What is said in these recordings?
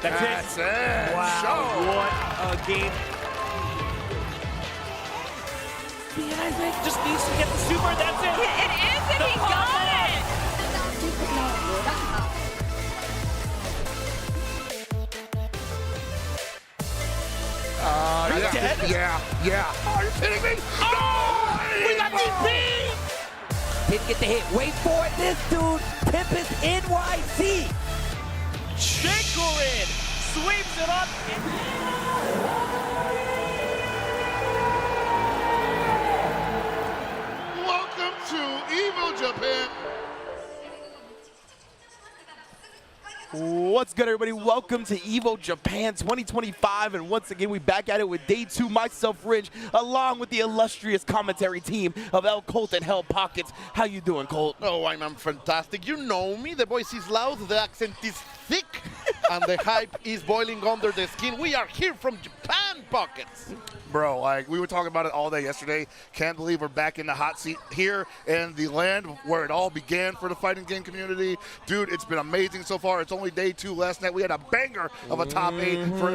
That's it. Wow, Show. what a game. BNI just needs to get the super, that's it. It is, and he got it. Yeah. Are you kidding me? Oh, No! we got DP! Didn't get the hit. Wait for it, this dude. Pimpus NYC. Shinkorin sweeps it up. Welcome to Evo Japan. What's good, everybody? Welcome to Evo Japan 2025, and once again, we back at it with day 2. Myself, Ridge, along with the illustrious commentary team of El Colt and Hell Pockets. How you doing, Colt? Oh, I'm fantastic. You know me. The voice is loud, the accent is thick, and the hype is boiling under the skin. We are here from Japan, Pockets. Bro, like, we were talking about it all day yesterday. Can't believe we're back in the hot seat here in the land where it all began for the fighting game community. Dude, it's been amazing so far. It's only day 2. Last night we had a banger of a top 8 for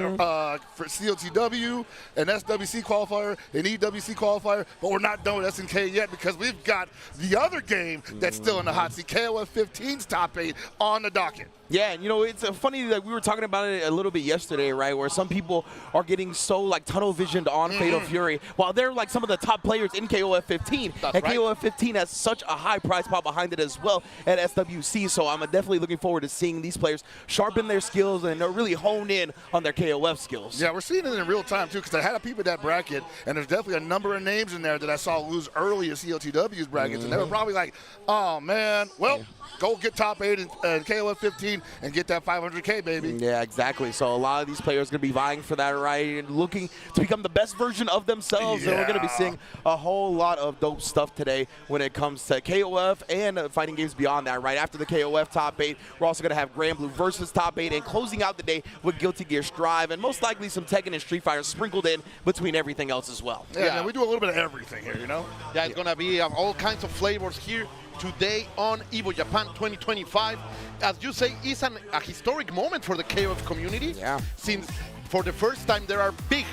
COTW, an SWC qualifier, an EWC qualifier, but we're not done with SNK yet because we've got the other game that's still in the hot seat, KOFXV's top 8 on the docket. Yeah, and you know, it's funny that we were talking about it a little bit yesterday, right, where some people are getting so, like, tunnel-visioned on Fatal Fury, while they're, like, some of the top players in KOF15. That's and right. KOF15 has such a high prize pot behind it as well at SWC, so I'm definitely looking forward to seeing these players sharpen their skills and really hone in on their KOF skills. Yeah, we're seeing it in real time, too, because I had a peep at that bracket, and there's definitely a number of names in there that I saw lose early in COTW's brackets, and they were probably like, oh, man, well, go get top 8 in KOF15 and get that 500K, baby. Yeah, exactly. So a lot of these players are going to be vying for that, right, and looking to become the best version of themselves. And we're going to be seeing a whole lot of dope stuff today when it comes to KOF and fighting games beyond that, right? After the KOF top 8, we're also going to have Grand Blue versus top 8 and closing out the day with Guilty Gear Strive and most likely some Tekken and Street Fighter sprinkled in between everything else as well. Yeah, man, we do a little bit of everything here, you know? Yeah, it's going to be all kinds of flavors here today on Evo Japan 2025. As you say, it's a historic moment for the KOF community. Yeah. Since for the first time there are big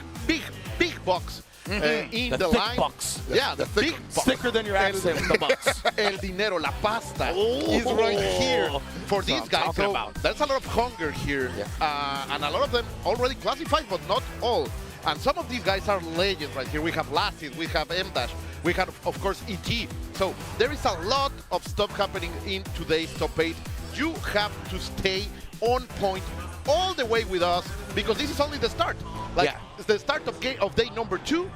bucks in The the thick line. bucks. Yeah, the big bucks. Thicker than your accent with the bucks. El dinero, la pasta is right here for these guys. talking So about. there's a lot of hunger here, and a lot of them already classified, but not all. And some of these guys are legends right here. We have Lassis, we have M-Dash, we have, of course, EG. So there is a lot of stuff happening in today's top 8. You have to stay on point all the way with us because this is only the start. Like, it's the start of day number 2,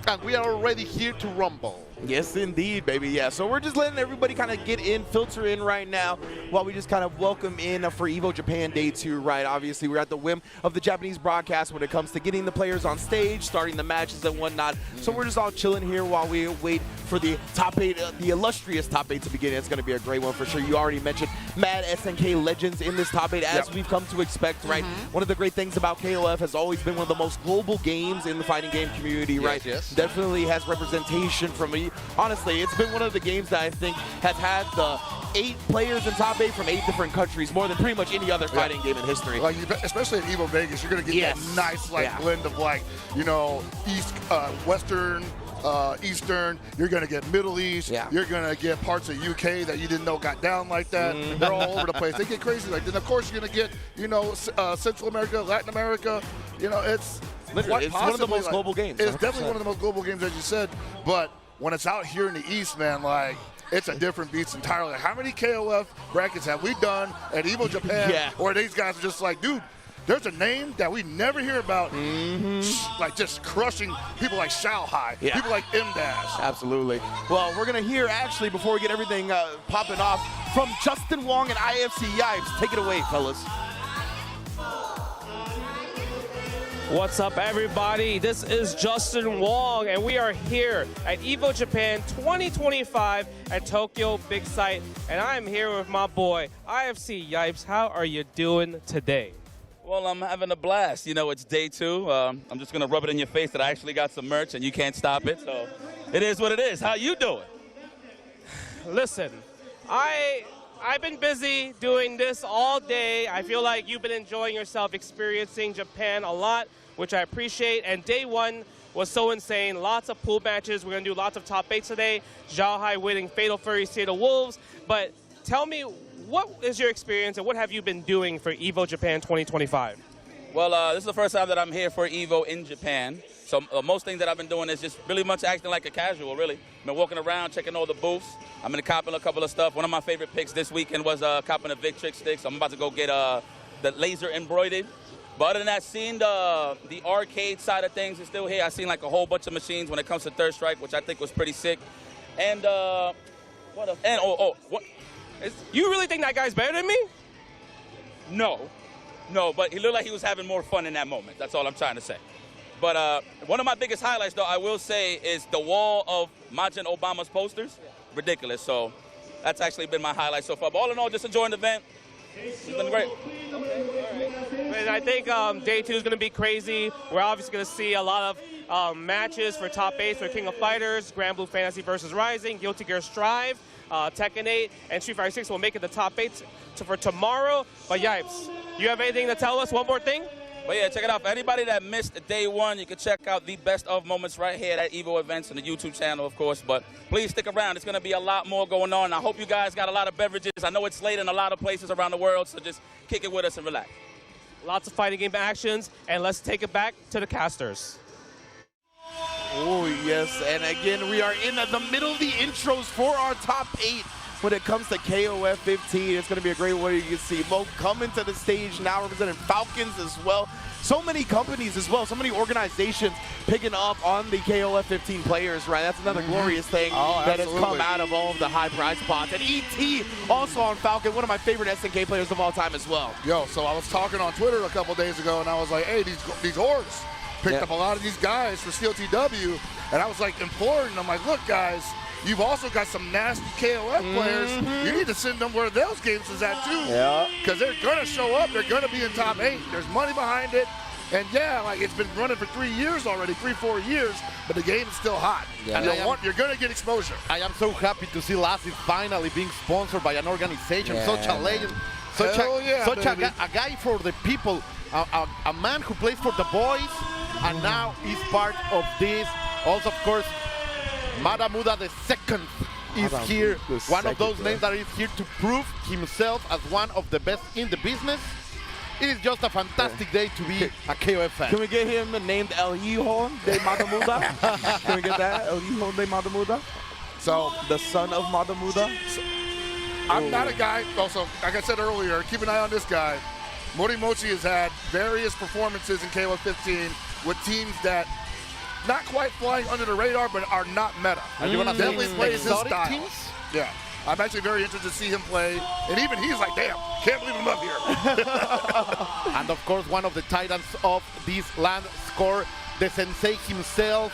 and we are already here to rumble. Yes, indeed, baby. Yeah, so we're just letting everybody kind of get in, filter in right now while we just kind of welcome in for Evo Japan Day 2, right? Obviously, we're at the whim of the Japanese broadcast when it comes to getting the players on stage, starting the matches and whatnot. So we're just all chilling here while we wait for the top 8, the illustrious top 8 to begin. It's going to be a great one for sure. You already mentioned mad SNK legends in this top 8, as we've come to expect, right? One of the great things about KOF has always been one of the most global games in the fighting game community, right? Yes. Definitely has representation from honestly, it's been one of the games that I think has had the 8 players in top 8 from 8 different countries, more than pretty much any other fighting game in history. Like, especially at Evo Vegas, you're going to get that nice, like, blend of, like, you know, Western, Eastern, you're going to get Middle East, you're going to get parts of UK that you didn't know got down like that. They're all over the place. They get crazy. Like, then, of course, you're going to get, you know, Central America, Latin America. You know, it's literally, it's one of the most global games. It's definitely one of the most global games, as you said. But when it's out here in the East, man, like, it's a different beast entirely. How many KOF brackets have we done at Evo Japan? Or these guys are just like, dude, there's a name that we never hear about, like just crushing people like Shanghai, people like M-Dash. Absolutely. Well, we're going to hear, actually, before we get everything popping off, from Justin Wong and IFC Yipes. Take it away, fellas. What's up, everybody? This is Justin Wong, and we are here at Evo Japan 2025 at Tokyo Big Sight, and I'm here with my boy, IFC Yipes. How are you doing today? Well, I'm having a blast. You know, it's day 2. I'm just going to rub it in your face that I actually got some merch, and you can't stop it, so it is what it is. How you doing? Listen, I I've been busy doing this all day. I feel like you've been enjoying yourself, experiencing Japan a lot, which I appreciate. And day one was so insane. Lots of pool matches. We're going to do lots of top 8s today. Zhao Hai winning Fatal Fury Seattle Wolves. But tell me, what is your experience and what have you been doing for Evo Japan 2025? Well, this is the first time that I'm here for Evo in Japan. So most things that I've been doing is just really much acting like a casual, really. I've been walking around, checking all the booths. I'm in copping a couple of stuff. One of my favorite picks this weekend was copping a Vic Trick stick. So I'm about to go get the laser embroidered. But other than that, seeing the arcade side of things is still here. I've seen like a whole bunch of machines when it comes to Third Strike, which I think was pretty sick. And what else? And what? You really think that guy's better than me? No, but he looked like he was having more fun in that moment. That's all I'm trying to say. But one of my biggest highlights, though, I will say, is the wall of Majin Obama's posters. Ridiculous. So that's actually been my highlight so far. But all in all, just enjoying the event. It's been great. And I think day 2 is going to be crazy. We're obviously going to see a lot of matches for top 8s for King of Fighters, Grand Blue Fantasy versus Rising, Guilty Gear Strive, Tekken 8, and Street Fighter 6 will make it the top 8s for tomorrow. But Yipes, you have anything to tell us? One more thing? But yeah, check it out. For anybody that missed day 1, you can check out the best of moments right here at Evo Events on the YouTube channel, of course. But please stick around. It's going to be a lot more going on. I hope you guys got a lot of beverages. I know it's late in a lot of places around the world, so just kick it with us and relax. Lots of fighting game actions, and let's take it back to the casters. Oh, yes. And again, we are in the middle of the intros for our top 8. When it comes to KOFXV, it's going to be a great one. You can see Mo coming to the stage now, representing Falcons as well. So many companies as well, so many organizations picking up on the KOFXV players, right? That's another glorious thing that has come out of all of the high prize spots. And ET also on Falcon, one of my favorite SNK players of all time as well. Yo, so I was talking on Twitter a couple days ago, and I was like, hey, these orgs picked up a lot of these guys for Steel TW, and I was like imploring them, like, look, guys, you've also got some nasty KOF players. You need to send them where those games is at, too. Yeah. Because they're going to show up. They're going to be in top 8. There's money behind it. And, yeah, like, it's been running for 3 years already, 3-4 years, but the game is still hot. Yeah. And you're going to get exposure. I am so happy to see Lassie finally being sponsored by an organization, such a legend, such a guy for the people, a man who plays for the boys, and now he's part of this. Also, of course, Madamuda the second is here, one of those names that is here to prove himself as one of the best in the business. It is just a fantastic day to be a KOF fan. Can we get him named El Hijo de Madamuda? Can we get that? El Hijo de Madamuda? So the son of Madamuda? I'm not a guy, also, like I said earlier, keep an eye on this guy. Morimochi has had various performances in KOF15 with teams that not quite flying under the radar, but are not meta. And you want to definitely plays his exotic style. teams? Yeah. I'm actually very interested to see him play. And even he's like, damn, can't believe I'm up here. And of course, one of the titans of this land score, the sensei himself,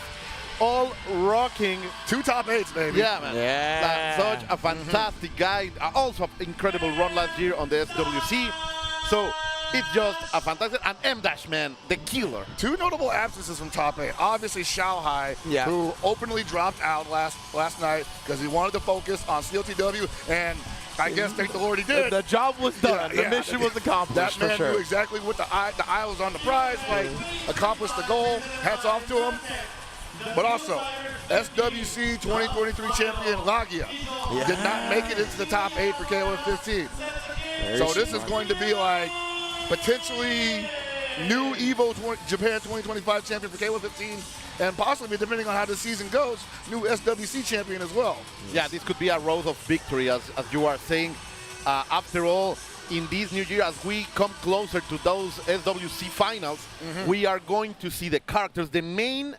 all rocking. 2 top 8s, baby. Yeah, man. Yeah. Such a fantastic guy. Also, incredible run last year on the SWC. So it's just a fantastic. And M-Dash, man, the killer. 2 notable absences from top 8. Obviously, Xiaohai, who openly dropped out last night because he wanted to focus on Steel TW, and I guess, thank the Lord, he did. The job was done. The mission was accomplished. That man knew exactly what the eye was on the prize, like, accomplished the goal. Hats off to him. But also, SWC 2023 champion Lagia did not make it into the top 8 for KOF15. So this is going to be like potentially new Evo Japan 2025 champion for KOF15, and possibly, depending on how the season goes, new SWC champion as well. Yeah, this could be a road of victory, as you are saying. After all, in this new year, as we come closer to those SWC finals, we are going to see the characters, the main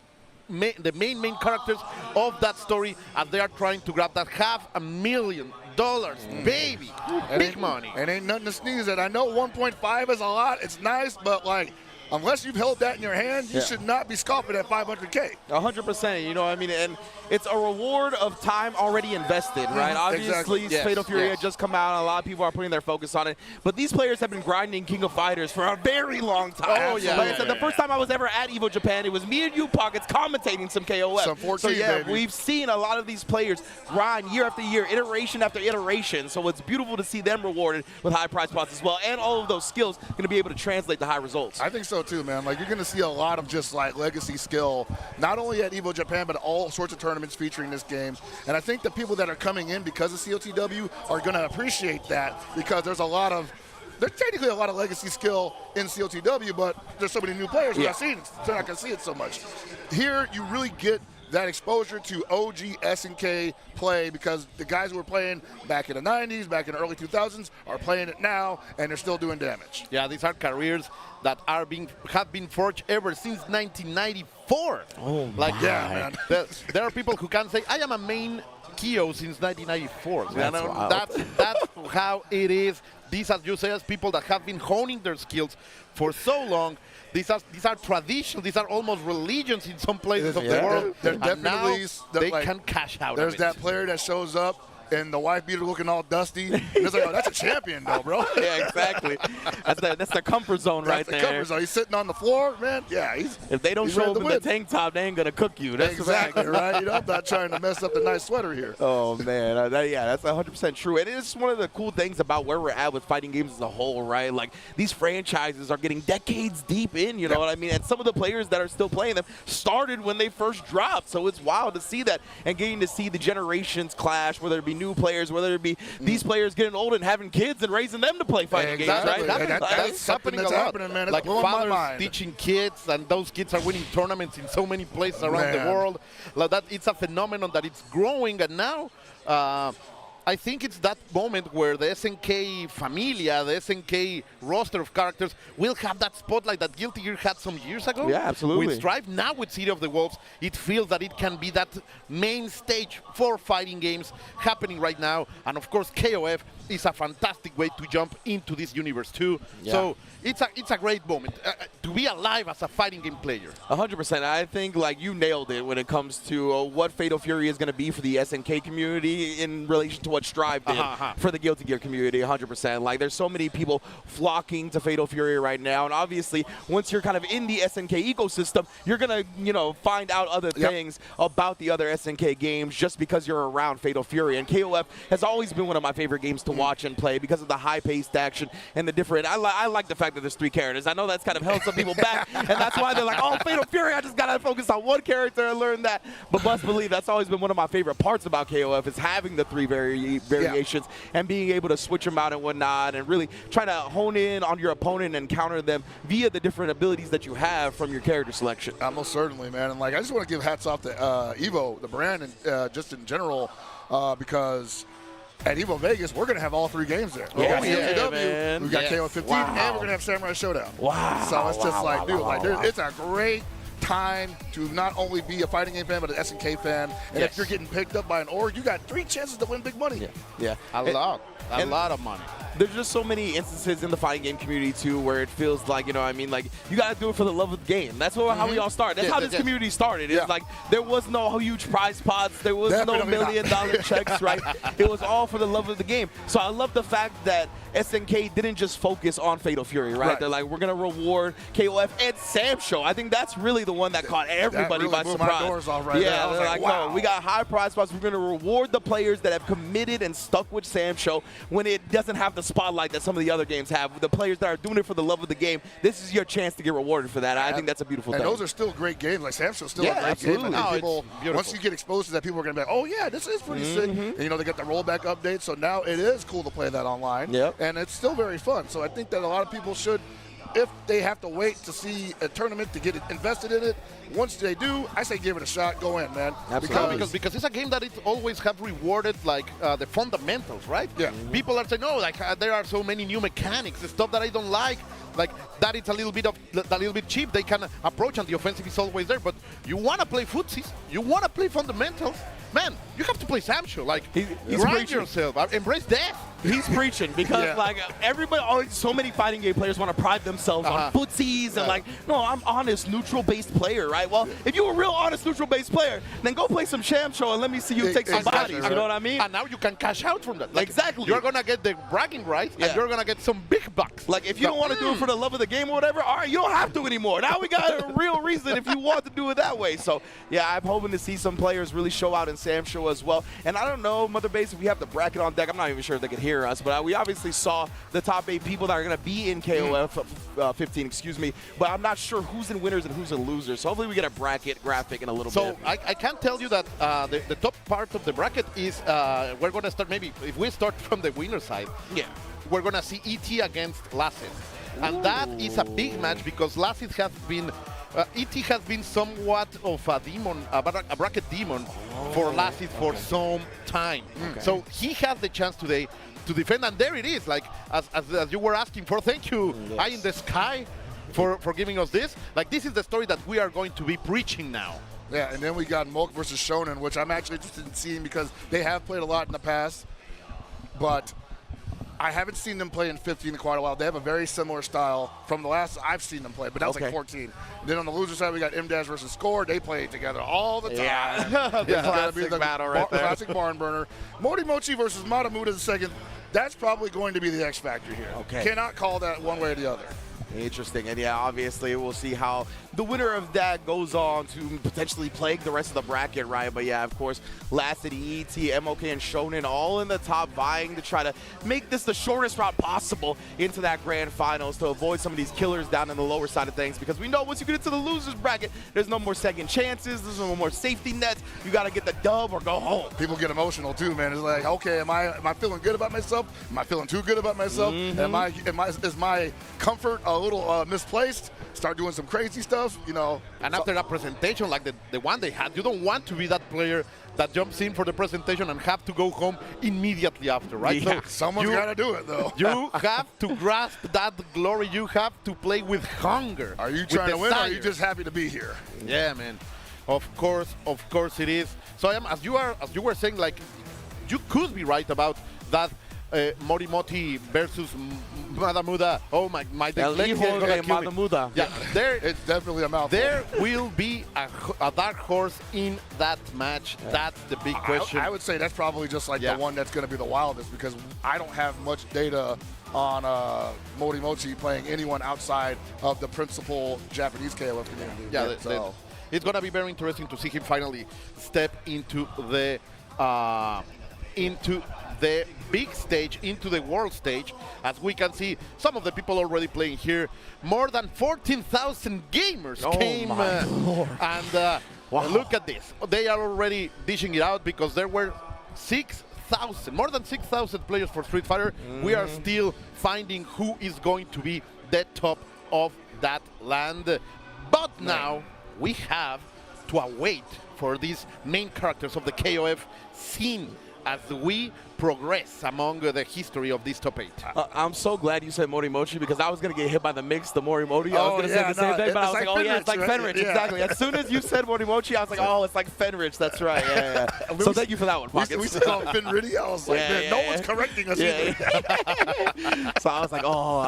characters of that story, as they are trying to grab that $500,000, baby, big money. And ain't nothing to sneeze at. I know 1.5 is a lot. It's nice, but like unless you've held that in your hand, you should not be scoffing at 500K. 100%, you know what I mean? And it's a reward of time already invested, right? Obviously, Fatal Fury had just come out, and a lot of people are putting their focus on it. But these players have been grinding King of Fighters for a very long time. Oh, yeah. Like I said, the first time I was ever at Evo Japan, it was me and you, Pockets, commentating some KOF. Some 14, so, yeah, baby. we've seen a lot of these players grind year after year, iteration after iteration. So it's beautiful to see them rewarded with high prize spots as well. And all of those skills going to be able to translate to high results. I think so too, man. Like, you're going to see a lot of just like legacy skill, not only at Evo Japan, but all sorts of tournaments featuring this game. And I think the people that are coming in because of COTW are going to appreciate that, because there's technically a lot of legacy skill in COTW, but there's so many new players we're not seeing it, so they're not going to see it so much. Here, you really get that exposure to OG SNK play, because the guys who were playing back in the 90s, back in the early 2000s, are playing it now, and they're still doing damage. Yeah, these are careers that have been forged ever since 1994. Oh, like, my. Yeah, man. There are people who can say, I am a main Kyo since 1994. That's That's how it is. These, as you say, as people that have been honing their skills for so long. These are traditions. These are almost religions in some places of the world. There's And now definitely they like, can cash out. There's of it. that player that shows up and the wife beater looking all dusty. And it's like, oh, that's a champion, though, bro. Yeah, exactly. That's the comfort zone right there. That's the comfort zone. He's sitting on the floor, man. Yeah, if they don't show up in the tank top, they ain't gonna cook you. That's exactly right. You know, I'm not trying to mess up the nice sweater here. Oh man, that's 100% true. And it's one of the cool things about where we're at with fighting games as a whole, right? Like, these franchises are getting decades deep in. You know what I mean? And some of the players that are still playing them started when they first dropped. So it's wild to see that, and getting to see the generations clash, whether it be new players, whether it be these players getting old and having kids and raising them to play fighting games, right? That's happening a lot, man. It's like blowing my fathers mind. teaching kids, and those kids are winning tournaments in so many places around the world. Like that, it's a phenomenon that it's growing, and now I think it's that moment where the SNK familia, the SNK roster of characters will have that spotlight that Guilty Gear had some years ago. Yeah, absolutely. With Strive, now with City of the Wolves, it feels that it can be that main stage for fighting games happening right now. And of course, KOF is a fantastic way to jump into this universe too. Yeah. So it's a great moment to be alive as a fighting game player. 100%. I think, like, you nailed it when it comes to what Fatal Fury is going to be for the SNK community in relation to what Strive did for the Guilty Gear community. 100%. Like, there's so many people flocking to Fatal Fury right now, and obviously, once you're kind of in the SNK ecosystem, you're going to, you know, find out other things about the other SNK games just because you're around Fatal Fury. And KOF has always been one of my favorite games to watch and play because of the high-paced action and the different. I like the fact that there's 3 characters. I know that's kind of held some people back, and that's why they're like, oh, Fatal Fury, I just got to focus on one character and learn that. But must believe that's always been one of my favorite parts about KOF is having the 3 variations and being able to switch them out and whatnot, and really try to hone in on your opponent and counter them via the different abilities that you have from your character selection. Most certainly, man. And like, I just want to give hats off to Evo, the brand, and just in general, because at Evo Vegas, we're going to have all 3 games there. Yeah, we got COTW, man. we got KO15, and we're going to have Samurai Showdown. Wow. So it's just like, dude, it's a great time to not only be a fighting game fan, but an SNK fan. And if you're getting picked up by an org, you got 3 chances to win big money. Yeah. A lot of money. There's just so many instances in the fighting game community, too, where it feels like, you know what I mean, like, you got to do it for the love of the game. That's how we all start. That's how this community started. It's like, there was no huge prize pots. There was no $1 million checks, right? It was all for the love of the game. So I love the fact that SNK didn't just focus on Fatal Fury, right? They're like, we're going to reward KOF and Sam Show. I think that's really the one that caught everybody by surprise. My doors off right yeah, there. they're like, wow. no, we got high prize spots. We're going to reward the players that have committed and stuck with Sam Show when it doesn't have the spotlight that some of the other games have. The players that are doing it for the love of the game, this is your chance to get rewarded for that. I think that's a beautiful thing. And those are still great games. Like, Sam Show's still a great absolutely. game. And people, once you get exposed to that, people are going to be like, oh, yeah, this is pretty sick. And, you know, they got the rollback update, so now it is cool to play that online. And it's still very fun. So I think that a lot of people should, if they have to wait to see a tournament to get invested in it, once they do, I say give it a shot. Go in, man. Absolutely. Because it's a game that it always have rewarded, like, the fundamentals, right? Yeah. People are saying, no, like, there are so many new mechanics, the stuff that I don't like that it's a little bit cheap. They can approach, and the offensive is always there. But you want to play footsies, you want to play fundamentals, man, you have to play Sam Show. Like, grind yourself, embrace death. He's preaching because like everybody, so many fighting game players want to pride themselves on footsies and like, no, I'm honest, neutral-based player, right? Well, if you're a real honest, neutral-based player, then go play some Sham Show and let me see you take some bodies. You know what I mean? And now you can cash out from that. Like, exactly. You're gonna get the bragging rights, and you're gonna get some big bucks. Like if you don't want to do it for the love of the game or whatever, all right, you don't have to anymore. Now we got a real reason if you want to do it that way. So yeah, I'm hoping to see some players really show out in Sam Show as well. And I don't know, Mother Base, if we have the bracket on deck, I'm not even sure if they can hear us, but we obviously saw the top 8 people that are going to be in KOF 15, excuse me, but I'm not sure who's in winners and who's in losers. So hopefully we get a bracket graphic in a little bit. So I can tell you that the top part of the bracket is we're going to start, maybe if we start from the winner side, we're going to see ET against Lasset. And that is a big match because Lasset has been ET has been somewhat of a demon, a bracket demon for Lasset for some time. So he has the chance today to defend, and there it is, like as you were asking for. Thank you, Eye in the Sky, for giving us this. Like, this is the story that we are going to be preaching now. Yeah, and then we got Mulk versus Shonen, which I'm actually interested in seeing because they have played a lot in the past, but I haven't seen them play in 15 in quite a while. They have a very similar style from the last I've seen them play, but that was like 14. Then on the loser side, we got M-Dash versus Score. They play together all the time. Yeah, the classic battle right there. Classic barn burner. Morimochi versus Matamuda the second. That's probably going to be the X factor here. Cannot call that one way or the other. Interesting. And yeah, obviously we'll see how the winner of that goes on to potentially plague the rest of the bracket, right? But yeah, of course, Lasset, ET, MOK, and Shonen all in the top, vying to try to make this the shortest route possible into that grand finals to avoid some of these killers down in the lower side of things, because we know once you get into the losers bracket, there's no more second chances, there's no more safety nets. You got to get the dub or go home. People get emotional too, man. It's like, okay, am I feeling good about myself? Am I feeling too good about myself? Is my comfort a little misplaced? Start doing some crazy stuff, you know. And after a presentation like the one they had, you don't want to be that player that jumps in for the presentation and have to go home immediately after, right? Yeah. So someone's got to do it, though. You have to grasp that glory. You have to play with hunger. Are you trying to win, or are you just happy to be here? Yeah, man. Of course it is. So as you were saying, like, you could be right about that. Morimochi versus Matamuda. Oh my! Matamuda. Yeah, there it's definitely a mouthful. There will be a dark horse in that match. That's the big question. I would say that's probably just like the one that's going to be the wildest, because I don't have much data on Morimochi playing anyone outside of the principal Japanese KOF community. Yeah, it's going to be very interesting to see him finally step into the big stage, into the world stage. As we can see, some of the people already playing here, more than 14,000 gamers came. And look at this. They are already dishing it out because there were more than 6,000 players for Street Fighter. We are still finding who is going to be the top of that land. But now we have to await for these main characters of the KOF scene as we progress among the history of this top 8. I'm so glad you said Morimochi, because I was going to get hit by the mix, the Morimochi. I was going to say the same thing, but I was like, oh yeah, it's like Fenrich, exactly. As soon as you said Morimochi, I was like, oh, it's like Fenrich, that's right. Yeah. So thank you for that one, Pockets. We call it Fenrich. I was like, man, no one's correcting us either. So I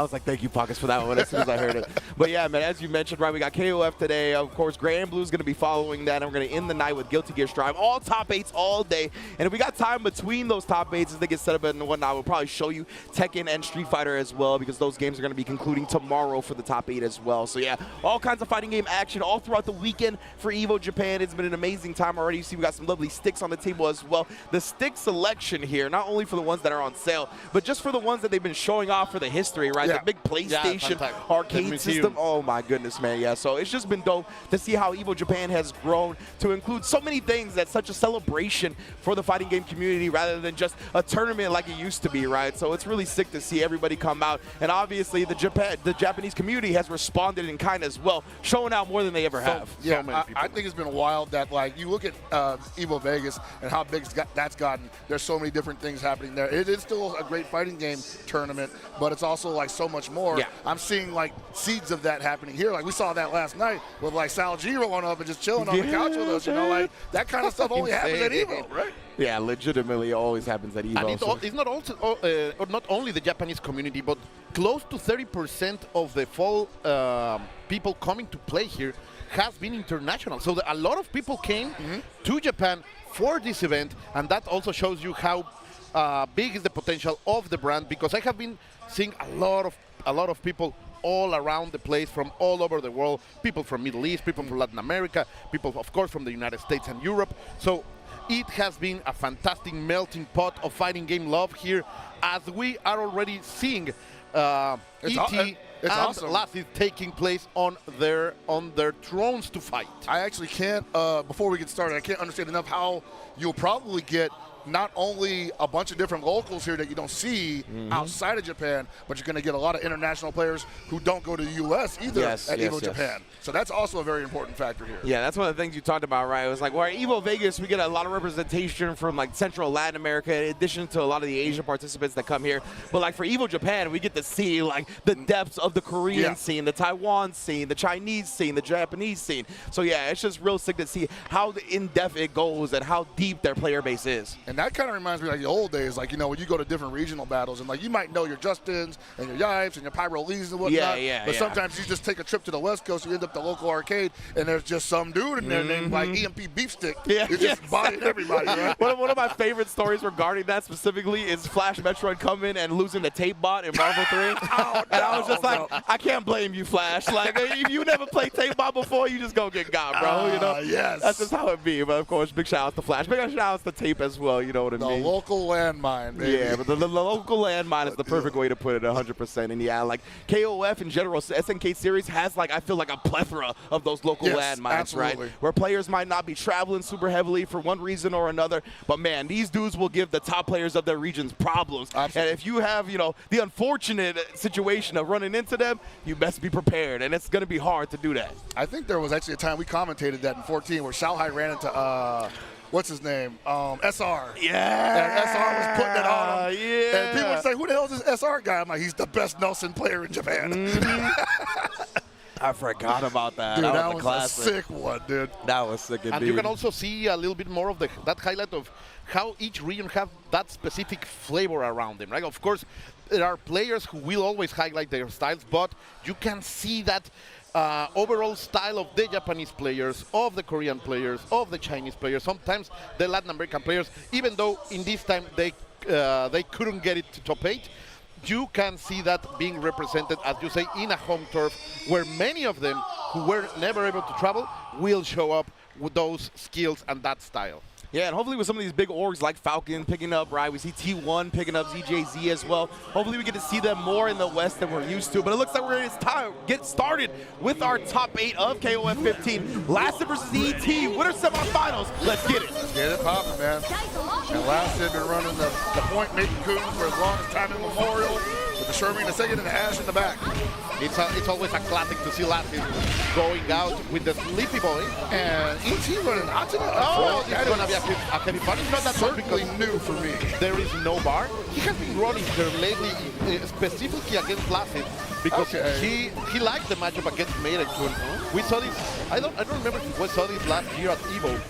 was like, thank you, Pockets, for that one as soon as I heard it. But yeah, man, as you mentioned, right, we got KOF today. Of course, Grand Blue's going to be following that, and we're going to end the night with Guilty Gear Strive. All top 8s all day. And if we got time between those top 8s as they get set up and whatnot, we'll probably show you Tekken and Street Fighter as well, because those games are going to be concluding tomorrow for the top 8 as well. So yeah, all kinds of fighting game action all throughout the weekend for Evo Japan. It's been an amazing time already. You see we got some lovely sticks on the table as well. The stick selection here, not only for the ones that are on sale, but just for the ones that they've been showing off for the history, right? The big PlayStation arcade system. Oh my goodness, man. Yeah, so it's just been dope to see how Evo Japan has grown to include so many things. That's such a celebration for the fighting game community rather than just a tournament like it used to be, right? So it's really sick to see everybody come out, and obviously the Japanese community has responded in kind as well, showing out more than they ever have. Yeah, I think it's been wild that, like, you look at Evo Vegas, and how big that's gotten. There's so many different things happening there. It is still a great fighting game tournament, but it's also like so much more. Yeah. I'm seeing like seeds of that happening here. Like we saw that last night with like Sal G rolling up and just chilling on the couch with us. You know, like that kind of stuff only happens at Evo, right? Yeah, legitimately always happens at Evo. And it's not also not only the Japanese community, but close to 30% of the fall people coming to play here has been international. So a lot of people came to Japan for this event, and that also shows you how big is the potential of the brand, because I have been seeing a lot of people all around the place from all over the world, people from Middle East, people from Latin America, people of course from the United States and Europe. So it has been a fantastic melting pot of fighting game love here, as we are already seeing ET and awesome. Lassie taking place on their thrones to fight. I actually can't, before we get started, I can't understand enough how you'll probably get not only a bunch of different locals here that you don't see outside of Japan, but you're going to get a lot of international players who don't go to the U.S. either at Evo Japan. So that's also a very important factor here. Yeah, that's one of the things you talked about, right? It was like, well, at Evo Vegas, we get a lot of representation from like Central Latin America, in addition to a lot of the Asian participants that come here. But like for Evo Japan, we get to see like the depths of the Korean scene, the Taiwan scene, the Chinese scene, the Japanese scene. So yeah, it's just real sick to see how in-depth it goes and how deep their player base is. And that kind of reminds me of like the old days, like, you know, when you go to different regional battles and like you might know your Justins and your Yipes and your Pyro Lees and whatnot, but sometimes you just take a trip to the West Coast, you end up at the local arcade, and there's just some dude in there named like EMP Beefstick. You're just bodying everybody, right? One of my favorite stories regarding that specifically is Flash Metroid coming and losing the tape bot in Marvel 3. And I was just like, I can't blame you, Flash. Like, if you never played tape bot before, you just gonna get got, bro. You know? Yes. That's just how it be. But of course, big shout out to Flash. Big shout out to tape as well, you know what I mean? The local landmine, baby. Yeah, but the local landmine is the perfect way to put it, 100%. And yeah, like KOF in general, SNK series has like, I feel like a plethora of those local landmines, right? Where players might not be traveling super heavily for one reason or another, but man, these dudes will give the top players of their regions problems. And if you have, you know, the unfortunate situation of running into them, you best be prepared, and it's going to be hard to do that. I think there was actually a time we commentated that in 14 where Shanghai ran into what's his name? SR. Yeah. And SR was putting it on him. Yeah. And people would say, who the hell is this SR guy? I'm like, he's the best Nelson player in Japan. I forgot about that. Dude, that was a classic. sick one, dude. That was sick indeed. And you can also see a little bit more of that highlight of how each region have that specific flavor around them, right? Of course, there are players who will always highlight their styles, but you can see that overall style of the Japanese players, of the Korean players, of the Chinese players, sometimes the Latin American players, even though in this time they couldn't get it to top 8, you can see that being represented, as you say, in a home turf where many of them who were never able to travel will show up with those skills and that style. Yeah, and hopefully with some of these big orgs like Falcon picking up, right? We see T1 picking up ZJZ as well. Hopefully we get to see them more in the West than we're used to. But it looks like it's time to get started with our top 8 of KOF15. Lasted versus ET, winner semifinals. Let's get it. Let's get it popping, man. And Lasted been running the point making coons for as long as time immemorial, with the Sherman in the second and the Ash in the back. It's always a classic to see Lasted going out with the Sleepy Boy. And ET running out to the It's going to be a heavy punish. Not that certainly new for me. There is no bar. He has been running there lately, specifically against Lasted, because he liked the matchup against Meirenkun. We saw this. I don't remember if we saw this last year at Evo.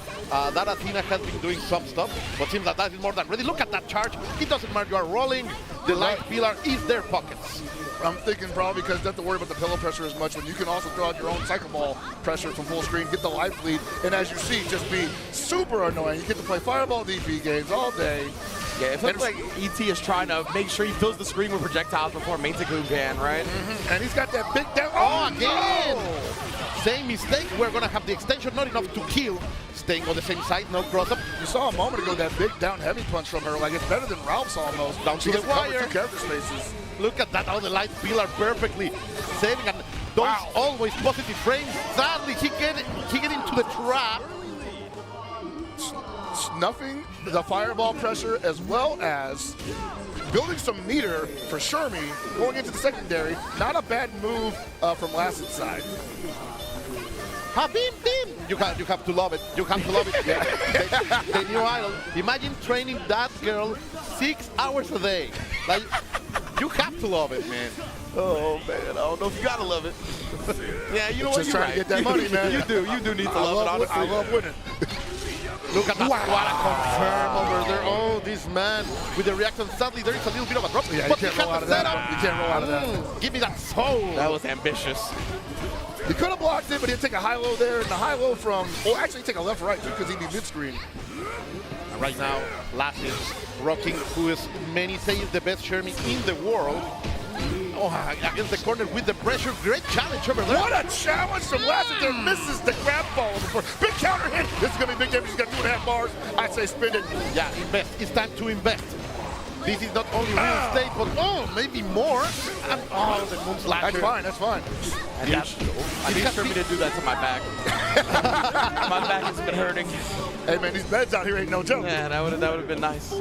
That Athena has been doing some stuff, but seems that is more than ready. Look at that charge. It doesn't matter. You are rolling. The light pillar is their pockets. I'm thinking probably because you don't have to worry about the pillow pressure as much when you can also throw out your own cycle ball pressure from full screen, get the life lead, and as you see, just be super annoying. You get to play Fireball DP games all day. Yeah, it feels like ET is trying to make sure he fills the screen with projectiles before Maintakun can, right? And he's got that big down. Oh, again! Same mistake. We're going to have the extension, not enough to kill. Staying on the same side, no cross up. You saw a moment ago that big down heavy punch from her. Like, it's better than Ralph's almost. Down to the wire. 2 character spaces. Look at that, how the light pillar perfectly saving, and those always positive frames. Sadly, he get into the trap. Snuffing the fireball pressure as well as building some meter for Shermie going into the secondary. Not a bad move from Lassed's side. Bim, bim. You have to love it. You have to love it. Yeah. The new idol. Imagine training that girl 6 hours a day. Like, you have to love it, man. Oh man, I don't know if you gotta love it. Yeah, you know what? Just You're trying right. to get that money, man. You do need to love it. Honestly, I love winning. Look at that. What a confirm over there. Oh, this man with the reaction. Sadly, there is a little bit of a drop. Yeah, but you can't roll out of that. You can't roll out of that. Give me that soul. that was ambitious. He could have blocked it, but he'd take a high-low there, and the high-low from, well, actually take a left-right, too, because he'd be mid-screen. And right now, Lassie rocking, who is many say is the best Shermie in the world. Oh, against the corner with the pressure. Great challenge over there. What a challenge from Lassie there. Misses the grab ball before. Big counter hit. This is going to be big damage. He's got 2.5 bars. I'd say spin it. Yeah, invest. It's time to invest. This is not only real estate, but maybe more. And the moon slasher. That's fine. That's fine. And I need Shermie to do that to my back. My back has been hurting. Hey, man, these beds out here ain't no joke. Yeah, that would have been nice.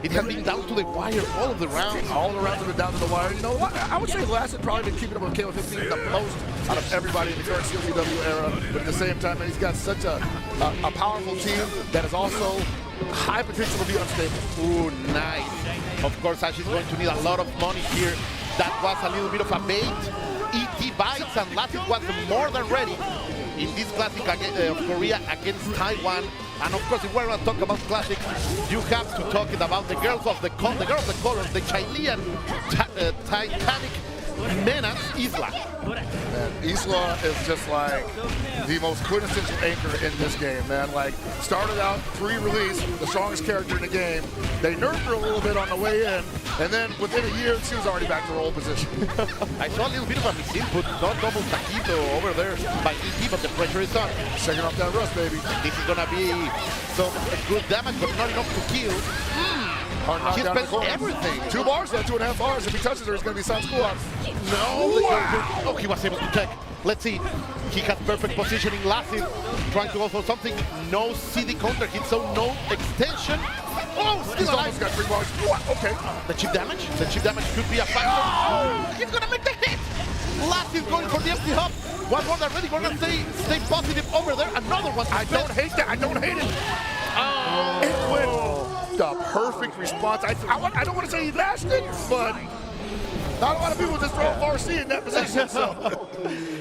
It has been down to the wire all of the rounds. All the rounds have been down to the wire. You know what? I would say Lassie probably been keeping up with KOFXV the most out of everybody in the current CLCW era. But at the same time, man, he's got such a powerful team that is also high potential to be unstable. Ooh, nice. Of course, Ash is going to need a lot of money here. That was a little bit of a bait. ET bites, and Lassie was more than ready in this classic of Korea against Taiwan. And of course, if we're going to talk about classics, you have to talk about the girls of the colors, the Chilean Titanic menace, Isla. Man, Isla is just like the most quintessential anchor in this game, man. Like, started out pre-release, the strongest character in the game. They nerfed her a little bit on the way in, and then within a year, she was already back to her old position. I saw a little bit of a misinput, not double taquito over there by ET, but the pressure is on. Shaking off that rust, baby. This is going to be some good damage, but not enough to kill. He spent everything. 2 bars, though, 2.5 bars. If he touches her, it's going to be Sans Squad. No. Wow. Oh, he was able to tech. Let's see. He has perfect positioning. Lassie trying to go for something. No CD counter hit, so no extension. Oh, He's still almost alive. got 3 bars. What? Okay. The chip damage? The chip damage could be a factor. Oh, he's going to make the hit. Lassie's going for the empty hop. One more already. Going to stay positive over there. Another one. I don't hate that. I don't hate it. Oh. It went the perfect response. I don't want to say he lashed it, but not a lot of people just throw RC in that position. So.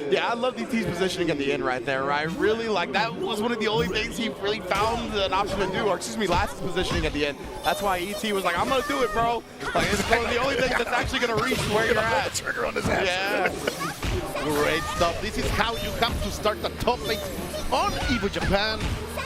Yeah, I love DT's positioning at the end right there, right? Really, like, that was one of the only things he really found an option to do, or excuse me, Lassie's positioning at the end. That's why ET was like, I'm going to do it, bro. Like, it's one of the only things that's actually going to reach where you're at. Trigger on his ass. Yeah. Great stuff. This is how you have to start the top 8 on Evo Japan.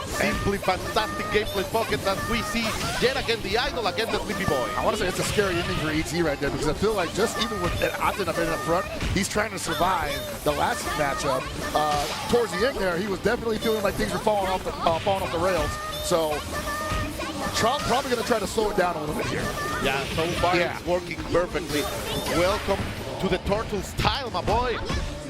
Simply fantastic gameplay pockets as we see yet again the idol against the sleepy boy. I want to say it's a scary ending for ET right there because I feel like just even with Aten up in up front, he's trying to survive the last matchup. Towards the end there, he was definitely feeling like things were falling off the rails. So Trump probably going to try to slow it down a little bit here. Yeah, so far it's working perfectly. Welcome to the turtle style, my boy.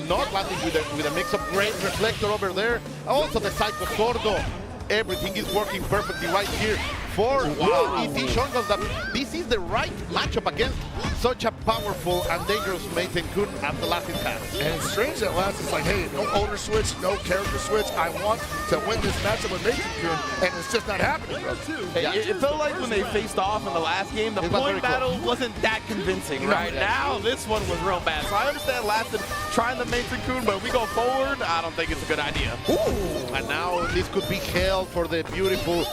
Not landing with a mix of great reflector over there. Also the Psycho Sordo. Everything is working perfectly right here for ET, showing us that this is the right matchup against such a powerful and dangerous Maiten Kun as the last has. And it's strange that last is like, hey, no owner switch, no character switch. I want to win this matchup with Maiten Kun, and it's just not happening, bro. Hey, it felt like when they faced off in the last game, the point battle wasn't that convincing, right? Now, this one was real bad. So I understand Laston trying the Maiten Kun, but if we go forward, I don't think it's a good idea. Ooh. And now this could be hell for the beautiful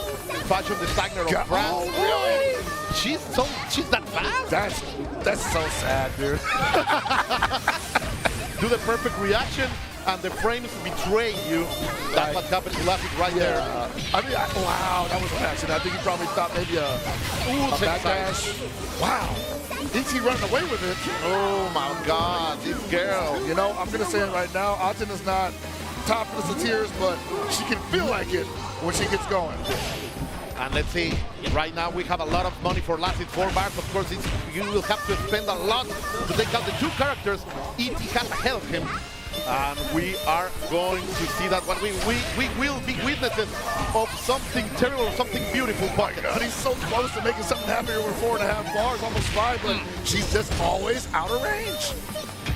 fashion designer of France. Oh, really? She's that fast? That's so sad, dude. Do the perfect reaction, and the frames betray you. That's what happened to Lassie right there. I mean, wow, that was an accident. I think he probably thought maybe a backdash. Wow. ET running away with it. Oh my God, this girl. You know, I'm gonna say it right now. Aten is not top of the tiers, but she can feel like it when she gets going. And let's see, right now we have a lot of money for Lassie 4 bars. Of course, you will have to spend a lot to take out the 2 characters. ET has to help him. And we are going to see that one. We will be witnesses of something terrible, something beautiful. But he's so close to making something happen here with 4.5 bars, almost 5, but she's just always out of range.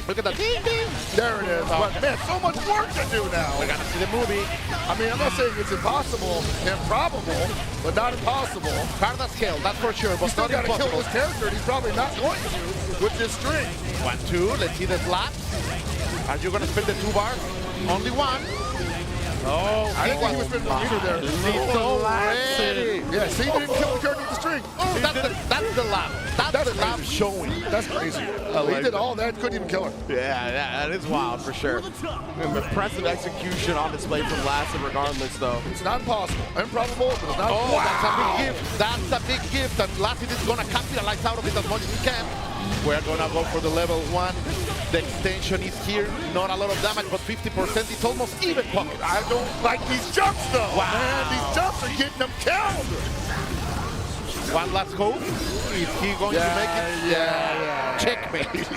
Look at that. Ding, ding. There it is. But man, so much work to do now. We gotta see the movie. I mean, I'm not saying it's impossible, improbable, but not impossible. Hard as hell, that's for sure, but He's still not got to kill impossible. this character, and he's probably not going to with this string. 1, 2, let's see the slaps. Are you gonna spend the 2 bars? Only one. Oh, I didn't think he was spending either there. so ready. Yeah, see, he didn't kill the character with the string. Oh, that's the lap. That's the lap showing. That's crazy. He did all that, couldn't even kill her. Yeah, that is wild for sure. Impressive execution on display from Lasted regardless, though. It's not impossible. Improbable, but it's not Oh, that's a big gift. That's a big gift, and Lasted is gonna capitalize out of it as much as he can. We're gonna go for the level 1. The extension is here. Not a lot of damage, but 50%. It's almost even pocket. I don't like these jumps, though. Wow. Man, these jumps are getting them killed. One last go. Is he going to make it? Yeah. Checkmate.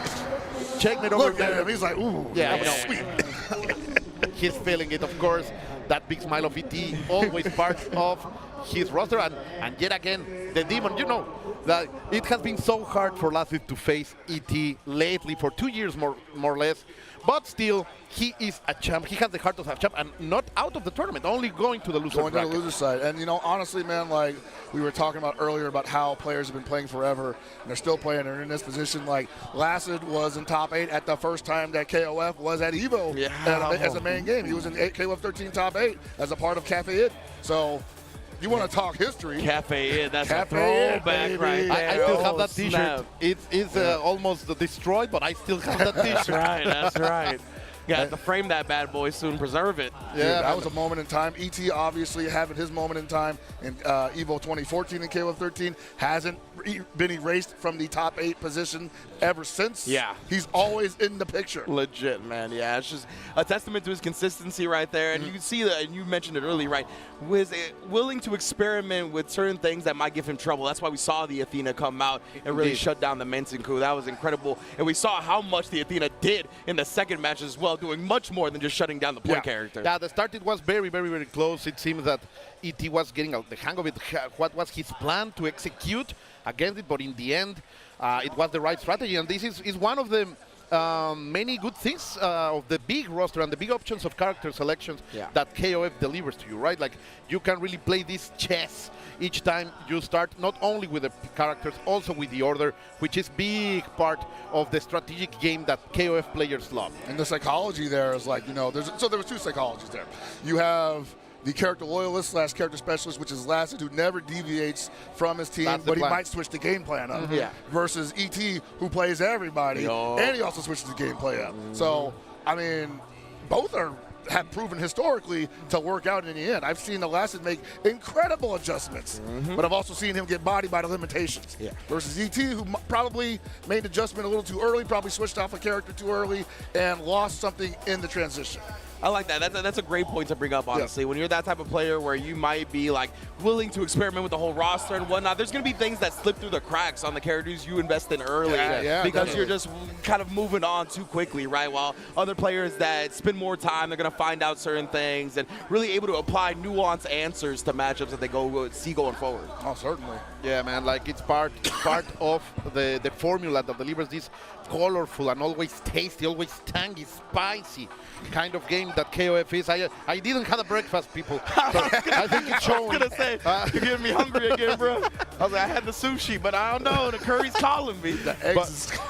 Checkmate over Look at him. He's like, ooh, Yeah, that was I know. sweet. He's feeling it, of course. That big smile of ET, always part of his roster. And yet again, the demon, you know, that it has been so hard for Lasted to face ET lately for 2 years more or less. But still, he is a champ. He has the heart of a champ, and not out of the tournament, only going to the loser Going to the bracket. loser side. And, you know, honestly, man, like we were talking about earlier about how players have been playing forever, and they're still playing. They're in this position. Like, Lasted was in top 8 at the first time that KOF was at Evo as a main game. He was in KOF 13 top 8 as a part of Cafe Id. So, you want to talk history. Cafe Id, that's Cafe a Id, throwback baby. right there. I still have that Oh, T-shirt. snap. It is almost destroyed, but I still have that T-shirt. That's right, that's right. Got to frame that bad boy soon, preserve it. Yeah, that was a moment in time. ET obviously having his moment in time in Evo 2014 and KOF 13 hasn't been erased from the top 8 position ever since. Yeah. He's always in the picture. Legit, man. Yeah, it's just a testament to his consistency right there. And you can see that, and you mentioned it early, right? Was willing to experiment with certain things that might give him trouble. That's why we saw the Athena come out and really shut down the Mensenku. That was incredible. And we saw how much the Athena did in the second match as well, doing much more than just shutting down the point character. Yeah, the start it was very, very, very close. It seems that ET was getting the hang of it. What was his plan to execute against it? But in the end, it was the right strategy. And this is one of the many good things of the big roster and the big options of character selections that KOF delivers to you, right? Like, you can really play this chess each time you start, not only with the characters, also with the order, which is big part of the strategic game that KOF players love. And the psychology there is like, you know, there was 2 psychologies there. You have the character loyalist / character specialist, which is Lasted, who never deviates from his team, but he might switch the game plan up. Versus ET, who plays everybody, and he also switches the game play up. So, I mean, both have proven historically to work out in the end. I've seen the Lasted make incredible adjustments, but I've also seen him get bodied by the limitations. Versus ET, who probably made the adjustment a little too early, probably switched off a character too early, and lost something in the transition. I like that. That's a great point to bring up, honestly. When you're that type of player where you might be like willing to experiment with the whole roster and whatnot, there's going to be things that slip through the cracks on the characters you invest in early because you're just kind of moving on too quickly, right? While other players that spend more time, they're going to find out certain things and really able to apply nuanced answers to matchups that they see going forward. Oh, certainly. Yeah, man, like it's part of the formula that delivers this colorful and always tasty, always tangy, spicy kind of game that KOF is. I didn't have a breakfast, people. So I think it's showing. I was going to say, you're getting me hungry again, bro. I was like, I had the sushi, but I don't know. The curry's calling me.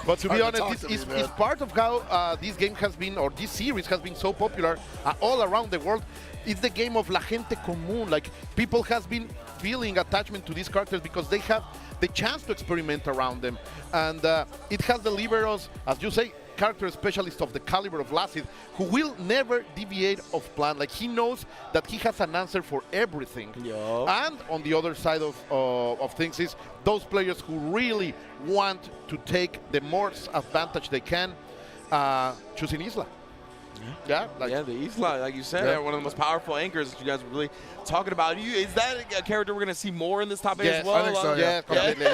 But to be honest, it's part of how this game has been, or this series has been so popular all around the world. It's the game of la gente común. Like, people has been feeling attachment to these characters because they have the chance to experiment around them. And it has delivered us, as you say, character specialist of the caliber of Lasted, who will never deviate of plan. Like, he knows that he has an answer for everything. And on the other side of things is those players who really want to take the most advantage they can, choosing Isla. The Isla, like you said, one of the most powerful anchors that you guys were really talking about. Is that a character we're going to see more in this top 8 as well? I think so, completely,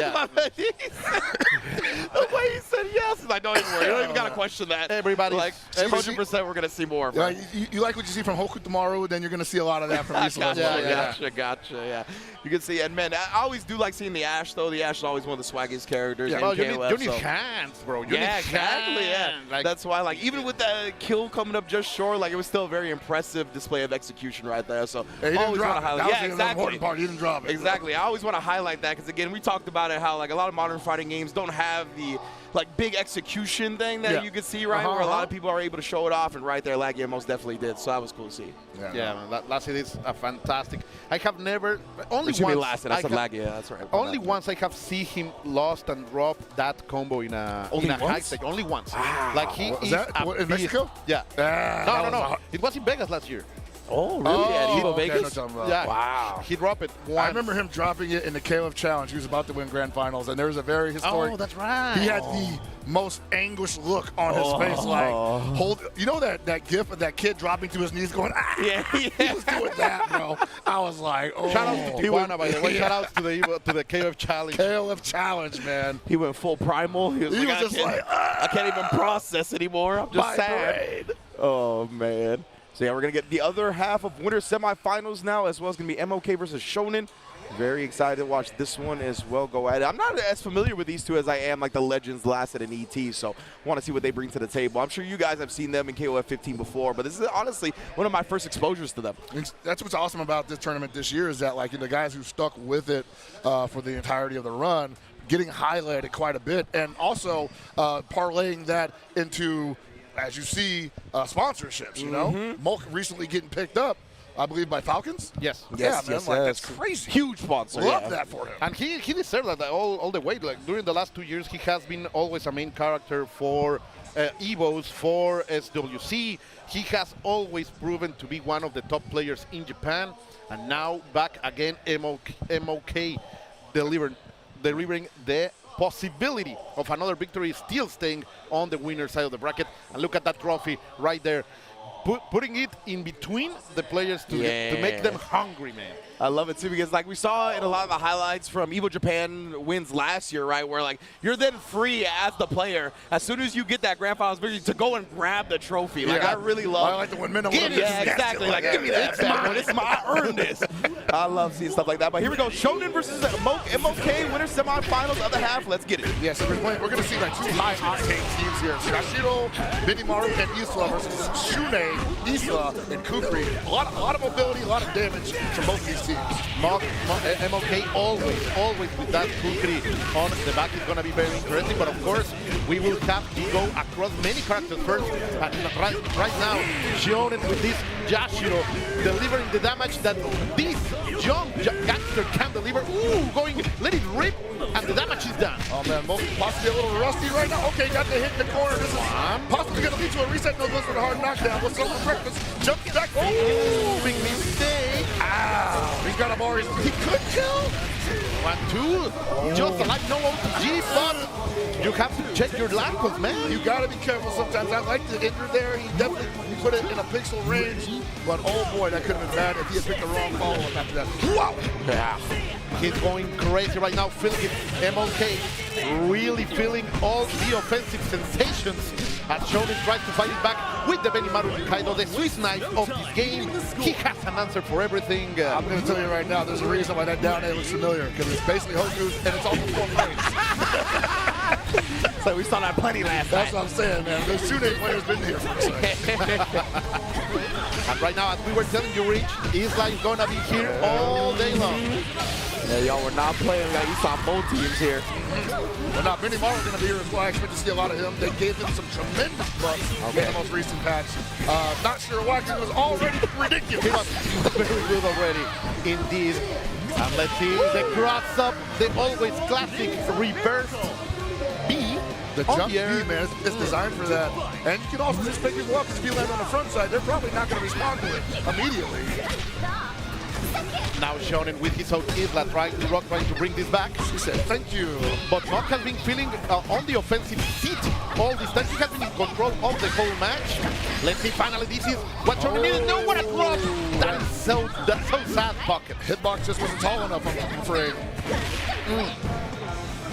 The way he said yes. He's like, don't even worry. You don't even got to question that. Everybody, like, 100% we're going to see more. Yeah, you like what you see from Hoku tomorrow, then you're going to see a lot of that from Isla. Gotcha. Yeah. You can see, and man, I always do like seeing the Ash, though. The Ash is always one of the swaggiest characters in well, KOF. you need hands, bro. You need exactly. hands. Yeah, that's why, like, even with that kill coming up just short, like, it was still a very impressive display of execution right there. So he didn't drop it. That was the exactly. important part. He didn't drop it. Exactly. I always want to highlight that because, again, we talked about it, how, like, a lot of modern fighting games don't have the, like, big execution thing that you can see, right, where a lot of people are able to show it off, and right there, Lagia most definitely did. So that was cool to see. Yeah, man, Lassie is a fantastic. I have never, only once. I said Lagia, that's right. Only once I have seen him lost and drop that combo in a high stage. Only once. Wow. Like he is in Mexico? Yeah. No. It was in Vegas last year. Oh, really? At Evo okay, Vegas? Yeah. Wow. He dropped it once. I remember him dropping it in the KOF Challenge. He was about to win Grand Finals, and there was a very historic. Oh, that's right. He had the most anguished look on his face, like you know that gif of that kid dropping to his knees, going Yeah. He was doing that, bro. I was like, oh. Shout out to Tijuana, by the way. Shout out to the KOF Challenge. KOF Challenge, man. He went full primal. He was just like, I can't even process anymore. I'm just sad. Oh, man. So, yeah, we're going to get the other half of winter semifinals now, as well as going to be MOK versus Shonen. Very excited to watch this one as well go at it. I'm not as familiar with these two as I am like the Legends, Lasted, and ET, so I want to see what they bring to the table. I'm sure you guys have seen them in KOF 15 before, but this is honestly one of my first exposures to them. That's what's awesome about this tournament this year is that, like, the guys who stuck with it for the entirety of the run, getting highlighted quite a bit, and also parlaying that into, as you see, sponsorships, you know? Mulk recently getting picked up, I believe, by Falcons? Yes. Yeah, man, that's crazy. Huge sponsor. Love that for him. And he deserves that all the way. Like, during the last 2 years, he has been always a main character for Evos, for SWC. He has always proven to be one of the top players in Japan. And now back again, MOK delivering the possibility of another victory, still staying on the winner's side of the bracket. And look at that trophy right there. Putting it in between the players to make them hungry, man. I love it too, because like we saw in a lot of the highlights from Evo Japan wins last year, right, where like you're then free as the player as soon as you get that grand finals victory to go and grab the trophy. Like I really love. I like the win minute. Yeah, exactly. Like give me that. It's mine. I earned this. I love seeing stuff like that. But here we go. Shonen versus MOK winner semifinals. Other half. Let's get it. Yeah, so we're going to see like two high octane teams here. Shashiro, Benimaru, and Isla versus Shune, Isla, and Kukri. A lot of mobility, a lot of damage from both these teams. MOK always with that Kukri on the back is going to be very interesting, but of course we will have to go across many characters first. And right now, Shonen with this Yashiro delivering the damage that this young gangster can deliver. Ooh, let it rip, and the damage is done. Oh man, possibly a little rusty right now. Okay, got the hit in the corner. This is possibly going to lead to a reset. No goes for the hard knockdown. What's up for breakfast? Jumps back. Oh, big mistake. Ow. He's got a bar. He could kill. 1-2. Just like no OTG, but you have to check your lampos, man. You got to be careful sometimes. I like the ender there. He definitely put it in a pixel range, but oh boy, that could have been bad if he had picked the wrong follow-up after that. Wow. Yeah. He's going crazy right now, feeling it. MOK really feeling all the offensive sensations as Shonen tries to fight it back with the Benimaru Kaido, the Swiss knife of this game. He has an answer for everything. I'm going to tell you right now, there's a reason why that down air looks familiar, because it's basically Hoku's, and it's also 4 frames. So we saw that plenty last night. That's what I'm saying, man. The Shune player's been here for a second. And right now, as we were telling you, Rich, Isla is going to be here all day long. Yeah, y'all were not playing like you saw both teams here. Well, now, Benimaru's going to be here as well. I expect to see a lot of him. They gave him some tremendous buffs in the most recent patch. Not sure why, because it was already ridiculous. He was very good already, indeed. And let's see the cross up, the always classic reverse B. The jump B, man, it's designed for that. And you can also just pick people up, because if you land on the front side, they're probably not going to respond to it immediately. Now Shonen with his own Isla trying to bring this back. He said, thank you. But Mok has been feeling on the offensive seat all this time. He has been in control of the whole match. Let's see, finally, this is what Shonen needed. No, what a drop! That's so sad, Pocket. Hitbox just wasn't tall enough, I'm afraid.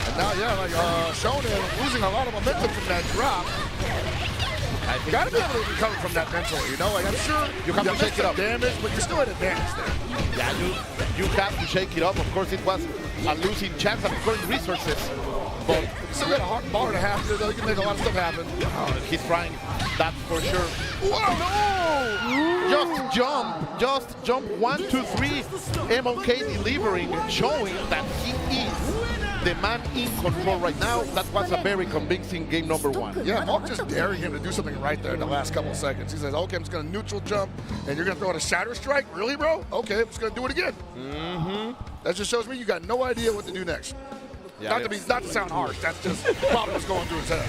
And now, yeah, like Shonen losing a lot of momentum from that drop. You gotta be able to recover from that mentally, you know? Like, I'm sure You have to shake it up. damage, but you're still at advantage there. Yeah, you have to shake it up. Of course, it was a losing chance of current resources. But you still got a hard bar and a half here, though. You can make a lot of stuff happen. He's trying, that's for sure. Whoa, no! Just jump 1, 2, 3. MOK delivering, showing that he is the man in control right now. That was a very convincing game number 1. Yeah, Mark just daring him to do something right there in the last couple of seconds. He says, okay, I'm just going to neutral jump, and you're going to throw out a shatter strike? Really, bro? Okay, I'm just going to do it again. That just shows me you got no idea what to do next. Yeah, not to sound harsh, that's just probably what's going through his head.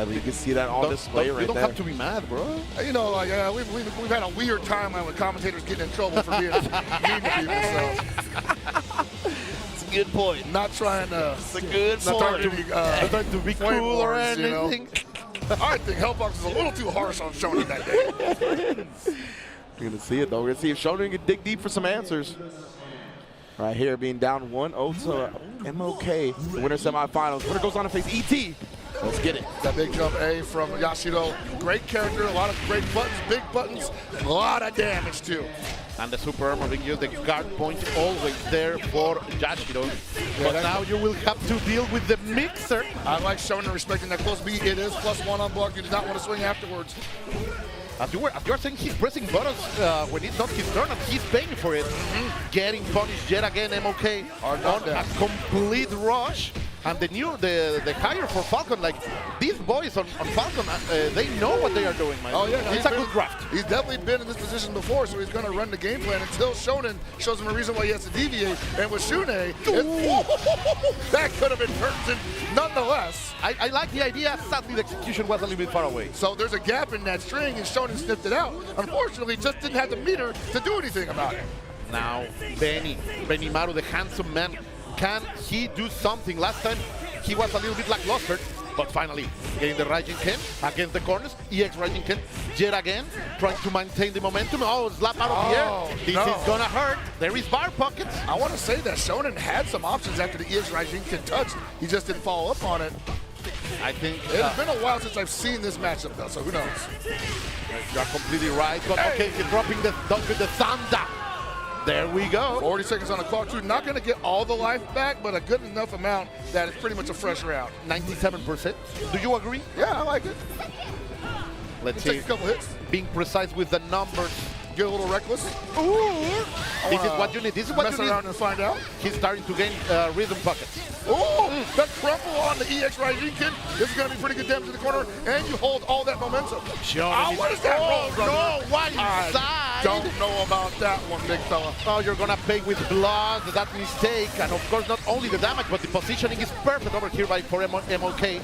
You can see that on display right there. You don't have to be mad, bro. You know, like, we've had a weird timeline with commentators getting in trouble for being mean to people, so. It's a good point. Not trying to. It's a good not point. trying to be Cool or wars, you know? anything. I think Hellbox is a little too harsh on Shonen that day. You're going to see it, though. We're going to see if Shonen can dig deep for some answers. Right here, being down 1-0 to MOK. The winner semifinals. Winner goes on to face ET. Let's get it. That big jump A from Yashiro. Great character, a lot of great buttons, big buttons, a lot of damage too. And the super armor being used, the guard point always there for Yashiro. But now you will have to deal with the mixer. I like Shonen respecting that close B. It is +1 on block. You do not want to swing afterwards. As you are saying, he's pressing buttons when it's not his turn, and he's paying for it. Getting punished yet again, MOK on a complete rush. And the hire for Falcon, like these boys on Falcon, they know what they are doing, man. Oh yeah, no, it's a good draft. He's definitely been in this position before, so he's going to run the game plan until Shonen shows him a reason why he has to deviate. And with Shune, that could have been hurting nonetheless. I like the idea. Sadly, the execution was a little bit far away. So there's a gap in that string, and Shonen sniffed it out. Unfortunately, just didn't have the meter to do anything about it. Now, Benny Maru, the handsome man, can he do something? Last time he was a little bit lackluster, but finally getting the Rising Ken against the corners. EX Rising Ken yet again trying to maintain the momentum. Oh, slap out of the air. This is gonna hurt. There is bar pockets. I want to say that Shonen had some options after the EX Rising Ken touch. He just didn't follow up on it. I think it's been a while since I've seen this matchup though, so who knows? You're completely right. But okay, he's dropping the dunk with the thunder. There we go. 40 seconds on the clock, too. Not going to get all the life back, but a good enough amount that it's pretty much a fresh round. 97%. Do you agree? Yeah, I like it. Let's see. Take a couple hits. Being precise with the numbers. Get a little reckless. Ooh. This is what you need. This is what you need. Mess around and find out. He's starting to gain rhythm pockets. Oh, that crumple on the EX Rising Ken. This is going to be pretty good damage in the corner, and you hold all that momentum. What is that roll, brother? No, what inside? I don't know about that one, big fella. Oh, you're going to pay with blood, that mistake. And of course, not only the damage, but the positioning is perfect over here for MOK.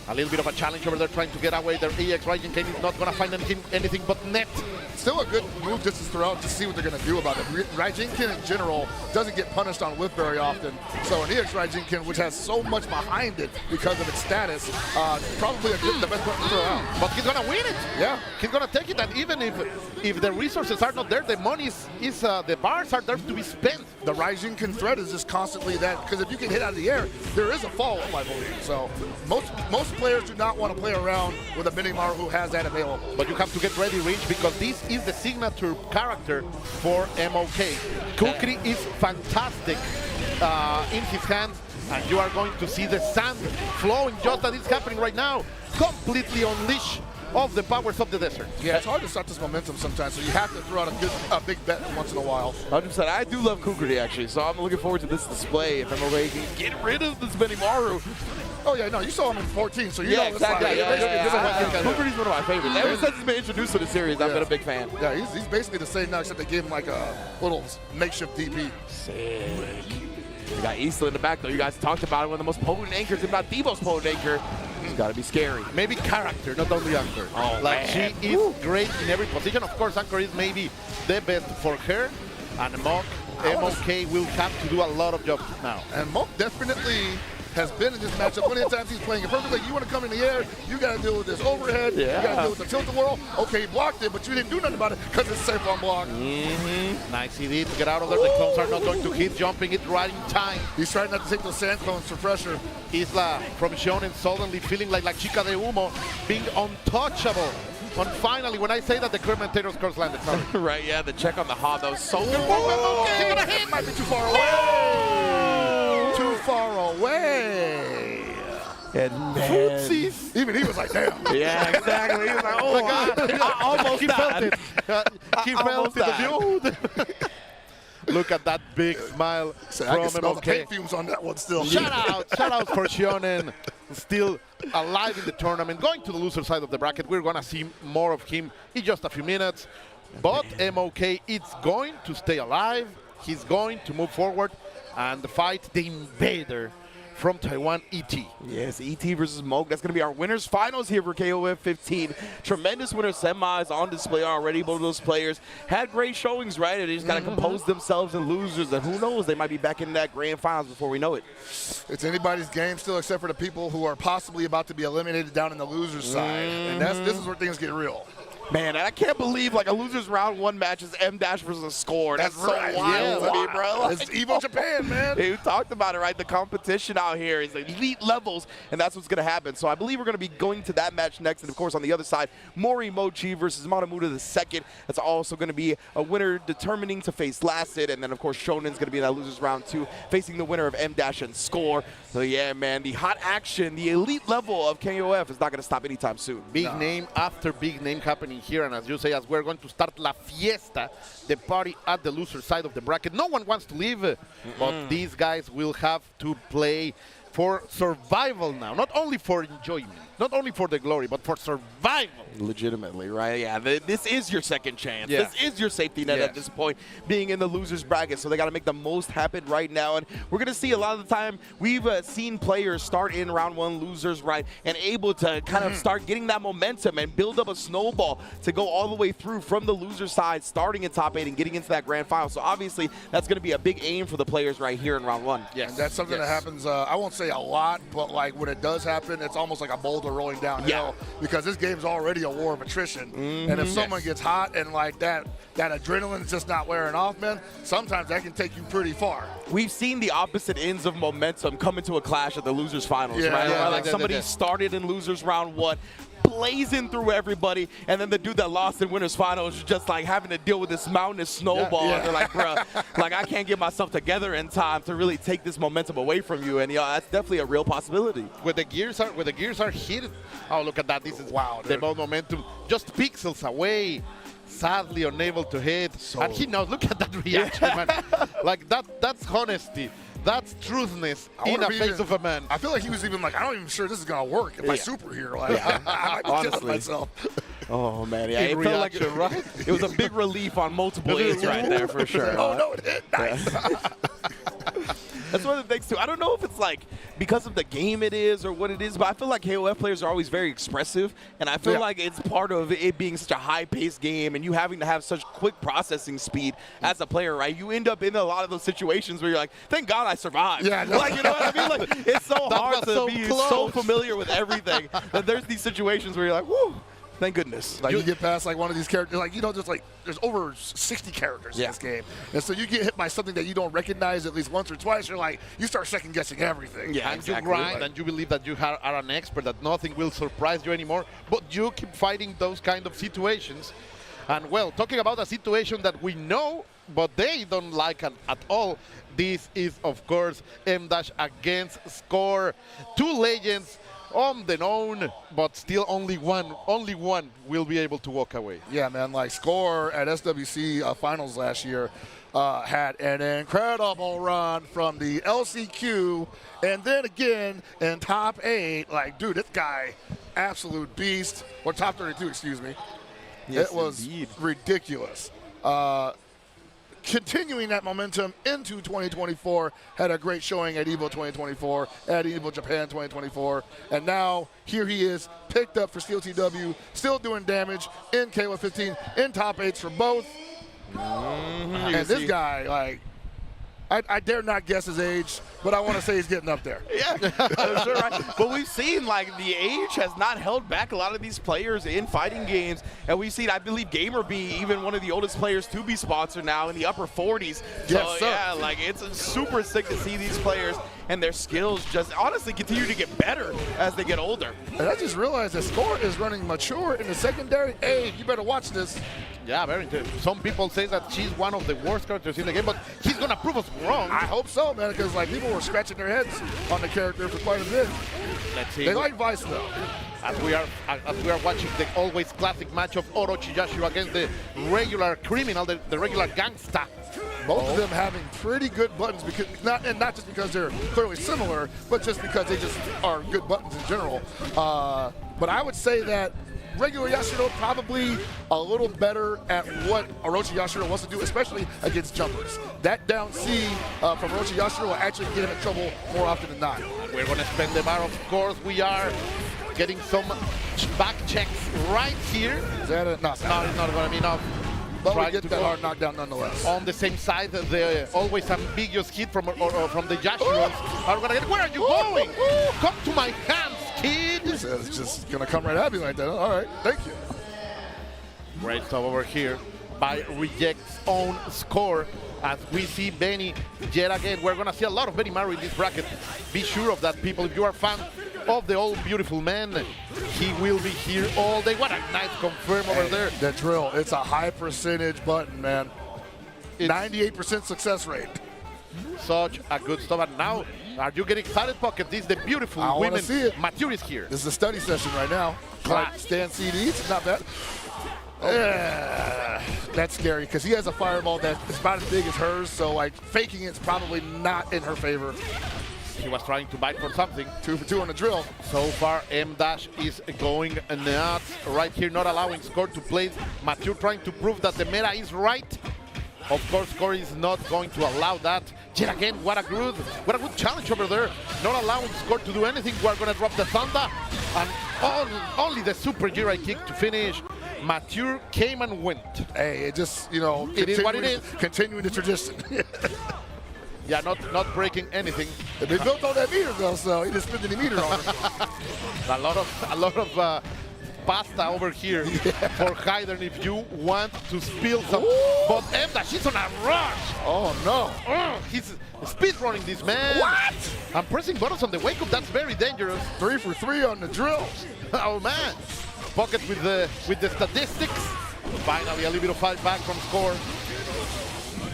A little bit of a challenge over there trying to get away. Their EX Rising Ken is not going to find anything but net. Still a good move just to throw out to see what they're going to do about it. Rising Ken in general doesn't get punished on whip very often. So an EX Rising Ken, which has so much behind it because of its status, probably the best button to throw out. But he's going to win it. Yeah. He's going to take it. And even if the resources are not there, the money is the bars are there to be spent. The Rising Ken threat is just constantly that, because if you can hit out of the air, there is a follow-up, I believe. So most players do not want to play around with a Minimaru who has that available. But you have to get ready, Rich, because this is the signature character for MOK. Kukri is fantastic in his hands, and you are going to see the sand flowing just as it's happening right now. Completely unleash of the powers of the desert. Yeah, it's hard to start this momentum sometimes, so you have to throw out a big bet once in a while. 100%. I do love Kukri, actually, so I'm looking forward to this display if MOK can get rid of this Benimaru. Oh, yeah, no, you saw him in 14, so you know exactly. Kukri's one of my favorites. Ever since he's been introduced to the series, I've been a big fan. Yeah, he's basically the same now, except they gave him like a little makeshift DP. Sick. We got Isla in the back, though. You guys talked about it, one of the most potent anchors, if not the most potent anchor. It's got to be scary. Maybe character, not only anchor. Oh, like man. She is great in every position. Of course, anchor is maybe the best for her. And MOK will have to do a lot of jobs now. And MOK definitely has been in this matchup plenty of times. He's playing it perfectly. You want to come in the air, you got to deal with this overhead. You got to deal with the tilt-a-whirl. Okay, he blocked it, but you didn't do nothing about it because it's safe on block. Nice, he did get out of there. The clones are not going to hit, jumping it right in time. He's trying not to take those sand clones for pressure. Isla from Shonen suddenly feeling like La Chica de Humo, being untouchable. And finally, when I say that, the commentator's curse landed. Sorry. Right, yeah, the check on the Hob, that was so good. It might be too far away. Too far away. And man, even he was like, damn. yeah, exactly. He was like, oh, I almost he felt it. He felt it. died. Look at that big smile I can from smell the paint MLK. fumes on that one still. Shout out for Shonen, still alive in the tournament, going to the loser side of the bracket. We're gonna see more of him in just a few minutes. But MOK is going to stay alive. He's going to move forward and fight the invader from Taiwan, ET. Yes, ET versus Moke. That's going to be our winners finals here for KOFXV. Tremendous winner semis on display already. Both of those players had great showings, right? And they just got to compose themselves and losers. And who knows, they might be back in that grand finals before we know it. It's anybody's game still, except for the people who are possibly about to be eliminated down in the loser's side. And this is where things get real. Man, and I can't believe like a losers round 1 match is M-Dash versus Score. That's so right. wild to me, bro. It's Evo Japan, man. We talked about it, right? The competition out here is elite levels, and that's what's going to happen. So I believe we're going to be going to that match next. And, of course, on the other side, Mori Mochi versus Manamuda II. That's also going to be a winner determining to face Lacid. And then, of course, Shonen's going to be in that losers round 2, facing the winner of M-Dash and Score. So, yeah, man, the hot action, the elite level of KOF is not going to stop anytime soon. Big name after big name happening here, and as you say, as we're going to start La Fiesta, the party at the loser side of the bracket. No one wants to leave, but these guys will have to play for survival now. Not only for enjoyment, not only for the glory, but for survival. Legitimately, right? Yeah, this is your second chance. Yeah. This is your safety net at this point, being in the loser's bracket. So they got to make the most happen right now. And we're going to see a lot of the time, we've seen players start in round 1 losers, right, and able to kind of start getting that momentum and build up a snowball to go all the way through from the loser side, starting in top 8 and getting into that grand final. So obviously, that's going to be a big aim for the players right here in round 1. Yes. And that's something that happens, I won't say a lot, but like when it does happen, it's almost like a boulder rolling downhill because this game's already a war of attrition. And if someone gets hot and like that adrenaline is just not wearing off, man, sometimes that can take you pretty far. We've seen the opposite ends of momentum come into a clash at the losers finals, right? Like somebody started in losers round 1, blazing through everybody, and then the dude that lost in winners finals is just like having to deal with this mountainous snowball. And they're like, bro, like I can't get myself together in time to really take this momentum away from you. And that's definitely a real possibility. When the gears are hit, oh look at that! This is the ball momentum just pixels away. Sadly unable to hit, and he knows. Look at that reaction, man! Like that's honesty. That's truthness in the face of a man. I feel like he was even like, I'm not even sure this is going to work if I super here. Like, I might be killing myself. Oh, man. Yeah, it felt like it was a big relief on multiple ends right there for sure. Oh, no, it hit. Nice. That's one of the things, too. I don't know if it's like because of the game it is or what it is, but I feel like KOF players are always very expressive, and I feel like it's part of it being such a high-paced game and you having to have such quick processing speed as a player, right? You end up in a lot of those situations where you're like, thank God I survived. Yeah, like, you know what I mean? Like, it's so hard to be so familiar with everything that there's these situations where you're like, whoo. Thank goodness. Like you get past like one of these characters, like just like there's over 60 characters in this game, and so you get hit by something that you don't recognize at least once or twice. You're like, you start second guessing everything. Yeah, and you grind and you believe that you are an expert, that nothing will surprise you anymore. But you keep fighting those kind of situations. And well, talking about a situation that we know, but they don't like at all. This is of course M-Dash against Score. 2 legends. On the known, but still only one will be able to walk away. Yeah, man, like Score at SWC finals last year had an incredible run from the LCQ, and then again in top 8. Like, dude, this guy, absolute beast, or top 32, excuse me. Yes, it was ridiculous. Continuing that momentum into 2024, had a great showing at Evo 2024, at Evo Japan 2024, and now here he is, picked up for Steel TW, still doing damage in KOF15, in top 8s for both. And this guy, like, I dare not guess his age, but I want to say he's getting up there. Yeah, sure, right. But we've seen, like, the age has not held back a lot of these players in fighting games. And we've seen, I believe, GamerBee, even one of the oldest players to be sponsored now, in the upper 40s. So, Yes, sir. yeah, like, it's super sick to see these players and their skills just honestly continue to get better as they get older. And I just realized that Score is running mature in the secondary. Hey, you better watch this. Yeah, very interesting. Some people say that she's one of the worst characters in the game, but he's going to prove us wrong. I hope so, man, because like people were scratching their heads on the character for quite a bit. Let's see. They like Vice though. As we are watching the always classic match of Orochi Yashiro against the regular criminal, the regular gangsta. Both of them having pretty good buttons, because not just because they're clearly similar, but just because they just are good buttons in general. But I would say that regular Yashiro probably a little better at what Orochi Yashiro wants to do, especially against jumpers. That down C from Orochi Yashiro will actually get him in trouble more often than not. We're going to spend the bar, of course. We are getting some back checks right here. Is that it? No, No, it's not going to be enough. but we Trying get to that go hard knockdown nonetheless. on the same side. The always ambiguous hit from the Yashiros are going to get. Where are you going? Come to my hands, kid. It's just going to come right at me like that. All right, thank you. Great stuff over here by Reject's own Score. As we see Benny yet again. We're going to see a lot of Benny Maru in this bracket. Be sure of that, people. If you are a fan of the old beautiful man, he will be here all day. What a nice confirm over there. The drill, it's a high percentage button, man. It's 98% success rate. such a good stuff. And now, are you getting excited, Pocket? This is the beautiful I wanna women. see it. Mature is here. This is a study session right now. Like Stan CDs, not bad. That's scary because he has a fireball that is about as big as hers, so like faking it's probably not in her favor. He was trying to bite for something. 2 for 2 on the drill. So far, M-Dash is going nuts right here, not allowing Score to play. Mature trying to prove that the meta is right. Of course, Score is not going to allow that. Yet again, what a good challenge over there. Not allowing Score to do anything. We're going to drop the thunder. And only the super Jirai kick to finish. Mature came and went. Hey, it just, you know, It is what it is. Continuing the tradition. Yeah, not breaking anything. They built all that meter though, so he didn't spend any meter on her. A lot of pasta over here for Hyden if you want to spill some. But Emda, she's on a rush. Oh no. He's speed running this man. What? I'm pressing buttons on the wake up. That's very dangerous. 3 for 3 on the drill. Oh man. Pocket with the statistics. Finally, a little bit of fight back from Score.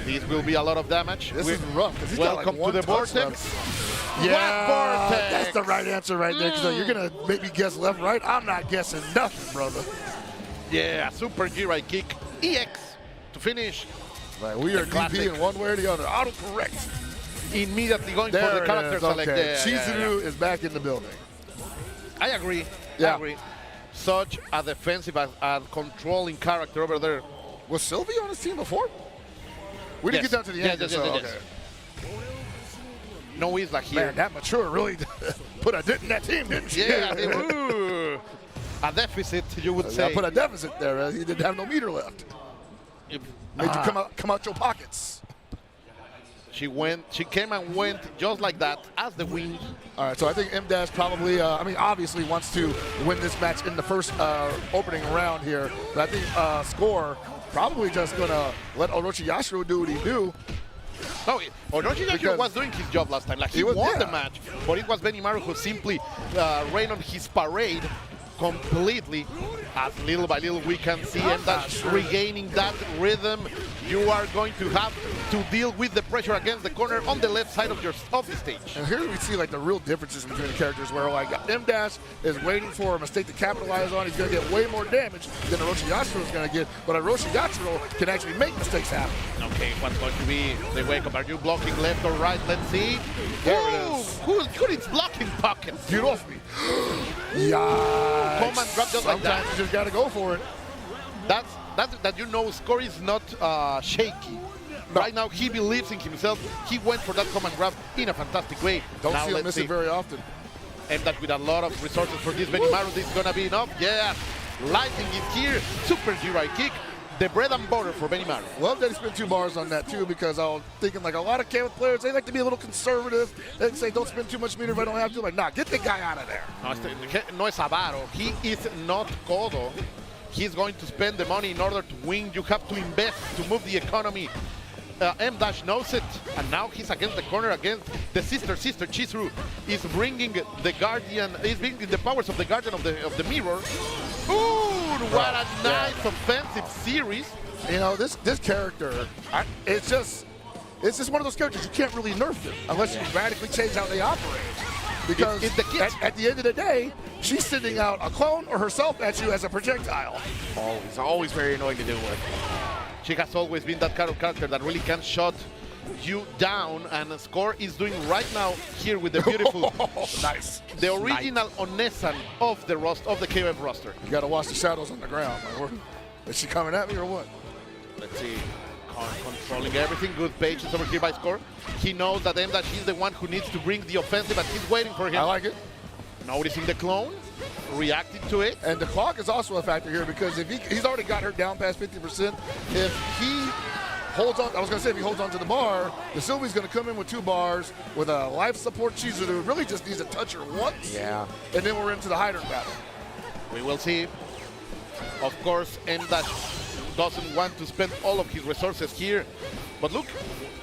This will be a lot of damage. This is rough. 'Cause he's got, like, Welcome to one the touch vortex. left. What vortex? That's the right answer right there. Because you're gonna make me guess left, right. I'm not guessing nothing, brother. Yeah, super Jirai kick. EX to finish. Like we are classic. DP in one way or the other. Autocorrect. Immediately going for There the it character is. select. Okay. Yeah, Chizuru is back in the building. I agree. Yeah. I agree. Such a defensive and controlling character over there. Was Sylvie on his team before? We didn't Yes. get down to the end. Yes, so, yes. okay. No Isla here. Man, that Mature really put a dent in that team, didn't she? Yeah, ooh, a deficit, you would I say. put a deficit there. He didn't have no meter left. If- Made you come out your pockets. She came and went just like that as the wind. All right, so I think M-Dash probably, obviously wants to win this match in the first opening round here. But I think Score probably just going to let Orochi Yashiro do what he do. No, Orochi Yashiro Because- was doing his job last time. Like he was- won the yeah. match, but it was Benny Maru who simply rained on his parade completely. As little by little we can see M-Dash regaining that rhythm. You are going to have to deal with the pressure against the corner on the left side of the stage. And here we see like the real differences between the characters where like M-Dash is waiting for a mistake to capitalize on. He's going to get way more damage than Orochi Yashiro is going to get, but Orochi Yashiro can actually make mistakes happen. Okay, what's going to be the wake up? Are you blocking left or right? Let's see. There it is. Who is blocking Pocket? Get off me. Yeah. Come and grab just like that. Sometimes you just got to go for it. That you know, Score is not shaky. Right now, he believes in himself. He went for that command grab in a fantastic way. Don't now see him let's miss it very often. And that with a lot of resources for this Benny Maru, this is gonna be enough. Yeah, Lightning is here. Super Jirai kick. the bread and butter for Benny Maru. Love that he spent 2 bars on that too, because I was thinking like a lot of KOF players, they like to be a little conservative. They say don't spend too much meter if I don't have to. Like, nah, get the guy out of there. No es avaro. He is not codo. He's going to spend the money in order to win. You have to invest to move the economy. M-Dash knows it, and now he's against the corner, against the sister. Chizuru is bringing the Guardian, is bringing the powers of the Guardian of the Mirror. Ooh, what a nice offensive series. You know, this character, it's just one of those characters you can't really nerf them unless you radically change how they operate. Because it's the kid. At the end of the day, she's sending out a clone or herself at you as a projectile. Always very annoying to deal with. She has always been that kind of character that really can shut you down, and Score is doing right now here with the beautiful, nice, the original Onesan of the KOF roster. You got to watch the shadows on the ground. Like, is she coming at me or what? Let's see. Controlling everything. Good patience over here by Score. He knows that M-Dash is the one who needs to bring the offensive, and he's waiting for him. I like it. Noticing the clone, reacting to it. And the clock is also a factor here, because if he's already got her down past 50%, if he holds on, I was going to say if he holds on to the bar, the Sylvie's going to come in with 2 bars with a life support Chizuru. Really just needs to touch her once. Yeah. And then we're into the hydrant battle. We will see. Of course, M-Dash doesn't want to spend all of his resources here. But look,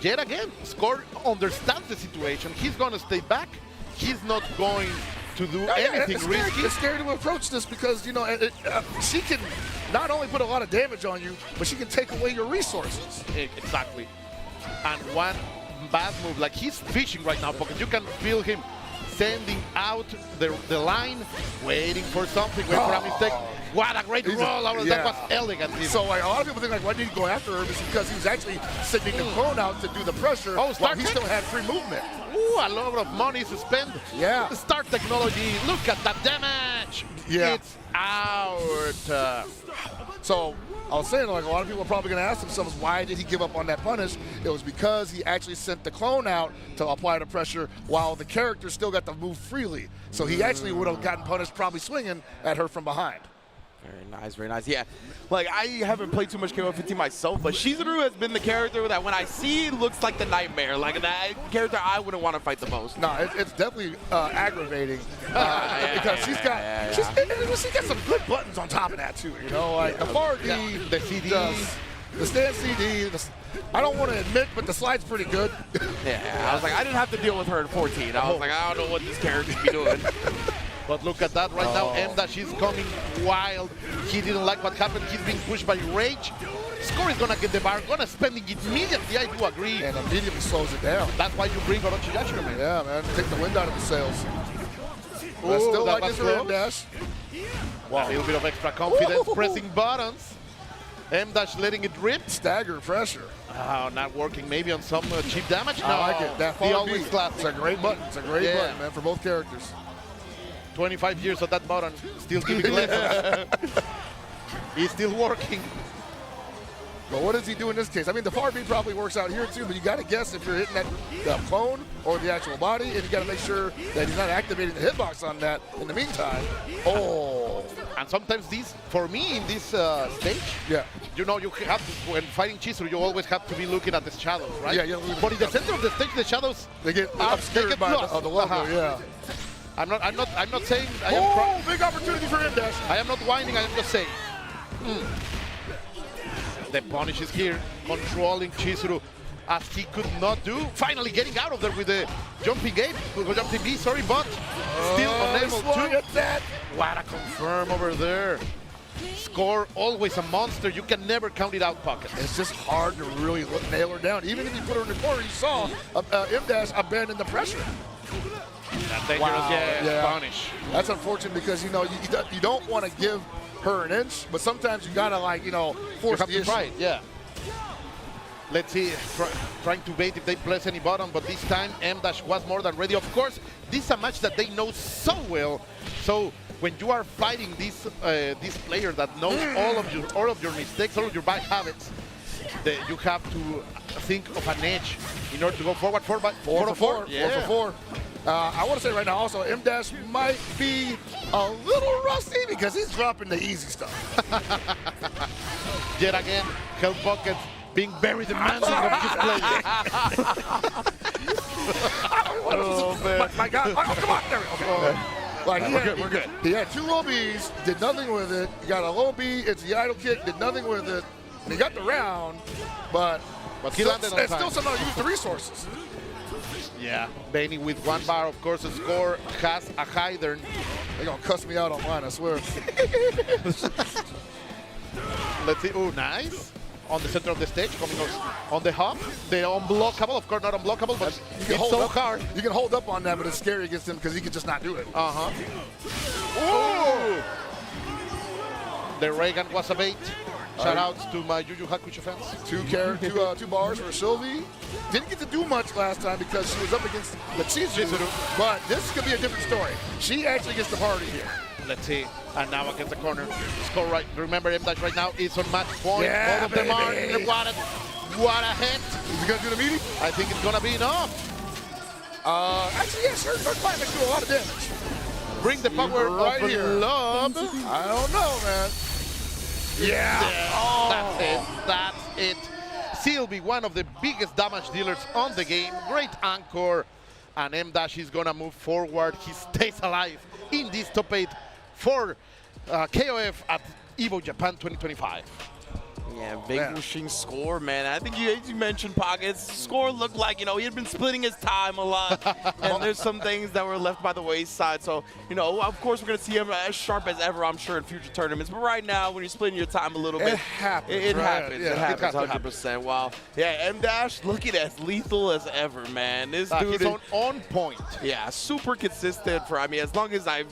yet again, Score understands the situation. He's going to stay back. He's not going to do anything risky. It's scary to approach this because, you know, she can not only put a lot of damage on you, but she can take away your resources. Exactly. And one bad move, like he's fishing right now, because you can feel him sending out the line, waiting for something, waiting for a mistake. What a great roll out of that. Was elegant. So like, a lot of people think like, why did he go after her? It's because he was actually sending the clone out to do the pressure while he still had free movement. Ooh, a lot of money to spend. Yeah. Start technology. Look at that damage. Yeah. It's out. So I was saying, like, a lot of people are probably going to ask themselves, why did he give up on that punish? It was because he actually sent the clone out to apply the pressure while the character still got to move freely. So he actually would have gotten punished probably swinging at her from behind. Very nice, very nice. Yeah, like I haven't played too much KOF myself, but Chizuru has been the character that when I see looks like the nightmare, like that character I wouldn't want to fight the most. No, it's definitely aggravating because she's got some good buttons on top of that too. You know, like the far D, the CD, the stand CD. I don't want to admit, but the slide's pretty good. Yeah, I was like, I didn't have to deal with her at 14. I was like, I don't know what this character be doing. But look at that right now. M-Dash is coming wild. He didn't like what happened. He's being pushed by Rage. Score is going to get the bar, going to spend it immediately. I do agree. And immediately slows it down. That's why you bring Orochi Yashiro, man. Yeah, man. Take the wind out of the sails. Ooh, I still like this M-Dash. Wow. A little bit of extra confidence, pressing buttons. M-Dash letting it rip. Stagger pressure. Oh, not working. Maybe on some cheap damage. No, I like it. That always classic. It's a great button. It's a great button, man, for both characters. 25 years of that button, still giving lessons. He's still working. But what does he do in this case? I mean, the far B probably works out here too, but you got to guess if you're hitting the clone or the actual body, and you got to make sure that he's not activating the hitbox on that in the meantime. Oh. And sometimes these, for me in this stage, you know, you have to, when fighting Chizuru, you always have to be looking at the shadows, right? Yeah, but in the center of the stage, the shadows they get obscured by the logo. Yeah. I'm not saying. Big opportunity for M-Dash. I am not whining. I am just saying. The punish is here, controlling Chizuru as he could not do. Finally getting out of there with the jumping B, sorry, but still unable to. That. What a confirm over there. Score always a monster. You can never count it out, Pocket. It's just hard to really nail her down. Even if you put her in the corner, you saw M-Dash abandon the pressure. That's dangerous, punish. That's unfortunate because, you know, you don't want to give her an inch, but sometimes you got to, like, you know, force the issue. Try it, yeah. Let's see, trying to bait if they press any button, but this time M-Dash was more than ready. Of course, this is a match that they know so well. So when you are fighting this player that knows all of your mistakes, all of your bad habits, you have to think of an edge in order to go forward. 4 for 4. Yeah. 4 for 4. I want to say right now also, M-Dash might be a little rusty because he's dropping the easy stuff. yet again, Hell Buckets being very demanding of his players. Oh, man. My God. Oh, come on. There we go. Like, we're good. He had 2 low Bs, did nothing with it. He got a low B, it's the idle kick, did nothing with it. And he got the round, but he landed on time. still somehow used the resources. Yeah, Bainey with 1 bar, of course, the score has a high there. They're going to cuss me out online, I swear. Let's see. Oh, nice. On the center of the stage, coming on the hop. The unblockable, of course, not unblockable, but You can it's hold so up, hard. You can hold up on that, but it's scary against him because he can just not do it. Oh! The Reagan was a bait. Shout outs to my Yu Yu Hakusho fans. 2 bars for Sylvie. Didn't get to do much last time because she was up against the Chizuru, but this could be a different story. She actually gets the party here. Let's see. And now against the corner. Score right. Remember, M-Dash right now is on match point. Yeah, Both of them are. baby. What a hit. Is he going to do the meeting? I think it's going to be enough. Actually, yeah, sure. Dark Fire makes do a lot of damage. Bring the power Right of here. love. I don't know, man. Yeah. That's it. Sylvie, one of the biggest damage dealers on the game. Great anchor. And M-Dash is going to move forward. He stays alive in this top 8 for KOF at Evo Japan 2025. Yeah, vanquishing score, man. I think you mentioned Pockets. Score looked like, he had been splitting his time a lot. And there's some things that were left by the wayside. So, of course, we're going to see him as sharp as ever, I'm sure, in future tournaments. But right now, when you're splitting your time a little bit, It happens. It right? happens. Yeah. It happens 100%. Wow. Yeah, M-Dash looking as lethal as ever, man. This dude He's is on point. Yeah, super consistent for, as long as I've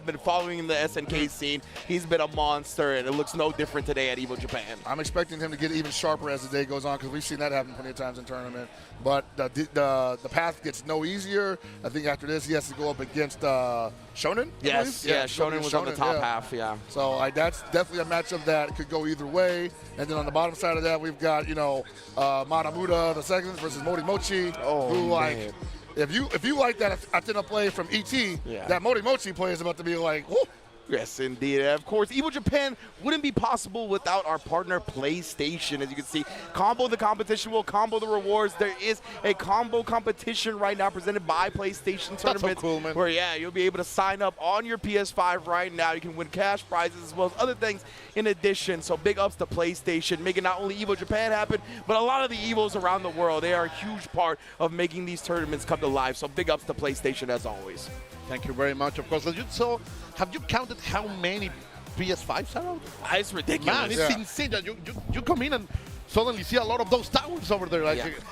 been following the SNK scene, he's been a monster, and it looks no different today at Evo Japan. I'm expecting him to get even sharper as the day goes on because we've seen that happen plenty of times in tournament. But the path gets no easier. I think after this he has to go up against Shonen. Yes, yeah, Shonen was on the top half, yeah. So that's definitely a matchup that could go either way. And then on the bottom side of that, we've got Manamuda the second versus Morimochi, who man. if you like that Athena play from ET, that Morimochi play is about to be like, whoo. Yes, indeed. Of course, Evo Japan wouldn't be possible without our partner PlayStation. As you can see, combo the competition will combo the rewards. There is a combo competition right now presented by PlayStation Tournament. That's so cool, man. Where, you'll be able to sign up on your PS5 right now. You can win cash prizes as well as other things in addition. So big ups to PlayStation, making not only Evo Japan happen, but a lot of the Evos around the world. They are a huge part of making these tournaments come to life. So big ups to PlayStation as always. Thank you very much. Of course, as you saw, have you counted how many PS5s are out? It's ridiculous. Man, it's insane that you come in and suddenly see a lot of those towers over there.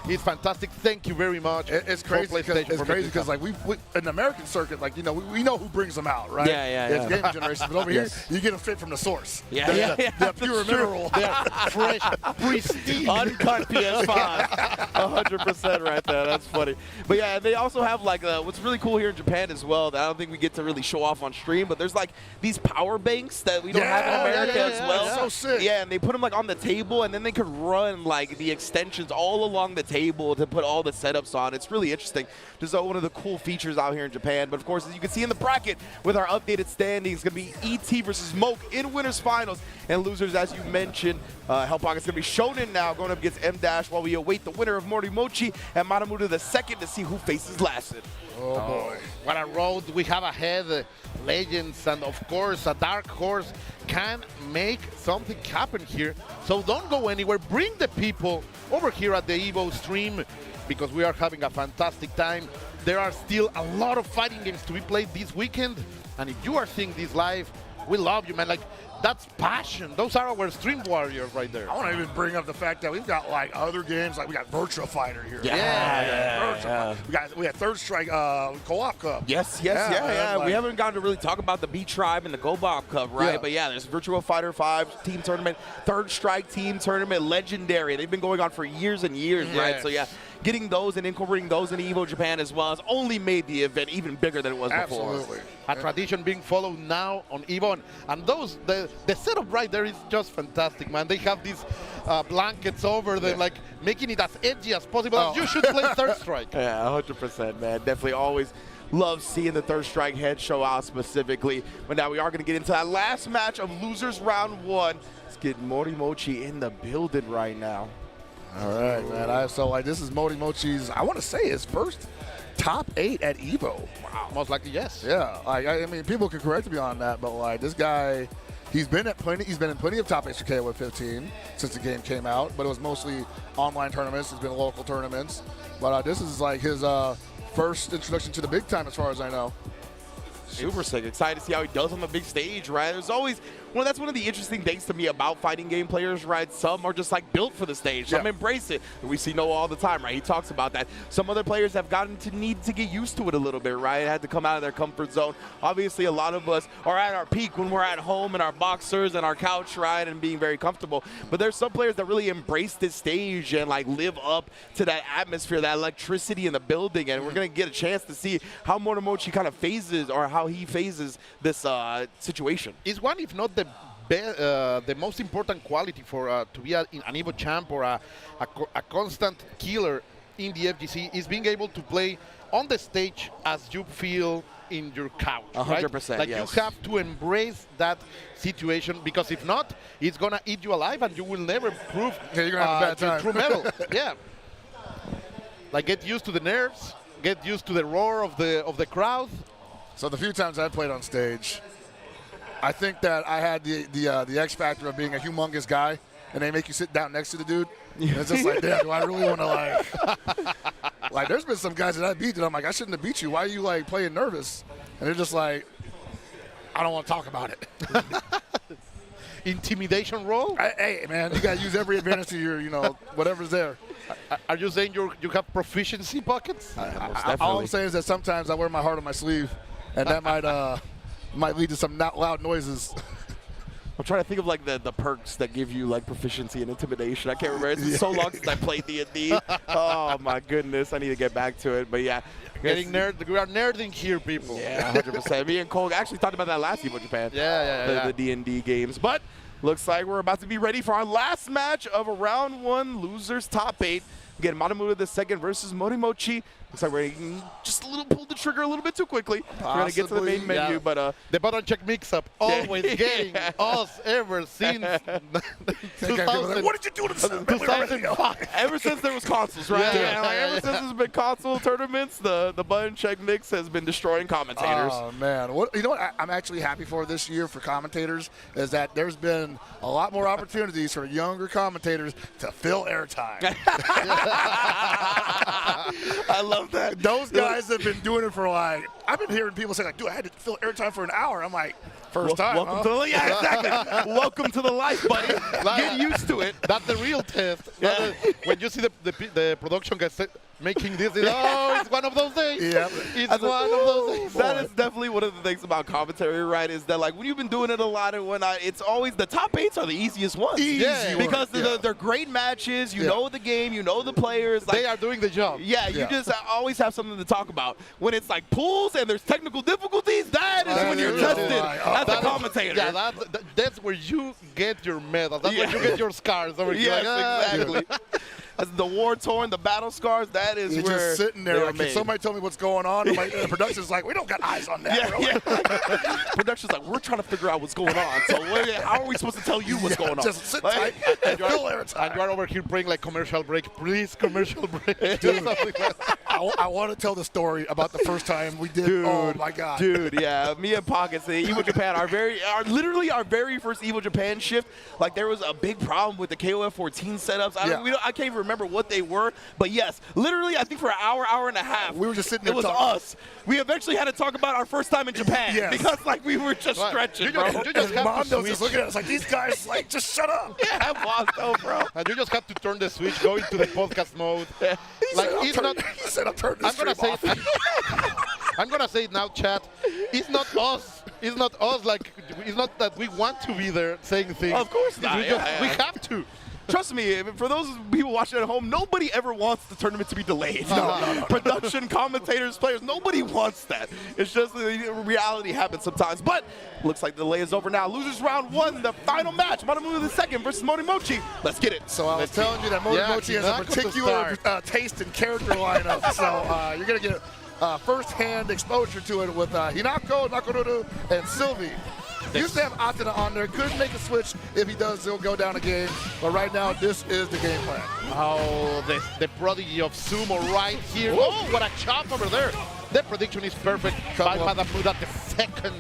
It's fantastic. Thank you very much. It's crazy because like we in the American circuit, like we know who brings them out, right? It's game generation, but over here you get them straight from the source. The pure mineral. They're fresh, pristine, uncut PS5. 100% right there. That's funny. But yeah, they also have what's really cool here in Japan as well that I don't think we get to really show off on stream, but there's these power banks that we don't have in America as well. It's so sick. Yeah, and they put them on the table, and then they could run the extensions all along the table to put all the setups on. It's really interesting. Just one of the cool features out here in Japan. But of course, as you can see in the bracket with our updated standings, it's going to be ET versus Moke in winners finals. And losers, as you mentioned, Hell Pocket's going to be Shonen now going up against M-Dash while we await the winner of Morimochi and Manamuda the second to see who faces Lacid. Oh boy. What a road we have ahead. Legends and of course a dark horse can make something happen here. So don't go anywhere. Bring the people over here at the Evo stream because we are having a fantastic time. There are still a lot of fighting games to be played this weekend. And if you are seeing this live, we love you, man. That's passion. Those are our stream warriors right there. I want to even bring up the fact that we've got other games, we got Virtua Fighter here. We got Third Strike Co-op Cup. Yes. We haven't gotten to really talk about the B-Tribe and the Go-Bop Cup, right? Yeah. But yeah, there's Virtua Fighter 5 team tournament, Third Strike team tournament, legendary. They've been going on for years and years, right? So yeah, getting those and incorporating those into Evo Japan as well has only made the event even bigger than it was before. Absolutely. A tradition being followed now on Evo. And the setup right there is just fantastic, man. They have these blankets over them, making it as edgy as possible. You should play Third Strike. Yeah, 100%, man. Definitely always love seeing the third strike head show out specifically. But now we are going to get into that last match of losers round 1. Let's get Morimochi in the building right now. All right, man. So this is Morimochi's, I want to say, his first top 8 at Evo. Wow. Most likely, yes. Yeah, I mean, people can correct me on that, but like this guy, he's been in plenty of top 8s for KOFXV since the game came out, but it was mostly online tournaments. It's been local tournaments, but this is like his first introduction to the big time, as far as I know. Super sick. Excited to see how he does on the big stage, right? There's always, that's one of the interesting things to me about fighting game players, right? Some are just like built for the stage. Some embrace it. We see Noah all the time, right? He talks about that. Some other players have gotten to need to get used to it a little bit, right? Had to come out of their comfort zone. Obviously, a lot of us are at our peak when we're at home in our boxers and our couch, right? And being very comfortable. But there's some players that really embrace this stage and like live up to that atmosphere, that electricity in the building. And we're going to get a chance to see how Morimochi kind of phases, or how he phases this situation. Is one, if not the most important quality for to be an Evo champ or a constant killer in the FGC, is being able to play on the stage as you feel in your couch. 100%, right? Like yes. you have to embrace that situation, because if not, it's gonna eat you alive and you will never prove you're gonna have a bad time. true metal. Yeah. Like, get used to the nerves, get used to the roar of the crowd. So the few times I've played on stage, I think that I had the X factor of being a humongous guy, and they make you sit down next to the dude. And it's just like, damn, do I really want to like there's been some guys that I beat that I'm like, I shouldn't have beat you. Why are you like playing nervous? And they're just like, I don't want to talk about it. Intimidation role? Hey, man, you got to use every advantage to your, whatever's there. Are you saying you have proficiency buckets? All I'm saying is that sometimes I wear my heart on my sleeve, and that might lead to some not loud noises. I'm trying to think of like the perks that give you like proficiency and intimidation. I can't remember. It's been so long since I played D&D. Oh my goodness, I need to get back to it. But yeah, we are nerding here, people. Yeah, 100%. Me and Cole actually talked about that last Evo Japan. The D&D games. But looks like we're about to be ready for our last match of a round 1 losers top 8. Again, Manamuda the second versus Morimochi. Looks like we're just pulled the trigger a little bit too quickly. We're going to get to the main menu, but the button check mix-up always getting us ever since 2000. What did you do to the 2005? Ever since there was consoles, right? Yeah. Like, ever since there's been console tournaments, the button check mix has been destroying commentators. Oh, man. You know what I'm actually happy for this year for commentators is that there's been a lot more opportunities for younger commentators to fill airtime. I love that. Those guys have been doing it for like, I've been hearing people say like, dude, I had to fill airtime for an hour. I'm like, first time, welcome to exactly. Welcome to the life, buddy. Get used to it. That's the real test. Yeah. When you see the production guys making this, it's one of those days. Yeah. It's one of those days. That is definitely one of the things about commentary, right? Is that like when you've been doing it a lot and whatnot, it's always the top 8s are the easiest ones. Because they're great matches. You know the game. You know the players. Like, they are doing the job. Yeah, you just always have something to talk about. When it's like pools and there's technical difficulties, that is when you're tested as a commentator. Yeah, that's where you get your medal. That's where you get your scars. Over Yes, exactly. As the war-torn, the battle scars, that is you're where just sitting there. Like, made. can somebody tell me what's going on? And the production's like, we don't got eyes on that. Production's like, we're trying to figure out what's going on. So how are we supposed to tell you what's going on? Just sit tight and fill airtime. And you are over here playing like commercial break. Please, commercial break. Dude, I want to tell the story about the first time we did. Oh my God. Dude, yeah. Me and Pockets, the Evo Japan, literally our very first Evo Japan shift. Like, there was a big problem with the KOF14 setups. I can't even remember what they were, but yes, literally, I think for an hour and a half, we were just sitting there. It was us. We eventually had to talk about our first time in Japan because, like, we were just stretching, bro. You just Mondo's just looking at us like, these guys, like, just shut up. Yeah, Mondo, bro. And you just have to turn the switch, go into the podcast mode. Like, he said, I'm turning this stream off. I'm gonna say it now, chat. It's not us. It's not us. Like, it's not that we want to be there saying things. Of course not. We have to. Trust me, for those people watching at home, nobody ever wants the tournament to be delayed. No. Production, commentators, players, nobody wants that. It's just the reality happens sometimes. But looks like the delay is over now. Losers round 1, the final match. Manamuda the second versus Morimochi. Let's get it. So I was telling you that Morimochi has a particular taste and character lineup. So you're going to get first-hand exposure to it with Hinako, Nakoruru, and Sylvie. Used to have Atena on there. Could make a switch if he does. He'll go down a game. But right now, this is the game plan. Oh, the prodigy of sumo right here. Oh, what a chop over there. The prediction is perfect by Madamuda the second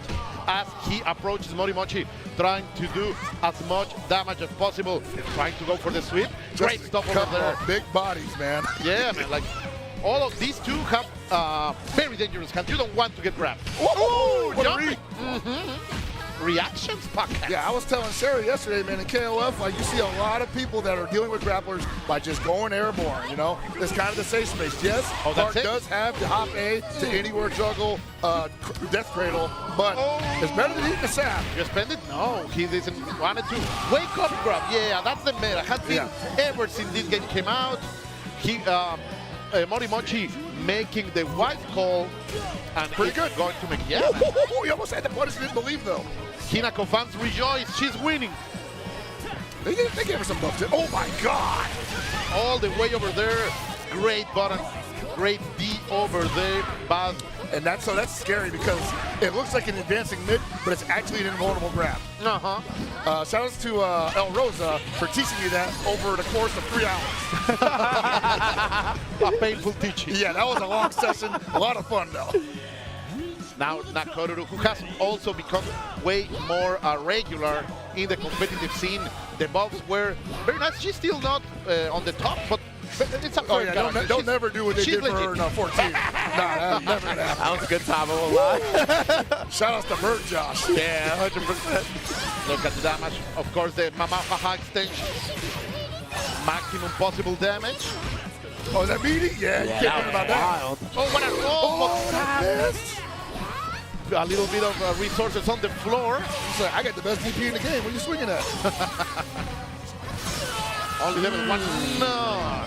as he approaches Morimochi, trying to do as much damage as possible, trying to go for the sweep. Great stuff over there. Big bodies, man. Yeah, man, like all of these two have very dangerous hands. You don't want to get grabbed. Oh, jumping. Reactions podcast. Yeah, I was telling Sarah yesterday, man, in KOF, like you see a lot of people that are dealing with grapplers by just going airborne, you know? It's kind of the safe space. Yes, Clark does have the hop A to anywhere juggle, death cradle, but it's better than eating the sap. You spend it? No, he doesn't want to wake up grab. Yeah, that's the meta. Has been ever since this game came out. He, Morimochi making the wise call and pretty good. Going to make he almost had the punish, didn't believe though. Hinako fans rejoice. She's winning. They gave her some buff too. Oh my God! All the way over there. Great button. Great D over there. But and that's scary because it looks like an advancing mid, but it's actually an invulnerable grab. Shout outs to El Rosa for teaching me that over the course of 3 hours. A painful teaching. Yeah, that was a long session. A lot of fun though. Now Nakoruru, who has also become way more regular in the competitive scene. The buffs were very nice. She's still not on the top, but it's a fair don't never do what they did for her in 14. Nah, never that. That was a good time, I won't lie. Shout out to Bird Josh. Yeah, 100%. Look at the damage. Of course, the Mamahaha extension. Maximum possible damage. Oh, is that meaty? Yeah, you can't think about that. Oh, what a roll! A little bit of resources on the floor. He's like, I got the best DP in the game. What are you swinging at? Only level 1. No.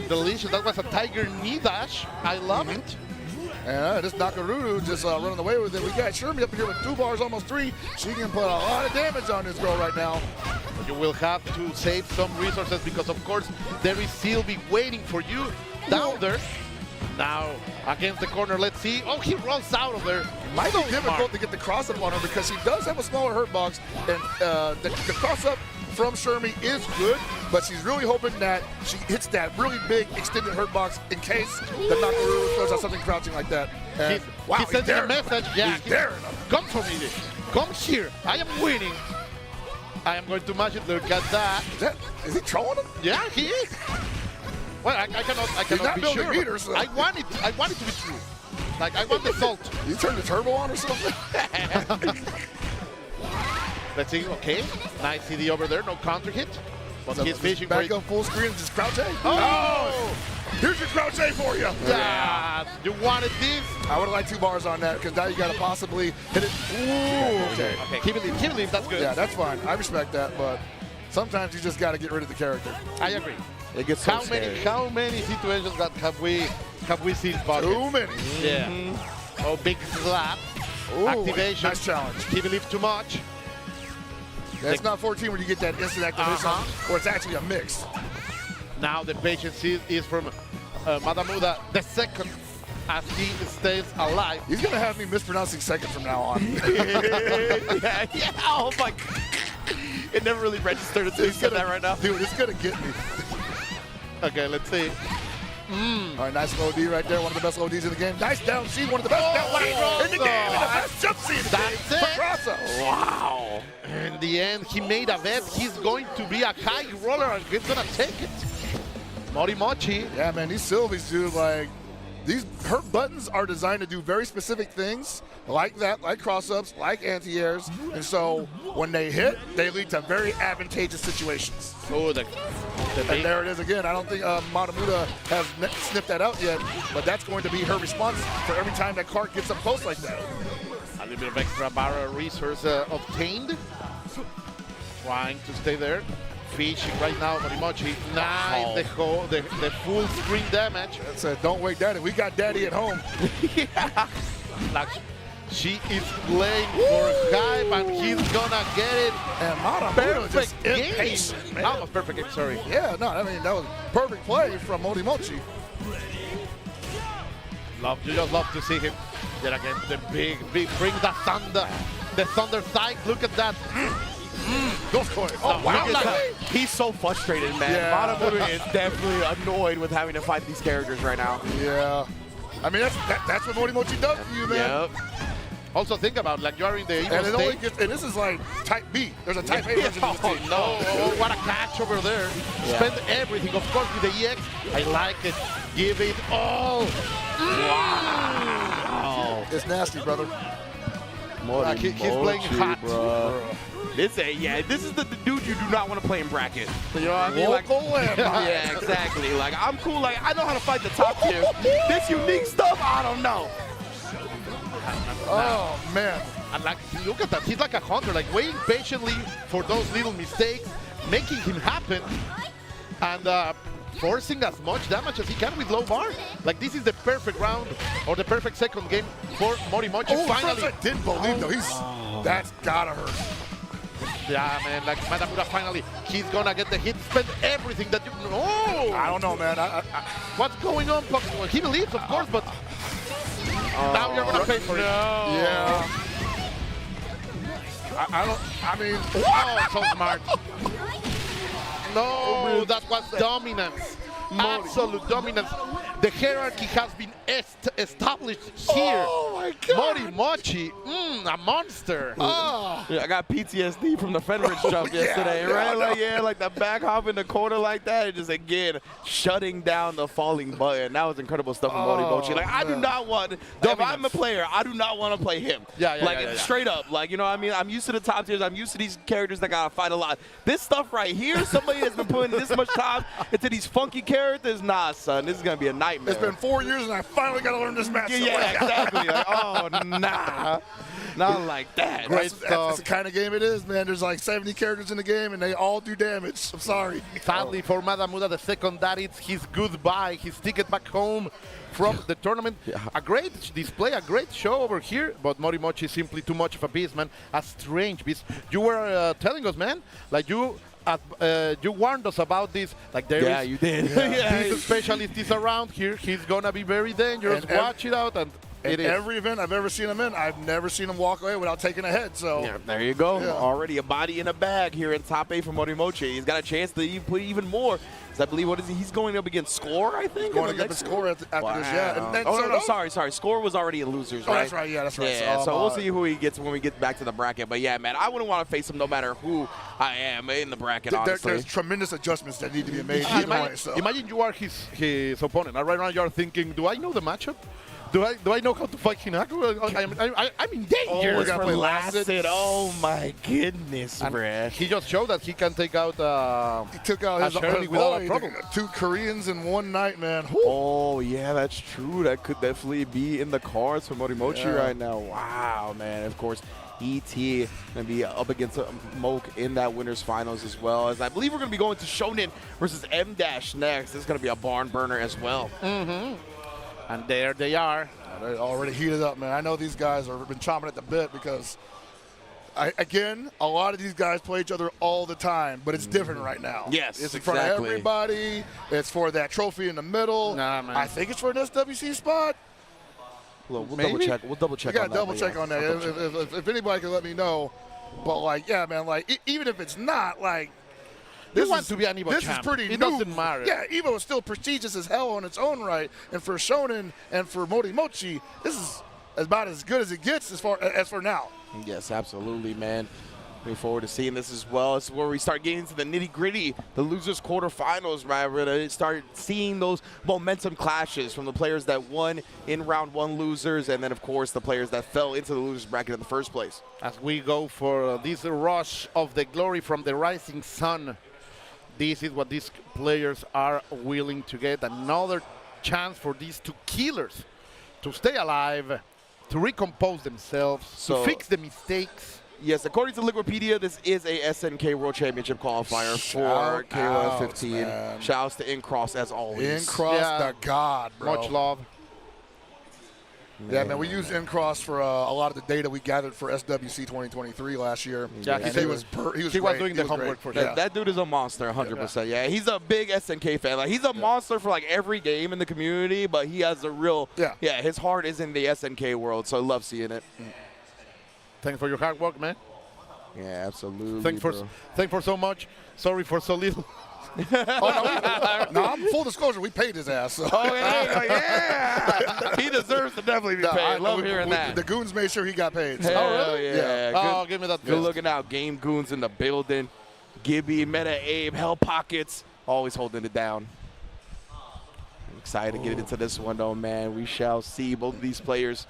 Delicious. That was a tiger knee dash. I love it. And this Nakoruru just running away with it. We got Shermie up here with 2 bars, almost 3. She can put a lot of damage on this girl right now. You will have to save some resources because, of course, there is Sylvie waiting for you down there. Now, against the corner, let's see. Oh, he runs out of there. Might be difficult to get the cross-up on her because she does have a smaller hurt box. And the cross-up from Shermie is good, but she's really hoping that she hits that really big extended hurt box in case the Nakoruru throws out something crouching like that. And he sends a message. Yeah, he's daring. Come for me. Come here. I am winning. I am going to match it. Look at that. Is he trolling him? Yeah, he is. Well, I cannot be sure. Meters, so. I want it to be true. Like, I want the salt. You turned the turbo on or something? Let's see. Okay. Nice CD over there. No counter hit. But so he's fishing back up full screen and just crouch A. Oh! Here's your crouch A for you. Yeah. You wanted this? I would have liked 2 bars on that because now you got to possibly hit it. Ooh. Okay. Keep it leave. That's good. Yeah, that's fine. I respect that, but sometimes you just got to get rid of the character. I agree. It gets so scary. How many situations that have we seen? Too many. Yeah. Oh, big slap. Ooh, activation. Nice challenge. He believed too much. That's not 14 when you get that instant activation, or it's actually a mix. Now the patience is from Madamuda, the second, as he stays alive. He's going to have me mispronouncing second from now on. yeah. Oh, my God. It never really registered until you said that right now. Dude, it's going to get me. Okay, let's see. All right, nice OD right there. One of the best ODs in the game. Nice down C, one of the best down in the game. And the best jump C in the game. That's it. Wow. In the end, he made a bet. He's going to be a high roller and he's going to take it. Morimochi. Yeah, man, these Sylvies, dude, like, her buttons are designed to do very specific things like that, like cross-ups, like anti-airs. And so when they hit, they lead to very advantageous situations. Oh, and there it is again. I don't think Madamuda has sniffed that out yet, but that's going to be her response for every time that Clark gets up close like that. A little bit of extra barrel resource obtained. Trying to stay there. Fishing right now, Morimochi. Nice, the full screen damage. That said, don't wake daddy. We got daddy at home. Yeah. Like, she is playing for hype and he's gonna get it. And Madamuda just impatient. Almost perfect game, sorry. Yeah, no, I mean, that was perfect play from Morimochi. You just love to see him. Yet again, the big, bring the thunder side. Look at that. Those coins. Oh, wow. He's so frustrated, man. Yeah. Madamuda is definitely annoyed with having to fight these characters right now. Yeah. I mean, that's what Morimochi does to you, man. Yep. Also think about, like, you're in the Evo And, stage. and this is like type B. There's a type A version of this team. No, what a catch over there. Yeah. Spend everything. Of course, with the EX, I like it. Give it all. Wow. It's nasty, brother. He's playing hot. Bro. This is the dude you do not want to play in bracket. You know what I mean? Local landmine. Yeah, exactly. Like, I'm cool. Like, I know how to fight the top tier. This unique stuff, I don't know. Oh, man. And like, look at that. He's like a hunter, like waiting patiently for those little mistakes, making him happen, and forcing as much damage as he can with low bar. Like, this is the perfect round, or the perfect second game for Morimochi. Oh, Finally. I didn't believe, though. That's gotta hurt. Yeah, man, like Madamuda finally, he's gonna get the hit, spend everything that you, oh! I don't know, man. What's going on, Puck? Well, he believes, of course, but now you're gonna pay for it. Yeah. I mean, Oh, so smart. No, that was dominance. Absolute dominance. The hierarchy has been established here. oh my God. Morimochi, a monster. Oh. Yeah, I got PTSD from the Fenrich jump yeah, yesterday, yeah, right? I Like, know. like the back hop in the corner like that, and just again shutting down the falling button. That was incredible stuff from Morimochi. Like, I do not want, if I'm a player, I do not want to play him. Yeah. Straight up. Like, you know what I mean? I'm used to the top tiers. I'm used to these characters that gotta fight a lot. This stuff right here, somebody that's been putting this much time into these funky characters, nah, son, this is gonna be a nightmare. It's been 4 years, and I finally got to learn this match. Yeah, exactly. Like, oh, nah. Not like that. That's the kind of game it is, man. There's like 70 characters in the game, and they all do damage. I'm sorry. Sadly for Madamuda, the second, that is his goodbye, his ticket back home from the tournament. A great display, a great show over here, but Morimochi is simply too much of a beast, man. A strange beast. You were telling us, man, like you warned us about this. Like, there is, you did. this specialist is around here. He's gonna be very dangerous. And Watch it out. And it is. Every event I've ever seen him in, I've never seen him walk away without taking a head. So Yeah, there you go. Yeah. Already a body in a bag here in top 8 for Morimochi. He's got a chance to put even more. I believe, what is he? He's going up against Score, I think? going to get the score after this, yeah. And Oh, no, sorry. Score was already in losers, right? Oh, that's right. Yeah, that's right. Yeah, so we'll see who he gets when we get back to the bracket. But yeah, man, I wouldn't want to face him no matter who I am in the bracket, honestly. There's tremendous adjustments that need to be made. Imagine you are his opponent, and right now you're thinking, do I know the matchup? Do I know how to fight Hinako? I'm in danger. we're gonna play Lasted. Oh my goodness, bruh. He just showed that he can take out. He took out his Shirley without a problem. 2 Koreans in one night, man. Whew. Oh, yeah, that's true. That could definitely be in the cards for Morimochi right now. Wow, man. Of course, ET going to be up against Moke in that winners finals as well. As I believe we're going to be going to Shonen versus M-Dash next. This is going to be a barn burner as well. And there they are. They're already heated up, man. I know these guys have been chomping at the bit because, again, a lot of these guys play each other all the time, but it's different right now. Yes, it's in front of everybody. It's for that trophy in the middle. Nah, man. I think it's for an SWC spot. We'll Maybe? double check. We'll double check You on got that. to double check on that. If anybody can let me know. But, like, yeah, man, like, even if it's not, like, This wants to be an Evo This champ. is pretty It new. doesn't matter. Yeah, Evo is still prestigious as hell on its own right. And for Shonen and for Morimochi, this is about as good as it gets as for now. Yes, absolutely, man. Looking forward to seeing this as well. It's where we start getting into the nitty-gritty, the losers quarterfinals, right? We're going to start seeing those momentum clashes from the players that won in round 1 losers, and then, of course, the players that fell into the losers bracket in the first place. As we go for this rush of the glory from the rising sun, this is what these players are willing to get. Another chance for these 2 killers to stay alive, to recompose themselves, to fix the mistakes. Yes, according to Liquipedia, this is a SNK World Championship qualifier for KOFXV. Shouts to Incross as always. Incross the god, bro. Much love. Yeah, man, we used N-Cross for a lot of the data we gathered for SWC 2023 last year. Yeah, and he was doing the homework for sure. That dude is a monster, 100%. Yeah, he's a big SNK fan. Like, he's a monster for like every game in the community, but he has a real, his heart is in the SNK world, so I love seeing it. Thanks for your hard work, man. Yeah, absolutely. Thanks for so much. Sorry for so little. No, I'm full disclosure. We paid his ass. So. Oh, yeah. He deserves to definitely be paid. I love hearing that. The goons made sure he got paid. So. Oh, really? Yeah. Good, give me that. Good looking out. Game goons in the building. Gibby, Meta Abe, Hell Pockets, always holding it down. I'm excited to get into this one, though, man. We shall see both of these players,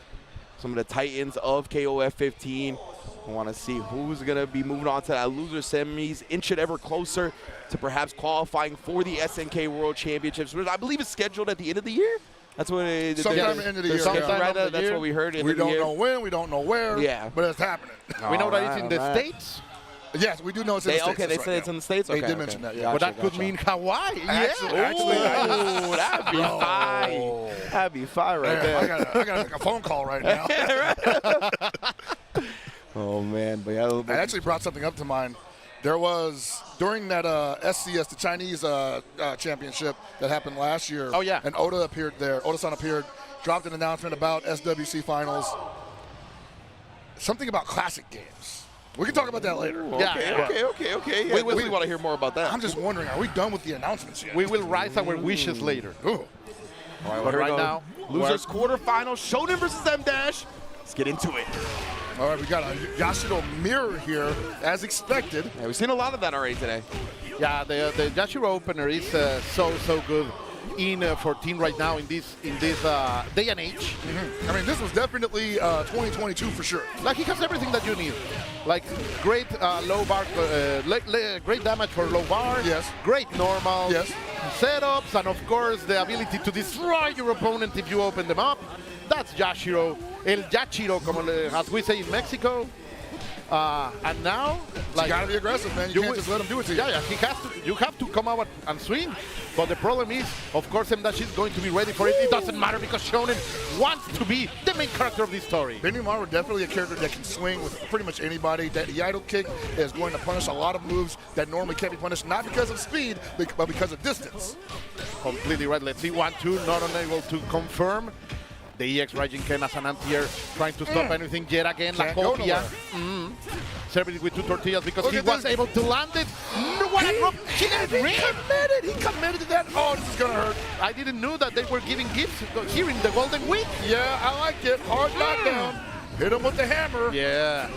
some of the titans of KOF15. I want to see who's going to be moving on to that loser semis, inch it ever closer to perhaps qualifying for the SNK World Championships, which I believe is scheduled at the end of the year. That's what it is. Sometime at the end of the year. That's what we heard. We don't know when, we don't know where, but it's happening. We know that it's in the States. Yes, we do know it's in the States. Okay, they said it's in the States? They did mention that, yeah. But that could mean Hawaii. Actually, that'd be fire. That'd be fire right there. I got to make a phone call right now. Oh, man. But yeah, I actually brought something up to mind. There was, during that SCS, the Chinese championship that happened last year. Oh, yeah. And Oda appeared there. Oda-san appeared, dropped an announcement about SWC finals. Something about classic games. We can talk about that later. Okay. Yeah, we want to hear more about that. I'm just wondering, are we done with the announcements yet? We will rise our wishes later. Ooh. All right, now, losers quarterfinal, Shonen versus M-Dash. Let's get into it. All right, we got a Yashiro mirror here, as expected. Yeah, we've seen a lot of that already today. Yeah, the Yashiro opener is so good in 14 right now in this day and age. I mean, this was definitely 2022 for sure. Like, he has everything that you need. Like, great low bar, great damage for low bar. Yes. Great normal. Yes. Setups, and of course the ability to destroy your opponent if you open them up. That's Yashiro. El Yachiro, as we say in Mexico. And now, like, you gotta be aggressive, man. You can't just let him do it to you. Yeah, he has to. You have to come out and swing. But the problem is, of course, M-Dash is going to be ready for it. It doesn't matter because Shonen wants to be the main character of this story. Benimaru definitely a character that can swing with pretty much anybody. That Yaido kick is going to punish a lot of moves that normally can't be punished, not because of speed, but because of distance. Completely right. Let's see 1-2, not unable to confirm. The EX Raging Ken as an anti-air, trying to stop anything yet again. La Copia. Serving it with 2 tortillas because he was able to land it. What a drop. He committed to that. Oh, this is going to hurt. I didn't know that they were giving gifts here in the Golden Week. Yeah, I like it. Hard knockdown. Hit him with the hammer. Yeah.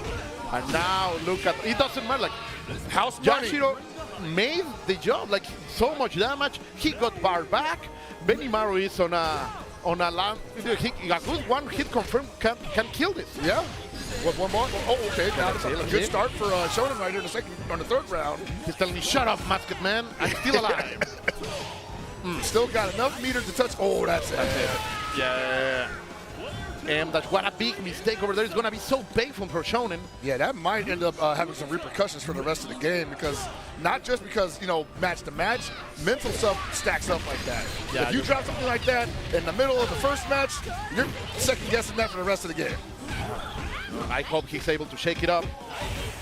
And now look at, it doesn't matter. Like, house money. Yashiro made the job. Like, so much damage. He got barred back. Benimaru is on a land. A good one hit confirm can kill this. Yeah. With one more. Oh, okay. Now a good start for Shonen right here on the third round. He's telling me, shut up, Musket Man. I'm still alive. Still got enough meter to touch. Oh, that's it. Yeah. That's what a big mistake over there. It's going to be so painful for Shonen. Yeah, that might end up having some repercussions for the rest of the game because not just because, match to match, mental stuff stacks up like that. Yeah, if you drop something like that in the middle of the first match, you're second guessing that for the rest of the game. I hope he's able to shake it up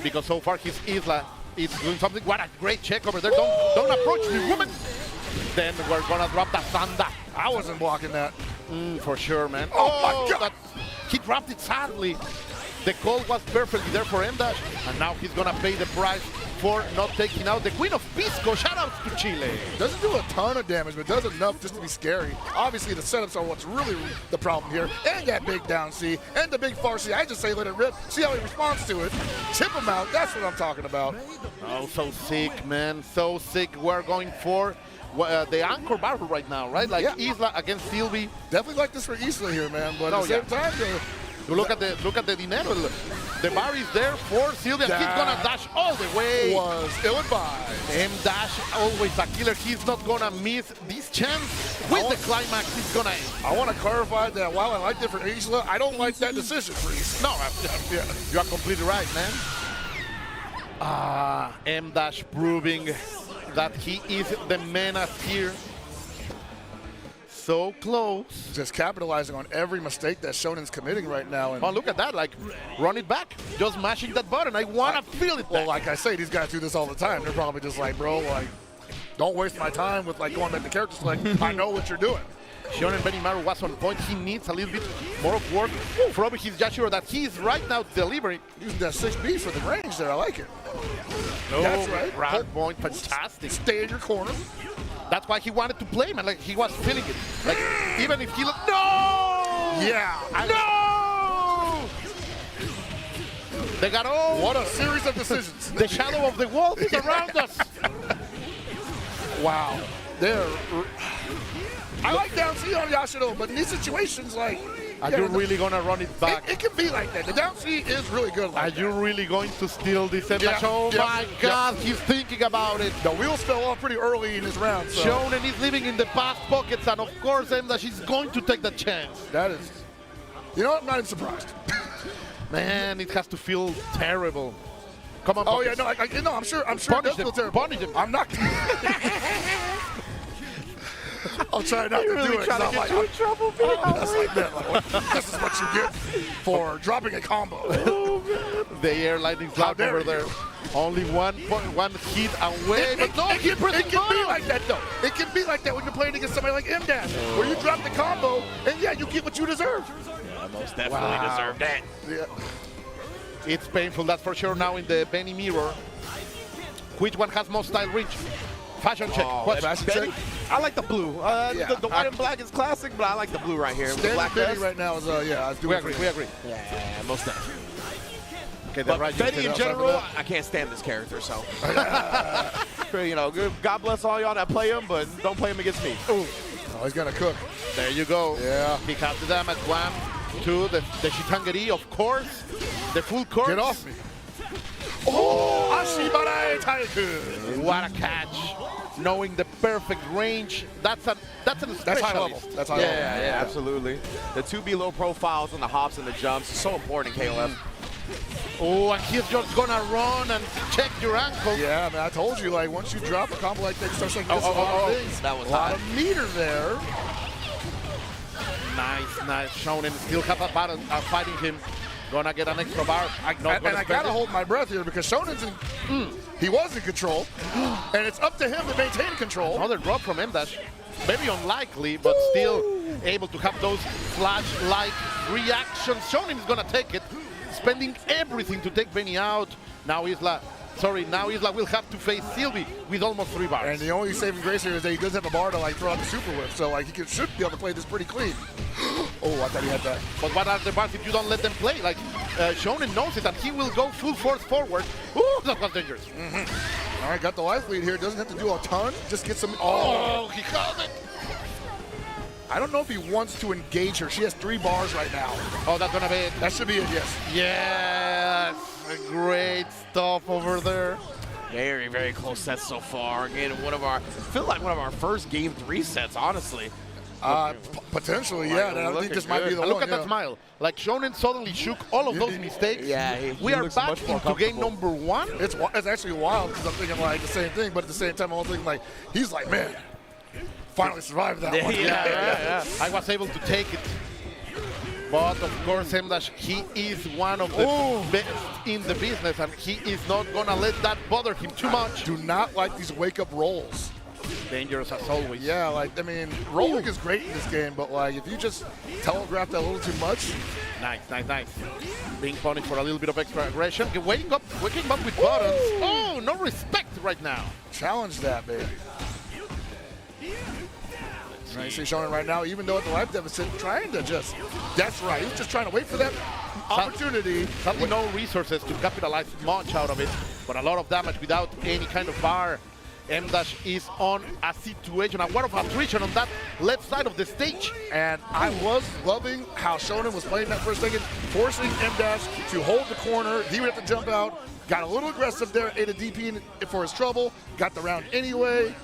because so far his Isla is doing something. What a great check over there. Don't approach me, woman. Then we're going to drop the Sanda. I wasn't blocking that. For sure, man. Oh my God. He dropped it sadly. The call was perfectly there for M-Dash, and now he's going to pay the price for not taking out the Queen of Pisco. Shoutouts to Chile. Doesn't do a ton of damage, but does enough just to be scary. Obviously, the setups are what's really the problem here. And that big down C, and the big far C. I just say let it rip. See how he responds to it. Tip him out. That's what I'm talking about. Oh, so sick, man. So sick. We're going for the anchor battle right now, right? Like Isla against Sylvie. Definitely like this for Isla here, man. But at the same time, look at the dinero. The bar is there for Sylvia. He's gonna dash all the way. Was ill-advised. M-Dash always a killer. He's not gonna miss this chance. With the climax, he's gonna. I want to clarify that while I like it for Isla, I don't like that decision for Isla. No, you are completely right, man. M-Dash proving that he is the menace here. so close. Just capitalizing on every mistake that Shonen's committing right now. And Oh, look at that. Like, run it back. Just mashing that button. I want to feel it well, back. like I say, these guys do this all the time. They're probably just like, bro, like, don't waste my time with like going back to character select. I know what you're doing. Shonen Benimaru was on point. He needs a little bit more of work from his Yashiro that he's right now delivering. Using that 6B for the range there. I like it. No, That's right. Round point, fantastic. Stay in your corner. That's why he wanted to play, man. Like, he was feeling it. Like, even if he looked, no! Yeah. No! They got all What a series of decisions. the shadow of the wolf is around us. Wow. They're. I like down C on Yashiro, but in these situations, like. Are yeah, you really going to run it back? It can be like that. The down C is really good Are like you that. really going to steal this? Yeah, Oh yeah, my yeah. God, he's thinking about it. The wheels fell off pretty early in his round. So Shonen is living in the past pockets, and of course, Emdash is going to take the chance. that is. You know what? I'm not even surprised. Man, it has to feel terrible. Come on, Oh yeah, Pockets. no, I'm sure. It Punish does them, feel terrible. punish them. I'm not. I'll try not to do it. 'cause I'm like, trouble, that's like that. Like, this is what you get for dropping a combo. The air lightning How slap dare over there. you. Only one hit away, but no, it he can pressing be button. like that though. It can be like that when you're playing against somebody like M-Dash, where you drop the combo and yeah, you get what you deserve. Most definitely deserve that. Yeah. It's painful, that's for sure. Now in the Benny mirror, which one has most style reach? Fashion check. What? fashion Benny? check? I like the blue. Yeah. The white and black is classic, but I like the blue right here. With the Standard black Benny vest. right now is yeah. I was doing We agree. We agree. Yeah, most definitely. Okay, the But right Benny in outside general, of I can't stand this character, so. You know, God bless all y'all that play him, but don't play him against me. Oh, he's gonna cook. There you go. Yeah. He has the damage. 1, 2, the Shitangeri, of course. The full course. Get off me. Oh, Ashibarai Taiku. What a catch. Knowing the perfect range. That's an That's high level. specialist. That's high level. Yeah, absolutely. The 2B low profiles and the hops and the jumps is so important in KOF. Oh, and he's just gonna run and check your ankle. Yeah, man, I told you, like, once you drop a combo like that, you start saying this Oh, a lot oh, of oh. things. That was a lot hot. of meter there. Nice. Shonen still have a battle fighting him. Gonna get an extra bar. And I gotta hold my breath here because Shonen's in, he was in control, and it's up to him to maintain control. Another drop from M-Dash. Very unlikely, but still able to have those flash-like reactions. Shonen is gonna take it, spending everything to take Benny out. Now Isla will have to face Sylvie with almost 3 bars. And the only saving grace here is that he does have a bar to like throw out the super whip, so like should be able to play this pretty clean. Oh, I thought he had that. But what are the bars if you don't let them play? Like, Shonen knows it, and he will go full force forward. Ooh, that was dangerous. All right, got the life lead here. Doesn't have to do a ton. Just get some. Oh, he caught it. I don't know if he wants to engage her. She has 3 bars right now. Oh, that's gonna be it. That should be it, yes. Yes, great stuff over there. Very, very close sets so far. Again, I feel like one of our first Game 3 sets, honestly. Potentially, yeah. I think looking this might be good. the And one. look at that smile. Like Shonen suddenly shook all of those mistakes. Yeah, he we are looks back much more into game comfortable. number 1. It's actually wild because I'm thinking like the same thing, but at the same time, I'm also thinking like he's like, man, finally survived that one. Yeah. I was able to take it. But of course, M-Dash, he is one of the best in the business, and he is not gonna let that bother him too much. Do not like these wake-up rolls. Dangerous as always. Yeah, like, I mean, rolling is great in this game, but like if you just telegraph that a little too much. Nice. Being punished for a little bit of extra aggression. Waking up with buttons. Oh, no respect right now. Challenge that, baby. Right, you see Shonen right now, even though at the life deficit, trying to just, that's right, he's just trying to wait for that opportunity. Sadly, no resources to capitalize much out of it, but a lot of damage without any kind of bar. M-Dash is on a situation, a war of attrition on that left side of the stage. And I was loving how Shonen was playing that for a second, forcing M-Dash to hold the corner. He would have to jump out, got a little aggressive there, ate a DP for his trouble, got the round anyway.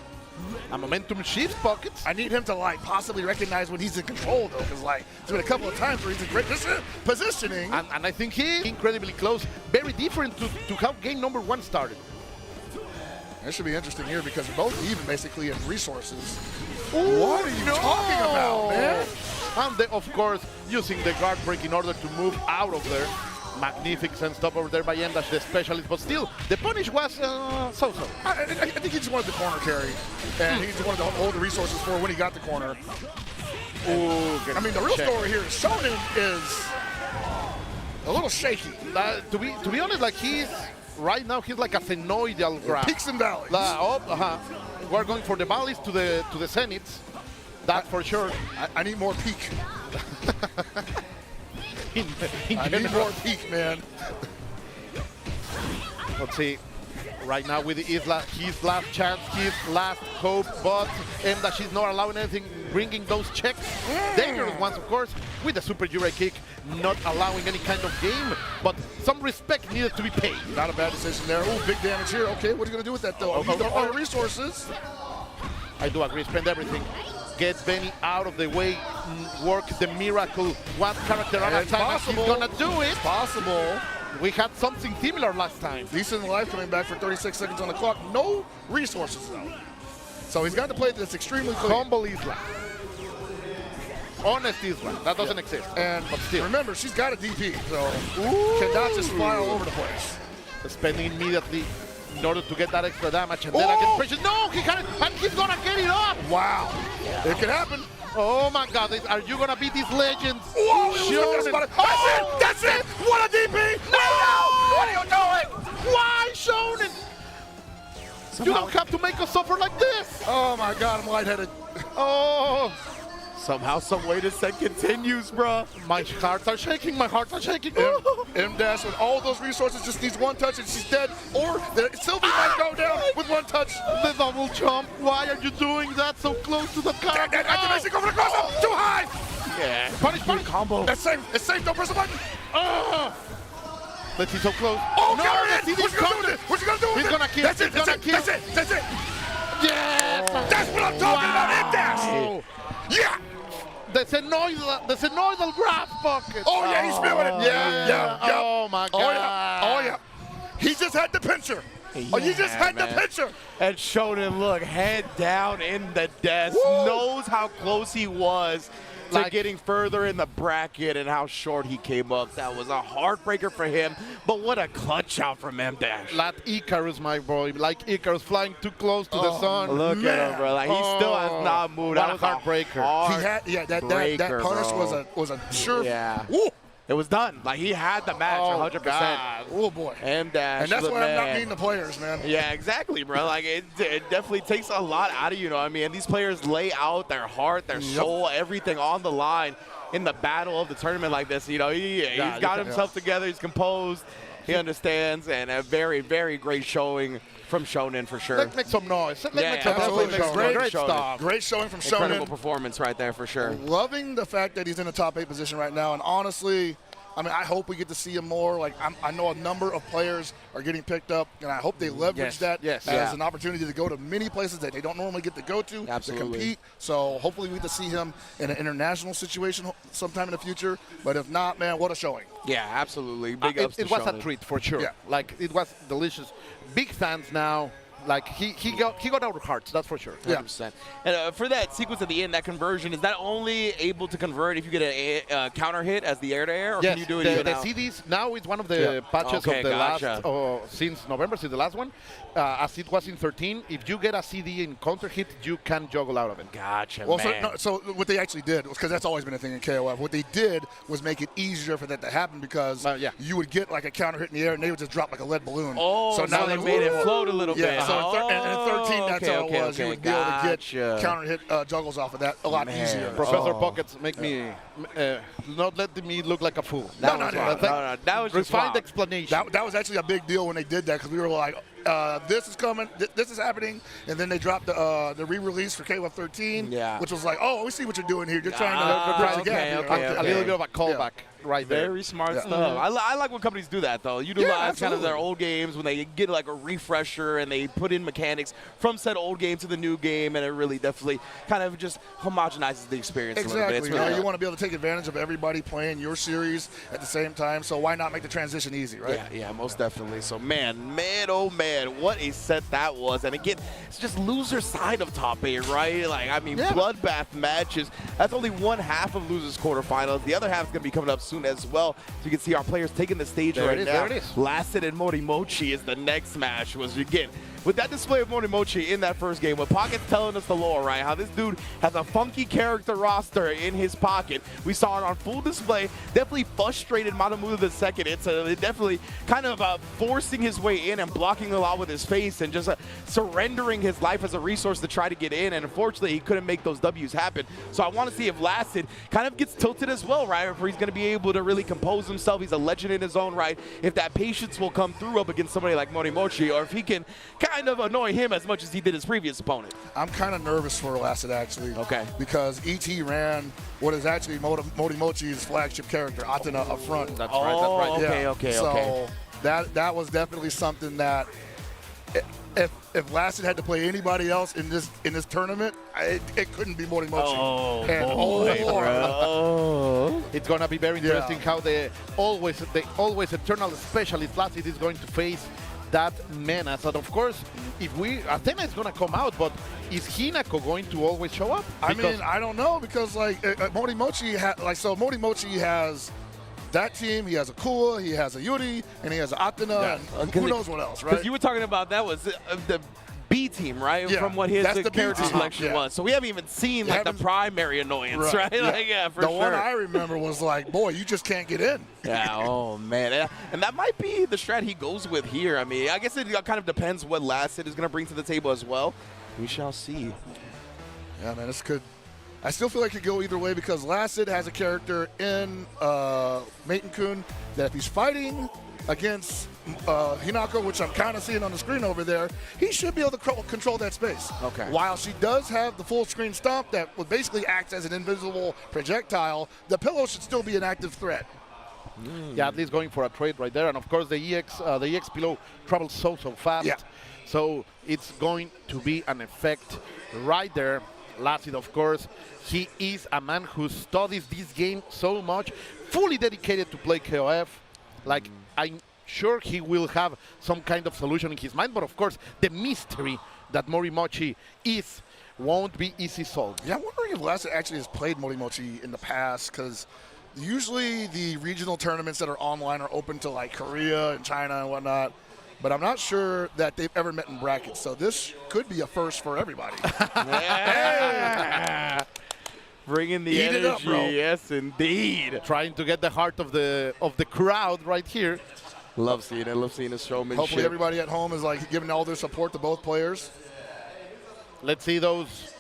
A momentum shift, Pockets. I need him to like possibly recognize when he's in control though, because like there's been a couple of times where he's in great positioning. And I think he's incredibly close. Very different to how game number 1 started. This should be interesting here because they're both even basically in resources. What are you talking about, man? And they, of course, using the guard break in order to move out of there. Magnificent stop over there by M-Dash, the specialist, but still, the punish was so-so. I think he just wanted the corner carry, and he just wanted to hold the resources for when he got the corner. Ooh, I mean, the real story here is Shonen is a little shaky. To be honest, like right now he's like a sphenoidal graph. Peaks and valleys. We're going for the valleys to the zeniths. That for sure. I need more peak. I need more peak, man. Let's see. Right now with his last chance, his last hope, but M-Dash is not allowing anything, bringing those checks. Dangerous ones, of course, with the super Jure kick, not allowing any kind of game, but some respect needed to be paid. Not a bad decision there. Ooh, big damage here. Okay, what are you going to do with that, though? Use all the resources. I do agree, spend everything. Get Benny out of the way, work the miracle. One character at a time, he's gonna do it. It's possible. We had something similar last time. Decent life coming back for 36 seconds on the clock. No resources, though. So he's got to play this extremely clean. Humble Isla. Honest Isla. That doesn't exist. But still. Remember, she's got a DP, so cannot just fly all over the place. Spending immediately in order to get that extra damage, and then again pressure. No, he had it, and he's gonna get it up. Wow, it can happen. Oh my God, are you gonna beat these legends? Whoa, that's it! What a DP! No! What are you doing? Why, Shonen? You don't have to make us suffer like this. Oh my God, I'm lightheaded. Oh. Somehow, some way, this set continues, bro. My hearts are shaking. My hearts are shaking. M-Dash with all those resources just needs one touch and she's dead. Or Sylvie might go down with one touch. The double jump. Why are you doing that so close to the character? Activation over the cross up. Too high. Yeah. Punish. Combo. That's safe. It's safe. Don't press the button. Let's see, so close. Oh, no, got it. What's he gonna do with it? What's he gonna do with it? He's gonna kill. That's it. He's gonna kill. That's it. That's it. Yes. That's what I'm talking about. M-Dash. Yeah. The sphenoidal graph bucket. Oh, yeah, he's feeling it. Yeah. Oh, my God. Oh, yeah. He just had the pincher. You just had the pincher. And Shonen, look, head down in the desk, knows how close he was to getting further in the bracket and how short he came up. That was a heartbreaker for him, but what a clutch out from M-Dash. Like Icarus, my boy. Like Icarus flying too close to the sun. Look at him, bro. Like, he still has not moved. What That a was heartbreaker. He had, that punish was a sure. Yeah. Woo. It was done. Like, he had the match 100%. God. Oh, boy. M-Dash, And that's the why I'm not man. meeting the players, man. Yeah, exactly, bro. Like, it definitely takes a lot out of you, know what I mean? And these players lay out their heart, their soul, everything on the line in the battle of the tournament like this. You know, he's got himself together. He's composed. He understands. And a very, very great showing from Shonen for sure. Let's make some noise. Let's make some absolutely. noise. Great stuff. Great showing from Shonen. Incredible performance right there for sure. Loving the fact that he's in the top 8 position right now. And honestly, I mean, I hope we get to see him more. Like, I know a number of players are getting picked up, and I hope they leverage that as an opportunity to go to many places that they don't normally get to go to to compete. So hopefully we get to see him in an international situation sometime in the future. But if not, man, what a showing. Yeah, absolutely. Big ups to It was a Shonen. treat for sure. Yeah. Like, it was delicious. Big fans now. Like, he got our hearts, that's for sure. 100%. And for that sequence at the end, that conversion, is that only able to convert if you get a counter hit as the air-to-air, or Yes, can you do it the even out? CDs now is one of the patches of the last, since November, since the last one. As it was in 13, if you get a CD in counter hit, you can juggle out of it. Gotcha, Well, man. so what they actually did was, because that's always been a thing in KOF, what they did was make it easier for that to happen because you would get like a counter hit in the air and they would just drop like a lead balloon. Oh, so now they made it float a little bit. So in 13, that's how it was. You would be able to get counter hit juggles off of that a lot easier. Professor Pockets make me not let me look like a fool. That was just refined explanation. That was actually a big deal when they did that because we were like, this is coming, this is happening, and then they dropped the re-release for KOF 13, which was like, oh, we see what you're doing here. You're trying to bridge the gap here. A little bit of a callback. right there. Very smart stuff. I like when companies do that, though. Utilize kind of their old games when they get like a refresher and they put in mechanics from said old game to the new game, and it really definitely kind of just homogenizes the experience a little bit. Exactly. You want to be able to take advantage of everybody playing your series at the same time, so why not make the transition easy, right? Yeah, most definitely. So, man, oh man, what a set that was. And again, it's just loser side of top 8, right? Like, I mean, bloodbath matches. That's only one half of losers quarterfinals. The other half is going to be coming up soon as well. So you can see our players taking the stage right now. There it is. Lasted and Morimochi is the next match. Was again, with that display of Morimochi in that first game, with Pocket's telling us the lore, right? How this dude has a funky character roster in his pocket. We saw it on full display. Definitely frustrated Manamuda the second. It's definitely kind of forcing his way in and blocking a lot with his face and just surrendering his life as a resource to try to get in. And unfortunately, he couldn't make those W's happen. So I want to see if Lasted kind of gets tilted as well, right? Where he's going to be able to really compose himself. He's a legend in his own right. If that patience will come through up against somebody like Morimochi, or if he can kind of annoy him as much as he did his previous opponent. I'm kind of nervous for Lasted, actually. Okay. Because ET ran what is actually Morimochi's flagship character, Atena, up front. That's right. Okay. So that was definitely something that if Lasted had to play anybody else in this tournament, it couldn't be Morimochi. It's going to be very interesting how the always eternal specialist Lasted is going to face that menace. And of course, Athena is going to come out, but is Hinako going to always show up? I mean, I don't know, because like Morimochi has that team. He has a Kua, he has a Yuri, and he has a Atena, and who knows what else, right? Because you were talking about that was the B team, right? Yeah, from what his character team. selection was. So we haven't even seen like the primary annoyance, right? For the sure. one I remember was like, boy, you just can't get in. Oh man, and that might be the strat he goes with here. I mean, I guess it kind of depends what Lasted is going to bring to the table as well. We shall see. Yeah, man, this could. I still feel like it could go either way, because Lasted has a character in Maiten-kun that if he's fighting against Hinako, which I'm kind of seeing on the screen over there, he should be able to control that space. Okay. While she does have the full screen stomp that would basically act as an invisible projectile, the pillow should still be an active threat. Yeah, at least going for a trade right there. And of course, the EX pillow travels so fast. Yeah. So it's going to be an effect right there. Lasted, of course, he is a man who studies this game so much, fully dedicated to play KOF. Like, I'm sure he will have some kind of solution in his mind, but of course, the mystery that Morimochi is won't be easy solved. Yeah, I'm wondering if Lasted actually has played Morimochi in the past, because usually the regional tournaments that are online are open to like Korea and China and whatnot. But I'm not sure that they've ever met in brackets, so this could be a first for everybody. Bringing the Eat energy, it up, bro. yes, indeed. Trying to get the heart of the crowd right here. Love seeing it. Love seeing the showmanship. Hopefully everybody at home is like giving all their support to both players. Let's see those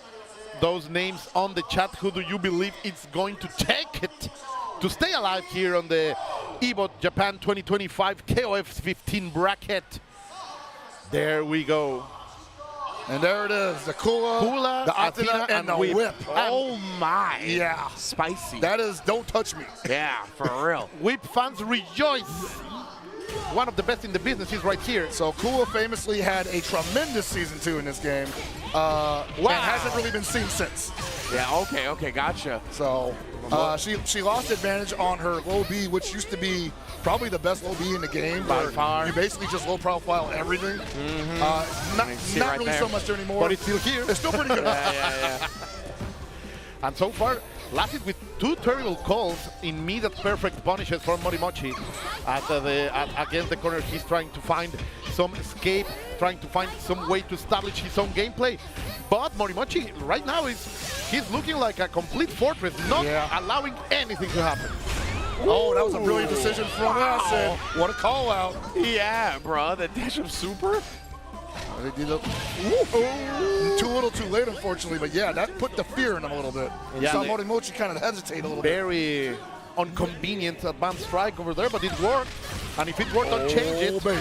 names on the chat. Who do you believe is going to take it to stay alive here on the Evo Japan 2025 KOFXV bracket? There we go. And there it is, the Kula, the Atena, and the whip. Oh my. Yeah. Spicy. That is, don't touch me. Yeah, for real. Whip fans rejoice. One of the best in the business is right here. So Kula famously had a tremendous Season 2 in this game. And hasn't really been seen since. Yeah, okay, gotcha. So she lost advantage on her low B, which used to be probably the best low B in the game. By far. You basically just low profile everything. Not right really there. so much anymore. But it's still here. It's still pretty good. Yeah. And so far, Lasted with 2 terrible calls in mid at perfect punishes from Morimochi. Against the corner, he's trying to find some escape, trying to find some way to establish his own gameplay. But Morimochi right now he's looking like a complete fortress, not allowing anything to happen. Oh, that was a brilliant decision from Lasted. What a call out. Yeah, bro, the dash of super. They did too little too late, unfortunately, but yeah, that put the fear in them a little bit. Yeah, saw Morimochi kind of hesitate a little bit. Very inconvenient advanced strike over there, but it worked. And if it worked, don't change it. Baby.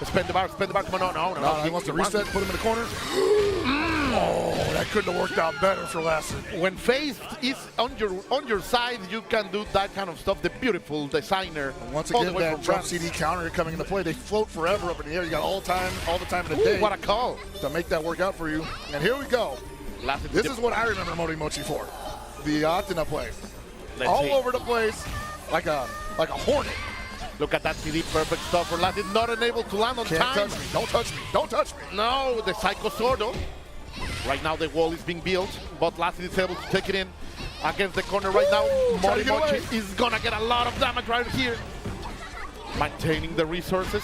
Spend the bar, come on, no. He wants to reset, put him in the corner. Oh, that couldn't have worked out better for Lassie. When face is on your side, you can do that kind of stuff. The beautiful designer. Once all the again, way that from jump France. CD counter coming into play. They float forever up in the air. You got all the time in the day What a call. to make that work out for you. And here we go. Lassie, This is what I remember Morimochi for. The Athena play. let's All see. over the place, like a hornet. Look at that CD, perfect stuff for Lassie. Not unable to land on Can't time. touch me. Don't touch me. Don't touch me. No, the Psycho Sordo. Right now the wall is being built, but Lassie is able to take it in against the corner right now. Trying to get away. Morimochi is gonna get a lot of damage right here. Maintaining the resources.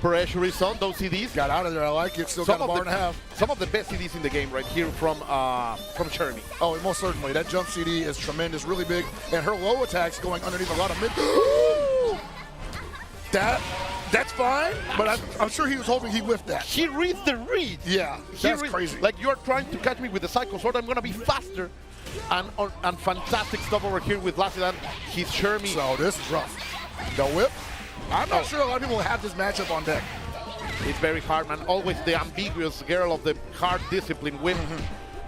Pressure is on those CDs. Got out of there. I like it. Still got a bar and a half. Some of the best CDs in the game right here from Chermi. Oh, most certainly. That jump CD is tremendous, really big. And her low attacks going underneath a lot of mid. That's fine, but I'm sure he was hoping he whiffed that. He reads the read. Yeah, that's crazy. Like, you're trying to catch me with the Psycho Sword, I'm gonna be faster. And fantastic stuff over here with Lassie. He's Chermi. So this is rough. The whip. I'm not sure a lot of people have this matchup on deck. It's very hard, man. Always the ambiguous girl of the hard discipline whip.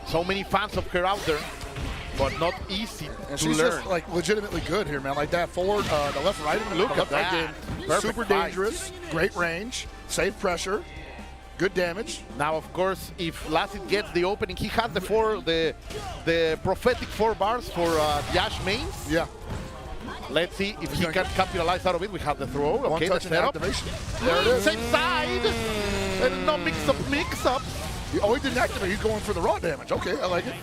So many fans of her out there, but not easy And to she's learn. just like legitimately good here, man. Like that forward, the left right, Look the at left right that. game. Perfect Super fight. dangerous, great range, safe pressure, good damage. Now, of course, if Lassie gets the opening, he has the prophetic 4 bars for the Ash mains. Yeah. Let's see if he can capitalize out of it. We have the throw. One Okay, touch the and setup. activation. There it is. Same side. And no mix-up. Oh, he didn't activate. He's going for the raw damage. Okay, I like it.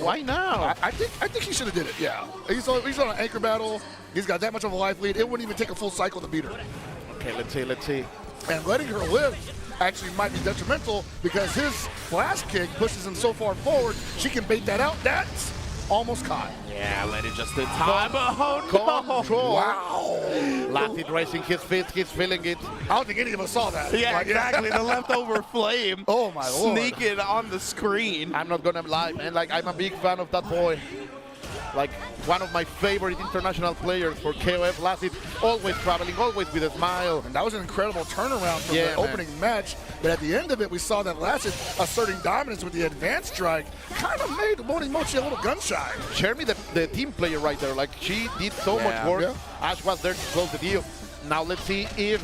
Why now? I think he should have did it. Yeah. He's on an anchor battle. He's got that much of a life lead. It wouldn't even take a full cycle to beat her. Okay, let's see. And letting her live actually might be detrimental because his flash kick pushes him so far forward. She can bait that out. That's almost caught. Yeah, landed just in time. Oh, no. Control. Wow. Lassie raising his fist. He's feeling it. I don't think any of us saw that. Yeah, Like, exactly. The leftover flame. Oh, my Lord. Sneaking on the screen. I'm not gonna lie, man. Like, I'm a big fan of that boy. Like, one of my favorite international players for KOF. Lassie, always traveling, always with a smile. And that was an incredible turnaround from Yeah, the man. opening match. But at the end of it, we saw that Lassie asserting dominance with the advanced strike kind of made Morimochi a little gun shy. Chermi, the team player right there. Like, she did so much work. Yeah. Ash was there to close the deal. Now let's see if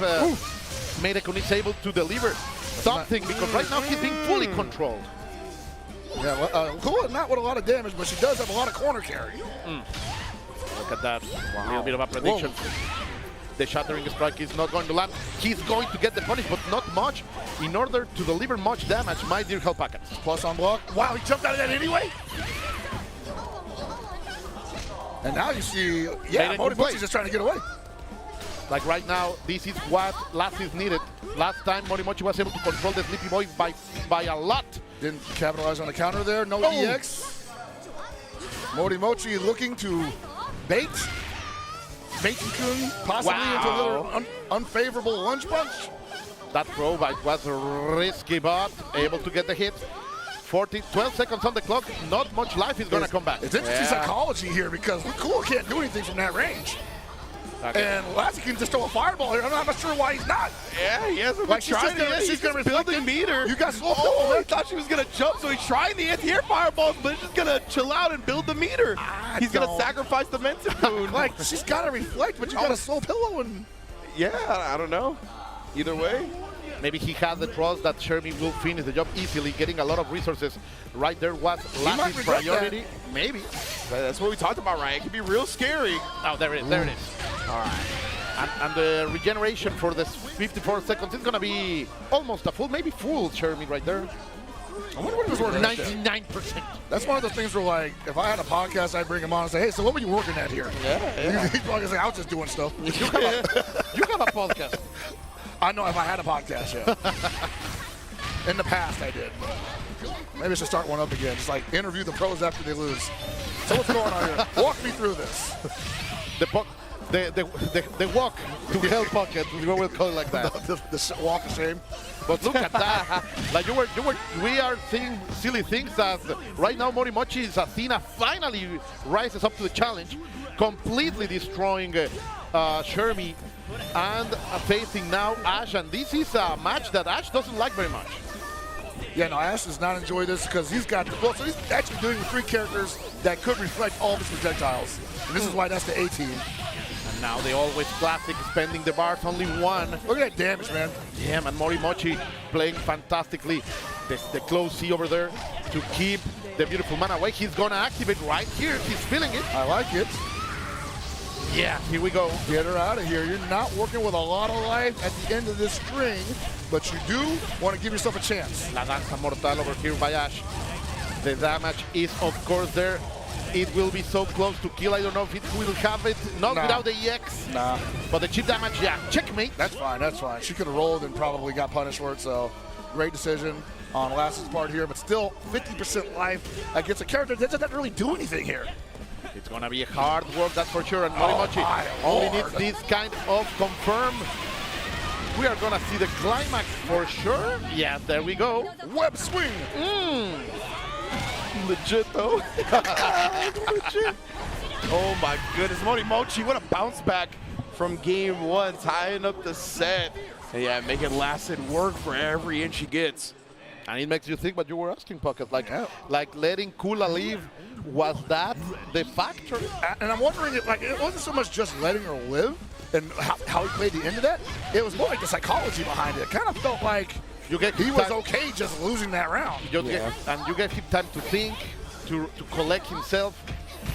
Meidekun is able to deliver something, because right now he's being fully controlled. Yeah, well, Kua not with a lot of damage, but she does have a lot of corner carry. Look at that. A little bit of a prediction. The shattering strike is not going to land. He's going to get the punish, but not much. In order to deliver much damage, my dear Helpakan. Plus on block. Wow, he jumped out of that anyway? And now you see, yeah, Meidekun plays. Morimochi's just trying to get away. Like right now, this is what Lassie's needed. Last time, Morimochi was able to control the Sleepy Boy by a lot. Didn't capitalize on the counter there. No EX. Morimochi looking to bait Meidekun possibly into a little unfavorable lunge punch. That throw was risky, but able to get the hit. 12 seconds on the clock. Not much life is going to come back. It's interesting psychology here because Kua can't do anything from that range. Okay. And Lassie can just throw a fireball here. I'm not sure why he's not. Yeah, he hasn't Like, been trying to. she's gonna building meter. You got slow Oh, pillow, I thought she was going to jump, so he's trying the anti-air fireballs, but he's just going to chill out and build the meter. He's going to don't- sacrifice the Mensa food. Like, she's got to reflect, but you got a slow pillow and... Yeah, I don't know. Either way. Maybe he has the trust that Chermi will finish the job easily, getting a lot of resources. Right there was might Lassie's regret priority. Maybe. But that's what we talked about, Ryan. It can be real scary. Oh, there it is. There it is. All right. And the regeneration for the 54 seconds is going to be almost a full, maybe full Chermi right there. I wonder what he was working at. 99%. That's one of the things where, like, if I had a podcast, I'd bring him on and say, hey, so what were you working at here? Yeah. He's probably gonna say, I was just doing stuff. You have a podcast. I know if I had a podcast, yeah. In the past, I did. Maybe I should start one up again. Just like interview the pros after they lose. So what's going on here? Walk me through this. The walk to hell pocket, we'll call it like that. the walk of shame. But look at that. Like we are seeing silly things as right now Morimochi's Athena finally rises up to the challenge, completely destroying Chermi and facing now Ash. And this is a match that Ash doesn't like very much. Yeah, no, Ash does not enjoy this because he's got, well, so he's actually doing 3 characters that could reflect all of his projectiles. And this is why that's the A team. And now they always classic, spending the bars, only 1. Look at that damage, man. Yeah, man, Morimochi playing fantastically. The close C over there to keep the beautiful man away. He's gonna activate right here. He's feeling it. I like it. Yeah, here we go. Get her out of here. You're not working with a lot of life at the end of this string, but you do want to give yourself a chance. La danza mortal over here by Ash. The damage is, of course, there. It will be so close to kill. I don't know if it will have it. Not without the EX. Nah. But the chip damage, yeah. Checkmate. That's fine. That's fine. She could have rolled and probably got punished for it, so great decision on Lass's part here, but still 50% life against a character that doesn't really do anything here. It's going to be hard work, that's for sure. And Morimochi only needs this kind of confirm. We are going to see the climax for sure. Yes, there we go. Web swing. Legit, though. Legit. Oh, my goodness. Morimochi, what a bounce back from game 1, tying up the set. And yeah, making Lassid work for every inch he gets. And it makes you think what you were asking, Pocket. Like letting Kula leave, was that the factor? And I'm wondering, if, like, it wasn't so much just letting her live and how he played the end of that. It was more like the psychology behind it. It kind of felt like he was okay just losing that round. And you gave him time to think, to collect himself.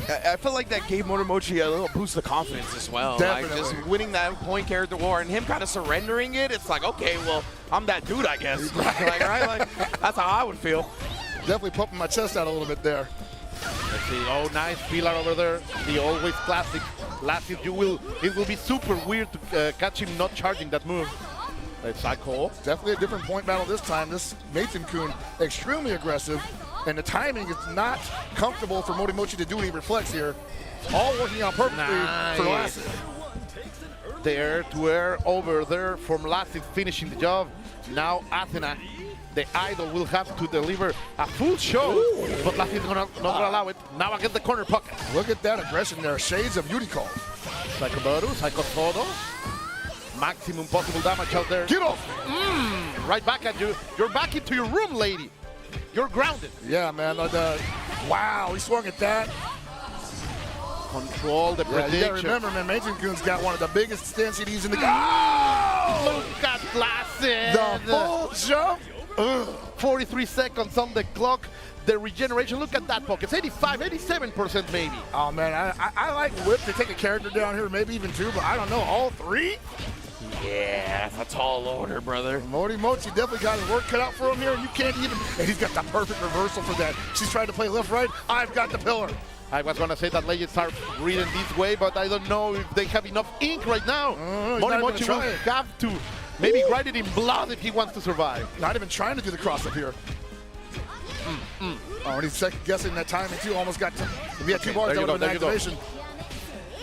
I feel like that gave Morimochi a little boost of confidence as well. Definitely. Like just winning that point character war and him kind of surrendering it. It's like, okay, well, I'm that dude, I guess. Like, that's how I would feel. Definitely pumping my chest out a little bit there. Let's see. Oh, nice pillar over there. The always classic. Lassid, it will be super weird to catch him not charging that move. It's Psycho. Definitely a different point battle this time. This Meithen-kun extremely aggressive, and the timing is not comfortable for Morimochi to do any reflex here. All working out perfectly for Lassid. The air to air over there from Lassid finishing the job. Now Athena, the idol, will have to deliver a full show, but Lassid is not gonna allow it. Now against the corner pocket. Look at that aggression there. Shades of Unicorn. Psychobaru, Psychosodo. Maximum possible damage out there. Get off! Right back at you. You're back into your room, lady. You're grounded. Yeah, man. Wow, he swung at that. Control the prediction. You gotta remember, man, Meithen-kun's got one of the biggest stance CDs in the game. Look at Lassid. The full jump. 43 seconds on the clock. The regeneration, look at that, Pockets. 85, 87% maybe. Oh, man, I like Whip to take a character down here, maybe even 2, but I don't know, all 3? Yeah, that's a tall order, brother. Morimochi definitely got his work cut out for him here. You can't even, and he's got the perfect reversal for that. She's trying to play left-right. I've got the pillar. I was going to say that legends are reading this way, but I don't know if they have enough ink right now. Morimochi will have to maybe write it in blood if he wants to survive. Not even trying to do the cross-up here. Oh, and he's second-guessing that timing, too. Almost got to, if he had 2 bars, that would have been activation.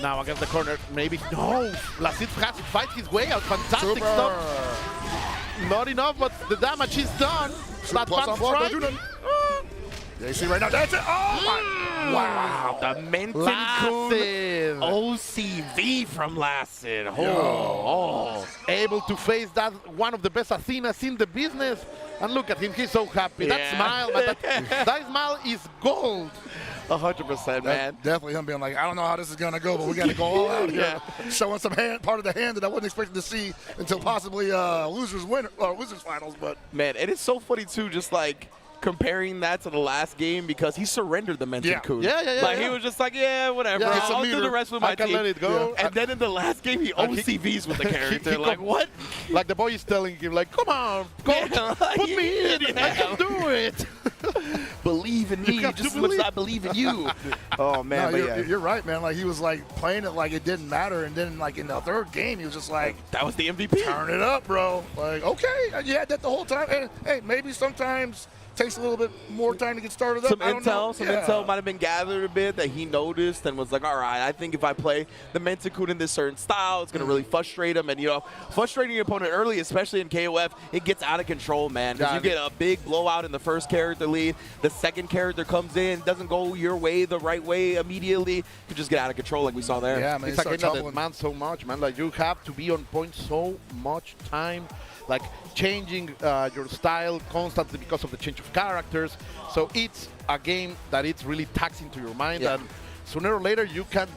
Now against the corner, maybe. No! Lassid has to fight his way out. Fantastic stuff. Not enough, but the damage is done. That strike. Yeah, you see right now, that's it. Oh, my. Wow, the Meithen-kun OCV from Lassid. Oh. Able to face that one of the best Athenas in the business. And look at him, he's so happy. Yeah. That smile, man, that smile is gold. 100%, man. Definitely him being like, I don't know how this is going to go, but we got to go all out here. Showing some part of the hand that I wasn't expecting to see until possibly losers finals. But man, it is so funny, too, just like comparing that to the last game because he surrendered the Meithen-kun. Yeah. He was just like, yeah, whatever. Yeah, I'll do the rest with my team. Let it go. And then in the last game, he OCVs with the character. Like, what? Like the boy is telling him, like, come on, coach, put me in. I can do it. Believe in me just as much as I believe in you. Oh, man. No, but you're right, man. Like, he was, like, playing it like it didn't matter. And then, like, in the 3rd game, he was just like, that was the MVP. Turn it up, bro. Like, okay. You had that the whole time. And, hey, maybe sometimes takes a little bit more time to get started up. Some intel might have been gathered a bit that he noticed and was like, all right, I think if I play the Meithen-kun in this certain style, it's going to really frustrate him. And, you know, frustrating your opponent early, especially in KOF, it gets out of control, man. Because you get a big blowout in the first character lead. The second character comes in, doesn't go your way the right way immediately. You just get out of control like we saw there. Yeah, man. It's like that man so much, man. Like, you have to be on point so much time. like changing your style constantly because of the change of characters. So it's a game that it's really taxing to your mind, and sooner or later you can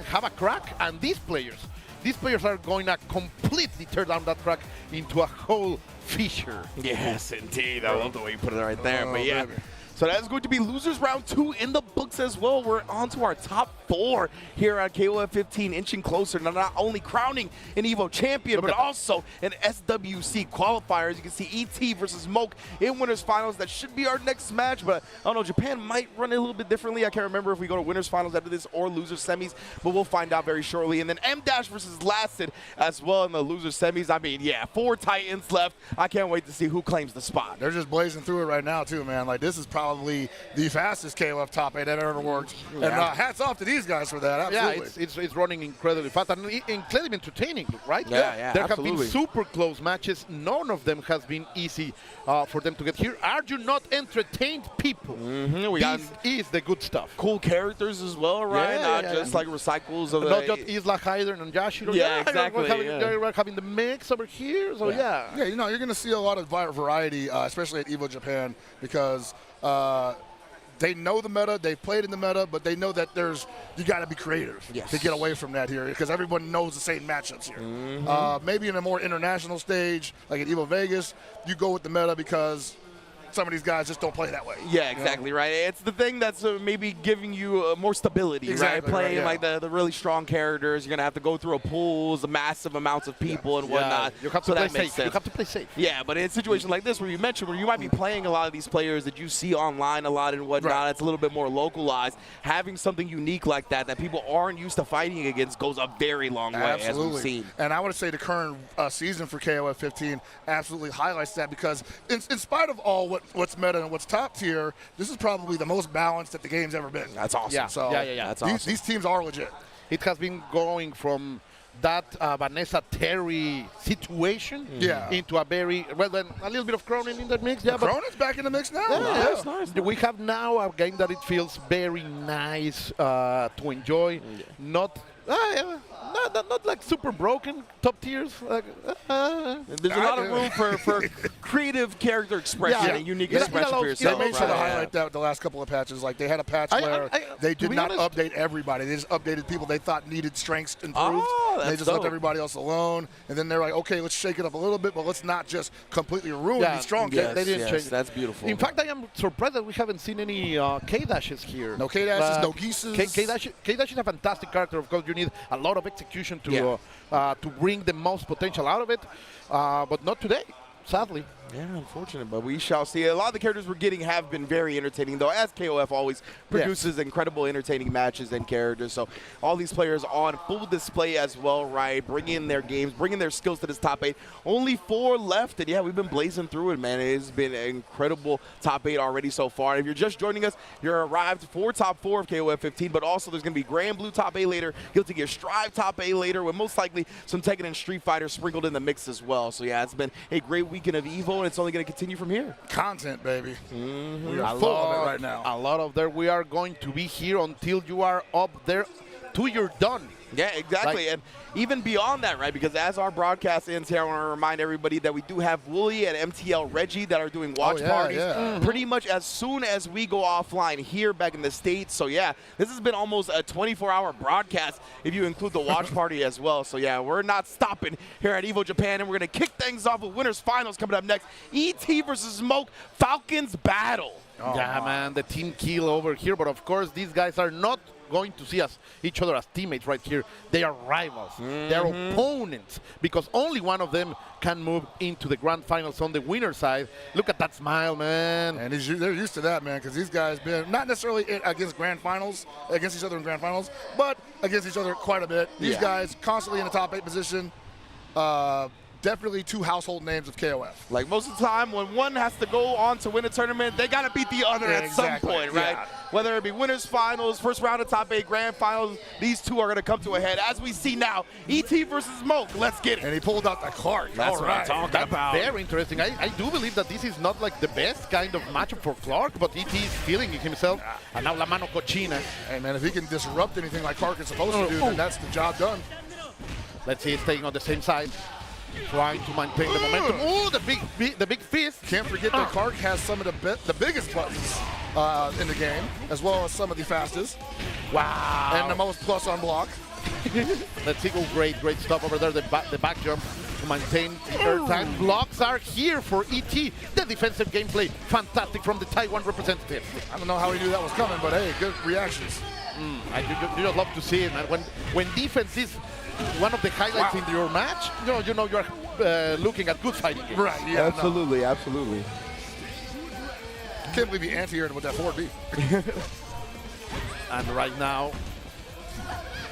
have a crack, and these players are going to completely tear down that crack into a whole fissure. Yes, indeed. I love the way you put it right there. But yeah. Baby. So that is going to be losers round 2 in the books as well. We're on to our top 4 here at KOF15, inching closer to not only crowning an Evo champion, but also an SWC qualifier. As you can see, ET versus Moke in winners finals. That should be our next match, but I don't know, Japan might run it a little bit differently. I can't remember if we go to winners finals after this or losers semis, but we'll find out very shortly. And then M-Dash versus Lasted as well in the losers semis. I mean, yeah, 4 Titans left. I can't wait to see who claims the spot. They're just blazing through it right now, too, man. Like, this is probably the fastest KOF top 8 that ever worked. And hats off to these guys for that. Absolutely. Yeah, it's running incredibly fast and incredibly entertaining, right? Yeah, there absolutely. have been super close matches. None of them has been easy for them to get here. Are you not entertained people? This is the good stuff. Cool characters as well, right? Yeah, Not just like recycles of not just Isla Haider and Yashiro. Yeah, exactly. We're having the mix over here, so yeah. Yeah, you know, you're going to see a lot of variety, especially at Evo Japan, because they know the meta, they've played in the meta, but they know that you got to be creative to get away from that here, because everyone knows the same matchups here. Maybe in a more international stage, like at Evo Vegas, you go with the meta because some of these guys just don't play that way. Yeah, exactly, right? It's the thing that's maybe giving you more stability, Exactly, right? Playing right, like the really strong characters, you're going to have to go through a pools, the massive amounts of people and whatnot. You have to so play that makes safe. sense. You have to play safe. Yeah, but in situations like this where you mentioned where you might be playing a lot of these players that you see online a lot and whatnot, it's a little bit more localized. Having something unique like that people aren't used to fighting against goes a very long way, as we've seen. And I would say the current season for KOF 15 absolutely highlights that, because in spite of all what's meta and what's top tier, this is probably the most balanced that the game's ever been. That's awesome. Yeah. So That's awesome. These teams are legit. It has been going from that Vanessa Terry situation into a very, well, then a little bit of Cronin in that mix. Yeah, but Cronin's back in the mix now. nice. We have now a game that it feels very nice to enjoy. Not like super broken top tiers. Like, There's a lot of room for creative character expression and unique expression for yourself. They made sure to highlight that the last couple of patches. Like, they had a patch where they did not update everybody. They just updated people they thought needed strengths improved. That's they just left everybody else alone. And then they're like, okay, let's shake it up a little bit, but let's not just completely ruin these strong Yes, they didn't change. That's beautiful. In fact, I am surprised that we haven't seen any K-dashes here. No K-dashes, no geeses. K-dash is a fantastic character. Of course, you need a lot of execution to bring the most potential out of it, but not today, sadly. Yeah, unfortunate, but we shall see. A lot of the characters we're getting have been very entertaining, though, as KOF always produces incredible entertaining matches and characters. So all these players on full display as well, right? Bringing their games, bringing their skills to this top 8. Only 4 left, and yeah, we've been blazing through it, man. It has been an incredible top 8 already so far. And if you're just joining us, you're arrived for top 4 of KOF 15, but also there's going to be Grand Blue top 8 later, Guilty Gear Strive top 8 later, with most likely some Tekken and Street Fighter sprinkled in the mix as well. So yeah, it's been a great weekend of Evo, and it's only going to continue from here. Content, baby. We are full of it right now. A lot of there. We are going to be here until you are up there till you're done. Yeah, exactly. And even beyond that, right, because as our broadcast ends here, I want to remind everybody that we do have Wooly and MTL Reggie that are doing watch parties pretty much as soon as we go offline here back in the States. So, yeah, this has been almost a 24-hour broadcast if you include the watch party as well. So, yeah, we're not stopping here at Evo Japan, and we're going to kick things off with winners finals coming up next. ET versus Smoke, Falcons battle. Yeah, man, the team kill over here. But, of course, these guys are not going to see each other as teammates right here. They are rivals. They are opponents, because only one of them can move into the grand finals on the winner side. Look at that smile, man. And they're used to that, man, because these guys been not necessarily against grand finals, against each other in grand finals, but against each other quite a bit. These guys constantly in the top 8 position. Definitely 2 household names of KOF. Like most of the time, when one has to go on to win a tournament, they got to beat the other at some point, right? Whether it be winners finals, first round of top 8, grand finals, these two are going to come to a head. As we see now, ET versus Smoke. Let's get it. And he pulled out the card. That's what I'm talking about. Very interesting. I do believe that this is not like the best kind of matchup for Clark, but ET is feeling it himself. And now la mano cochina. Hey, man, if he can disrupt anything like Clark is supposed to do, then that's the job done. Let's see, it's staying on the same side. Trying to maintain the momentum. Ooh, the big fist. Can't forget that Clark has some of the biggest buttons in the game, as well as some of the fastest. Wow. And the most plus on block. Let's see, great stop over there. The back jump to maintain the air time. Blocks are here for ET. The defensive gameplay, fantastic from the Taiwan representative. I don't know how he knew that was coming, but hey, good reactions. I do just love to see it, man. When defense is one of the highlights in your match, you know you're looking at good fighting games. Right, yeah. Absolutely, absolutely. Can't believe he anti-aired with that forward B. And right now,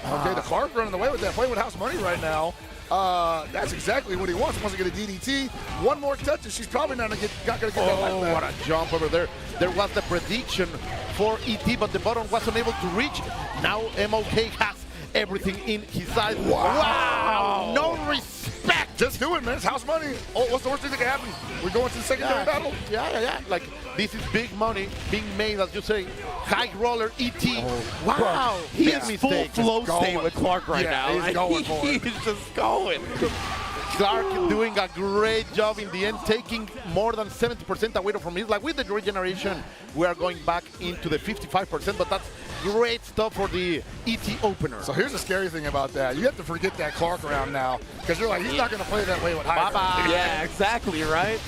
Okay, the Clark running away with that, playing with house money right now. That's exactly what he wants. He wants to get a DDT. One more touch, and she's probably not going to get that oh, back. what a jump over there. There was the prediction for ET, but the button wasn't able to reach. Now MOK has everything in his side. Wow! No respect! Just do it, man. It's house money. Oh, what's the worst thing that can happen? We're going to the secondary battle. Yeah. Like, this is big money being made, as you say. High roller, ET. Wow! He Big is mistake. full flow state with Clark right now. He's going for it. He's just going. Clark doing a great job in the end, taking more than 70% away from his. Like with the regeneration, we are going back into the 55%, but that's great stuff for the ET opener. So here's the scary thing about that. You have to forget that Clark around now, because you're like, he's not going to play that way with high. Bye-bye. Yeah, exactly, right?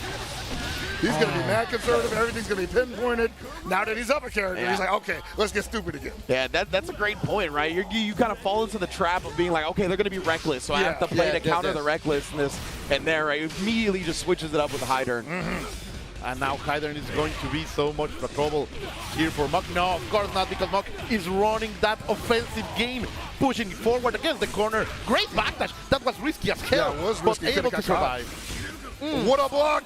He's going to be mad conservative. Everything's going to be pinpointed. Now that he's up a character, Yeah. he's like, okay, let's get stupid again. Yeah, that's a great point, right? You kind of fall into the trap of being like, okay, they're going to be reckless, so I have to play to counter the recklessness. And there, right, immediately just switches it up with a high turn. And now Hydern is going to be so much trouble here for Muck. No, of course not, because Muck is running that offensive game, pushing forward against the corner. Great backdash. That was risky as hell, Yeah, it was but risky. able to Could've got survive. What a block!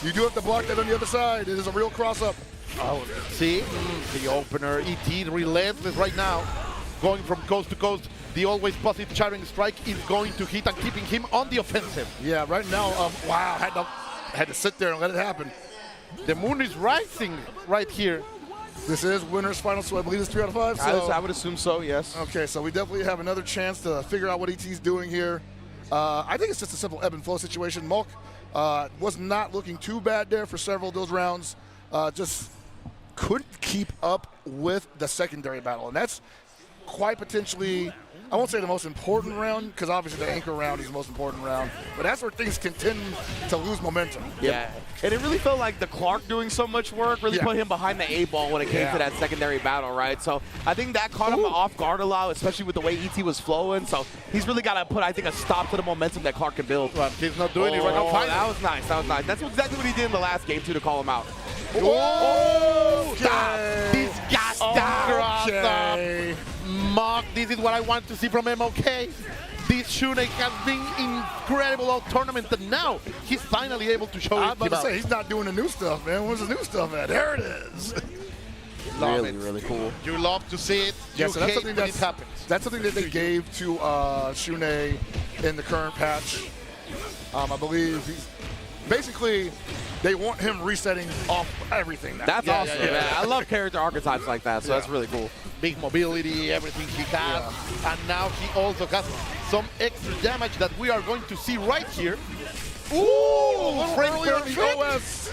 You do have to block that on the other side. It is a real cross-up. Oh, see? The opener, ET, relentless right now. Going from coast to coast. The always positive charging strike is going to hit and keeping him on the offensive. Yeah, right now, wow, had to sit there and let it happen. The moon is rising right here. This is winner's final, so I believe it's 3 out of 5. So. I would assume so, yes. Okay, so we definitely have another chance to figure out what ET's doing here. I think it's just a simple ebb and flow situation. Mulk was not looking too bad there for several of those rounds. Just couldn't keep up with the secondary battle, and that's quite potentially, I won't say the most important round, because obviously the anchor round is the most important round, but that's where things can tend to lose momentum. Yeah, and it really felt like the Clark doing so much work really put him behind the 8-ball when it came to that secondary battle, right? So I think that caught him off guard a lot, especially with the way ET was flowing. So he's really got to put, I think, a stop to the momentum that Clark can build. But he's not doing it right now. That was nice. That was nice. That's exactly what he did in the last game, too, to call him out. Oh, stop! Okay. Disgusting Okay. Muck, this is what I want to see from MOK. This Shune has been incredible all tournament, and now he's finally able to show I it. was about to say, he's not doing the new stuff, man. Where's the new stuff at? There it is. Love really, it. really cool. You love to see it. Yeah, You so that's hate something when it happens. that's something that they gave to Shune in the current patch. I believe basically they want him resetting off everything now. That's awesome. Man. I love character archetypes like that, so that's really cool. Big mobility, everything he has. And now he also has some extra damage that we are going to see right here. Ooh, frame early on the perfect. OS.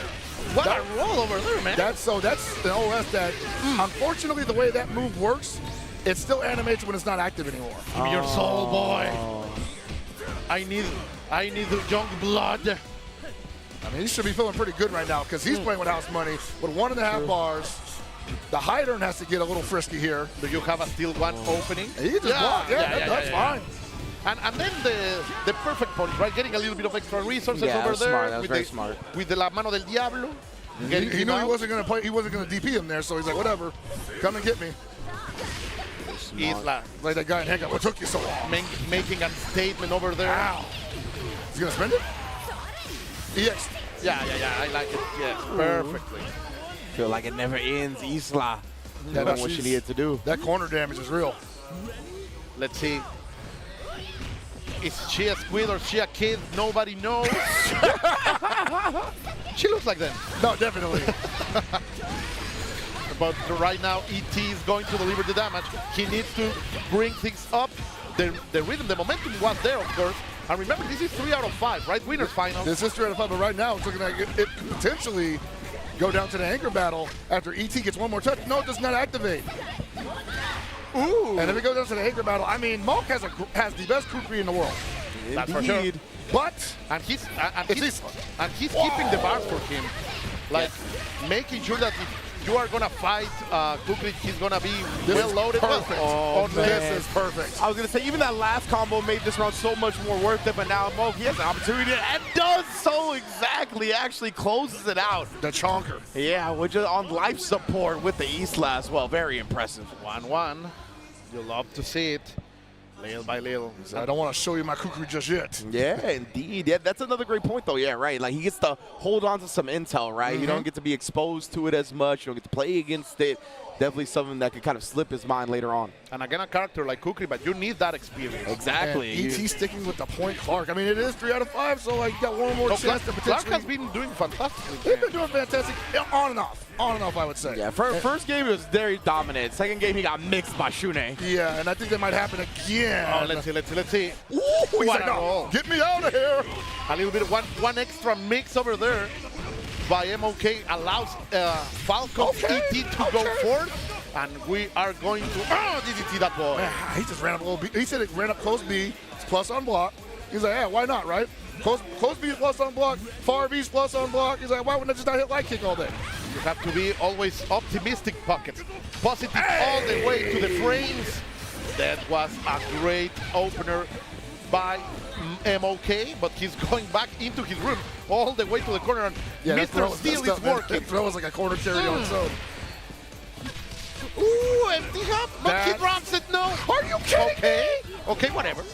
What a roll over there, man. That's the OS that, unfortunately, the way that move works, it still animates when it's not active anymore. Give me your soul, boy. I need the young blood. I mean, he should be feeling pretty good right now because he's playing with house money with 1.5 bars. The Hydern has to get a little frisky here. Do you have a still one opening? He just blocked. That's fine. And then the perfect punch, right? Getting a little bit of extra resources Yeah, over that was there. smart. That was with very the, smart. With the La Mano del Diablo. He knew he wasn't going to play. He wasn't going to DP him there, so he's like, whatever, come and get me. Isla Like that guy in Hank, what took you so long? making a statement over there. Ow. He's going to spend it? EX. Yeah, I like it. Yeah, perfectly. Feel like it never ends. Isla Yeah, doing what she needed to do. That corner damage is real. Let's see. Is she a squid or she a kid? Nobody knows. She looks like them. No, definitely. But right now, ET is going to deliver the damage. He needs to bring things up. The rhythm, the momentum was there, of course, And remember, this is 3 out of 5, right? Winners final. This is 3 out of 5, but right now it's looking like it could potentially go down to the anchor battle after ET gets one more touch. No, it does not activate. Ooh. And if it goes down to the anchor battle, I mean, Monk has the best kukri in the world. That's for sure. But And he's keeping the bar for him, like making sure that if you are gonna fight Kukri, he's gonna be well loaded. Perfect. Oh, This is perfect. I was gonna say, even that last combo made this round so much more worth it, but now Mo, he has an opportunity and does so exactly, actually closes it out. The chonker. Yeah, which is on life support with the Isla as well. Very impressive. 1-1. You love to see it, little by little. I don't want to show you my kukri just yet. Yeah, indeed. Yeah, that's another great point, though. Yeah, right. Like, he gets to hold on to some intel, right? You don't get to be exposed to it as much. You don't get to play against it. Definitely something that could kind of slip his mind later on. And again, a character like Kukri, but you need that experience. Exactly. And ET sticking with the point Clark. I mean, it is 3 out of 5, so like, you got one more chance to Clark potentially. has been doing fantastically. He's been doing fantastic, on and off, I would say. Yeah, first game he was very dominant. Second game he got mixed by Shune. Yeah, and I think that might happen again. Oh, let's see. Ooh, he's What like, a no, roll. get me out of here. A little bit, one extra mix over there by MOK allows Falcon ET to go forward, and we are going to DDT that boy. Man, he just ran up a little B. He said it ran up close B, it's plus on block. He's like, yeah, why not, right? Close B is plus on block, far B is plus on block. He's like, why wouldn't I just not hit light kick all day? You have to be always optimistic, Pockets. Positive all the way to the frames. That was a great opener by MOK, but he's going back into his room all the way to the corner, and Mr. Steel is working. That throw was like a corner carry on its own. Ooh, empty hop, but he drops it, no. Are you kidding me? Okay, whatever.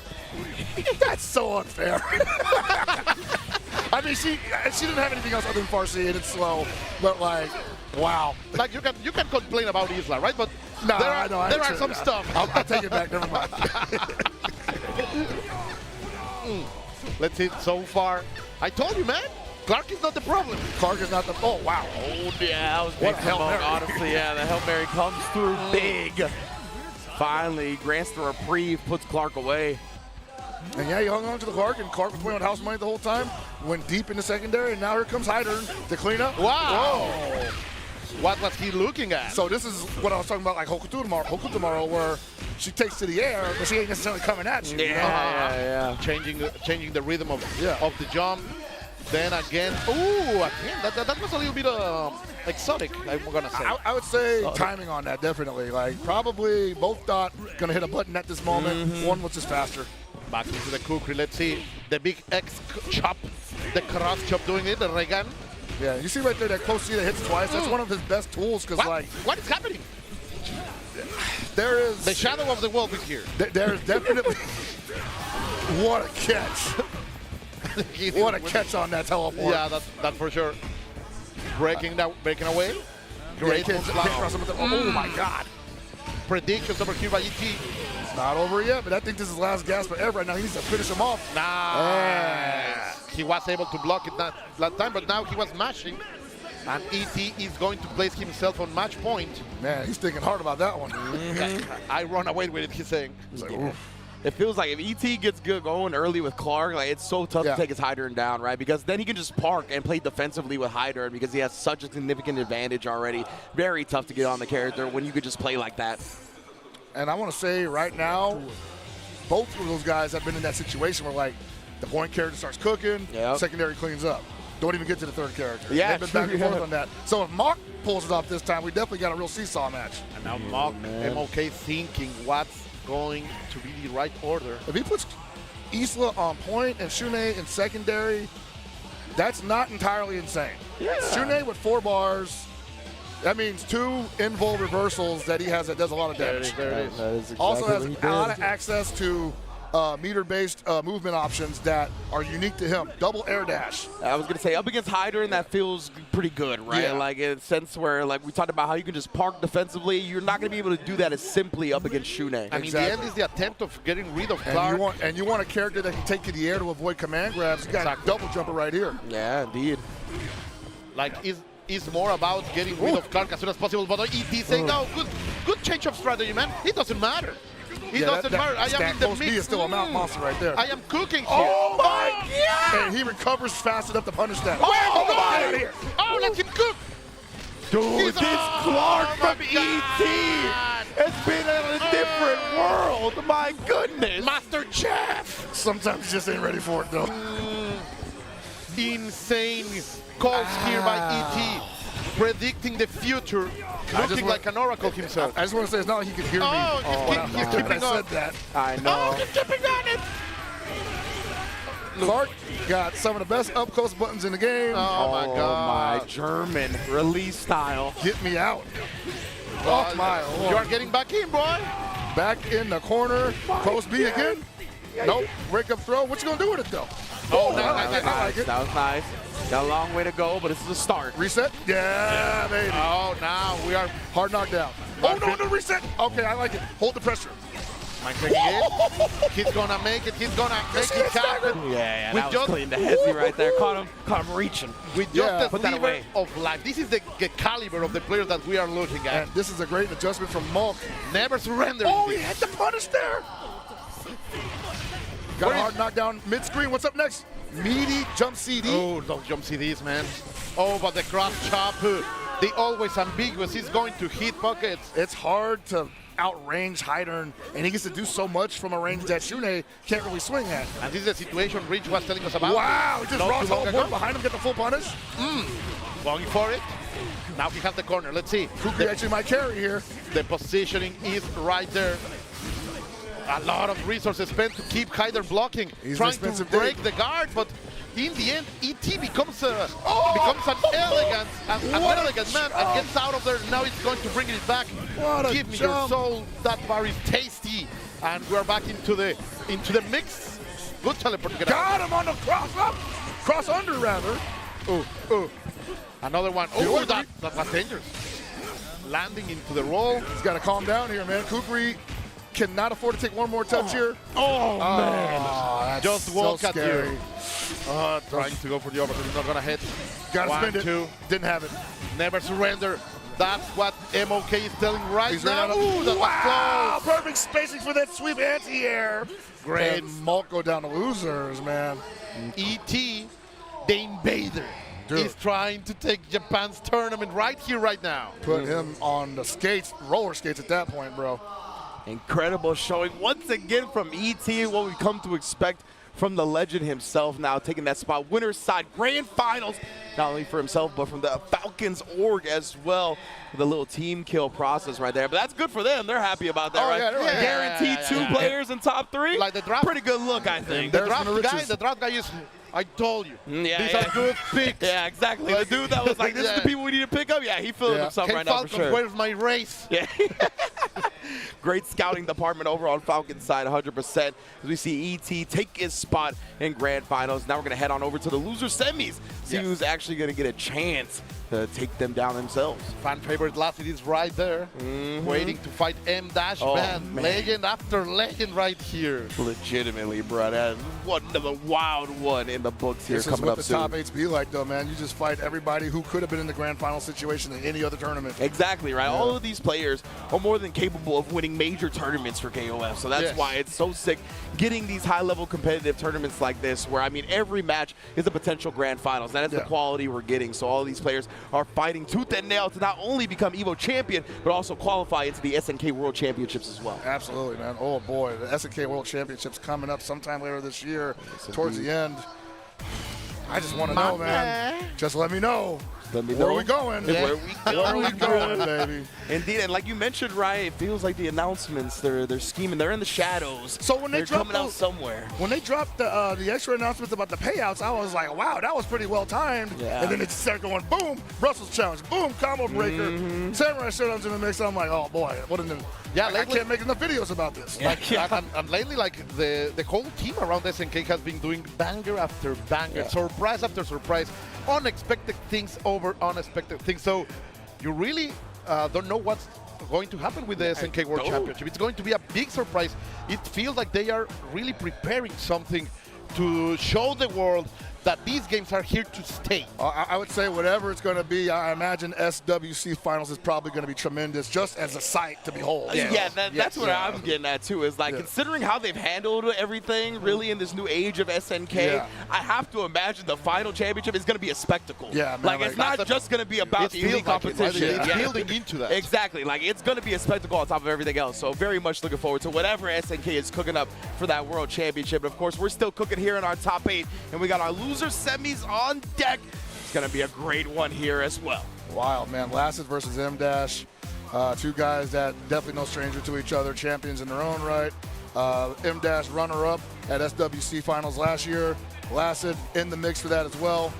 That's so unfair. I mean, she didn't have anything else other than Farsi, and it's slow, but like, wow. Like you can complain about Isla, right? But No, there are sure, some yeah. stuff. I'll take it back. Never mind. Let's see. So far, I told you, man. Clark is not the problem. Clark is not the. Oh wow. Oh, yeah, that was What big a Hail for Monk, Mary. honestly. Yeah, the Hail Mary comes through big. Finally, grants the reprieve, puts Clark away. And yeah, he hung on to the Clark, and Clark was playing on house money the whole time. Went deep in the secondary, and now here comes Hydern to clean up. Wow. Whoa. What was he looking at? So this is what I was talking about, like Hokuto tomorrow, where she takes to the air, but she ain't necessarily coming at you. Yeah. Changing the rhythm of the jump. Then again, that was a little bit exotic, I'm gonna say. I would say timing on that, definitely. Like, probably both thought gonna hit a button at this moment. One was just faster. Back into the Kukri. Let's see the big X chop, the cross chop doing it, the Regan. Yeah, you see right there that close C that hits twice. That's one of his best tools, because like What is happening? there is The shadow of the wolf is here. there is definitely what a catch. What a catch on that teleport. Yeah, that's for sure. Breaking away. Great can't cross him with the, oh my God. predictions over here by ET. It's not over yet, but I think this is the last gasp for Ev right now. He needs to finish him off. He was able to block it that time, but now he was mashing. And ET is going to place himself on match point. Man, he's thinking hard about that one. I run away with it, he's saying. He's like, oof. It feels like if ET gets good going early with Clark, like it's so tough to take his Hydern down, right? Because then he can just park and play defensively with Hydern because he has such a significant advantage already. Very tough to get on the character when you could just play like that. And I want to say right now, both of those guys have been in that situation where like the point character starts cooking, secondary cleans up. Don't even get to the third character. Yeah, they've been back and forth on that. So if Mark pulls it off this time, we definitely got a real seesaw match. And now MOK thinking what's going to be the right order. If he puts Isla on point and Shune in secondary, that's not entirely insane. Yeah. Shune with 4 bars, that means 2 invul reversals that he has that does a lot of damage. There it is. That is exactly Also has what he a lot does. of access to meter-based movement options that are unique to him. Double air dash. I was going to say, up against Hydern, that feels pretty good, right? Yeah. Like, in a sense where, like, we talked about how you can just park defensively. You're not going to be able to do that as simply up against Shune. And in the end is the attempt of getting rid of Clark. And you want a character that can take to the air to avoid command grabs. You got a double jumper right here. Yeah, indeed. Like, is more about getting rid of Clark as soon as possible. But ET saying, no, good change of strategy, man. It doesn't matter. It doesn't matter. I am in the mix. Is still a mount monster right there. I am cooking here. Oh my God! And he recovers fast enough to punish that. Oh, let him cook. Dude, this Clark from ET has been in a different world. My goodness. Master Chef. Sometimes he just ain't ready for it, though. Insane calls here by ET. Predicting the future, looking like an oracle himself. I just want to say it's not like he could hear me. He's keeping I on. said that. I know. Oh, he's keeping on it. Clark got some of the best up-close buttons in the game. Oh my God. My German release style. Get me out. Oh my Lord. You are getting back in, boy. Back in the corner. Post B again. Nope. Break up throw. What you gonna do with it though? Oh, I like it. That was nice. Got a long way to go, but this is a start. Reset. Yeah, baby. Oh, now we are Hard knockdown. Oh no, no reset. Okay, I like it. Hold the pressure. He's gonna make it. He's gonna make it happen. Yeah, We that was just- clean to Hezzy right there. Caught him reaching. With just Yeah. the Put that sliver away. of life. This is the caliber of the players that we are looking at. And this is a great adjustment from Malk. Never surrender. Oh, he had the punish there. Got a Where hard knockdown mid-screen. What's up next? Meaty jump CD. Oh, don't jump CDs, man. Oh, but the cross chop, the always ambiguous. He's going to hit pockets. It's hard to outrange Hydern, and he gets to do so much from a range that Shune can't really swing at. And this is the situation Rich was telling us about. Wow, he just Not raw too long teleport ago. behind him, get the full punish. Longing for it. Now he has the corner. Let's see. Kukri actually might carry here. The positioning is right there. A lot of resources spent to keep Hydern blocking, He's trying an to expensive break dude. the guard, but in the end, ET becomes an elegant man and gets out of there. Now it's going to bring it back. What a Give me your jump. soul. That bar is tasty, and we're back into the mix. Good teleport to get out. Got him on the cross up. Cross under, rather. Another one. Oh, that was dangerous. Landing into the roll. He's got to calm down here, man. Kukri cannot afford to take one more touch here. Oh, man. Just so walk at scary. you. Trying to go for the overhead. He's not going to hit. Got to One, spend it. two. Didn't have it. Never surrender. That's what MOK is telling right He's now. ran out of- Ooh, that wow, was close. perfect spacing for that sweep anti-air. Great. And Malk go down to losers, man. ET, the invader, Dude. is trying to take Japan's tournament right here, right now. Put him on the skates, roller skates at that point, bro. Incredible showing once again from ET, what we come to expect from the legend himself, now taking that spot. Winner's side grand finals, not only for himself, but from the Falcons org as well. The little team kill process right there. But that's good for them. They're happy about that, Oh, right? yeah, they're like, Guaranteed two players in top three. Like the draft. Pretty good look, I think. There's from the riches. The draft guy is, I told you, Yeah, these yeah. are good picks. Yeah, exactly. The dude that was like, this is the people we need to pick up. Yeah, he feeling Yeah. himself Hey, right now for Falcons, sure. where's my race? Yeah. Great scouting department over on Falcons side, 100%. As we see ET take his spot in grand finals. Now we're going to head on over to the loser semis. See who's actually going to get a chance to take them down themselves. Fan favorite Lassie is right there, waiting to fight M Dash. Oh, man, man. legend after legend right here. Legitimately, bro. That is one of the wild one in the books here This is coming what up the soon. top eights be like, though, man. You just fight everybody who could have been in the grand final situation in any other tournament. Exactly, right? All of these players are more than capable of winning major tournaments for KOF. So that's Yes. why it's so sick getting these high-level competitive tournaments like this where, I mean, every match is a potential grand finals. That is the Yeah. quality we're getting. So all of these players are fighting tooth and nail to not only become Evo champion, but also qualify into the SNK World Championships as well. Absolutely, man. Oh, boy. The SNK World Championships coming up sometime later this year, towards the end. I just want to know, man. Just let me know. Let me Where know. are we going? Where Where are we going, baby? Indeed, and like you mentioned, right, it feels like the announcements, they're scheming. They're in the shadows. So when they they're drop coming out those- somewhere. When they dropped the extra announcements about the payouts, I was like, wow, that was pretty well timed. Yeah. And then it just started going, boom, Brussels challenge, boom, combo breaker, Samurai Showdown's in the mix. I'm like, oh boy, what in the? Yeah, I lately- can't make enough videos about this. And lately, like the whole team around SNK has been doing banger after banger, surprise after surprise, unexpected things over unexpected things. So you really don't know what's going to happen with the SNK World don't. Championship. It's going to be a big surprise. It feels like they are really preparing something to show the world that these games are here to stay. I would say whatever it's going to be, I imagine SWC Finals is probably going to be tremendous just as a sight to behold. That's what I'm getting at, too, is like considering how they've handled everything really in this new age of SNK, I have to imagine the final championship is going to be a spectacle. Yeah, man, like it's not just going to be about the elite competition. It's building into that. Exactly. Like it's going to be a spectacle on top of everything else. So very much looking forward to whatever SNK is cooking up for that World Championship. And of course, we're still cooking here in our top 8, and we got our loser semis on deck. It's going to be a great one here as well. Wild, man. Lasted versus M-Dash. Two guys that definitely no stranger to each other, champions in their own right. M-Dash runner-up at SWC Finals last year. Lasted in the mix for that as well.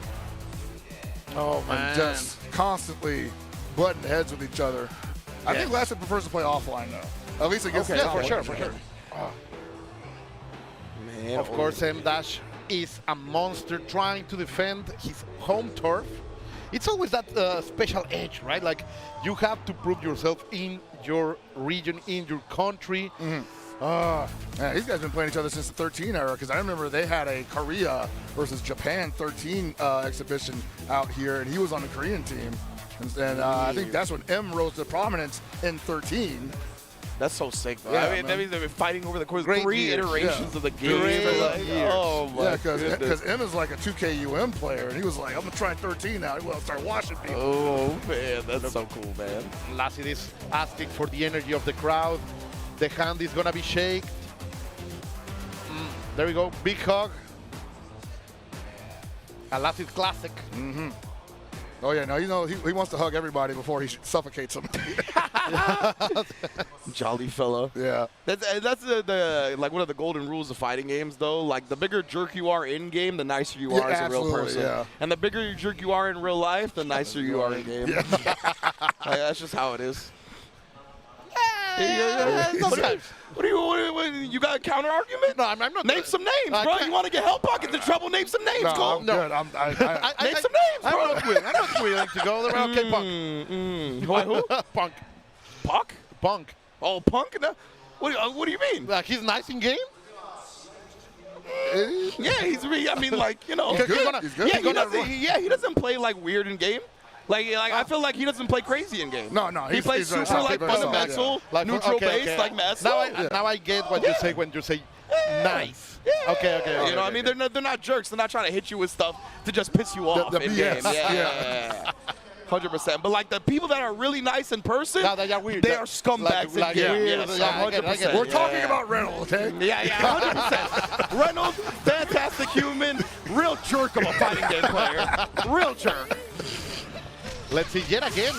Oh, man. And just constantly butting heads with each other. I think Lasted prefers to play offline, though. At least against the top for sure, one. for sure. Man, Of course, M-Dash is a monster trying to defend his home turf. It's always that special edge, right? Like, you have to prove yourself in your region, in your country. Man, these guys have been playing each other since the 13 era, because I remember they had a Korea versus Japan 13 exhibition out here, and he was on the Korean team. And I think that's when M rose to prominence in 13. That's so sick, though. Yeah, I mean, that means they've been fighting over the course of Great 3 years. iterations of the game. Great years. Oh, my Yeah, goodness. because M is like a 2KUM player, and he was like, I'm going to try 13 now. Well, start watching people. Oh, man, that's so cool, man. Lassie is asking for the energy of the crowd. The hand is going to be shaken. There we go. Big hug. A Lassie's classic. Oh, yeah, no, you know, he wants to hug everybody before he suffocates them. Jolly fella. Yeah. That's the like one of the golden rules of fighting games, though. Like, the bigger jerk you are in game, the nicer you are as a real absolutely, person. yeah. And the bigger jerk you are in real life, the nicer you are in game. Like, that's just how it is. Sometimes. What you got a counter argument? No, I'm not. Name some names, bro. You want to get help pockets in trouble? Name some names. No, Go. I'm good. Name some names, bro. I'm not willing to go there. Okay, Punk. Who? Punk. Puck? Punk. Oh, Punk? No. What do you mean? Like, he's nice in game? Yeah, I mean, like, you know. He's good. gonna- He's good. He doesn't play, like, weird in game. Like I feel like he doesn't play crazy in game. No, He plays he's super, like, very solid, fundamental, Like, neutral okay, base, okay. like Mass. Now I get what you say when you say nice. Yeah. Okay. You know what I mean? They're not jerks. They're not trying to hit you with stuff to just piss you off the in BS. game. Yeah. 100%. But like the people that are really nice in person, No, they are weird. they are scumbags in like game. weird. Yes, Yeah, I get it, I get 100%. it. We're talking about Reynolds, okay? Yeah, 100%. Reynolds, fantastic human, real jerk of a fighting game player. Real jerk. Let's see, yet again,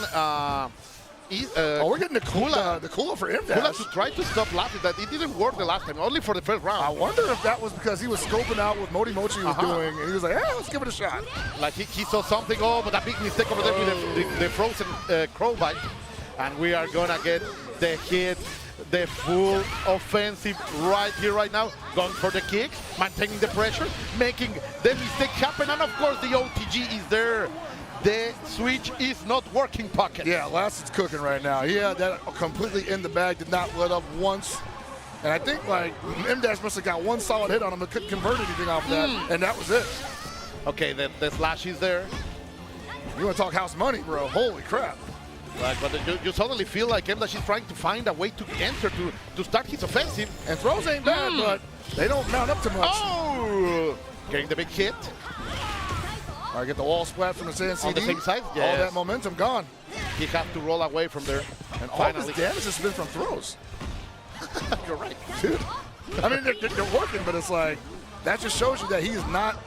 We're getting the Kula for Kula M-Dash. to try to stop Lassie. That it didn't work the last time, only for the first I round. wonder if that was because he was scoping out what Moti Mochi was doing, and he was like, let's give it a shot. Like he saw something, but a big mistake over there with the frozen crow bite. And we are gonna get the hit, the full offensive right here, right now. Going for the kick, maintaining the pressure, making the mistake happen, and of course the OTG is there. The switch is not working, Pocket. Yeah, Lassett's cooking right now. He had that completely in the bag, did not let up once. And I think, like, M-Dash must have got one solid hit on him, but couldn't convert anything off of that, and that was it. Okay, the slash is there. You want to talk house money, bro? Holy crap. Like, but you suddenly feel like M-Dash is trying to find a way to enter, to start his offensive. And throws ain't bad, but they don't mount up too much. Oh! Getting the big hit. All right, get the wall splat from the CNCD. On the same side? All Yes. that momentum gone. He has to roll away from there. And all finally. this damage has been from throws. You're right. Dude. I mean, they're working, but it's like, that just shows you that he is not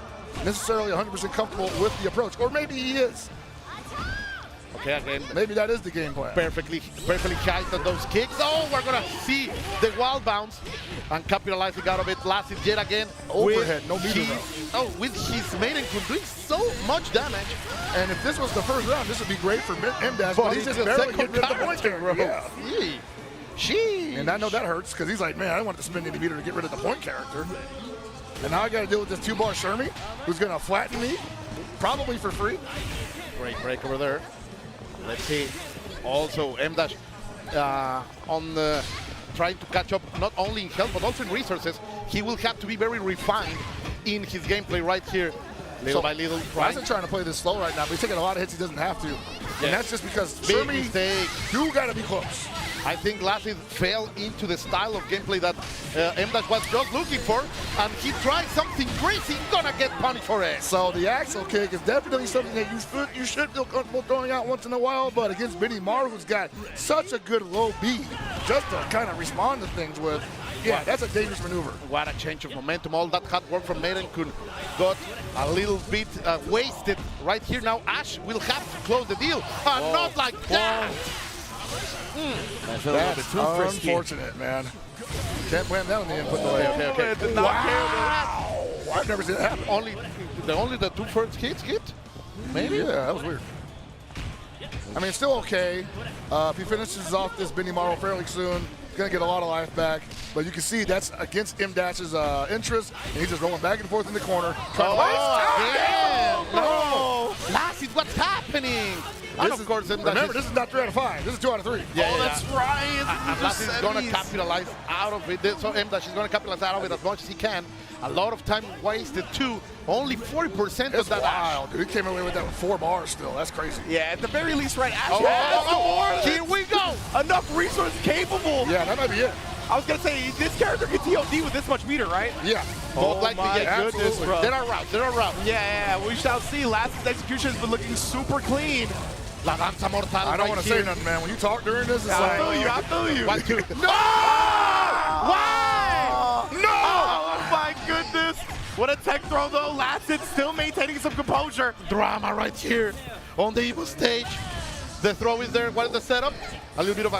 necessarily 100% comfortable with the approach. Or maybe he is. Okay, again, Maybe that is the game plan. perfectly hiked on those kicks. Oh, we're gonna see the wild bounce and capitalizing out of it. Lassie yet again. Overhead, no with meter his, with his maiden kun doing so much damage. And if this was the first round, this would be great for M-Dash, But but he's it's just the barely second getting rid of the counter, point character. bro. Yeah. Sheesh. And I know that hurts because he's like, man, I don't want to spend any meter to get rid of the point character. And now I got to deal with this 2-bar Shermie, who's going to flatten me, probably for free. Great break over there. Let's see. Also, M-Dash on trying to catch up not only in health but also in resources. He will have to be very refined in his gameplay right here. Little by little, trying. Bryson trying to play this slow right now, but he's taking a lot of hits he doesn't have to. Yes. And that's just because Big for me, mistake. you got to be close. I think Lassie fell into the style of gameplay that M-Dash was just looking for, and he tried something crazy, gonna get punished for it. So the axle kick is definitely something that you should feel comfortable throwing out once in a while, but against Benny Maru, who's got such a good low beat, just to kind of respond to things with, yeah, that's a dangerous maneuver. What a change of momentum. All that hard work from Maiden could got a little bit wasted right here. Now Ash will have to close the deal, and not like that. I feel a little bit too frisky. Unfortunate, man. Can't blame that on the input delay. Okay. Wow. I've never seen that happen. Only the two first hits hit? Maybe? Yeah, that was weird. I mean, still okay. If he finishes off this Benny Maru fairly soon, he's going to get a lot of life back. But you can see that's against M-Dash's interest, and he's just rolling back and forth in the corner. No! Lassie, what's happening? And of course, remember, this is not 3 out of 5. This is 2 out of 3. Yeah, that's right. And Lassie's going to capitalize out of it. So M-Dash is going to capitalize out of it as much as he can. A lot of time wasted too. Only 40% of that. Wild, dude. He came away with that with 4 bars still. That's crazy. Yeah, at the very least, right? Ash Here we go. Enough resource capable. Yeah, that might be it. I was gonna say this character can TOD with this much meter, right? Yeah. Most likely, my yeah, goodness, absolutely. bro. There are routes. Yeah, we shall see. Last execution has been looking super clean. La danza mortal. I don't want to say nothing, man. When you talk during this, it's I like... feel you. 1, 2. No! Why? No! Oh my goodness. What a tech throw though. Lasted still maintaining some composure. Drama right here on the Evo stage. The throw is there. What is the setup? A little bit of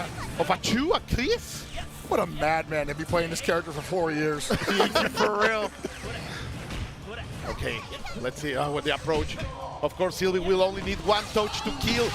a chew, a kiss. What a madman to be playing this character for 4 years. For real. Okay, let's see what the approach. Of course, Sylvie will only need 1 touch to kill.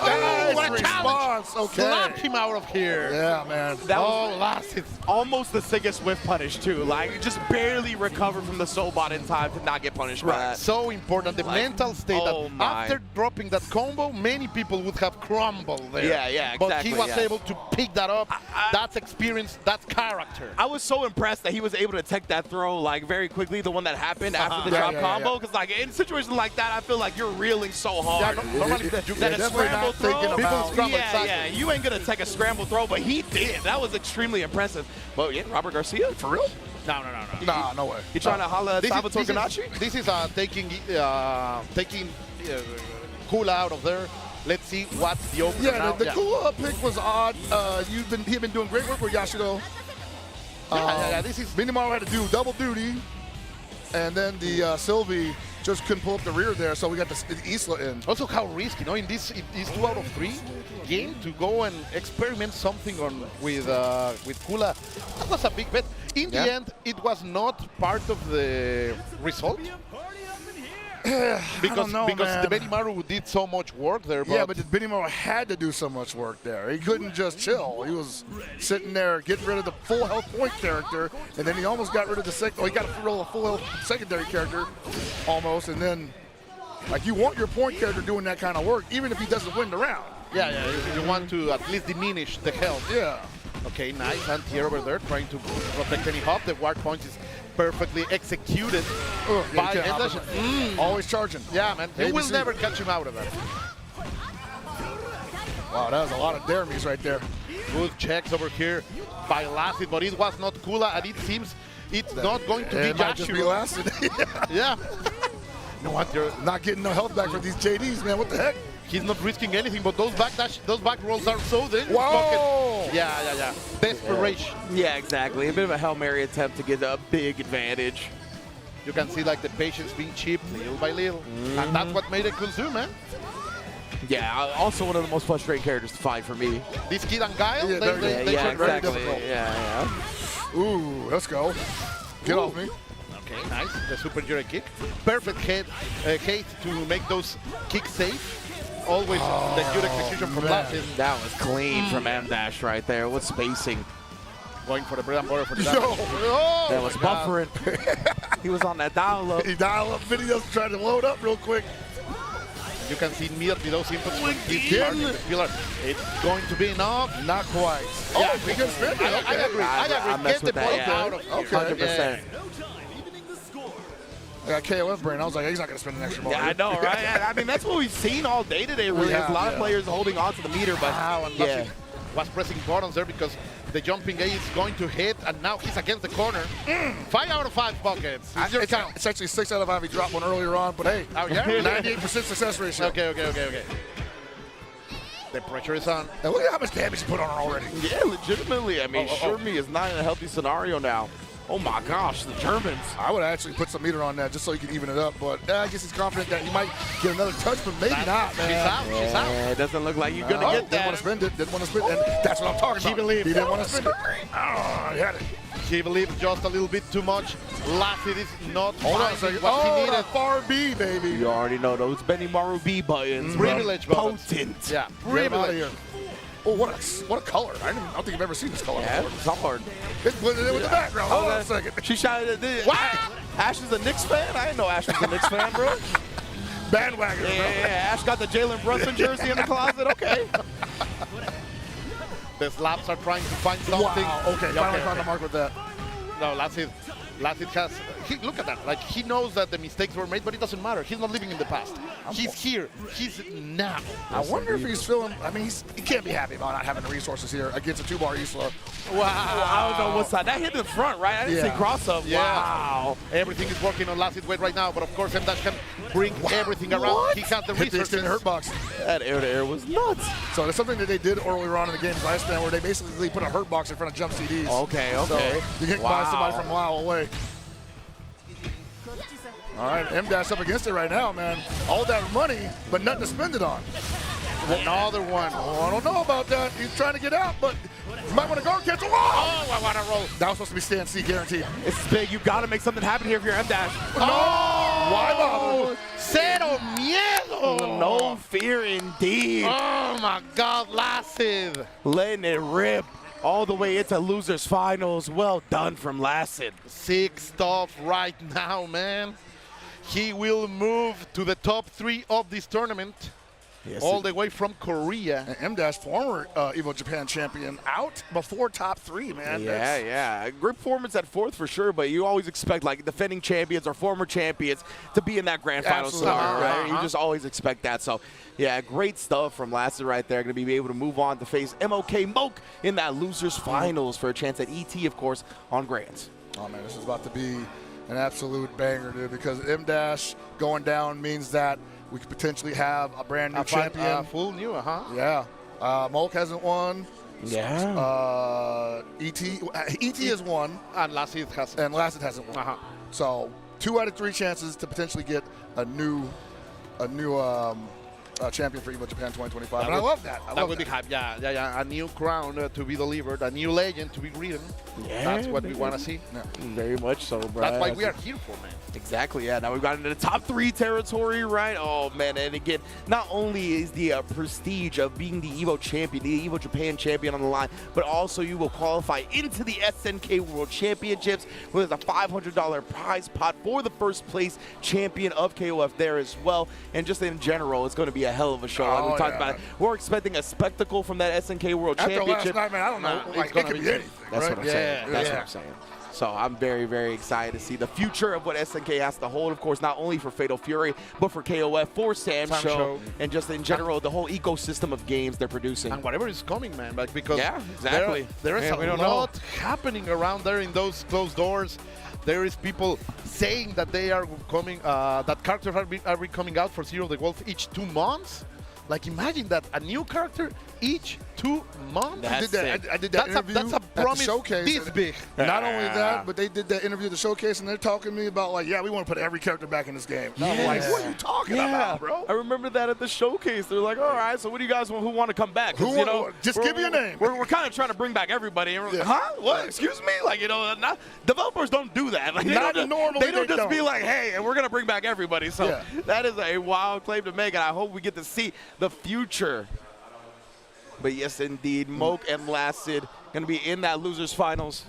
Nice what a challenge! response. Okay. Slap him out of here. Yeah, man. That Oh, was Lassie. almost the sickest whiff punish too. Like just barely recovered from the soul bot in time to not get punished by that. So important, the mental state oh that my. after dropping that combo, many people would have crumbled there. Yeah, But exactly, he was yeah. able to pick that up. That's experience, that's character. I was so impressed that he was able to take that throw like very quickly, the one that happened after the Yeah, drop yeah, combo. yeah. Because like in situations like that, I feel like you're reeling so hard. Yeah, normally that you- a definitely scramble not throw, thinking about- Scramble, yeah, exactly. yeah, you ain't gonna take a scramble throw, but he did. That was extremely impressive. But yeah, Robert Garcia, for real? No. Nah, no way. He trying to holla at This Salvatore is, Ganache? this is taking Kula out of there. Let's see what's the opener now. Yeah, the Kula pick was odd. He's been doing great work with Yashido. Yeah, this is Benny Maru had to do double duty, and then the Sylvie just couldn't pull up the rear there, so we got the Isla in. also how risky, in this 2 out of 3 game to go and experiment something with Kula. That was a big bet. In the end, it was not part of the result. because know, man. the Benny Maru did so much work there. Yeah, but Benny Maru had to do so much work there. He couldn't just chill. He was sitting there getting rid of the full health point character, and then he almost got rid of the he got rid of a full health secondary character, almost, and then, like, you want your point character doing that kind of work, even if he doesn't win the round. yeah, you want to at least diminish the health. Yeah. Okay, nice anti-air over there, trying to protect any hop. The ward punch is perfectly executed by you can't hop M-Dash. him. Always charging. Yeah, man, you will ABC. never catch him out of that. Wow, that was a lot of dare me's right there. Good checks over here by Lassie, but it was not Kula, and it seems it's not going to It be might just be Yashiro. lasted. Yeah. No what? Not getting no health back for these JDs, man. What the heck? He's not risking anything, but those back rolls are so dangerous. Whoa! Yeah. Desperation. Yeah, exactly. A bit of a Hail Mary attempt to get a big advantage. You can see like the patience being chipped little by little, and that's what made it consume, man. Yeah, also one of the most frustrating characters to fight for me. This kid and Guile, Yeah, they Yeah, were very exactly. difficult. Yeah. Ooh, let's go. Get off me. Okay, nice. The super Jura kick. Perfect head, Kate, to make those kicks safe. Always the good execution from man. Lassie. That was clean from M-Dash right there. What spacing. Going for the bread and butter for the Yo. damage. Oh, That was my God. buffering. He was on that dial-up. He dial up videos trying to load up real quick. You can see immediately those inputs from his target, the pillar. It's going to be enough. Not quite. Yeah, Oh, we can spin it. I Okay. agree. I I agree. mess Get the with that, ball yeah. out of here. Okay. 100%. got KOF brain. I was like, he's not going to spend an extra ball. Yeah, I know, right? I mean, that's what we've seen all day today, really. There's a lot of players holding on to the meter, but yeah. Was pressing buttons there because the jumping A is going to hit, and now he's against the corner. 5 out of 5 buckets. It's actually 6 out of 5. He dropped one earlier on, but hey, 98% success ratio. Okay. The pressure is on. And look at how much damage he put on her already. yeah, legitimately. I mean, Shermie is not in a healthy scenario now. Oh my gosh, the Germans. I would actually put some meter on that just so you can even it up, but I guess he's confident that he might get another touch, but maybe not, man. She's out. It doesn't look like you're going to get that. Didn't want to spend it. Didn't want to spend it. And that's what I'm talking about. Believe. He didn't want to spend it. Oh, he had it. He believes just a little bit too much. Lassid is not Hold on a second. what he needed. Far B, baby. You already know those Benny Maru B buttons. Privilege buttons. Potent. Yeah, Get him out of privilege. here. Oh, what a color. I don't think I've ever seen this color Yeah, before. it's hard. It's blended in with the background. Hold on a second. She shot it. Wow. Ash is a Knicks fan? I didn't know Ash was a Knicks fan, bro. Bandwagon. Yeah, Ash got the Jalen Brunson jersey in the closet. Okay. The slaps are trying to find something. Wow. Okay, finally found the mark with that. No, Lassid has. Look at that. Like, he knows that the mistakes were made, but it doesn't matter. He's not living in the past. He's here. He's now. I wonder if he's feeling. I mean, he can't be happy about not having the resources here against a 2-bar Isla. Wow. I don't know what's that. That hit the front, right? I didn't see cross up. Yeah. Wow. Everything is working on Lassid's weight right now, but of course, M-Dash can bring everything around. What? He has the Hit the resources. extended hurt box. That air-to-air was nuts. So there's something that they did earlier on in the game last night where they basically put a hurt box in front of jump CDs. Okay. So you can buy somebody from a mile away. All right, M-Dash up against it right now, man. All that money, but nothing to spend it on. Another one. Oh, I don't know about that. He's trying to get out, but you might want to guard catch. Oh, I want to roll. That was supposed to be stand C guaranteed. It's big. You got to make something happen here if you're M-Dash. No! Why bother? Cero miedo. No fear indeed. Oh, my God, Lassid. Letting it rip all the way into losers finals. Well done from Lassid. Sick stuff right now, man. He will move to the top 3 of this tournament. Yes, all the way from Korea. And M-Dash, former Evo Japan champion, out before top 3, man. Yeah. Great performance at 4th for sure, but you always expect like defending champions or former champions to be in that grand final scenario, right? You just always expect that. So, yeah, great stuff from Lassid right there. Going to be able to move on to face MOK Moke in that losers finals for a chance at ET, of course, on grands. Oh, man, this is about to be an absolute banger, dude, because M-Dash going down means that we could potentially have a brand new champion. Full new, Yeah. Moke hasn't won. Yeah. ET has won. And Lassid hasn't. And Lassid hasn't won. So 2 out of 3 chances to potentially get a new champion for Evo Japan 2025. And I love that. That would be hype. Yeah. A new crown to be delivered, a new legend to be written. Yeah, that's what we want to see. Yeah. Very much so, bro. That's why we are here for, man. Exactly, yeah. Now we've got into the top 3 territory, right? Oh, man. And again, not only is the prestige of being the Evo champion, the Evo Japan champion on the line, but also you will qualify into the SNK World Championships with a $500 prize pot for the first place champion of KOF there as well. And just in general, it's going to be a hell of a show. Like we talked about it. We're expecting a spectacle from that SNK World Championship. After last night, man, I don't know. Like, it could be anything. That's right? what I'm saying. That's what I'm saying. So I'm very, very excited to see the future of what SNK has to hold, of course, not only for Fatal Fury, but for KOF, for Sam Show, and just in general, the whole ecosystem of games they're producing. And whatever is coming, man, like, because exactly. there is a lot happening around there in those closed doors. There is people saying that they are coming, that characters are coming out for Zero the Wolf each 2 months. Like, imagine that, a new character each 2 months? I did that interview that's a promise showcase. This big. Not only that, but they did that interview at the showcase, and they're talking to me about, like, yeah, we want to put every character back in this game. And I'm like, what are you talking about, bro? I remember that at the showcase. They're like, all right, so what do you guys want, who want to come back? Just give me a name. We're kind of trying to bring back everybody. And huh? What? Excuse me? Like, developers don't do that. Like, they don't just be like, hey, and we're going to bring back everybody. So that is a wild claim to make, and I hope we get to see the future. But yes, indeed, Moke and Lassid going to be in that losers finals.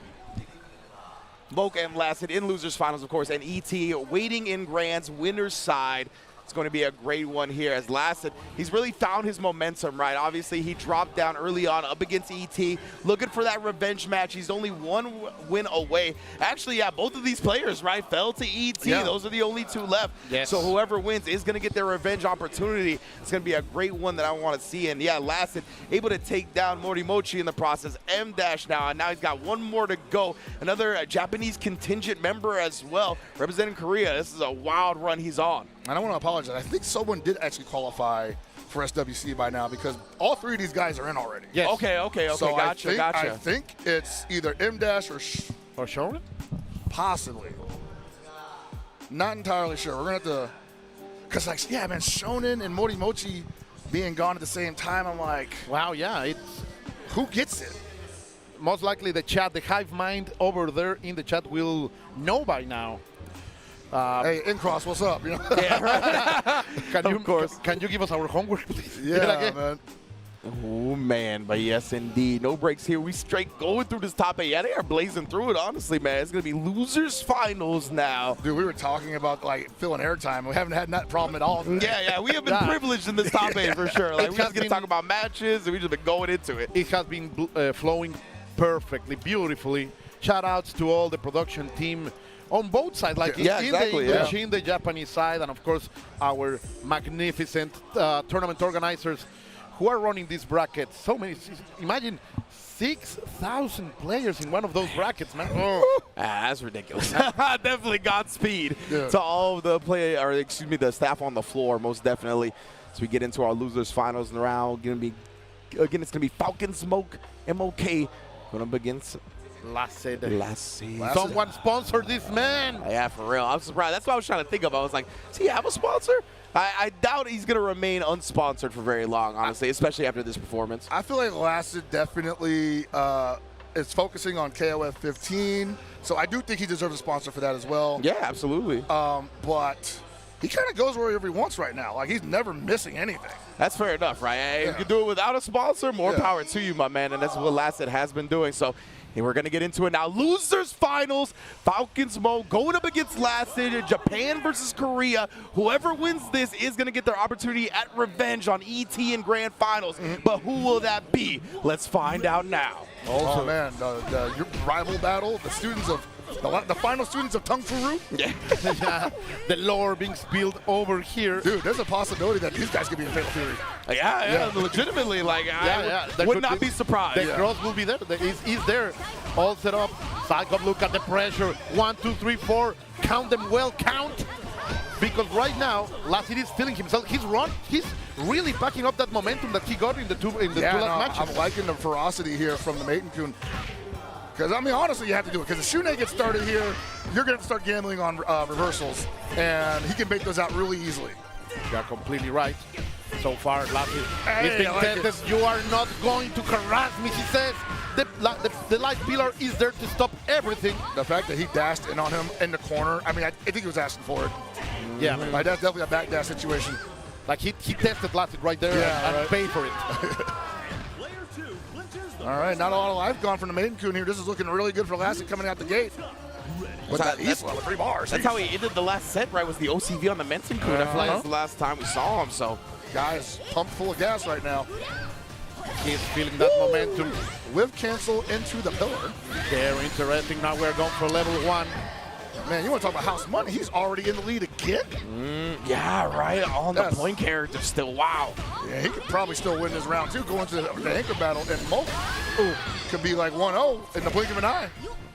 Moke and Lassid in losers finals, of course, and ET waiting in Grand's winner's side It's going to be a great one here as Lassett, he's really found his momentum, right? Obviously, he dropped down early on up against ET, looking for that revenge match. He's only one win away. Actually, yeah, both of these players, right, fell to ET. Yeah. Those are the only two left. Yes. So whoever wins is going to get their revenge opportunity. It's going to be a great one that I want to see. And yeah, Lassett able to take down Morimochi in the process. M-Dash now, and now he's got one more to go. Another Japanese contingent member as well, representing Korea. This is a wild run he's on. And I want to apologize. I think someone did actually qualify for SWC by now because all three of these guys are in already. Yes. Okay, So gotcha. I think it's either M-Dash or Shorin? possibly. Not entirely sure. We're going to have to, because like, yeah, man, Shonen and Morimochi being gone at the same time, I'm like, Wow, yeah, it's who gets it? most likely the chat, the hive mind over there in the chat will know by now. Hey, Incross, what's up? You know? Can you give us our homework, please? Yeah, man. Oh, man, but yes, indeed. No breaks here. We straight going through this top 8. Yeah, they are blazing through it, honestly, man. It's going to be losers finals now. Dude, we were talking about, like, filling airtime. We haven't had that problem at all. Yeah, we have been privileged in this top 8 for sure. Like, we just get to talk about matches, and we just been going into it. It has been flowing perfectly, beautifully. Shout outs to all the production team on both sides, like Yeah, in exactly, the yeah. English, in the Japanese side, and of course our magnificent tournament organizers who are running these brackets. So many, imagine 6,000 players in one of those brackets, man. That's ridiculous. Definitely Godspeed to all of the the staff on the floor, most definitely. As we get into our losers finals in the round, it's gonna be Falcon Smoke, MOK, going up against Lassett. Someone sponsor this man. Yeah, for real. I'm surprised. That's what I was trying to think of. I was like, does he have a sponsor? I doubt he's going to remain unsponsored for very long, honestly, especially after this performance. I feel like Lassett definitely is focusing on KOFXV, so I do think he deserves a sponsor for that as well. Yeah, absolutely. But he kind of goes wherever he wants right now. Like, he's never missing anything. That's fair enough, right? If you can do it without a sponsor, more power to you, my man, and that's what Lassett has been doing. So we're going to get into it now. Losers finals, Falcon Smoke going up against Lassett, Japan versus Korea. Whoever wins this is going to get their opportunity at revenge on ET in grand finals. But who will that be? Let's find out now. Oh, man, your rival battle, the students of the final students of Tung Fu. Yeah. The lore being spilled over here. Dude, there's a possibility that these guys could be in Fatal Fury. Yeah, legitimately, like, I would not be surprised. The cross will be there. He's there. All set up. Cyclops, look at the pressure. 1, 2, 3, 4. Count them well. Count. Because right now, Lassett is feeling himself. He's really backing up that momentum that he got in the two last matches. I'm liking the ferocity here from the Maiden-kun. Because, I mean, honestly, you have to do it. Because if Shune gets started here, you're going to start gambling on reversals. And he can make those out really easily. You're completely right. So far, Lassett is being I like tested. You are not going to harass me, he says. The light pillar is there to stop everything. The fact that he dashed in on him in the corner, I mean, I think he was asking for it. Yeah, Like, that's definitely a back dash situation. like he tested Lassett right there and paid for it. All right, not a lot of life gone from the Maiden-kun here. This is looking really good for Lassett coming out the gate. But that East level, 3 bars. That's how he ended the last set, right? Was the OCV on the Menson-kun. I feel like that's the last time we saw him, so. Guys, pumped full of gas right now. He's feeling that momentum. Live cancel into the pillar. Very interesting. Now we're going for level 1. Man, you want to talk about house money? He's already in the lead again. Yeah, right. On the point character still. Wow. Yeah, he could probably still win this round, too, going to the anchor battle. And Moke could be like 1-0 in the blink of an eye.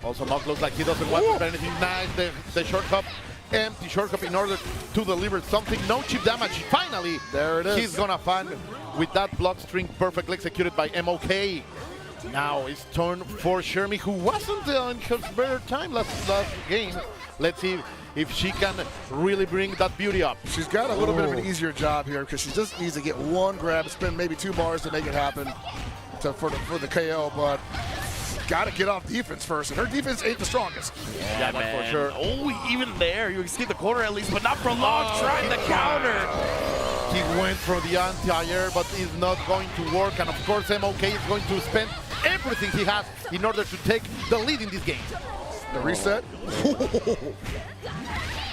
Also, Mock looks like he doesn't want to do anything nice. The short cup, empty short cup in order to deliver something. No chip damage. Finally, there it is. He's going to find with that block string perfectly executed by MOK. Now it's turn for Shermie, who wasn't in her better time last game. Let's see if she can really bring that beauty up. She's got a little bit of an easier job here because she just needs to get one grab, spend maybe 2 bars to make it happen for the KO, but got to get off defense first, and her defense ain't the strongest. Yeah, man. For sure. Oh, even there, you escaped the corner at least, but not for long. Trying the counter. He went for the anti-air, but it's not going to work, and of course MOK is going to spend everything he has in order to take the lead in this game. The reset.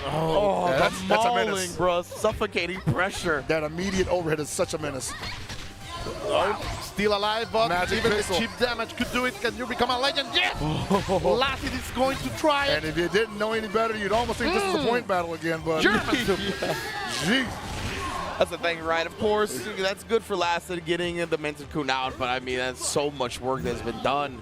Oh, Yeah, that's a mauling, menace. bro. Suffocating pressure. That immediate overhead is such a menace. Still alive, but Magic even pistol. the cheap damage could do it. Can you become a legend? Yes! Lassid is going to try And it. if you didn't know any better, you'd almost think this is a point battle again, but Gee. That's the thing, right? Of course, that's good for Lassid getting the Menton out, but I mean, that's so much work that's been done.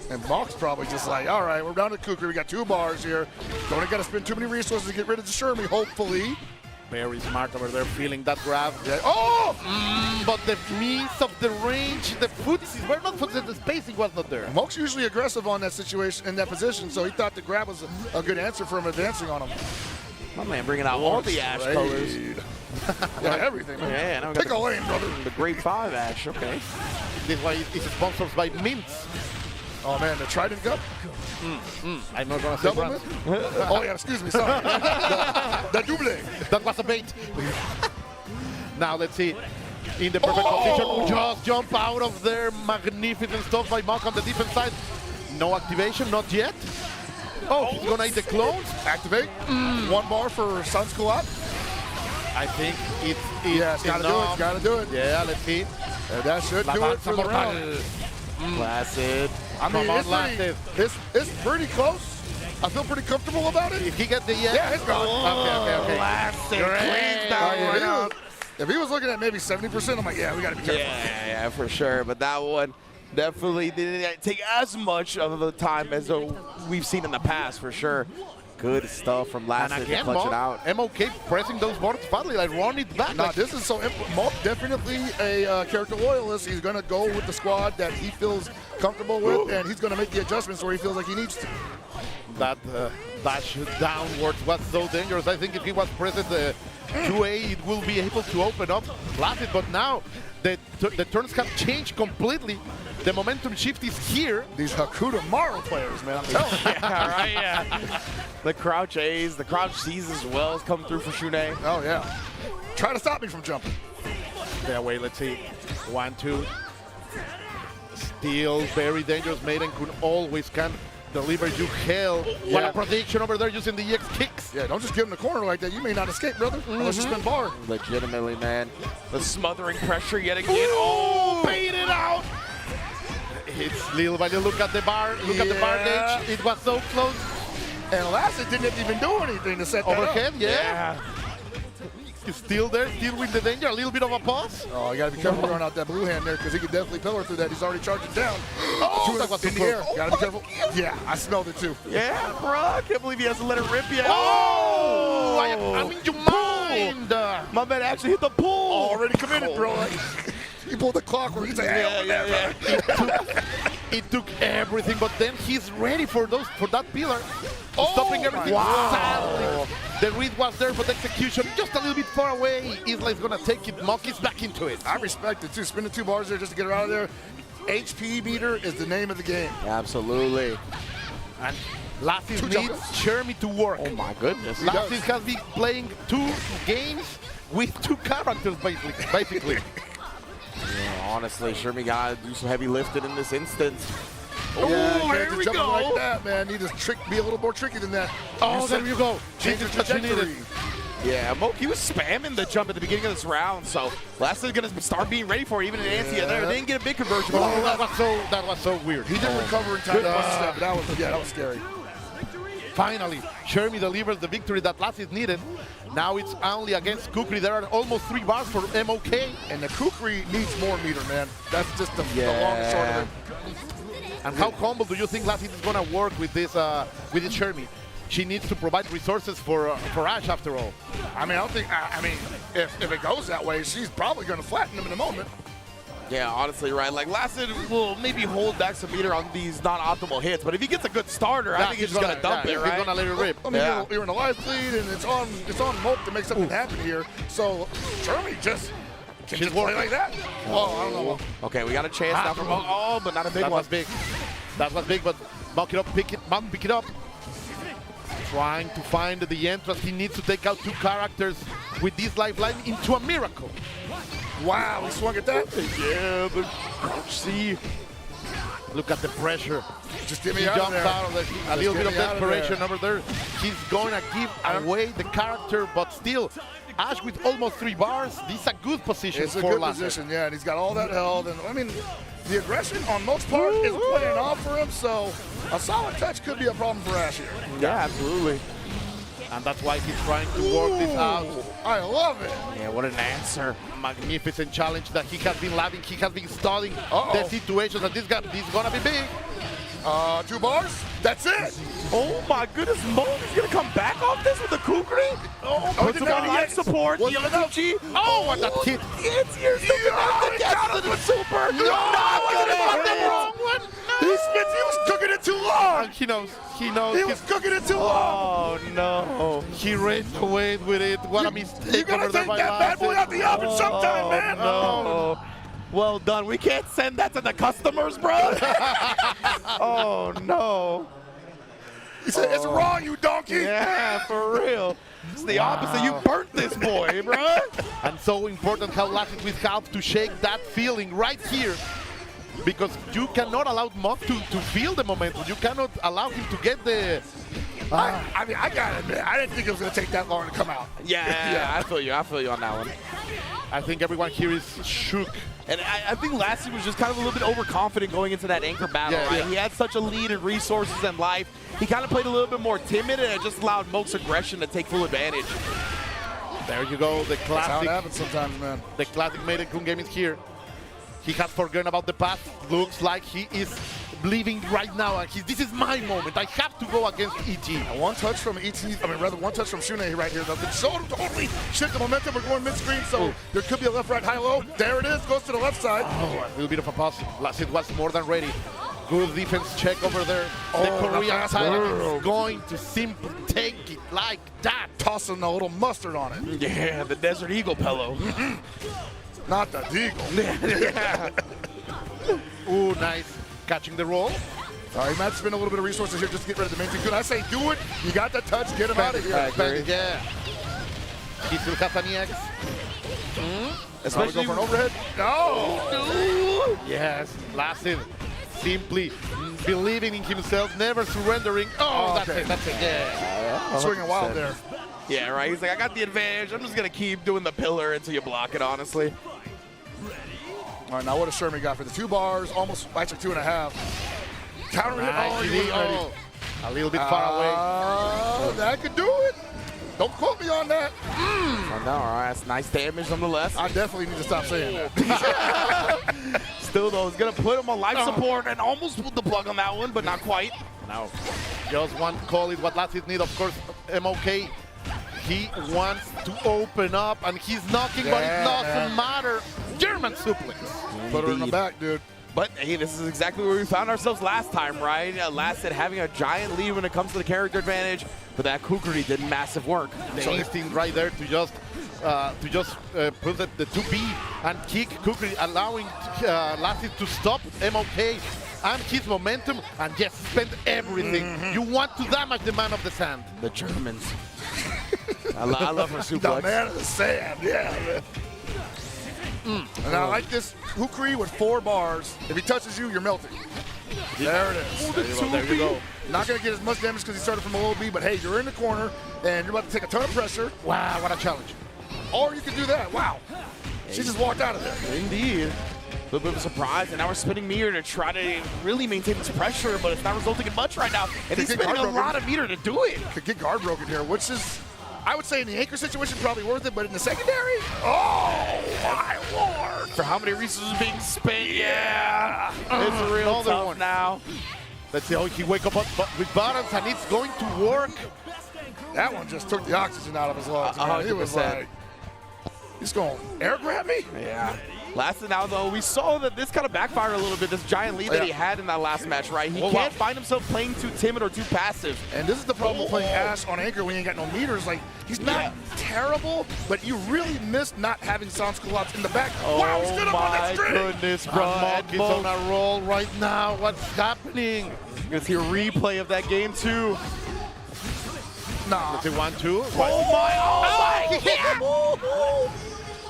And Mock's probably just like, all right, we're down to Kukri. We got 2 bars here. Don't got to spend too many resources to get rid of the Shermie, hopefully. Very smart over there, feeling that grab. Yeah. Oh! But the miss of the range, the footsies were not footsies, the spacing was not there. Mock's usually aggressive on that situation, in that position, so he thought the grab was a good answer for him advancing on him. My man bringing out all the Ash colors. Yeah, everything, man. Yeah, now we got Pick a lane, brother. the Great 5 Ash, okay. This is why it's sponsored by Mints. Oh, man, the Trident Cup? I'm not gonna say Double brand. mint? Oh, yeah, excuse me, sorry. the double. That was a bait. Now let's see. In the perfect position, just jump out of there. Magnificent stuff by Mock on the defense side. No activation, not yet. Oh, he's gonna eat the clones. Activate. 1 bar for Sun's collab. I think it's Yeah, it's gotta do it. It's gotta do it. Yeah, let's see. That should do it for the round. Lassid. I mean, Come on, it's pretty close. I feel pretty comfortable about it. If he gets the Yeah, it's gone. Okay. Lassid cleans Oh, that yeah, one up. if he was looking at maybe 70%, I'm like, yeah, we gotta be careful. Yeah, for sure. But that one definitely didn't take as much of the time as we've seen in the past, for sure. Good stuff from And Lassid to again, clutch it out. MOK pressing those boards badly, like run it back. Nah, like, this is so Mock definitely a character loyalist. He's gonna go with the squad that he feels comfortable with, and he's gonna make the adjustments where he feels like he needs to. that dash downwards was so dangerous. I think if he was pressed the 2A, it will be able to open up Lassid, but now the turns have changed completely. The momentum shift is here. These Hakuta Maru players, man, I'm telling you. Yeah. The crouch A's, the crouch C's as well has come through for Shune. Oh, yeah. Try to stop me from jumping. That way, let's see. 1, 2. Still very dangerous. Maiden could always can deliver you hell. What a prediction over there using the EX kicks. Yeah, don't just get in the corner like that. You may not escape, brother, unless you spin bar. Legitimately, man. The smothering pressure yet again. Oh, bait it out. It's little by little. Look at the bar. Look at the bar gauge. It was so close. And Lassid didn't even do anything to set that Overhead, up. yeah. He's still there, still with the danger. A little bit of a pause. Oh, you gotta be careful throwing out that blue hand there, because he could definitely pillar through that. He's already charging down. Oh, that was in the so air. close. Gotta be careful. Yeah, I smelled it too. Yeah, bro. I can't believe he hasn't let it rip yet. Oh! I'm in your mind. My man actually hit the pool. Already committed, bro. Like, he pulled the clock where he's like, hey, Yeah. It took everything, but then he's ready for that pillar. Stopping everything. wow. Sadly, the read was there, but the execution just a little bit far away. Isla is gonna take it. Monkey's back into it. I respect it too. Spending 2 bars there just to get her out of there. HP meter is the name of the game. Absolutely. And Lassid 2 needs jumpers. Chermy to work. Oh my goodness. Lassid has been playing 2 games with 2 characters, basically. Yeah, honestly, Shermie gotta do some heavy lifting in this instance. Yeah, here can't just we jump go. like that, man. Need to be a little more tricky than that. Oh, there you go. Change This the is what you trajectory. needed. Yeah, Moki was spamming the jump at the beginning of this round, so Lassid's gonna start being ready for it, even in Antia there. They didn't get a big conversion. Oh, that was so weird. He didn't recover in time to bust a step, but that was scary. Finally, Shermie delivers the victory that Lassid needed. Now it's only against Kukri. There are almost 3 bars for MOK. And the Kukri needs more meter, man. That's just the long and short of it. And how humble do you think Lassid is gonna work with this Shermie? She needs to provide resources for Ash after all. I mean, I don't think. I mean, if it goes that way, she's probably going to flatten him in a moment. Yeah, honestly, right. Like, Lassid will maybe hold back some meter on these non-optimal hits, but if he gets a good starter, I think he's just gonna dump it, right? He's gonna let it rip. I mean, Yeah. you're in a live lead, and it's on Moke to make something happen here. So Shermie just can She's just play working. like that. Oh, I don't know. Okay, we got a chance now from but not a big That one. was big. That was big, but Mock it up, pick it up. Trying to find the entrance. He needs to take out 2 characters with this lifeline into a miracle. Wow, he swung at that. Yeah, the crouch C. Look at the pressure. Just get me He out of jumps there. out of there. A little get bit of me out of desperation there. over there. He's going to give away the character, but still, Ash with almost 3 bars. This is a good position It's a for good Lasser. position, yeah, and he's got all that health. And I mean, the aggression on most part is playing off for him, so a solid touch could be a problem for Ash here. Yeah, absolutely. And that's why he's trying to work this out. I love it. Yeah, what an answer. Magnificent challenge that he has been loving. He has been studying Uh-oh. the situations, and this is going to be big. 2 bars. That's it. Oh my goodness, Mo is gonna come back off this with the Kukri? Oh, puts him on life support. Was it enough? Oh, what a hit. It's here, the super. No, the wrong one. He was cooking it too long. And he knows. He knows. He was cooking it too long. Oh no. He raced away with it. What a mistake. You gotta over there take by that bad boy out the oven sometime, man. No. Well done. We can't send that to the customers, bro. Oh no. He said, it's wrong, you donkey. Yeah, for real. It's the opposite. You burnt this boy, bro. And so important how Lassie with help to shake that feeling right here. Because you cannot allow Mog to feel the momentum. You cannot allow him to get the... I mean, I gotta admit, I didn't think it was gonna take that long to come out. Yeah, I feel you. I feel you on that one. I think everyone here is shook. And I think Lassie was just kind of a little bit overconfident going into that anchor battle, Yeah, right? yeah. He had such a lead in resources and life. He kind of played a little bit more timid, and it just allowed Moke's aggression to take full advantage. There you go, the That's how it classic. happens sometimes, man. The classic Maiden Kun game is here. He has forgotten about the past. Looks like he is believing right now. And this is my moment. I have to go against ET. One touch from one touch from Shune right here. That so totally shift the momentum. We're going mid-screen, so there could be a left-right high-low. There it is, goes to the left side. Oh, a little bit of a pause. Lassit was more than ready. Good defense check over there. Oh, The Korean that's side is going to simply take it like that. Tossing a little mustard on it. Yeah, the Desert Eagle pillow. Not the Deagle. Ooh, nice. Catching the roll. All right, Matt, spend a little bit of resources here just to get rid of the main thing. Good, I say do it. You got the touch, get him out of here. Yeah. He still has an EX. Especially go for an overhead. No. Yes, Lassit simply believing in himself, never surrendering. Oh, that's okay. it, that's it. Yeah. Swinging wild there. Yeah, right. He's like, I got the advantage. I'm just going to keep doing the pillar until you block it, honestly. All right, now what does Sherman got for the 2 bars? Almost, actually 2.5. Counter hit. Oh, he was ready. A little bit far away. That could do it. Don't quote me on that. Oh, no, all right. That's nice damage nonetheless. I definitely need to stop saying that. Still, though, he's going to put him on life support and almost pulled the plug on that one, but not quite. Now, just one call is what Lassit need. Of course, MOK, he wants to open up, and he's knocking, but it doesn't matter. German suplex. Put her in the back, dude. But, hey, this is exactly where we found ourselves last time, right? Lassit having a giant lead when it comes to the character advantage, but that Kukri did massive work. The instinct right there to just put the 2B and kick Kukri, allowing Lassit to stop MOK and his momentum and just spend everything. You want to damage the man of the sand. The Germans. I love her The suplex. man of the sand, yeah. And I like this Kukri with 4 bars. If he touches you, you're melting. There it is. There you go. Not going to get as much damage because he started from a low B, but hey, you're in the corner, and you're about to take a ton of pressure. Wow, what a challenge. Or you can do that. Wow. She just walked out of there. Indeed. A little bit of a surprise, and now we're spinning meter to try to really maintain this pressure, but it's not resulting in much right now. And he's get spinning a heartbroken. lot of meter to do it. Could get guard broken here, which is, I would say in the anchor situation, probably worth it, but in the secondary, oh my lord. For how many resources being spent? Yeah. It's real Another tough one. now. Let's see how he wake up with balance, and it's going to work. That one just took the oxygen out of his lungs. Man. He was 100%. like, he's going, air grab me? Yeah. Last now, though, we saw that this kind of backfired a little bit, this giant lead that he had in that last match, right? He can't find himself playing too timid or too passive. And this is the problem with playing Ash on anchor when you ain't got no meters. Like, he's not terrible, but you really missed not having Sans collapse in the back. Wow, he stood up on that string. Goodness, bro. Mog is on a roll right now. What's happening? Let's see a replay of that game, too. Nah. Let's see 1-2. Oh, my.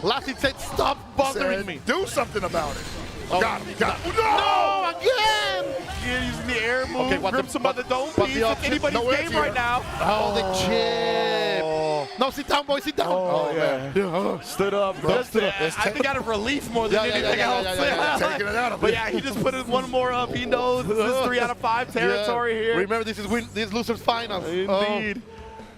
Lassit said, stop bothering me. Do something about it. Oh, Got him. Got him. No, again! Okay, what Grip some of the dome but piece. the It's option- anybody's no game right now. Oh, the chip. No, sit down, boy, sit down. Oh, yeah. Stood up. Just, I think out of relief more than anything else. Taking it out of But it. yeah, he just put his one more up. He knows this is 3 out of 5 territory here. Remember, this is losers finals. Indeed.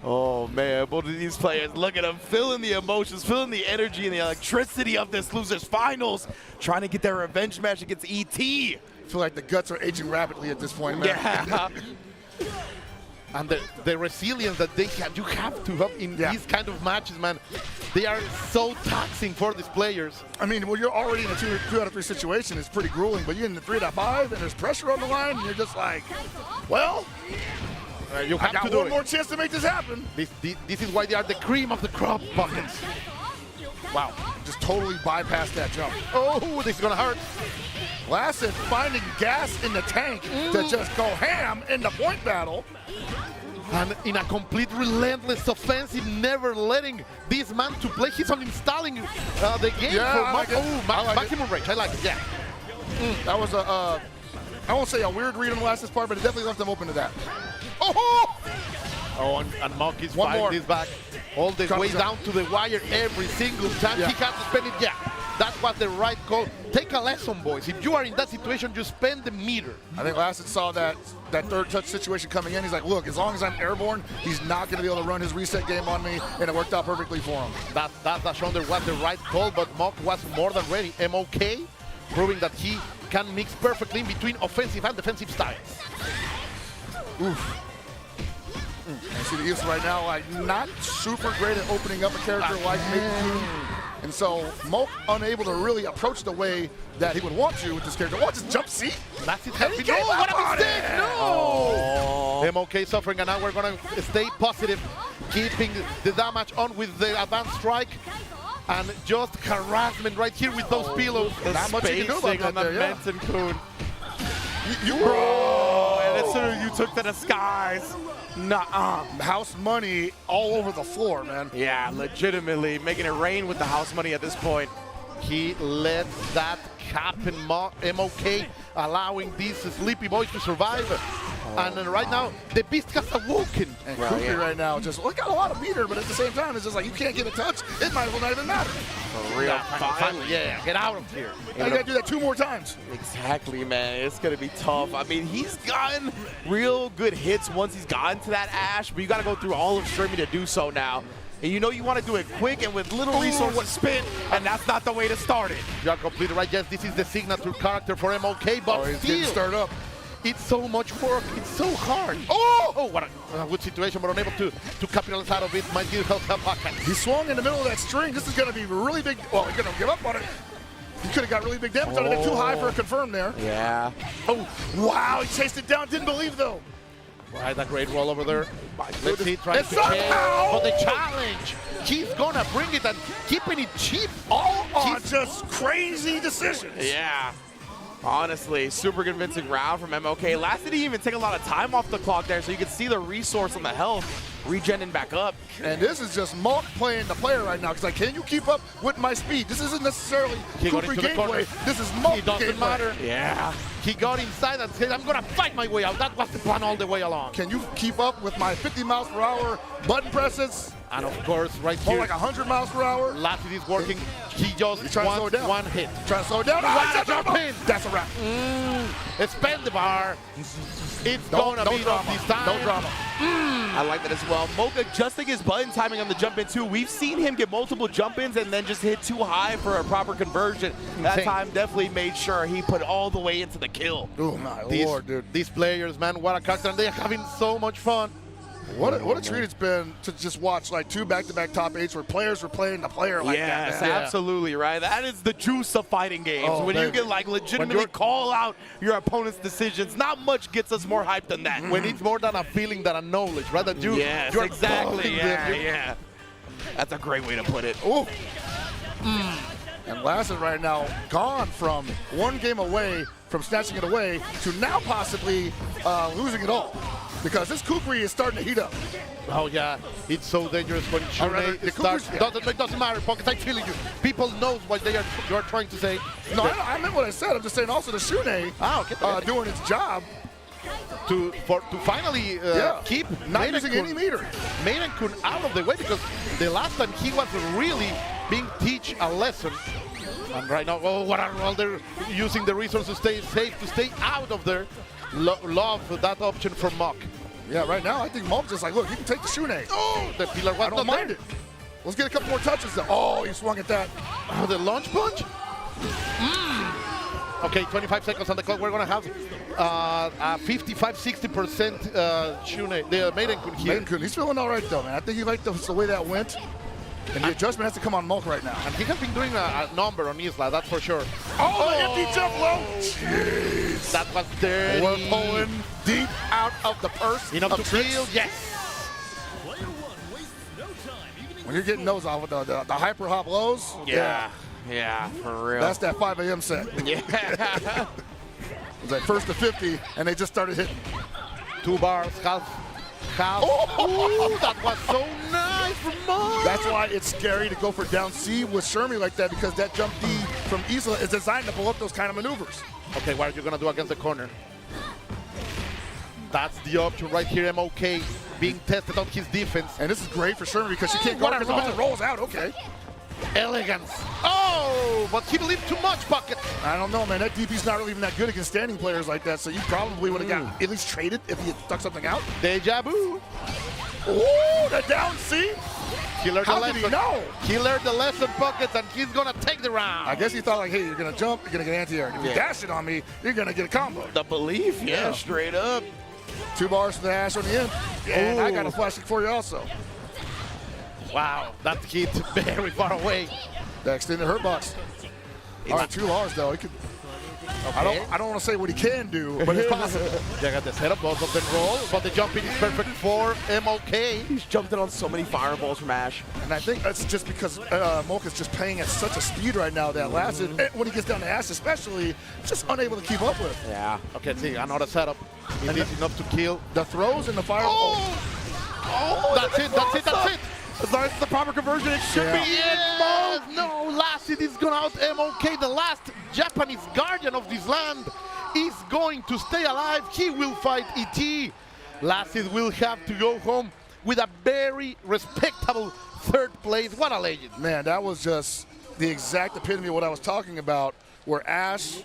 Oh, man, both of these players, look at them, feeling the emotions, feeling the energy and the electricity of this losers finals, trying to get their revenge match against ET. I feel like the guts are aging rapidly at this point, man. Yeah. And the resilience that they have, you have to have in these kind of matches, man. They are so taxing for these players. I mean, when you're already in a 2 out of 3 situation, it's pretty grueling, but you're in the 3 out of 5, and there's pressure on the line, and you're just like, well, You I have got to do one it. more chance to make this happen. This is why they are the cream of the crop buckets. Wow, just totally bypassed that jump. Oh, this is gonna hurt. Lassett finding gas in the tank to just go ham in the point battle. And in a complete relentless offensive, never letting this man to play. He's on installing the game Yeah, for I like it. I like it. maximum range. I like it, yeah. That was a, I won't say a weird read on Lass's part, but it definitely left him open to that. Oh, and Monk is One fighting more. this back. All the way down to the wire every single time. Yeah. He has to spend it, yeah. That was the right call. Take a lesson, boys. If you are in that situation, you spend the meter. I think Lassett saw that third touch situation coming in. He's like, look, as long as I'm airborne, he's not going to be able to run his reset game on me, and it worked out perfectly for him. That shoulder was the right call, but Monk was more than ready. MOK, proving that he can mix perfectly in between offensive and defensive styles. Oof. You see the East right now, like, not super great at opening up a character like Maiden. And so Moke unable to really approach the way that he would want to with this character. Watch his jump seat. That's it. And he gave what up a on mistake! it. No! MOK suffering, and now we're going to stay positive, keeping the damage on with the advanced strike. And just harassment right here with those pillows. Not much you can do about on that the there, yeah. Menton-kun. Bro! And as soon as you took to the skies, nuh-uh. House money all over the floor, man. Yeah, legitimately making it rain with the house money at this point. He let that happen, MOK, allowing these sleepy boys to survive. And then right now, the beast has awoken. And Kooky right now just, well, he got a lot of meter, but at the same time, it's just like, you can't get a touch. It might as well not even matter. For real. Finally, yeah, get out of here. Now you got to do that 2 more times. Exactly, man. It's going to be tough. I mean, he's gotten real good hits once he's gotten to that Ash, but you got to go through all of streaming to do so now. And you know you want to do it quick and with little resources spin, and that's not the way to start it. You are completely right. Yes, this is the signature character for MOK, but He's getting still, stirred up. it's so much work. It's so hard. Oh, what a good situation, but unable to capitalize out of it. Might give help pocket. He swung in the middle of that string. This is going to be really big. Well, he's going to give up on it. He could have got really big damage on it. Too high for a confirm there. Yeah. Oh, wow. He chased it down. Didn't believe, though. Right, that great roll over there. Let's see, trying It's to change somehow- for the challenge. He's gonna bring it and keeping it cheap. All on just crazy decisions. Yeah. Honestly, super convincing round from MOK. Last didn't even take a lot of time off the clock there, so you can see the resource on the health regenning back up. And this is just Monk playing the player right now. Because, like, can you keep up with my speed? This isn't necessarily He got Cooper into the corner. gameplay. This is Monk It doesn't gameplay. matter. Yeah. He got inside and said, I'm gonna fight my way out. That was the plan all the way along. Can you keep up with my 50 miles per hour button presses? And of course, right More here, like 100 miles per hour? Lassie is working. He just He's trying to slow wants it down. one hit. Trying to slow it down. What a Oh, jump in. That's a wrap. Spend the bar. It's Don't gonna be drama. enough this time. No drama. I like that as well. Mocha adjusting his button timing on the jump in too. We've seen him get multiple jump ins and then just hit too high for a proper conversion. That Insane. time definitely made sure he put all the way into the kill. Oh, my These, Lord, dude. these players, man, what a character. And they're having so much fun. What a treat it's been to just watch, like, 2 back-to-back top 8s where players were playing the player like Yes, that, man. absolutely, right? That is the juice of fighting games. Oh, when you baby. can like legitimately call out your opponent's decisions, not much gets us more hyped than that. When it's more than a feeling than a knowledge, right? That you, Yes, you're exactly. calling Yeah, them. yeah. That's a great way to put it. Ooh. And Lassett right now gone from 1 game away from snatching it away to now possibly losing it all. Because this Kukri is starting to heat up. Oh yeah, it's so dangerous when rather, the Shunei starts. Cougars- It doesn't matter, Pockets. I'm feeling you. People knows what you're trying to say. No, I meant what I said. I'm just saying also the Shunei okay. doing its job. to finally keep not using any meter. Maiden-kun out of the way, because the last time he was really being teach a lesson. And right now, oh, what a roll. They're using the resources to stay safe, to stay out of there. Love that option from Mock. Yeah, right now I think Mock's just like, look, you can take the Shune. Oh, the pillar was I don't not mind there. it. Let's get a couple more touches though. Oh, he swung at that. Oh, the launch punch? Okay, 25 seconds on the clock. We're going to have 55-60% Shune, the Maiden-kun here. Maiden-kun, he's feeling all right though, man. I think he liked the way that went. And the adjustment has to come on Mock right now. And he has been doing a number on Isla, that's for sure. Oh, the empty jump low. Jeez. That was dirty. We're pulling deep out of the purse. Enough to tricks. kill, yes. When you're getting those off with the hyper hop lows. Yeah, for real. That's that 5 a.m. set. Yeah. It was like first to 50, and they just started hitting. 2 bars, half. Oh, that was so nice from Mock. That's why it's scary to go for down C with Shermie like that, because that jump D from Isla is designed to pull up those kind of maneuvers. Okay, what are you going to do against the corner? That's the option right here, MOK being tested on his defense. And this is great for Shermie because she can't go What a because the bunch of rolls out. Okay. Elegance. Oh, but he believed too much, Bucket. I don't know, man. That DP's not really even that good against standing players like that, so you probably would have got at least traded if he had stuck something out. Deja vu. Oh, the down C. He learned How the did lesson. he know? He learned the lesson, Buckets, and he's going to take the round. I guess he thought like, hey, you're going to jump, you're going to get anti-air. If you dash it on me, you're going to get a combo. The belief, yeah, straight up. 2 bars for the dash on the end. And I got a flash kick for you also. Wow, that hit very far away. That extended hurt box. All right, 2 bars though. He could. Okay. I don't want to say what he can do, but it's possible. They got the setup, both of them roll, but the jumping is perfect for MOK. He's jumped in on so many fireballs from Ash. And I think that's just because Mocha's just playing at such a speed right now that Lasted, when he gets down to Ash especially, just unable to keep up with. Yeah. Okay, see, another setup. It is enough to kill. The throws and the fire. Oh, that's it, that's it, that's it. As long as it's the proper conversion, it should be Yes, no, Lasted is going out MOK. The last Japanese guardian of this land is going to stay alive. He will fight ET. Lasted will have to go home with a very respectable 3rd place. What a legend. Man, that was just the exact epitome of what I was talking about, where Ash,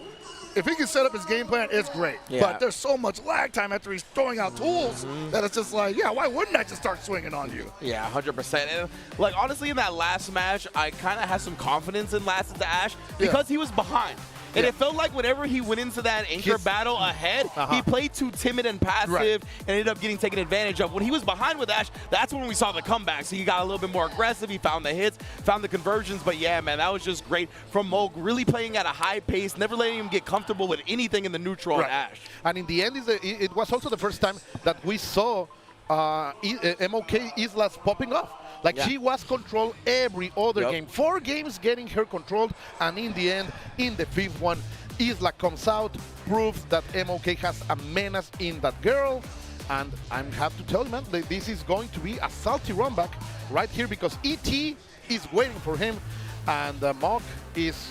if he can set up his game plan, it's great. Yeah. But there's so much lag time after he's throwing out tools that it's just like, yeah, why wouldn't I just start swinging on you? Yeah, 100%. And like honestly, in that last match, I kind of had some confidence in Lasted to Ash because he was behind. And it felt like whenever he went into that anchor battle ahead, he played too timid and passive and ended up getting taken advantage of. When he was behind with Ash, that's when we saw the comeback. So he got a little bit more aggressive. He found the hits, found the conversions. But yeah, man, that was just great from Moog, really playing at a high pace, never letting him get comfortable with anything in the neutral on Ash. And in the end, it was also the first time that we saw MOK Islas popping off. Like she was controlled every other game. 4 games getting her controlled, and in the end, in the 5th one, Isla comes out, proves that MOK has a menace in that girl. And I have to tell you, man, this is going to be a salty run back right here, because ET is waiting for him, and Mock is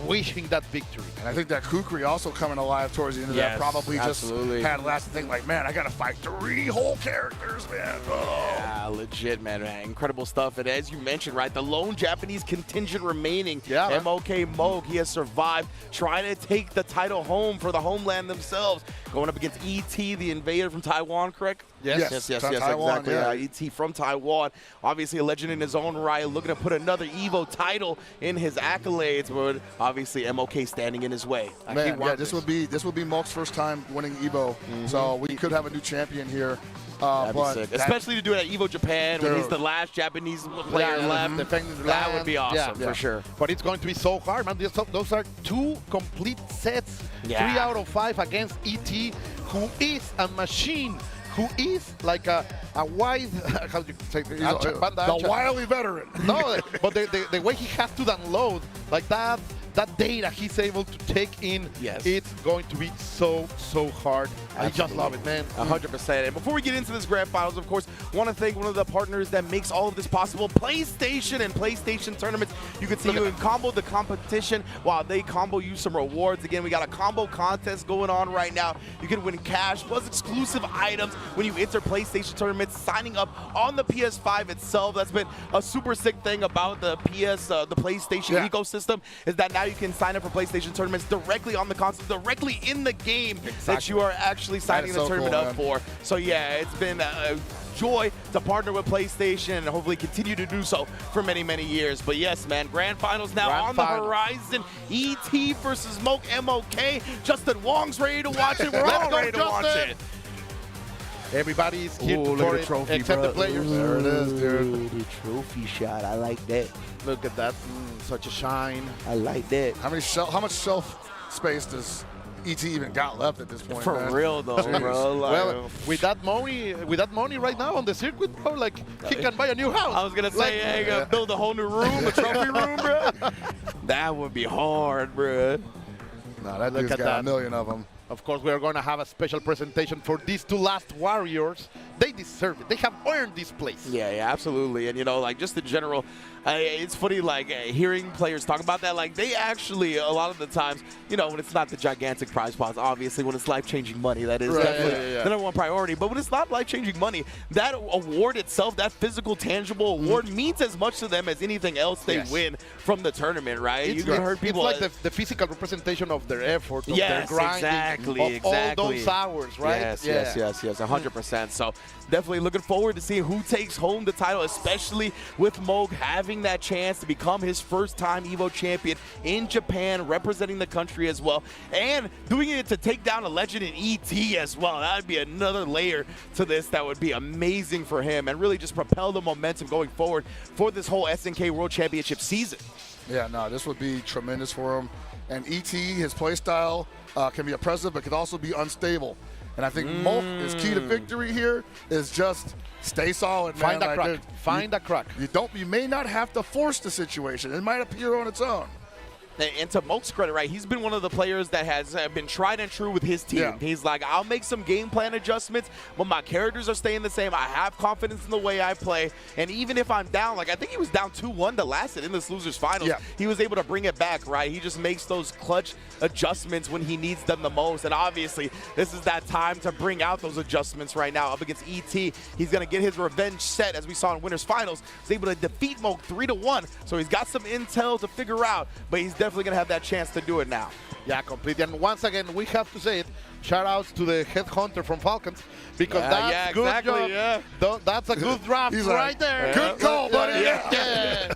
wishing that victory. And I think that Kukri also coming alive towards the end of that probably just had last thing like, man, I got to fight 3 whole characters, man. Oh. Yeah, legit, man. Incredible stuff. And as you mentioned, right, the lone Japanese contingent remaining, MOK Moog, he has survived, trying to take the title home for the homeland themselves, going up against ET, the invader from Taiwan, correct? Yes, Taiwan, exactly. ET from Taiwan, obviously a legend in his own right, looking to put another Evo title in his accolades, but obviously MOK standing in his way. Man, this would be Moog's first time winning Evo, so we could have a new champion here. That'd be sick. Especially to do it at Evo Japan when he's the last Japanese player left. That would be awesome for sure. But it's going to be so hard, man. Those are 2 complete sets, 3 out of 5 against ET, who is a machine, who is like a wise, how do you say, the wily veteran. No, but the way he has to download like that, that data he's able to take in, Yes. it's going to be so hard. I just love it, man. 100%. And before we get into this grand finals, of course, want to thank one of the partners that makes all of this possible, PlayStation and PlayStation tournaments. You can see you can combo the competition while they combo you some rewards. Again, we got a combo contest going on right now. You can win cash plus exclusive items when you enter PlayStation tournaments, signing up on the PS5 itself. That's been a super sick thing about the PlayStation ecosystem, is that now you can sign up for PlayStation tournaments directly on the console, directly in the game that you are actually signing the tournament up for. So yeah, it's been a joy to partner with PlayStation and hopefully continue to do so for many years. But yes, man, grand finals now on the horizon. ET versus Moke MOK. Justin Wong's ready to watch it. We're all ready to watch it. Everybody's here for it, trophy, except the players. There it is, dude. Ooh, the trophy shot. I like that. Look at that. Such a shine. I like that. How much shelf space does ET even got left at this point? For man? real though, bro. Like, Well, with that money right now on the circuit, bro, like he can buy a new house. I was gonna say, hey, gonna build a whole new room, a trophy room, bro. That would be hard, bro. No, that Look dude's at got that. a million of them. Of course, we are going to have a special presentation for these two last warriors. They deserve it. They have earned this place. Yeah, absolutely. And, you know, like, just in general, it's funny, like, hearing players talk about that. Like, they actually, a lot of the times, you know, when it's not the gigantic prize pots, obviously, when it's life-changing money, that is definitely the number one priority. But when it's not life-changing money, that award itself, that physical, tangible award means as much to them as anything else they win from the tournament, right? It's, You heard people it's like the physical representation of their effort, of their grinding, exactly. all those hours, right? Yes, 100%. So definitely looking forward to seeing who takes home the title, especially with Moke having that chance to become his first time Evo champion in Japan, representing the country as well, and doing it to take down a legend in ET as well. That would be another layer to this that would be amazing for him and really just propel the momentum going forward for this whole SNK World Championship season. Yeah, no, this would be tremendous for him. And ET, his play style can be oppressive, but can also be unstable. And I think Moke is key to victory here is just stay solid, man. Find a crack. Find a crack. You may not have to force the situation. It might appear on its own. And to Moke's credit, right, he's been one of the players that has been tried and true with his team. Yeah. He's like, I'll make some game plan adjustments, but my characters are staying the same. I have confidence in the way I play. And even if I'm down, like I think he was down 2-1 to last it in this losers finals. Yeah. He was able to bring it back, right? He just makes those clutch adjustments when he needs them the most. And obviously, this is that time to bring out those adjustments right now up against ET. He's going to get his revenge set, as we saw in winners finals. He's able to defeat Moke 3-1. So he's got some intel to figure out, but he's definitely going to have that chance to do it now. Yeah, completely. And once again, we have to say it. Shout outs to the headhunter from Falcons because that's good job. That's a good draft right there. Good call, buddy.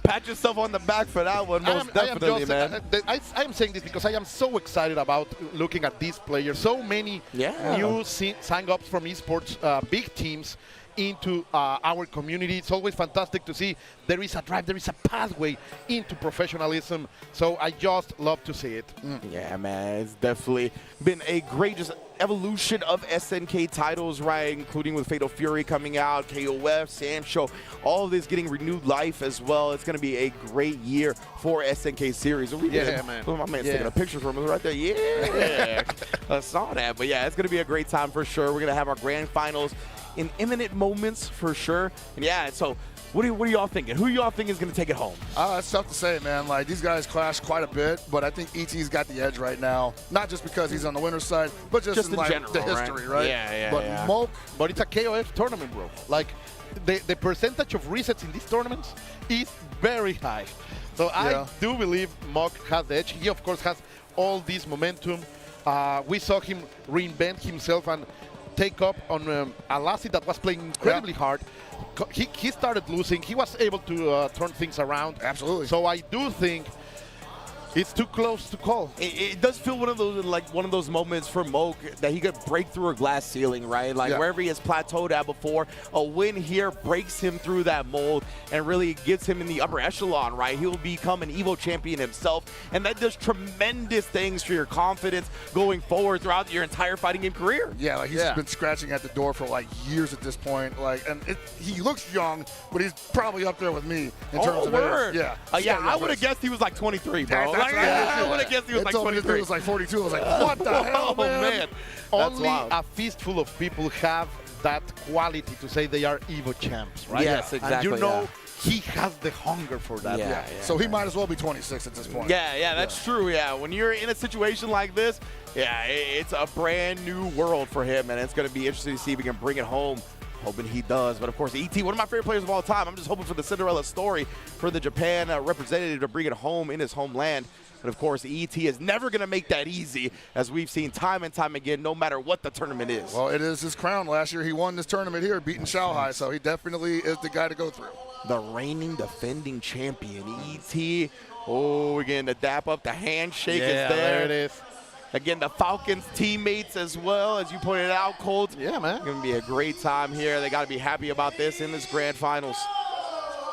Pat yourself on the back for that one, most definitely, man. I am saying this because I am so excited about looking at these players. So many new sign-ups from esports, big teams into our community. It's always fantastic to see there is a drive, there is a pathway into professionalism. So I just love to see it. Yeah, man, it's definitely been a great just evolution of SNK titles, right, including with Fatal Fury coming out, KOF, Sancho, all of this getting renewed life as well. It's going to be a great year for SNK series. Man. Oh, my man's taking a picture from us right there. Yeah, I saw that. But yeah, it's going to be a great time for sure. We're going to have our grand finals in imminent moments for sure. And yeah, so what are y'all thinking? Who y'all think is going to take it home? It's tough to say, man. Like, these guys clash quite a bit, but I think ET's got the edge right now. Not just because he's on the winner's side, but just in like, general, the history, right? Yeah. Moke, But it's a KOF tournament, bro. Like, the percentage of resets in these tournaments is very high. So I do believe Moke has the edge. He, of course, has all this momentum. We saw him reinvent himself and take up on a Lassie that was playing incredibly hard. He started losing. He was able to turn things around. Absolutely. So I do think it's too close to call. It does feel one of those moments for Moke that he could break through a glass ceiling, right? Like wherever he has plateaued at before, a win here breaks him through that mold and really gets him in the upper echelon, right? He'll become an Evo champion himself, and that does tremendous things for your confidence going forward throughout your entire fighting game career. Yeah, like he's been scratching at the door for like years at this point. Like, and he looks young, but he's probably up there with me in terms of age. I would have guessed he was like 23, bro. That's right. I would have guessed he was They like told me this 23. dude was like 42. I was like, what the hell, Oh, man? man. That's Only wild. a fistful of people have that quality to say they are Evo champs, right? Yes, And exactly, you know he has the hunger for that. Yeah. So he might as well be 26 at this point. Yeah, that's true. Yeah, when you're in a situation like this, yeah, it's a brand new world for him, and it's going to be interesting to see if he can bring it home. Hoping he does. But of course, ET, one of my favorite players of all time. I'm just hoping for the Cinderella story for the Japan representative to bring it home in his homeland. But of course, ET is never going to make that easy, as we've seen time and time again, no matter what the tournament is. Well, it is his crown. Last year he won this tournament here, beating Shanghai, so he definitely is the guy to go through. The reigning defending champion, ET. Oh, we're getting the dap up. The handshake is there. There it is. Again, the Falcons teammates as well, as you pointed out, Colt. Yeah, man. Going to be a great time here. They got to be happy about this in this grand finals.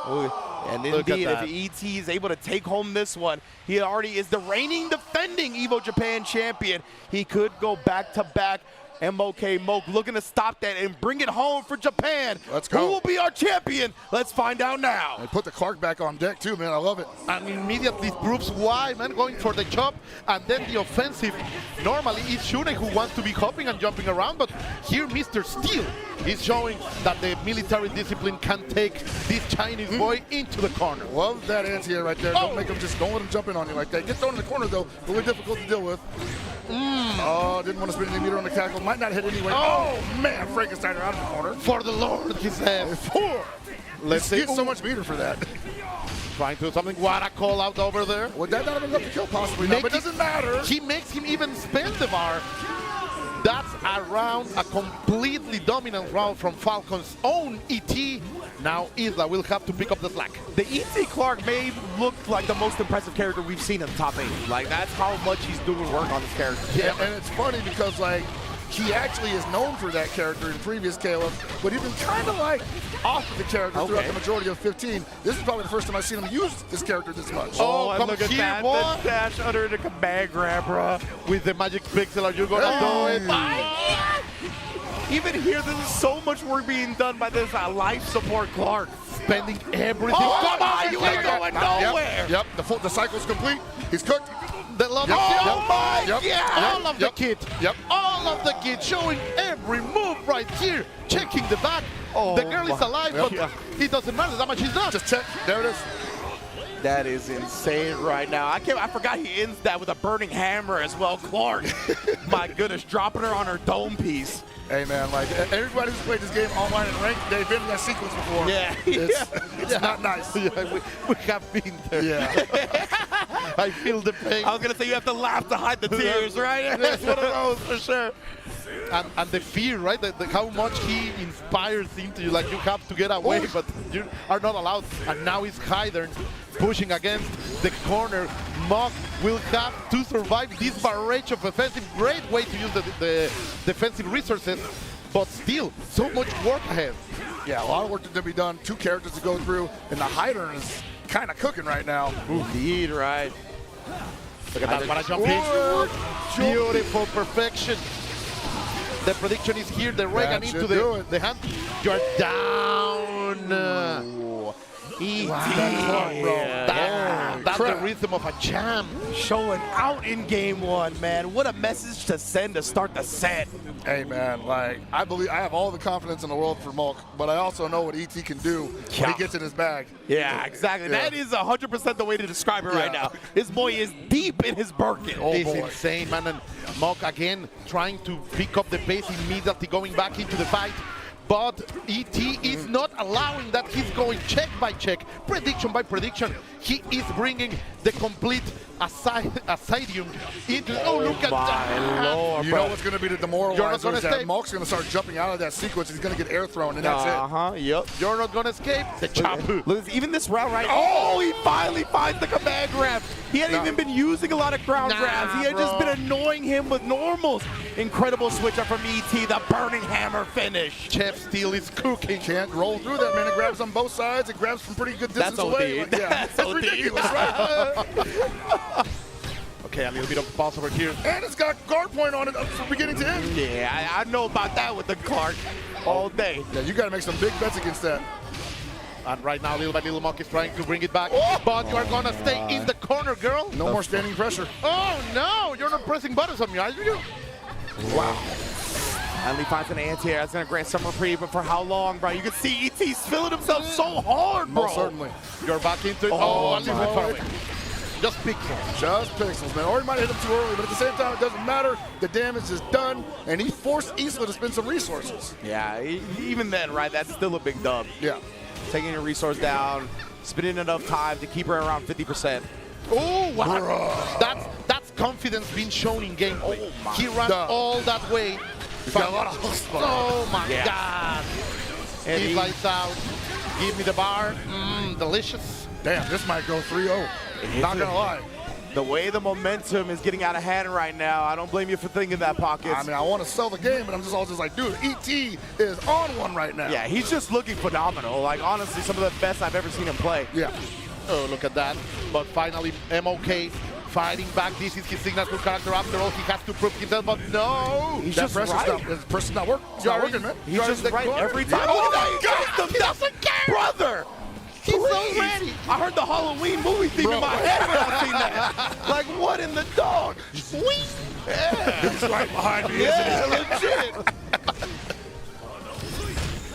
Ooh, and Look at indeed, that. if ET is able to take home this one, he already is the reigning defending Evo Japan champion. He could go back-to-back. MOK Moke looking to stop that and bring it home for Japan. Let's go. Who will be our champion? Let's find out now. And put the Clark back on deck too, man. I love it. And immediately proves why, man, going for the chop and then the offensive. Normally it's Shune who wants to be hopping and jumping around, but here Mr. Steel is showing that the military discipline can take this Chinese boy into the corner. Love that anti-air right there. Don't make him don't let him jump in on you like that. Get thrown in the corner though. Really difficult to deal with. Oh, didn't want to spin any meter on the tackle. Might not hit anyway. Oh man, Frankensteiner out of the corner. For the Lord, he said. Let's get so much meter for that. Trying to do something. What a call out over there. Would that not have been enough to kill possibly? No, but it doesn't matter. He makes him even spend the bar. That's around a completely dominant round from Falcon's own ET. Now Isla will have to pick up the slack. The ET Clark may look like the most impressive character we've seen in the top 8. Like, that's how much he's doing work on this character. Yeah, and it's funny because like he actually is known for that character in previous KOF, but he's been kind of like off of the character throughout the majority of 15. This is probably the first time I've seen him use this character this much. Oh, and come look at here, that. boy. The dash under the command grab, bro. With the magic pixel, are you gonna do it? Even here, there's so much work being done by this life support Clark. Spending everything. Oh, Come my, you ain't going nowhere. Yep, the cycle's complete. He's cooked. The love Oh, my God. All of the kit. Yep. All of the kit showing every move right here. Checking the back. Oh, The girl is alive, Yep. but it doesn't matter how much he's done. Just check. There it is. That is insane right now. I forgot he ends that with a burning hammer as well, Clark. My goodness, dropping her on her dome piece. Hey man, like everybody who's played this game online and ranked, they've been in that sequence before. Yeah. It's not nice. Yeah, we have been there. Yeah. I feel the pain. I was going to say you have to laugh to hide the tears, right? That's one of those for sure. And the fear, right? How much he inspires into you. Like, you have to get away, but you are not allowed. And now it's Hydern pushing against the corner. Mock will have to survive this barrage of offensive. Great way to use the defensive resources, but still, so much work ahead. Yeah, a lot of work to be done. 2 characters to go through, and the Hydern is kind of cooking right now. Indeed, right. Look at that, what a jump in. Beautiful perfection. The prediction is here, the Reagan That into should do the hand. You're down. That's the rhythm of a champ. Showing out in game 1, man. What a message to send to start the set. Hey man, like I have all the confidence in the world for Mulk, but I also know what ET can do when he gets in his bag. Yeah, exactly. Yeah. That is 100% the way to describe it right now. This boy is deep in his Birkin. It's insane, man. And Mock again trying to pick up the pace immediately, going back into the fight. But ET is not allowing that. He's going check by check, prediction by prediction. He is bringing the complete Ascidium into. Oh, look at that. Lord, You know what's going to be the You're not demoralizer gonna is that stay. Mulk's going to start jumping out of that sequence. He's going to get air thrown, and that's it. Yep. You're not going to escape. The chop. Look, even this round, right? Oh, he finally finds the command grab. He hadn't even been using a lot of ground grabs. He had just been annoying him with normals. Incredible switch up from ET, the burning hammer finish. Chef Steel is cooking. Can't roll through that, man. It grabs on both sides. It grabs from pretty good distance That's OD. away. Like, yeah, That's it's OD. ridiculous, right? Okay, a little bit of pause over here. And it's got guard point on it from beginning to end. Yeah, I know about that with the Clark all day. Yeah, you got to make some big bets against that. And right now, little by little, Mock is trying to bring it back. But you are going to stay in the corner, girl. No more standing pressure. Oh, no. You're not pressing buttons on me, are you? Wow. Finally finds an anti-air. That's going to grant some reprieve, but for how long, bro? You can see ET's feeling himself so hard, bro. Most certainly. You're back into it. Oh, at least with far away. Just pixels. Just pixels, man. Or he might hit him too early, but at the same time, it doesn't matter. The damage is done, and he forced Isla to spend some resources. Yeah, even then, right, that's still a big dub. Yeah. Taking your resource down, spending enough time to keep her around 50%. Oh, wow. That's confidence being shown in gameplay. Oh, my he ran God. all that way. He's got a lot of hooks. Oh, my Yeah. God. And He's he- lights out. Give me the bar. Delicious. Damn, this might go 3-0. Not gonna lie. The way the momentum is getting out of hand right now, I don't blame you for thinking that, Pockets. I mean, I want to sell the game, but I'm just all just like, dude, ET is on one right now. Yeah, he's just looking phenomenal. Like, honestly, some of the best I've ever seen him play. Yeah. Oh, look at that. But finally, MOK fighting back. This is his signature character. After all, he has to prove himself, but no. He's That just pressure's right. not, the pressure's not working. It's not working, man. He's just right every time. Oh, my God, he doesn't care. Brother! He's so Please. ready. I heard the Halloween movie theme in my head when I seen that. Like, what in the dog? Yeah. He's right behind me, Yeah, isn't he? legit.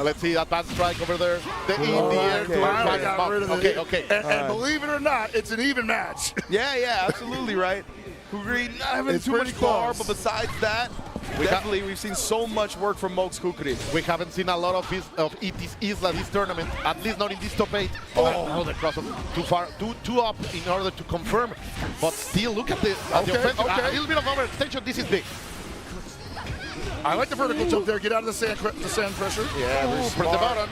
Let's see that bad strike over there. The in the air. okay. To Finally got rid of okay, it. okay. And believe it or not, it's an even match. Yeah, absolutely right. Kukri not having It's too much pretty bar, close. but besides that, we've seen so much work from Mox Kukri. We haven't seen a lot of ET's Isla this tournament, at least not in this top 8. Oh, the cross too far, too up in order to confirm. But still, look at the offensive. A little bit of overextension. This is big. I like the vertical jump there. Get out of the sand pressure. Yeah, press the button.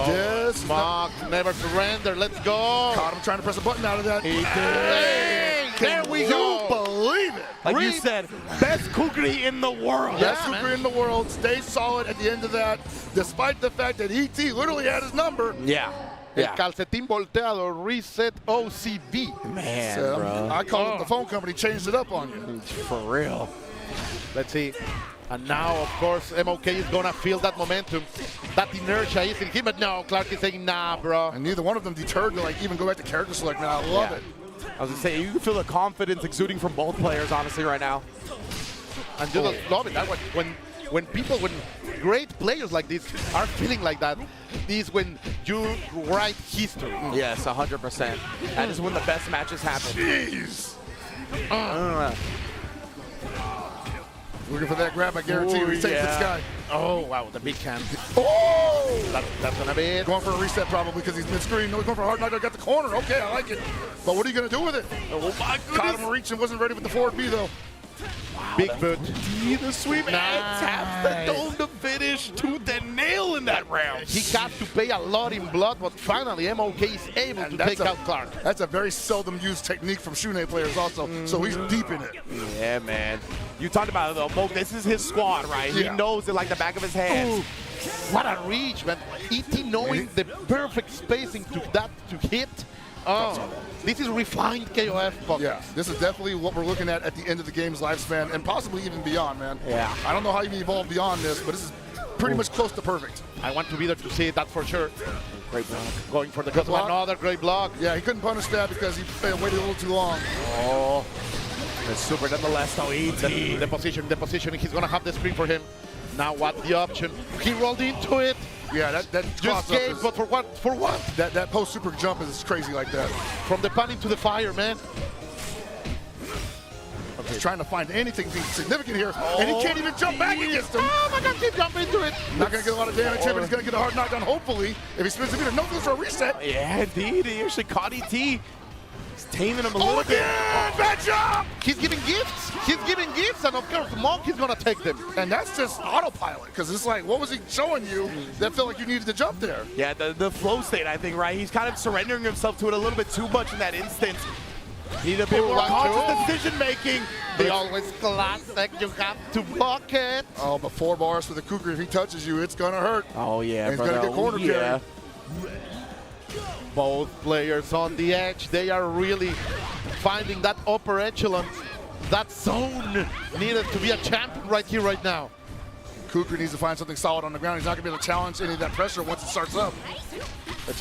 Yes. Mock, never surrender. Let's go. Caught him trying to press a button out of that. He did. Hey, there we go. Believe it. Like you said, best Kukri in the world. Best Yeah, super man. in the world. Stay solid at the end of that, despite the fact that ET literally had his number. Yeah. El calcetín volteado, reset OCB. Man, So, bro. I called it. The phone company changed it up on you. For real. Let's see. And now, of course, MOK is going to feel that momentum. That inertia is in him. But no, Clark is saying, nah, bro. And neither one of them deterred to like even go back to character select. Man, I love Yeah. it. I was gonna say, you can feel the confidence exuding from both players, honestly, right now. And you just love it. That when great players like this are feeling like that, is when you write history. Yes, 100%. That is when the best matches happen. Jeez. Looking for that grab, I guarantee you. He's taking this guy. Oh, wow, the big hand. Oh! That's going to be it. Going for a reset probably because he's mid-screen. No, he's going for a hard knockdown. Got the corner. Okay, I like it. But what are you going to do with it? Oh my Caught him reaching. Wasn't ready with the forward B, though. Big boot. The sweep taps the dome to finish, tooth and nail in that round. He got to pay a lot in blood, but finally MOK is able to take out Clark. That's a very seldom used technique from Shunei players also, so he's deep in it. Yeah, man. You talked about it, though. Mo, this is his squad, right? Yeah. He knows it like the back of his hand. What a reach, man. ET knowing the perfect spacing to hit. Oh, this is refined KOF. But Yeah, this is definitely what we're looking at the end of the game's lifespan, and possibly even beyond, man. Yeah. I don't know how you can evolve beyond this, but this is pretty much close to perfect. I want to be there to see that for sure. Great block. Going for the Good block. another great block. Yeah, he couldn't punish that because he waited a little too long. Oh, the super nonetheless, though. ET. The position. He's going to have the screen for him. Now what the option? He rolled into it. Yeah, that Just cross-up gave, is- but for what? For what? that post super jump is crazy like that. From the pan into the fire, man. He's trying to find anything significant here, and he can't even jump back against him. Oh my God, keep jumping into it. Not going to get a lot of damage here, but he's going to get a hard knockdown, hopefully. If he spins a meter, no goes for a reset. Yeah, indeed. He actually caught ET. He's taming him a little bit. Again! Bad job! He's giving gifts. He's giving gifts, and of course, Monk is going to take them. And that's just autopilot, because it's like, what was he showing you that felt like you needed to jump there? Yeah, the flow state, I think, right? He's kind of surrendering himself to it a little bit too much in that instance. Need a bit more conscious decision-making. They always classic. You have to block it. Oh, but 4 bars for the Cougar. If he touches you, it's going to hurt. Oh, yeah, And he's going to get corner carry. Both players on the edge. They are really finding that upper echelon, that zone needed to be a champion right here, right now. Kuker needs to find something solid on the ground. He's not going to be able to challenge any of that pressure once it starts up.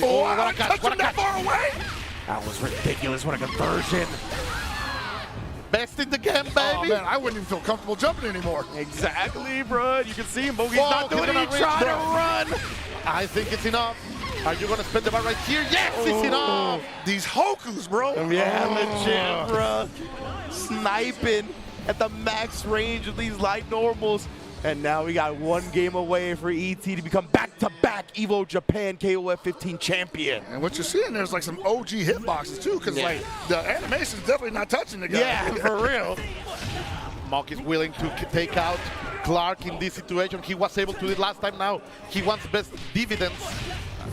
Oh, I what a catch, what a that catch. far away. That was ridiculous. What a conversion. Best in the game, baby. Oh, man, I wouldn't even feel comfortable jumping anymore. Exactly, bro. You can see him. Bogey's Whoa, not doing he's it. gonna He's reach, trying to bro. run. I think it's enough. Are you going to spend the bar right here? Yes, it's enough. These Hokus, bro. Yeah, legit, bro. Sniping at the max range of these light normals. And now we got one game away for ET to become back-to-back Evo Japan KOFXV champion. And what you're seeing there's like some OG hitboxes too, because like the animation's definitely not touching the guy. Yeah, for real. Mock is willing to take out Clark in this situation. He was able to do it last time. Now he wants best dividends,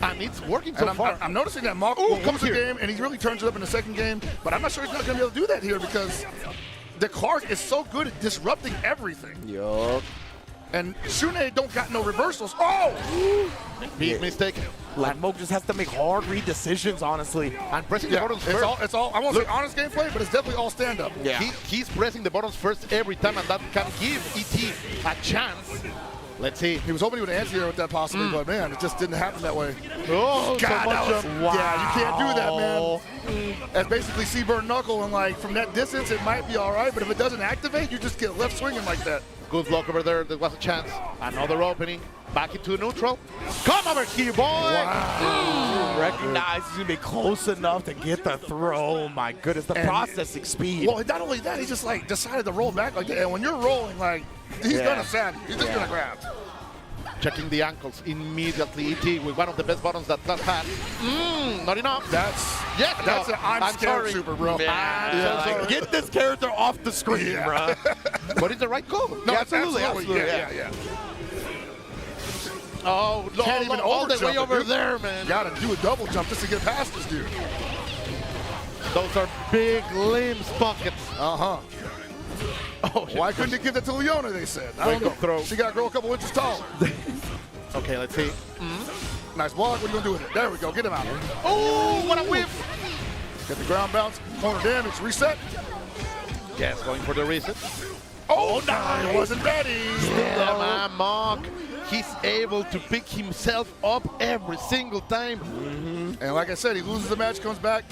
and it's working so And far. I'm noticing that Mark comes the game and he really turns it up in the second game, but I'm not sure he's not going to be able to do that here because the Clark is so good at disrupting everything. Yup. And Shune don't got no reversals. Oh! Big mistake. Like, Moke just has to make hard read decisions, honestly. And pressing the buttons first. It's all, I won't say honest gameplay, but it's definitely all stand-up. Yeah. He's pressing the buttons first every time, and that can give ET a chance. Let's see. He was hoping he would answer with that possibly, but man, it just didn't happen that way. Oh, God, so much that was, jump. yeah, you can't do that, man. That's basically Seaburn Knuckle, and like from that distance, it might be all right, but if it doesn't activate, you just get left swinging like that. Good block over there. There was a chance. Another opening. Back into the neutral. Come over here, boy. Recognize he's going to be close enough to get the throw. Oh, my goodness. The processing speed. Well, not only that, he just like decided to roll back like that. And when you're rolling, like he's gonna sand. He's just gonna grab. Checking the ankles immediately. ET with one of the best buttons that Clark had. Not enough. That's That's an I'm scared sorry. super, bro. Yeah, so Like, get this character off the screen, bro. But it's the right call. No, Yeah, absolutely. Yeah. Oh, no, Can't even all the overjump way it, over dude. there, man. Gotta do a double jump just to get past this dude. Those are big limbs pockets. Uh-huh. Oh, Why couldn't you give that to Leona, they said? I don't know. Throw. She got to grow a couple inches taller. Okay, let's see. Nice block. What are you going to do with it? There we go. Get him out. Oh, what a whip. Get the ground bounce. Corner damage. Reset. Yes, going for the reset. Oh, no. It wasn't ready. Yeah, man, Mock. He's able to pick himself up every single time. And like I said, he loses the match, comes back,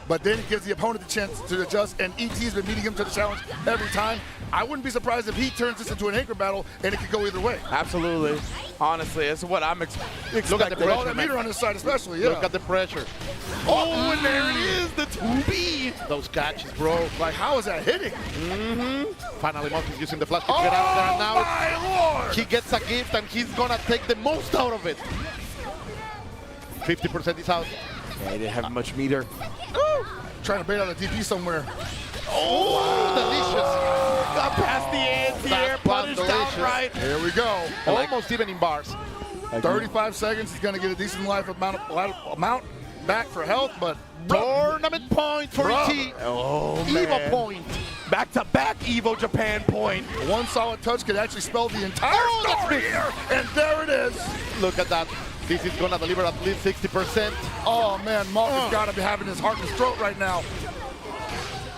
but then he gives the opponent the chance to adjust, and ET's been meeting him to the challenge every time. I wouldn't be surprised if he turns this into an anchor battle, and it could go either way. Absolutely. Honestly, it's what I'm expecting. Look at the With all pressure, that man. meter on his side especially, yeah. Look at the pressure. Oh, and there it is, the 2B. Those catches, bro. Like, how is that hitting? Finally, Mock is using the flash to get out there. And now my Lord! he gets a gift, and he's going to take the most out of it. 50% is out. Yeah, he didn't have much meter. Trying to bait out a DP somewhere. Oh, delicious. Got past the anti-air, That's plum punished delicious. outright. Here we go. Almost even in bars. 35 seconds. He's going to get a decent life amount back for health, but Tournament point for ET. Oh, Evo man. point. Back-to-back Evo Japan point. one solid touch could actually spell the entire that's story big. here. And there it is. Look at that. This is going to deliver at least 60%. Oh, man, Mark has got to be having his heart in his throat right now.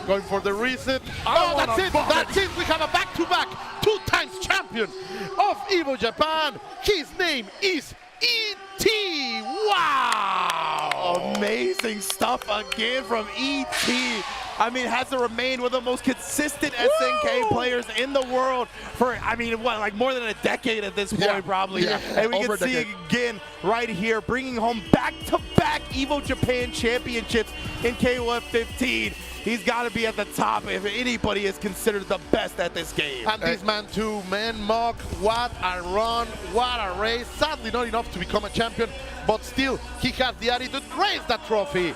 Going for the reset. I Oh, that's wanna it. vomit. That's it. We have a back-to-back, 2-times champion of Evo Japan. His name is ET. Wow. Amazing stuff again from ET. I mean, has to remain one of the most consistent SNK players in the world for, I mean, what, like more than a decade at this point, Yeah. probably. Yeah. And we Over can a see decade. again right here, bringing home back-to-back Evo Japan championships in KOF15. He's got to be at the top if anybody is considered the best at this game. And this man too, man, Mock, what a run, what a race. Sadly not enough to become a champion, but still, he has the attitude, raise that trophy.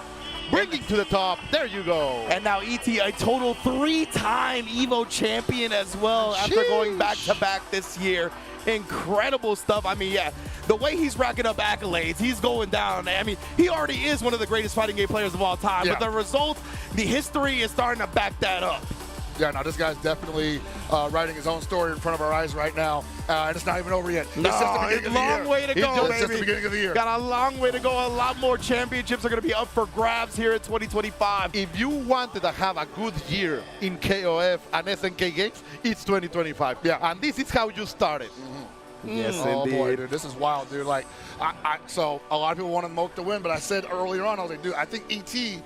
Bringing to the top, there you go. And now ET, a total 3-time Evo champion as well after going back-to-back this year. Incredible stuff. I mean, yeah, the way he's racking up accolades, he's going down. I mean, he already is one of the greatest fighting game players of all time, Yeah. but the results, the history is starting to back that up. Yeah, no, this guy's definitely writing his own story in front of our eyes right now, and it's not even over yet. No, It's just the beginning of the year. long way to go, It's baby. just the beginning of the year. Got a long way to go. A lot more championships are going to be up for grabs here in 2025. If you wanted to have a good year in KOF and SNK games, it's 2025. Yeah. And this is how you started. Yes, Oh indeed. boy, dude, this is wild, dude. Like, so a lot of people wanted Moke to win, but I said earlier on, I was like, dude, I think ET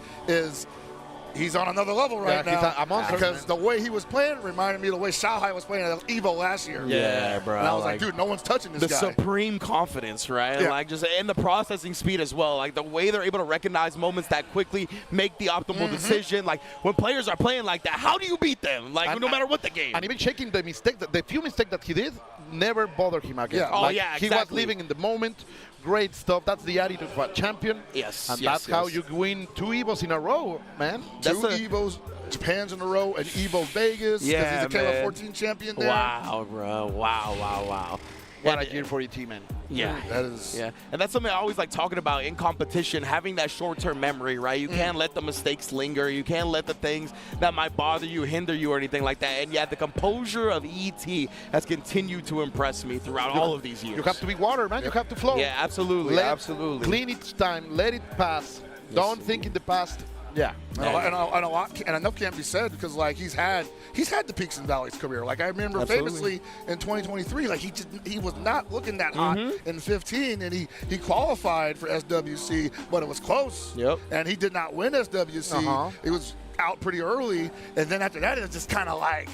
he's on another level right Yeah, he's now. a monster, because man. the way he was playing reminded me of the way Shanghai was playing at Evo last year. Yeah, bro. And I was like, dude, no one's touching this the guy. supreme confidence, right? Yeah. Like and the processing speed as well. Like the way they're able to recognize moments that quickly, make the optimal decision. Like when players are playing like that, how do you beat them? Like no matter what the game. And even checking the mistake, the few mistakes that he did, never bothered him again. Yeah. Oh, Like, yeah, He was exactly. living in the moment. Great stuff. That's the attitude of a champion. Yes, And yes, that's how yes. you win 2 Evos in a row, man. Two That's Evos, Japan's in a row, and Evo Vegas. Yeah, he's the man. KOF14 champion there. Wow, bro. Wow. what a year for ET, man. Yeah. That is. Yeah, and that's something I always like talking about in competition, having that short-term memory, right? You can't let the mistakes linger. You can't let the things that might bother you, hinder you, or anything like that. And yet the composure of ET has continued to impress me throughout all of these years. You have to be water, man. You have to flow. Yeah, absolutely, absolutely. Clean each time. Let it pass. Don't think in the past. Yeah. And enough can't be said because like he's had the peaks and valleys career. Like I remember Absolutely. famously in 2023, like he was not looking that hot in 15, and he qualified for SWC, but it was close. Yep. And he did not win SWC. It was out pretty early, and then after that it was just kind of like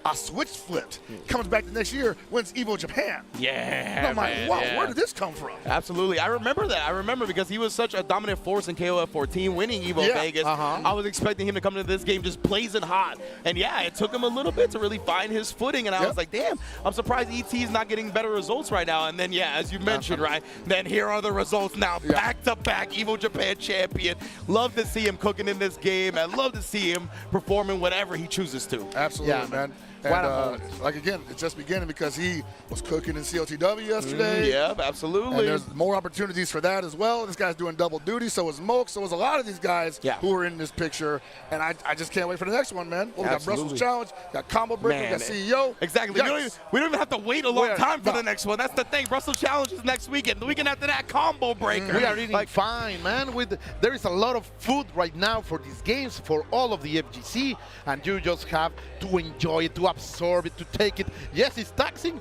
a switch flipped. Comes back the next year, wins Evo Japan. Yeah, And I'm like, man, wow, yeah. where did this come from? Absolutely. I remember that. I remember because he was such a dominant force in KOF14, winning Evo Yeah, Vegas. I was expecting him to come into this game just blazing hot. And yeah, it took him a little bit to really find his footing. And I was like, damn, I'm surprised ET's not getting better results right now. And then, yeah, as you mentioned, right, then here are the results now. Back-to-back Evo Japan champion. Love to see him cooking in this game. And love to see him performing whatever he chooses to. Absolutely, Yeah, man. What And, a like again, it's just beginning because he was cooking in COTW yesterday. Yeah, And absolutely. there's more opportunities for that as well. This guy's doing double duty, so is Moke, so is a lot of these guys who are in this picture. And I just can't wait for the next one, man. Well, we got Absolutely. Brussels Challenge, got Combo Breaker, we got CEO. Exactly. We don't even have to wait a long time for the next one. That's the thing. Brussels Challenge is next weekend. The weekend after that, Combo Breaker. We are eating fine, man. There is a lot of food right now for these games, for all of the FGC, and you just have to enjoy it, to absorb it, to take it. Yes, it's taxing.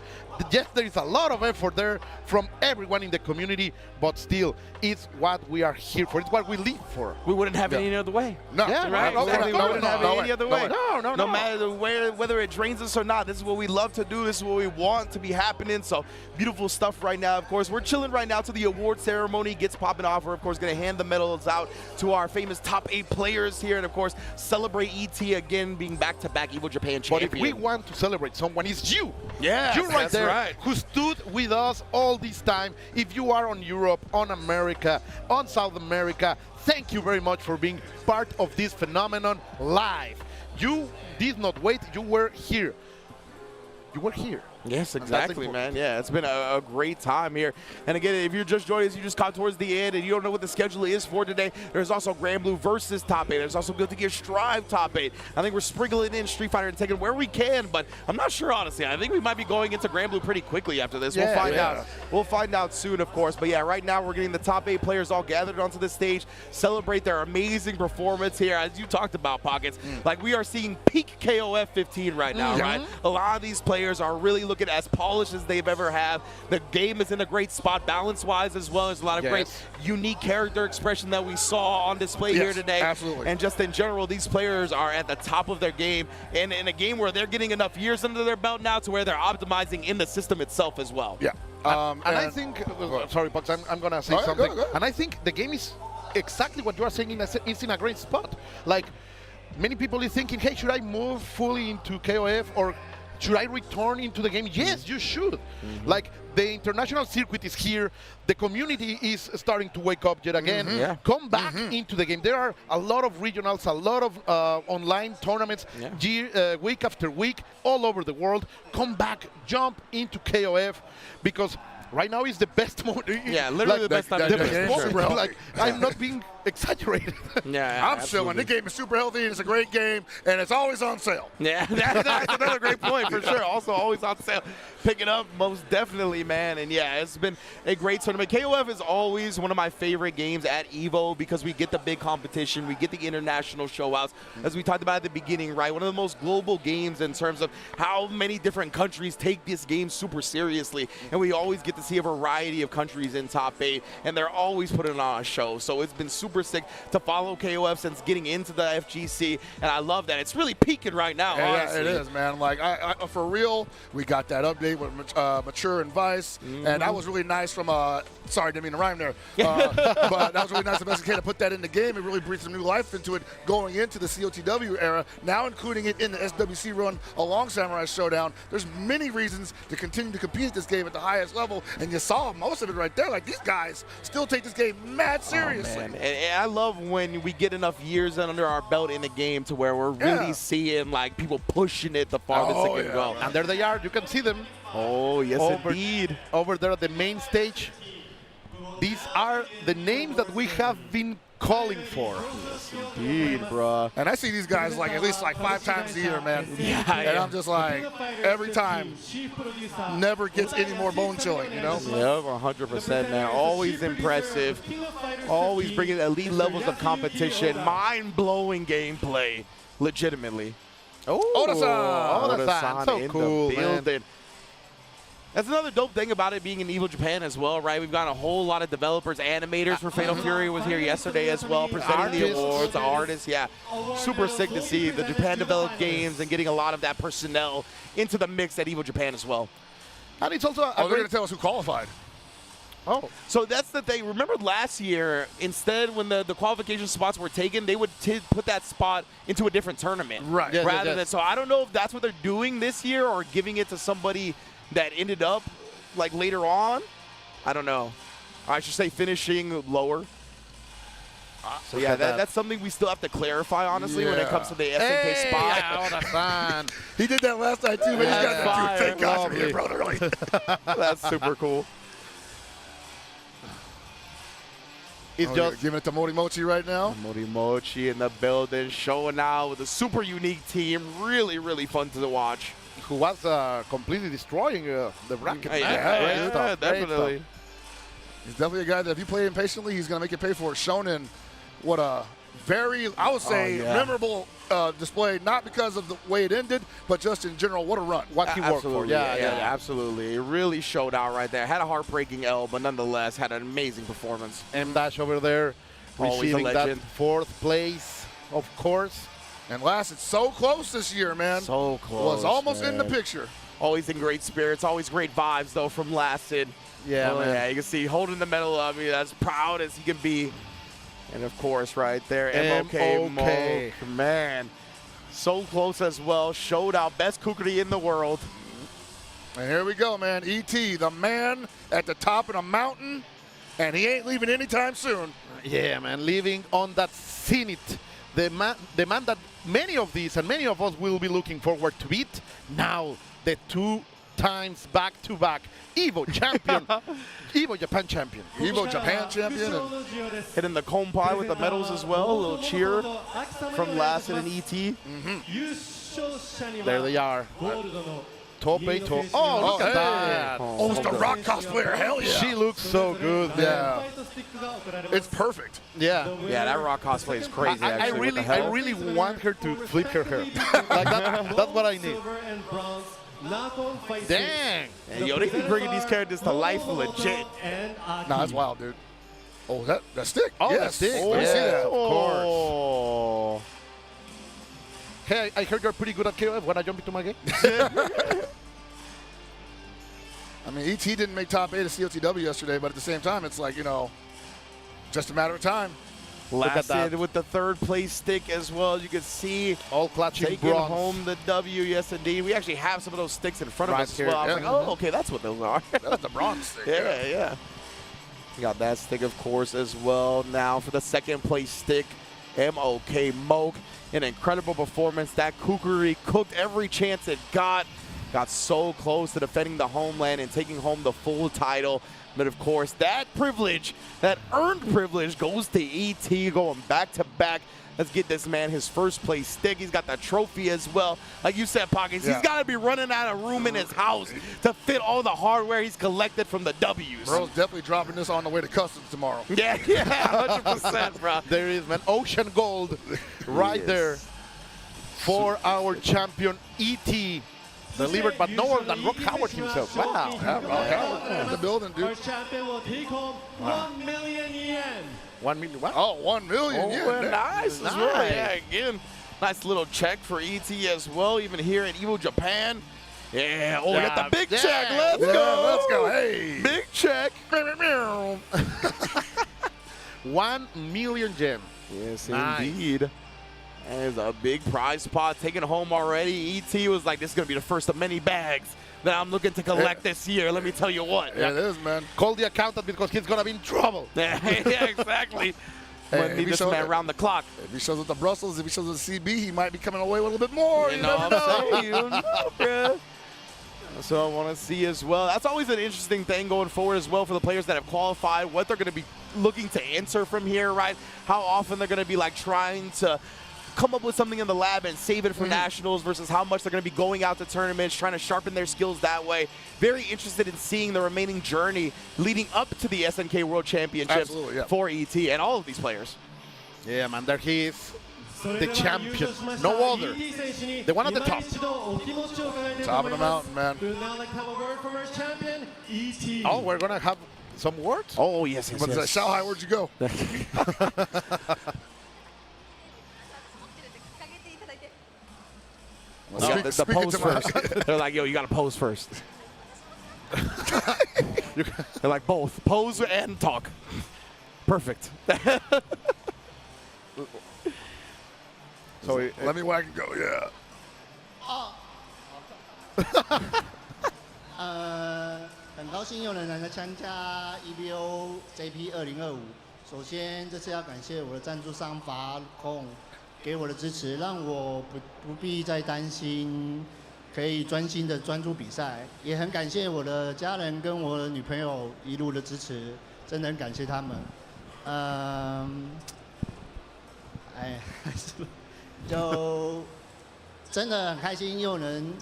Yes, there is a lot of effort there from everyone in the community, but still, it's what we are here for. It's what we live for. We wouldn't have it any other way. No, Yeah, Right? no, Exactly. We no, wouldn't no, have no it way. any other No way. way. No. No matter whether it drains us or not, this is what we love to do. This is what we want to be happening. So beautiful stuff right now. Of course, we're chilling right now till the award ceremony gets popping off. We're, of course, going to hand the medals out to our famous top 8 players here. And, of course, celebrate ET again being back-to-back Evo Japan But champion. if we want to celebrate someone, it's you. Yes, You're right that's there, right. who stood with us all this time. If you are on Europe, on America, on South America, thank you very much for being part of this phenomenon live. You did not wait. You were here. You were here. Yes, that's exactly, important. man. Yeah, it's been a great time here. And again, if you're just joining us, you just caught towards the end and you don't know what the schedule is for today, there's also Grand Blue versus Top 8. There's also Guilty Gear Strive Top 8. I think we're sprinkling in Street Fighter and Tekken where we can, but I'm not sure, honestly. I think we might be going into Grand Blue pretty quickly after this. We'll find out. We'll find out soon, of course. But yeah, right now we're getting the top 8 players all gathered onto the stage, celebrate their amazing performance here. As you talked about, Pockets, like we are seeing peak KOF 15 right now, right? A lot of these players are really looking as polished as they've ever have. The game is in a great spot balance-wise as well. There's a lot of great unique character expression that we saw on display here today. Absolutely. And just in general, these players are at the top of their game and in a game where they're getting enough years under their belt now to where they're optimizing in the system itself as well. Yeah. And I think, sorry, Pucks, I'm going to say something. Go ahead. And I think the game is exactly what you are saying. It's in a great spot. Like, many people is thinking, hey, should I move fully into KOF or should I return into the game? Yes, you should. Like, the international circuit is here. The community is starting to wake up yet again. Come back into the game. There are a lot of regionals, a lot of online tournaments, week after week, all over the world. Come back, jump into KOF, because right now is the best moment. Yeah, literally the best time to do it. Like, I'm not being exaggerated. Yeah, I'm chilling. The game is super healthy, and it's a great game, and it's always on sale. Yeah, that's another great point for sure. Also, always on sale. Pick it up, most definitely, man. And yeah, it's been a great tournament. KOF is always one of my favorite games at Evo because we get the big competition, we get the international showouts, as we talked about at the beginning, right? One of the most global games in terms of how many different countries take this game super seriously, and we always get to see a variety of countries in top 8, and they're always putting on a show. So it's been super sick to follow KOF since getting into the FGC, and I love that. It's really peaking right now, honestly. Yeah, it is, man. Like, for real, we got that update with Mature and Vice, and that was really nice from, sorry, didn't mean to rhyme there, but that was really nice of SNK to put that in the game and really breathe some new life into it going into the COTW era, now including it in the SWC run along Samurai Showdown. There's many reasons to continue to compete at this game at the highest level, and you saw most of it right there. Like, these guys still take this game mad seriously. And I love when we get enough years under our belt in the game to where we're really seeing, like, people pushing it the farthest it can go. And there they are. You can see them. Oh, yes, indeed. Over there at the main stage. These are the names that we have been calling for. Yes, indeed, bro. And I see these guys like at least like 5 times a year, man. And I'm just like, every time, never gets any more bone chilling, you know? Yep, 100%, man. Always impressive. Always bringing elite levels of competition. Mind-blowing gameplay, legitimately. Oh, Oda-san. So cool, man. That's another dope thing about it being in Evo Japan as well, right? We've got a whole lot of developers, animators for Fatal Fury was here yesterday as well, presenting the awards, the artists, yeah. Super sick to see the Japan developed games and getting a lot of that personnel into the mix at Evo Japan as well. And it's also they're going to tell us who qualified. Oh, so that's the thing. Remember last year, instead when the qualification spots were taken, they would put that spot into a different tournament. Right. Yes, rather than, so I don't know if that's what they're doing this year or giving it to somebody that ended up like later on. I don't know. I should say finishing lower. So yeah, that's something we still have to clarify, honestly, when it comes to the SNK spot. He did that last night too, but he's got to thank God for you, brother. Really. That's super cool. It's just giving it to Morimochi right now. Morimochi in the building, showing out with a super unique team. Really, really fun to watch. who was completely destroying the bracket. Yeah, definitely. He's definitely a guy that if you play him patiently, he's going to make you pay for it. Shonen, what a very, I would say, memorable display, not because of the way it ended, but just in general, what a run. What he worked for. Yeah, absolutely. It really showed out right there. Had a heartbreaking L, but nonetheless had an amazing performance. M-Dash over there, receiving that fourth place, of course. And last, it's so close this year, man. So close. Was almost in the picture. Always in great spirits. Always great vibes, though, from Lasted. Yeah, man. Yeah, you can see holding the medal up. I mean, as proud as he can be. And, of course, right there, MOK. Man, so close as well. Showed out. Best kukuri in the world. And here we go, man. E.T., the man at the top of the mountain, and he ain't leaving anytime soon. Yeah, man, living on that zenith. The man that many of these and many of us will be looking forward to beat. Now, the 2 times back-to-back Evo champion, Evo Japan champion. Evo Japan champion. And hitting the kompai with the medals as well. A little cheer from Lasted and E.T. There they are. Top 8. Oh, look at that. Oh, it's the Rock cosplayer. Hell yeah. She looks so good, man. Yeah. It's perfect. Yeah. Yeah, that Rock cosplay is crazy, I really want her to flip her hair. Like that's what I need. Dang. And yo, they keep bringing these characters to life legit. Nah, that's wild, dude. Oh, that stick. Oh, yes. that stick. Oh, Yeah, see that. of course. Hey, I heard you're pretty good at KOF. Wanna jump into my game? I mean, E.T. didn't make top 8 of COTW yesterday, but at the same time, it's like, you know, just a matter of time. Lasted with the 3rd place stick as well. You can see all clutching taking bronze. home the W. Yes, indeed. We actually have some of those sticks in front of us here. as well. I was like, oh, okay, that's what those are. That's the bronze stick. Yeah. We got that stick, of course, as well. Now for the 2nd place stick, MOK Moke. An incredible performance. That kukuri cooked every chance it got. got so close to defending the homeland and taking home the full title. But of course, that privilege, that earned privilege, goes to ET, going back-to-back. Let's get this man his first place stick. He's got the trophy as well. Like you said, Pockets, he's got to be running out of room in his house to fit all the hardware he's collected from the W's. Bro's definitely dropping this on the way to customs tomorrow. Yeah, 100%, bro. There is, man, ocean gold right there for our champion ET. Delivered by no one than Rock Howard himself. Wow. Yeah, Rock Howard in the building, dude. Our champion will take home 1 million yen. 1 million. What? Oh, 1 million. Oh, Yeah, nice as well. Yeah, again, nice little check for ET as well, even here in Evo Japan. Yeah, we got the big check. Let's go. Let's go. Hey. Big check. 1 million yen. Yes, Nice. indeed. There's a big prize pot taken home already. ET was like, this is going to be the first of many bags that I'm looking to collect this year. Let me tell you what. Yeah, it is, man. Call the accountant because he's going to be in trouble. Yeah, exactly. Hey, But need this man round the clock. If he shows up to Brussels, if he shows up to CB, he might be coming away with a little bit more. You know what I'm saying? You don't know, bro. So I want to see as well. That's always an interesting thing going forward as well for the players that have qualified, what they're going to be looking to answer from here, right? How often they're going to be like trying to come up with something in the lab and save it for nationals versus how much they're going to be going out to tournaments, trying to sharpen their skills that way. Very interested in seeing the remaining journey leading up to the SNK World Championships for ET and all of these players. Yeah, man, there he is. The champion, no other. The one at the top. Top of the mountain, man. We would now like to have a word from our champion, ET. Oh, we're going to have some words? Oh, yes, yes, What is that? yes. Shanghai, where'd you go? Yeah, the pose first. They're like, yo, you got to pose first. They're like, both. Pose and talk. Perfect. So let me whack and go, yeah. 很高兴又能来参加 EVO JP 2025。首先，这次要感谢我的赞助商法控给我的支持，让我不必再担心，可以专心的专注比赛。也很感谢我的家人跟我的女朋友一路的支持，真的很感谢他们。就真的很开心，又能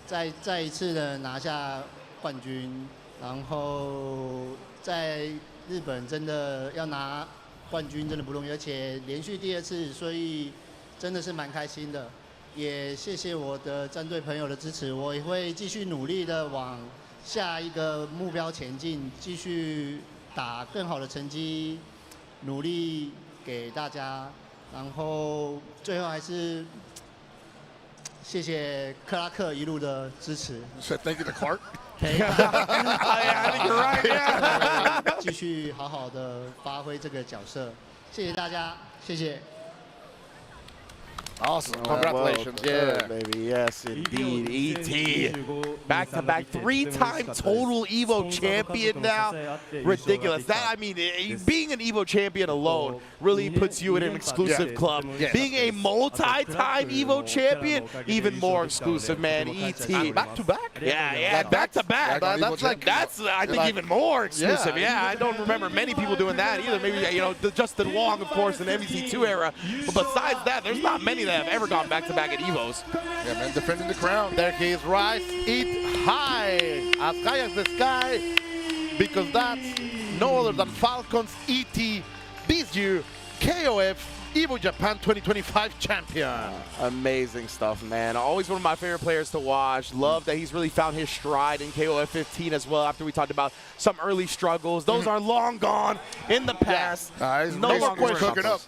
再一次的拿下冠军，然后在日本真的要拿冠军真的不容易，而且连续第2次，所以真的是蛮开心的。也谢谢我的战队朋友的支持，我也会继续努力的往下一个目标前进，继续打更好的成绩，努力给大家。然后最后还是谢谢克拉克一路的支持。Said thank you to Clark. I think you're right. Yeah. 继续好好的发挥这个角色，谢谢大家，谢谢。 Awesome. Congratulations. Yeah, baby. Yes, indeed. ET. Back-to-back 3-time total Evo champion now. Ridiculous. That, I mean, being an Evo champion alone really puts you in an exclusive club. Being a multi-time Evo champion, even more exclusive, man. ET. Back-to-back? Yeah, back-to-back. That's I think, even more exclusive. Yeah, I don't remember many people doing that either. Maybe, you know, Justin Wong, of course, in the MVC2 era. But besides that, there's not many that have ever gone back-to-back at Evos. Yeah, man, defending the crown. There he is, rise it high as the sky, because that's no other than Falcons ET, this year KOF Evo Japan 2025 champion. Amazing stuff, man. Always one of my favorite players to watch. Love that he's really found his stride in KOF 15 as well, after we talked about some early struggles. Those are long gone in the past. He's No longer cooking up.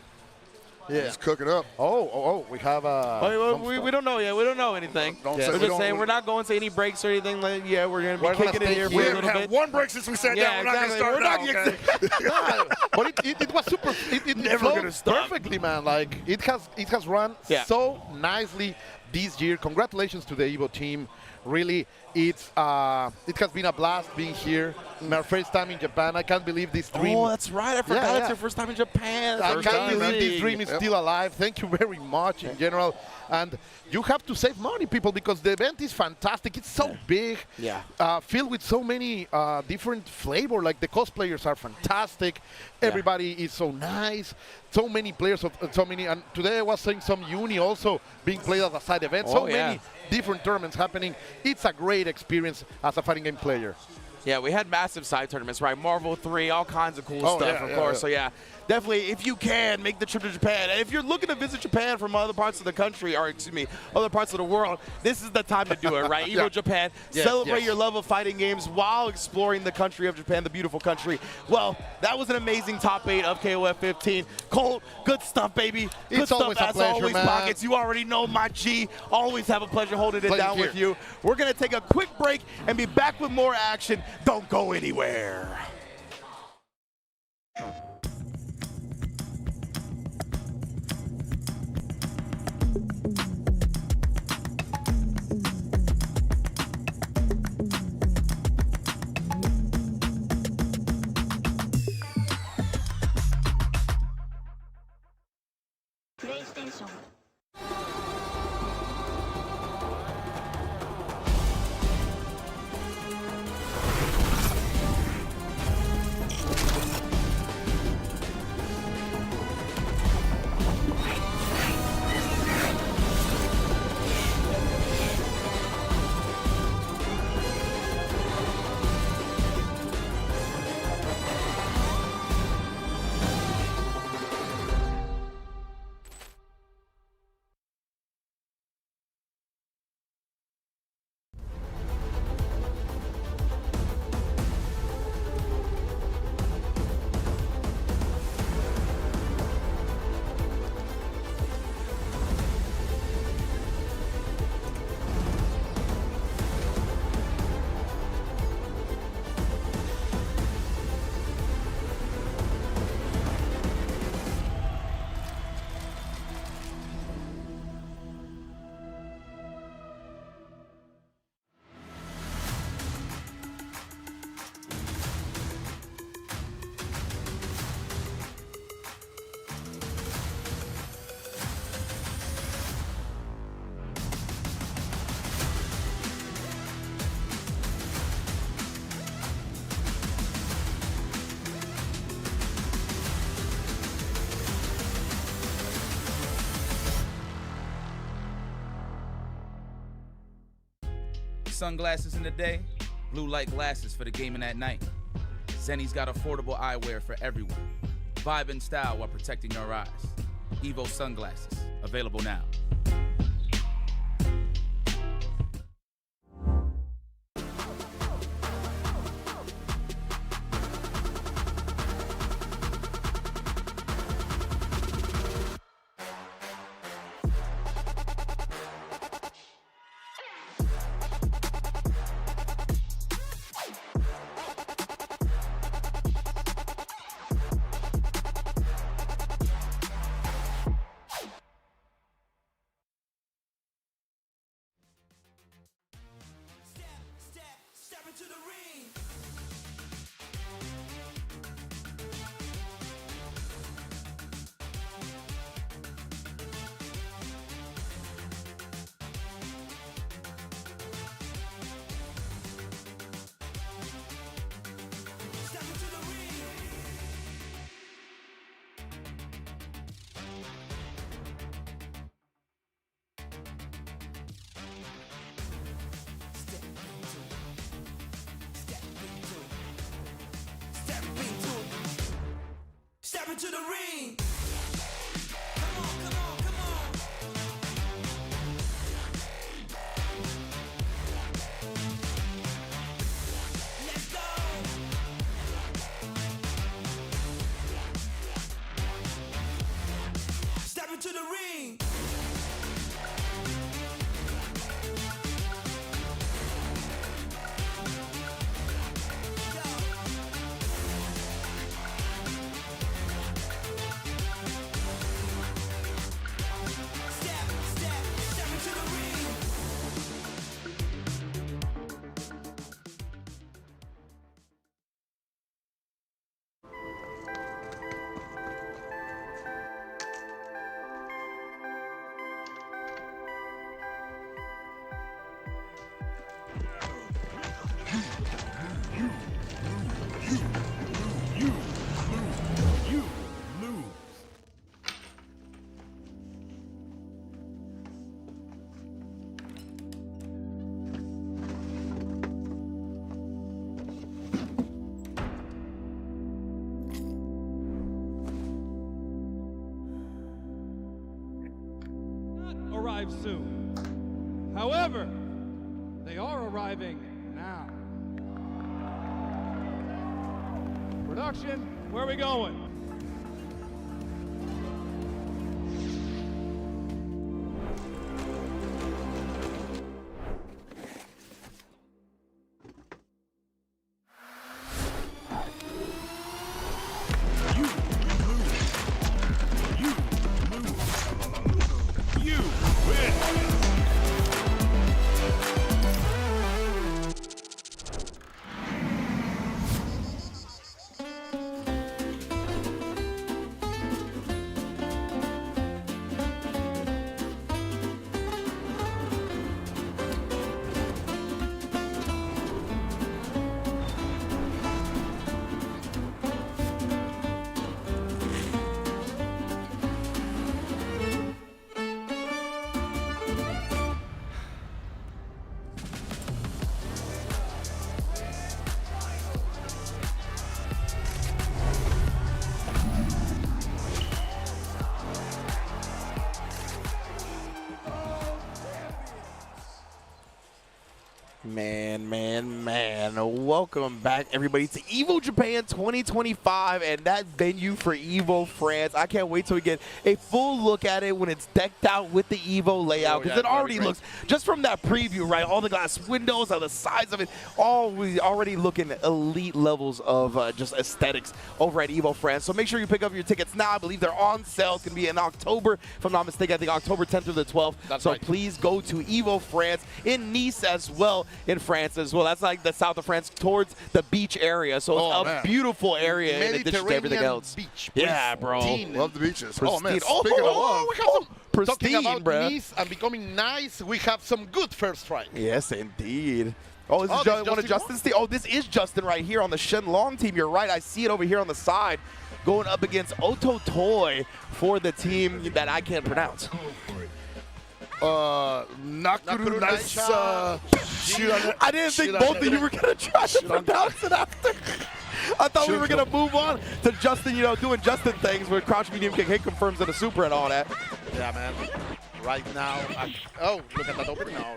Yeah. He's cooking up. Oh, we have we don't know yet. We don't know anything. Don't We're just saying we're not going to any breaks or anything. Like, yeah, we're going to be kicking it here for We a haven't little had bit. one break since we sat down. We're exactly. not going to start now, okay? But it was super. It Never flowed gonna stop. perfectly, man. Like it has run so nicely this year. Congratulations to the Evo team. Really, it has been a blast being here. My first time in Japan. I can't believe this dream. Oh, that's right. I forgot it's your first time in Japan. I can't believe this dream is still alive. Thank you very much in general. And you have to save money, people, because the event is fantastic. It's so big, filled with so many different flavor. Like the cosplayers are fantastic. Everybody is so nice. So many players, so many. And today I was seeing some uni also being played as a side event. So many different tournaments happening. It's a great experience as a fighting game player. Yeah, we had massive side tournaments, right? Marvel 3, all kinds of cool stuff, of course. So yeah, definitely, if you can, make the trip to Japan. And if you're looking to visit Japan from other parts of the country, or excuse me, other parts of the world, this is the time to do it, right? Evo Japan, celebrate your love of fighting games while exploring the country of Japan, the beautiful country. Well, that was an amazing top 8 of KOF15. Colt, good stuff, baby. Good it's stuff, always a as pleasure, always, man. Pockets. You already know my G. Always have a pleasure holding it down with you. We're going to take a quick break and be back with more action. Don't go anywhere. PlayStation Sunglasses in the day, blue light glasses for the gaming at night. Zenny's got affordable eyewear for everyone. Vibe and style while protecting your eyes. Evo sunglasses, available now. Step into the ring. Come on, come on, come on. Let's go. Step into the ring. arrive soon. However, they are arriving now. Production, where are we going? Man. Welcome back, everybody, to Evo Japan 2025 and that venue for Evo France. I can't wait till we get a full look at it when it's decked out with the Evo layout, because it already looks, just from that preview, right, all the glass windows on the sides of it, we already looking elite levels of just aesthetics over at Evo France. So make sure you pick up your tickets now. I believe they're on sale. It's going to be in October, if I'm not mistaken. I think October 10th through the 12th. That's so right. Please go to Evo France in Nice as well, in France as well. That's like the south of France towards the beach area. So it's a beautiful area in addition to everything else. Beach. Yeah, bro. Love the beaches. Pristine. Oh, man. Speaking of love. We have some Pristine, talking about bro. Nice and becoming nice. We have some good first strike. Yes, indeed. Oh, this is this is one of Justin's team. Oh, this is Justin right here on the Shenlong team. You're right. I see it over here on the side, going up against Oto Toy for the team that I can't pronounce. Nakuru nice. I didn't think both of you were going to try to pronounce it after. I thought we were going to move on to Justin, doing Justin things with crouch medium kick, hit confirms and a super and all that. Yeah, man. Right now, oh, look at that opening now.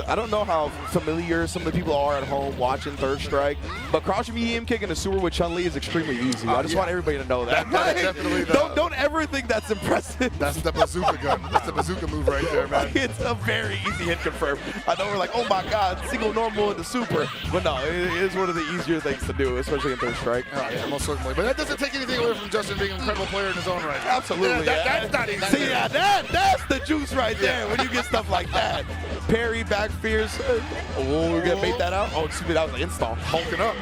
I don't know how familiar some of the people are at home watching Third Strike, but crouch medium kick and a super with Chun-Li is extremely easy. I just want everybody to know that. That's definitely don't ever think that's impressive. That's the bazooka gun. That's the bazooka move right there, man. It's a very easy hit confirm. I know we're like, oh my God, single normal in the super, but no, it is one of the easier things to do, especially in Third Strike. Yeah, most certainly. But that doesn't take anything away from Justin being an incredible player in his own right. Absolutely. That's not easy. See, that's the juice right there when you get stuff like that. Parry, back fierce. Oh, we're gonna bait that out. Oh, excuse me, that was the install. Hulking up.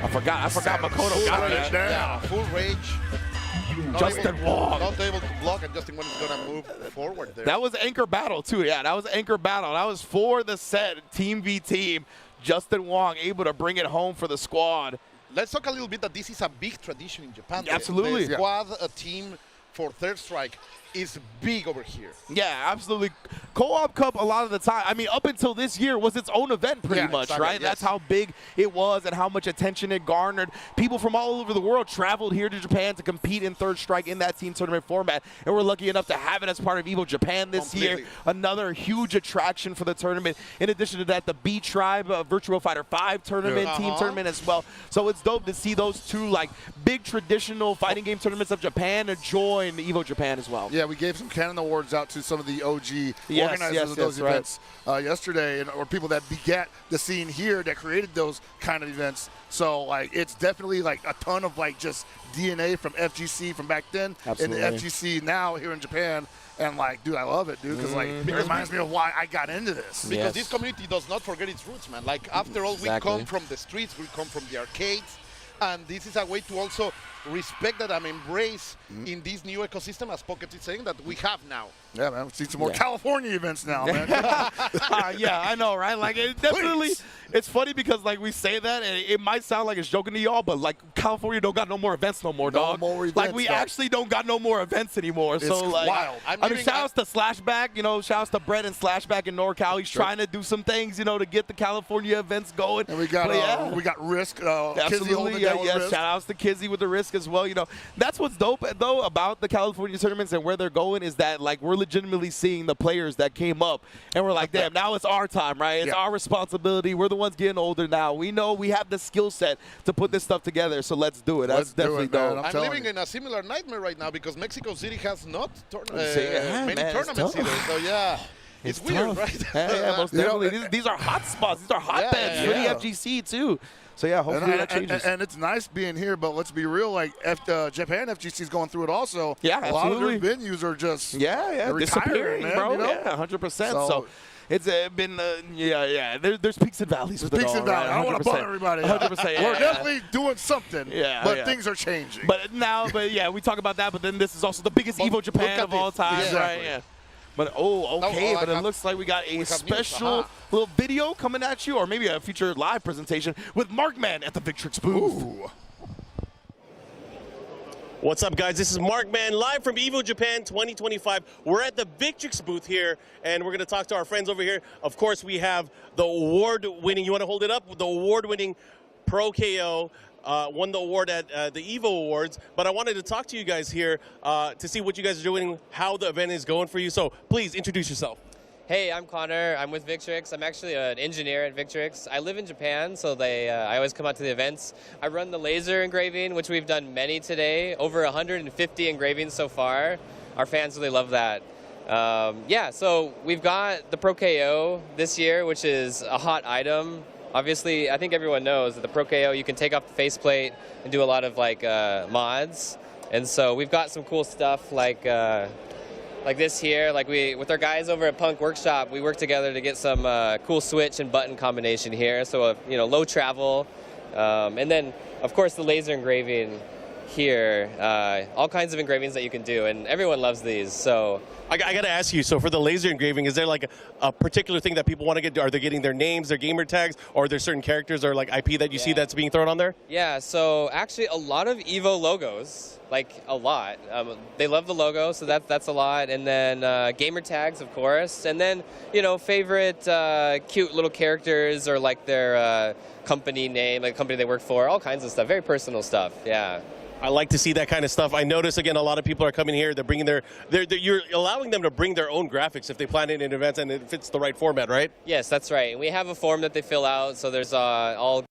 I forgot Makoto got that. Yeah, full rage. Justin Wong. Not able to block, and Justin Wong is gonna move forward there. That was anchor battle too. Yeah, that was anchor battle. That was for the set, team v team. Justin Wong able to bring it home for the squad. Let's talk a little bit that this is a big tradition in Japan. Absolutely. The squad, a team for Third Strike is big over here. Yeah, absolutely. Co-op Cup a lot of the time, I mean, up until this year was its own event pretty much, exactly, right? yes. That's how big it was and how much attention it garnered. People from all over the world traveled here to Japan to compete in Third Strike in that team tournament format, and we're lucky enough to have it as part of Evo Japan this year. Another huge attraction for the tournament. In addition to that, the B Tribe Virtual Fighter 5 tournament, team tournament as well. So it's dope to see those two like big traditional fighting game tournaments of Japan join Evo Japan as well. Yeah, we gave some Canon Awards out to some of the OG organizers of those events yesterday, or people that begat the scene here that created those kind of events. So like, it's definitely like a ton of like just DNA from FGC from back then and the FGC now here in Japan. And like, dude, I love it, dude, because like it reminds me of why I got into this. Because this community does not forget its roots, man. Like, after all, we come from the streets, we come from the arcades, and this is a way to also respect that and embrace in this new ecosystem, as Pocket is saying, that we have now. Yeah, man. We've seen some more California events now, man. Yeah, I know, right? Like, it definitely, it's funny because, like, we say that, and it might sound like it's joking to y'all, but, like, California don't got no more events no more, dog. No more events, like, we actually don't got no more events anymore. It's so, like, wild. I mean, shout-outs to Slashback, shout-outs to Brett and Slashback in NorCal. He's trying to do some things, to get the California events going. And we got Risk. Absolutely, Risk. Shout-outs to Kizzy with the Risk as well. That's what's dope, though, about the California tournaments and where they're going is that, like, we're legitimately seeing the players that came up, and we're like, damn, now it's our time, right? It's our responsibility. We're the ones getting older now. We know we have the skill set to put this stuff together, so let's do it. That's definitely dope. I'm living in a similar nightmare right now because Mexico City has not many tournaments either. So yeah. It's weird, right? Yeah, most definitely. These are hot spots. These are hotbeds for the FGC, too. So, yeah, hopefully that changes. And it's nice being here, but let's be real, like, Japan FGC is going through it also. Yeah, a lot of their venues are just disappearing, man, bro. You know? Yeah, 100%. So it's been, there's peaks and valleys with it all. Peaks and valleys. I don't want to bum everybody 100%. We're definitely doing something, but things are changing. But we talk about that, but then this is also the biggest Evo Japan of all time, right? Yeah. But, but it looks like we got a special little video coming at you, or maybe a future live presentation with Markman at the Victrix booth. Ooh. What's up, guys? This is Markman live from Evo Japan 2025. We're at the Victrix booth here, and we're going to talk to our friends over here. Of course, we have the award-winning, you want to hold it up? The award-winning Pro KO. Won the award at the Evo Awards, but I wanted to talk to you guys here to see what you guys are doing, how the event is going for you. So please introduce yourself. Hey, I'm Connor. I'm with Victrix. I'm actually an engineer at Victrix. I live in Japan, so I always come out to the events. I run the laser engraving, which we've done many today, over 150 engravings so far. Our fans really love that. So we've got the Pro KO this year, which is a hot item. Obviously, I think everyone knows that the Pro KO, you can take off the faceplate and do a lot of mods. And so we've got some cool stuff like this here. Like with our guys over at Punk Workshop, we work together to get some cool switch and button combination here. So low travel, and then of course the laser engraving here. All kinds of engravings that you can do, and everyone loves these. So I got to ask you, so for the laser engraving, is there like a particular thing that people want to get? Are they getting their names, their gamer tags, or are there certain characters or like IP that you see that's being thrown on there? Yeah, so actually a lot of Evo logos, like a lot. They love the logo, so that's a lot. And then gamer tags, of course. And then, favorite cute little characters or like their company name, like company they work for, all kinds of stuff. Very personal stuff, yeah. I like to see that kind of stuff. I notice, again, a lot of people are coming here. They're bringing you're allowing them to bring their own graphics if they plan it in advance and it fits the right format, right? Yes, that's right. And we have a form that they fill out, so there's all.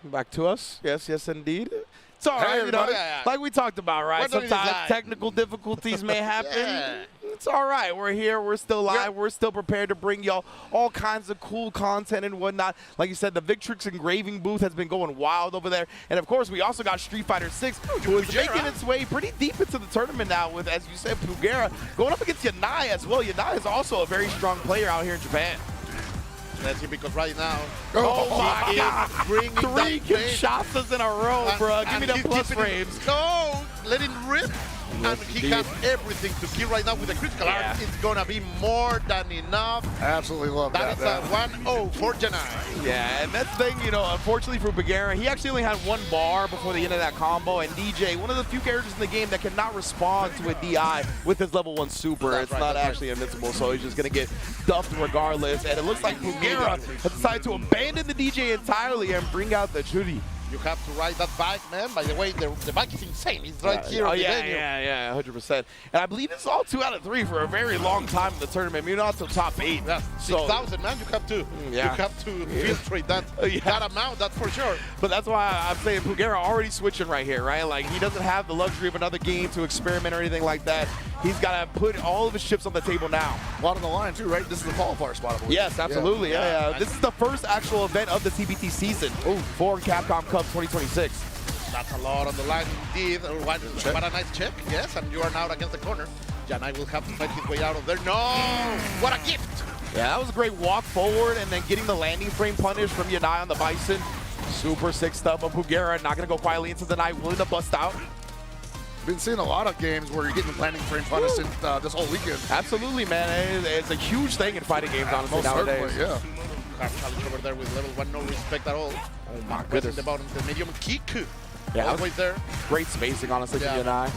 Back to us. Yes, indeed. It's all right, like we talked about, right? Sometimes technical difficulties may happen. It's all right. We're here. We're still live. We're still prepared to bring y'all all kinds of cool content and whatnot. Like you said, the Victrix engraving booth has been going wild over there. And, of course, we also got Street Fighter 6, who is making its way pretty deep into the tournament now with, as you said, Pugera going up against Yanai as well. Yanai is also a very strong player out here in Japan. Let's see, because right now, my God, bringing 3 Kinshasas in a row, bro. Give me the plus frames. No, let him rip. And he has everything to kill right now with the critical art. It's going to be more than enough. Absolutely love that. That is a 1-0 for Janai. Yeah, and that's the thing, unfortunately for Bagheera, he actually only had 1 bar before the end of that combo. And DJ, one of the few characters in the game that cannot respond to a DI with his level 1 super. It's not actually invincible, so he's just going to get duffed regardless. And it looks like Bagheera has decided to abandon the DJ entirely and bring out the Churi. You have to ride that bike, man. By the way, the bike is insane. It's right here on the venue. Yeah, 100%. And I believe it's all 2 out of 3 for a very long time in the tournament. Maybe not till top 8. Yeah, 6,000, man. You have to filtrate that amount, that's for sure. But that's why I'm saying Pugera already switching right here, right? Like, he doesn't have the luxury of another game to experiment or anything like that. He's got to put all of his chips on the table now. A lot on the line, too, right? This is the qualifier spot, I believe. Yes, absolutely. Yeah. This is the first actual event of the TBT season for Capcom Cup 2026. That's a lot on the line indeed. What a nice check. Yes, and you are now against the corner. Janai will have to fight his way out of there. No! What a gift! Yeah, that was a great walk forward and then getting the landing frame punish from Yanai on the Bison. Super sick stuff of Pugera. Not going to go quietly into the night, willing to bust out. Been seeing a lot of games where you're getting the landing frame punish since this whole weekend. Absolutely, man. It's a huge thing in fighting games, honestly, nowadays. Yeah. Challenge over there with level 1, no respect at all. Oh my goodness. The bottom, the medium kick. Yeah, all the way there. Great spacing, honestly, from Yanai.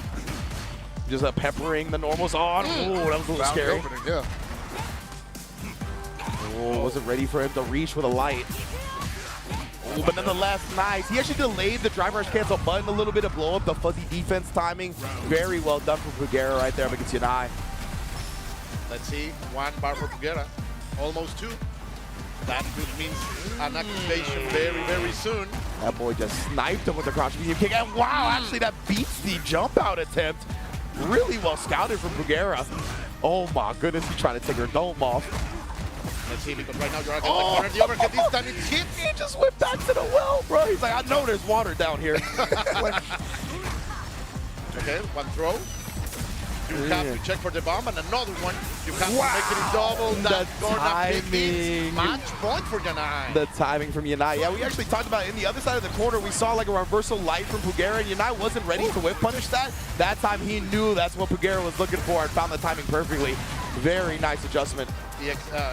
Just peppering the normals on. Oh, that was a little scary. Yeah. Oh, wasn't ready for him to reach with a light. but nonetheless, nice. He actually delayed the drive rush cancel button a little bit to blow up the fuzzy defense timing. Very well done from Pugera right there up against Yanai. Let's see, 1 bar for Pugera, almost 2. That could mean an activation very, very soon. That boy just sniped him with the crouch medium kick. And wow, actually that beats the jump out attempt. Really well scouted from Pugera. Oh my goodness, he's trying to take her dome off. Let's see, because right now you're against the corner. The overhead this time it's hit. He just went back to the well, bro. He's like, I know there's water down here. Okay, 1 throw. You have to check for the bomb, and another one. You have to make it double. That's gonna be match point for Yanai. The timing from Yanai. Yeah, we actually talked about it. In the other side of the corner, we saw like a reversal light from Pugera, and Yanai wasn't ready to whip punish that. That time he knew that's what Pugera was looking for and found the timing perfectly. Very nice adjustment. The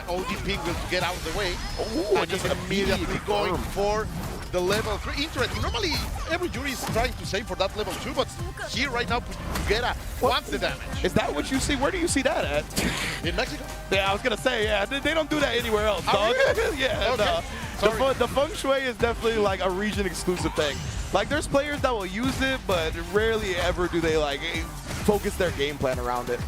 OG ping will get out of the way. Ooh, and just immediately going for the level 3. Interesting. Normally, every jury is trying to save for that level 2, but here right now, Pugera wants the damage. Is that what you see? Where do you see that at? In Mexico? Yeah, I was going to say, yeah, they don't do that anywhere else, dog. Really? Yeah, okay. no. The feng shui is definitely like a region-exclusive thing. Like, there's players that will use it, but rarely ever do they, like, focus their game plan around it.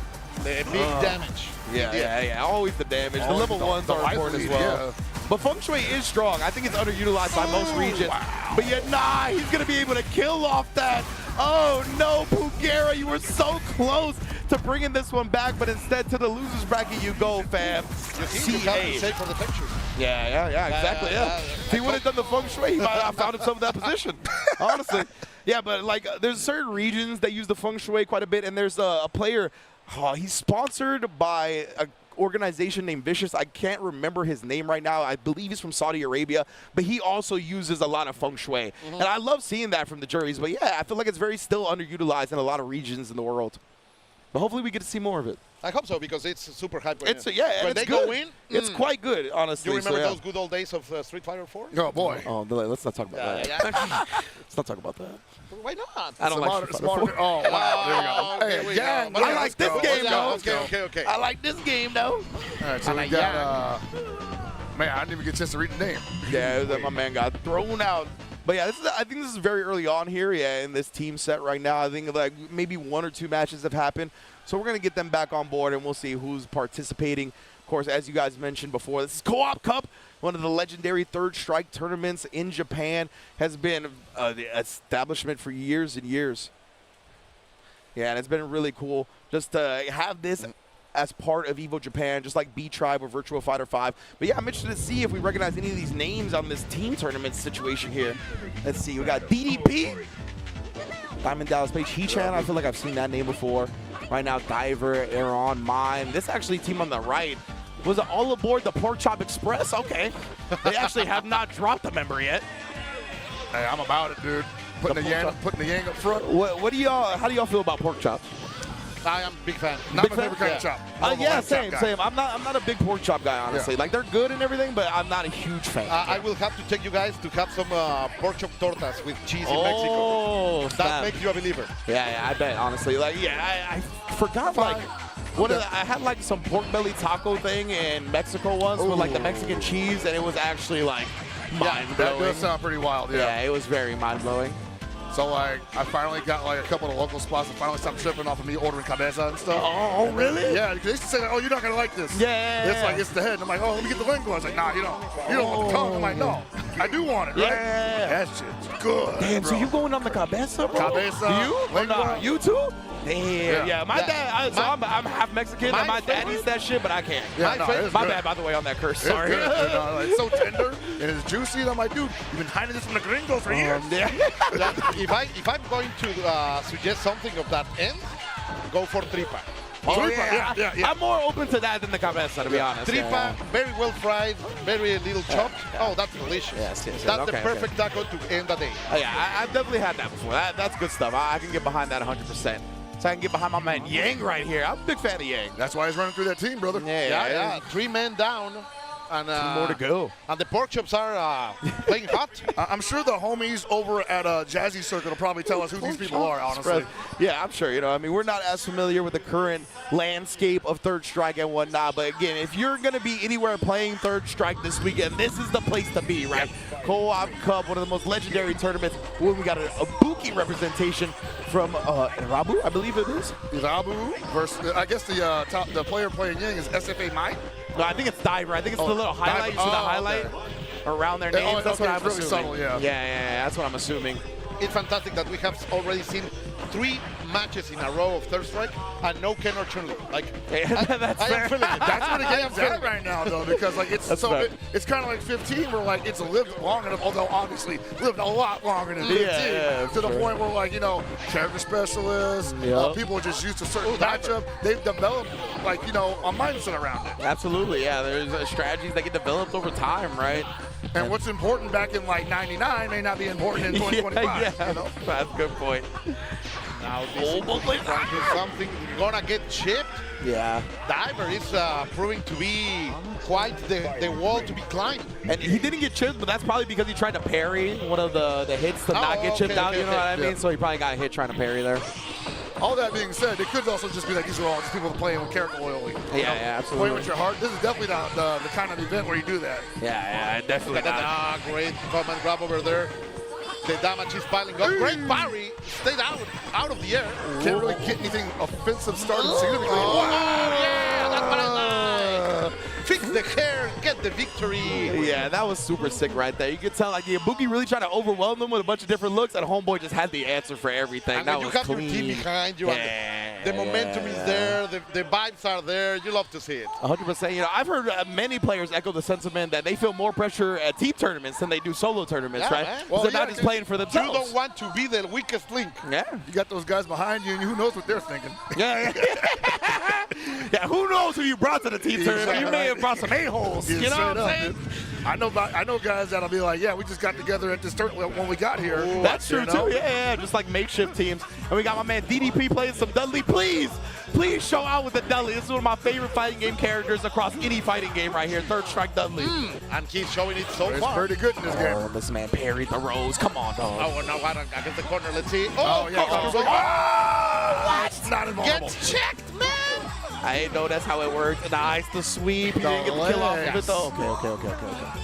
The big damage. Yeah. Always the damage. The level 1s are important as well. Yeah. But feng shui is strong. I think it's underutilized by most regions. Wow. But yet, nah, he's going to be able to kill off that. Oh, no, Pugera, you were so close to bringing this one back, but instead to the loser's bracket you go, fam. You have to save for the picture. Yeah, exactly, If he would have done the feng shui, he might have found himself in that position, honestly. Yeah, but, like, there's certain regions that use the feng shui quite a bit, and there's a player, he's sponsored by a organization named Vicious. I can't remember his name right now. I believe he's from Saudi Arabia, but he also uses a lot of feng shui. And I love seeing that from the juries. But yeah, I feel like it's very still underutilized in a lot of regions in the world. But hopefully we get to see more of it. I hope so, because it's super hype. When they go in, it's quite good, honestly. You remember those good old days of Street Fighter 4? Oh boy. Oh, let's not talk about that. Let's not talk about that. Why not? I don't like Street Fighter 4. Oh, wow. There you go. Hey, I like this game, though. Okay. I like this game, though. All right, so we got, man, I didn't even get a chance to read the name. Yeah, my man got thrown out. But yeah, I think this is very early on here, in this team set right now. I think like maybe 1 or 2 matches have happened. So we're going to get them back on board, and we'll see who's participating. Of course, as you guys mentioned before, this is Co-op Cup, one of the legendary Third Strike tournaments in Japan. Has been the establishment for years and years. Yeah, and it's been really cool just to have this as part of Evo Japan, just like B-Tribe or Virtua Fighter 5. But yeah, I'm interested to see if we recognize any of these names on this team tournament situation here. Let's see, we got DDP, Diamond Dallas Page, He-Chan. I feel like I've seen that name before. Right now, Diver, Aaron, Mine. This actually team on the right was all aboard the Pork Chop Express. Okay, they actually have not dropped a member yet. Hey, I'm about it, dude. Putting the yang up front. What do y'all? How do y'all feel about pork chops? I am a big fan. Not my favorite kind of chop. Yeah, same. I'm not a big pork chop guy, honestly. Yeah. Like, they're good and everything, but I'm not a huge fan. I will have to take you guys to have some pork chop tortas with cheese in Mexico. That makes you a believer. Yeah, I bet, honestly. Like, yeah, I forgot, like, I had, like, some pork belly taco thing in Mexico once with, like, the Mexican cheese, and it was actually, like, mind-blowing. That does sound pretty wild, Yeah, it was very mind-blowing. So, like, I finally got, like, a couple of local spots that finally stopped tripping off of me ordering cabeza and stuff. Oh, really? Yeah, because they used to say, like, oh, you're not going to like this. Yeah. It's like, it's the head. And I'm like, oh, let me get the lingua. I was like, nah, you don't want the tongue. I'm like, no, I do want it, right? Yeah. That shit's good, Damn, bro. So you going on the cabeza, bro? Cabeza. You? Or nah, you too? Damn. Yeah, my dad, I'm half Mexican, and my dad eats that shit, but I can't. Yeah, my bad, by the way, on that curse. Sorry. It's so tender, and it's juicy, and I'm like, dude, you've been hiding this from the gringos for years. If I'm going to suggest something of that end, go for tripa. Yeah. I'm more open to that than the cabeza, to be honest. Tripa, very well fried, very little chopped. Oh, that's delicious. Yes, that's the perfect taco to end the day. Yeah, I've definitely had that before. That's good stuff. I can get behind that 100%. So I can get behind my man Yang right here. I'm a big fan of Yang. That's why he's running through that team, brother. Yeah. 3 men down. And, 2 more to go. And the pork chops are playing hot. I'm sure the homies over at Jazzy Circuit will probably tell us who these people are, honestly. Yeah, I'm sure. You know, I mean, we're not as familiar with the current landscape of Third Strike and whatnot. But again, if you're going to be anywhere playing Third Strike this weekend, this is the place to be, right? Co-op Cup, one of the most legendary tournaments. Ooh, we got a Buki representation from Irabu, I believe it is. Irabu versus, I guess the player playing Ying is SFA Mike. No, I think it's Diver. I think it's the little highlight. You see the highlight around their names? That's what I'm really assuming. subtle, yeah. Yeah, that's what I'm assuming. It's fantastic that we have already seen 3 matches in a row of Third Strike and no Ken or Chun-Li. Like, that's I am feeling it. That's what it gets at right now, though, because like it's it's kind of like 15, where like it's lived long enough, although obviously lived a lot longer than 15, to the point where like character specialists, people are just used to certain matchup. They've developed like a mindset around it. Absolutely, yeah. There's strategies that get developed over time, right? And what's important back in like '99 may not be important in 2025. Yeah, that's a good point. Now this is something gonna get chipped. Yeah. Diver is proving to be quite the wall to be climbed. And he didn't get chipped, but that's probably because he tried to parry one of the hits to not get chipped out, you know what I mean? So he probably got hit trying to parry there. All that being said, it could also just be like these are all just people playing with character loyalty. Yeah, absolutely. Playing with your heart. This is definitely the kind of event where you do that. Yeah, definitely. Great command grab over there. The damage is piling up. Great parry. Stayed out of the air. Can't really get anything offensive started significantly. Yeah, that's what I like. Fix the hair, get the victory. Yeah, that was super sick right there. You could tell like Ibuki really trying to overwhelm them with a bunch of different looks, and Homeboy just had the answer for everything. And that when was you have clean. your team behind you, and the momentum is there, the vibes are there, you love to see it. 100%. I've heard many players echo the sentiment that they feel more pressure at team tournaments than they do solo tournaments, right? Well, they're not just playing for themselves. You don't want to be the weakest link. Yeah. You got those guys behind you, and who knows what they're thinking. Yeah. Yeah, who knows who you brought to the team tournament? You may have brought some a-holes. You know what I'm saying? I know guys that'll be like, yeah, we just got together at this tournament when we got here. Ooh, that's true, too. Yeah, just like makeshift teams. And we got my man DDP playing some Dudley. Please show out with the Dudley. This is one of my favorite fighting game characters across any fighting game right here. Third Strike Dudley. And he's showing it so it's far. pretty good in this game. Oh, this man parried the Rose. Come on, dog. Oh, no, against the corner. Let's see. Oh, yeah. It's not invulnerable. Gets checked, man. I didn't know that's how it worked. Nice, the sweep. He didn't get the kill off of it, though. Okay.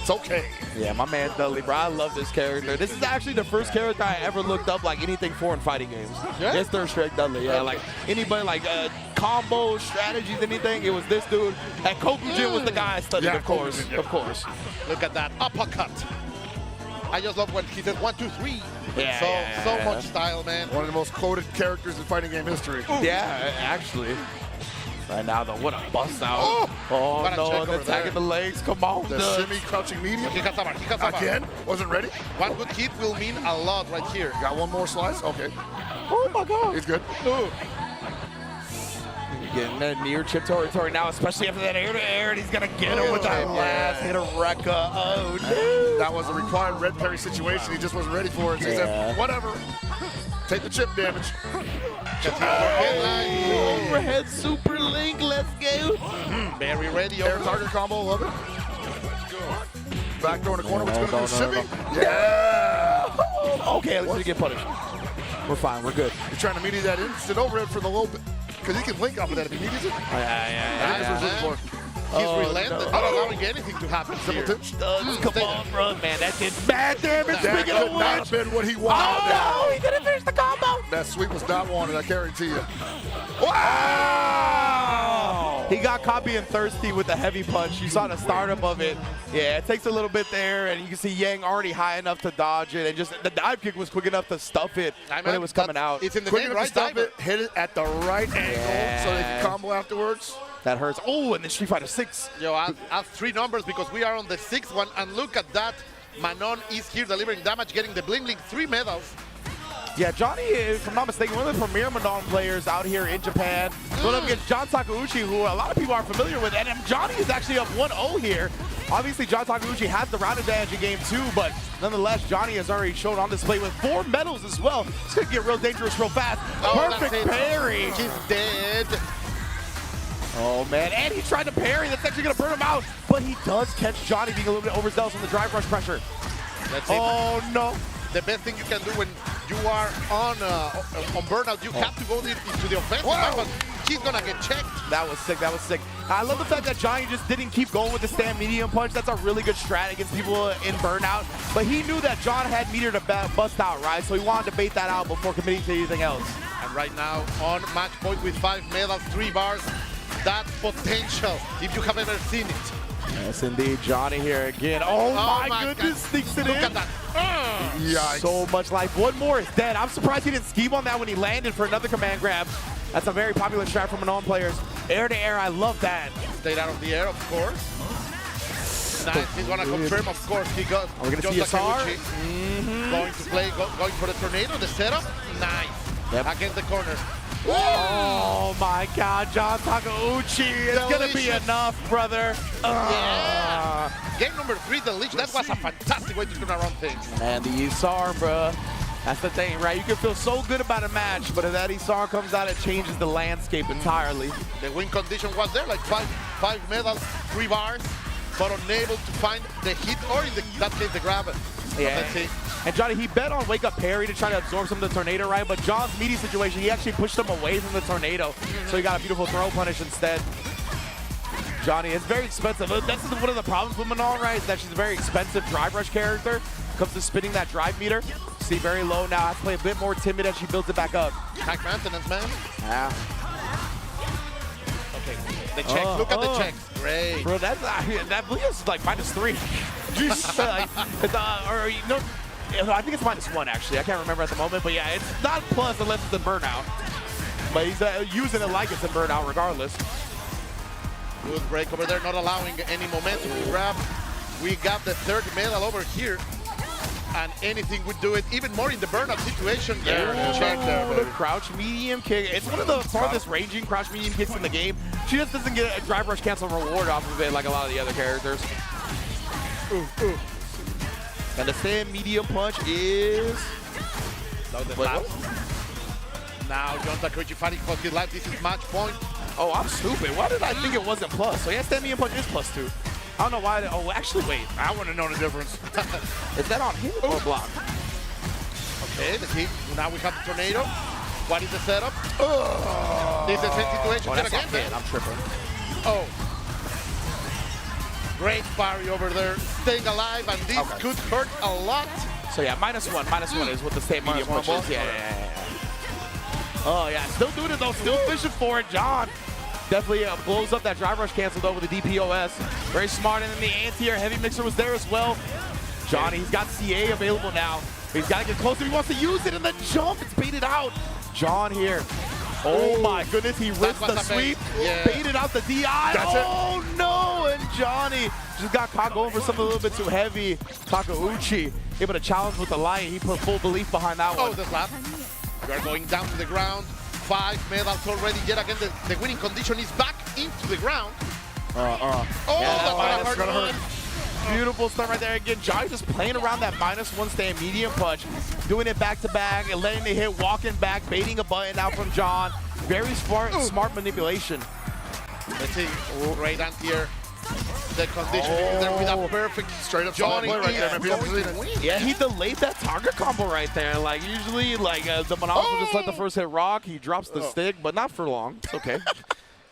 It's okay. Yeah, my man Dudley, bro. I love this character. This is actually the first character I ever looked up like anything for in fighting games. Yeah? It's Third Strike Dudley. Yeah, like anybody like combos, strategies, anything. It was this dude. And Kokujin was the guy I studied, of course. Kokujin, yeah. Of course. Look at that uppercut. I just love when he says 1, 2, 3. Yeah, so much style, man. One of the most quoted characters in fighting game history. Ooh. Yeah, actually. Right now, though, what a bust out. Oh no, the attack in the legs. Come on, the shimmy, crouching medium. He got Sabar. Again? Wasn't ready? One good hit will mean a lot right here. Got one more slice? Okay. Oh my God. He's good. Ooh. Getting that near chip territory now, especially after that air-to-air, and he's going to get him with that last hit of Rekka. Oh, no. That was a required red parry situation. He just wasn't ready for it. So he said, whatever. Take the chip damage. Overhead super link. Let's go. Very ready. Air target combo. Love it. Back door in the corner. What's going to do? Shimmy. Yeah. Okay, let's just get punished. We're fine. We're good. He's trying to meet that instant overhead for the low bit. Because he can link off of that if he needs it. Yeah. He's relentless, not allowing anything to happen here. Come on, bro. Man, that did bad damage. That could not have been what he wanted. Oh, no. He didn't finish the combo. That sweep was not wanted, I guarantee you. Wow! He got caught being thirsty with the heavy punch. You saw the startup of it. Yeah, it takes a little bit there, and you can see Yang already high enough to dodge it, and just the dive kick was quick enough to stuff it when it was coming out. It's in the quick name, enough right? to stop it, hit it at the right angle so they can combo afterwards. That hurts. Oh, and then Street Fighter 6. Yo, add 3 numbers because we are on the 6th one, and look at that. Manon is here delivering damage, getting the Bling Bling 3 medals. Yeah, Johnny, if I'm not mistaken, one of the premier Manon players out here in Japan. Going up against John Takeuchi, who a lot of people are familiar with. And Johnny is actually up 1-0 here. Obviously, John Takeuchi has the round advantage in game 2, but nonetheless, Johnny has already shown on display with 4 medals as well. It's going to get real dangerous real fast. Perfect parry. She's dead. Oh, man, and he tried to parry. That's actually going to burn him out. But he does catch Johnny being a little bit overzealous on the drive rush pressure. That's it. Oh, no. The best thing you can do when you are on burnout, you have to go into the offensive. But he's going to get checked. That was sick. That was sick. I love the fact that Johnny just didn't keep going with the stand medium punch. That's a really good strat against people in burnout. But he knew that John had meter to bust out, right? So he wanted to bait that out before committing to anything else. And right now, on match point with 5 medals, 3 bars, that's potential if you have ever seen it. Yes, indeed. Johnny here again. Oh my goodness. God. Sneaks it Look in. at that. Yikes. So much life. One more is dead. I'm surprised he didn't scheme on that when he landed for another command grab. That's a very popular strat from Manon players. Air to air, I love that. Stayed out of the air, of course. Nice. He's going to confirm, of course. He got. We're going to see SR. Going to play, going for the tornado, the setup. Nice. Yep. Against the corner. Oh my God, John Takeuchi. It's going to be enough, brother. Yeah. Game number 3, delicious. That was a fantastic way to turn around things. And the Isar, bruh. That's the thing, right? You can feel so good about a match, but if that Isar comes out, it changes the landscape entirely. The win condition was there, like five medals, 3 bars, but unable to find the hit or in that case the grab. Yeah. Let's see. And Johnny, he bet on wake up parry to try to absorb some of the tornado, right? But John's meaty situation, he actually pushed him away from the tornado. So he got a beautiful throw punish instead. Johnny is very expensive. That's one of the problems with Manon, right? Is that she's a very expensive drive rush character. Comes to spinning that drive meter. See, very low now. Has to play a bit more timid as she builds it back up. Hack maintenance, man. Yeah. Okay, the checks. Look at the checks. Great. Bro, that is like -3. Or, you know, I think it's -1 actually. I can't remember at the moment, but yeah, it's not plus unless it's in burnout. But he's using it like it's in burnout regardless. Good break over there, not allowing any momentum to grab. We got the 3rd medal over here. And anything would do it, even more in the burnout situation. Check there, crouch medium kick. It's one of the farthest ranging crouch medium kicks in the game. She just doesn't get a drive rush cancel reward off of it like a lot of the other characters. And the stand medium punch is... Now, John Takeuchi fighting for his life. This is match point. Oh, I'm stupid. Why did I think it wasn't plus? So yeah, stand medium punch is +2. I don't know why. Oh, actually, wait. I want to know the difference. Is that on hit or block? Okay, the kick. Now we have the tornado. What is the setup? This is the same situation. Oh, that's again. I'm tripping. Oh. Great parry over there. Staying alive, and this could hurt a lot. So yeah, -1. -1 is what the stand medium punch is. Yeah. Oh yeah, still doing it though. Still fishing for it, John. Definitely blows up that drive rush cancel though with the DPOS. Very smart, and then the anti-air heavy mixer was there as well. Johnny, he's got CA available now. He's got to get closer. He wants to use it, and the jump, it's baited out. John here. Oh my goodness, he ripped the sweep, baited out the DI. Oh no, and Johnny just got caught going for something a little bit too heavy. Takeuchi able to challenge with the light. He put full belief behind that one. Oh, the slap. We are going down to the ground. 5 medals already. Yet again, the winning condition is back into the ground. Oh, yeah, that's gonna hurt. Beautiful start right there again. Johnny just playing around that -1 stand medium punch, doing it back to back and letting it hit, walking back, baiting a button out from John. Very smart manipulation. Let's see. Great anti-air. The condition is there with a perfect straight up Johnny right there. Yeah, he delayed that target combo right there. Like usually, like the Monolith will just let the first hit rock. He drops the stick, but not for long. It's okay.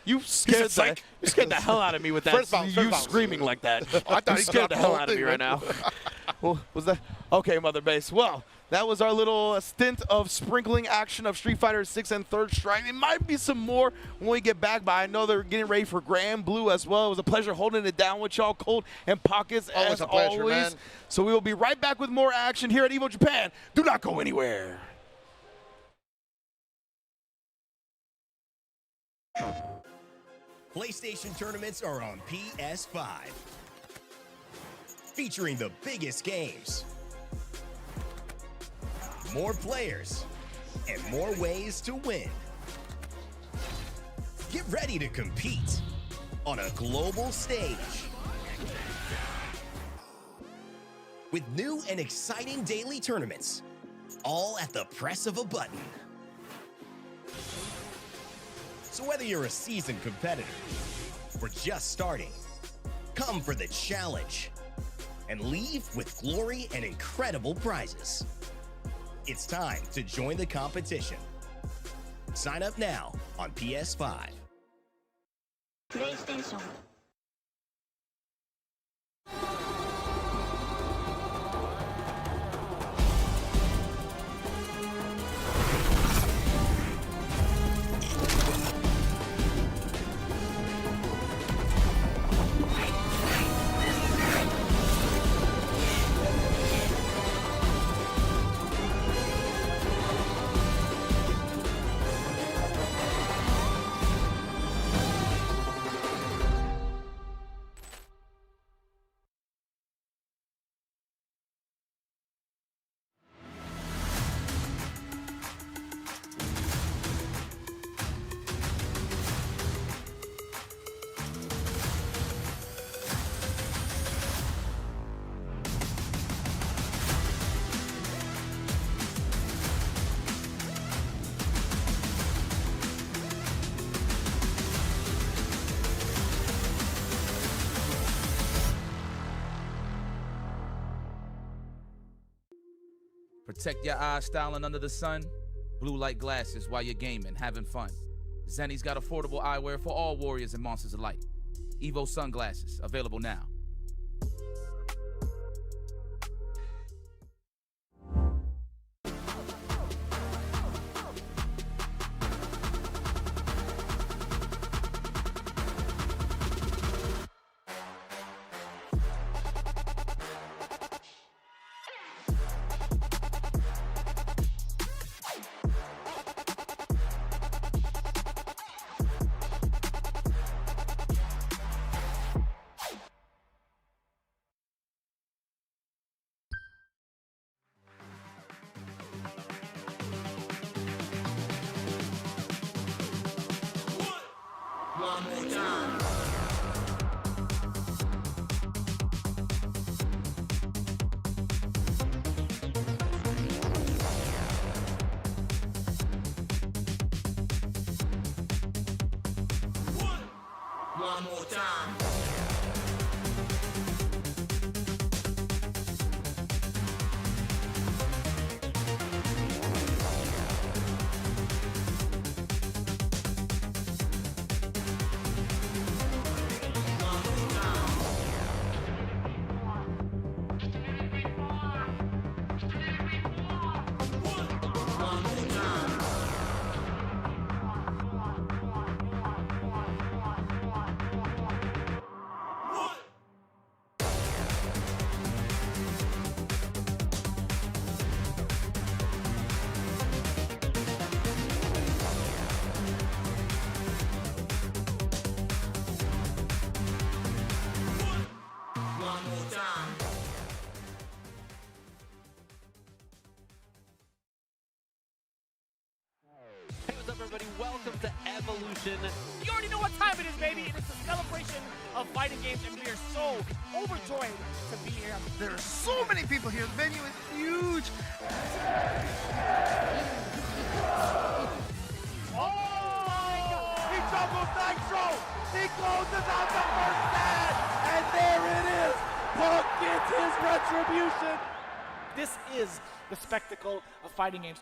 You scared the hell out of me with that. You screaming like that. I thought you scared the hell out of me right now. Well, was that okay, Mother Base? Well, that was our little stint of sprinkling action of Street Fighter 6 and Third Strike. There might be some more when we get back, but I know they're getting ready for Grand Blue as well. It was a pleasure holding it down with y'all, Cold and Pockets, as a pleasure, always. man. So we will be right back with more action here at Evo Japan. Do not go anywhere. PlayStation tournaments are on PS5, featuring the biggest games, more players, and more ways to win. Get ready to compete on a global stage with new and exciting daily tournaments, all at the press of a button. So whether you're a seasoned competitor or just starting, come for the challenge and leave with glory and incredible prizes. It's time to join the competition. Sign up now on PS5. PlayStation Protect your eyes styling under the sun. Blue light glasses while you're gaming, having fun. Zenny's got affordable eyewear for all warriors and monsters alike. Evo sunglasses, available now. One more time. One more time. Hey, what's up, everybody? Welcome to Evolution. You already know what time it is, baby. It is the celebration of fighting games, and we are so overjoyed to be here. There are so many people here. The venue is huge. Oh! He doubles Nitro! He closes out the first set! And there it is! Punk gets his retribution! This is the spectacle of fighting games.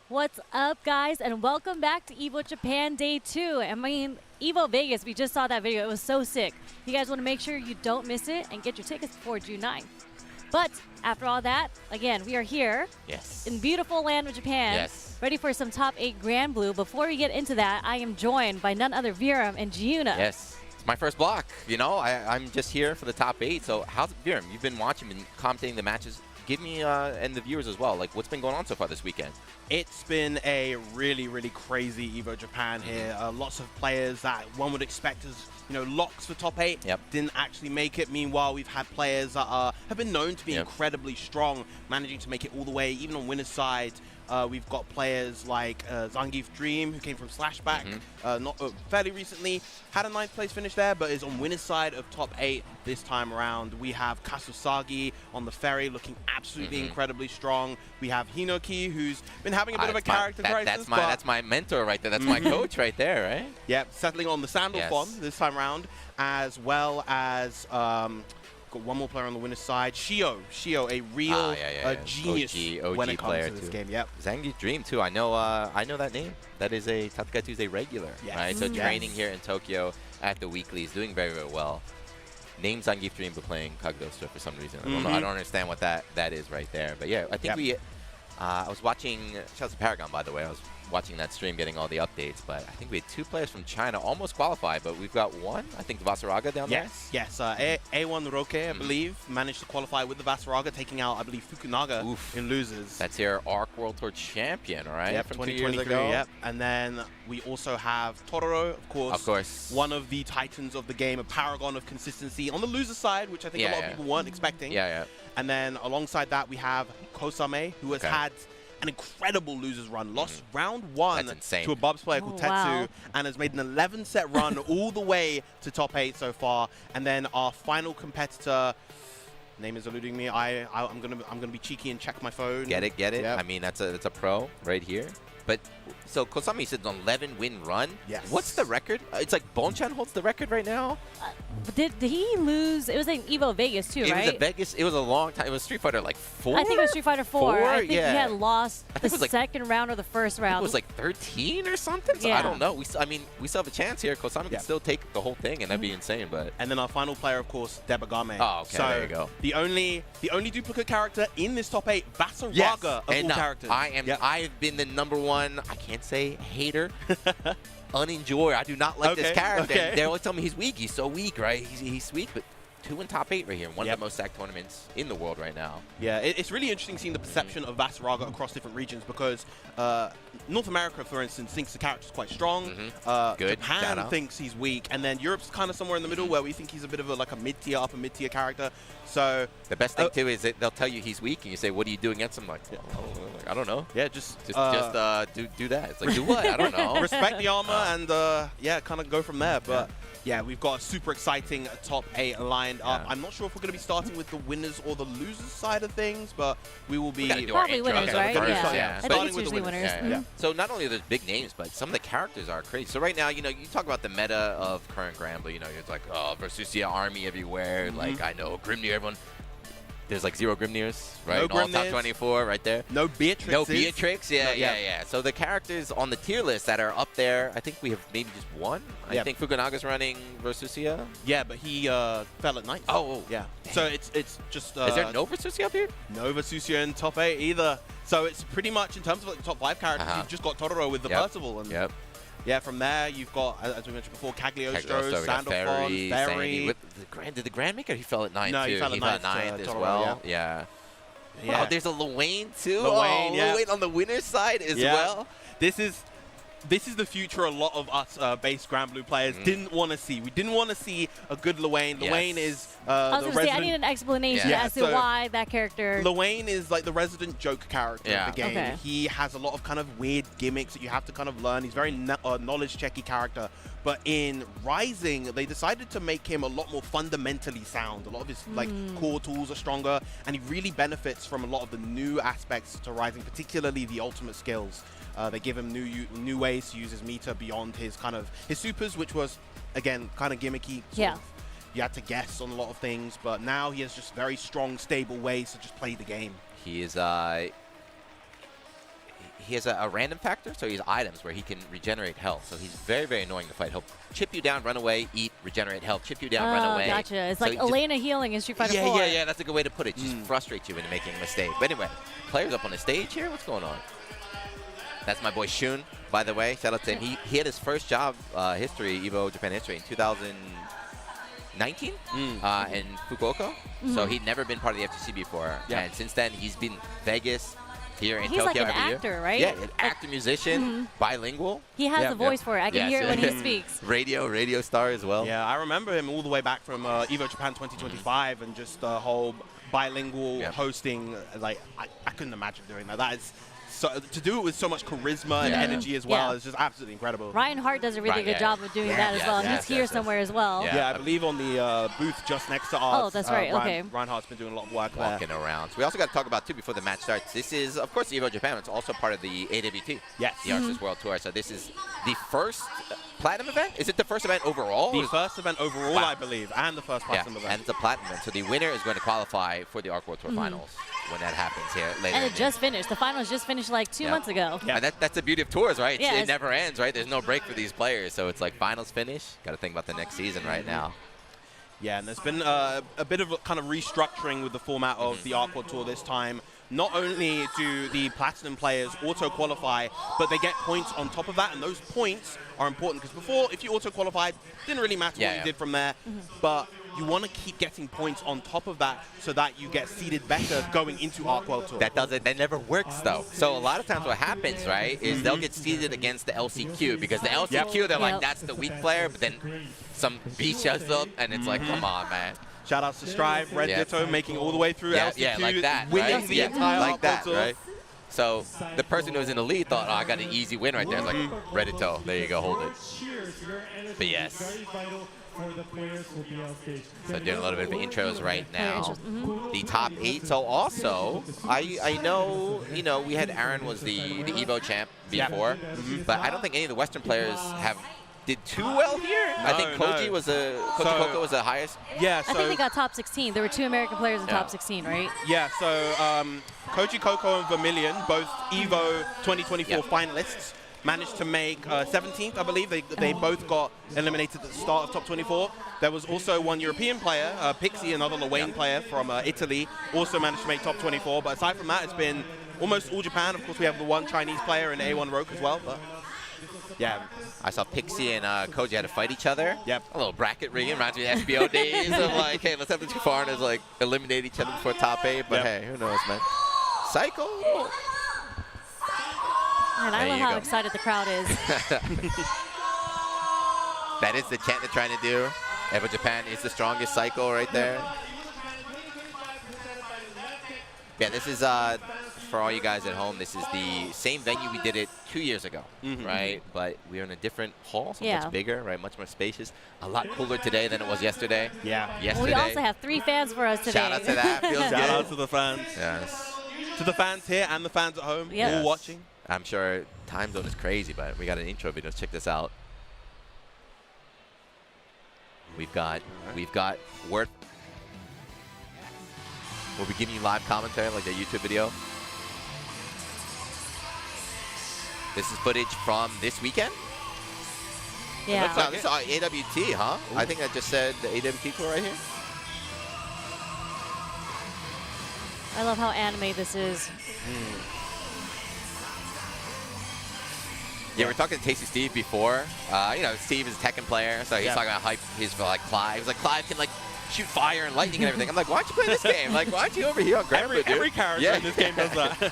What's up, guys, and welcome back to Evo Japan Day 2. I mean, Evo Vegas, we just saw that video. It was so sick. You guys want to make sure you don't miss it and get your tickets before June 9th. But after all that, again, we are here in beautiful land of Japan, ready for some top 8 Grand Blue. Before we get into that, I am joined by none other Viram and Giuna. Yes, it's my first block. You know, I'm just here for the top 8. So how's it, Viram? You've been watching and commentating the matches. Give me and the viewers as well, like what's been going on so far this weekend? It's been a really, really crazy Evo Japan here. Lots of players that one would expect as locks for top 8. Didn't actually make it. Meanwhile, we've had players that have been known to be incredibly strong, managing to make it all the way, even on winner's side. We've got players like Zangief Dream, who came from Slashback not fairly recently, had a 9th place finish there, but is on winner's side of top 8 this time around. We have Kasusagi on the ferry, looking absolutely incredibly strong. We have Hinoki, who's been having a bit of a character crisis. That's my mentor right there. That's my coach right there, right? Yep, settling on the Sandal Font this time around, as well as one more player on the winner's side, Shio, a real genius when it comes to this game. Yep. Zangief Dream too. I know that name. That is a Tatsukai Tuesday regular, right? So training here in Tokyo at the weeklies, doing very, very well. Name Zangief Dream, but playing Kagostra for some reason. I don't know. I don't understand what that is right there. But yeah, I think I was watching. Shout out to Paragon, by the way. I was watching that stream, getting all the updates, but I think we had 2 players from China almost qualified, but we've got one, I think, the Vasaraga down there. Yes. A1 Roke, I believe, managed to qualify with the Vasaraga, taking out, I believe, Fukunaga in losers. That's your ARC World Tour champion, right? Yep, from 2023, 2 years ago. Yep. And then we also have Tororo, of course. One of the titans of the game, a paragon of consistency on the loser side, which I think a lot of people weren't expecting. And then alongside that, we have Kosame, who has had an incredible losers run. Lost round 1 to a Bubs player called Tetsu, and has made an 11-set run all the way to top 8 so far. And then our final competitor, name is eluding me. I'm gonna be cheeky and check my phone. Get it. Yep. I mean, that's a pro right here. But so Kosami said an 11-win run. Yes. What's the record? It's like Bonchan holds the record right now. Did he lose? It was like Evo Vegas too, right? It was a Vegas. It was a long time. It was Street Fighter like 4. I think it was Street Fighter 4. I think he had lost the like, second round or the first round. It was like 13 or something. So I don't know. We still have a chance here. Kosami can still take the whole thing, and that'd be insane. But and then our final player, of course, Debagame. Oh, okay. So there you go. The only duplicate character in this top 8, Vasaraga of all characters. I've been the #1. I can't say hater. Unenjoy. I do not like this character. They always tell me he's weak. He's so weak, right? He's weak, but 2 in top 8 right here. One of the most stacked tournaments in the world right now. Yeah, it's really interesting seeing the perception of Vasaraga across different regions because North America, for instance, thinks the character's quite strong. Japan thinks he's weak, and then Europe's kind of somewhere in the middle where we think he's a bit of a mid-tier, upper mid-tier character. So the best thing too is that they'll tell you he's weak, and you say, "What do you do against him?" Like, I don't know. Yeah, just do that. It's like, do what? I don't know. Respect the armor and kind of go from there. But yeah, we've got a super exciting top 8 lined up. I'm not sure if we're going to be starting with the winners or the losers side of things, but we will be probably winners, right? Yeah. I think it's usually winners. So not only are there big names, but some of the characters are crazy. So right now, you talk about the meta of current Granblue. It's like, Versusia army everywhere. Like, I know Grimnir, everyone. There's like 0 Grimnirs, right? No all top 24 right there. No Beatrix. No Beatrix. Yeah. So the characters on the tier list that are up there, I think we have maybe just one. I think Fukunaga's running Versusia. Yeah, but he fell at 9th. Oh. Yeah. So it's just... Is there no Versusia up here? No Versusia in top 8 either. So it's pretty much, in terms of like the top 5 characters, you've just got Totoro with the Percival. And yeah, from there, you've got, as we mentioned before, Cagliostro, Sandalphon, Ferry. Did the Grandmaker, he fell at 9th no, too. He fell at 9th as Totoro, well. Yeah. Wow, there's a Luane too. Luane on the winner's side as well. This is the future a lot of us base Granblue players didn't want to see. We didn't want to see a good Luane. Luane is I was going to say, I need an explanation as to why that character... Luane is like the resident joke character of the game. Okay. He has a lot of kind of weird gimmicks that you have to kind of learn. He's very knowledge-checky character. But in Rising, they decided to make him a lot more fundamentally sound. A lot of his core tools are stronger, and he really benefits from a lot of the new aspects to Rising, particularly the ultimate skills. They give him new ways to use his meter beyond his supers, which was, again, kind of gimmicky. You had to guess on a lot of things, but now he has just very strong, stable ways to just play the game. He is he has a random factor, so he has items where he can regenerate health. So he's very, very annoying to fight. He'll chip you down, run away, eat, regenerate health, chip you down, run away. Gotcha. It's like Elena healing in Street Fighter 4. Yeah, that's a good way to put it. Just frustrates you into making a mistake. But anyway, players up on the stage here. What's going on? That's my boy Shun, by the way. Shout out to him. He had his first job history, Evo Japan history, in 2019 in Fukuoka. So he'd never been part of the FGC before. And since then, he's been Vegas, here in He's Tokyo like an every actor, year. right? Yeah, an actor, musician, bilingual. He has the voice for it. I can hear it when he speaks. Radio star as well. Yeah, I remember him all the way back from Evo Japan 2025 and just the whole bilingual hosting. Like, I couldn't imagine doing that. That is so, to do it with so much charisma and energy as well is just absolutely incredible. Ryan Hart does a really good job of doing that as well. He's here somewhere as well. Yeah, I believe on the booth just next to ours. Oh, that's right. Okay. Ryan Hart's been doing a lot of work walking around. So we also got to talk about, too, before the match starts, this is, of course, Evo Japan. It's also part of the AWT. Yes. The Arceus World Tour. So this is the first Platinum event? Is it the first event overall? The first event overall, I believe, and the first Platinum event. And it's a Platinum event. So the winner is going to qualify for the Arc World Tour Finals when that happens here later. And it just finished. The finals just finished like 2 months ago. Yeah. And that's the beauty of tours, right? Yeah, it never ends, right? There's no break for these players. So it's like finals finish. Got to think about the next season right now. Yeah, and there's been a bit of kind of restructuring with the format of the Arc World Tour this time. Not only do the Platinum players auto-qualify, but they get points on top of that, and those points are important, because before, if you auto-qualified, didn't really matter what you did from there, but you want to keep getting points on top of that so that you get seeded better going into Arc World Tour. That never works, though. So a lot of times what happens, right, is they'll get seeded against the LCQ, because the LCQ, they're like, that's the weak player, but then some B shows up, and it's like, come on, man. Shout outs to Strive, Red Ditto, making all the way through LCQ, yeah, like that, winning right? the entire like Arc that, World Tour. right? So the person who was in the lead thought, oh, I got an easy win right there. It's like, Red Ditto, there you go, hold it. But yes. So doing a little bit of intros right now. The top 8. So also, I know, we had Aaron was the Evo champ before, but I don't think any of the Western players did too well here. I think Koji was Coco was the highest. Yeah, so I think they got top 16. There were 2 American players in top 16, right? Yeah, so Koji Coco and Vermilion, both Evo 2024 finalists, managed to make 17th, I believe. They both got eliminated at the start of top 24. There was also one European player, Pixie, another Lorraine player from Italy, also managed to make top 24. But aside from that, it's been almost all Japan. Of course, we have the one Chinese player in A1 Roke as well. But yeah, I saw Pixie and Koji had to fight each other. Yep. A little bracket rigging, reminds me of SBO days of like, hey, let's have the 2 foreigners like eliminate each other before top 8. But hey, who knows, man? Psycho. And I love how excited the crowd is. That is the chant they're trying to do. Evo Japan is the strongest cycle right there. Yeah, this is, for all you guys at home, this is the same venue we did it 2 years ago, right? But we're in a different hall, so much bigger, right? Much more spacious. A lot cooler today than it was yesterday. Yeah. Well, we also have 3 fans for us today. Shout out to that. Feels good. Shout out to the fans. Yes. To the fans here and the fans at home, all watching. I'm sure time zone is crazy, but we got an intro video. Check this out. We've got Worth. We'll be giving you live commentary like a YouTube video. This is footage from this weekend. Yeah. No, this is AWT, huh? Ooh. I think I just said the AWT tour right here. I love how anime this is. Yeah, we were talking to Tasty Steve before. Steve is a Tekken player, so he's talking about hype. He's for like Clive. He's like, Clive can like shoot fire and lightning and everything. I'm like, why don't you play this game? Like, why aren't you over here on Grandpa, dude? Every character in this game does that.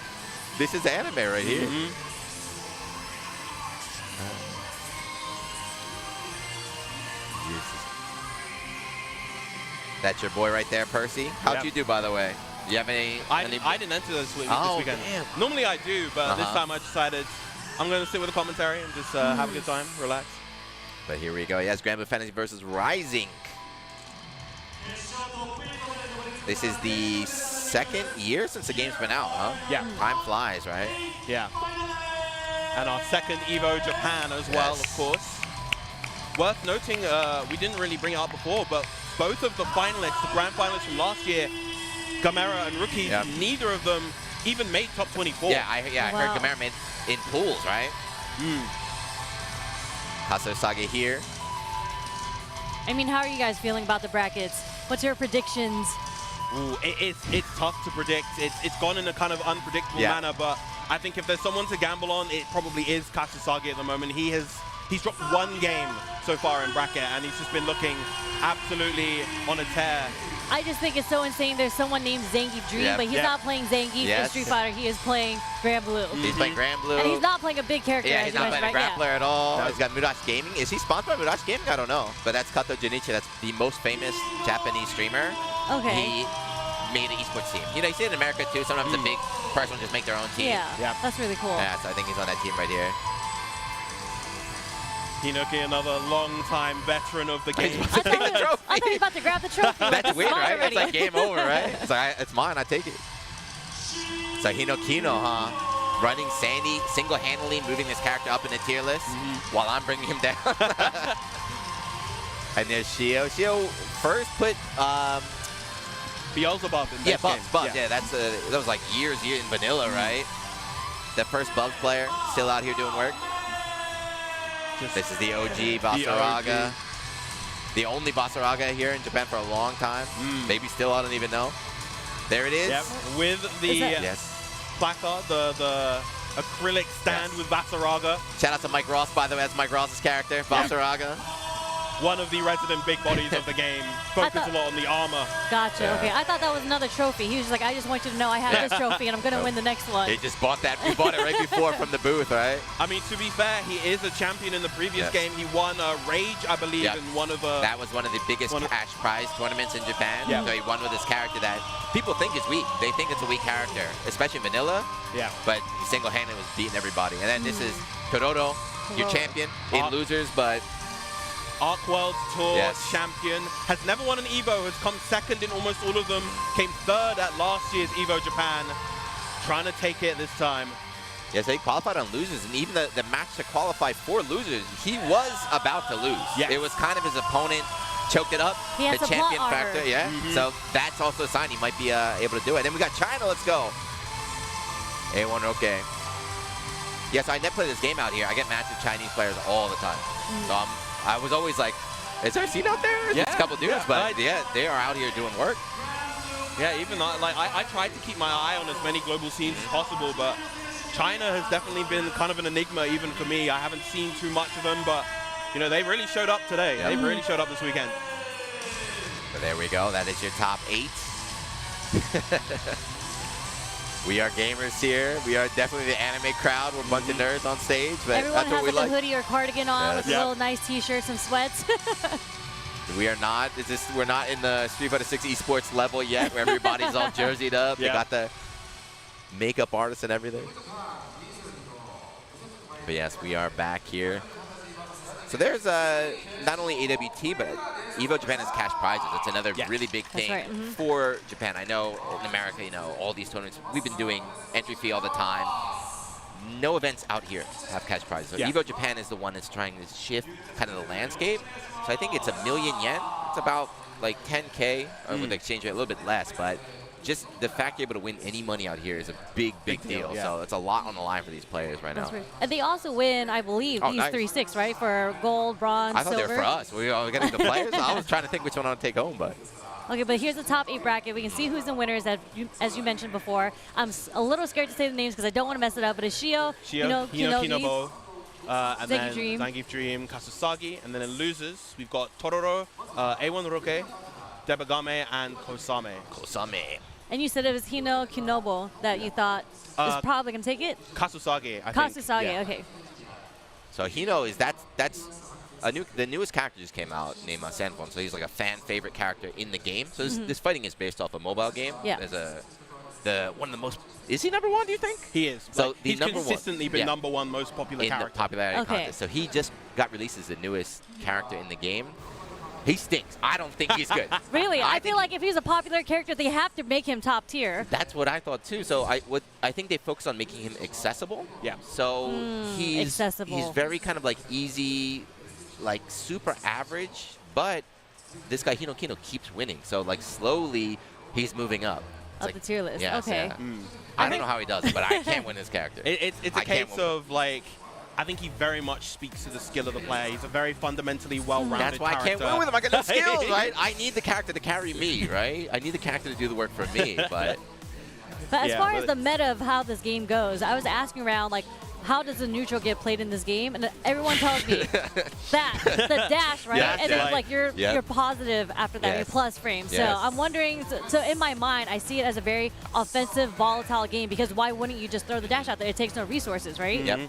This is anime right here. That's your boy right there, Percy. How'd you do, by the way? Do you have any? I didn't enter this weekend. Damn. Normally I do, but this time I decided I'm going to sit with the commentary and just have a good time, relax. But here we go. Yes, Granblue Fantasy versus Rising. This is the 2nd year since the game's been out, huh? Yeah. Time flies, right? Yeah. And our 2nd Evo Japan as well, of course. Worth noting, we didn't really bring it up before, but both of the finalists, the grand finalists from last year, Gamera and Rookies, neither of them even made top 24. Yeah, I heard Gamera made in pools, right? Kasosage here. I mean, how are you guys feeling about the brackets? What's your predictions? Ooh, it's tough to predict. It's gone in a kind of unpredictable manner, but I think if there's someone to gamble on, it probably is Kasosage at the moment. He's dropped 1 game so far in bracket, and he's just been looking absolutely on a tear. I just think it's so insane. There's someone named Zangief Dream, but he's not playing Zangief in Street Fighter. He is playing Grand Blue. He's playing Grand Blue. And he's not playing a big character. Yeah, he's not playing a grappler at all. No. He's got Mudash Gaming. Is he sponsored by Mudash Gaming? I don't know. But that's Kato Junichi. That's the most famous Japanese streamer. Okay. He made an esports team. You know, you see it in America too. Sometimes a big person will just make their own team. Yeah, that's really cool. Yeah, so I think he's on that team right here. Hinoki, another long-time veteran of the game. I thought he was about to grab the trophy. That's weird, right? Already. It's like game over, right? It's like, it's mine, I take it. It's like Hinokino, huh? Running Sandy, single-handedly moving this character up in the tier list while I'm bringing him down. And there's Shio. Shio first put... Beelzebub in yeah, this game. Bubs. Yeah, that's that was like years in vanilla, right? The first Bubs player still out here doing work. This is the OG Basaraga. The only Basaraga here in Japan for a long time. Maybe still, I don't even know. There it is. Yep. With the placard, the acrylic stand with Basaraga. Shout out to Mike Ross, by the way. That's Mike Ross's character, Basaraga. One of the resident big bodies of the game. Focus a lot on the armor. Gotcha. Okay, I thought that was another trophy. He was just like, I just want you to know I have this trophy and I'm going to win the next one. He just bought that. We bought it right before from the booth, right? I mean, to be fair, he is a champion in the previous game. He won Rage, I believe, in one of the... That was one of the biggest cash prize tournaments in Japan. So he won with his character that people think is weak. They think it's a weak character, especially vanilla. Yeah. But he single-handedly was beating everybody. And then this is Tororo, your champion in losers, but... Arc World Tour champion, has never won an Evo, has come second in almost all of them, came third at last year's Evo Japan, trying to take it this time. Yes, he qualified on losers, and even the match to qualify for losers, he was about to lose. It was kind of his opponent choked it up, he has the champion factor, armor. So that's also a sign he might be able to do it. Then we got China, let's go. A1 Roque. Yes, I never play this game out here. I get matched with Chinese players all the time. So I was always like, is there a scene out there? Yeah, It's a couple dudes, but they are out here doing work. Yeah, even like I tried to keep my eye on as many global scenes as possible, but China has definitely been kind of an enigma even for me. I haven't seen too much of them, but you know, they really showed up today. They really showed up this weekend. So there we go. That is your top 8. We are gamers here. We are definitely the anime crowd. We're a bunch of nerds on stage, but everyone that's what has we like like. a hoodie or cardigan on with a little nice t-shirt, some sweats. We are not. We're not in the Street Fighter 6 esports level yet, where everybody's all jerseyed up. They got the makeup artists and everything. But yes, we are back here. So there's not only AWT, but Evo Japan has cash prizes. It's another really big thing for Japan. I know in America, you know, all these tournaments, we've been doing entry fee all the time. No events out here have cash prizes. So Evo Japan is the one that's trying to shift kind of the landscape. So I think it's $1 million yen. It's about like 10K with the exchange rate, a little bit less, but just the fact you're able to win any money out here is a big deal. So it's a lot on the line for these players right now. And they also win, I believe, these 3-6, right? For gold, bronze, I thought silver. they were for us. We were getting the players. I was trying to think which one I would take home, but. Okay, but here's the top 8 bracket. We can see who's the winners, as you mentioned before. I'm a little scared to say the names because I don't want to mess it up, but it's Shio, Kinobo, and then Dream. Zangief Dream, Kasusagi, and then in losers, we've got Tororo, A1 Roque, Debagame, and Kosame. And you said it was Hino Kinobo that you thought was probably going to take it? Kasusagi, I think. Kasusagi, okay. So Hino is that's the newest character just came out named Sanfon. So he's like a fan favorite character in the game. So this fighting is based off a mobile game. Yeah. There's one of the most. Is he number 1? Do you think? He is. So like, he's consistently been number 1 most popular character in the popularity contest. So he just got released as the newest character in the game. He stinks. I don't think he's good. Really? I feel like if he's a popular character, they have to make him top tier. That's what I thought too. So I think they focus on making him accessible. Yeah. So he's accessible. He's very kind of like easy, like super average, but this guy Hino Kino keeps winning. So like slowly he's moving up. Up the tier list. Yes, okay. Yeah. I don't know how he does it, but I can't win this character. It's a case of like, I think he very much speaks to the skill of the player. He's a very fundamentally well-rounded That's why character. I can't win with him. I got no skills, right? I need the character to carry me, right? I need the character to do the work for me, but... But as far as the meta of how this game goes, I was asking around, like, how does the neutral get played in this game? And everyone tells me that the dash, right? Yeah, and then like you're positive after that, your plus frame. So I'm wondering. So in my mind, I see it as a very offensive, volatile game because why wouldn't you just throw the dash out there? It takes no resources, right? Yep.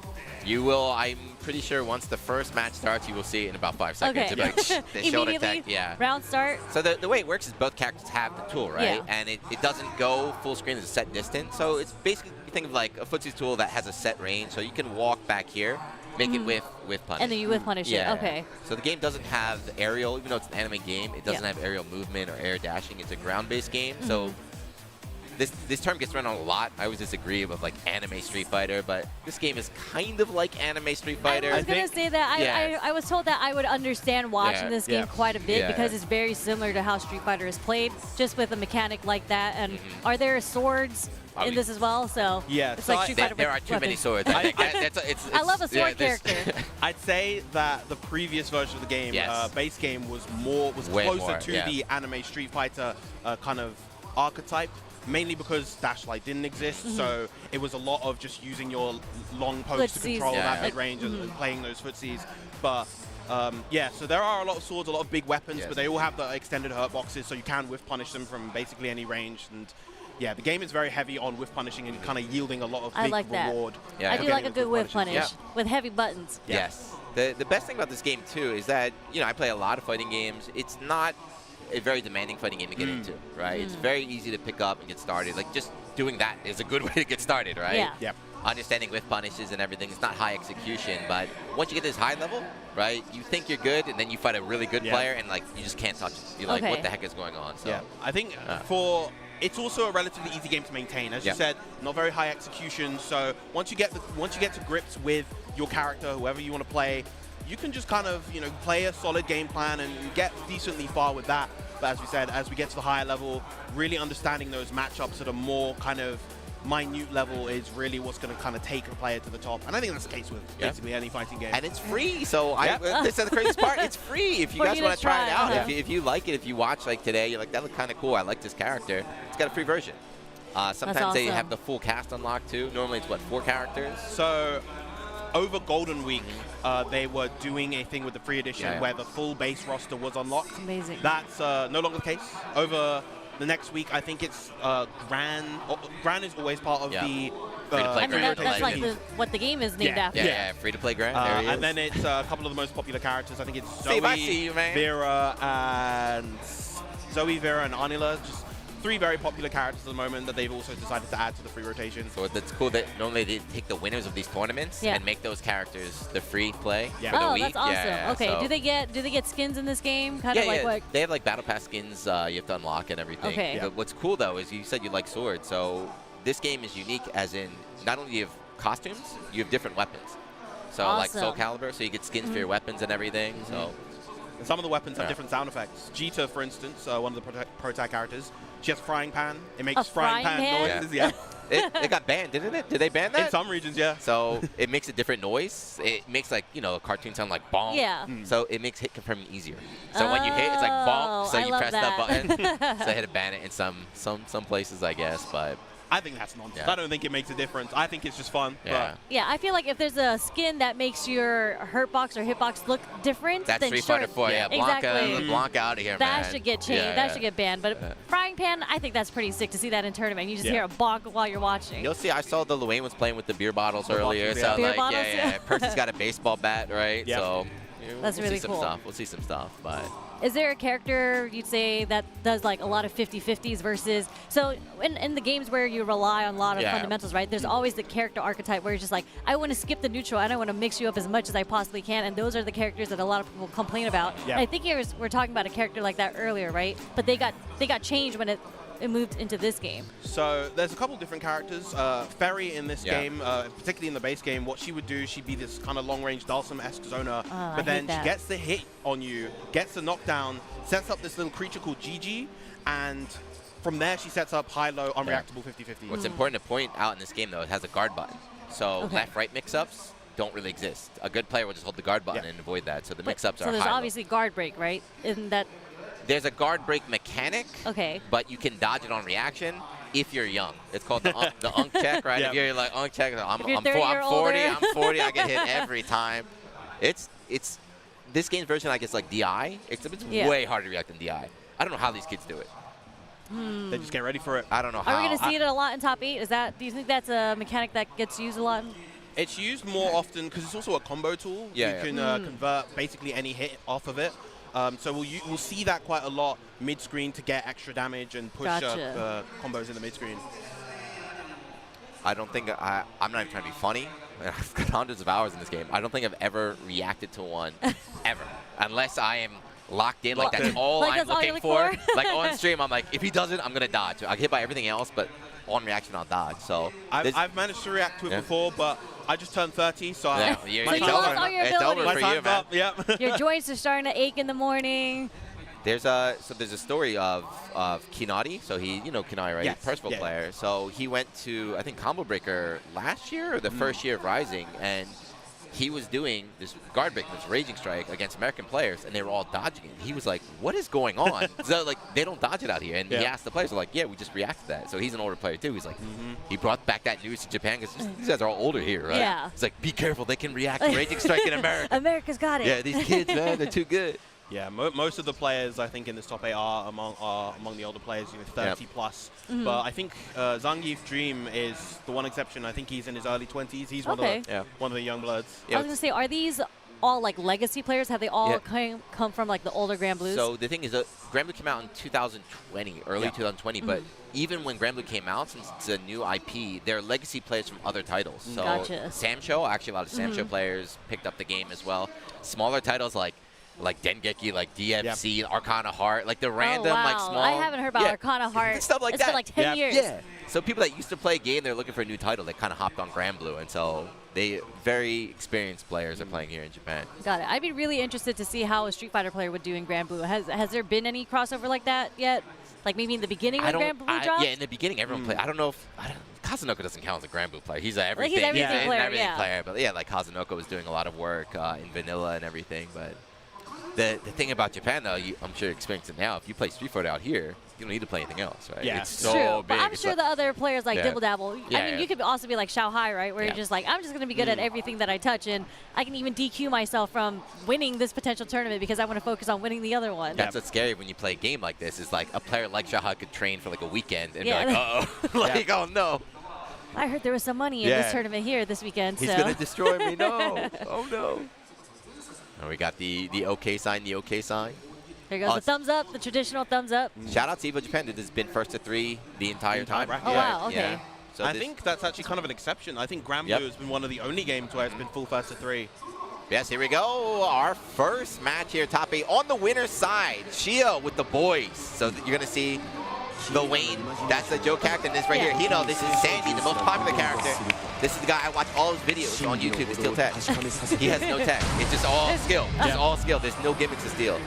You will. I'm pretty sure once the first match starts, you will see it in about 5 seconds. Okay. Like, the shoulder attack. Yeah. Round start. So the way it works is both characters have the tool, right? Yeah. And it doesn't go full screen as a set distance. So it's basically, you think of like a footsie's tool that has a set range. So you can walk back here, make it with punish. And then you with punish it. Okay. So the game doesn't have aerial, even though it's an anime game, it doesn't have aerial movement or air dashing. It's a ground-based game. So this term gets run on a lot. I always disagree with like anime Street Fighter, but this game is kind of like anime Street Fighter. I was going to say that. I was told that I would understand watching this game quite a bit because it's very similar to how Street Fighter is played, just with a mechanic like that. And are there swords in this as well? So it's like Street Fighter. There are too many swords. I love a sword character. I'd say that the previous version of the game, base game, was closer to the anime Street Fighter kind of archetype. Mainly because dash light didn't exist, so it was a lot of just using your long pokes to control that mid-range and playing those footsies. But so there are a lot of swords, a lot of big weapons, but they all have the extended hurt boxes, so you can whiff punish them from basically any range. And yeah, the game is very heavy on whiff punishing and kind of yielding a lot of big reward. I do like a good whiff punish with heavy buttons. Yes. The best thing about this game too is that I play a lot of fighting games. It's not a very demanding fighting game to get into, right? It's very easy to pick up and get started. Like just doing that is a good way to get started, right? Yeah. Yep. Understanding with punishes and everything. It's not high execution, but once you get this high level, right, you think you're good, and then you fight a really good player, and like you just can't touch it. You're like, what the heck is going on? So I think it's also a relatively easy game to maintain. As you said, not very high execution. So once you get to grips with your character, whoever you want to play, you can just kind of, play a solid game plan and get decently far with that. But as we said, as we get to the higher level, really understanding those matchups at a more kind of minute level is really what's going to kind of take a player to the top. And I think that's the case with basically any fighting game. And it's free, so this is the craziest part. It's free if you guys want to try it out. If you like it, if you watch like today, you're like, that looked kind of cool. I like this character. It's got a free version. Sometimes they have the full cast unlocked too. Normally it's 4 characters. So over Golden Week, they were doing a thing with the free edition where the full base roster was unlocked. Amazing. That's no longer the case. Over the next week, I think it's Gran. Gran is always part of the free-to-play Gran. That's like what the the is named after. Yeah, free-to-play Gran. And then it's a couple of the most popular characters. I think it's Steve, I see you, man. Vera, and Anila. Just 3 very popular characters at the moment that they've also decided to add to the free rotation. So it's cool that normally they take the winners of these tournaments and make those characters the free play for the week. That's awesome. Okay, so do they get skins in this game? Kind of like what? They have like battle pass skins you have to unlock and everything. Okay. But what's cool though is you said you like swords, so this game is unique as in not only do you have costumes, you have different weapons. So like Soul Calibur, so you get skins for your weapons and everything. So. And some of the weapons have different sound effects. Jita, for instance, one of the pro-tag characters, she has frying pan. It makes frying pan noises. Yeah. It got banned, didn't it? Did they ban that? In some regions, yeah. So it makes a different noise. It makes like, a cartoon sound like bonk. Yeah. So it makes hit confirming easier. So when you hit, it's like bonk. So you press that button. So I had to ban it in some places, I guess. But I think that's nonsense. I don't think it makes a difference. I think it's just fun. Yeah. Yeah, I feel like if there's a skin that makes your hurt box or hitbox look different, that's then Street Fighter 4. Yeah, exactly. Blanca out of here, that man. Should get changed. That should get banned. But frying pan, I think that's pretty sick to see that in tournament. You just hear a bonk while you're watching. You'll see. I saw the Luane was playing with the beer bottles earlier. So beer like, bottles? Percy's got a baseball bat, right? Yep. So that's we'll really see cool. Some stuff. We'll see some stuff, but. Is there a character you'd say that does like a lot of 50-50s versus, so in the games where you rely on a lot of fundamentals, right, there's always the character archetype where you're just like, I want to skip the neutral and I want to mix you up as much as I possibly can, and those are the characters that a lot of people complain about. And I think we're talking about a character like that earlier, right? But they got changed when it moved into this game. So there's a couple different characters. Ferry in this game, particularly in the base game, what she would do, she'd be this kind of long-range Dalsum-esque zoner, but then she gets the hit on you, gets the knockdown, sets up this little creature called Gigi, and from there she sets up high-low, unreactable 50-50. What's important to point out in this game, though, it has a guard button. So left-right mix-ups don't really exist. A good player will just hold the guard button and avoid that. So the mix-ups are high-low. So there's obviously guard break, right? Isn't that... There's a guard break mechanic, but you can dodge it on reaction. if you're young. It's called the unk check, right? Yep. If you're like unk check, I'm 40, older. I'm 40, I get hit every time. It's this game's version, I guess, like DI. It's way harder to react than DI. I don't know how these kids do it. They just get ready for it. I don't know how. Are we going to see it a lot in top 8? Do you think that's a mechanic that gets used a lot? It's used more often because it's also a combo tool. Yeah, you can convert basically any hit off of it. So we'll see that quite a lot mid-screen to get extra damage and push combos in the mid-screen. I don't think I'm not even trying to be funny. I've got hundreds of hours in this game. I don't think I've ever reacted to one, ever, unless I am locked in. Like that's all I'm looking for. Like on stream, I'm like, if he does it, I'm gonna dodge. I get hit by everything else, but on reaction, I'll dodge. So I've managed to react to it before, but I just turned 30, so you lost all your abilities. It's over for you, man. Yep. Your joints are starting to ache in the morning. There's a story of Kinati. So Kinati, right? Yes. Percival player. So he went to, I think, Combo Breaker last year or the first year of Rising, and he was doing this guard break, this raging strike against American players, and they were all dodging it. He was like, "What is going on?" So like they don't dodge it out here, and he asked the players, "Like, yeah, we just react to that." So he's an older player too. He's like, he brought back that news to Japan because these guys are all older here, right? Yeah. It's like, be careful, they can react to raging strike in America. America's got it. Yeah, these kids, man, they're too good. Yeah, most of the players I think in this top 8 are among the older players, 30 plus. But I think Zangief Dream is the one exception. I think he's in his early 20s. He's one of the young bloods. I was gonna say, are these all like legacy players? Have they all come from like the older Grand Blues? So the thing is, Grand Blue came out in 2020, early 2020. But even when Grand Blue came out, since it's a new IP, they're legacy players from other titles. So Samsho, actually a lot of Samsho players picked up the game as well. Smaller titles like Dengeki, like DFC, Arcana Heart, like the random, like small. I haven't heard about Arcana Heart. Stuff like it's that. been like 10 years. Yeah. So people that used to play a game, they're looking for a new title. They kind of hopped on Grand Blue, and so they very experienced players are playing here in Japan. Got it. I'd be really interested to see how a Street Fighter player would do in Grand Blue. Has there been any crossover like that yet? Like maybe in the beginning when Grand Blue dropped? Yeah, in the beginning, everyone played. I don't know if Kazunoko doesn't count as a Grand Blue player. He's an everything, he's everything player. But yeah, like Kazunoko was doing a lot of work in vanilla and everything, but. The thing about Japan, though, I'm sure you experience it now. If you play Street Fighter out here, you don't need to play anything else, right? Yeah. It's so true. big. But I'm sure the other players like Dibble Dabble. Yeah, I mean, you could also be like Xiao Hai, right? Where you're just like, I'm just going to be good at everything that I touch, and I can even DQ myself from winning this potential tournament because I want to focus on winning the other one. That's what's scary when you play a game like this. Is like a player like Xiao Hai could train for like a weekend and be like, uh-oh, like, oh no. I heard there was some money in this tournament here this weekend. He's going to destroy me. No. Oh no. And we got the OK sign, the OK sign. There goes the thumbs up, the traditional thumbs up. Shout out to Evo Japan. It has been first to 3 the entire time. Oh, wow, okay. Yeah. So I think that's actually kind of an exception. I think Grand Blue has been one of the only games where it's been full first to 3. Yes, here we go. Our first match here, top 8. On the winner's side, Shia with the boys. So you're going to see the Wayne. That's the Joe character. And this right here, Hino, this is Sandy, the most popular character. This is the guy I watch all his videos on YouTube to steal tech. He has no tech. It's just all skill. It's all skill. There's no gimmicks to steal.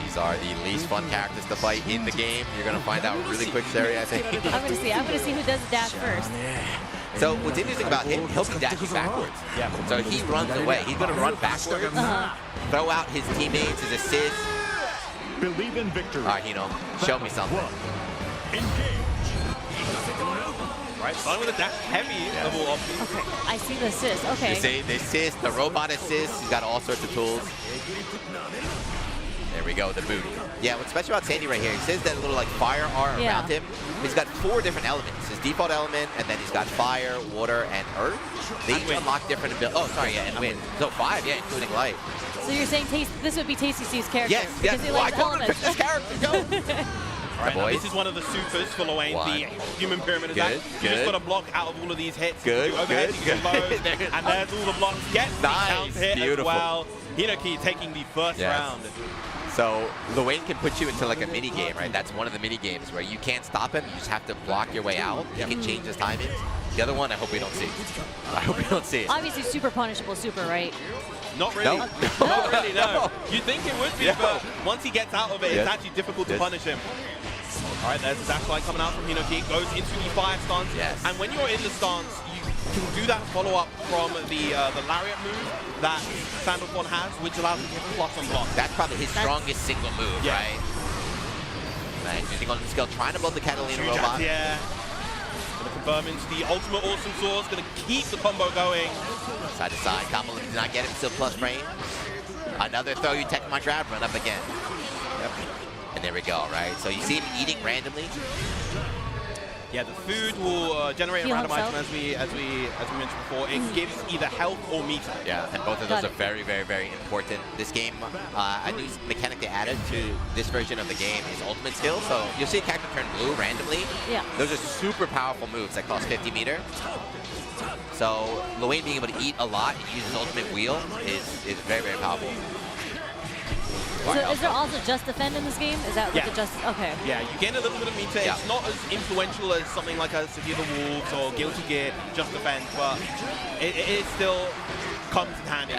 These are the least fun characters to fight in the game. You're going to find out really quick, Sherry, I think. I'm going to see who does the dash first. So what's interesting about him, he'll be dashing backwards. So he runs away. He's going to run backwards, throw out his teammates, his assists. Believe in victory. All right, Hino, show me something. Right, starting with a dash heavy level option. Okay, I see the assist. Okay. You see the assist, the robot assist. He's got all sorts of tools. There we go, the boot. Yeah, what's special about Sandy right here, he says that little like fire aura around him. He's got 4 different elements. His default element, and then he's got fire, water, and earth. They each unlock different abilities. Oh, sorry, and wind. So 5, including light. So you're saying this would be Tasty C's character? Yes, because he likes elements. Pick this character, go! All right, now this is one of the supers for Loane, the human pyramid attack. You just got to block out of all of these hits. Good. And there's all the blocks. Get the counter hit as well. Hinoki taking the first round. So Loane can put you into like a mini game, right? That's one of the mini games where you can't stop him. You just have to block your way out. You can change his timings. The other one, I hope we don't see. I hope we don't see it. Obviously, super punishable, super, right? Not really. No. Not really, no. You'd think it would be, but once he gets out of it, it's actually difficult to punish him. All right, there's the dash line coming out from Hinoki. Goes into the fire stance. Yes. And when you're in the stance, you can do that follow-up from the lariat move that Sandalphon has, which allows him to get plus on block. That's probably his strongest single move, right? Right, using on the skill, trying to build the Catalina robot. Yeah. Gonna confirm into the ultimate awesome source, gonna keep the combo going. Side to side, combo did not get him, still plus frame. Another throw, you tech my grab, run up again. Yep. And there we go, right? So you see him eating randomly. Yeah, the food will generate a random item as we mentioned before. It gives either health or meter. Yeah, and both of those are very, very, very important. This game, a new mechanic they added to this version of the game is ultimate skill. So you'll see a character turn blue randomly. Yeah. Those are super powerful moves that cost 50 meter. So Luane being able to eat a lot and use his ultimate wheel is very, very powerful. So is there also just defend in this game? Is that like the just? Okay. Yeah, you gain a little bit of meter. Yeah. It's not as influential as something like a Severe the Wolves or Guilty Gear, just defend, but it still comes in handy.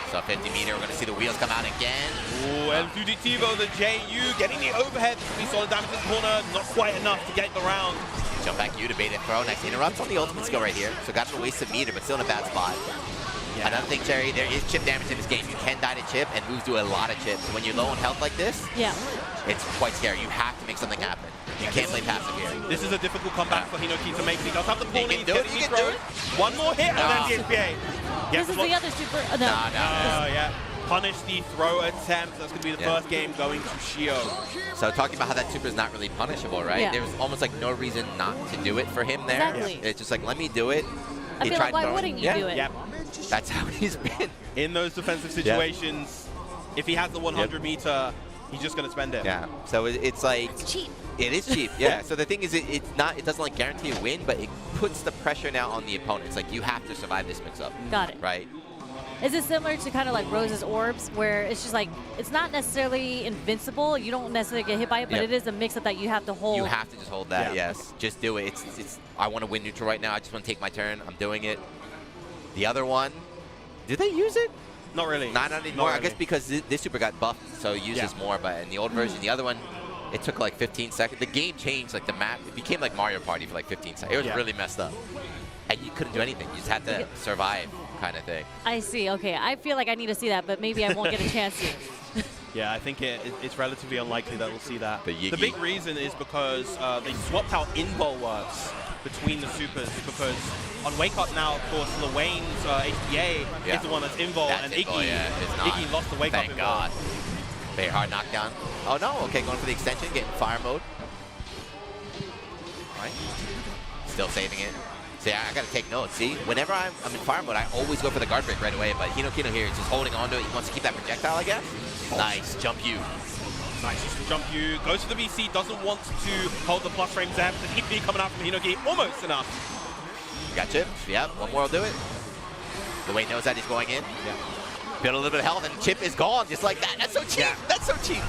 So 50 meter, we're going to see the wheels come out again. Ooh, El Fugitivo, the JU, getting the overhead. Be solid damage in the corner, not quite enough to get the round. Jump back U to bait it throw. Next interrupt on the ultimate skill right here. So got to waste some meter, but still in a bad spot. Yeah. Another thing, Cherry, there is chip damage in this game. You can die to chip, and moves do a lot of chips. So when you're low on health like this, it's quite scary. You have to make something happen. You can't play passive here. This is a difficult comeback for Hinoki to make. He does have the corner. He's getting these throws. One more hit, and then the SPA. This is the other super. No. Yeah. Punish the throw attempt. That's going to be the first game going to Shio. So talking about how that super is not really punishable, right? Yeah. There's almost like no reason not to do it for him there. Exactly. It's just like, let me do it. I feel like, why wouldn't you do it? Yep. That's how he's been. In those defensive situations, if he has the 100 meter, he's just going to spend it. Yeah. So it's like... It's cheap. It is cheap, yeah. So the thing is, it doesn't like guarantee a win, but it puts the pressure now on the opponent. It's like, you have to survive this mix-up. Got it. Right? Is it similar to kind of like Rose's Orbs, where it's just like, it's not necessarily invincible, you don't necessarily get hit by it, but it is a mix-up that you have to hold. You have to just hold that, yes. Just do it. It's. I want to win neutral right now. I just want to take my turn. I'm doing it. The other one, did they use it? Not really. Not anymore. I guess because this super got buffed, so it uses more, but in the old version, the other one, it took like 15 seconds. The game changed, like the map, it became like Mario Party for like 15 seconds. It was really messed up. And you couldn't do anything. You just had to survive, kind of thing. I see. Okay. I feel like I need to see that, but maybe I won't get a chance to. Yeah, I think it's relatively unlikely that we'll see that. The big reason is because they swapped out invul works between the supers, because on Wake Up now, of course, Luane's HPA is the one that's invul, and Iggy lost the Wake Up invul. Thank God. Very hard knockdown. Oh no, okay, going for the extension, getting fire mode. Right. Still saving it. See, I gotta take notes. See, whenever I'm in fire mode, I always go for the guard break right away, but Hinokino here is just holding on to it. He wants to keep that projectile, I guess. Nice, jump you. Nice, jump you. Goes for the BC, doesn't want to hold the plus frames there, but the EP coming out from Hinoki, almost enough. Got chips, yep, one more will do it. Luane knows that he's going in. Build a little bit of health, and chip is gone just like that. That's so cheap. That's so cheap.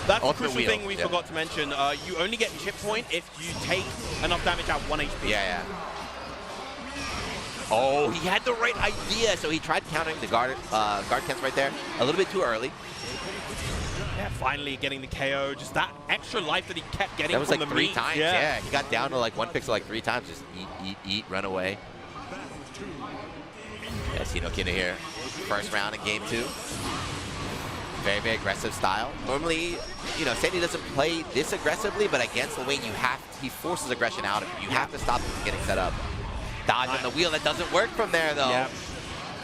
That's the crucial thing we forgot to mention. You only get chip point if you take enough damage at 1 HP. Yeah. Oh, he had the right idea. So he tried countering the guard camps right there a little bit too early. Yeah, finally getting the KO. Just that extra life that he kept getting that was from like the 3 meat. times. Yeah, he got down to like 1 pixel like 3 times. Just eat, run away. Yes, Hinokino here. First round in game 2. Very, very aggressive style. Normally, you know, Sandy doesn't play this aggressively, but against Luane, he forces aggression out of him. You have to stop him from getting set up. Dodge on the wheel, that doesn't work from there though. Yeah.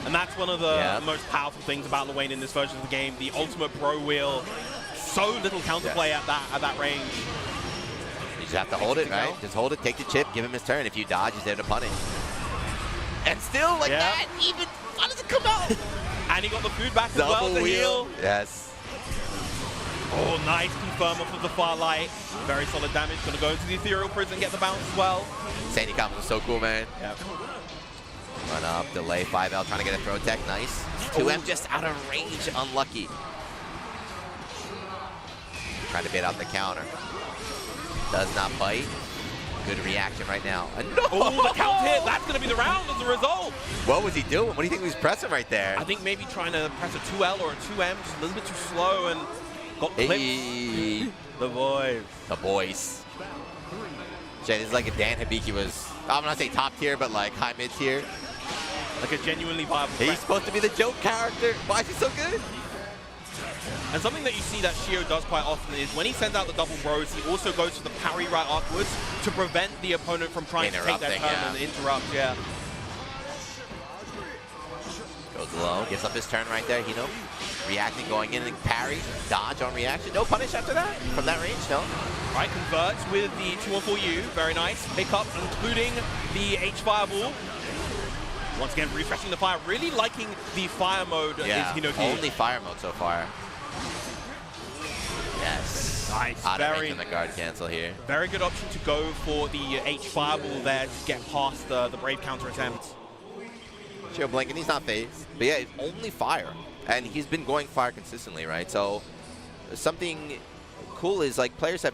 And that's one of the most powerful things about Luane in this version of the game. The ultimate pro wheel. So little counterplay at that range. You just have to hold it, right? Just hold it, take the chip, give him his turn. If you dodge, he's there to punish. And still like that, even, how does it come out? And he got the food back as well to heal. Yes. Oh, nice confirm off of the far light. Very solid damage. Gonna go into the ethereal prison, get the bounce as well. Sandy combos are so cool, man. Yep. Run up, delay, 5L, trying to get a throw tech. Nice. 2M just out of range, unlucky. Trying to bait out the counter. Does not bite. Good reaction right now. Oh, the count hit. That's going to be the round as a result. What was he doing? What do you think he was pressing right there? I think maybe trying to press a 2L or a 2M, just a little bit too slow, and got clipped. The boys. The boys. Jay, this is like a Dan Hibiki was, I'm not saying top tier, but like high mid tier. Like a genuinely viable He's supposed to be the joke character. Why is he so good? And something that you see that Shio does quite often is when he sends out the double bros, he also goes for the parry right afterwards to prevent the opponent from trying to take that turn and interrupt. Yeah. Goes low, gives up his turn right there, Hino. Reacting, going in and parry, dodge on reaction. No punish after that from that range, no. Right, converts with the 2-1-4U. Very nice. Pick up, including the H fireball. Once again, refreshing the fire. Really liking the fire mode. Yeah, is Hinoki. only fire mode so far. Yes. Nice. Out of range on the guard cancel here. Very good option to go for the H fireball there to get past the Brave counter attempt. Shio blinking, he's not phased. But yeah, it's only fire. And he's been going fire consistently, right? So something cool is like players have,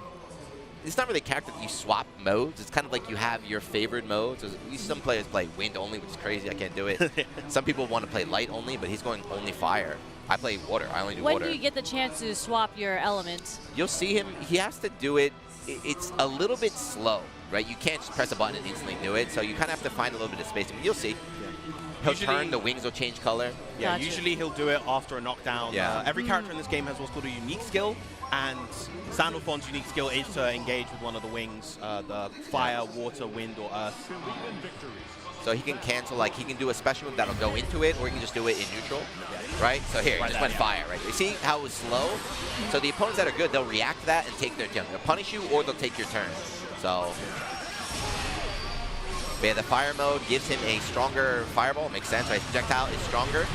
it's not really a character that you swap modes. It's kind of like you have your favorite modes. Some players play wind only, which is crazy. I can't do it. Some people want to play light only, but he's going only fire. I play water. I only do water. When do you get the chance to swap your elements? You'll see him. He has to do it. It's a little bit slow, right? You can't just press a button and instantly do it. So you kind of have to find a little bit of space. You'll see. He'll turn, the wings will change color. Yeah, usually he'll do it after a knockdown. Yeah. Every character in this game has what's called a unique skill, and Sandalphon's unique skill is to engage with one of the wings, the fire, water, wind, or earth. So he can cancel, like he can do a special move that'll go into it, or he can just do it in neutral, right? So here, he just went fire, right? You see how it was slow? So the opponents that are good, they'll react to that and take their turn. They'll punish you, or they'll take your turn. So... But yeah, the fire mode gives him a stronger fireball. Makes sense, right? His projectile is stronger.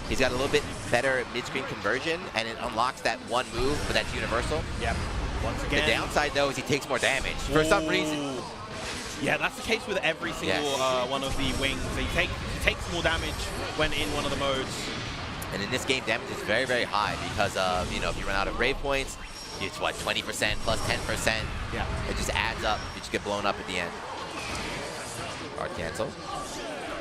He's got a little bit better mid-screen conversion, and it unlocks that one move, but that's universal. Yep. Once again. The downside, though, is he takes more damage for some reason. Yeah, that's the case with every single one of the wings. He takes more damage when in one of the modes. And in this game, damage is very, very high because of, you know, if you run out of brave points, it's what, 20% plus 10%. Yeah. It just adds up. You just get blown up at the end. Guard cancel.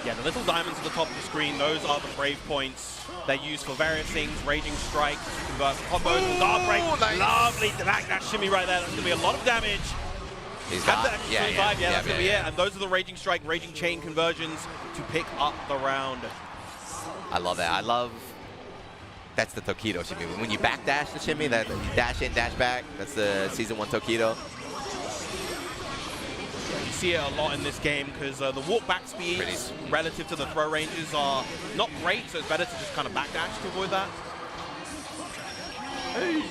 Yeah, the little diamonds at the top of the screen, those are the brave points. They're used for various things. Raging Strike, convert combos, guard break. Nice. Lovely, that shimmy right there. That's going to be a lot of damage. He's got that's going to be it. And those are the Raging Strike, Raging Chain conversions to pick up the round. I love that. I love... That's the Tokido shimmy. When you backdash the shimmy, that you dash in, dash back, that's the Season 1 Tokido. You see it a lot in this game because the walk back speeds relative to the throw ranges are not great, so it's better to just kind of backdash to avoid that. Hey.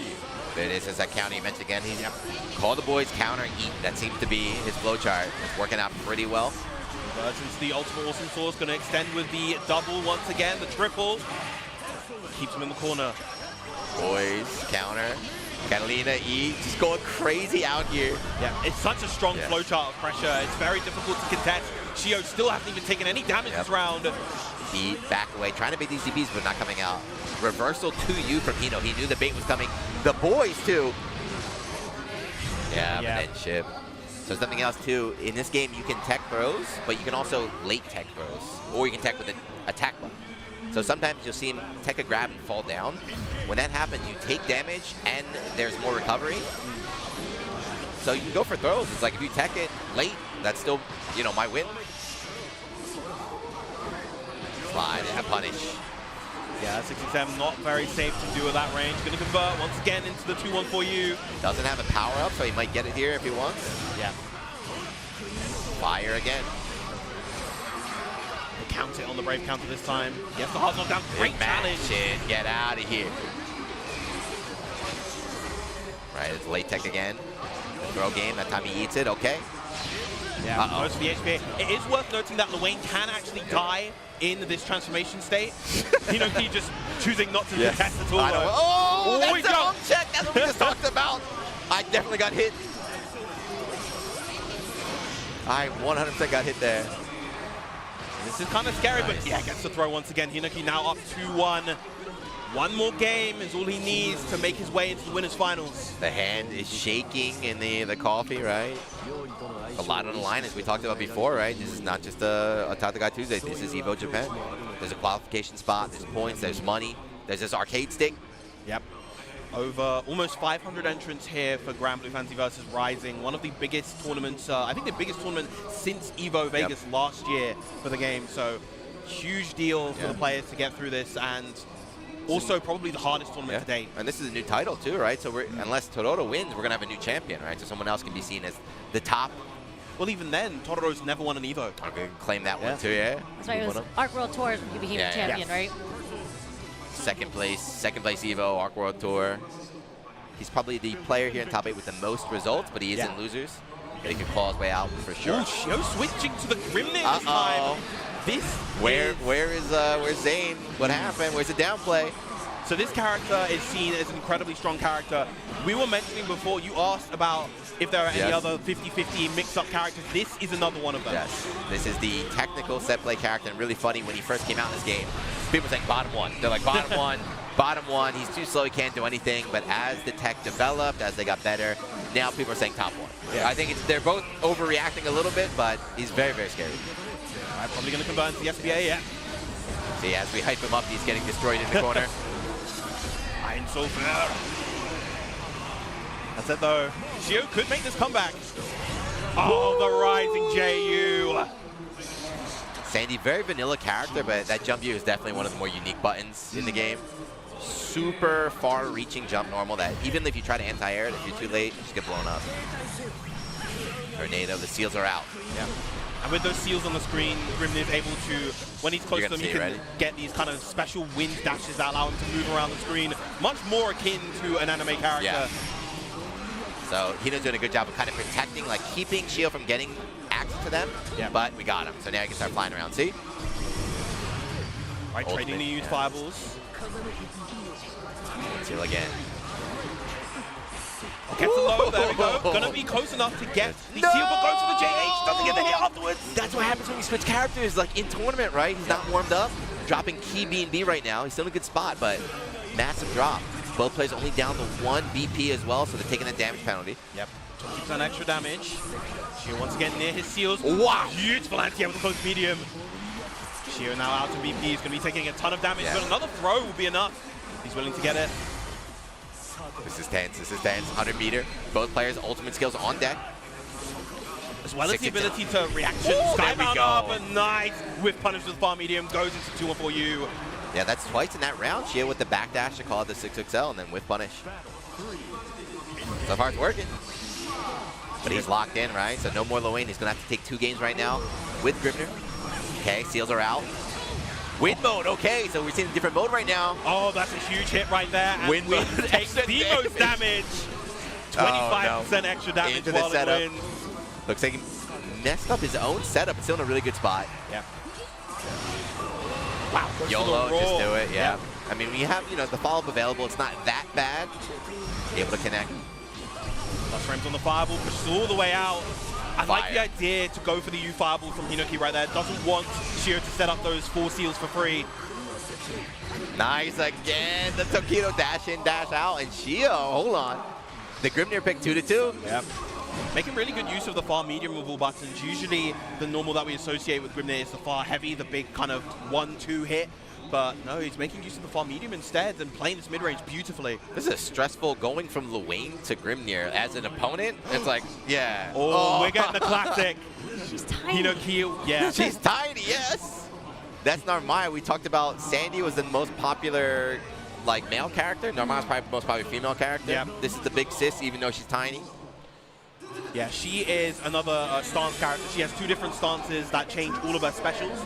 There it is, as that counter you mentioned again. He's call the boys counter, eat. That seems to be his flowchart. It's working out pretty well. Since the Ultimate Awesome Sword is going to extend with the double once again, the triple. Keeps him in the corner. Boys, counter. Catalina E just going crazy out here. Yeah, it's such a strong flowchart of pressure. It's very difficult to contest. Shio still hasn't even taken any damage this round. E back away, trying to beat these DBs, but not coming out. Reversal 2U from Hino. He knew the bait was coming. The boys, too. Yeah, but then chip. So something else, too. In this game, you can tech throws, but you can also late tech throws. Or you can tech with an attack button. So sometimes you'll see him tech a grab and fall down. When that happens, you take damage and there's more recovery. So you can go for throws. It's like if you tech it late, that's still, you know, my win. Slide and a punish. Yeah, 67 not very safe to do at that range. Going to convert once again into the 2-1-4U. Doesn't have a power up, so he might get it here if he wants. Yeah. Fire again. Count it on the Brave counter this time. Gets the hard knockdown. Great challenge. Get out of here. Right, it's late tech again. The throw game, that time he eats it, okay. Yeah, most of the HP. It is worth noting that Luane can actually die in this transformation state. Hinoki just choosing not to contest at all. Oh, that's the home check. That's what we just talked about. I definitely got hit. I 100% got hit there. This is kind of scary, but yeah, gets the throw once again. Hinoki now up 2-1. One more game is all he needs to make his way into the winners finals. The hand is shaking in the coffee, right? A lot on the line, as we talked about before, right? This is not just a Tatagai Tuesday. This is Evo Japan. There's a qualification spot, there's points, there's money, there's this arcade stick. Yep. Over almost 500 entrants here for Grand Blue Fantasy versus Rising. One of the biggest tournaments, I think the biggest tournament since Evo Vegas last year for the game. So huge deal for the players to get through this. And Also, probably the hardest tournament to date. And this is a new title too, right? So unless Totoro wins, we're gonna have a new champion, right? So someone else can be seen as the top. Well, even then, Totoro's never won an Evo. Okay, claim that one too, yeah. That's right. It was Arc World Tour when he became a champion, right? Second place Evo, Arc World Tour. He's probably the player here in top 8 with the most results, but he is in losers. But he can claw his way out for sure. Oh, Shio switching to the Grimnir this time. Where's Zane? What happened? Where's the downplay? So this character is seen as an incredibly strong character. We were mentioning before, you asked about if there are any other 50-50 mix-up characters. This is another one of them. Yes, this is the technical set play character, and really funny when he first came out in this game, people were saying bottom one. They're like, bottom one, bottom one, he's too slow, he can't do anything. But as the tech developed, as they got better, now people are saying top one. Yeah. I think they're both overreacting a little bit, but he's very, very scary. Probably going to convert into the SBA, yeah. See, as we hype him up, he's getting destroyed in the corner. Ein so fair. That's it though. Shio could make this comeback. Oh, the rising JU. Sandy, very vanilla character, but that jump U is definitely one of the more unique buttons in the game. Super far-reaching jump normal that even if you try to anti-air it, if you're too late, you just get blown up. Tornado, the seals are out. Yeah. And with those seals on the screen, Grimnir is able to, when he's close to them, he can get these kind of special wind dashes that allow him to move around the screen, much more akin to an anime character. Yeah. So Hino's doing a good job of kind of protecting, like keeping Shio from getting access to them, but we got him. So now he can start flying around. See? Right, trading to use fireballs. Seal again. Gets a low, there we go. Gonna be close enough to get the seal, but goes for the JH, doesn't get the hit afterwards. That's what happens when you switch characters, like in tournament, right? He's not warmed up. Dropping key B and B right now. He's still in a good spot, but massive drop. Both players only down to 1 BP as well, so they're taking a damage penalty. Yep. 20% extra damage. Shio once again near his seals. Wow! Beautiful anti-air with a close medium. Shio now out to BP. He's going to be taking a ton of damage, but another throw will be enough. He's willing to get it. This is tense. This is tense. 100 meter. Both players' ultimate skills on deck. As well as the ability to reaction. Skybound up and nice with punish with far medium. Goes into 2-1-4U. Yeah, that's twice in that round. Shio with the backdash to call it the 6XL and then with punish. So far it's working. But he's locked in, right? So no more low lane. He's going to have to take 2 games right now with Grimnir. Okay, seals are out. Wind mode, okay, so we're seeing a different mode right now. Oh, that's a huge hit right there. And Wind mode takes the most damage. 25% extra damage into while the setup. it wins. Looks like he messed up his own setup. It's still in a really good spot. Yeah. Wow. YOLO, just do it, yeah. I mean, when you have, the follow-up available, it's not that bad. Able to connect. Plus frames on the fireball, pushes all the way out. I like the idea to go for the U fireball from Hinoki right there. Doesn't want Shio to set up those 4 seals for free. Nice again. The Tokido dash in, dash out, and Shio, hold on. The Grimnir pick 2-2. Yep. Making really good use of the far medium removal buttons. Usually the normal that we associate with Grimnir is the far heavy, the big kind of 1-2 hit. But no, he's making use of the far medium instead and playing this mid-range beautifully. This is stressful going from Luane to Grimnir as an opponent. It's like, yeah. Oh, we're getting the classic. She's tiny. Hinoki, yeah. She's tiny, yes. That's Narmaya. We talked about Sandy was the most popular male character. Narmaya's probably the most popular female character. Yeah. This is the big sis, even though she's tiny. Yeah, she is another stance character. She has 2 different stances that change all of her specials.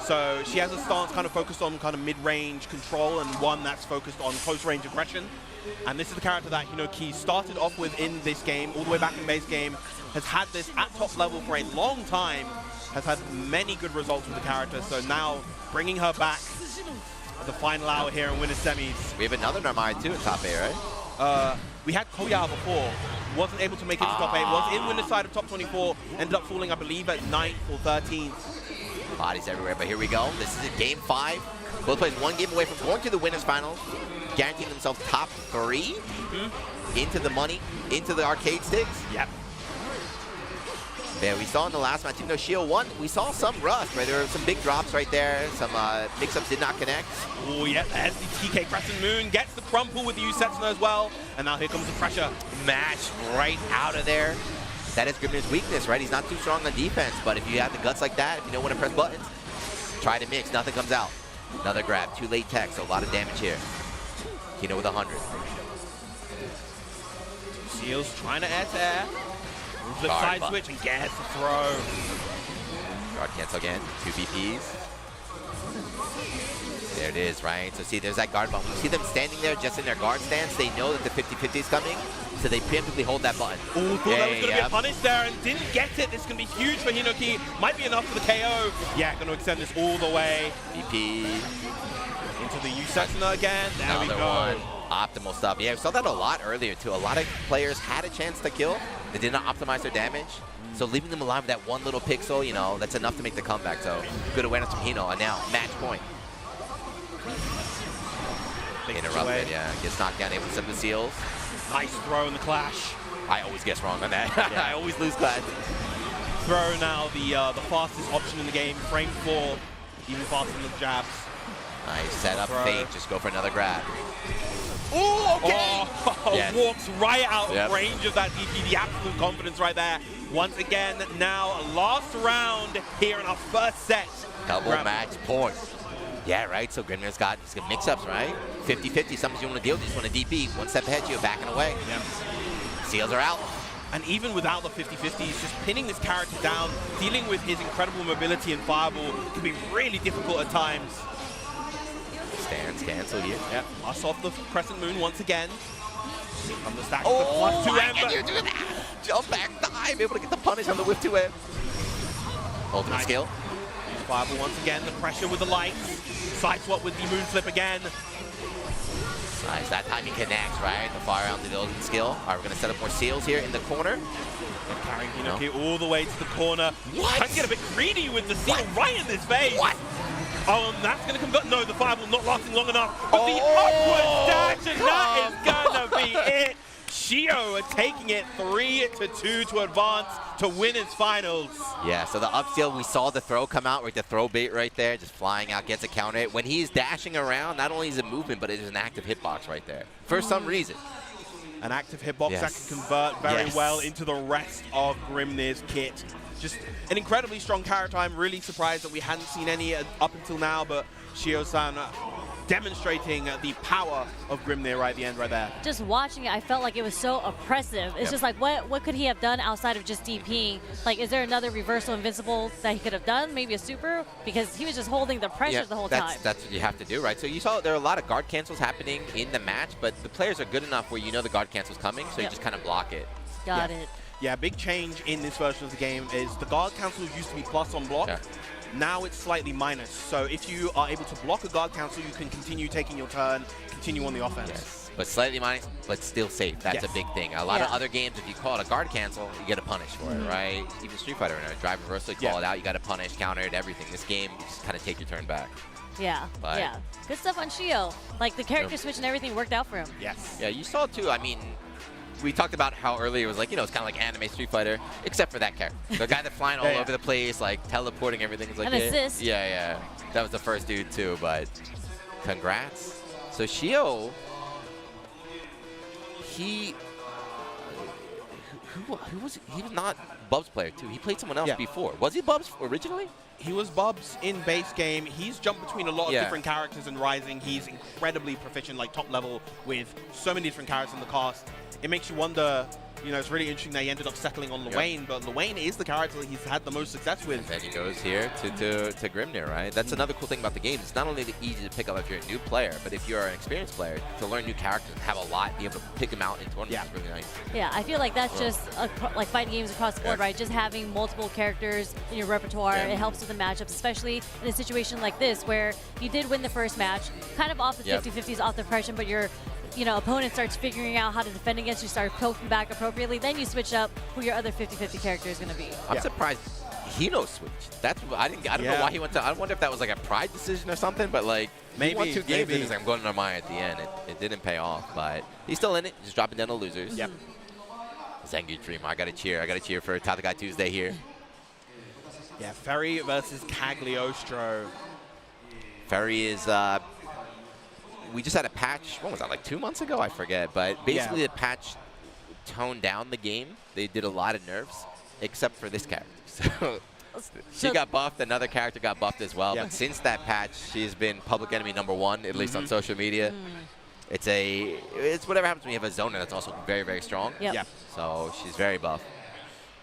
So she has a stance kind of focused on kind of mid-range control and one that's focused on close-range aggression. And this is the character that Hinoki started off with in this game, all the way back in base game, has had this at top level for a long time, has had many good results with the character. So now bringing her back at the final hour here in winner semis. We have another Narmaya too in top 8, right? We had Koya before. Wasn't able to make it to top 8. Was in winner's side of top 24. Ended up falling, I believe, at 9th or 13th. Bodies everywhere, but here we go. This is a game 5. Both players 1 game away from going to the winners finals, guaranteeing themselves top 3 into the money, into the arcade sticks. Yep. Yeah, we saw in the last match, even though Shio won, we saw some rust, right? There were some big drops right there. Some mix-ups did not connect. Oh, yeah, there's the TK Crescent Moon. Gets the crumple with the U-Setsuna as well. And now here comes the pressure. Match right out of there. That is Grimnir's weakness, right? He's not too strong on defense, but if you have the guts like that, if you don't want to press buttons, try to mix, nothing comes out. Another grab, 2 late tech, so a lot of damage here. Kino with 100. Seals trying to air-to-air. Flip side switch and gets the throw. Guard cancel again, 2 BPs. There it is, right? So see, there's that guard button. When you see them standing there just in their guard stance, they know that the 50-50 is coming, so they preemptively hold that button. Ooh, thought that was going to be a punish there and didn't get it. This is going to be huge for Hinoki. Might be enough for the KO. Yeah, going to extend this all the way. BP. Into the U-Sexna again. There Another we go. one. Optimal stuff. Yeah, we saw that a lot earlier, too. A lot of players had a chance to kill. They did not optimize their damage. So leaving them alive with that one little pixel, you know, that's enough to make the comeback. So good awareness from Hino. And now, match point. Interrupted, yeah. Gets knocked down, able to set the seals. Nice throw in the clash. I always guess wrong on that. Yeah. I always lose clash. Throw now the fastest option in the game. Frame 4, even faster than the jabs. Nice setup, fake. Just go for another grab. Ooh, okay. Oh, yes. Walks right out of range of that DP. The absolute confidence right there. Once again, now last round here in our first set. Double match point. Yeah, right. So Grimnir's got mix-ups, right? 50-50. Sometimes you want to deal, you just want to DP. One step ahead, you're backing away. Yeah. Seals are out. And even without the 50-50, he's just pinning this character down, dealing with his incredible mobility and fireball can be really difficult at times. Stands cancel here. Yep. Us off the Crescent Moon once again. From the stack Oh, with the +2 why Ember. can you do that? Jump back, dive, able to get the punish on the whip 2M. Ultimate skill. Fireball once again, the pressure with the lights. Side swap with the moon flip again. Nice, that time he connects, right? The fire out to the ultimate skill. All right, we're going to set up more seals here in the corner. And carrying Hinoki all the way to the corner. What? Trying to get a bit greedy with the seal right in this face. What? Oh, and that's going to convert. No, the fireball not lasting long enough. But the upward dash, and that is going to be it. Shio are taking it 3-2 to advance to win its finals. Yeah, so the upsteal, we saw the throw come out with the throw bait right there, just flying out, gets a counter. When he's dashing around, not only is it movement, but it is an active hitbox right there, for some reason. An active hitbox that can convert very well into the rest of Grimnir's kit. Just an incredibly strong character. I'm really surprised that we hadn't seen any up until now, but Shio-san demonstrating the power of Grimnir right at the end right there. Just watching it, I felt like it was so oppressive. It's just like, what could he have done outside of just DPing? Like, is there another reversal invincible that he could have done? Maybe a super? Because he was just holding the pressure the whole time. That's what you have to do, right? So you saw there are a lot of guard cancels happening in the match, but the players are good enough where you know the guard cancel's coming, so you just kind of block it. Got it. Yeah, big change in this version of the game is the guard cancel used to be plus on block. Now it's slightly minus. So if you are able to block a guard cancel, you can continue taking your turn, continue on the offense. Yes. But slightly minus, but still safe. That's a big thing. A lot of other games, if you call it a guard cancel, you get a punish for it, right? Even Street Fighter, drive reversal, you call it out, you got to punish, counter it, everything. This game, you just kind of take your turn back. Yeah, yeah. Good stuff on Shio. Like, the character switch and everything worked out for him. Yes. Yeah, you saw too, I mean, we talked about how earlier it was like, you know, it's kind of like anime Street Fighter, except for that character. The guy that's flying all over the place, like teleporting everything. It's like, an assist. Yeah, yeah. That was the first dude too, but congrats. So Shio, he was not Bub's player too. He played someone else before. Was he Bub's originally? He was Bub's in base game. He's jumped between a lot of different characters in Rising. He's incredibly proficient, like top level, with so many different characters in the cast. It makes you wonder, you know, it's really interesting that he ended up settling on Luane, but Luane is the character that he's had the most success with. And then he goes here to Grimnir, right? That's another cool thing about the game. It's not only easy to pick up if you're a new player, but if you're an experienced player, to learn new characters and have a lot, be able to pick them out in tournaments is really nice. Yeah, I feel like that's just like fighting games across the board, right? Just having multiple characters in your repertoire, it helps with the matchups, especially in a situation like this where you did win the first match, kind of off the 50-50s, off the pressure, but your opponent starts figuring out how to defend against you, start poking back appropriately, then you switch up who your other 50-50 character is going to be. I'm surprised Hino switched. That's I don't know why he went to. I wonder if that was like a pride decision or something, but like he won 2 games and he's like, I'm going to Maya at the end. It didn't pay off, but he's still in it, just dropping down the losers. Yep. Zangu Dreamer, I gotta cheer for Tatakai Tuesday here. Yeah, Ferry versus Cagliostro. Ferry is we just had a patch, what was that, like 2 months ago? I forget, but basically the patch toned down the game. They did a lot of nerfs, except for this character. So She got buffed. Another character got buffed as well. But since that patch, she's been public enemy #1, at least on social media. It's whatever happens when you have a zoner that's also very, very strong. Yeah. So she's very buff.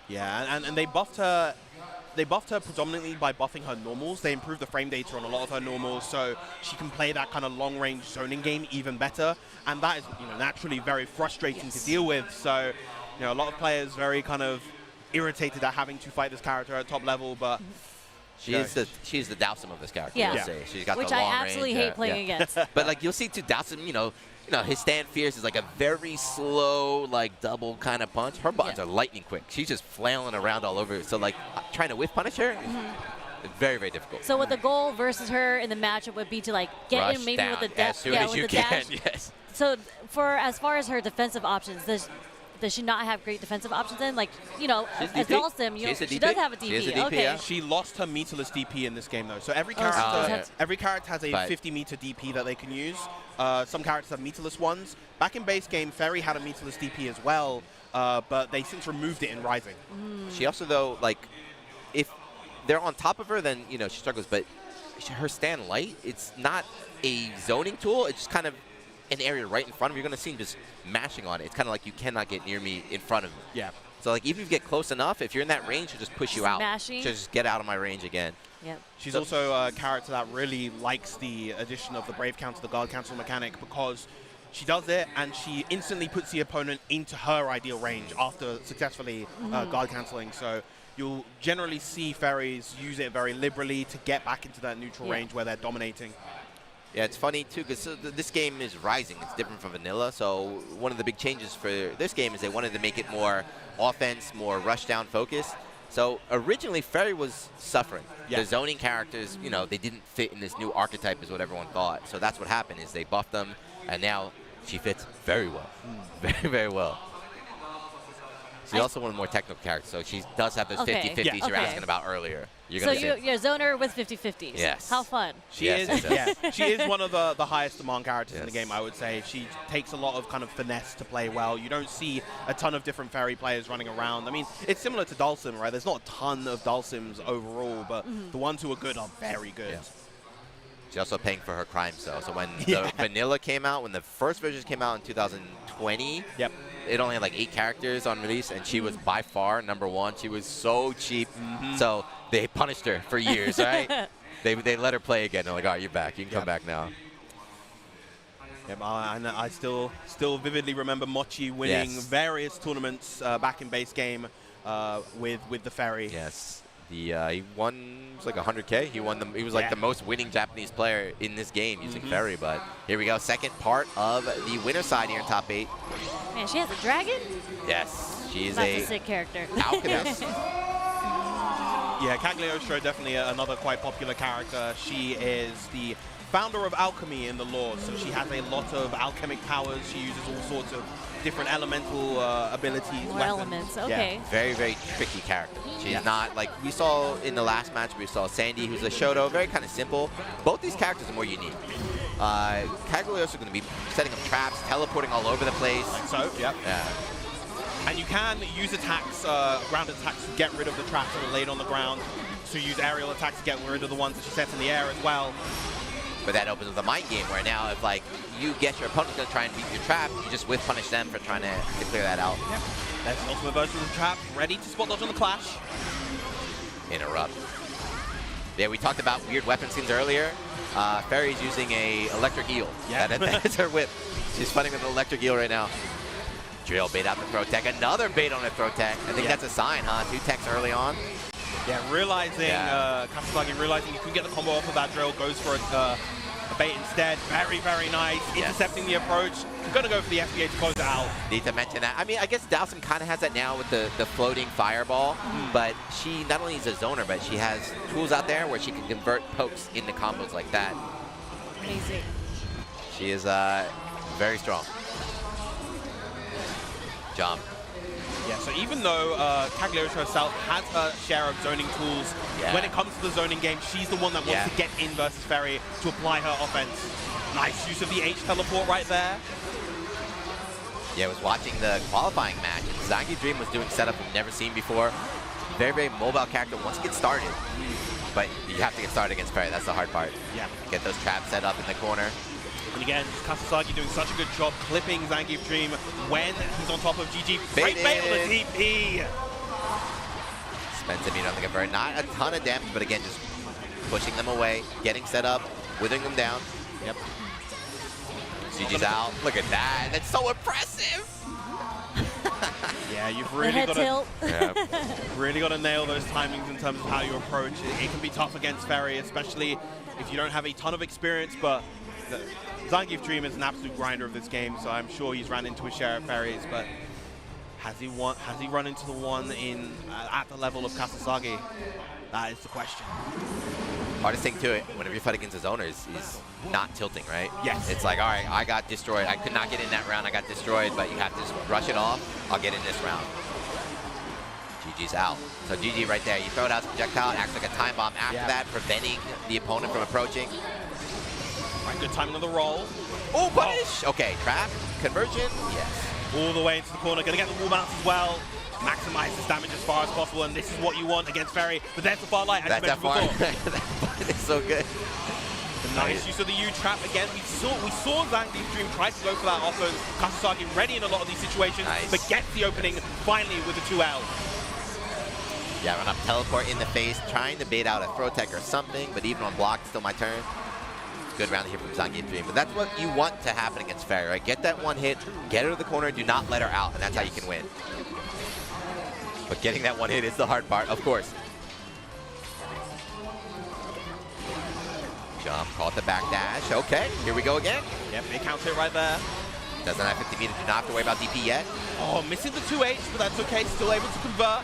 Yeah, and they buffed her. They buffed her predominantly by buffing her normals. They improved the frame data on a lot of her normals, so she can play that kind of long-range zoning game even better. And that is, naturally very frustrating to deal with. So, a lot of players very kind of irritated at having to fight this character at top level, but. She's the Dowsum of this character. Yeah. We'll say. She's got Which the long I absolutely range, hate playing against. But like you'll see too, Dowsum, his stand fierce is like a very slow, like double kind of punch. Her buttons are lightning quick. She's just flailing around all over. So like trying to whiff punish her, is very, very difficult. So what the goal versus her in the matchup would be to like get Rush in maybe down with the dash. as soon as you can. Yes. So as far as her defensive options, does she not have great defensive options then? Like, as Dhalsim, she does have a DP. She has a DP, okay. yeah. She lost her meterless DP in this game, though. So every character has a 50-meter DP that they can use. Some characters have meterless ones. Back in base game, Ferry had a meterless DP as well, but they since removed it in Rising. She also, though, like, if they're on top of her, then, she struggles. But her stand light, it's not a zoning tool. It's just kind of an area right in front of you. You're going to see him just mashing on it. It's kind of like you cannot get near me in front of me. Yeah. So like even if you get close enough, if you're in that range, she'll just push you out. Mashing. She'll just get out of my range again. Yep. She's also a character that really likes the addition of the Brave Cancel, the Guard Cancel mechanic, because she does it and she instantly puts the opponent into her ideal range after successfully Guard Canceling. So you'll generally see Ferries use it very liberally to get back into that neutral range where they're dominating. Yeah, it's funny, too, because this game is Rising. It's different from Vanilla. So one of the big changes for this game is they wanted to make it more offense, more rush-down focused. So originally, Ferry was suffering. The zoning characters, they didn't fit in this new archetype is what everyone thought. So that's what happened is they buffed them, and now she fits very well. Very, very well. She's also one of the more technical characters, so she does have those 50-50s you're asking about earlier. You're a zoner with 50-50s. Yes. How fun. She is one of the highest demand characters in the game, I would say. She takes a lot of kind of finesse to play well. You don't see a ton of different Ferry players running around. I mean, it's similar to Dhalsim, right? There's not a ton of Dhalsims overall, but the ones who are good are very good. Yeah. She's also paying for her crimes, though. So when the Vanilla came out, when the first version came out in 2020, it only had like 8 characters on release, and she was by far #1. She was so cheap. So they punished her for years, right? They let her play again. They're like, all right, you're back. You can come back now. Yep, I still vividly remember Mochi winning various tournaments back in base game with the Ferry. Yes. He won like 100K. He won He was like the most winning Japanese player in this game using Ferry. But here we go, second part of the winner side here in top 8. Man, she has a dragon? Yes, she is That's a sick character. alchemist. Yeah, Cagliostro definitely another quite popular character. She is the founder of alchemy in the lore, so she has a lot of alchemic powers. She uses all sorts of different elemental abilities. More elements, okay. Yeah, very, very tricky character. She's not, like we saw in the last match, we saw Sandy, who's a Shoto, very kind of simple. Both these characters are more unique. Cagliostro is going to be setting up traps, teleporting all over the place. Like so, yeah. And you can use attacks, ground attacks, to get rid of the traps that are laid on the ground. So use aerial attacks to get rid of the ones that she sets in the air as well. But that opens with a mind game where now if like you guess your opponent's going to try and beat your trap, you just whiff punish them for trying to clear that out. Yep. There's an ultimate version of the trap, ready to spot dodge on the clash. Interrupt. Yeah, we talked about weird weapon skins earlier. Ferry's using a electric eel. Yeah. That's her whip. She's fighting with an electric eel right now. Drill bait out the throw tech. Another bait on the throw tech. I think that's a sign, huh? 2 techs early on. Yeah, realizing, Kasagi realizing you can get the combo off of that drill, goes for a bait instead. Very, very nice. Intercepting the approach. Gonna go for the FBA to close it out. Need to mention that. I mean, I guess Dhalsim kind of has that now with the floating fireball, but she not only is a zoner, but she has tools out there where she can convert pokes into combos like that. Amazing. She is very strong. Jump. Yeah, so even though Cagliostro herself has her share of zoning tools, when it comes to the zoning game, she's the one that wants to get in versus Ferry to apply her offense. Nice use of the H teleport right there. Yeah, I was watching the qualifying match, and Zangi Dream was doing setup we've never seen before. very, very mobile character once it gets started. But you have to get started against Ferry. That's the hard part. Yeah. Get those traps set up in the corner. And again, Kasasagi doing such a good job clipping Zangief Dream when he's on top of GG. Great bait on the TP. Spends immune on the convert. Not a ton of damage, but again, just pushing them away, getting set up, withering them down. Yep. GG's out. Look at that. That's so impressive. Yeah, you've really got to really got to nail those timings in terms of how you approach it. It can be tough against Ferry, especially if you don't have a ton of experience, but Zangief Dream is an absolute grinder of this game, so I'm sure he's ran into his share of Ferries, but has he run into the one in at the level of Kasasagi? That is the question. Hardest thing to it, whenever you fight against his owners, is not tilting, right? Yes. It's like, all right, I got destroyed. I could not get in that round. I got destroyed, but you have to just brush it off. I'll get in this round. GG's out. So GG right there. You throw it out as a projectile, it acts like a time bomb after that, preventing the opponent from approaching. Right, good timing on the roll. Oh, punish! Okay, trap, conversion, yes. All the way into the corner, gonna get the wall bounce as well. Maximize his damage as far as possible, and this is what you want against Ferry. But there's the far light, as you mentioned before. It's so good. The nice use of the U-trap again. We saw Zangief Dream try to go for that offense. Kasasagi ready in a lot of these situations, but gets the opening finally with the 2L. Yeah, run up, teleport in the face, trying to bait out a throw tech or something, but even on block, it's still my turn. Good round here from Zangief Dream, but that's what you want to happen against Ferry, right? Get that one hit, get her to the corner, do not let her out, and that's how you can win. But getting that one hit is the hard part, of course. Jump, caught the back dash. Okay, here we go again. Yep, big counter right there. Doesn't have 50 meters, do not have to worry about DP yet. Oh, missing the 2H, but that's okay, still able to convert.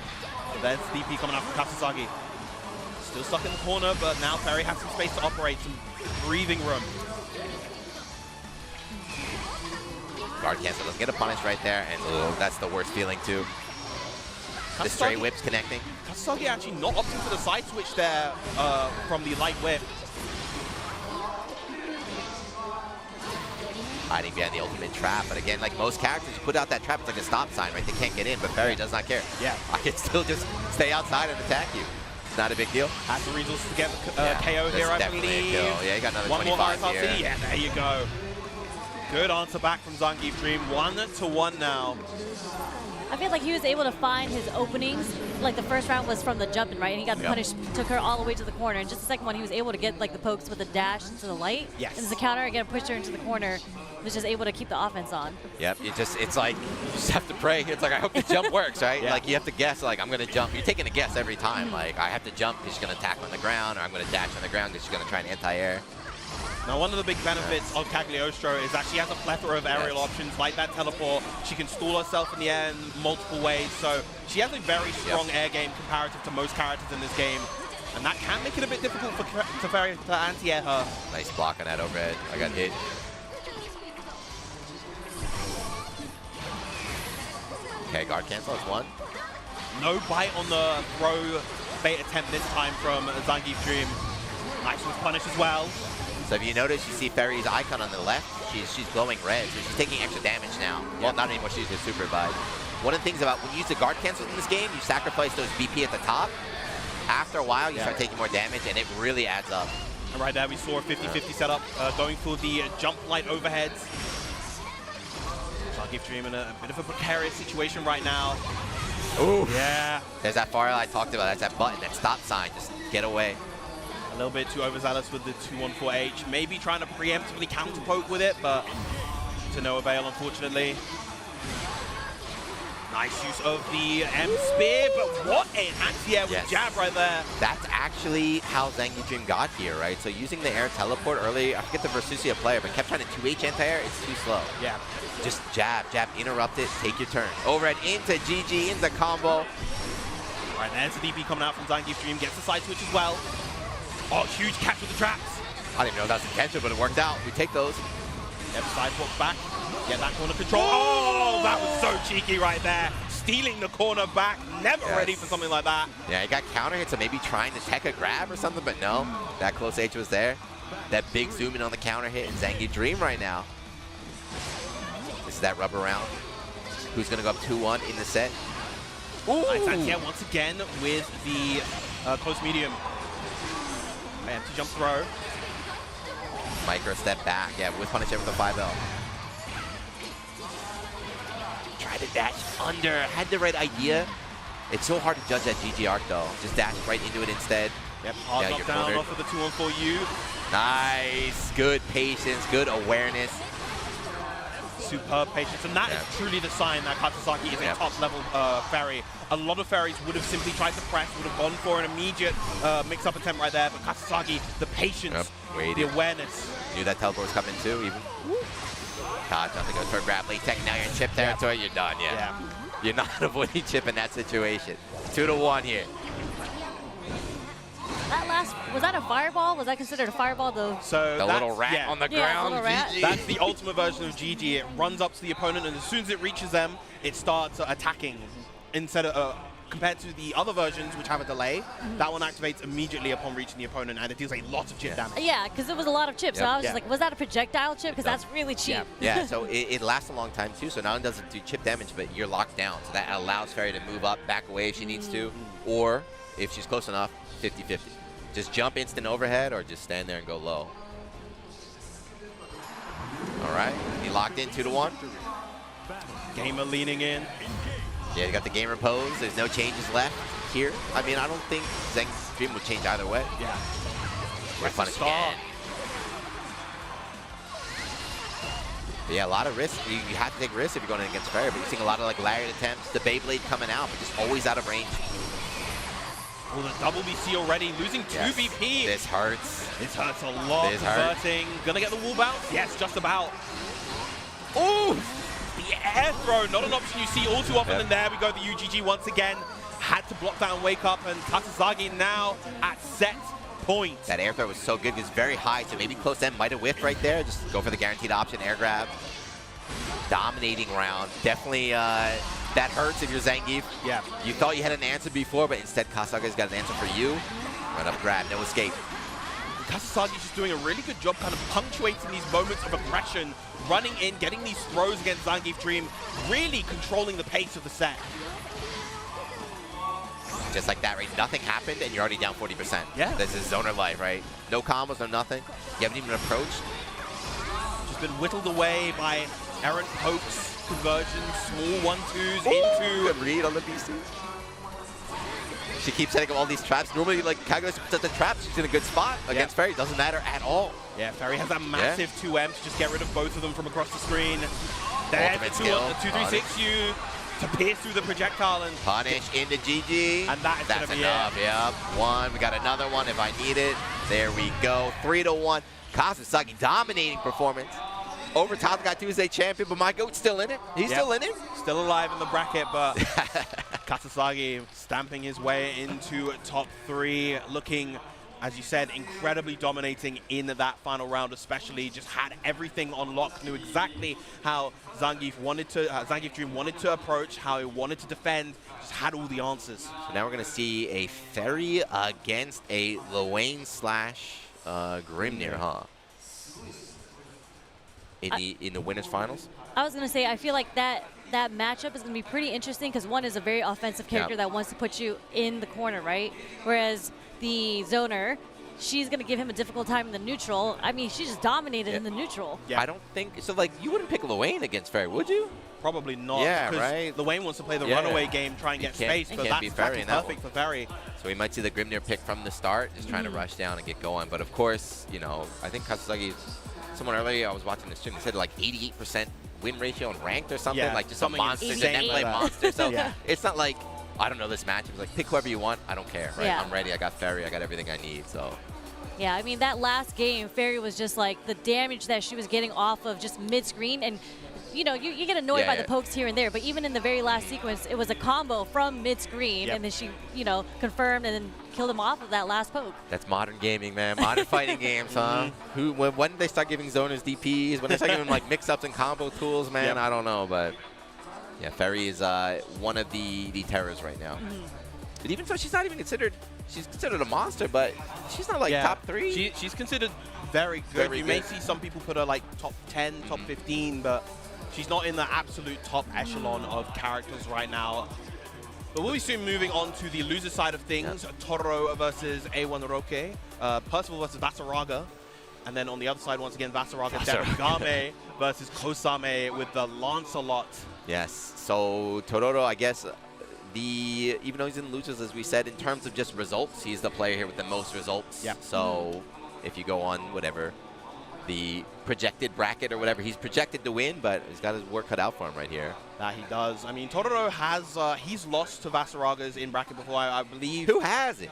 There's DP coming out from Kasasagi. Still stuck in the corner, but now Ferry has some space to operate, some breathing room. Guard cancel, doesn't get a punish right there, and that's the worst feeling too. The stray whip's connecting. Kasasagi actually not opting for the side switch there from the light whip. Hiding behind the ultimate trap, but again, like most characters, you put out that trap, it's like a stop sign, right? They can't get in, but Ferry does not care. Yeah. I can still just stay outside and attack you. It's not a big deal. Has the resources to get the KO here, I believe. Yeah, you got another One 25 more here. Yeah, there you go. Good answer back from Zangief Dream. 1-1 now. I feel like he was able to find his openings. Like the first round was from the jumping, right? And he got the punish, took her all the way to the corner. And just the second one, he was able to get like the pokes with the dash into the light. Yes. And as a counter, again, pushed her into the corner. Was just able to keep the offense on. Yep, it's like, you just have to pray. It's like, I hope the jump works, right? Yeah. Like, you have to guess, like, I'm going to jump. You're taking a guess every time. Like, I have to jump because she's going to attack on the ground, or I'm going to dash on the ground because she's going to try and anti-air. Now, one of the big benefits of Cagliostro is that she has a plethora of aerial options, like that teleport. She can stall herself in the air in multiple ways, so she has a very strong air game comparative to most characters in this game. And that can make it a bit difficult for Ferry to anti-air her. Nice block on that overhead. I got hit. Okay, guard cancel, it's one. No bite on the throw bait attempt this time from Zangief Dream. Nice with punish as well. So if you notice, you see Ferry's icon on the left. She's glowing red, so she's taking extra damage now. Well, not anymore, she's just super revive. One of the things about when you use the guard cancels in this game, you sacrifice those BP at the top. After a while, you start taking more damage, and it really adds up. And right there, we saw a 50-50 setup going for the jump light overheads. Zangief Dream in a bit of a precarious situation right now. Ooh. Yeah. There's that far I talked about. That's that button, that stop sign. Just get away. A little bit too overzealous with the 214H. Maybe trying to preemptively counter poke with it, but to no avail, unfortunately. Nice use of the M-Spear, but what an anti-air with jab right there. That's actually how Zangief Dream got here, right? So using the air teleport early, I forget the Versusia player, but kept trying to 2H anti-air, it's too slow. Yeah. Just jab, interrupt it, take your turn. Overhead into GG, into combo. Right, there's the DP coming out from Zangief Dream, gets the side switch as well. Oh, huge catch with the traps. I didn't even know that was intentional, but it worked out. We take those. Yep, sidewalk back. Get that corner control. Oh, that was so cheeky right there. Stealing the corner back. Never ready for something like that. Yeah, he got counter hit, so maybe trying to tech a grab or something, but no. That close H was there. That big zoom in on the counter hit, and Zangief Dream right now. This is that rubber round. Who's going to go up 2-1 in the set? Nice anti-air once again with the close medium. Empty jump throw. Micro step back, yeah, with punish with the 5L. Tried to dash under, had the right idea. It's so hard to judge that GG arc though. Just dash right into it instead. Yep, hard knock down off of the 2-1-4U. Nice, good patience, good awareness. Superb patience, and that is truly the sign that Katsuzaki is a top-level ferry. A lot of ferries would have simply tried to press, would have gone for an immediate mix-up attempt right there, but Katsuzaki, the patience, the awareness. Knew that teleport was coming too, even. Katsuzaki goes for a grab, late tech, now you're in chip territory, you're done, You're not avoiding chip in that situation. 2-1 here. That last, was that a fireball? Was that considered a fireball though? So the little rat on the ground. Rat. That's the ultimate version of GG. It runs up to the opponent, and as soon as it reaches them, it starts attacking. Instead of compared to the other versions, which have a delay, that one activates immediately upon reaching the opponent, and it deals a lot of chip damage. Yeah, because it was a lot of chips. So I was just like, was that a projectile chip? Because that's really cheap. Yeah, so it lasts a long time too. So not only does it do chip damage, but you're locked down. So that allows Fairy to move up, back away if she needs to, or if she's close enough, 50-50. Just jump instant overhead or just stand there and go low. All right, he locked in 2-1. Gamer leaning in. Yeah, you got the gamer pose. There's no changes left here. I mean, I don't think Zeng's Dream would change either way. Yeah. We're fun again. But yeah, a lot of risk. You have to take risks if you're going against Fairy, but you're seeing a lot of like lariat attempts, the Beyblade coming out, but just always out of range. Oh, the double BC already, losing 2 VP. This hurts. This hurts a lot. Converting. Gonna get the wall bounce? Yes, just about. Oh, the air throw, not an option you see all too often. And there we go, the UGG once again. Had to block down Wake Up, and Katsuzaki now at set point. That air throw was so good. It was very high, so maybe close end might have whiffed right there. Just go for the guaranteed option, air grab. Dominating round. Definitely that hurts if you're Zangief. Yeah. You thought you had an answer before, but instead Katsuzaga's got an answer for you. Run up grab, no escape. Katsuzagi's just doing a really good job kind of punctuating these moments of aggression, running in, getting these throws against Zangief Dream, really controlling the pace of the set. Just like that, right? Nothing happened, and you're already down 40%. Yeah. This is zoner life, right? No combos, no nothing. You haven't even approached. Just been whittled away by errant pokes, conversions, small 1-2s into... Good read on the BC. She keeps setting up all these traps. Normally, like, Kagura sets the traps. She's in a good spot against Fairy. Doesn't matter at all. Yeah, Fairy has that massive 2M to just get rid of both of them from across the screen. There's the 2-3-6U to pierce through the projectile and punish into GG. And that's enough. Yep. One. We got another one if I need it. There we go. 3-1. Katsuzaki dominating performance over Tatsuga Tuesday champion, but my goat's still in it. He's still in it. Still alive in the bracket, but Katsuzagi stamping his way into top 3, looking, as you said, incredibly dominating in that final round, especially just had everything on lock, knew exactly how Zangief Dream wanted to approach, how he wanted to defend, just had all the answers. So now we're going to see a Fairy against a Luane / Grimnir, huh? In the winners finals? I was going to say, I feel like that matchup is going to be pretty interesting because one is a very offensive character that wants to put you in the corner, right? Whereas the zoner, she's going to give him a difficult time in the neutral. I mean, she just dominated in the neutral. Yeah. I don't think so. Like, you wouldn't pick Luane against Fairy, would you? Probably not. Yeah, because right. Luane wants to play the runaway game, try and get space, but that's perfect for Fairy. So we might see the Grimnir pick from the start, just trying to rush down and get going. But of course, you know, I think Katsuzagi. Someone earlier, I was watching the stream, they said like 88% win ratio and ranked or something, like just something a monster, just a net play monster. So it's not like, I don't know this match. It was like, pick whoever you want, I don't care, right? I'm ready, I got Fairy, I got everything I need, so. Yeah, I mean, that last game, Fairy was just like the damage that she was getting off of just mid-screen, and you know, you get annoyed by the pokes here and there, but even in the very last sequence, it was a combo from mid-screen, and then she, you know, confirmed and then killed him off of that last poke. That's modern gaming, man. Modern fighting games, huh? When did they start giving zoners DPs? When they start giving like mix-ups and combo tools, man? I don't know, but yeah, Fairy is one of the terrors right now. But even so, she's not even considered. She's considered a monster, but she's not like top 3. She's considered very good. You may see some people put her like top 10, top 15, but she's not in the absolute top echelon of characters right now. But we'll be soon moving on to the loser side of things. Tororo versus A1 Roque, Percival versus Vasaraga. And then on the other side, once again, Vasaraga Debagame versus Kosame with the Lancelot. Yes. So Tororo, I guess, even though he's in losers, as we said, in terms of just results, he's the player here with the most results. Yeah. So if you go on whatever the projected bracket or whatever, he's projected to win, but he's got his work cut out for him right here. That he does. I mean, Tororo has he's lost to Vasaraga's in bracket before, I believe. Who hasn't?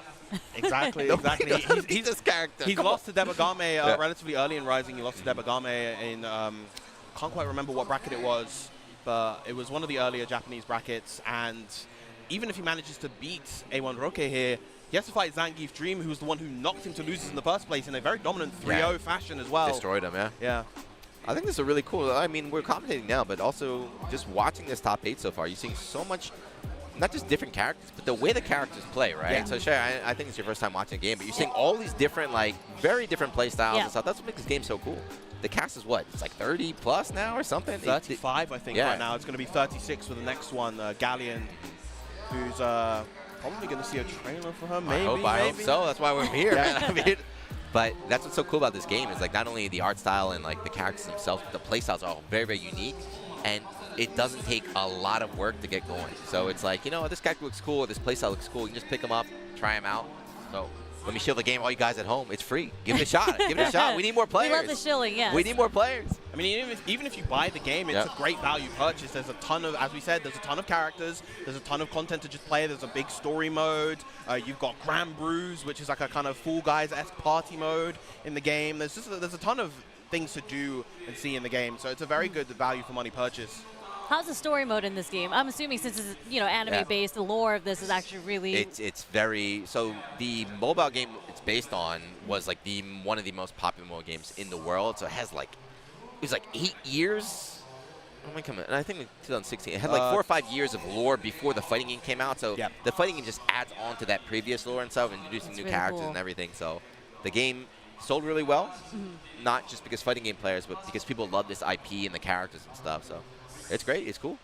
Exactly, exactly. He's this character. He's lost to Debagame relatively early in Rising. He lost to Debagame in, can't quite remember what bracket it was, but it was one of the earlier Japanese brackets. And even if he manages to beat A1 Roque here, he has to fight Zangief Dream, who's the one who knocked him to losers in the first place in a very dominant 3-0 fashion as well. Destroyed him, yeah. Yeah. I think this is really cool. I mean, we're commentating now, but also just watching this top 8 so far, you're seeing so much, not just different characters, but the way the characters play, right? Yeah. So, Shay, I think it's your first time watching a game, but you're seeing all these different, like, very different play styles and stuff. That's what makes this game so cool. The cast is what? It's like 30 plus now or something? 35, I think, right now. It's going to be 36 for the next one. Galleon, who's probably going to see a trailer for her, maybe. I hope so. That's why we're here. I mean, but that's what's so cool about this game is like not only the art style and like the characters themselves, but the play styles are all very, very unique. And it doesn't take a lot of work to get going. So it's like, you know, this character looks cool, this play style looks cool. You can just pick them up, try them out. So let me shill the game, all you guys at home. It's free. Give it a shot. Give it a shot. We need more players. We love the shilling, yes. We need more players. I mean, even if you buy the game, it's a great value purchase. There's a ton of, as we said, there's a ton of characters. There's a ton of content to just play. There's a big story mode. You've got Grand Brews, which is like a kind of Fall Guys-esque party mode in the game. There's a ton of things to do and see in the game. So it's a very good value for money purchase. How's the story mode in this game? I'm assuming since it's, you know, anime-based, the lore of this is actually really... It's very... So the mobile game it's based on was like one of the most popular mobile games in the world. So it has like... It was like 8 years? Oh my God. And I think in 2016. It had like 4 or 5 years of lore before the fighting game came out. So the fighting game just adds on to that previous lore and stuff, introducing new characters and everything. So the game sold really well. Not just because fighting game players, but because people love this IP and the characters and stuff. So... It's great. It's cool.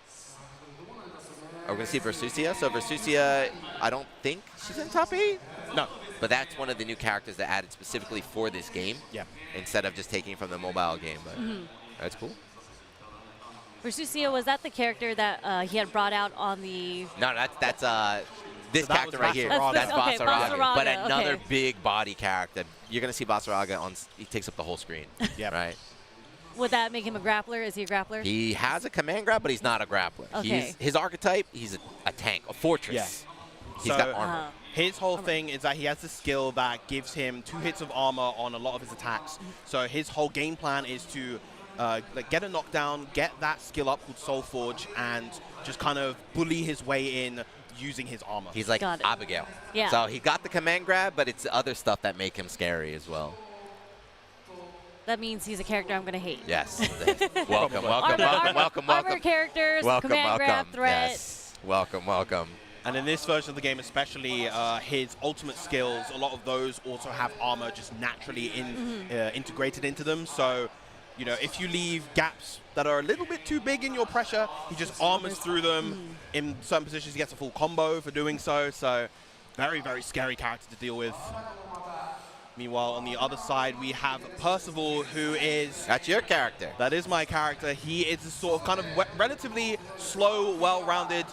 We're going to see Versusia. So Versusia, I don't think she's in top 8. No. But that's one of the new characters that added specifically for this game. Yeah. Instead of just taking from the mobile game. But that's cool. Versusia, was that the character that he had brought out on the... No, that's this character right here. That's okay, Vasaraga. But another big body character. You're going to see Vasaraga on... He takes up the whole screen. Yeah. Right? Would that make him a grappler? Is he a grappler? He has a command grab, but he's not a grappler. Okay. His archetype, he's a tank, a fortress. Yeah. He's got armor. His whole thing is that he has the skill that gives him 2 hits of armor on a lot of his attacks. So his whole game plan is to like get a knockdown, get that skill up called Soul Forge, and just kind of bully his way in using his armor. He's like Abigail. Yeah. So he got the command grab, but it's the other stuff that make him scary as well. That means he's a character I'm going to hate. Yes. welcome. Armor characters, command grab, threat. Yes. Welcome. And in this version of the game especially, his ultimate skills, a lot of those also have armor just naturally integrated into them. So, you know, if you leave gaps that are a little bit too big in your pressure, he just armors through them. In certain positions, he gets a full combo for doing so. So, very, very scary character to deal with. Meanwhile, on the other side, we have Percival, who is... That's your character. That is my character. He is a sort of kind of relatively slow, well-rounded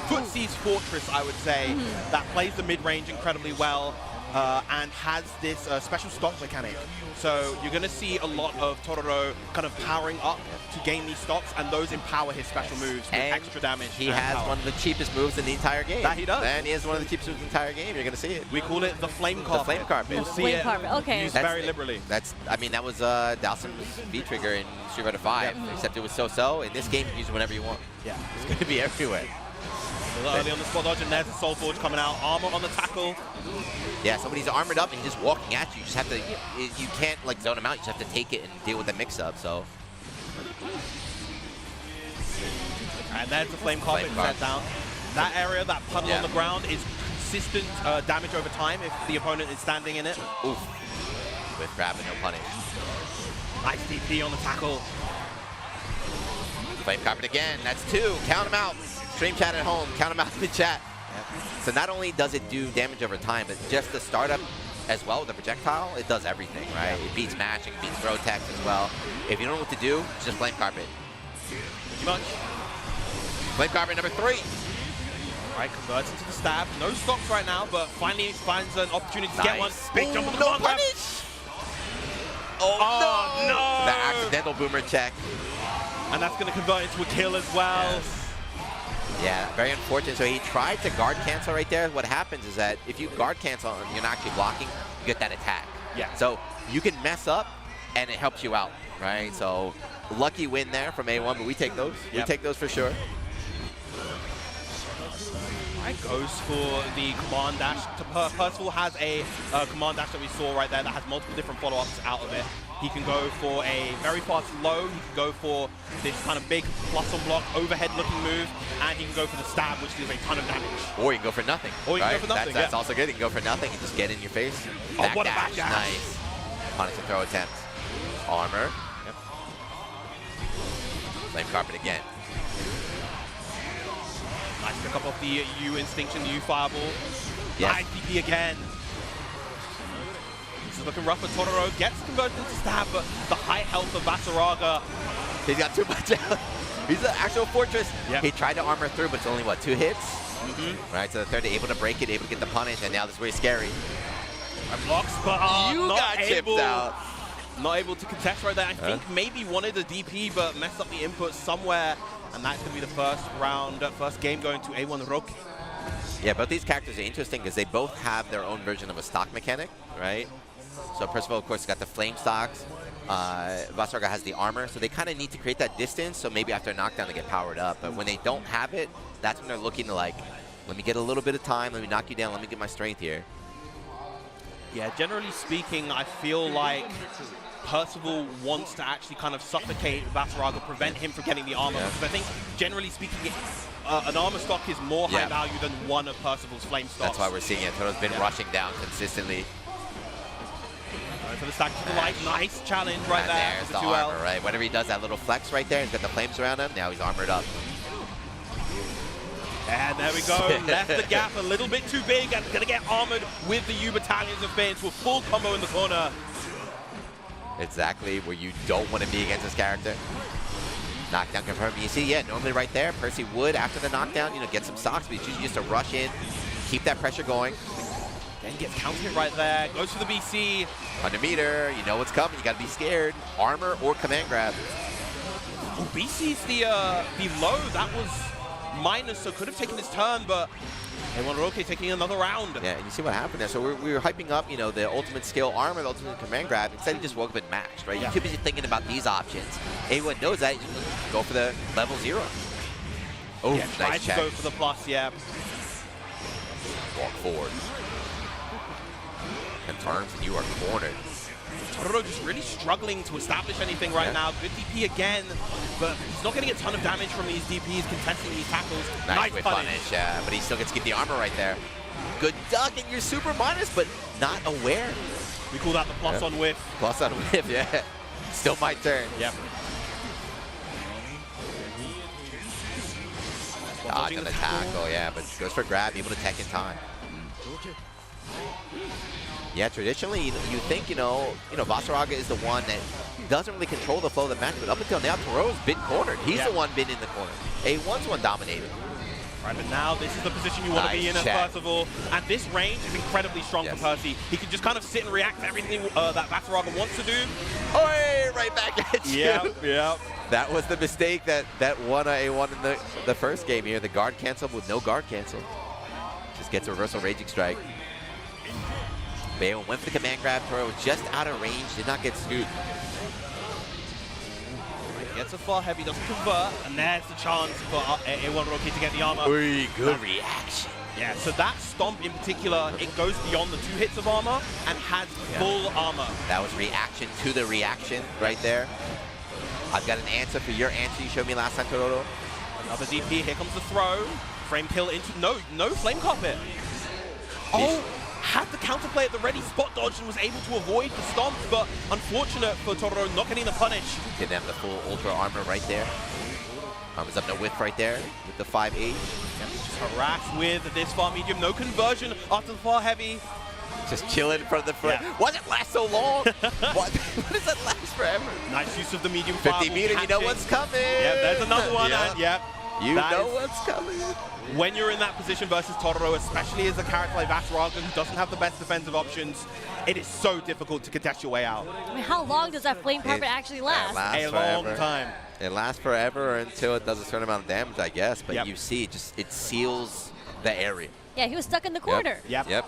footsie's fortress, I would say, that plays the mid-range incredibly well and has this special stock mechanic. So you're going to see a lot of Tororo kind of powering up to gain these stocks, and those empower his special moves with extra damage. He has one of the cheapest moves in the entire game. That he does. And he has one of the cheapest moves in the entire game. You're going to see it. We call it the Flame Carpet. The Flame Carpet. You'll see it used very liberally. I mean, that was Dawson's V-Trigger in Street Fighter 5, except it was so-so. In this game, you can use it whenever you want. Yeah. It's going to be everywhere. Early on the spot dodge, and there's the Soul Forge coming out. Armor on the tackle. Yeah, somebody's armored up and he's just walking at you. You just have to, you can't like zone him out. You just have to take it and deal with the mix-up, so. And there's the Flame Carpet set down. That area, that puddle on the ground, is consistent damage over time if the opponent is standing in it. Oof. With grab and no punish. Nice DP on the tackle. Flame Carpet again. That's 2. Count him out. Stream chat at home, count them out in the chat. So not only does it do damage over time, but just the startup as well with the projectile, it does everything, right? It beats mashing, beats throw attacks as well. If you don't know what to do, just flame carpet. Pretty much. Flame carpet number 3. Right, converts into the stab. No stocks right now, but finally finds an opportunity to get one. Big jump on the command grab. Oh, no! The accidental boomer check. And that's going to convert into a kill as well. Yes. Yeah, very unfortunate. So he tried to guard cancel right there. What happens is that if you guard cancel and you're not actually blocking, you get that attack. Yeah. So you can mess up and it helps you out, right? So lucky win there from A1, but we take those. Yep. We take those for sure. Right, goes for the command dash. Percival has a command dash that we saw right there that has multiple different follow-ups out of it. He can go for a very fast low, he can go for this kind of big plus on block overhead looking move, and he can go for the stab, which deals a ton of damage. Or you can go for nothing. Or you right? can go for nothing, That's also good. You can go for nothing and just get in your face. Oh, what a back dash. Nice. Punish and throw attempt. Armor. Yep. Flame carpet again. Nice pick up of the U Instinction, the U Fireball. Yes. Nice DP again. This is looking rough for Totoro. Gets converted into stab, but the high health of Vasaraga. He's got too much health. He's an actual fortress. Yep. He tried to armor through, but it's only, what, 2 hits? Right, so the third, able to break it, able to get the punish, and now this is very scary. Blocks, but you not got chipped out. Not able to contest right there. I think maybe wanted a DP, but messed up the input somewhere. And that's going to be the first round, first game going to A1 Roque. Yeah, both these characters are interesting because they both have their own version of a stock mechanic, right? So Percival, of course, got the flame stocks. Vasaraga has the armor, so they kind of need to create that distance, so maybe after a knockdown they get powered up. But when they don't have it, that's when they're looking to, like, let me get a little bit of time, let me knock you down, let me get my strength here. Yeah, generally speaking, I feel like Percival wants to actually kind of suffocate Vasaraga, prevent him from getting the armor. Because I think, generally speaking, an armor stock is more high value than one of Percival's flame stocks. That's why we're seeing it. Totoro's been rushing down consistently. Right, for the stack to the right, nice challenge right there. There's the armor, right? Whenever he does that little flex right there, he's got the flames around him. Now he's armored up. And there we go. Left the gap a little bit too big and going to get armored with the U battalions of Finn into a full combo in the corner. Exactly where you don't want to be against this character. Knockdown confirmed. You see, yeah, normally right there, Percy would, after the knockdown, you know, get some stocks, but it's usually just to rush in, keep that pressure going. Then gets countered right there. Goes for the BC. 100 meter, you know what's coming. You got to be scared. Armor or command grab. Oh, BC's the low. That was minus, so could have taken his turn, but A1 Roque taking another round. Yeah, and you see what happened there. So we were hyping up, you know, the ultimate skill armor, the ultimate command grab. Instead, he just woke up and matched, right? You could be thinking about these options. A1 knows that. You just go for the level 0. Oh, yeah, nice check. To go for the plus, yeah. Walk forward. Confirms, and you are cornered. Totoro just really struggling to establish anything right now. Good DP again, but he's not getting a ton of damage from these DPs contesting these tackles. Nice whip punish, but he still gets to get the armor right there. Good duck, and you're super minus, but not aware. We call that the plus on whiff. Plus on whiff, yeah. Still my turn. Yep. Dodge on the tackle, yeah, but goes for grab, able to tech in time. Yeah, traditionally, you think, you know, Vasaraga is the one that doesn't really control the flow of the match, but up until now, Totoro's been cornered. He's the one been in the corner. A1's one dominated. Right, but now this is the position you want to be in as Percival. And this range is incredibly strong for Percy. He can just kind of sit and react to everything that Vasaraga wants to do. Oh, right back at you. Yep. That was the mistake that won A1 in the first game here. The guard cancel with no guard cancel. Just gets a reversal raging strike. Bale went for the command grab. Toro was just out of range, did not get scooped. Gets a far heavy, doesn't convert, and there's the chance for A1 Roque to get the armor. Ooh, good reaction. Yeah, so that stomp in particular, it goes beyond the 2 hits of armor and has full armor. That was reaction to the reaction right there. I've got an answer for your answer you showed me last time, Totoro. Another DP, here comes the throw. Frame kill into, no flame carpet. Oh! Had the counterplay at the ready, spot dodged and was able to avoid the stomps, but unfortunate for Totoro not getting the punish. Didn't have the full ultra armor right there. Arms up, no whiff right there with the 5-8. Just harassed with this far medium. No conversion after the far heavy. Just chilling in front of the front. Yeah. Why does it last so long? Why does that last forever? Nice use of the medium 50 meter, you know what's coming. Yeah, there's another one. Yeah. And yep. You know what's coming. When you're in that position versus Totoro, especially as a character like Vasaraga who doesn't have the best defensive options, it is so difficult to contest your way out. I mean, how long does that flame carpet actually last? A long time. It lasts forever until it does a certain amount of damage, I guess. But you see, it seals the area. Yeah, he was stuck in the corner. Yep.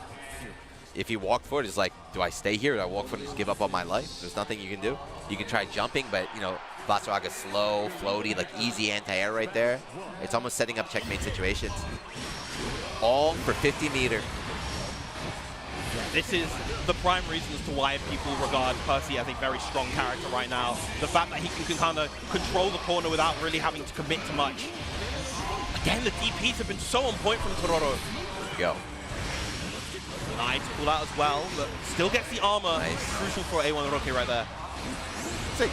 If you walk forward, it's like, do I stay here? Do I walk forward and just give up on my life? There's nothing you can do. You can try jumping, but, you know, Vasaraga's slow, floaty, like easy anti-air right there. It's almost setting up checkmate situations. All for 50 meter. This is the prime reason as to why people regard Percy as a very strong character right now. The fact that he can kind of control the corner without really having to commit to much. Again, the DPs have been so on point from Tororo. Go. Nice pull out as well, but still gets the armor. Nice. Crucial for A1 Roque right there. So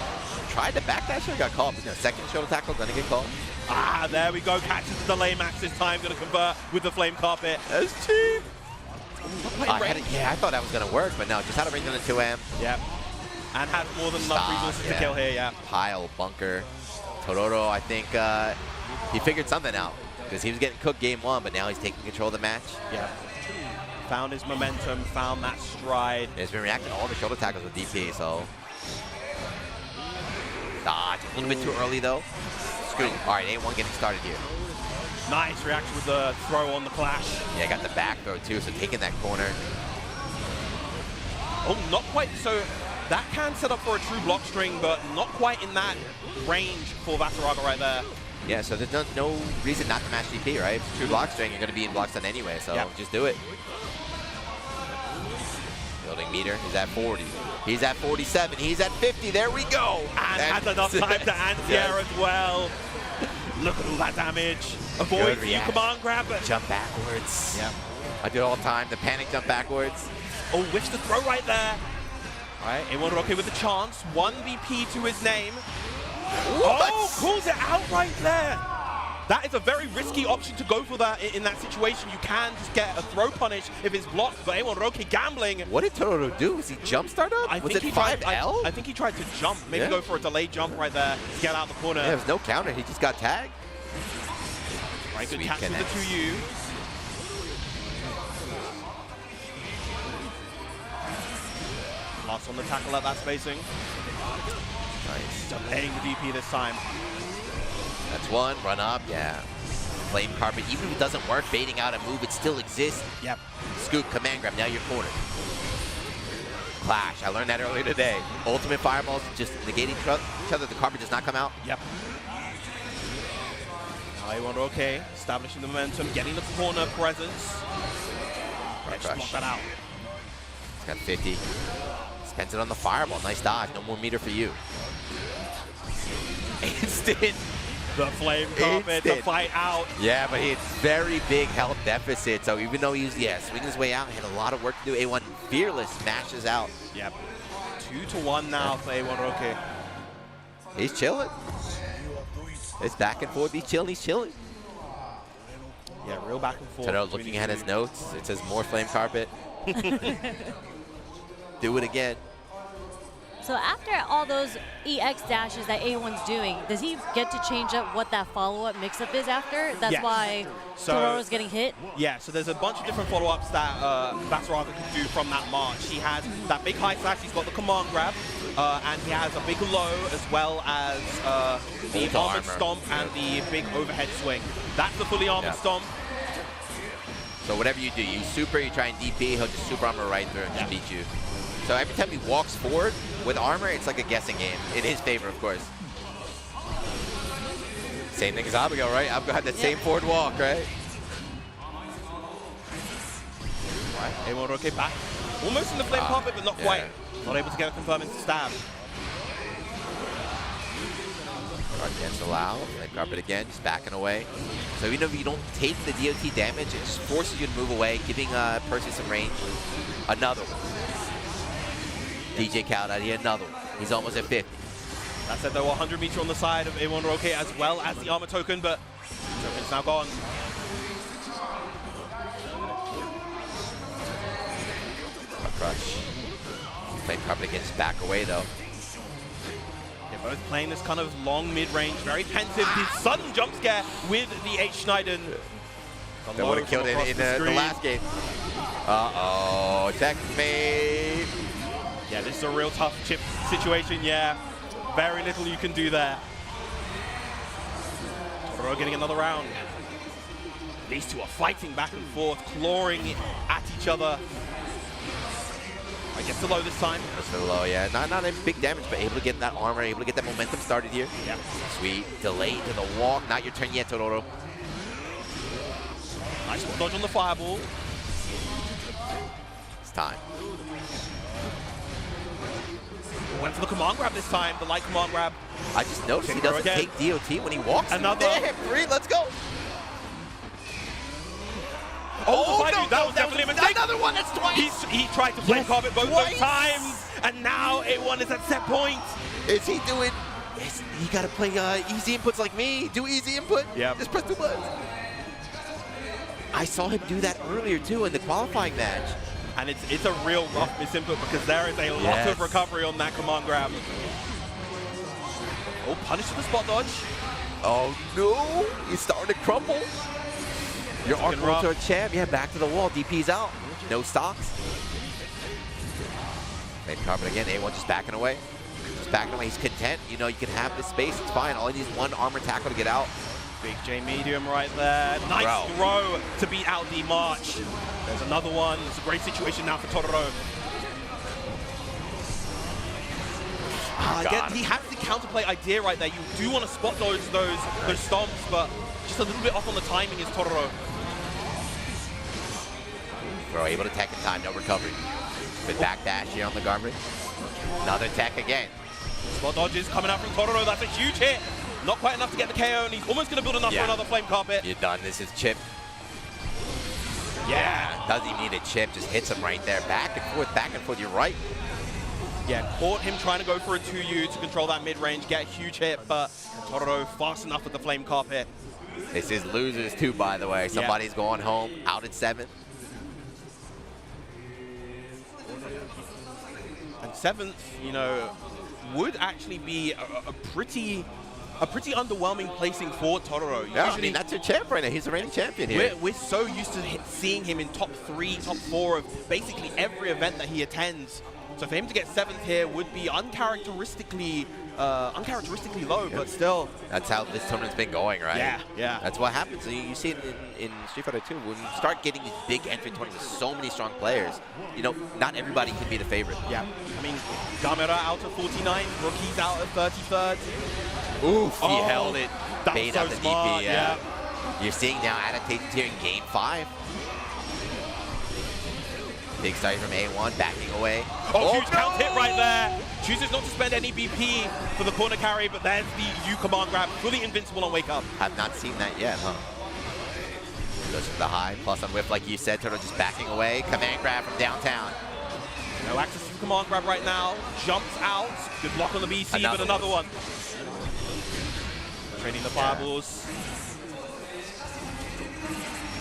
tried to backdash and got called. You know, second shoulder tackle, gonna get called. Ah, there we go. Catches the delay max this time. Gonna convert with the flame carpet. That's cheap. I thought that was gonna work, but no, just had a range on the 2M. Yep. And has more than enough resources to kill here, yeah. Pile, bunker. Tororo, I think he figured something out because he was getting cooked game 1, but now he's taking control of the match. Yeah. Found his momentum, found that stride. He's been reacting to all the shoulder tackles with DP, so. Dodge, a little bit too early though. Screw. All right, A1 getting started here. Nice reaction with the throw on the clash. Yeah, got the back throw too, so taking that corner. Oh, not quite. So that can set up for a true block string, but not quite in that range for Vasaraga right there. Yeah, so there's no reason not to match DP, right? If it's true block string, you're going to be in block stun anyway, so just do it. Building meter, he's at 40. He's at 47, he's at 50, there we go! And has enough time to anti-air as well. Look at all that damage. Avoid the command grab. Jump backwards. Yep. I do it all the time, the panic jump backwards. Oh, whiffs the throw right there. All right, A1 Roque with a chance. 1 BP to his name. Oh, calls it out right there. That is a very risky option to go for that in that situation. You can just get a throw punish if it's blocked, but A1 Roque gambling. What did Tororo do? Was he jump start up? I Was think it he 5L? I think he tried to jump, maybe go for a delayed jump right there to get out the corner. Yeah, there was no counter, he just got tagged. Right, good catch with the 2U. Lost on the tackle at that spacing. Nice. Delaying the DP this time. That's one, run up, yeah. Flame carpet, even if it doesn't work, baiting out a move, it still exists. Yep. Scoop, command grab, now you're cornered. Clash, I learned that earlier today. Ultimate fireballs just negating each other, the carpet does not come out. Yep. A1 Roque establishing the momentum, getting the corner presence. Right, just block that out. He's got 50. Spends it on the fireball, nice dodge, no more meter for you. Instant. The flame carpet, the fight out. Yeah, but he had very big health deficit, so even though he was, swinging his way out, he had a lot of work to do. A1 fearless smashes out. Yep. 2-1 now for A1 Roque. He's chilling. It's back and forth, he's chilling. Yeah, real back and forth. Tororo looking at his notes, it says more flame carpet. Do it again. So after all those EX dashes that A1's doing, does he get to change up what that follow-up mix-up is after? That's why Tororo's getting hit? Yeah, so there's a bunch of different follow-ups that Vasaraga can do from that march. He has that big high slash, he's got the command grab, and he has a big low as well as the armored stomp and the big overhead swing. That's the fully armored stomp. So whatever you do, you super, you try and DP, he'll just super armor right through and just beat you. So every time he walks forward with armor, it's like a guessing game. In his favor, of course. Same thing as Abigail, right? Abigail had that same forward walk, right? Right, A1 Roque back. Almost in the flame carpet, but not quite. Not able to get a confirming stab. Against allow, flame carpet again, just backing away. So even if you don't take the DOT damage, it just forces you to move away, giving Percy some range. Another one. DJ Khaled out here, another one. He's almost at 50. That said, though, 100 meter on the side of A1 Roque as well as the armor token, but token's now gone. Crush. Flame Carpet against back away though. They're both playing this kind of long mid-range, very pensive. The sudden jump scare with the H. Schneiden. That would have killed it in the last game. Uh-oh, checkmate. Yeah, this is a real tough chip situation, yeah. Very little you can do there. Totoro getting another round. These two are fighting back and forth, clawing at each other. I guess the low this time. That's the low, yeah. Not a big damage, but able to get that armor, able to get that momentum started here. Yeah. Sweet. Delay to the walk. Not your turn yet, Totoro. Nice dodge on the fireball. It's time. Went for the command grab this time, the light command grab. I just noticed he doesn't take DOT when he walks. Another. Damn, 3, let's go. Oh, no, that was definitely a mistake. Another one, that's twice. He tried to flame carpet both those times, and now A1 is at set point. Is he doing? He got to play easy inputs like me. Do easy input. Yeah. Just press 2 buttons. I saw him do that earlier too in the qualifying match. And it's a real rough misinput because there is a lot of recovery on that command grab. Oh, punish to the spot dodge. Oh no, he's starting to crumble. Your arc rotor champ, yeah, back to the wall. DP's out. No stocks. Maybe carpet again. A1 just backing away. Just backing away. He's content. You know, you can have this space. It's fine. All he needs is one armor tackle to get out. Big J medium right there. Nice throw to beat out the March. There's another one. It's a great situation now for Totoro. Again, he has the counterplay idea right there. You do want to spot those stomps, but just a little bit off on the timing is Totoro. Bro, able to tech in time, no recovery. With back dash here on the garbage. Another tech again. Spot dodges coming out from Totoro. That's a huge hit. Not quite enough to get the KO, and he's almost going to build enough for another flame carpet. You're done. This is chip. Yeah, doesn't even need a chip. Just hits him right there. Back and forth. You're right. Yeah, caught him trying to go for a 2U to control that mid-range, get a huge hit, but Totoro fast enough with the flame carpet. This is losers too, by the way. Somebody's going home, out at 7. And 7th, you know, would actually be a pretty underwhelming placing for Totoro. Yeah, I mean, that's your champ right now. He's the reigning champion here. We're so used to seeing him in top 3, top 4 of basically every event that he attends. So for him to get 7th here would be uncharacteristically low, but still. That's how this tournament's been going, right? Yeah, yeah. That's what happens. You see it in Street Fighter 2. When you start getting these big entry tournaments with so many strong players, you know, not everybody can be the favorite. Yeah. I mean, Gamera out at 49, Rookie's out at 33rd. Oof, he held it. That Bait was so out the smart, DP, yeah. You're seeing now adaptations here in Game 5. Big start from A1, backing away. Oh, huge count hit right there. Chooses not to spend any BP for the corner carry, but there's the U command grab, fully invincible on wake up. Have not seen that yet, huh? Goes for the high, plus on whip, like you said, Turtle just backing away. Command grab from downtown. No access to the command grab right now. Jumps out. Good block on the BC, but another one. Trading the fireballs.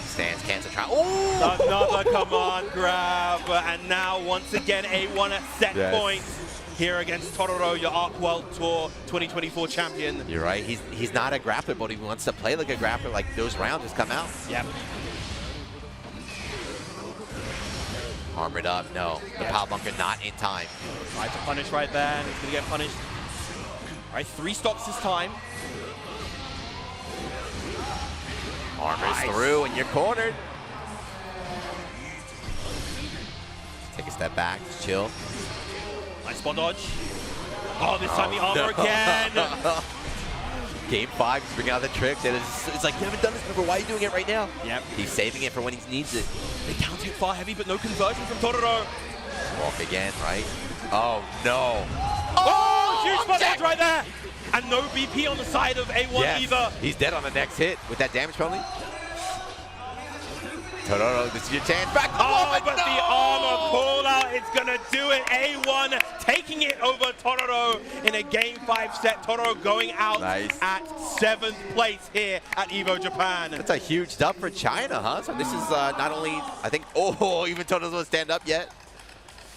Stands, cancel, try. Oh! Another command grab, and now once again A1 at set point here against Totoro, your Arc World Tour 2024 champion. You're right. He's not a grappler, but he wants to play like a grappler. Like those rounds just come out. Yep. Armored up, no. The power bunker not in time. Tried to punish right there, and it's going to get punished. All right, 3 stocks this time. Armor's through, and you're cornered. Take a step back, just chill. Nice spot dodge. Oh, this time the armor again. Game 5, he's bringing out the tricks, and it's like, you haven't done this before, why are you doing it right now? Yep. He's saving it for when he needs it. They counter hit far heavy, but no conversion from Totoro. Walk again, right? Oh, no. Oh, huge spot dodge right there. And no BP on the side of A1 either. He's dead on the next hit with that damage penalty. Totoro, this is your chance. Back the Oh, woman. but No! the armor call out is going to do it. A1 taking it over Totoro in a Game 5 set. Totoro going out at 7th place here at Evo Japan. That's a huge dub for China, huh? So this is not only, I think, oh, even Totoro doesn't stand up yet.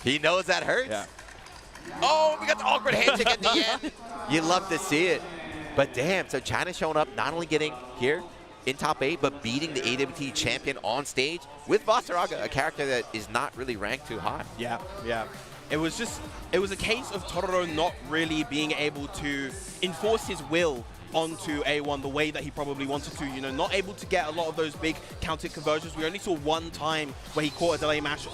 He knows that hurts. Yeah. Oh, we got the awkward handshake at the end. You love to see it. But damn, so China's showing up, not only getting here in top 8, but beating the AWT champion on stage with Vasaraga, a character that is not really ranked too high. Yeah, yeah. It was a case of Totoro not really being able to enforce his will onto A1 the way that he probably wanted to, you know, not able to get a lot of those big counter conversions. We only saw one time where he caught a delay mash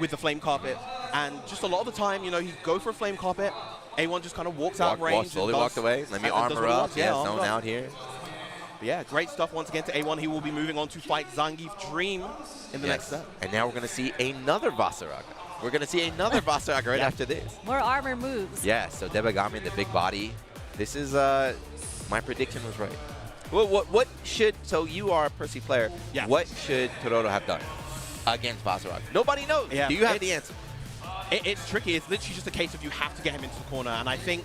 with the flame carpet, and just a lot of the time, you know, he'd go for a flame carpet, A1 just kind of walks out of range. Slowly walked away. Let me armor up. Yeah, zone out here. But yeah, great stuff once again to A1. He will be moving on to fight Zangief Dream in the next set. And now we're going to see another Vasaraga. We're going to see another Vasaraga right after this. More armor moves. Yeah, so Debagami in the big body. This is, my prediction was right. Well, what should, so you are a Percy player, what should Totoro have done against Vasaraga? Nobody knows. Yeah, Do you have the answer? It's tricky. It's literally just a case of you have to get him into the corner. And I think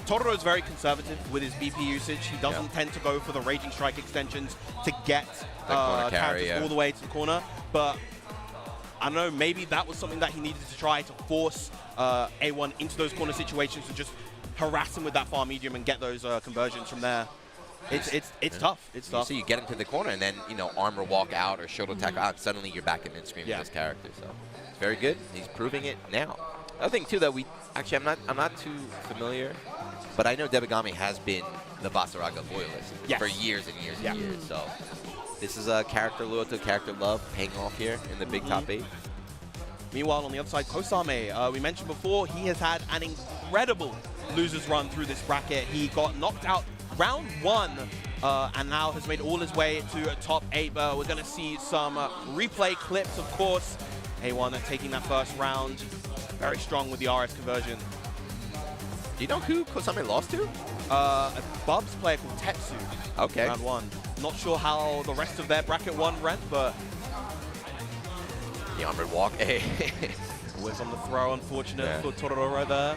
Totoro is very conservative with his BP usage. He doesn't tend to go for the Raging Strike extensions to get characters all the way to the corner. But I don't know, maybe that was something that he needed to try to force A1 into those corner situations to just harass him with that far medium and get those conversions from there. It's tough. It's tough. So you get into the corner and then, you know, armor walk out or shoulder attack out. Suddenly you're back in mid-screen with this character. So it's very good. He's proving it now. Another thing too that we actually I'm not too familiar, but I know Debagami has been the Vasaraga loyalist for years and years and years. So this is a character loyalty, character love paying off here in the big top 8. Meanwhile, on the other side, Kosame, we mentioned before, he has had an incredible losers run through this bracket. He got knocked out round 1 and now has made all his way to top 8. But we're going to see some replay clips, of course. A1 taking that first round. Very strong with the RS conversion. Do you know who Kosame lost to? A Bubs player called Tetsu. Okay. Round 1. Not sure how the rest of their bracket 1 went, but the armored walk. Was on the throw, unfortunate for Totoro there.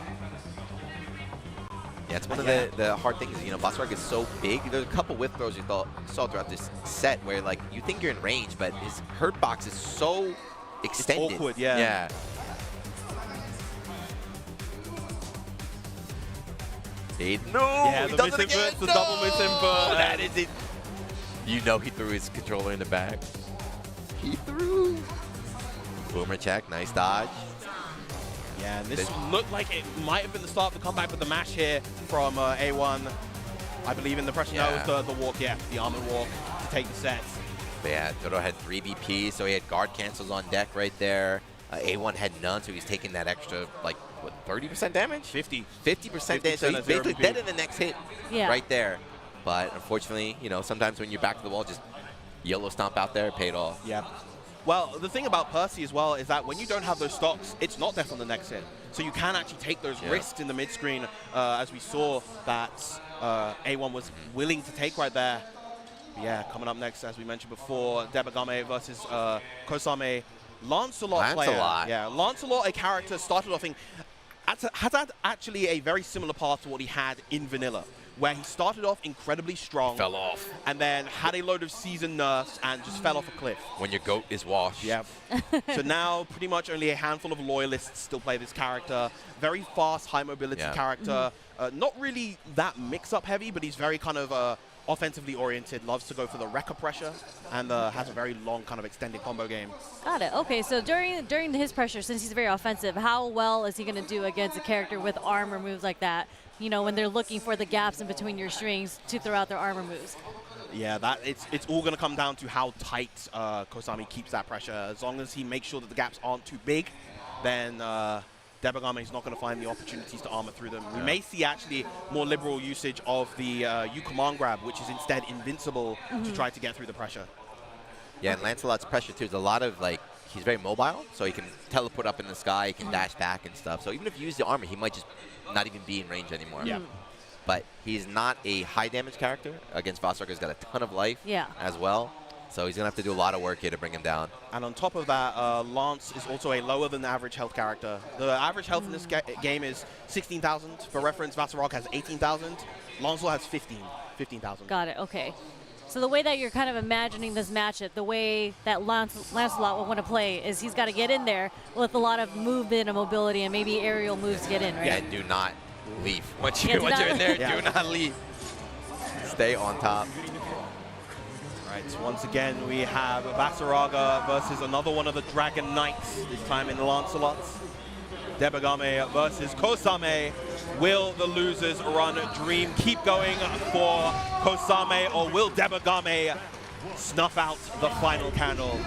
Yeah, it's one of the hard things. You know, Vasaraga is so big. There's a couple whip throws you saw throughout this set where, like, you think you're in range, but his hurt box is so extended. It's awkward, yeah. No, the miss input, the double miss input. That is it. You know he threw his controller in the back. He threw. Boomer check, nice dodge. Yeah, and this looked like it might have been the start of the comeback with the mash here from A1. I believe in the pressure. No, it was the walk, the armored walk to take the set. But yeah, Totoro had 3 BP, so he had guard cancels on deck right there. A1 had none, so he's taking that extra, like, what, 30% damage? 50% damage, so he's basically dead in the next hit right there. But unfortunately, you know, sometimes when you're back to the wall, just yellow stomp out there, paid off. Yeah. Well, the thing about Percy as well is that when you don't have those stocks, it's not death on the next hit. So you can actually take those risks in the mid-screen, as we saw that A1 was willing to take right there. But yeah, coming up next, as we mentioned before, Debagami versus Kosame. Lancelot player. Yeah, Lancelot, a character started off has had actually a very similar path to what he had in Vanilla, where he started off incredibly strong. Fell off. And then had a load of season nerfs and just fell off a cliff. When your goat is washed. Yeah. So now pretty much only a handful of loyalists still play this character. Very fast, high mobility character. Not really that mix-up heavy, but he's very kind of offensively oriented, loves to go for the wrecker pressure, and has a very long kind of extended combo game. Got it. Okay, so during his pressure, since he's very offensive, how well is he going to do against a character with armor moves like that? You know, when they're looking for the gaps in between your strings to throw out their armor moves. Yeah, it's all going to come down to how tight Kosame keeps that pressure. As long as he makes sure that the gaps aren't too big, then Debagami is not going to find the opportunities to armor through them. We may see actually more liberal usage of the U command grab, which is instead invincible to try to get through the pressure. Yeah, and Lancelot's pressure too is a lot of, like, he's very mobile, so he can teleport up in the sky, he can dash back and stuff. So even if you use the armor, he might just not even be in range anymore. Yeah. But he's not a high damage character. Against Vasaraga, he's got a ton of life as well. So he's going to have to do a lot of work here to bring him down. And on top of that, Lance is also a lower than average health character. The average health in this game is 16,000. For reference, Vassarog has 18,000. Lancelot has 15,000. Got it, okay. So the way that you're kind of imagining this matchup, the way that Lancelot will want to play is he's got to get in there with a lot of movement and mobility and maybe aerial moves to get in, right? Yeah, do not leave. Once you're in there, do not leave. Stay on top. Right, once again, we have Vasaraga versus another one of the Dragon Knights, this time in Lancelot's. Debagame versus Kosame. Will the losers run dream keep going for Kosame, or will Debagame snuff out the final candle?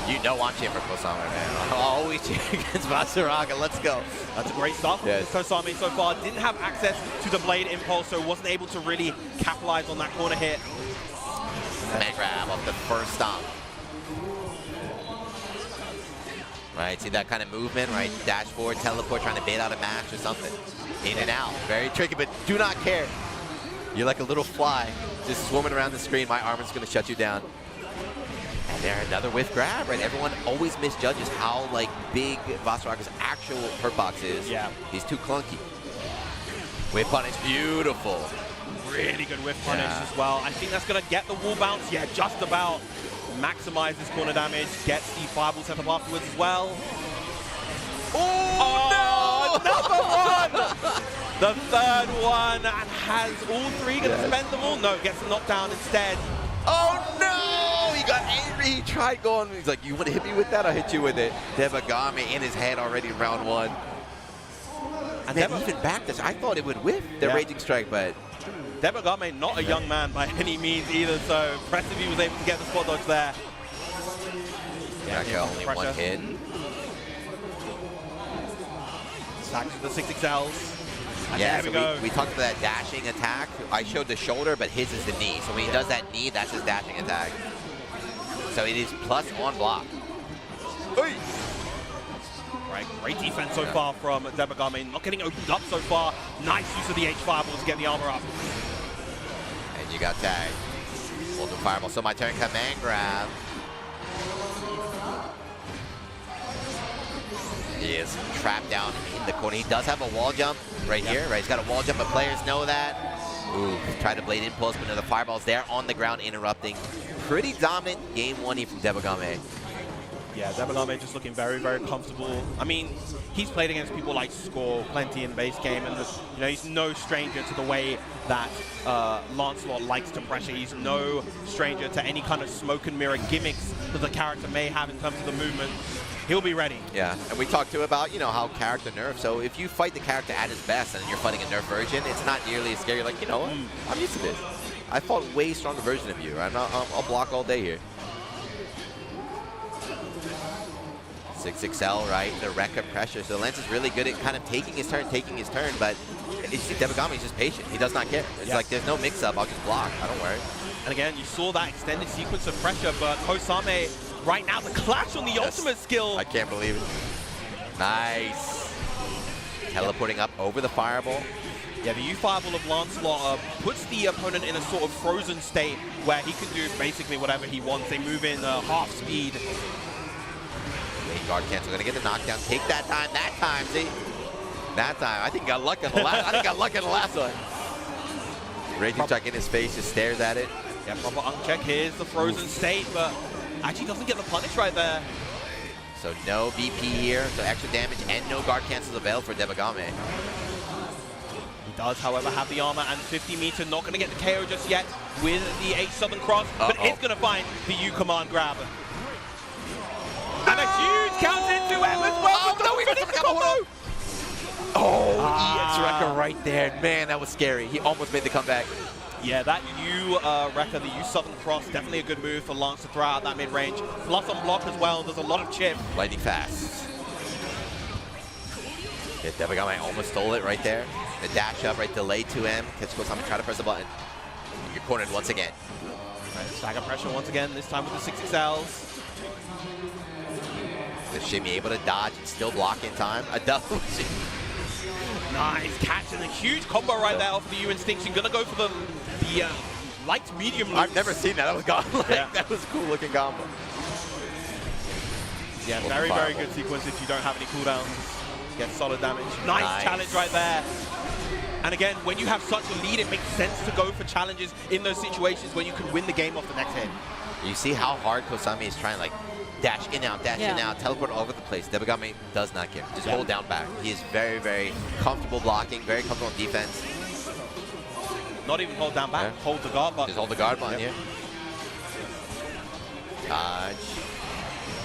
You know I'm cheering for Kosame, man. I'll always cheer against Vasaraga. Let's go. That's a great start for Kosame so far. Didn't have access to the Blade Impulse, so wasn't able to really capitalize on that corner hit. Man grab off the first stomp. Right, see that kind of movement, right? Dash forward, teleport, trying to bait out a mash or something. In and out, very tricky, but do not care. You're like a little fly, just swimming around the screen. My armor's gonna shut you down. And there, another whiff grab, right? Everyone always misjudges how like big Vasaraga's actual hurt box is. Yeah. He's too clunky. Whiff punish, beautiful. Really good whiff punish as well. I think that's going to get the wall bounce. Yeah, just about. Maximize this corner damage. Gets the fireball set up afterwards as well. Oh, no! Another one! The third one, and has all three going to spend them all? No, gets the knockdown instead. Oh no! He got angry. He tried going. He's like, you want to hit me with that? I'll hit you with it. Debagame in his head already in round one. And then even back this, I thought it would whiff the Raging Strike, but Debagame, not a young man by any means either, so impressive he was able to get the spot dodge there. Yeah, only one hit. Back to the 6XLs. And Yeah, there so we talked about that dashing attack. I showed the shoulder, but his is the knee. So when he does that knee, that's his dashing attack. So it is plus on block. Right, great defense so far from Debagame. Not getting opened up so far. Nice use of the H fireball to get the armor up. And you got tagged. Ultimate fireball. So my turn, command grab. He is trapped down in the corner. He does have a wall jump right here, right? He's got a wall jump, but players know that. Ooh, tried to Blade Impulse, but no, the fireball's there on the ground, interrupting. Pretty dominant game one here from Debagame. Yeah, Debagame just looking very, very comfortable. I mean, he's played against people like Score plenty in the base game, and you know, he's no stranger to the way that Lancelot likes to pressure. He's no stranger to any kind of smoke and mirror gimmicks that the character may have in terms of the movement. He'll be ready. Yeah, and we talked too about, you know, how character nerf. So if you fight the character at his best and you're fighting a nerf version, it's not nearly as scary. You're like, you know, I'm used to this. I fought a way stronger version of you. I'll block all day here. 6XL, right? The wreck of pressure. So Lance is really good at kind of taking his turn, but Debagame is just patient. He does not care. It's like, there's no mix-up. I'll just block. I don't worry. And again, you saw that extended sequence of pressure, but Kosame, right now, the clash on the ultimate skill. I can't believe it. Nice. Teleporting up over the fireball. Yeah, the U-Fireball of Lancelot puts the opponent in a sort of frozen state where he can do basically whatever he wants. They move in half speed. Guard cancel, gonna get the knockdown. Take that time, see? That time. I think got luck in the last one. Raging Strike in his face, just stares at it. Yeah, proper uncheck. Here's the frozen state, but actually doesn't get the punish right there. So no BP here, so extra damage and no guard cancels available for Debagame. He does, however, have the armor and 50 meter. Not gonna get the KO just yet with the H Southern Cross, but is gonna find the U command grab. And a huge count into Evans. EX Wrecker right there. Man, that was scary. He almost made the comeback. Yeah, that U Wrecker, the U Southern Cross, definitely a good move for Lance to throw out that mid-range. Plus on block as well. There's a lot of chip. Lightning fast. Yeah, Debagame almost stole it right there. The dash up, right, delay 2M. Kosame try to press the button. You're cornered once again. Right, stagger pressure once again, this time with the 6XLs. The shimmy able to dodge and still block in time. A double shimmy. Nice catch and a huge combo right there off the U Instinction. Gonna go for the light medium loop. I've never seen that. That was godlike. Yeah. That was a cool looking combo. Yeah, very, very good sequence if you don't have any cooldowns. Get solid damage. Nice challenge right there. And again, when you have such a lead, it makes sense to go for challenges in those situations where you can win the game off the next hit. You see how hard Kosame is trying, like, dash in out, dash in out, teleport all over the place. Debagame does not give. Just hold down back. He is very, very comfortable blocking, very comfortable on defense. Not even hold down back, hold the guard button. Just hold the guard button, Dodge.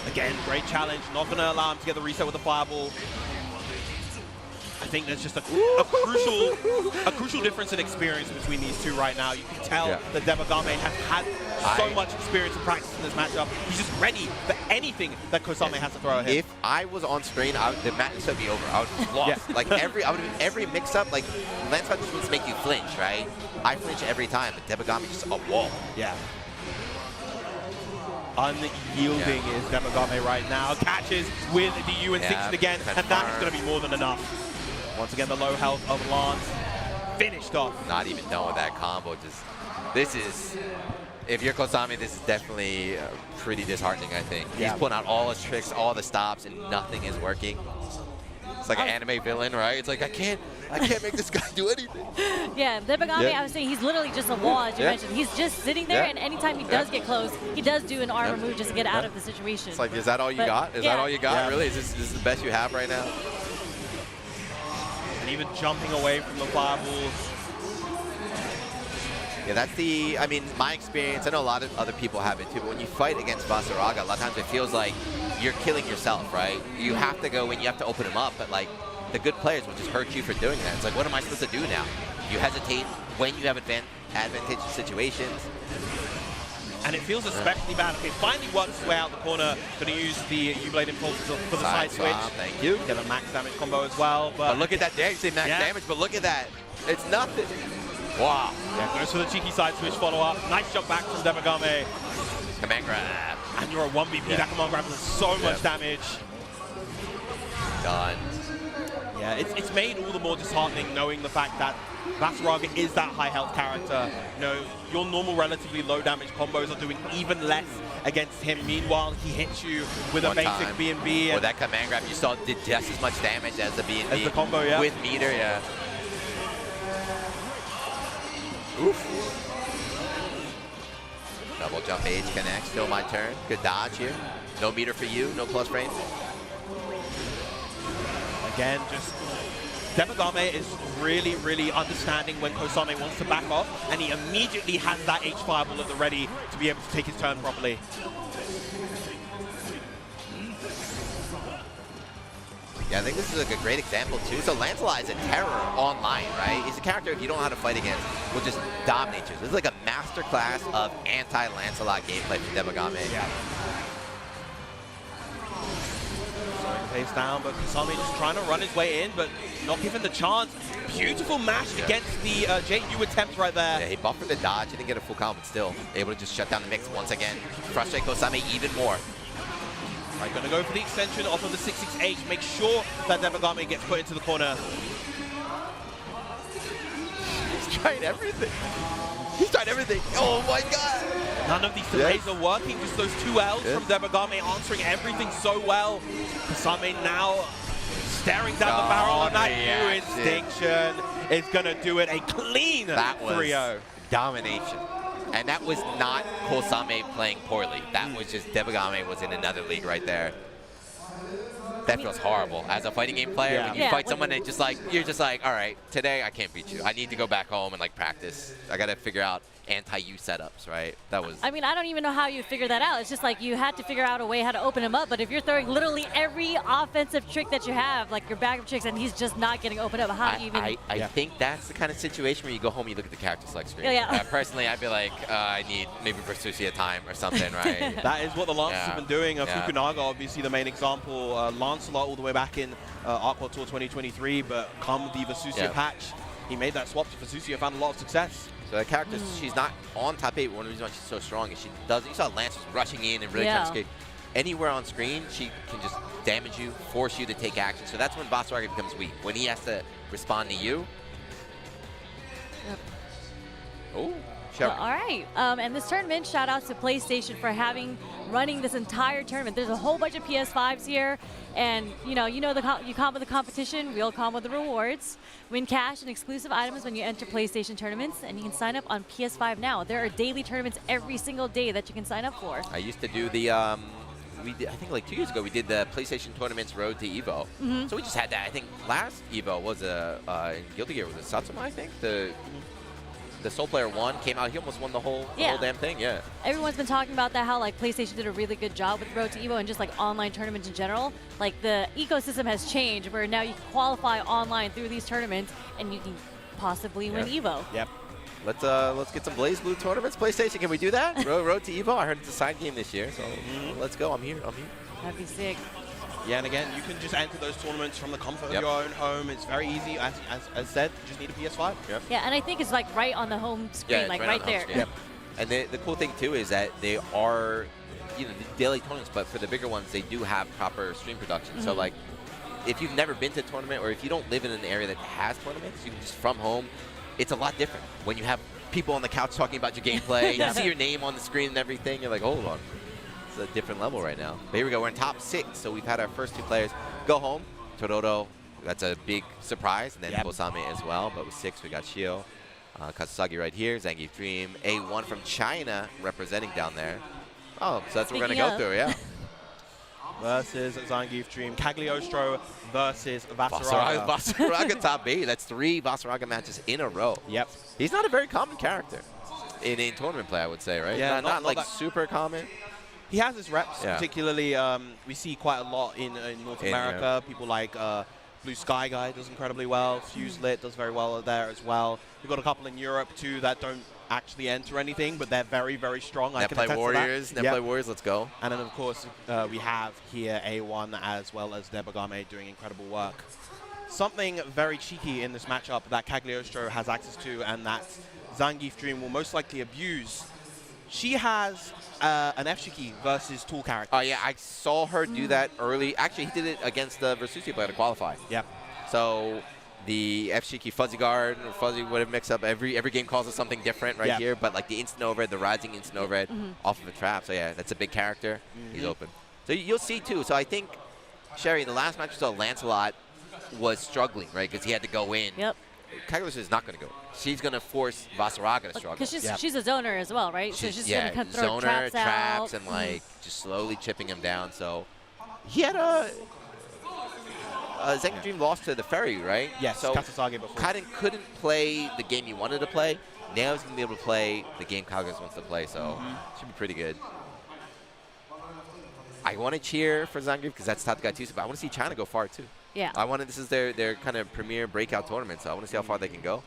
Again, great challenge. Not going to allow him to get the reset with the fireball. I think there's just a crucial difference in experience between these two right now. You can tell that Debagame has had so much experience and practice in this matchup. He's just ready for anything that Kosame has to throw at him. If I was on screen, the match would be over. I would have lost. Like every mix-up, like Lance just wants to make you flinch, right? I flinch every time, but Debagame just a wall. Yeah. Unyielding is Debagame right now. Catches with the UN6 again, and that is going to be more than enough. Once again, the low health of Lance finished off. Not even done with that combo. Just this is, if you're Kosame, this is definitely pretty disheartening. I think he's pulling out all his tricks, all the stops, and nothing is working. It's like an anime villain, right? It's like I can't make this guy do anything. Yeah, Debagame, I was saying he's literally just a wall, as you mentioned. He's just sitting there, and anytime he does get close, he does do an armor move just to get out of the situation. It's like, is that all you got? Is that all you got? Really? Is this the best you have right now? And even jumping away from the fireballs. Yeah, that's the, I mean, my experience, I know a lot of other people have it too, but when you fight against Basaraga, a lot of times it feels like you're killing yourself, right? You have to go in, you have to open him up, but like, the good players will just hurt you for doing that. It's like, what am I supposed to do now? You hesitate when you have advantageous situations. And it feels especially bad. Okay, finally works his way out the corner. Going to use the U-Blade Impulse for the side switch. Thank you. Get a max damage combo as well. But look at that damage. Say max damage, but look at that. It's nothing. Wow. Yeah, goes for the cheeky side switch follow-up. Nice jump back from Debagame. Command grab. And you're a 1BP. That command grab does so much damage. Done. Yeah, it's made all the more disheartening knowing the fact that Basaraga is that high health character. You know, your normal relatively low damage combos are doing even less against him. Meanwhile, he hits you with a basic B&B. Or that command grab you saw did just as much damage as the B&B. As the combo, yeah. With meter, yeah. Oof. Double jump H connect, still my turn. Good dodge here. No meter for you, no plus frame. Again, just Debagame is really, really understanding when Kosame wants to back off, and he immediately has that H fireball at the ready to be able to take his turn properly. Yeah, I think this is like a great example too. So Lancelot is a terror online, right? He's a character, if you don't know how to fight against, will just dominate you. This is like a masterclass of anti-Lancelot gameplay from Debagame. Yeah. Pace down, but Kosame just trying to run his way in, but not given the chance. Beautiful mash against the JU attempt right there. Yeah, he buffered the dodge, he didn't get a full combo, but still able to just shut down the mix once again. Frustrate Kosame even more. Right, gonna go for the extension off of the 6-6-H. Make sure that Debagame gets put into the corner. He's trying everything. He's tried everything. Oh my god. None of these delays are working. Just those two L's from Debagame answering everything so well. Kosame now staring down the barrel on that new Instinction is going to do it. A clean 3-0. Domination. And that was not Kosame playing poorly. That was just Debagame was in another league right there. That feels horrible. As a fighting game player, when you fight someone and you're just like, all right, today I can't beat you. I need to go back home and like practice. I got to figure out anti-U setups, right? That was... I mean, I don't even know how you figure that out. It's just like you had to figure out a way how to open him up. But if you're throwing literally every offensive trick that you have, like your backup tricks, and he's just not getting opened up, how do you even... I think that's the kind of situation where you go home, you look at the character select screen. Personally, I'd be like, I need maybe Versusia time or something, right? That is what the Lancers have been doing. Fukunaga, obviously the main example. Lancelot all the way back in Aqua Tour 2023, but come the Versusia patch, he made that swap to Versusia, found a lot of success. So that character, she's not on top 8. One of the reasons why she's so strong is she doesn't. You saw Lance was rushing in and really trying to escape. Anywhere on screen, she can just damage you, force you to take action. So that's when Basaraga becomes weak. When he has to respond to you. Oh, Well, all right. And this tournament, shout out to PlayStation for running this entire tournament. There's a whole bunch of PS5s here, and you combo the competition, we'll combo the rewards. Win cash and exclusive items when you enter PlayStation tournaments, and you can sign up on PS5 now. There are daily tournaments every single day that you can sign up for. I used to do the. I think like 2 years ago we did the PlayStation tournaments Road to Evo. So we just had that. I think last Evo was in Guilty Gear was it Satsuma, I think the Soul Player 1 came out. He almost won the whole damn thing. Yeah. Everyone's been talking about that, how like PlayStation did a really good job with Road to Evo and just like online tournaments in general. Like the ecosystem has changed where now you can qualify online through these tournaments and you can possibly win Evo. Yep. Let's get some Blaze Blue tournaments. PlayStation, can we do that? Road to Evo. I heard it's a side game this year, so let's go. I'm here. That'd be sick. Yeah, and again, you can just enter those tournaments from the comfort of your own home. It's very easy. As said, you just need a PS5. Yep. Yeah, and I think it's like right on the home screen, like right there. Yep. And the cool thing too is that they are, the daily tournaments, but for the bigger ones, they do have proper stream production. So like, if you've never been to a tournament or if you don't live in an area that has tournaments, you can just from home. It's a lot different when you have people on the couch talking about your gameplay. You see your name on the screen and everything. You're like, hold on. It's a different level right now. But here we go. We're in top 6, so we've had our first 2 players go home. Torodo, that's a big surprise, and then Bosame as well. But with 6, we got Shio, Katsusagi right here, Zangief Dream, A1 from China representing down there. Oh, so that's what we're going to go through, yeah. Versus Zangief Dream. Cagliostro versus Vasaraga. Vasaraga top 8. That's 3 Vasaraga matches in a row. Yep. He's not a very common character in tournament play, I would say, right? Yeah, not like super common. He has his reps, particularly we see quite a lot in North America. People like Blue Sky Guy does incredibly well. Fuse Lit does very well there as well. We've got a couple in Europe too that don't actually enter anything, but they're very, very strong. Netplay Warriors, Netplay Warriors, let's go. And then of course we have here A1 as well as Debagame doing incredible work. Something very cheeky in this matchup that Cagliostro has access to and that Zangief Dream will most likely abuse. She has an F-Shiki versus Tool character. Oh, yeah, I saw her do that early. Actually, he did it against the Versusi player to qualify. Yep. So the F-Shiki Fuzzy Guard or Fuzzy, whatever mix up, every game calls it something different right here, but like the instant overhead, the rising instant overhead off of a trap. So yeah, that's a big character. He's open. So you'll see too. So I think, Sherry, the last match we saw, Lancelot was struggling, right? Because he had to go in. Yep. Cagliostro is not going to go. She's going to force Vasaraga to struggle. Because she's a zoner as well, right? So she's going to throw zoner, traps out. and like just slowly chipping him down. So he had a Zangief Dream lost to the Ferry, right? Yes, so Katsusagi before. Couldn't play the game he wanted to play. Now he's going to be able to play the game Cagliostro wants to play. So should be pretty good. I want to cheer for Zangief because that's Tatsuga too, but I want to see China go far too. Yeah. This is their kind of premier breakout tournament, so I want to see how far they can go.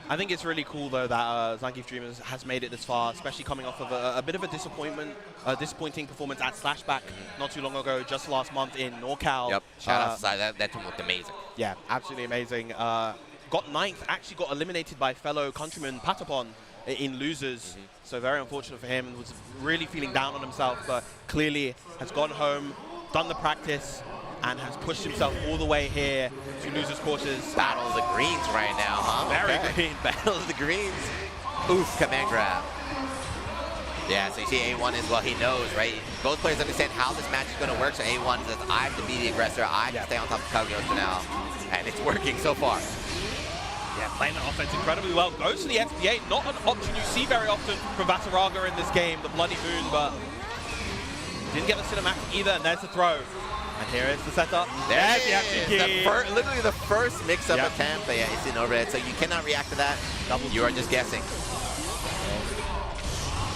I think it's really cool though that Zangief Dream has made it this far, especially coming off of a bit of a disappointing performance at Slashback not too long ago, just last month in NorCal. Yep. Shout out to Sai. That tournament looked amazing. Yeah, absolutely amazing. Got 9th, actually got eliminated by fellow countryman Patapon in losers. So very unfortunate for him. Was really feeling down on himself, but clearly has gone home, done the practice, and has pushed himself all the way here to losers quarters. Battle of the greens right now, huh? Very green. Battle of the greens. Oof, command grab. Yeah, so you see A1 as well. He knows, right? Both players understand how this match is going to work. So A1 says, I have to be the aggressor. I have to stay on top of Cagliostro now. And it's working so far. Yeah, playing the offense incredibly well. Goes to the FBA. Not an option you see very often from Vasaraga in this game, the Bloody Moon, but didn't get the cinematic either, and there's the throw. And here is the setup. There's the literally the first mix-up attempt. But yeah, it's in overhead, so you cannot react to that. You are just guessing.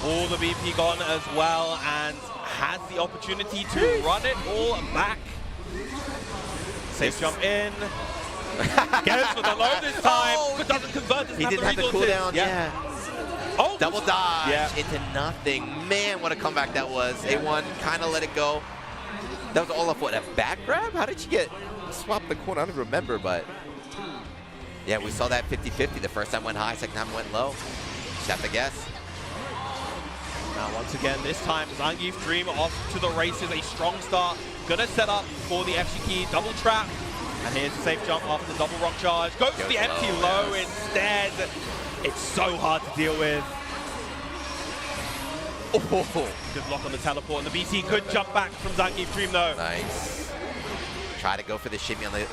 All the BP gone as well, and has the opportunity to run it all back. Safe jump in. Gets for the low this time, but doesn't convert. He didn't have the cooldown. Yeah. Oh, double dodge into nothing. Man, what a comeback that was. A1 kind of let it go. That was all of what, a back grab? How did you get swap the corner? I don't remember, but yeah, we saw that 50-50. The first time went high, second time went low. Just have to guess. Now once again, this time Zangief Dream off to the races. A strong start. Gonna set up for the F-Shiki double trap. And here's the safe jump off the double rock charge. Goes to the empty low instead. It's so hard to deal with. Oh, good block on the teleport, and the BC could jump back from Zangief Dream though. Nice. Try to go for the shimmy on the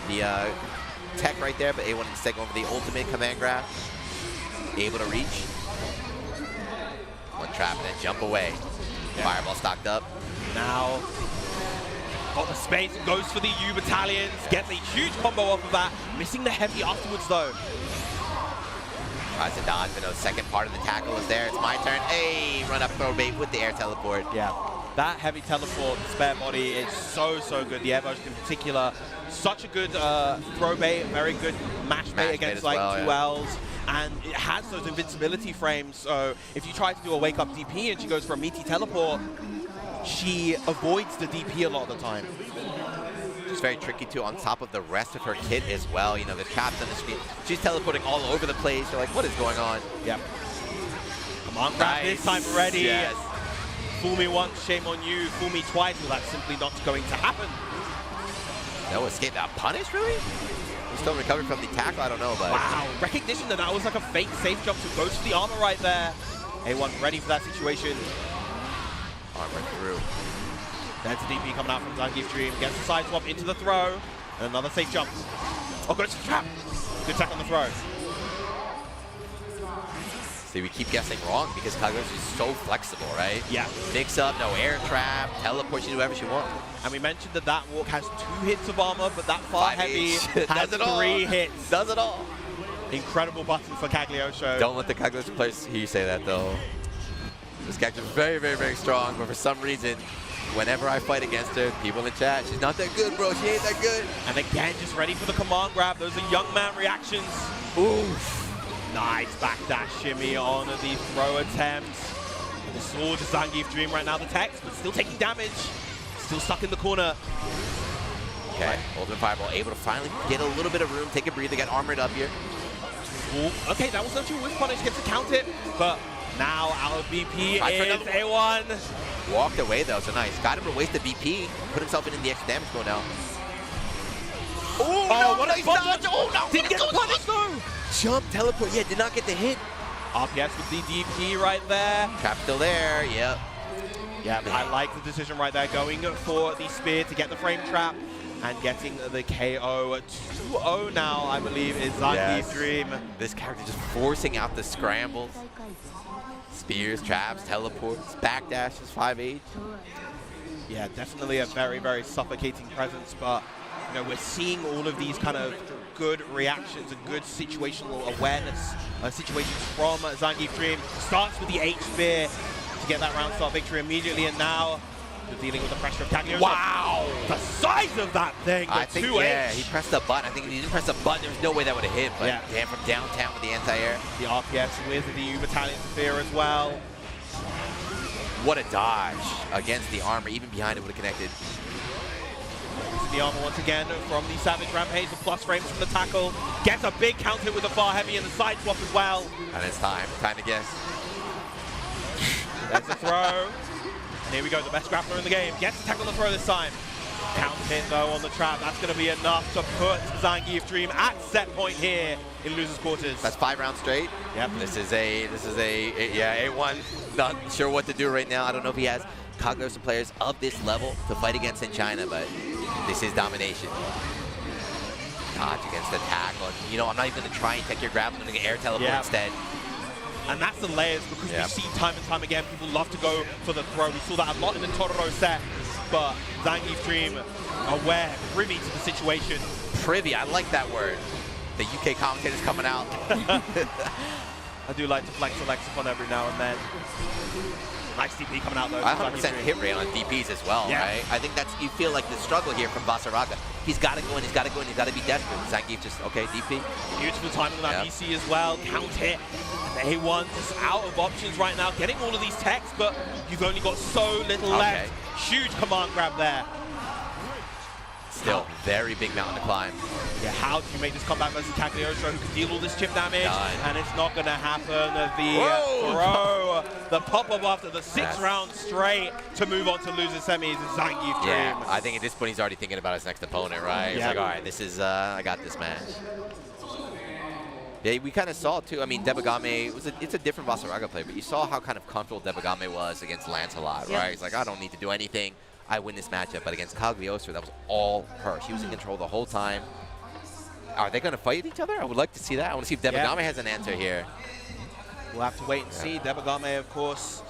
tech right there, but A1 instead going for the ultimate command grab. Able to reach. One trap and then jump away. Fireball stocked up. Now, got the space, goes for the U battalions, gets a huge combo off of that, missing the heavy afterwards though. Tries to dodge, but no, second part of the tackle is there. It's my turn. Hey, run up throw bait with the air teleport. Yeah, that heavy teleport, the spare body is so good. The Evo in particular, such a good throw bait, very good mash bait against like well, 2Ls. And it has those invincibility frames, so if you try to do a wake-up DP and she goes for a meaty teleport, she avoids the DP a lot of the time. It's very tricky too on top of the rest of her kit as well. You know, the traps on the screen. She's teleporting all over the place. You're like, what is going on? Yep. Come on, grab this time ready. Yes. Fool me once, shame on you. Fool me twice, well, that's simply not going to happen. No escape. That punish, really? He's still recovering from the tackle, I don't know, but... Wow, recognition that that was like a fake safe jump, so goes for the armor right there. A1 ready for that situation. Armor through. There's the DP coming out from Zangief Dream. Gets the side swap into the throw. And another safe jump. Oh, goes for the trap. Good attack on the throw. See, we keep guessing wrong because Kagos is so flexible, right? Yeah. Mix up, no air trap, teleport, she do whatever she wants. And we mentioned that that walk has 2 hits of armor, but that far heavy has 3 hits. Does it all. Incredible button for Cagliosho. Don't let the Kagos players hear you say that, though. This character is very, very, very strong, but for some reason, whenever I fight against her, people in the chat, she's not that good, bro. She ain't that good. And again, just ready for the command grab. Those are young man reactions. Oof. Nice backdash shimmy on the throw attempt. The sword to Zangief Dream right now, the text, but still taking damage. Still stuck in the corner. Okay, ultimate fireball, able to finally get a little bit of room, take a breather, get armored up here. Ooh, okay, that was actually a whiff punish, gets to count it, but now our BP is A1. Walked away though, so nice. Got him to waste the BP, put himself in the extra damage go now. Oh, no, what nice a dodge! Oh no, didn't get the punish though! Jump, teleport, yeah, did not get the hit. RPS with the DP right there. Trap still there, yep. Yeah, I like the decision right there, going for the spear to get the frame trap and getting the KO. 2-0 now, I believe, is Zangief Dream. This character just forcing out the scrambles. Spears, traps, teleports, backdashes, 5H. Yeah, definitely a very, very suffocating presence, but you know, we're seeing all of these kind of good reactions and good situational awareness situations from Zangief Dream. Starts with the H-Spear to get that round start victory immediately, and now they're dealing with the pressure of Cagliosho. Wow! The size of that thing, the I think, 2H. yeah, he pressed the button. I think if he didn't press the button, there was no way that would have hit, but Yeah. damn, from downtown with the anti-air. The RPS with the U Battalion Spear as well. What a dodge against the armor, even behind it would have connected. The armor once again from the Savage Rampage, the plus frames from the tackle. Gets a big counter with the far heavy and the side swap as well. And it's time to guess. There's the throw. And here we go, the best grappler in the game. Gets the tackle on the throw this time. Count hit though on the trap. That's going to be enough to put Zangief Dream at set point here in losers quarters. That's 5 rounds straight. Yep. This is a A1. Not sure what to do right now. I don't know if he has Kagos players of this level to fight against in China, but this is domination. Dodge against the tackle. You know, I'm not even going to try and take your grab. I'm going to air teleport instead. And that's the layers, because we see time and time again, people love to go for the throw. We saw that a lot in the Tororo set, but Zangief Dream aware, privy to the situation. Privy, I like that word. The UK commentators coming out. I do like to flex the lexicon every now and then. Nice DP coming out though. 100% hit rate on DPs as well, right? I think that's, you feel like the struggle here from Basaraga. He's got to go in, he's got to go in, he's got to be desperate. Zangief just, okay, DP. Beautiful timing on that BC as well. Count hit. And A1 just out of options right now, getting all of these techs, but you've only got so little left. Huge command grab there. Still, very big mountain to climb. Yeah, how do you make this comeback versus Cagliosho, who can deal all this chip damage? And it's not going to happen. The throw, the pop-up after the 6th round straight to move on to loser semis is Zangief Dream. Yeah, I think at this point he's already thinking about his next opponent, right? He's like, all right, this is, I got this match. Yeah, we kind of saw it too. I mean, Debagame, it's a different Vasaraga play, but you saw how kind of comfortable Debagame was against Lancelot, right? He's like, I don't need to do anything. I win this matchup. But against Cagliostro, that was all her. She was in control the whole time. Are they going to fight each other? I would like to see that. I want to see if Debagame has an answer here. We'll have to wait and see. Debagame, of course,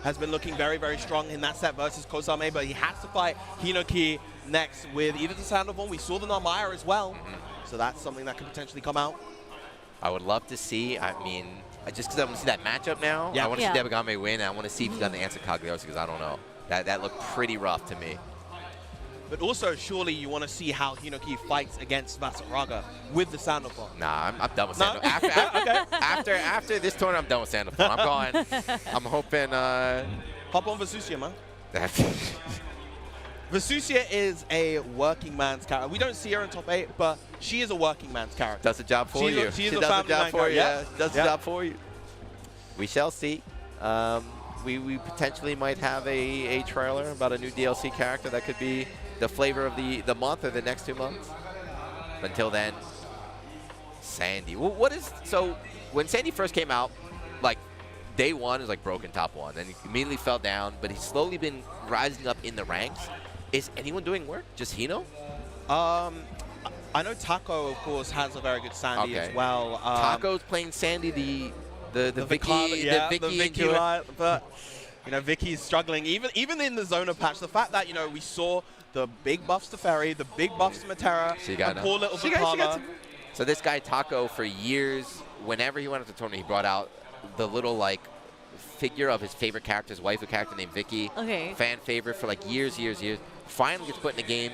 has been looking very, very strong in that set versus Kozame, but he has to fight Hinoki next with either the Sound of One. We saw the Narmaya as well, so that's something that could potentially come out. I would love to see. I mean, just because I want to see that matchup now, I want to see Debagame win. And I want to see if he's got the answer Cagliostro, because I don't know. That looked pretty rough to me. But also, surely you want to see how Hinoki fights against Vasaraga with the Sandalphon. Nah, I'm done with Sandalphon. After this tournament, I'm done with Sandalphon. I'm going. I'm hoping. Hop on Vesusia, man. Vesusia is a working man's character. We don't see her in top 8, but she is a working man's character. Does the job for you. She does the job for you. Yeah, does the job for you. We shall see. We potentially might have a trailer about a new DLC character that could be the flavor of the month or the next 2 months. Until then, Sandy. So when Sandy first came out, like day 1 is like broken top 1, and he immediately fell down, but he's slowly been rising up in the ranks. Is anyone doing work? Just Hino? I know Taco, of course, has a very good Sandy as well. Taco's playing Sandy, the Vicky, the Vicky line, but you know Vicky's struggling even in the Zona patch. The fact that we saw the big buffs to Ferry, the big buffs to Matera, and poor little Vicala. So this guy Taco, for years, whenever he went up to the tournament, he brought out the little like figure of his favorite character, his waifu character named Vicky. Okay. Fan favorite for like years. Finally gets put in a game.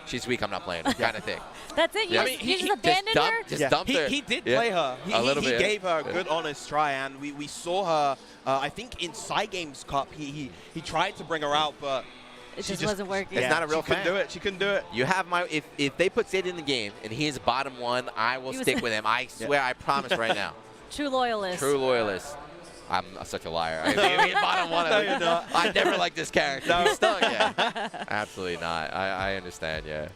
She's weak, I'm not playing her, kind of thing. That's it? He just abandoned her? Just dumped her. He did play her. He gave her a Yeah. good, honest try, and we saw her, I think in Cygames Cup, he tried to bring her out, but it just wasn't working. It's not a real fan. She couldn't do it. You have my, if they put Sid in the game and he is bottom 1, I will stick with him. I swear, I promise right now. True loyalist. True loyalist. I'm such a liar. I mean, bottom 1. No, you're not. I never liked this character. No. He's stuck. Yeah. Absolutely not. I understand. Yeah.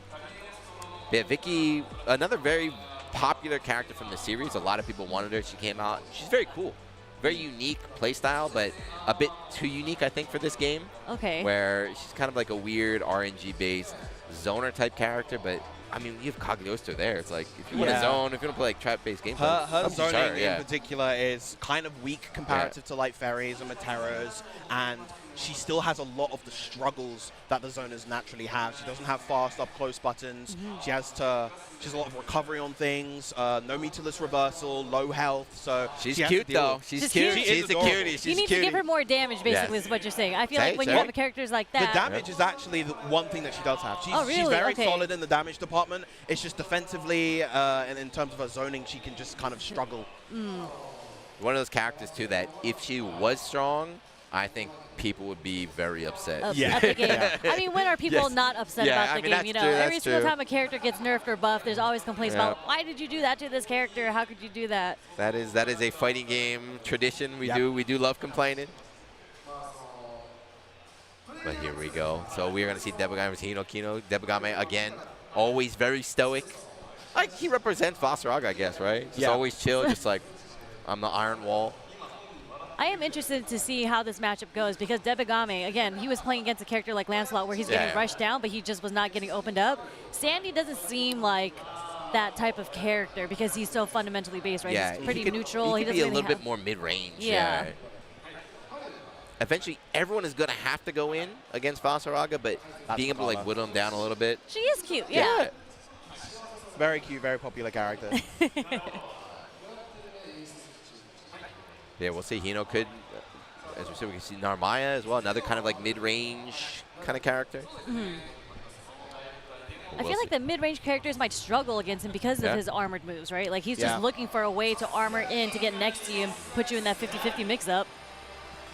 Yeah, Vicky, another very popular character from the series. A lot of people wanted her. She came out. She's very cool. Very unique playstyle, but a bit too unique, I think, for this game. Okay. Where she's kind of like a weird RNG-based zoner type character, but I mean, you have Cagliostro there. It's like, if you want to zone, if you want to play like trap-based gameplay, her zoning in particular is kind of weak comparative to like Ferries and Materas, and she still has a lot of the struggles that the zoners naturally have. She doesn't have fast up-close buttons. She has a lot of recovery on things, no meterless reversal, low health. So she's cute though. She's cute. She's a cutie. She's you need to give her more damage, basically, is what you're saying. I feel like when you have characters like that, the damage is actually the one thing that she does have. She's very solid in the damage department. It's just defensively and in terms of her zoning, she can just kind of struggle. One of those characters too that if she was strong, I think people would be very upset. At the game. I mean, when are people not upset about the game? You know, every single time a character gets nerfed or buffed, there's always complaints about why did you do that to this character? How could you do that? That is a fighting game tradition. We do love complaining. But here we go. So we're gonna see Debagame versus Hinokino. Debagame again, always very stoic. Like he represents Vasaraga, I guess, right? Just always chill, just like on the iron wall. I am interested to see how this matchup goes because Debagame, again, he was playing against a character like Lancelot where he's getting rushed down, but he just was not getting opened up. Sandy doesn't seem like that type of character because he's so fundamentally based, right? Yeah, he's pretty neutral. He could be a little bit more mid-range. Yeah. Eventually, everyone is going to have to go in against Vasaraga, but being able to like whittle him down a little bit. She is cute, yeah. Very cute, very popular character. Yeah, we'll see. Hino could, as we said, we can see Narmaya as well, another kind of like mid-range kind of character. I feel like the mid-range characters might struggle against him because of his armored moves, right? Like he's just looking for a way to armor in to get next to you and put you in that 50-50 mix-up.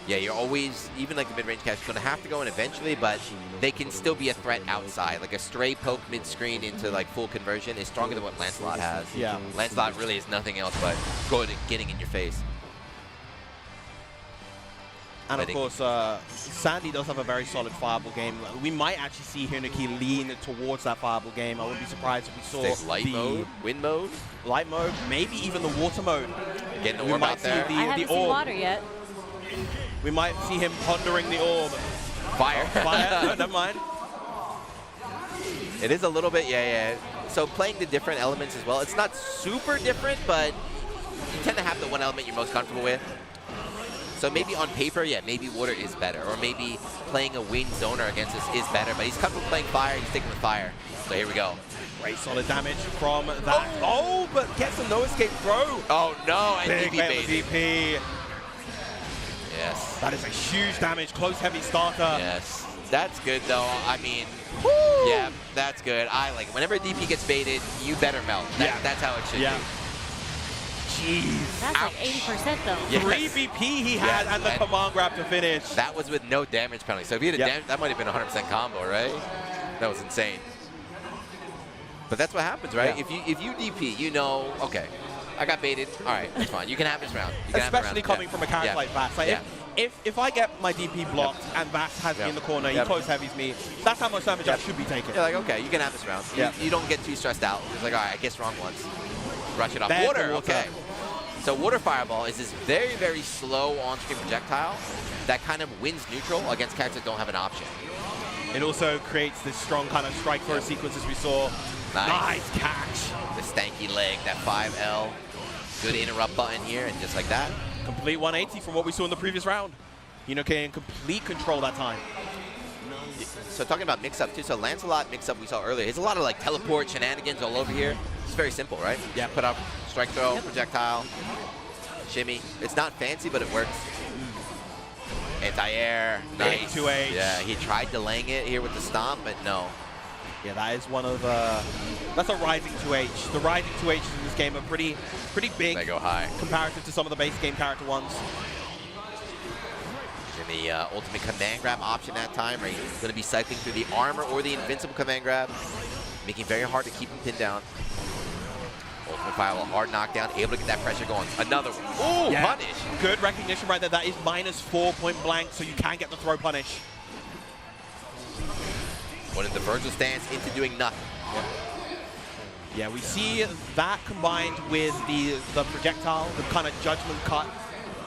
Yeah, you're always, even like the mid-range characters, going to have to go in eventually, but they can still be a threat outside. Like a stray poke mid-screen into like full conversion is stronger than what Lancelot has. Yeah. Lancelot really is nothing else but good at getting in your face. And of course, Sandy does have a very solid fireball game. We might actually see Hinaki lean towards that fireball game. I wouldn't be surprised if we saw light mode, wind mode, light mode, maybe even the water mode. Getting the orb out there. I haven't seen water yet. We might see him pondering the orb. Fire. Fire. No, never mind. It is a little bit, yeah. So playing the different elements as well. It's not super different, but you tend to have the one element you're most comfortable with. So maybe on paper, yeah, maybe water is better. Or maybe playing a wind zoner against us is better. But he's comfortable playing fire. He's sticking with fire. So here we go. Great solid damage from that. Oh, but gets a no escape throw. Oh, no. And Big DP. Yes. That is a huge damage. Close heavy starter. Yes. That's good, though. I mean, yeah, that's good. I like it. Whenever DP gets baited, you better melt. That's how it should be. Jeez. That's like 80% though. Yes. 3 BP he had and the command grab to finish. That was with no damage penalty. So if he had a damage, that might have been a 100% combo, right? That was insane. But that's what happens, right? Yeah. If you DP, you know, okay, I got baited. All right, that's fine. You can have this round. Especially coming from a character like Vass. Like if I get my DP blocked and Vass has me in the corner, he close heavies me, that's how much damage I should be taking. You're like, okay, you can have this round. You don't get too stressed out. It's like, all right, I guess wrong once. Rush it off. Water, okay. So water fireball is this very, very slow on-screen projectile that kind of wins neutral against characters that don't have an option. It also creates this strong kind of strike throw sequence as we saw. Nice catch. The stanky leg, that 5L. Good interrupt button here, and just like that. Complete 180 from what we saw in the previous round. Hinaki in complete control that time. So talking about mix-up too, so Lancelot mix-up we saw earlier, there's a lot of like teleport shenanigans all over here. It's very simple, right? Yeah. Put up strike throw, projectile, shimmy. It's not fancy, but it works. Anti-air, nice. 2H. Yeah, he tried delaying it here with the stomp, but no. Yeah, that is one of that's a rising 2H. The rising 2Hs in this game are pretty big. They go high. Comparative to some of the base game character ones. In the ultimate command grab option that time, right? He's going to be cycling through the armor or the invincible command grab, making it very hard to keep him pinned down. Ultimate fire, a hard knockdown, able to get that pressure going. Another one. Ooh, punish. Good recognition right there. That is -4 point blank, so you can get the throw punish. One in the vertical stance into doing nothing. Yeah, we see that combined with the projectile, the kind of judgment cut.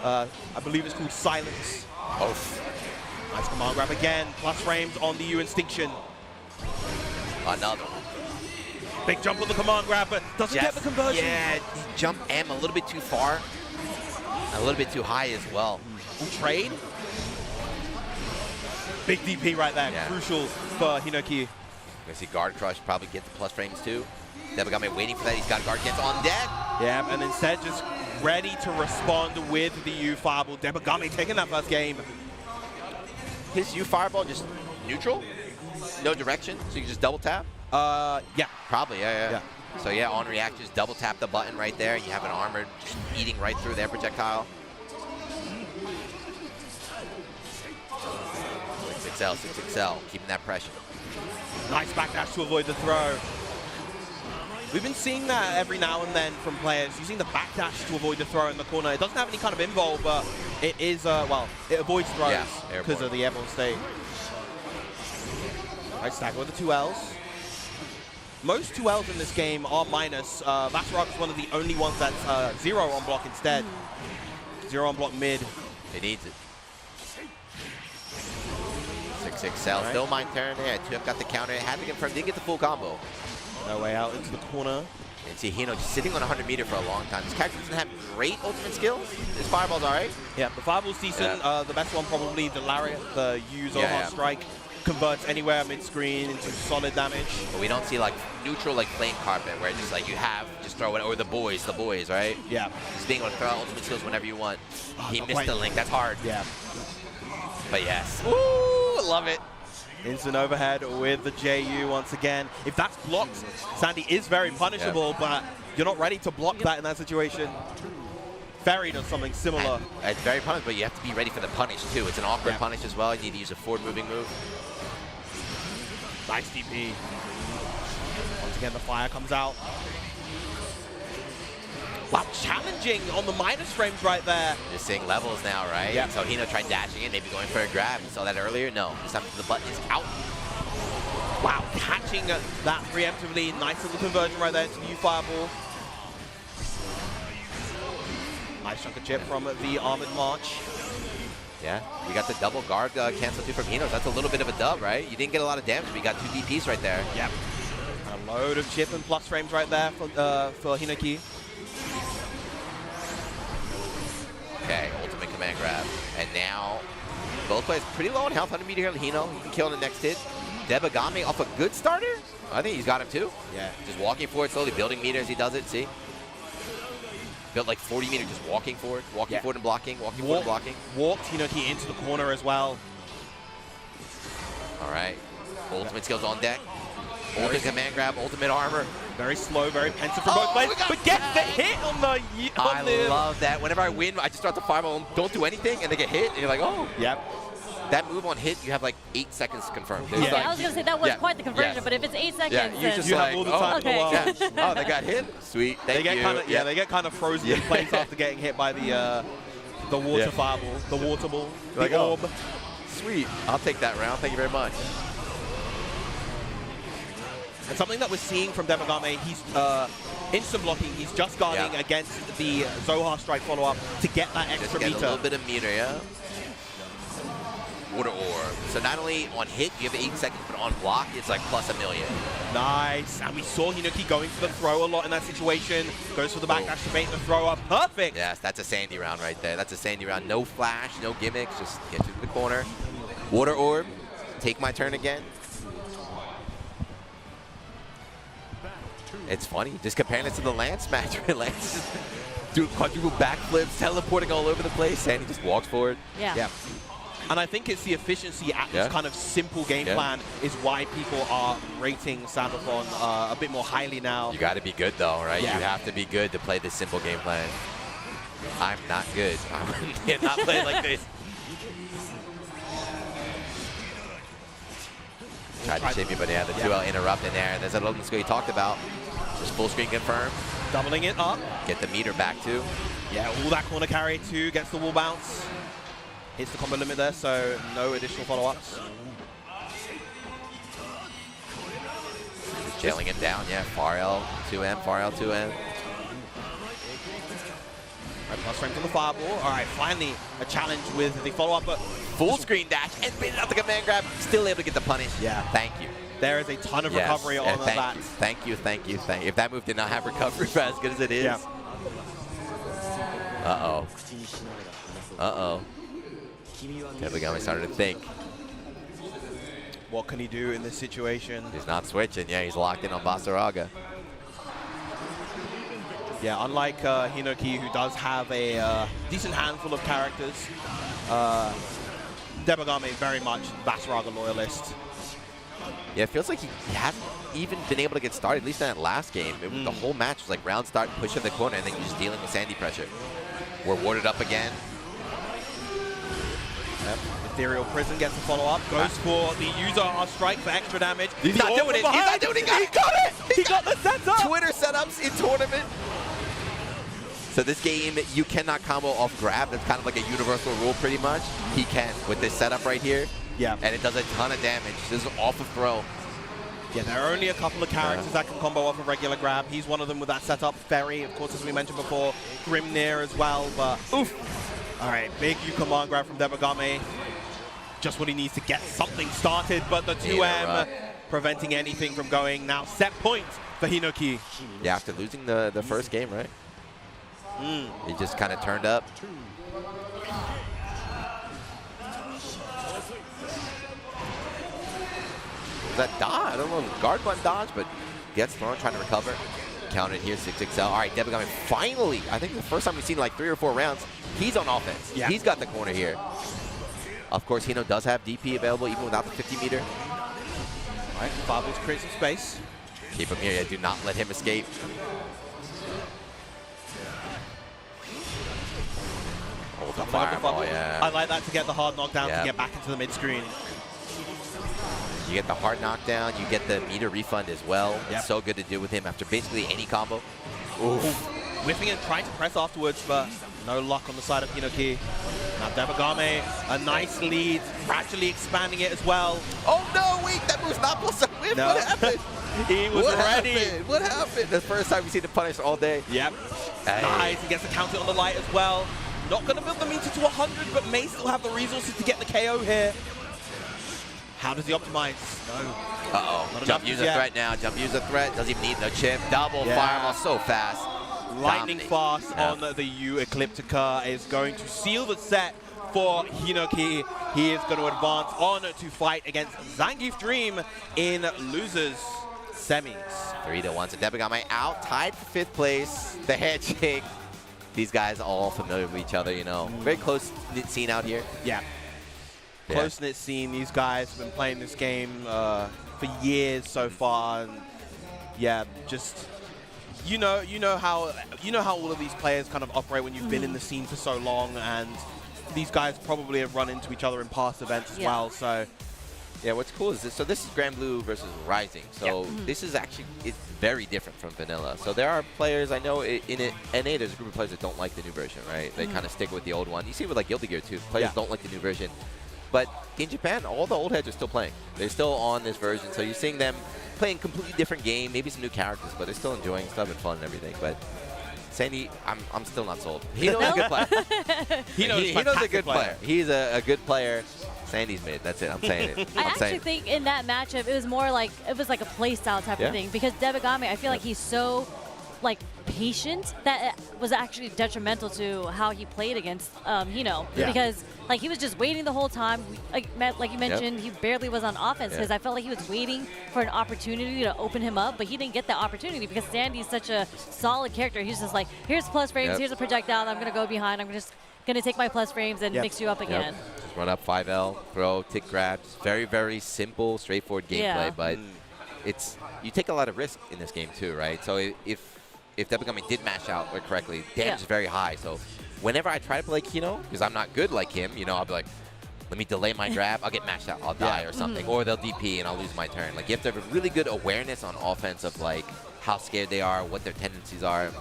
I believe it's called silence. Oh. Nice command grab again. Plus frames on the U instinction. Another one. Big jump on the command grab, but doesn't get the conversion. Yeah, jump M a little bit too far. A little bit too high as well. Trade. Big DP right there. Yeah. Crucial for Hinaki. I see guard crush probably get the plus frames too. Devagame waiting for that. He's got guard gets on deck. Yeah, and instead just ready to respond with the U fireball. Devagame taking that first game. His U fireball just neutral? No direction? So you can just double tap? Yeah. Probably, yeah. So yeah, on react, just double tap the button right there. You have an armor just eating right through their projectile. 6XL, 6XL, keeping that pressure. Nice backdash to avoid the throw. We've been seeing that every now and then from players, using the backdash to avoid the throw in the corner. It doesn't have any kind of invul, but it is, well, it avoids throws because of the airborne state. Nice stack with the 2Ls. Most 2Ls in this game are minus. Vassarok is one of the only ones that's 0 on block instead. 0 on block mid. It needs it. 6XL, still mine turn there. 2F got the counter. Had to confirm, didn't get the full combo. No way out into the corner. And see Hino just sitting on 100 meter for a long time. This character doesn't have great ultimate skills. His fireball's all right. Yeah, the fireball's decent. The best one probably the Lariat, the U's Zohan strike. Converts anywhere mid-screen into solid damage. But we don't see like neutral like flame carpet where it's just like you have just throw it, or the boys, right? Yeah. Just being able to throw out ultimate skills whenever you want. He missed the link, that's hard. Yeah. But yes. Ooh, love it. Instant overhead with the JU once again. If that's blocked, Sandy is very punishable, but you're not ready to block that in that situation. Ferry does something similar. And it's very punish, but you have to be ready for the punish too. It's an awkward punish as well. You need to use a forward moving move. Nice DP. Once again, the fire comes out. Wow, challenging on the minus frames right there. You're seeing levels now, right? Yeah. So Hino tried dashing in, maybe going for a grab. You saw that earlier? No. This time the button is out. Wow, catching that preemptively. Nice little conversion right there into the U-Fireball. Nice chunk of chip from the Armored March. Yeah, we got the double guard cancel too from Hino. That's a little bit of a dub, right? You didn't get a lot of damage, but you got 2 DPs right there. Yep. A load of chip and plus frames right there for Hinoki. Okay, ultimate command grab. And now, both players pretty low on health. 100 meter here on Hino. He can kill in the next hit. Debagame off a good starter? I think he's got him too. Yeah. Just walking forward slowly, building meter as he does it, see? Built like 40 meters just walking forward and blocking, walking forward and blocking. Walked Hinoki into the corner as well. All right. Ultimate skills on deck. Ultimate command grab, ultimate armor. Very slow, very pensive from both players, but gets the hit on the... I love that. Whenever I win, I just start to fireball and don't do anything, and they get hit, and you're like, oh. Yep. That move on hit, you have like 8 seconds confirmed. Yeah, like, I was going to say that was quite the conversion, but if it's 8 seconds, yeah, you're just you like, have all the time okay. in the world. Oh, they got hit? Sweet, thank you. Yeah, they get kind of frozen in place after getting hit by the water fireball, the water ball, the orb. Oh, sweet, I'll take that round, thank you very much. And something that we're seeing from Debagame, he's instant blocking. He's just guarding against the Zohar strike follow-up to get that extra just get meter. a little bit of meter, yeah. Water orb. So not only on hit, you have 8 seconds, but on block, it's like plus 1,000,000. Nice. And we saw Hinoki going for the throw a lot in that situation. Goes for the backdash to bait the throw up. Perfect. Yes, that's a Sandy round right there. That's a Sandy round. No flash, no gimmicks. Just get you to the corner. Water orb. Take my turn again. It's funny, just comparing it to the Lance match, where Lance is just doing quadruple backflips, teleporting all over the place, and he just walks forward. Yeah. And I think it's the efficiency at this kind of simple game plan is why people are rating Sandothon a bit more highly now. You got to be good though, right? Yeah. You have to be good to play this simple game plan. I'm not good. I cannot play like this. Tried to shave me, but yeah, the 2L interrupt in there. There's that open score you talked about. Just full screen confirm. Doubling it up. Get the meter back too. Yeah, all that corner carry too. Gets the wall bounce. Hits the combo limit there, so no additional follow-ups. Just jailing him down, yeah. Far L, 2M, Far L, 2M. Right, plus frame to the fireball. All right, finally a challenge with the follow-up, but full screen dash and bait it out the command grab. Still able to get the punish. Yeah. Thank you. There is a ton of recovery on that. Thank you. If that move did not have recovery for as good as it is. Yeah. Uh-oh. Uh-oh. Debagame started to think. What can he do in this situation? He's not switching. Yeah, he's locked in on Basaraga. Yeah, unlike Hinoki, who does have a decent handful of characters, Debagame very much Basaraga loyalist. Yeah, it feels like he hasn't even been able to get started, at least in that last game. The whole match was like round start, push in the corner, and then you're just dealing with Sandy pressure. We're warded up again. Yep. Ethereal Prison gets a follow-up, goes for the user strike for extra damage. He's not doing it. He's not doing it. He got it. He got the setup. Twitter setups in tournament. So this game, you cannot combo off grab. That's kind of like a universal rule pretty much. He can with this setup right here. Yeah. And it does a ton of damage. This is off of throw. Yeah, there are only a couple of characters that can combo off a regular grab. He's one of them with that setup. Ferry, of course, as we mentioned before. Grimnir as well, but oof. All right, big U command grab from Debagame. Just what he needs to get something started, but the 2M preventing anything from going. Now set point for Hinoki. Yeah, after losing the first game, right? He just kind of turned up. Was that dodge? I don't know if it was guard button dodge, but gets thrown, trying to recover. Counted here, 6XL. All right, Debagame finally, I think the first time we've seen like 3 or 4 rounds, he's on offense. Yeah. He's got the corner here. Of course, Hino does have DP available even without the 50 meter. All right, Fabulous creates some space. Keep him here, yeah, do not let him escape. Oh, the fireball, yeah. I like that to get the hard knockdown to get back into the mid-screen. You get the hard knockdown, you get the meter refund as well. It's so good to do with him after basically any combo. Oof. whiffing and trying to press afterwards, but no luck on the side of Hinoki. Now Debagame, a nice lead, gradually expanding it as well. Oh no, wait, that was not supposed to whiff. No. What happened? He was ready. What happened? The first time we see the punish all day. Yep. Hey. Nice, he gets the counter on the light as well. Not going to build the meter to 100, but may still have the resources to get the KO here. How does he optimize? No. Uh-oh. Jump user threat now. Jump user threat. Doesn't even need no chip. Double fireball so fast. Lightning fast on the U Ecliptica is going to seal the set for Hinoki. He is going to advance on to fight against Zangief Dream in losers semis. 3-1. So Debagame out, tied for 5th place. The handshake. These guys all familiar with each other, you know. Very close-knit scene out here. Yeah. Close-knit scene. These guys have been playing this game for years so far. And yeah, just you know how all of these players kind of operate when you've been in the scene for so long, and these guys probably have run into each other in past events as well. So yeah, what's cool is this. So this is Grand Blue versus Rising. So this is actually, it's very different from Vanilla. So there are players, I know in NA, there's a group of players that don't like the new version, right? They kind of stick with the old one. You see it with like Guilty Gear too. Players don't like the new version. But in Japan, all the old heads are still playing. They're still on this version. So you're seeing them playing a completely different game, maybe some new characters, but they're still enjoying stuff and fun and everything. But Sandy, I'm still not sold. He knows a good player. he knows a good player. He's a good player. Sandy's mid. That's it. I'm saying it. I actually think in that matchup, it was more like, it was like a play style type of thing, because Debagame, I feel like he's so like patient that it was actually detrimental to how he played against Hino, because like he was just waiting the whole time. Like you mentioned, he barely was on offense because I felt like he was waiting for an opportunity to open him up, but he didn't get that opportunity because Sandy's such a solid character. He's just like, here's plus frames, here's a projectile, I'm gonna go behind, I'm just gonna take my plus frames and mix you up again. Just run up 5L, throw, tick grabs. Very, very simple, straightforward gameplay, but it's, you take a lot of risk in this game too, right? So if Debagame did mash out correctly, damage is very high. So whenever I try to play Kino, because I'm not good like him, you know, I'll be like, let me delay my grab, I'll get mashed out, I'll die or something. Or they'll DP and I'll lose my turn. Like you have to have a really good awareness on offense of like how scared they are, what their tendencies are.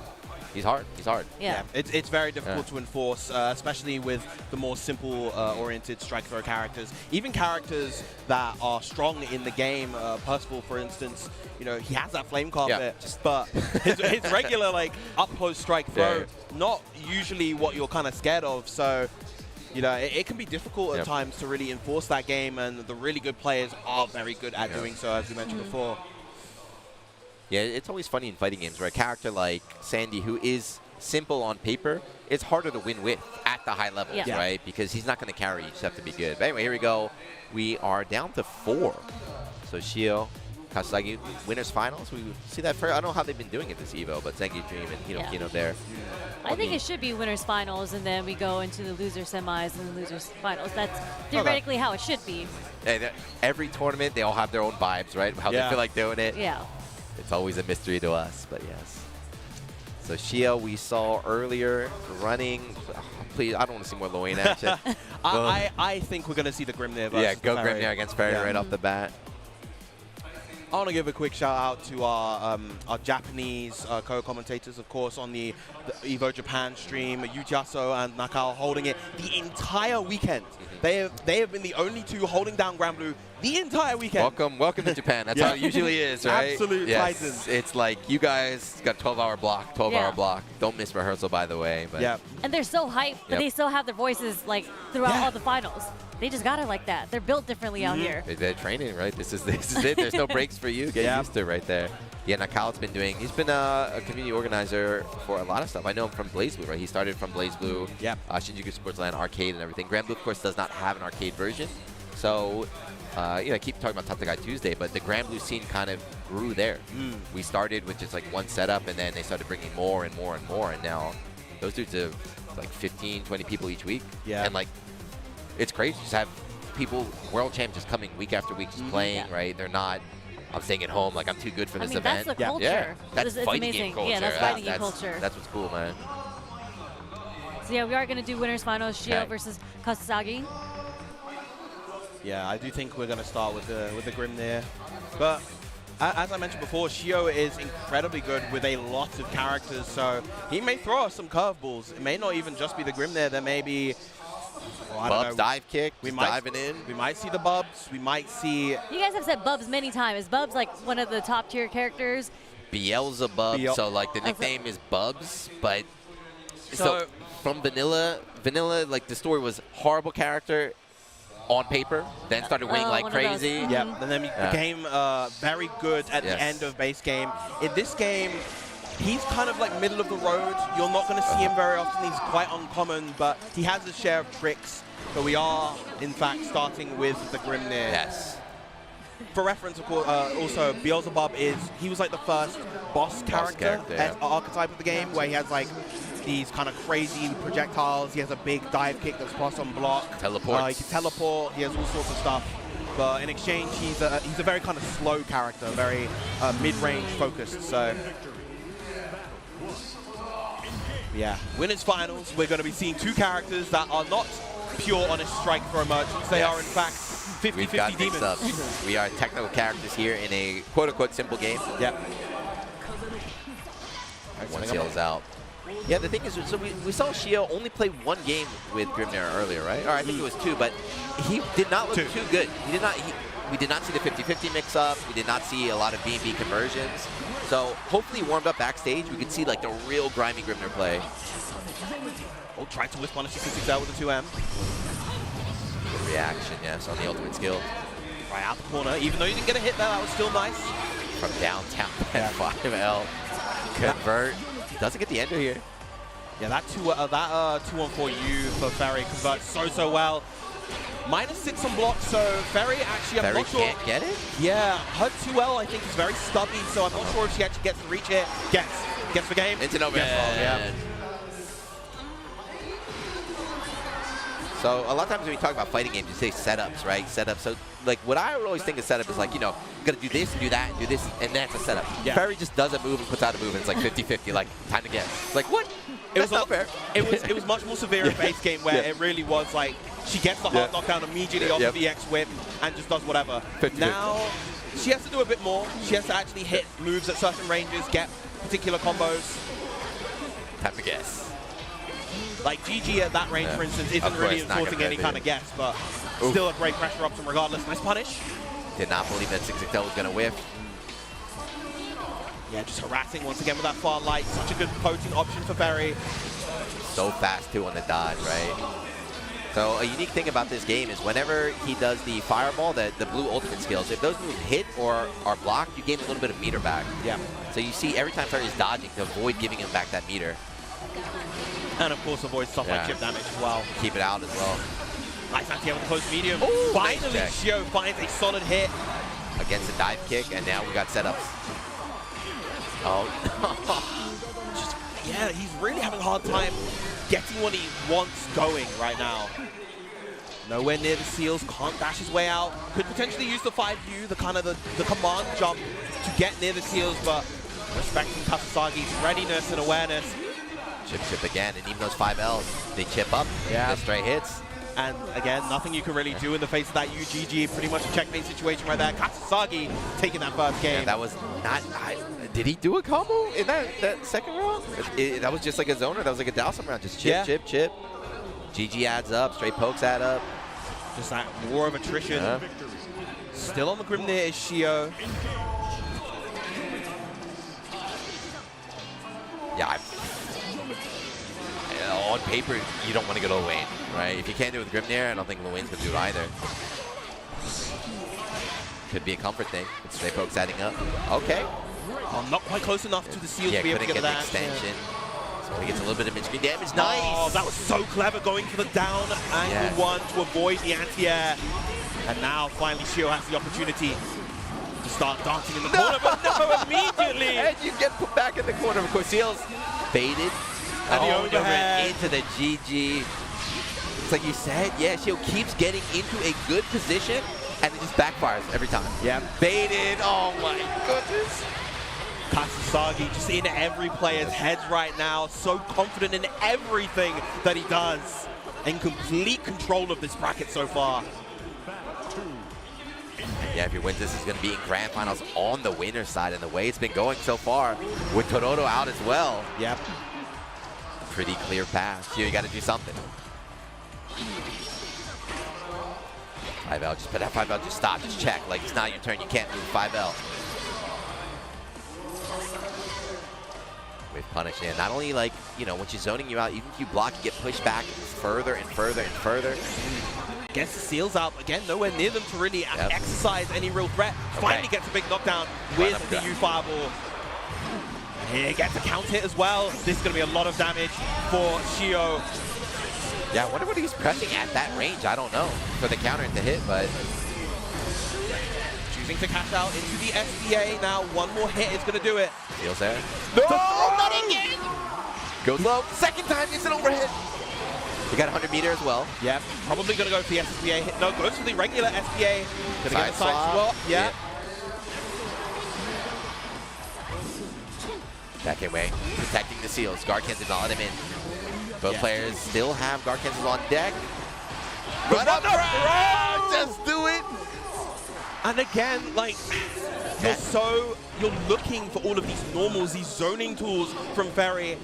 He's hard. He's hard. Yeah, it's very difficult to enforce, especially with the more simple oriented strike throw characters. Even characters that are strong in the game, Percival, for instance, you know, he has that flame carpet, but his regular like up close strike throw, not usually what you're kind of scared of. So, you know, it can be difficult at times to really enforce that game, and the really good players are very good at doing so, as we mentioned before. Yeah, it's always funny in fighting games where a character like Sandy, who is simple on paper, it's harder to win with at the high levels, right? Because he's not going to carry, you just have to be good. But anyway, here we go. We are down to 4. So Shio, Kasagi, winners finals. We see that first. I don't know how they've been doing it this Evo, but Zangief Dream and Hino there. I think it should be winners finals, and then we go into the loser semis and the losers finals. That's theoretically how it should be. And every tournament, they all have their own vibes, right? How they feel like doing it. Yeah. It's always a mystery to us, but yes. So Shio, we saw earlier running. Oh, please, I don't want to see more Loin action. I think we're going to see the Grimnir versus go Grimnir against Ferry right off the bat. I want to give a quick shout out to our Japanese co-commentators, of course, on the Evo Japan stream, Yujiaso and Nakao holding it the entire weekend. They have been the only two holding down Grand Blue the entire weekend. Welcome to Japan. That's how it usually is, right? Absolute titans. It's like you guys got 12-hour block, 12-hour block. Don't miss rehearsal, by the way. But And they're so hyped, but they still have their voices like throughout all the finals. They just got it like that. They're built differently out here. They're training, right? This is it. There's no breaks for you. Get used to it right there. Yeah, Nakao's been doing, he's been a community organizer for a lot of stuff. I know him from BlazBlue, right? He started from BlazBlue, Shinjuku Sportsland Arcade and everything. Grand Blue, of course, does not have an arcade version. So, you know, I keep talking about Tatagai Tuesday, but the Grand Blue scene kind of grew there. We started with just like one setup, and then they started bringing more and more and more, and now those dudes have like 15, 20 people each week. And like, it's crazy. Just have people, world champs, just coming week after week, just playing, right? They're not, I'm staying at home, like I'm too good for this event. That's the culture. Yeah, that's it's fighting amazing. game culture. Yeah, that's fighting game culture. That's what's cool, man. So yeah, we are going to do winners finals, Shio versus Kasagi. Yeah, I do think we're going to start with the Grimnir, but As I mentioned before, Shio is incredibly good with a lot of characters, so he may throw us some curveballs. It may not even just be the Grimnir. There may be Bubs dive kick, diving in. We might see the Bubs. We might see. You guys have said Bubs many times. Is Bubs like one of the top tier characters? Beelzebub. So like the nickname is Bubs, but so from vanilla, like the story was horrible character on paper, then started winning like crazy. Yeah, and then he became very good at the end of base game. In this game, he's kind of like middle of the road. You're not going to see him very often. He's quite uncommon, but he has his share of tricks. But we are, in fact, starting with the Grimnir. Yes. For reference, of course, also Beelzebub he was like the first boss character archetype of the game, where he has like these kind of crazy projectiles. He has a big dive kick that's cross on block. Teleports. He can teleport. He has all sorts of stuff. But in exchange, he's a very kind of slow character, very mid-range focused. So yeah, winners finals. We're going to be seeing two characters that are not pure honest strike throw merchants. They are in fact 50-50 demons. We are technical characters here in a quote-unquote simple game. Yeah. One seals out. Yeah, the thing is, so we saw Shio only play one game with Grimnir earlier, right? Or I think it was 2, but he did not look too good. He did not. We did not see the 50-50 mix-up. We did not see a lot of B&B conversions. So hopefully warmed up backstage, we could see like the real grimy Grimnir play. Oh, tried to whisk 166 out with the 2M. Good reaction, yes, on the ultimate skill. Right out the corner, even though you didn't get a hit there, that was still nice. From downtown at 5L. Convert. Doesn't get the ender here. Yeah, that 2-1-4U for Ferry converts so well. -6 on block, so Ferry actually, I'm not sure. Ferry can't get it? Yeah, her 2L I think is very stubby, so I'm not sure if she actually gets the reach here. Gets the game. It's an over. Yeah. So a lot of times when we talk about fighting games, you say setups, right? Setups. So like what I always think of setup is like, you know, you gotta do this and do that and do this, and that's a setup. Yeah. Ferry just does a move and puts out a move, and it's like 50-50, like time to guess. It's like what? That's not fair. It was much more severe in base game where it really was like she gets the hard knockdown immediately off of the X whip and just does whatever. 50-50. Now she has to do a bit more. She has to actually hit moves at certain ranges, get particular combos. Time to guess. Like GG at that range, for instance, isn't really enforcing any kind of guess, but still a great pressure option regardless. Nice punish. Did not believe that 6XL was going to whiff. Yeah, just harassing once again with that far light. Such a good potent option for Ferry. So fast too on the dodge, right? So a unique thing about this game is whenever he does the fireball, the blue ultimate skills, if those moves hit or are blocked, you gain a little bit of meter back. Yeah. So you see every time Ferry's dodging to avoid giving him back that meter. And of course avoid stuff like chip damage as well. Keep it out as well. Nice anti with close medium. Ooh, finally, nice Shio finds a solid hit. Against a dive kick, and now we got setups. Oh. Yeah, he's really having a hard time getting what he wants going right now. Nowhere near the seals, can't dash his way out. Could potentially use the 5U, the command jump to get near the seals, but respecting Kasasagi's readiness and awareness. Chip again, and even those 5Ls, they chip up, the stray hits. And again, nothing you can really do in the face of that UGG. Pretty much a checkmate situation right there. Kasasagi taking that first game. Yeah, that was not... did he do a combo in that second round? That was just like a zoner. That was like a Dowsum round. Just chip, chip. GG adds up. Straight pokes add up. Just that war of attrition. Yeah. Still on the Grimnir is Shio. Yeah, on paper, you don't want to go to Wayne, right? If you can't do it with Grimnir, I don't think Wayne's going to do it either. Could be a comfort thing. With straight pokes adding up. Okay. Oh, not quite close enough to the seals to be able to get that. Extension. So he gets a little bit of mid-screen damage. Nice! Oh, that was so clever, going for the down angle one to avoid the anti-air. And now, finally, Shio has the opportunity to start dancing in the corner, but no, immediately! And you get put back in the corner. Of course, Seals faded. And the overhead. Into the GG. It's like you said, yeah, Shio keeps getting into a good position, and it just backfires every time. Yeah. Baited. Oh, my goodness. Kasasagi just in every player's heads right now. So confident in everything that he does. In complete control of this bracket so far. Yeah, if he wins this, he's going to be in grand finals on the winner's side, and the way it's been going so far, with Torodo out as well. Yep. Pretty clear path. Here, you got to do something. 5L, just put that 5L, just stop, just check. Like, it's not your turn, you can't move 5L. With punish, and not only like, you know, when she's zoning you out, even if you block, you get pushed back further and further and further. Gets the seals out, again, nowhere near them to really exercise any real threat. Finally gets a big knockdown with the U-Fireball. Here gets a count hit as well. This is going to be a lot of damage for Shio. Yeah, I wonder what he's pressing at that range. I don't know for the counter to hit, but choosing to cash out into the SBA. Now one more hit is going to do it. Feels there. No, not again. Goes low. Second time, it's an overhit. You got 100 meter as well. Yep. Probably going to go for the SBA hit. No, goes for the regular SBA. Going to get a side swap. Yeah. Back away, protecting the seals. Garkins did not let him in. Both players still have Garkins on deck. Run up, just do it. And again, like, you're looking for all of these normals, these zoning tools from Ferry.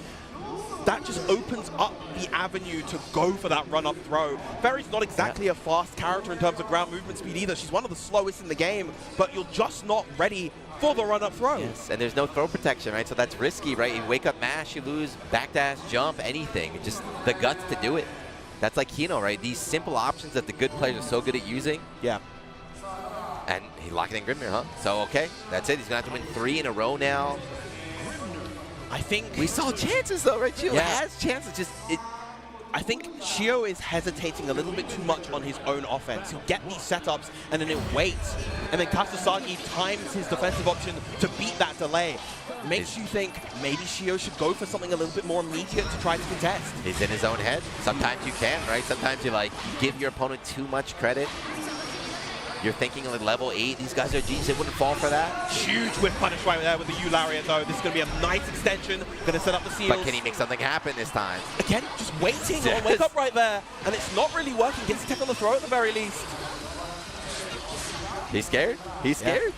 That just opens up the avenue to go for that run-up throw. Ferry's not exactly a fast character in terms of ground movement speed either. She's one of the slowest in the game, but you're just not ready for the run-up throw. Yes, and there's no throw protection, right? So that's risky, right? You wake up mash, you lose backdash, jump, anything. Just the guts to do it. That's like Kino, right? These simple options that the good players are so good at using. Yeah. And he locked it in Grimnir, huh? So, okay, that's it. He's going to have to win 3 in a row now. I think we saw chances though, right? Shio has chances. I think Shio is hesitating a little bit too much on his own offense. He'll get these setups and then he'll wait. And then Kasasagi times his defensive option to beat that delay. Makes you think maybe Shio should go for something a little bit more immediate to try to contest. He's in his own head. Sometimes you can, right? Sometimes you like give your opponent too much credit. You're thinking like level 8, these guys are G's, they wouldn't fall for that. Huge whip punish right there with the U Lariat though. This is going to be a nice extension, going to set up the seals. But can he make something happen this time? Again, just waiting on wake up right there, and it's not really working. Gets tech on the throw at the very least. He's scared? He's scared?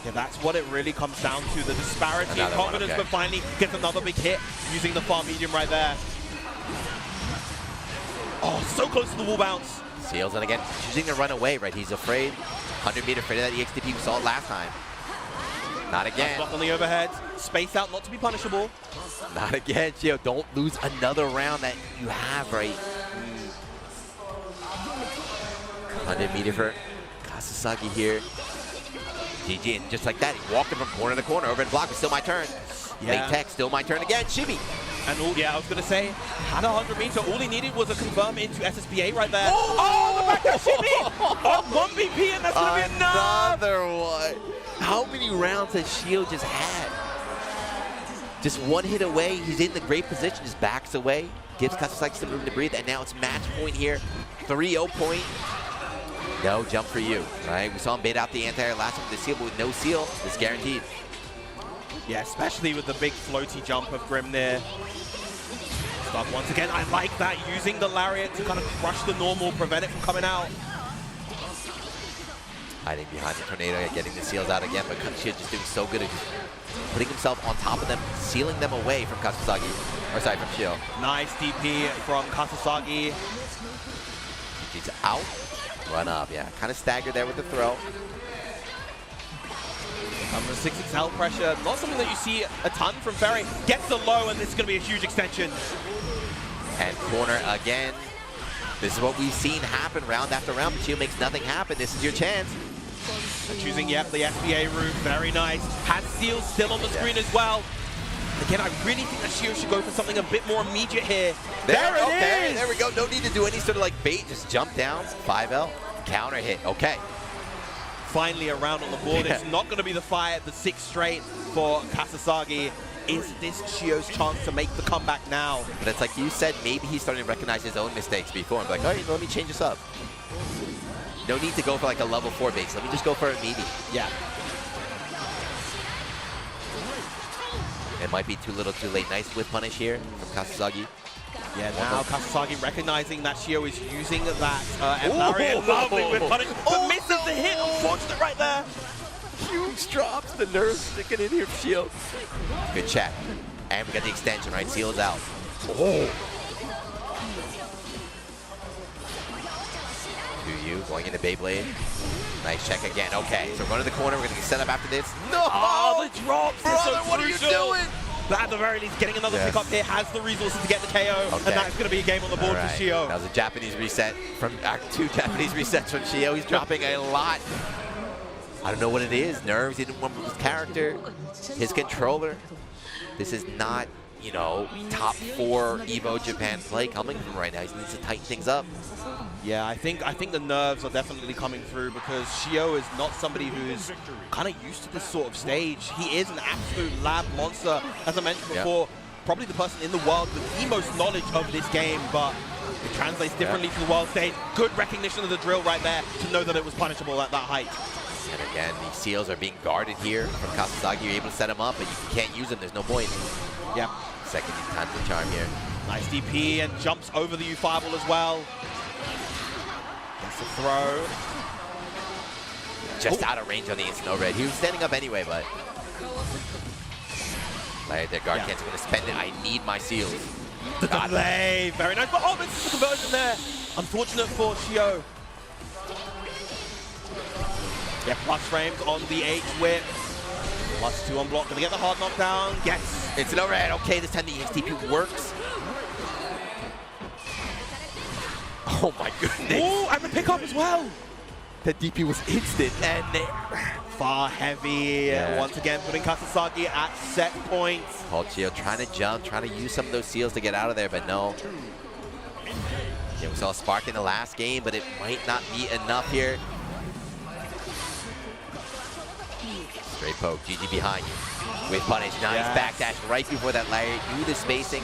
Yeah, that's what it really comes down to, the disparity in confidence, but finally gets another big hit using the far medium right there. Oh, so close to the wall bounce. Seals, and again, choosing to run away, right? He's afraid. 100 meter afraid of that EXTP. We saw it last time. Not again. Block on the overhead. Space out, not to be punishable. Not again, Shio. Don't lose another round that you have, right? 100 meter for Kasasagi here. GG, and just like that, he walked him from corner to corner, over and block. It's still my turn. Late tech, still my turn again. Shimmy. And I was going to say, had 100 meter, all he needed was a confirm into SSBA right there. Oh, the back there, Shimmy! Oh, 1 BP, and that's going to be enough! Another one. How many rounds has Shio just had? Just one hit away, he's in the great position, just backs away, gives Kasasagi some room to breathe, and now it's match point here. 3-0 point. No jump for you, right? We saw him bait out the anti-air last time with the seal, but with no seal, it's guaranteed. Yeah, especially with the big floaty jump of Grimnir. Stuck once again. I like that, using the Lariat to kind of crush the normal, prevent it from coming out. Hiding behind the tornado, getting the seals out again, but Shio just doing so good at just putting himself on top of them, sealing them away from Kasasagi. Or sorry, from Shio. Nice DP from Kasasagi. He's out. Run up, yeah. Kind of staggered there with the throw. The 6XL pressure, not something that you see a ton from Ferry. Gets the low, and this is going to be a huge extension. And corner again. This is what we've seen happen round after round. Shio makes nothing happen. This is your chance. And choosing, the SBA route, very nice. Has seals still on the screen as well. Again, I really think that Shio should go for something a bit more immediate here. There it is! There we go. No need to do any sort of like bait. Just jump down. 5L. Counter hit. Okay. Finally a round on the board. It's not going to be the 6th straight for Kasasagi. Is this Shio's chance to make the comeback now? But it's like you said, maybe he's starting to recognize his own mistakes before. I'm like, all right, let me change this up. No need to go for like a level 4 base. Let me just go for a meaty. Yeah. It might be too little too late. Nice whip punish here from Kasasagi. Yeah, now Kasasagi recognizing that Shio is using that Lariat lovely with punish, but misses the hit. Unfortunate right there. Huge drops. The nerves sticking in here, Shield. Good check. And we got the extension, right? Seals out. Oh. You going into Beyblade. Nice check again. Okay, so we're going to the corner. We're going to get set up after this. No! Oh, the drops! Brother, what are you doing? But at the very least, getting another pick up here has the resources to get the KO, and that's going to be a game on the board for Shio. That was a Japanese reset from 2 Japanese resets from Shio. He's dropping a lot. I don't know what it is. Nerves. He didn't want his character, his controller. This is not, you know, top 4 Evo Japan play coming from right now. He needs to tighten things up. Yeah, I think the nerves are definitely coming through because Shio is not somebody who's kind of used to this sort of stage. He is an absolute lab monster, as I mentioned before. Probably the person in the world with the most knowledge of this game, but it translates differently to the world stage. Good recognition of the drill right there to know that it was punishable at that height. And again, these seals are being guarded here from Kasasagi. You're able to set them up, but you can't use them. There's no point. Yeah. Second time to charm here. Nice DP and jumps over the U-Fireball as well. Gets the throw. Just out of range on the instant overhead. He was standing up anyway, but... Like, their guard can't going to spend it. I need my seals. The delay. Very nice. But oh, it's the conversion there. Unfortunate for Shio. Yeah, plus frames on the H-whip. +2 on block. Gonna get the hard knockdown. Yes. It's an overhead. Okay, this time the XTP works. Oh my goodness. Oh, and the pickup as well. The DP was instant. And far heavy. Once again, putting Kasasagi at set points. Shio trying to jump, trying to use some of those seals to get out of there, but no. Yeah, we saw a spark in the last game, but it might not be enough here. Straight poke, GG behind you. With punish, nice backdash right before that lariat. Knew the spacing.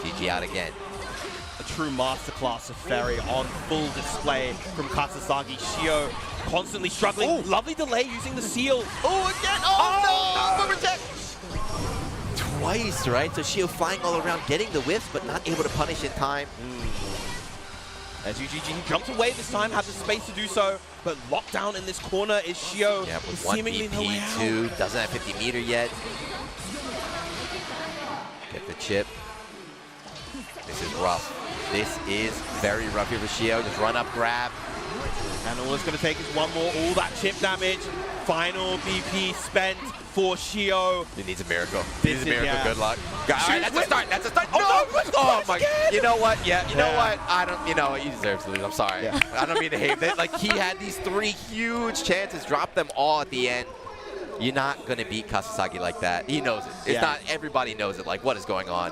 GG out again. A true masterclass of Ferry on full display from Kasasagi. Shio constantly struggling. Ooh. Lovely delay using the seal. Oh, again! Oh, no! Twice, right? So Shio flying all around, getting the whiffs, but not able to punish in time. As UGG jumps away this time, has the space to do so, but locked down in this corner is Shio. Yeah, with 1 BP, 2, doesn't have 50 meter yet. Get the chip. This is rough. This is very rough here for Shio. Just run up, grab. And all it's going to take is one more. All that chip damage. Final BP spent for Shio. He needs a miracle. He needs a miracle. Good luck. All right, that's a start. That's a start. Oh, no! Oh my! You know what? Yeah. You know what? I don't. You know, he deserves to lose. I'm sorry. I don't mean to hate that. Like, he had these 3 huge chances, dropped them all at the end. You're not gonna beat Kasasagi like that. He knows it. It's not. Everybody knows it. Like, what is going on?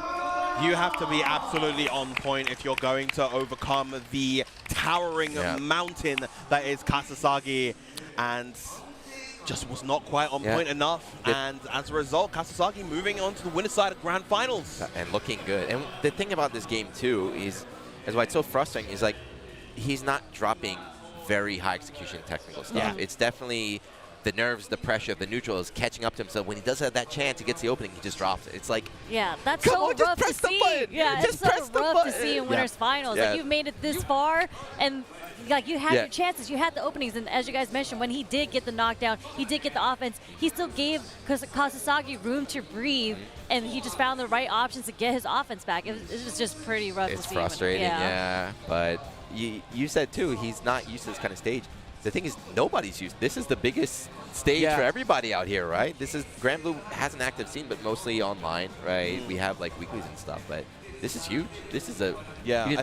You have to be absolutely on point if you're going to overcome the towering mountain that is Kasasagi, and just was not quite on point enough. And as a result, Kasasagi moving on to the winner's side of Grand Finals. And looking good. And the thing about this game, too, is why it's so frustrating, is like, he's not dropping very high execution technical stuff. It's definitely the nerves, the pressure, the neutral is catching up to him. So when he does have that chance, he gets the opening, he just drops it. It's like, that's so rough to see. Yeah, it's so rough to see in winners finals. Like, you've made it this far, and like, you had your chances, you had the openings, and as you guys mentioned, when he did get the knockdown, he did get the offense, he still gave Kasasagi room to breathe, and he just found the right options to get his offense back. It was just pretty rough to see. It's frustrating, but you said too, he's not used to this kind of stage. The thing is, nobody's used. This is the biggest stage for everybody out here, right? This is Grand Blue has an active scene, but mostly online, right? We have like weeklies and stuff, but this is huge. This is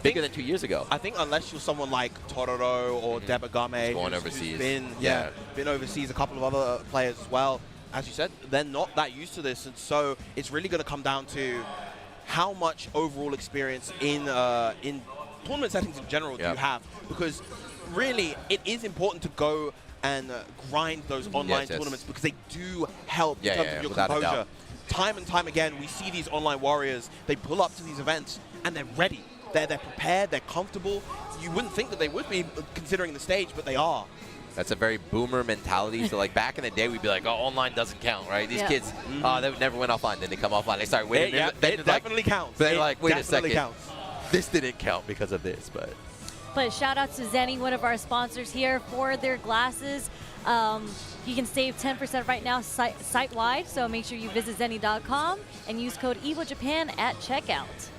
bigger than 2 years ago. I think unless you're someone like Tororo or Debagame, going overseas, been overseas, a couple of other players as well. As you said, they're not that used to this, and so it's really going to come down to how much overall experience in tournament settings in general do you have, because really, it is important to go and grind those online tournaments because they do help in terms of your composure. Time and time again, we see these online warriors, they pull up to these events and they're ready. They're prepared, they're comfortable. You wouldn't think that they would be considering the stage, but they are. That's a very boomer mentality. So like back in the day, we'd be like, oh, online doesn't count, right? These kids, they never went offline. Then they come offline. They start winning. It definitely counts. They're like, wait a second. Counts. This didn't count because of this, but. But shout out to Zenny, one of our sponsors here, for their glasses. You can save 10% right now site-wide, so make sure you visit Zenny.com and use code Evo Japan at checkout.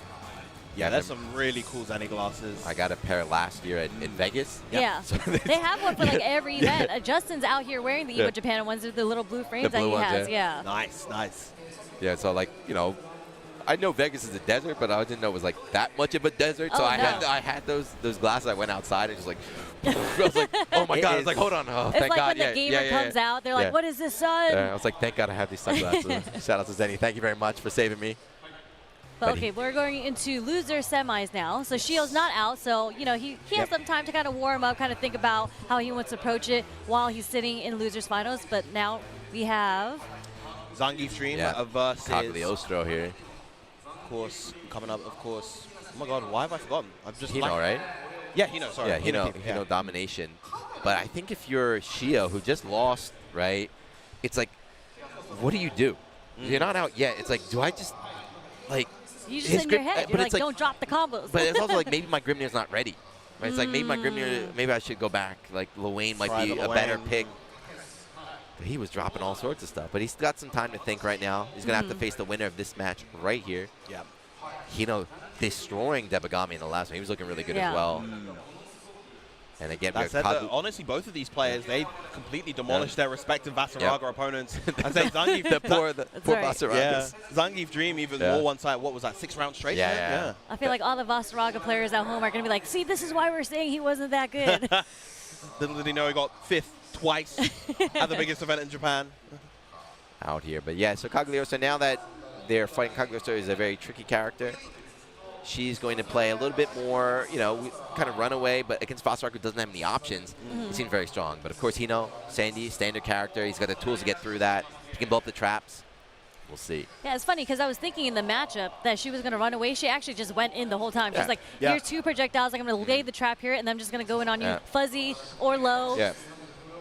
Yeah, there's some really cool Zenny glasses. I got a pair last year at Vegas. Yeah. So they have one for like every event. Justin's out here wearing the Evo Japan ones with the little blue frames that he has. Yeah. Nice, nice. Yeah, so like, you know, I know Vegas is a desert, but I didn't know it was like that much of a desert. So I had those glasses. I went outside and just like, I was like, oh my God. I was like, hold on. Oh, it's thank like God. when the gamer comes out, they're like, what is this, son? Yeah, I was like, thank God I have these sunglasses. Shout out to Zenny. Thank you very much for saving me. But okay, we're going into loser semis now. So Shio's not out, so you know he has some time to kind of warm up, kind of think about how he wants to approach it while he's sitting in losers finals. But now we have Zangief Dream versus Cagliostro here. Of course, coming up, of course. Oh my God, why have I forgotten? I've just Hino, right? Yeah, Hino, sorry. Yeah, Hino domination. But I think if you're Shio, who just lost, right, it's like, what do you do? You're not out yet. It's like, do I just, like, you just in your head, you're like, don't drop the combos. But it's also like, maybe my Grimnir's not ready. Right? It's like, maybe my Grimnir, maybe I should go back. Like, Lil Wayne might be a better pick. But he was dropping all sorts of stuff. But he's got some time to think right now. He's going to have to face the winner of this match right here. Yeah. Hino destroying Debagami in the last one. He was looking really good as well. And again, honestly, both of these players, they completely demolished their respective Vasaraga opponents. I'd say Zangief, the poor Vasaragas. Yeah, Zangief Dream even more one-sided. What was that, 6 rounds straight? Yeah. I feel like all the Vasaraga players at home are going to be like, see, this is why we're saying he wasn't that good. Little did he know he got 5th twice at the biggest event in Japan. Out here. But yeah, so Cagliostro, now that they're fighting, Cagliostro is a very tricky character. She's going to play a little bit more, you know, kind of run away, but against Vasaraga, who doesn't have any options, he seems very strong. But of course, Hino, Sandy, standard character. He's got the tools to get through that. He can blow up the traps. We'll see. Yeah, it's funny because I was thinking in the matchup that she was going to run away. She actually just went in the whole time. She's like, here's 2 projectiles. Like, I'm going to lay the trap here, and I'm just going to go in on you fuzzy or low. Yeah.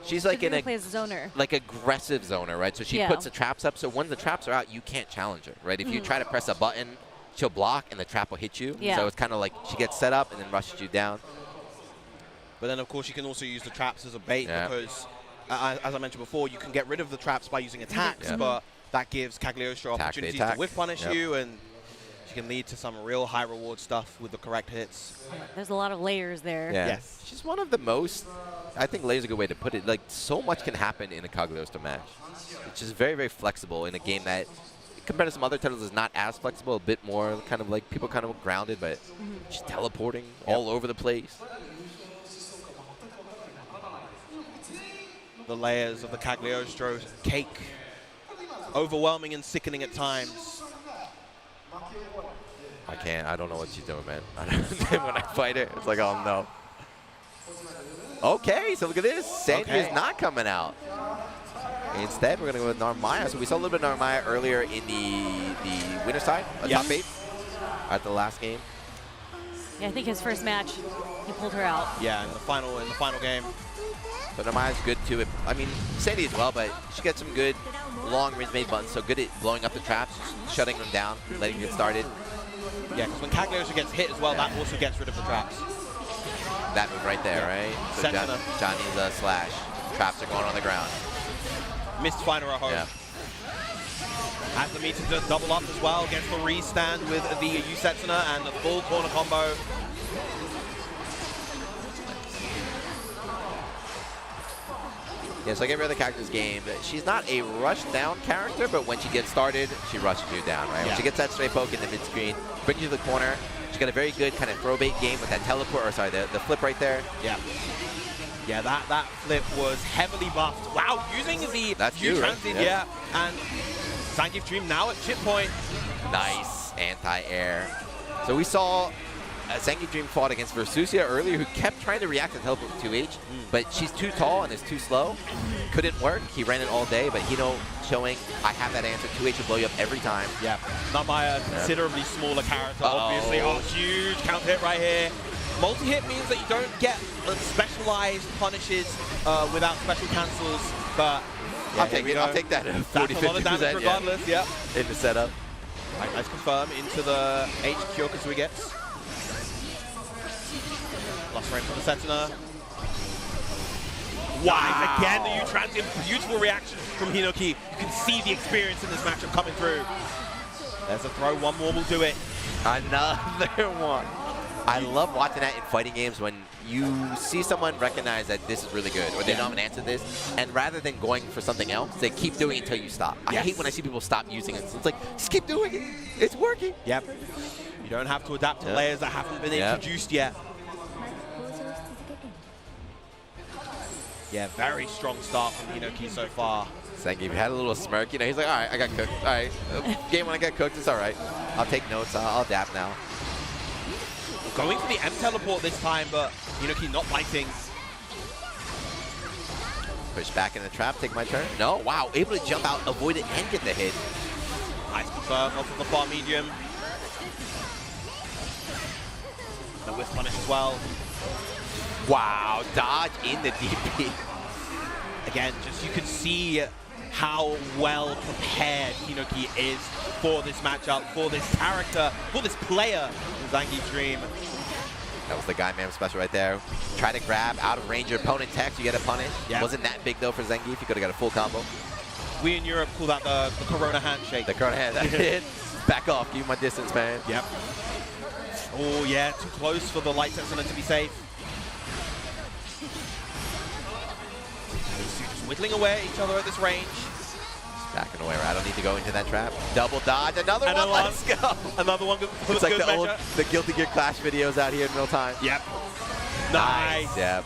She's like really plays a zoner. Like aggressive zoner, right? So she puts the traps up. So when the traps are out, you can't challenge her, right? If you try to press a button, she'll block and the trap will hit you. So it's kind of like she gets set up and then rushes you down. But then, of course, you can also use the traps as a bait because, as I mentioned before, you can get rid of the traps by using attacks, but that gives Cagliostro opportunities to whiff punish you, and she can lead to some real high reward stuff with the correct hits. There's a lot of layers there. Yeah. Yes. She's one of the most, I think layers is a good way to put it. Like, so much can happen in a Cagliostro match. It's just very, very flexible in a game that, compared to some other titles, is not as flexible, a bit more kind of like people kind of grounded, but she's teleporting all over the place. The layers of the Cagliostro cake, overwhelming and sickening at times. I don't know what she's doing, man. When I fight her, it's like, oh no. Okay, so look at this. Sandy is not coming out. Instead, we're going to go with Narmaya. So we saw a little bit of Narmaya earlier in the winner's side, top 8 at the last game. Yeah, I think his first match, he pulled her out. Yeah, in the final game. So Narmaya's good too. I mean, Sandy as well, but she gets some good long range made buttons. So good at blowing up the traps, shutting them down, letting them get started. Yeah, because when Cagliostro gets hit as well, that also gets rid of the traps. That move right there, right? So Johnny's slash. Traps are going on the ground. Missed final at home. Has the meter to double up as well. Gets the restand with the Yusetsuna and the full corner combo. Yeah, so like every other character's game, she's not a rush down character, but when she gets started, she rushes you down, right? When she gets that straight poke in the mid-screen, brings you to the corner. She's got a very good kind of throw bait game with that teleport, or sorry, the flip right there. Yeah. Yeah, that flip was heavily buffed. Wow, using the huge transient, and Zangief Dream now at chip point. Nice anti-air. So we saw Zangief Dream fought against Versusia earlier, who kept trying to react to teleport with 2H, but she's too tall and is too slow. Couldn't work. He ran it all day, but Hino showing, I have that answer. 2H will blow you up every time. Yeah, Narmaya, considerably smaller character, obviously. Oh, huge count hit right here. Multi-hit means that you don't get specialized punishes without special cancels, but yeah, I'll take that. 40, that's a lot of damage regardless, yeah. In the setup. Right, nice confirm into the H Kyokusui gets. Lost frame from the Sentinel. Wow, again, the U-Transient, beautiful reaction from Hinoki. You can see the experience in this matchup coming through. There's a throw, one more will do it. Another one. I love watching that in fighting games when you see someone recognize that this is really good, or they don't have an answer to this, and rather than going for something else, they keep doing it until you stop. I hate when I see people stop using it. It's like, just keep doing it. It's working. Yep. You don't have to adapt to layers that haven't been introduced yet. Yeah, very strong start from Hinoki so far. Zangief had a little smirk. You know, he's like, all right, I got cooked. All right, game when I get cooked, it's all right. I'll take notes. I'll adapt now. Going for the M teleport this time, but Hinoki not biting. Push back in the trap, take my turn. No, wow, able to jump out, avoid it, and get the hit. Nice confirm off of the far medium. The whiff punish as well. Wow, dodge in the DP. Again, just you can see how well prepared Hinoki is for this matchup, for this character, for this player in Zangief Dream. That was the Guy Man special right there. Try to grab out of range your opponent text, you get a punish. Yep. Wasn't that big though for Zangief, he could have got a full combo. We in Europe call that the Corona handshake. The Corona handshake. Back off, give me my distance, man. Yep. Oh yeah, too close for the light sentinel to be safe. These two just whittling away at each other at this range. Just backing away, right? I don't need to go into that trap. Double dodge, another one, let's go. Another one. It's like the Guilty Gear Clash videos out here in real time. Yep. Nice. Yep.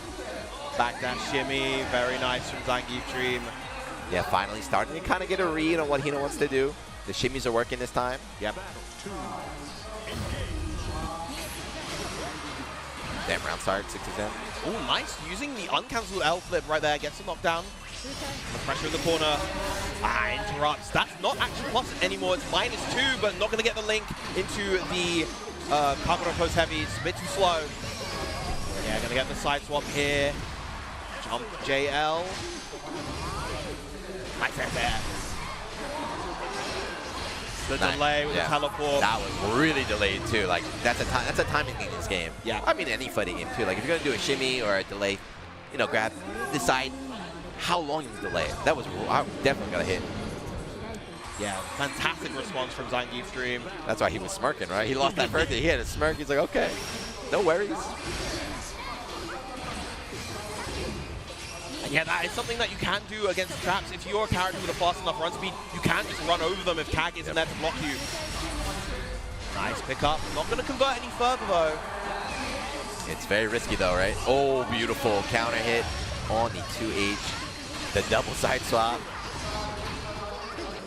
Back dash shimmy, very nice from Zangief Dream. Yeah, finally starting to kind of get a read on what Hino wants to do. The shimmies are working this time. Yep. Damn, round start, 6-10. Oh, nice. Using the uncancelled L flip right there. Gets him knocked down. The pressure in the corner. Interrupts. That's not actually plus anymore. It's -2, but not going to get the link into the Kagura post heavy. It's a bit too slow. Yeah, going to get the side swap here. Jump JL. Nice air there. The delay with the teleport. That was really delayed too. Like that's a timing thing in this game. Yeah. I mean any fighting game too. Like if you're gonna do a shimmy or a delay, you know, decide how long you delay it. That was definitely gonna hit. Yeah, fantastic response from Zangief Dream. That's why he was smirking, right? He lost that first hit. He had a smirk. He's like, okay, no worries. And yeah, that is something that you can do against traps. If you're a character with a fast enough run speed, you can just run over them if Tag isn't there to block you. Nice pickup. Not going to convert any further, though. It's very risky, though, right? Oh, beautiful counter hit on the 2H. The double side swap.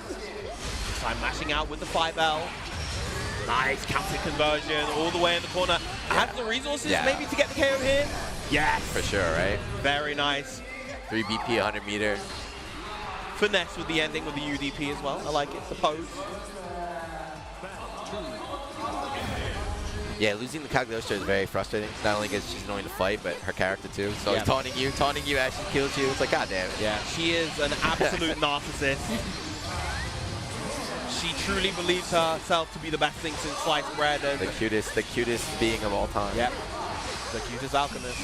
This time mashing out with the 5L. Nice counter conversion all the way in the corner. Has the resources maybe to get the KO here? Yes. For sure, right? Very nice. 3 BP, 100 meter. Finesse with the ending with the UDP as well. I like it. The pose. Yeah, losing the Kagura is very frustrating. Not only because she's annoying to fight, but her character too. So he's taunting you actually kills you. It's like, god damn it. Yeah, she is an absolute narcissist. She truly believes herself to be the best thing since sliced bread. And the cutest being of all time. Yep. The cutest alchemist.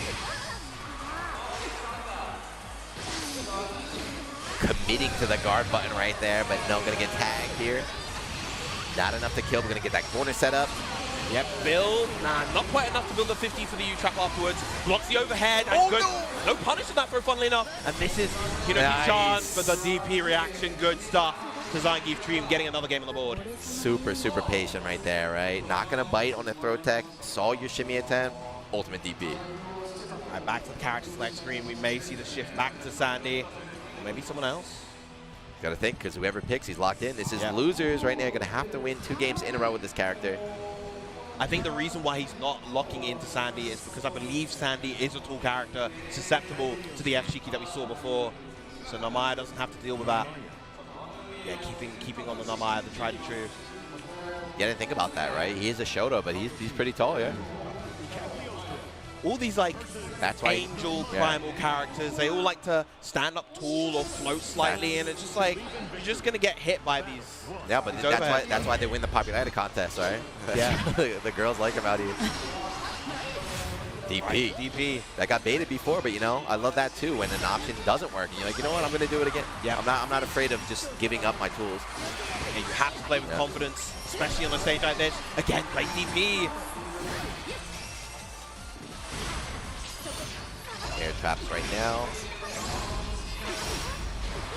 Committing to the guard button right there, but no, gonna get tagged here. Not enough to kill. We're gonna get that corner set up. Yep, build. Nah, not quite enough to build the 50 for the U-trap afterwards. Blocks the overhead. And good. No punish on that throw, funnily enough. And this is Hinoki's chance for the DP reaction. Good stuff to Zangief Dream getting another game on the board. Super, super patient right there, right? Not gonna bite on the throw tech. Saw your shimmy attempt. Ultimate DP. Right, back to the character select screen. We may see the shift back to Sandy. Maybe someone else. Gotta think, because whoever picks, he's locked in. This is losers right now. Gonna have to win 2 games in a row with this character. I think the reason why he's not locking into Sandy is because I believe Sandy is a tall character, susceptible to the F-Shiki that we saw before. So Namaya doesn't have to deal with that. Yeah, keeping on the Namaya, the tried and true. Yeah, I didn't think about that, right? He is a Shoto, but he's pretty tall, yeah. all these like That's why, angel primal characters, they all like to stand up tall or float slightly, and it's just like you're just gonna get hit by these. Yeah, but that's why they win the popularity contest, right? Yeah, the girls like him out here. DP. Right, DP. That got baited before, but you know, I love that too when an option doesn't work and you're like, you know what, I'm gonna do it again. Yeah. I'm not afraid of just giving up my tools. And you have to play with confidence, especially on a stage like this. Again, play DP. Air traps right now.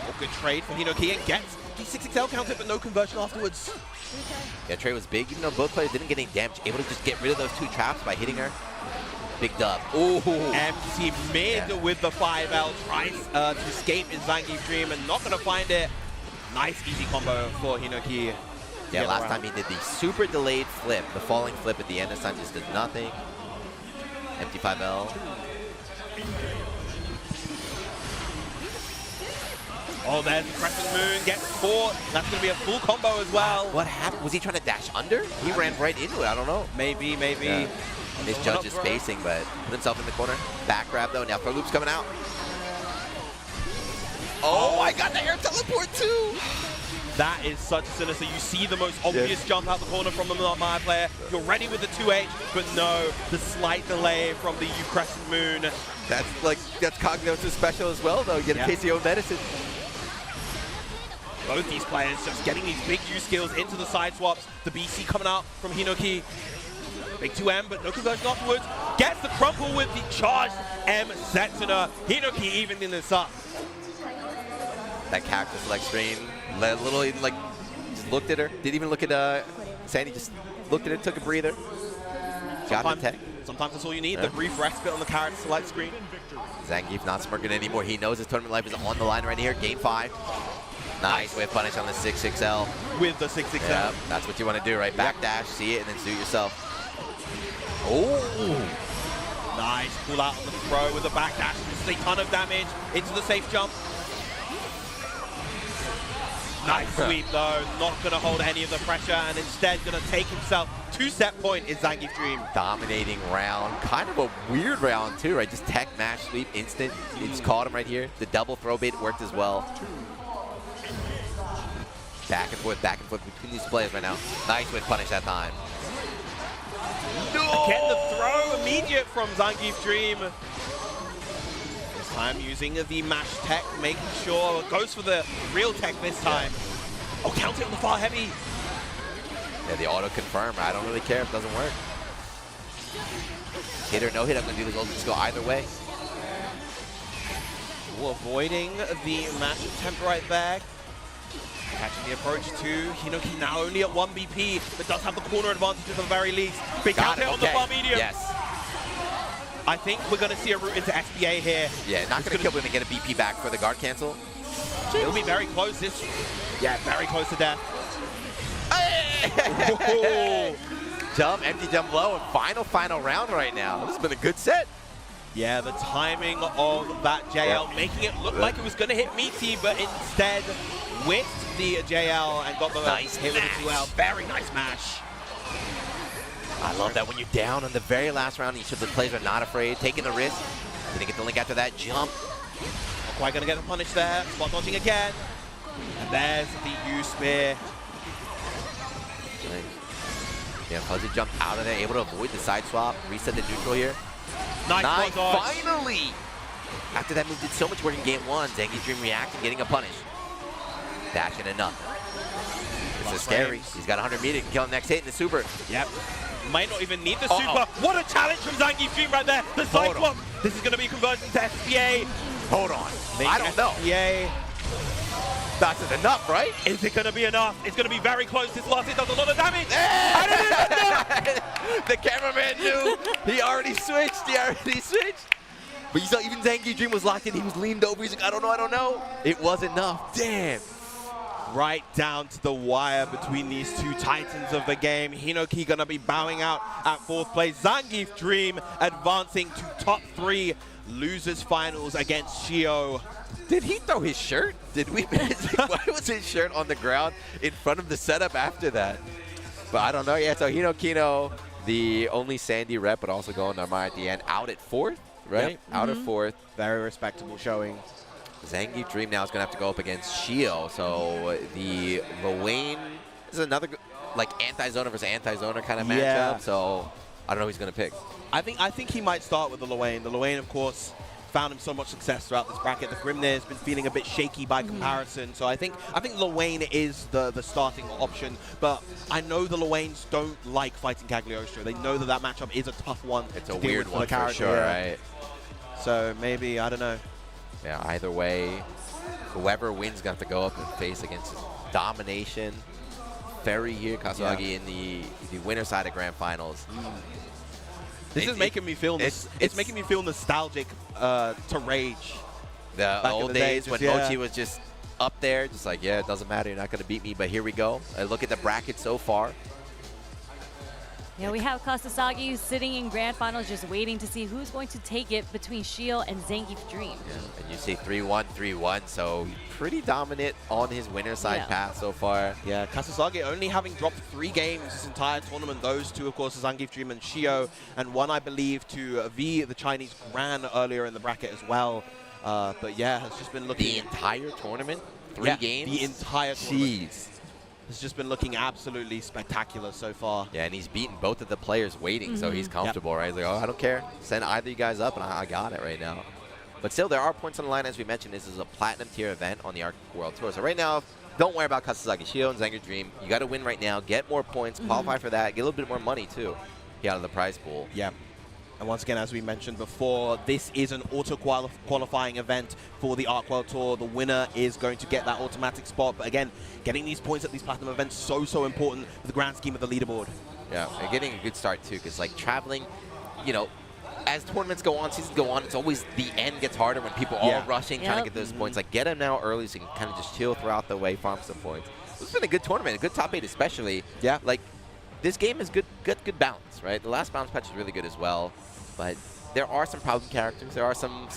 Oh, good trade for Hinoki and gets the 6XL counter, but no conversion afterwards. Yeah, trade was big, even though both players didn't get any damage, able to just get rid of those 2 traps by hitting her. Big dub. Ooh. Empty mid with the 5L, tries to escape in Zangief Dream and not going to find it. Nice easy combo for Hinoki. Yeah, last time he did the super delayed flip, the falling flip at the end. This time just did nothing. Empty 5L. Oh, there's the Crescent Moon, gets caught. That's going to be a full combo as well. What happened? Was he trying to dash under? He ran right into it. I don't know. Maybe. Yeah. His judge is spacing, but put himself in the corner. Back grab though. Now throw loop's coming out. Oh, I got the air teleport too. That is such a sinister. You see the most obvious jump out the corner from the Maya player. You're ready with the 2H, but no, the slight delay from the Crescent Moon. That's Cognos' special as well though. Get a KCO medicine. Both these players just getting these big U skills into the side swaps. The BC coming out from Hinoki. Big 2M, but no conversion afterwards. Gets the crumple with the charged M Setsuna. Hinoki evening this up. That character select screen, like, just looked at her. Didn't even look at Sandy, just looked at her, took a breather. Got the tech. Sometimes that's all you need, the brief respite on the character select screen. Zangief not smirking anymore. He knows his tournament life is on the line right here. Game 5. Nice whip punish on the 6XL. With the 6XL. Yep, that's what you want to do, right? Backdash, see it, and then suit yourself. Oh! Nice pull out on the throw with the backdash. This is a ton of damage into the safe jump. Nice sweep though, not going to hold any of the pressure and instead going to take himself to set point in Zangief Dream. Dominating round, kind of a weird round too, right? Just tech mash sweep, instant. He just caught him right here. The double throw bait worked as well. Back and forth between these players right now. Nice with punish that time. No! Again, the throw immediate from Zangief Dream. This time using the mash tech, making sure it goes for the real tech this time. Oh, count it on the far heavy. Yeah, the auto confirm. I don't really care if it doesn't work. Hit or no hit, I'm going to do this old skill either way. Ooh, avoiding the mash attempt right there. Catching the approach to Hinoki, now only at 1 BP, but does have the corner advantage at the very least. Big counter on the far medium. Yes. I think we're going to see a route into SBA here. Yeah, not going to kill when they get a BP back for the guard cancel. It'll be very close. Yeah, very close to death. Jump, empty jump low, and final round right now. This has been a good set. Yeah, the timing of that JL making it look like it was going to hit Meaty, but instead whiffed the JL and got the nice hit with the 2L. Very nice mash. I love that when you're down on the very last round, each of the players are not afraid, taking the risk. Gonna get the link after that jump. Not quite gonna get the punish there. Spot dodging again. And there's the U spear. Yeah, Fuzzy jumped out of there, able to avoid the side swap, reset the neutral here. Nice dodge. Finally! After that move did so much work in game 1, Zangief Dream reacting, getting a punish. Dashing enough. This is scary. He's got 100 meter, can kill him next hit in the super. Yep. Might not even need the super. What a challenge from Zangief Dream right there. The side swap. This is going to be conversion to SBA. Hold on. I don't know. SBA. That's enough, right? Is it going to be enough? It's going to be very close. This loss, it does a lot of damage. The cameraman knew. He already switched. But you saw even Zangief Dream was locked in. He was leaned over. He's like, I don't know. It was enough. Damn. Right down to the wire between these two titans of the game. Hinoki gonna be bowing out at 4th place. Zangief Dream advancing to top 3 losers finals against Shio. Did he throw his shirt? Did we miss? Why was his shirt on the ground in front of the setup after that? But I don't know. Yeah, so Hinokino the only Sandy rep, but also going Narmai at the end. Out at 4th, right? Yep. Out at 4th. Very respectable showing. Zangief Dream now is going to have to go up against Shio. So the Luane is another like anti-zoner versus anti-zoner kind of matchup. So I don't know who he's going to pick. I think he might start with the Luane. The Luane, of course, found him so much success throughout this bracket. The Grimnir has been feeling a bit shaky by comparison. So I think Luane is the starting option. But I know the Luanes don't like fighting Cagliostro. They know that matchup is a tough one. It's a weird one for sure, right? So maybe, I don't know. Yeah, either way, whoever wins got to go up and face against Domination. Ferry here, Kasagi in the winner side of Grand Finals. This is making me feel it's making me feel nostalgic to Rage. The old days when Mochi was just up there, just like, yeah, it doesn't matter, you're not going to beat me, but here we go. Look at the bracket so far. Yeah, we have Kasagi sitting in Grand Finals just waiting to see who's going to take it between Shio and Zangief Dream. Yeah, and you see 3-1, 3-1, so pretty dominant on his winner side path so far. Yeah, Kasagi only having dropped 3 games this entire tournament. Those 2, of course, are Zangief Dream and Shio, and 1, I believe, to V, the Chinese Gran earlier in the bracket as well. But yeah, it's just been looking... The entire tournament? 3 games? The entire tournament. Jeez. It's just been looking absolutely spectacular so far. Yeah, and he's beaten both of the players waiting, so he's comfortable, right? He's like, oh, I don't care. Send either of you guys up, and I got it right now. But still, there are points on the line. As we mentioned, this is a platinum tier event on the Arc World Tour. So right now, don't worry about Kasagi, Shio, and Zangief Dream. You got to win right now. Get more points. Qualify for that. Get a little bit more money, too. Get out of the prize pool. Yeah. And once again, as we mentioned before, this is an auto-qualifying event for the Arc World Tour. The winner is going to get that automatic spot. But again, getting these points at these platinum events so important for the grand scheme of the leaderboard. Yeah, and getting a good start, too, because, like, traveling, you know, as tournaments go on, seasons go on, it's always the end gets harder when people are all rushing, trying to get those points. Like, get them now early so you can kind of just chill throughout the way, farm some points. This has been a good tournament, a good top 8 especially. Yeah. Like, this game is good balance, right? The last balance patch is really good as well. But there are some problem characters. There are some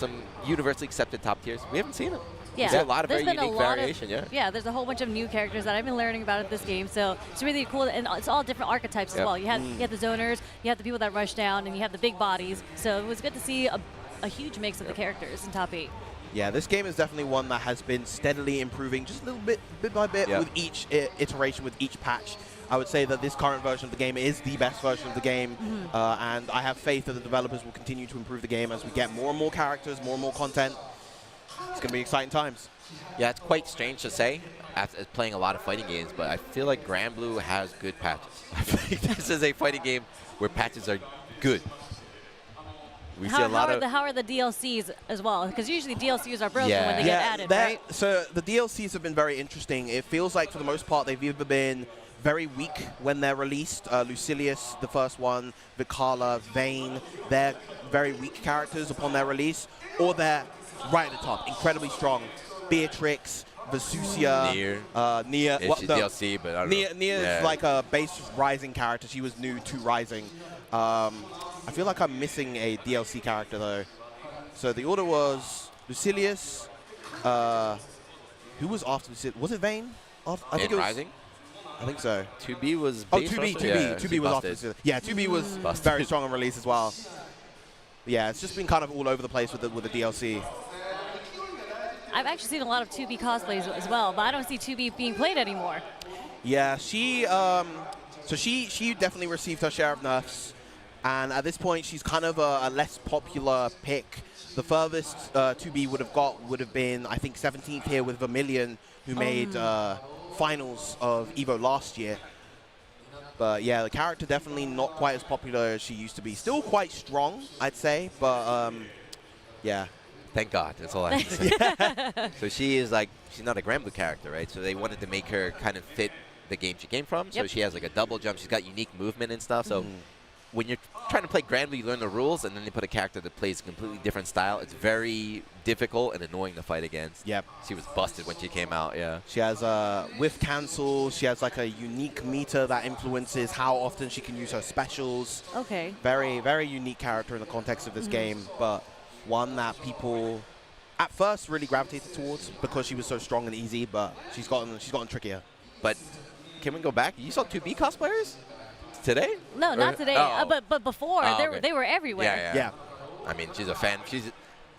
universally accepted top tiers. We haven't seen them. Yeah, there's a lot of very unique variation. Yeah, there's a whole bunch of new characters that I've been learning about at this game. So it's really cool, and it's all different archetypes as well. You have the zoners, you have the people that rush down, and you have the big bodies. So it was good to see a huge mix of the characters in top 8. Yeah, this game is definitely one that has been steadily improving, just a little bit by bit, with each iteration, with each patch. I would say that this current version of the game is the best version of the game, and I have faith that the developers will continue to improve the game as we get more and more characters, more and more content. It's going to be exciting times. Yeah, it's quite strange to say as playing a lot of fighting games, but I feel like Grand Blue has good patches. I feel like this is a fighting game where patches are good. We see a lot of... How are the DLCs as well? Because usually DLCs are broken when they get added, right? So the DLCs have been very interesting. It feels like for the most part they've either been very weak when they're released. Lucilius, the first one, Vicala, Vayne, they're very weak characters upon their release, or they're right at the top, incredibly strong. Beatrix, Vesusia, Nia. She's DLC, but I don't know. Nia is like a base Rising character. She was new to Rising. I feel like I'm missing a DLC character though. So the order was Lucilius. Who was after Lucilius? Was it Vayne? I think it was Rising? I think so. 2B was... Oh, 2B was after Lucilius. Yeah, 2B was very strong on release as well. Yeah, it's just been kind of all over the place with the DLC. I've actually seen a lot of 2B cosplays as well, but I don't see 2B being played anymore. Yeah, she definitely received her share of nerfs, and at this point she's kind of a less popular pick. The furthest 2B would have been, I think, 17th here with Vermilion, who made finals of Evo last year. But yeah, the character definitely not quite as popular as she used to be. Still quite strong, I'd say, but yeah. Thank God. That's all I have to say. So she is like, she's not a Grand Blue character, right? So they wanted to make her kind of fit the game she came from. So she has like a double jump. She's got unique movement and stuff. So when you're trying to play Grand Blue, you learn the rules, and then they put a character that plays a completely different style. It's very difficult and annoying to fight against. Yep. She was busted when she came out, She has whiff cancel. She has like a unique meter that influences how often she can use her specials. Okay. Very, very unique character in the context of this game, but one that people at first really gravitated towards because she was so strong and easy, but she's gotten trickier. But can we go back? You saw 2B cosplayers? Today? No, not today. But before, they were everywhere. Yeah. I mean, she's a fan.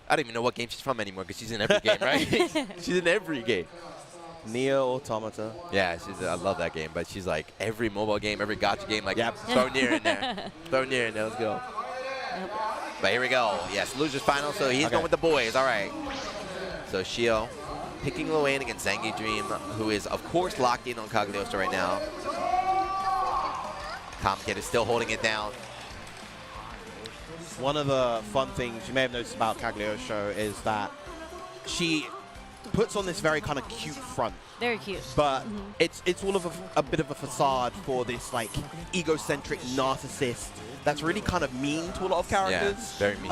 I don't even know what game she's from anymore because she's in every game, right? She's in every game. Nier Automata. Yeah, I love that game. But she's like every mobile game, every gacha game, like throw Nier in there. Throw Nier in there. Let's go. But here we go. Yes, losers final. So he's going with the boys. All right. So Shio picking Luane against Zangief Dream, who is, of course, locked in on Cagliostro right now. Comkid is still holding it down. One of the fun things you may have noticed about Cagliostro is that she puts on this very kind of cute front. Very cute. But it's all of a bit of a facade for this like egocentric narcissist that's really kind of mean to a lot of characters. Yeah, very mean.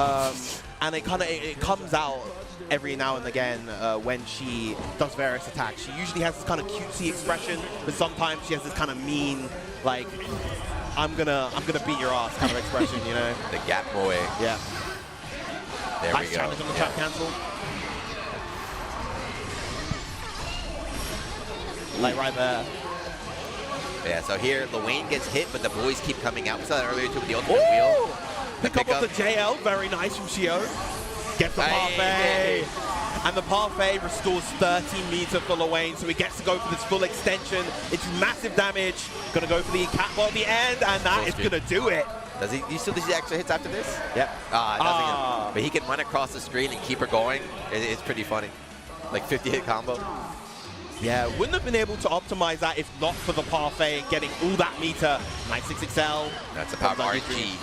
And it comes out every now and again when she does various attacks. She usually has this kind of cutesy expression, but sometimes she has this kind of mean, like, I'm gonna beat your ass kind of expression, you know? The gap boy. Yeah. There nice we go. challenge on the trap cancel. Like right there. Yeah, so here, Luane gets hit, but the boys keep coming out. We saw that earlier, too, with the ultimate wheel. Pick up the JL, very nice from Shio. Gets the parfait. And the parfait restores 30 meter for Luane, so he gets to go for this full extension. It's massive damage. Gonna go for the catball at the end, and that is gonna do it. Does he? Do you still see extra hits after this? Yep. But he can run across the screen and keep her going. It's pretty funny. Like 50-hit combo. Yeah, wouldn't have been able to optimize that if not for the parfait getting all that meter. 96XL. That's a power RNG.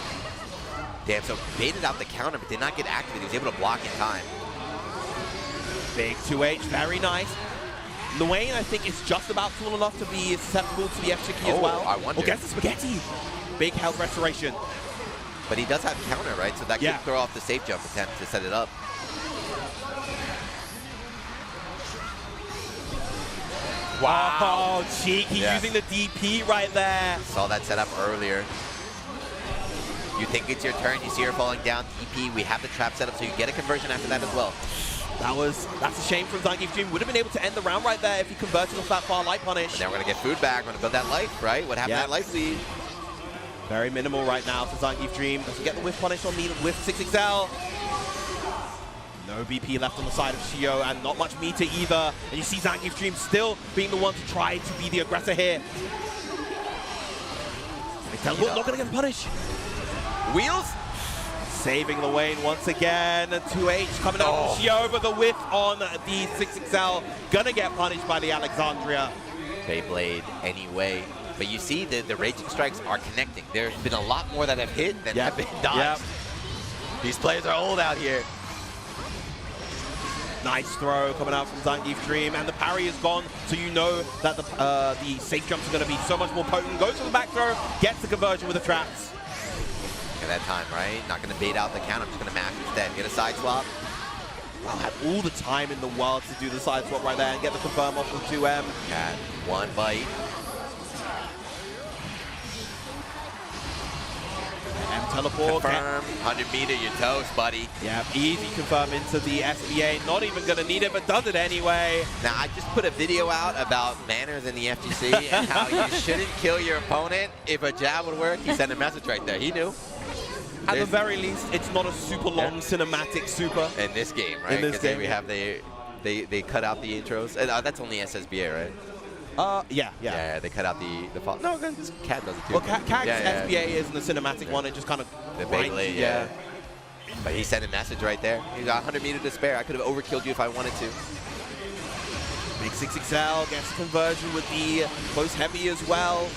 Damn, so baited out the counter, but did not get activated. He was able to block in time. Big 2H, very nice. Luane, I think, is just about cool enough to be susceptible to the F-Chicky as well. I wonder. Or gets the spaghetti. Big health restoration. But he does have counter, right? So that could throw off the safe jump attempt to set it up. Wow. Oh, cheeky, using the DP right there. Saw that set up earlier. You think it's your turn, you see her falling down, DP, we have the trap set up, so you get a conversion after that as well. That's a shame from Zangief Dream. Would have been able to end the round right there if he converted off that far light punish. And now we're going to get food back. We're going to build that life, right? What happened to that life lead? Very minimal right now for Zangief Dream. Doesn't get the whiff punish on the whiff 6XL. No BP left on the side of Shio, and not much meter either. And you see Zangief Dream still being the one to try to be the aggressor here. Not going to get the punish. Wheels? Saving Luane once again. 2H coming out from Shio, but the whiff on the 6XL. Gonna get punished by the Alexandria. Beyblade anyway. But you see the Raging Strikes are connecting. There's been a lot more that have hit than have been dodged. These players are old out here. Nice throw coming out from Zangief Dream, and the parry is gone, so you know that the safe jumps are going to be so much more potent. Goes for the back throw, gets the conversion with the traps. At that time, right? Not going to bait out the count. I'm just going to mash instead. Get a side swap. Wow, had all the time in the world to do the side swap right there and get the confirm off of 2M. Cat, one bite. M teleport. Confirm. 100 meter, you're toast, buddy. Yeah, easy confirm into the SBA. Not even going to need it, but does it anyway. Now, I just put a video out about manners in the FGC and how you shouldn't kill your opponent. If a jab would work, he sent a message right there. He knew. At the very least, it's not a super long cinematic super. In this game, right? In this game. We have they cut out the intros. And, that's only SSBA, right? Yeah, they cut out the fall. No, this Cat does it too. Well, Cat's SBA isn't the cinematic one. It just kind of the Beyblade, yeah. But he sent a message right there. He got 100 meter to spare. I could have overkilled you if I wanted to. Big 6XL gets conversion with the close heavy as well.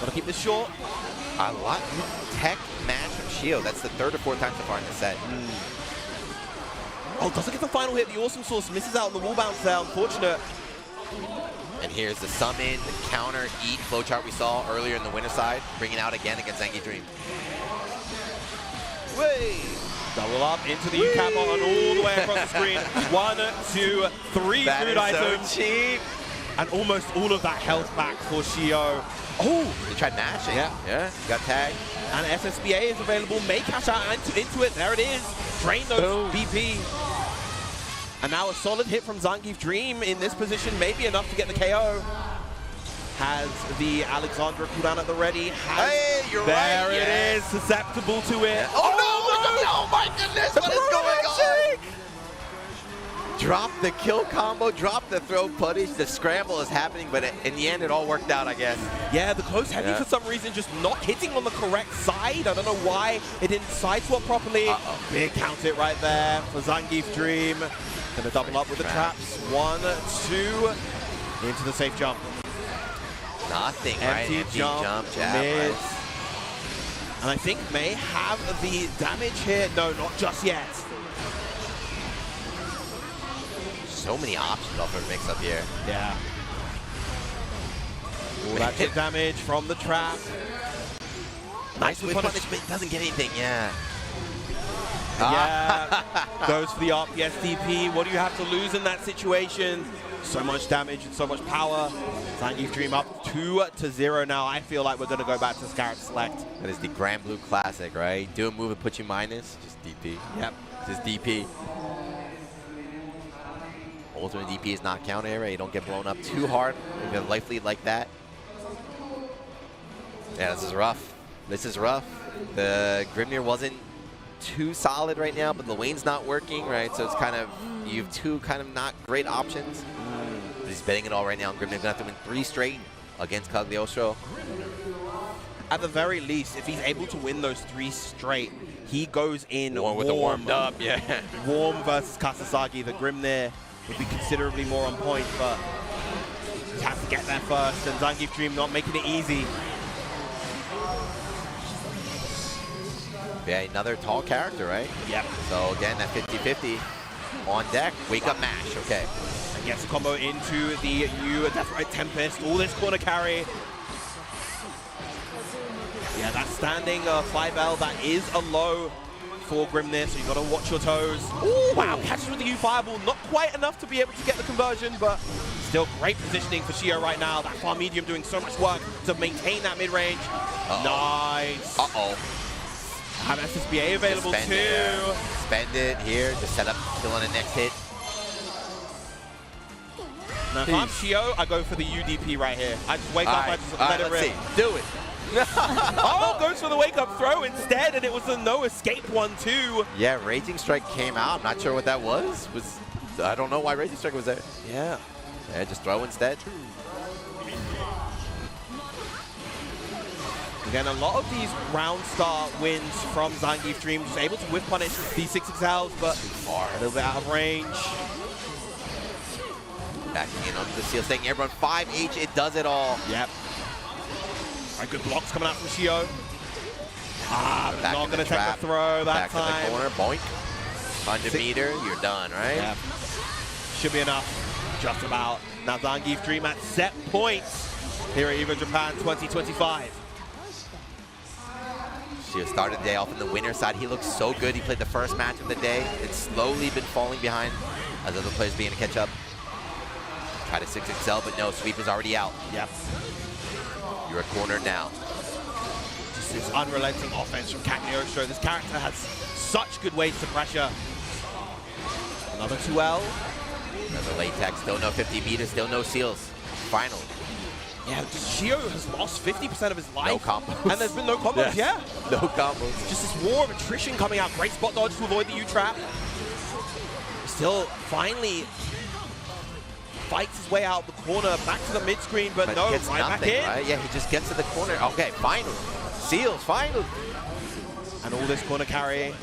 Gotta keep this short. A lot tech match from Shio. That's the third or fourth time so far in the set. Oh, doesn't get the final hit. The Awesome Source misses out on the wall bounce there. Unfortunate. And here's the summon, the counter, eat flowchart we saw earlier in the winner side, bringing out again against Zangief Dream. Way. Double up into the U-cap on all the way across the screen. 1, 2, 3 that food is items. So cheap. And almost all of that health back for Shio. Oh! He tried mashing. Yeah. Got tagged. And SSBA is available. May cash out into it. There it is. Drain those BP. And now a solid hit from Zangief Dream in this position. Maybe enough to get the KO. has the Alexandra cooldown at the ready. Hey, you're there right. It is, susceptible to it. Yeah. Oh, no! Oh my goodness! What is going on? Drop the kill combo, drop the throw punish. The scramble is happening, but in the end, it all worked out, I guess. Yeah, the close heavy for some reason just not hitting on the correct side. I don't know why it didn't sideswap properly. Big count it right there for Zangief Dream. Gonna double up with the traps. 1, 2, into the safe jump. Nothing, right? Empty jump, jab, mid. right? And I think May have the damage here. No, not just yet. So many options off her mix up here. Yeah. All that chip damage from the trap. Nice whip punish, but it doesn't get anything, yeah. Yeah, goes for the RPS DP. What do you have to lose in that situation? So much damage and so much power. Zangief Dream up 2-0 now. I feel like we're going to go back to Scarab Select. That is the Grand Blue Classic, right? Do a move and put you minus, just DP. Yep. Just DP. Ultimate DP is not counter area. You don't get blown up too hard. You get a life lead like that. Yeah, this is rough. This is rough. The Grimnir wasn't too solid right now, but the lane's not working, right? So it's kind of, you have two kind of not great options. But he's betting it all right now. Grimnir's going to have to win 3 straight against Cagliostro. At the very least, if he's able to win those 3 straight, he goes in warm with the warmed up, yeah. Warm versus Kasasagi. The Grimnir would be considerably more on point, but he has to get there first, and Zangief Dream not making it easy. Yeah, another tall character, right? Yep. So again, that 50-50 on deck. Wake up mash, okay. And gets a combo into the Death Right Tempest. All this corner carry. Yeah, that standing 5L, that is a low for Grimnir, so you got to watch your toes. Ooh, wow, catches with the U Fireball. Not quite enough to be able to get the conversion, but still great positioning for Shio right now. That far medium doing so much work to maintain that mid-range. Nice. Uh-oh. Have SSBA available too. Spend it here to set up kill on the next hit. Now, if I'm Shio, I go for the UDP right here. I just wake up, I just let it rip. Do it. Oh, goes for the wake-up throw instead, and it was a no-escape one, too. Yeah, Raging Strike came out. I'm not sure what that was. I don't know why Raging Strike was there. Yeah. Yeah, just throw instead. Again, a lot of these round start wins from Zangief Dream, just able to whiff punish these 6XLs, but a little bit out of range. Backing in onto the seal, staying airborne 5H, it does it all. Yep. Right, good blocks coming out from Shio. Not going to take the throw that time. Back in the corner, boink. 100 meter, you're done, right? Yep. Should be enough, just about. Now Zangief Dream at set points here at Evo Japan 2025. Shio started the day off in the winner side. He looks so good. He played the first match of the day. It's slowly been falling behind as other players beginning to catch up. Try to 6XL, but no, sweep is already out. Yep. You're a corner now. Just this unrelenting offense from Cagliostro. This character has such good ways to pressure. Another 2L. Another latex, still no 50 meters, still no seals. Finally. Yeah, Shio has lost 50% of his life. No combos. And there's been no combos, yeah. No combos. Just this war of attrition coming out. Great spot dodge to avoid the U-trap. Still, finally fights his way out the corner, back to the mid-screen, but no, gets right nothing, back in. Right? Yeah, he just gets to the corner. Okay, finally. Seals, finally. And all this corner carry.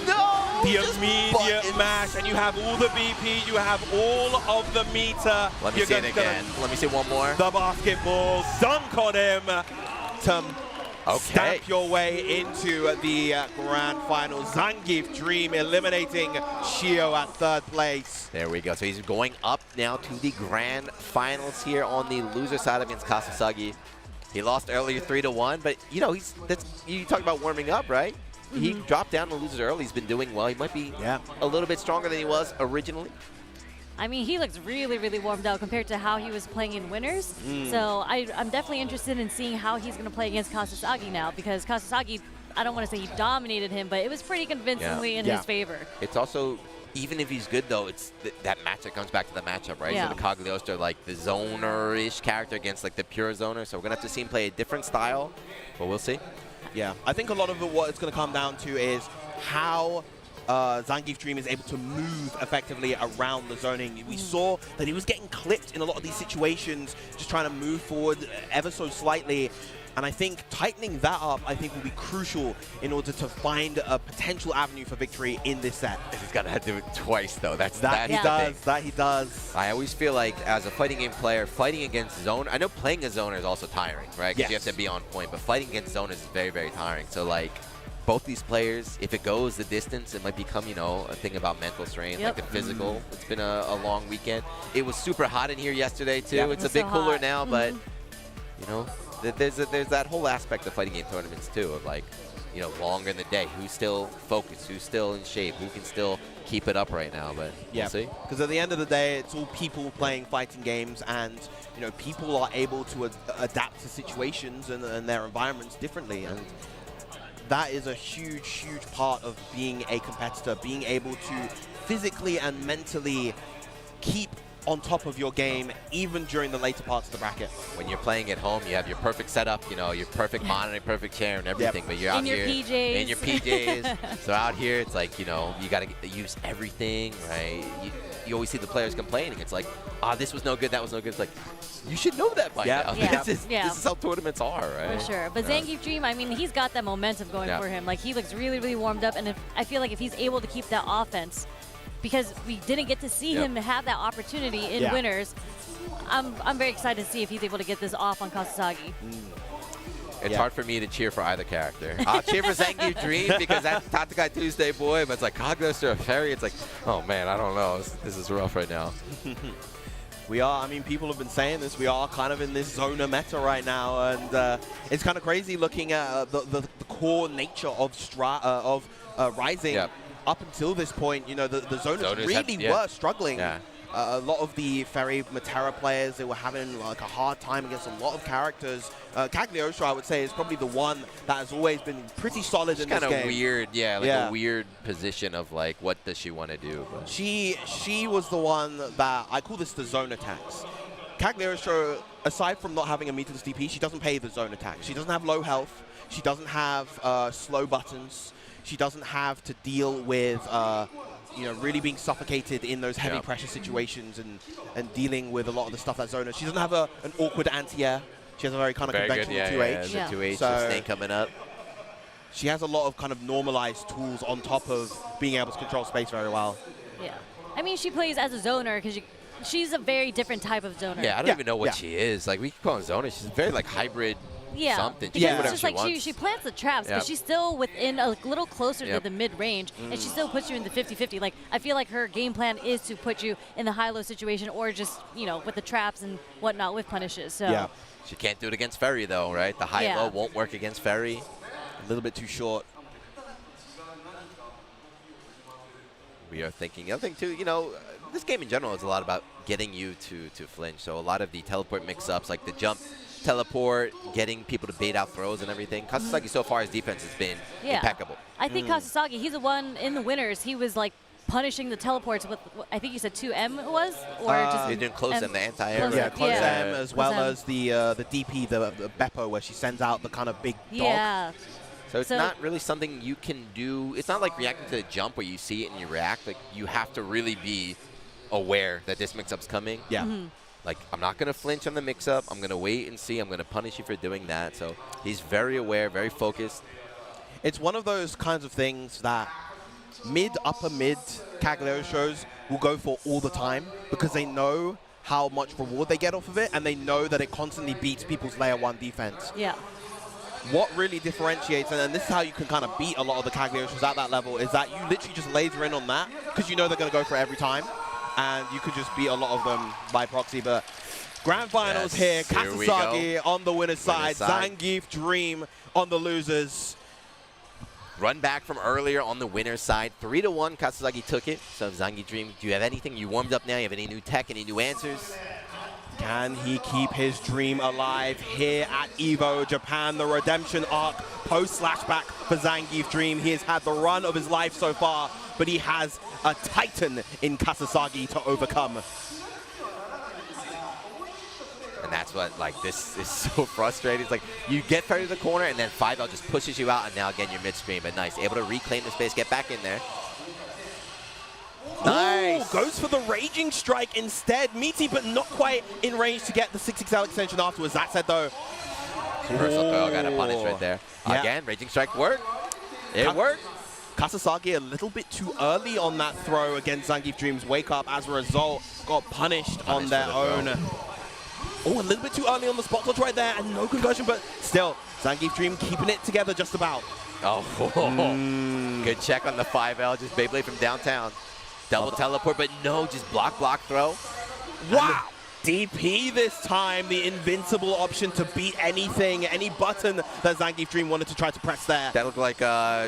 No! The immediate mash, and you have all the BP, you have all of the meter. Let me see it again. Let me see one more. The basketball, dunk on him to stamp your way into the grand final. Zangief Dream eliminating Shio at 3rd place. There we go. So he's going up now to the grand finals here on the loser side against Kasasagi. He lost earlier 3-1, but you know, you talk about warming up, right? Mm-hmm. He dropped down the losers early. He's been doing well. He might be a little bit stronger than he was originally. I mean, he looks really, really warmed out compared to how he was playing in winners. So I'm definitely interested in seeing how he's going to play against Kasasagi now, because Kasasagi, I don't want to say he dominated him, but it was pretty convincingly in his favor. It's also even if he's good, though, it's that matchup comes back to the matchup, right? Yeah. So the Cagliostro, like the zoner-ish character against like the pure zoner. So we're going to have to see him play a different style, but we'll see. Yeah, I think a lot of it, what it's going to come down to is how Zangief Dream is able to move effectively around the zoning. We saw that he was getting clipped in a lot of these situations, just trying to move forward ever so slightly. And I think tightening that up, I think, will be crucial in order to find a potential avenue for victory in this set. He's got to do it twice, though. That he does. I always feel like, as a fighting game player, fighting against zone, I know playing a zoner is also tiring, right? Because you have to be on point, but fighting against zoners is very, very tiring. So, like, both these players, if it goes the distance, it might become, you know, a thing about mental strain, like the physical. It's been a long weekend. It was super hot in here yesterday, too. It's a bit cooler now, but, you know, there's that whole aspect of fighting game tournaments, too, of, like, you know, longer in the day. Who's still focused? Who's still in shape? Who can still keep it up right now? But we'll see. Because at the end of the day, it's all people playing fighting games, and, you know, people are able to adapt to situations and their environments differently. And that is a huge, huge part of being a competitor, being able to physically and mentally keep on top of your game, even during the later parts of the bracket. When you're playing at home, you have your perfect setup, you know, your perfect monitor, perfect chair and everything, but you're out here in your PJs. So out here, it's like, you know, you got to use everything, right? You always see the players complaining. It's like, this was no good, that was no good. It's like, you should know that by now. This is how tournaments are, right? For sure. But Zangief Dream, I mean, he's got that momentum going for him. Like, he looks really, really warmed up, and I feel like if he's able to keep that offense, because we didn't get to see him have that opportunity in winners, I'm very excited to see if he's able to get this off on Kasasagi. It's hard for me to cheer for either character. I'll cheer for Zangief Dream because that's Tatakai Tuesday boy, but it's like Cagliostro or Ferry. It's like, oh man, I don't know. This is rough right now. We are, I mean, people have been saying this, we are kind of in this zoner meta right now, and it's kind of crazy looking at the core nature of Rising. Up until this point, you know, the zoners really were struggling. A lot of the Ferry Matera players, they were having like a hard time against a lot of characters. Cagliostro, I would say, is probably the one that has always been pretty solid in this game. Kind of weird, a weird position of like, what does she want to do? But. She was the one that, I call this the zone attacks. Cagliostro, aside from not having a meterless DP, she doesn't pay the zone attacks. She doesn't have low health. She doesn't have slow buttons. She doesn't have to deal with, you know, really being suffocated in those heavy pressure situations and dealing with a lot of the stuff that's Zona. She doesn't have an awkward anti-air. She has a very kind of conventional 2H. The 2H, so snake coming up. She has a lot of kind of normalized tools on top of being able to control space very well. Yeah. I mean, she plays as a zoner because she's a very different type of zoner. Yeah, I don't even know what she is. Like, we can call her zoner. She's very, like, hybrid something. Because it's just like she plants the traps, but she's still within a little closer to the mid-range, and she still puts you in the 50-50. Like, I feel like her game plan is to put you in the high-low situation or just, you know, with the traps and whatnot with punishes. So she can't do it against Ferry, though, right? The high-low won't work against Ferry. A little bit too short. We are thinking, I think, too, you know, this game in general is a lot about getting you to flinch. So a lot of the teleport mix-ups, like the jump, teleport, getting people to bait out throws and everything. Kasasagi so far, his defense has been impeccable. I think Kasasagi, he's the one in the winners. He was like punishing the teleports with, I think you said 2M it was? Or just they're doing close M, the anti-air. Yeah, close M as well as the DP, the Beppo, where she sends out the kind of big dog. So it's not really something you can do. It's not like reacting to the jump where you see it and you react. Like, you have to really be aware that this mix-up's coming. Like, I'm not going to flinch on the mix-up. I'm going to wait and see. I'm going to punish you for doing that. So he's very aware, very focused. It's one of those kinds of things that upper mid Cagliostros will go for all the time because they know how much reward they get off of it, and they know that it constantly beats people's layer 1 defense. What really differentiates, and this is how you can kind of beat a lot of the Cagliostros at that level, is that you literally just laser in on that because you know they're going to go for it every time. And you could just beat a lot of them by proxy. But grand finals here, Kasasagi on the winner's side, Zangief Dream on the losers. Run back from earlier on the winner's side. 3-1, Kasasagi took it. So Zangief Dream, do you have anything? You warmed up now? You have any new tech, any new answers? Can he keep his dream alive here at Evo Japan? The redemption arc post-slashback for Zangief Dream. He has had the run of his life so far, but he has a titan in Kasasagi to overcome. And that's what, like, this is so frustrating. It's like, you get through the corner, and then 5L just pushes you out, and now, again, you're midstream. But nice, able to reclaim the space, get back in there. Nice. Ooh, goes for the Raging Strike instead. Meaty, but not quite in range to get the 6XL extension afterwards. That said, though. Reversal throw, got a punish right there. Yeah. Again, Raging Strike worked. It worked. Kasasagi a little bit too early on that throw against Zangief Dream's Wake Up. As a result, got punished on their own. Oh, a little bit too early on the spot dodge right there, and no conversion, but still, Zangief Dream keeping it together just about. Oh, good check on the 5L, just Beyblade from downtown. Double teleport, but no, just block throw. Wow! DP this time, the invincible option to beat anything, any button that Zangief Dream wanted to try to press there. That looked like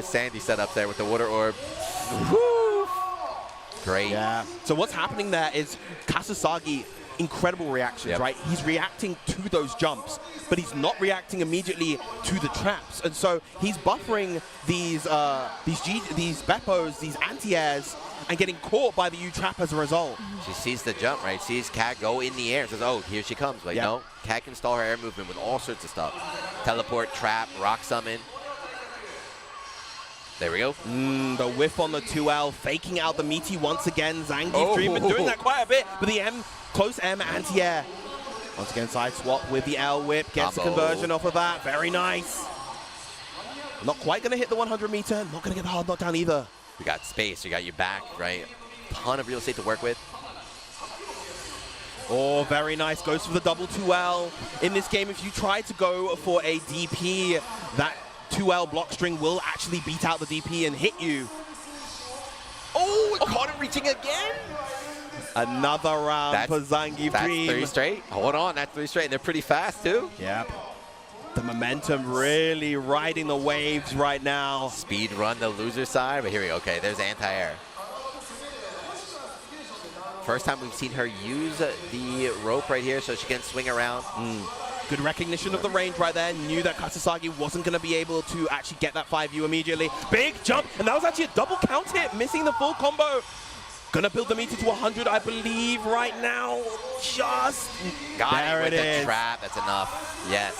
Sandy set up there with the water orb. Woo! Great. Yeah. So what's happening there is Kasasagi, incredible reactions, right? He's reacting to those jumps, but he's not reacting immediately to the traps. And so he's buffering these Beppos, these anti-airs, and getting caught by the U-trap as a result. She sees the jump, right? Sees Kat go in the air and says, oh, here she comes. Like, no, Kat can stall her air movement with all sorts of stuff. Teleport, trap, rock summon. There we go. The whiff on the 2L, faking out the Meaty once again. Zangief Dream been doing that quite a bit, but the close M anti-air. Once again, side swap with the L whip, gets the conversion off of that. Very nice. Not quite going to hit the 100 meter, not going to get the hard knockdown either. We got space, you got your back, right? Ton of real estate to work with. Oh, very nice. Goes for the double 2L. In this game, if you try to go for a DP, that 2L block string will actually beat out the DP and hit you. Oh, caught him reaching again. Another round for Zangief Dream. That's 3 straight. Hold on, that's 3 straight, and they're pretty fast, too. Yep. The momentum really riding the waves right now. Speed run the loser side, but here we go. Okay, there's anti-air. First time we've seen her use the rope right here so she can swing around. Good recognition of the range right there. Knew that Kasasagi wasn't going to be able to actually get that 5U immediately. Big jump, and that was actually a double count hit, missing the full combo. Gonna build the meter to 100, I believe, right now. Just got there it with is. The trap. That's enough. Yes.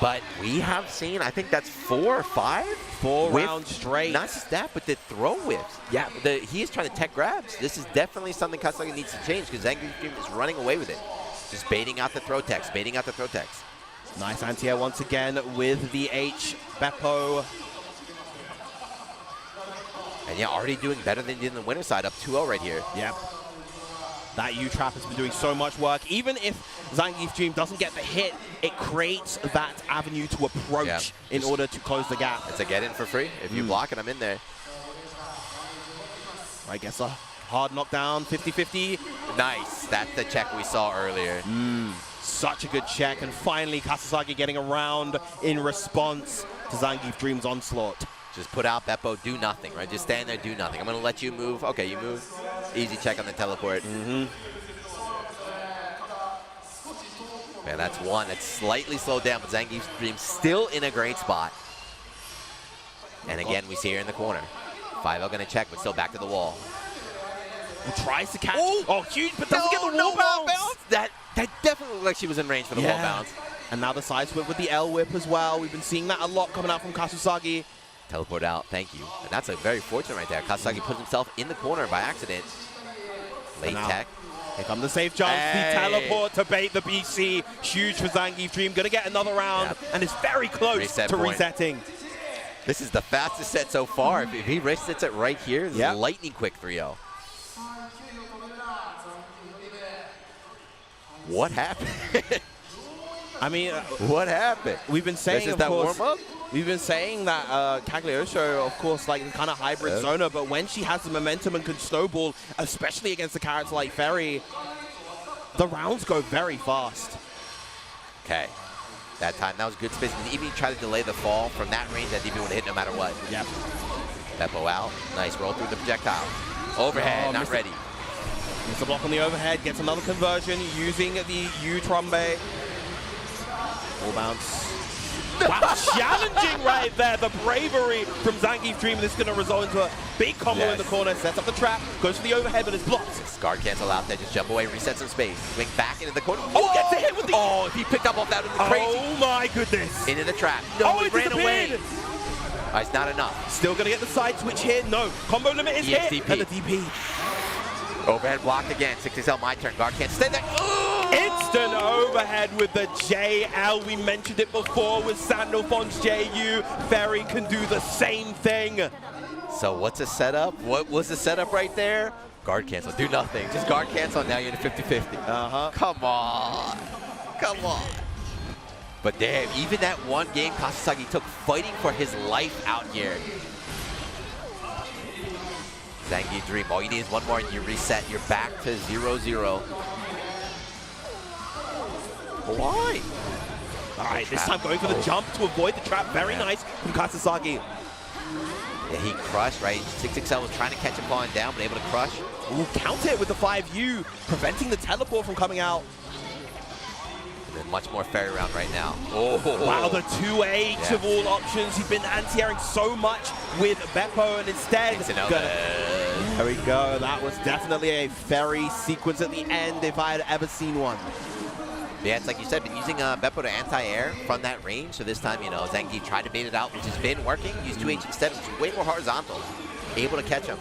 But we have seen, I think that's 4 or 5? 4 rounds straight. Not just that, but the throw whips. Yeah, he is trying to tech grabs. This is definitely something Kasasagi needs to change because Zangief Dream is running away with it. Just baiting out the throw techs, baiting out the throw techs. Nice anti-air once again with the H Beppo. And yeah, already doing better than he did in the winner side, up 2-0 right here. Yep. That U-trap has been doing so much work. Even if Zangief Dream doesn't get the hit, it creates that avenue to approach in order to close the gap. It's a get in for free. If you block it, I'm in there. I guess a hard knockdown, 50-50. Nice. That's the check we saw earlier. Such a good check. And finally, Kasasagi getting around in response to Zangief Dream's onslaught. Just put out Beppo, do nothing, right? Just stand there, do nothing. I'm going to let you move. Okay, you move. Easy check on the teleport. Man, that's one. That's slightly slowed down, but Zangief Dream still in a great spot. And again, we see her in the corner. 5L going to check, but still back to the wall. Who tries to catch. Oh, huge, but doesn't get the wall bounce. That definitely looked like she was in range for the wall bounce. And now the side swip with the L whip as well. We've been seeing that a lot coming out from Kasasagi. Teleport out, thank you. And that's a very fortunate right there. Kasasagi puts himself in the corner by accident. Late tech. Here come the safe jumps, the teleport to bait the BC. Huge for Zangief Dream, gonna get another round, and is very close to resetting. This is the fastest set so far. If he resets it right here, this is lightning quick 3-0. What happened? I mean, what happened? We've been saying, this is of that course, warm-up? We've been saying that Cagliostro, of course, like the kind of hybrid zoner, but when she has the momentum and can snowball, especially against the character like Ferry, the rounds go very fast. Okay. That time, that was good space. And even try to delay the fall from that range, that DB would have hit no matter what. Yep. Beppo out. Nice roll through the projectile. Overhead, not ready. Missed the block on the overhead, gets another conversion using the U-Trombe. Wall bounce. Wow, challenging right there. The bravery from Zangief Dream. This is going to result into a big combo in the corner, sets up the trap, goes for the overhead, but it's blocked. Guard cancel out there, just jump away, reset some space. Swing back into the corner. Oh, gets a hit with the... Oh, he picked up off that with the crazy. Oh my goodness. Into the trap. No, he ran away. It's not enough. Still gonna get the side switch here. No, combo limit is hit. And the DP. Overhead blocked again. 6XL, my turn. Guard can't stay there. Ooh! Instant overhead with the JL. We mentioned it before with Sandalphon's JU. Ferry can do the same thing. So what's the setup? What was the setup right there? Guard cancel. Do nothing. Just guard cancel. Now you're in a 50-50. Come on. Come on. But damn, even that one game Kasasagi took fighting for his life out here. Zangief Dream, all you need is one more and you reset. You're back to 0-0. Why? All right, this time going for the jump to avoid the trap. Very nice from Kasasagi. Yeah, he crushed, right? 6XL was trying to catch him falling down, but able to crush. Ooh, count it with the 5U, preventing the teleport from coming out. And then much more ferry round right now. Oh, wow, the 2H of all options. He's been anti-airing so much with Beppo, and instead... There we go. That was definitely a ferry sequence at the end if I had ever seen one. Yeah, it's like you said, been using Beppo to anti-air from that range. So this time, you know, Zangief tried to bait it out, which has been working. Used 2H instead, which is way more horizontal. Able to catch him.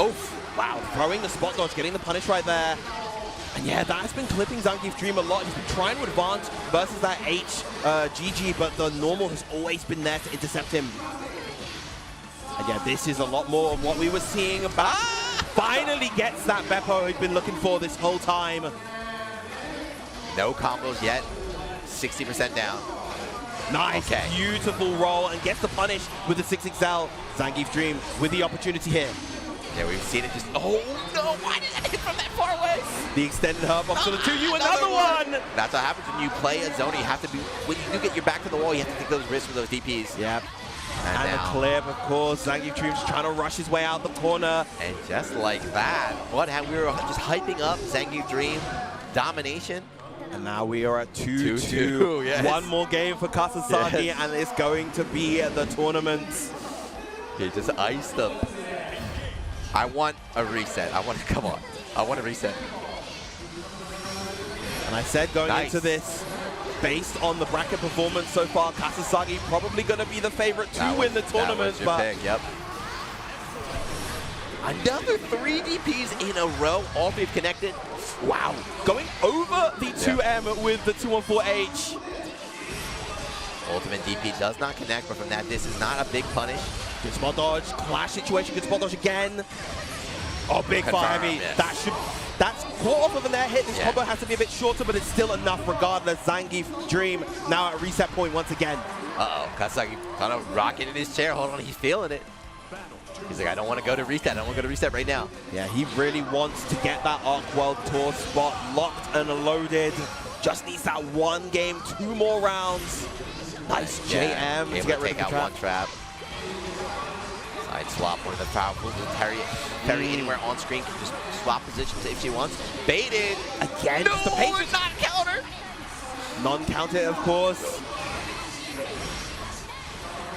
Oof. Wow, throwing the spot dodge, getting the punish right there. And yeah, that has been clipping Zangief Dream a lot. He's been trying to advance versus that H GG, but the normal has always been there to intercept him. And yeah, this is a lot more of what we were seeing about. Finally gets that Beppo he'd been looking for this whole time. No combos yet. 60% down. Nice, beautiful roll, and gets the punish with the 6XL. Zangief Dream with the opportunity here. Yeah, we've seen it just... Oh, no! Why did that hit from that far away? The extended hub up to the 2U, another one! That's what happens when you play a zone. You have to be... When you do get your back to the wall, you have to take those risks with those DPs. Yep. And the clip, of course. Zangief Dream just trying to rush his way out the corner. And just like that, we were just hyping up Zangief Dream domination. And now we are at 2-2. Yes. One more game for Kasasagi, and it's going to be the tournament. He just iced them. I want a reset. Come on. I want a reset. And I said going into this, based on the bracket performance so far, Kasasagi probably going to be the favorite to win the tournament. That was your pick, yep. Another 3 DPs in a row, all 3 connected. Wow, going over the 2M with the 214H. Ultimate DP does not connect, but from that, this is not a big punish. Good spot dodge, clash situation, good spot dodge again. Oh, big fire me. That's caught off of an air hit. This combo has to be a bit shorter, but it's still enough regardless. Zangief Dream now at reset point once again. Uh-oh, Kasasagi kind of rocking in his chair. Hold on, he's feeling it. He's like, I don't want to go to reset. I don't want to go to reset right now. Yeah, he really wants to get that Arc World Tour spot locked and loaded. Just needs that one game, 2 more rounds. Nice JM to get rid of the trap. One trap. Side swap, one of the powerful. Ferry anywhere on screen can just swap positions if she wants. Baited. Again, no, just the patience. Not counter. Non-counter, of course.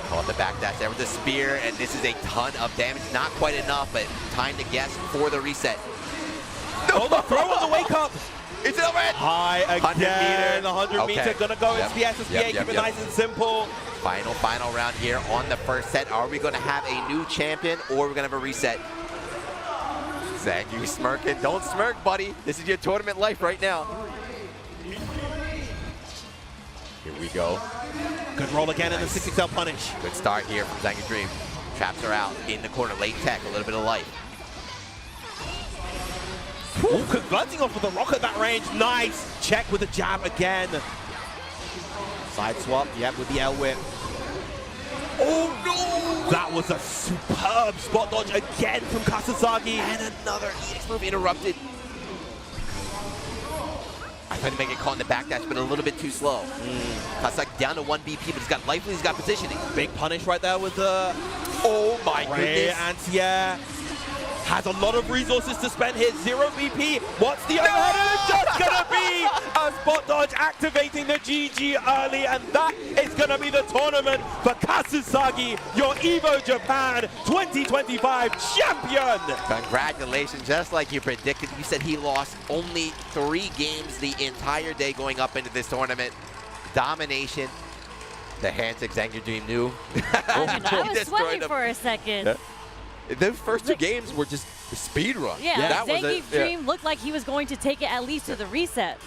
Caught the back dash there with the spear, and this is a ton of damage. Not quite enough, but time to guess for the reset. No, the throw on the wake up. It's overhead. High again. 100 meter. Gonna go into the SSBA. Keep it nice and simple. Final round here on the first set. Are we going to have a new champion, or we're going to have a reset? Zangief smirking. Don't smirk, buddy. This is your tournament life right now. Here we go. Good roll again in the 6XL punish. Good start here from Zangief Dream. Traps are out in the corner. Late tech, a little bit of life. Ooh, converting off of the rock at that range. Nice. Check with the jab again. Side swap, yep, with the L whip. Oh no! That was a superb spot dodge again from Kasasagi. And another EX move interrupted. I tried to make it caught in the backdash, but a little bit too slow. Kasasagi down to 1 BP, but he's got life, he's got positioning. Big punish right there with the... Oh my goodness. Anti-air. Has a lot of resources to spend here. 0 BP. What's the overhead? It's just gonna be a spot dodge, activating the GG early, and that is going to be the tournament for Kasasagi, your Evo Japan 2025 champion. Congratulations, just like you predicted. You said he lost only 3 games the entire day going up into this tournament. Domination. The Hantic Zangief Dream knew. I was sweating for a second. Yeah. Those first 2 games were just speed run. Yeah, Zangief Dream looked like he was going to take it at least to the reset.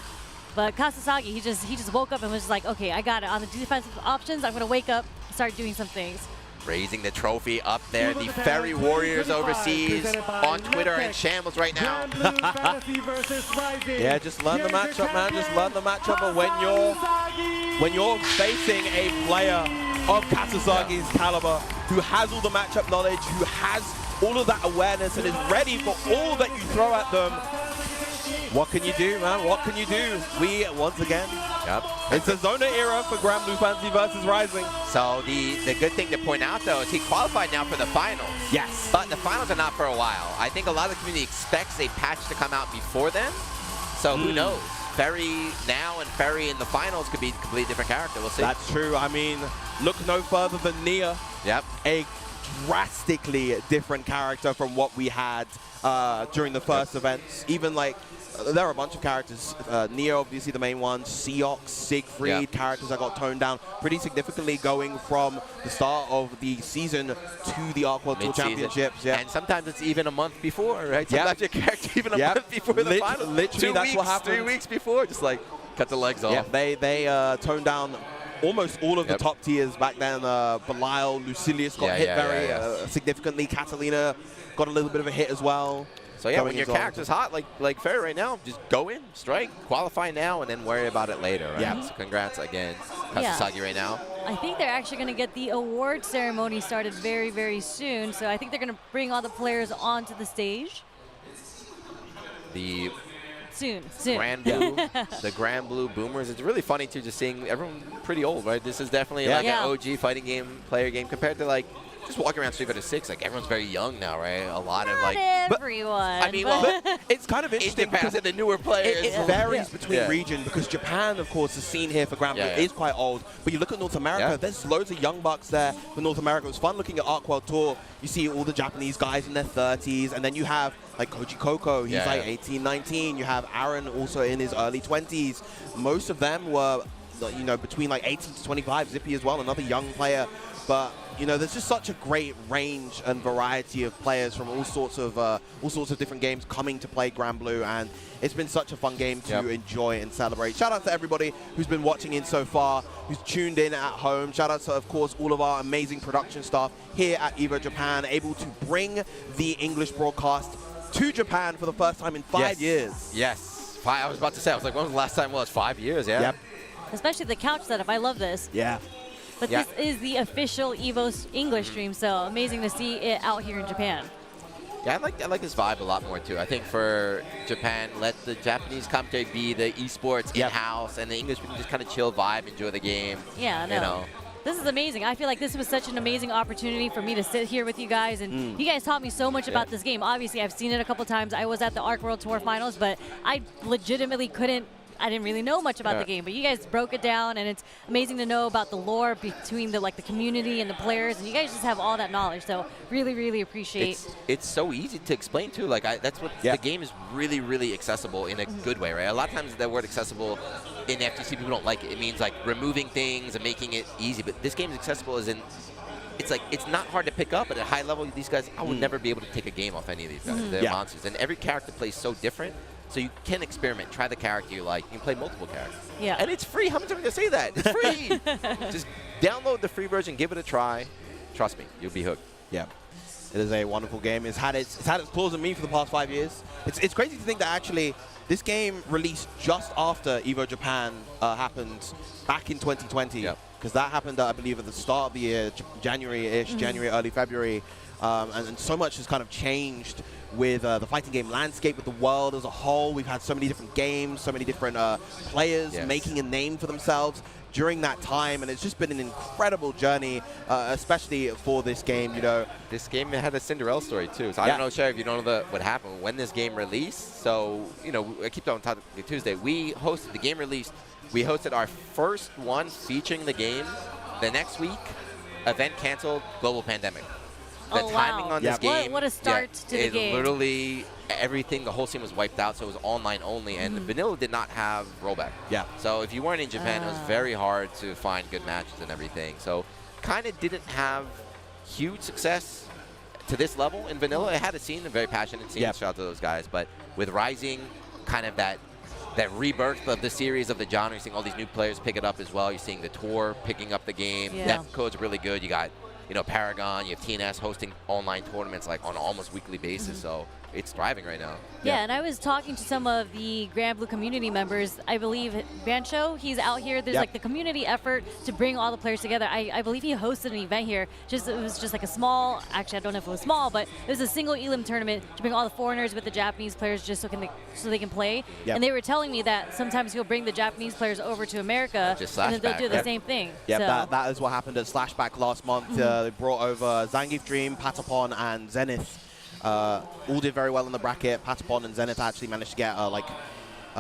But Kasasagi, he just woke up and was just like, okay, I got it. On the defensive options, I'm going to wake up and start doing some things. Raising the trophy up there. The Ferry Warriors overseas on Twitter and shambles right now. Yeah, just learn the matchup, man. Just learn the matchup. But when you're facing a player of Kasasagi's caliber, who has all the matchup knowledge, who has all of that awareness, and is ready for all that you throw at them, what can you do, man? What can you do? We, once again, it's a Zona era for Grand Blue Fantasy versus Rising. So the good thing to point out, though, is he qualified now for the finals. Yes. But the finals are not for a while. I think a lot of the community expects a patch to come out before then. So who knows? Ferry now and Ferry in the finals could be a completely different character. We'll see. That's true. I mean, look no further than Nia. Yep. A drastically different character from what we had during the first events. Even like, there are a bunch of characters. Nia, obviously the main one. Seox, Siegfried, characters that got toned down pretty significantly going from the start of the season to the Arc World Tour Championships. Yeah. And sometimes it's even a month before, right? Sometimes your character even a month before the finals. Literally, that's what happened. 3 weeks before, just like cut the legs off. Yeah, they toned down almost all of the top tiers back then. Belial, Lucilius got hit very significantly. Catalina got a little bit of a hit as well. So yeah, when your character's hot like Ferry right now, just go in, strike, qualify now, and then worry about it later. Right? Yeah. So congrats again, Kasasagi right now. I think they're actually going to get the award ceremony started very, very soon. So I think they're going to bring all the players onto the stage. The soon. Grand Blue, the Grand Blue Boomers. It's really funny too, just seeing everyone pretty old, right? This is definitely like an OG fighting game, player game compared to like just walking around Street Fighter 6. Like everyone's very young now, right? A lot of like everyone. I mean, well, it's kind of interesting because of the newer players. It varies between region because Japan, of course, the scene here for Grand Blue is quite old. But you look at North America, there's loads of young bucks there for North America. It was fun looking at Arc World Tour. You see all the Japanese guys in their 30s, and then you have like Koji Koko, he's like 18, 19. You have Aaron also in his early 20s. Most of them were, you know, between like 18 to 25. Zippy as well, another young player. But you know, there's just such a great range and variety of players from all sorts of different games coming to play Grand Blue, and it's been such a fun game to enjoy and celebrate. Shout out to everybody who's been watching in so far, who's tuned in at home. Shout out to, of course, all of our amazing production staff here at Evo Japan, able to bring the English broadcast to Japan for the first time in 5 years. Yes. I was about to say, I was like, when was the last time it was? 5 years, Yep. Especially the couch setup. I love this. Yeah. But this is the official Evo English stream, so amazing to see it out here in Japan. Yeah, I like this vibe a lot more too. I think for Japan, let the Japanese commentary be the esports in-house, and the English people just kind of chill vibe, enjoy the game. Yeah, no. You know. This is amazing. I feel like this was such an amazing opportunity for me to sit here with you guys, and you guys taught me so much about this game. Obviously, I've seen it a couple times. I was at the Arc World Tour Finals, but I legitimately I didn't really know much about the game, but you guys broke it down, and it's amazing to know about the lore between the community and the players, and you guys just have all that knowledge. So really, really appreciate. It's so easy to explain too. Like that's what the game is really, really accessible in a good way, right? A lot of times the word accessible in FGC people don't like it. It means like removing things and making it easy, but this game is accessible as in. It's like, it's not hard to pick up at a high level. These guys, I would never be able to take a game off any of these guys. They're monsters, and every character plays so different. So you can experiment, try the character you like. You can play multiple characters. Yeah. And it's free. How many times am I going to say that? It's free. Just download the free version, give it a try. Trust me, you'll be hooked. Yeah. It is a wonderful game. It's had its claws on me for the past 5 years. It's crazy to think that actually this game released just after Evo Japan happened back in 2020. Because that happened, I believe, at the start of the year, January-ish, January, early February. And so much has kind of changed with the fighting game landscape, with the world as a whole. We've had so many different games, so many different players making a name for themselves during that time, and it's just been an incredible journey, especially for this game. You know, this game had a Cinderella story too. So I don't know, Sheriff, you don't know what happened when this game released. So you know, I keep on talking Tuesday. We hosted the game release. We hosted our first one featuring the game. The next week, event canceled, global pandemic. The timing on this game, what a start to the game. Literally everything, the whole scene was wiped out, so it was online only, and Vanilla did not have rollback. So if you weren't in Japan, it was very hard to find good matches and everything. So kind of didn't have huge success to this level in Vanilla. It had a scene, a very passionate scene. Shout out to those guys. But with Rising, kind of that rebirth of the series of the genre, you're seeing all these new players pick it up as well. You're seeing the tour picking up the game. Depth code's really good. You got, you know, Paragon, you have TNS hosting online tournaments like on an almost weekly basis, so it's thriving right now. Yeah, and I was talking to some of the Grand Blue community members. I believe Bancho, he's out here. There's like the community effort to bring all the players together. I believe he hosted an event here. It was just like a small, actually I don't know if it was small, but it was a single Elim tournament to bring all the foreigners with the Japanese players just so they can play. And they were telling me that sometimes he'll bring the Japanese players over to America and then they'll do the same thing. Yeah, that is what happened at Slashback last month. They brought over Zangief Dream, Patapon, and Zenith. All did very well in the bracket. Patapon and Zenith actually managed to get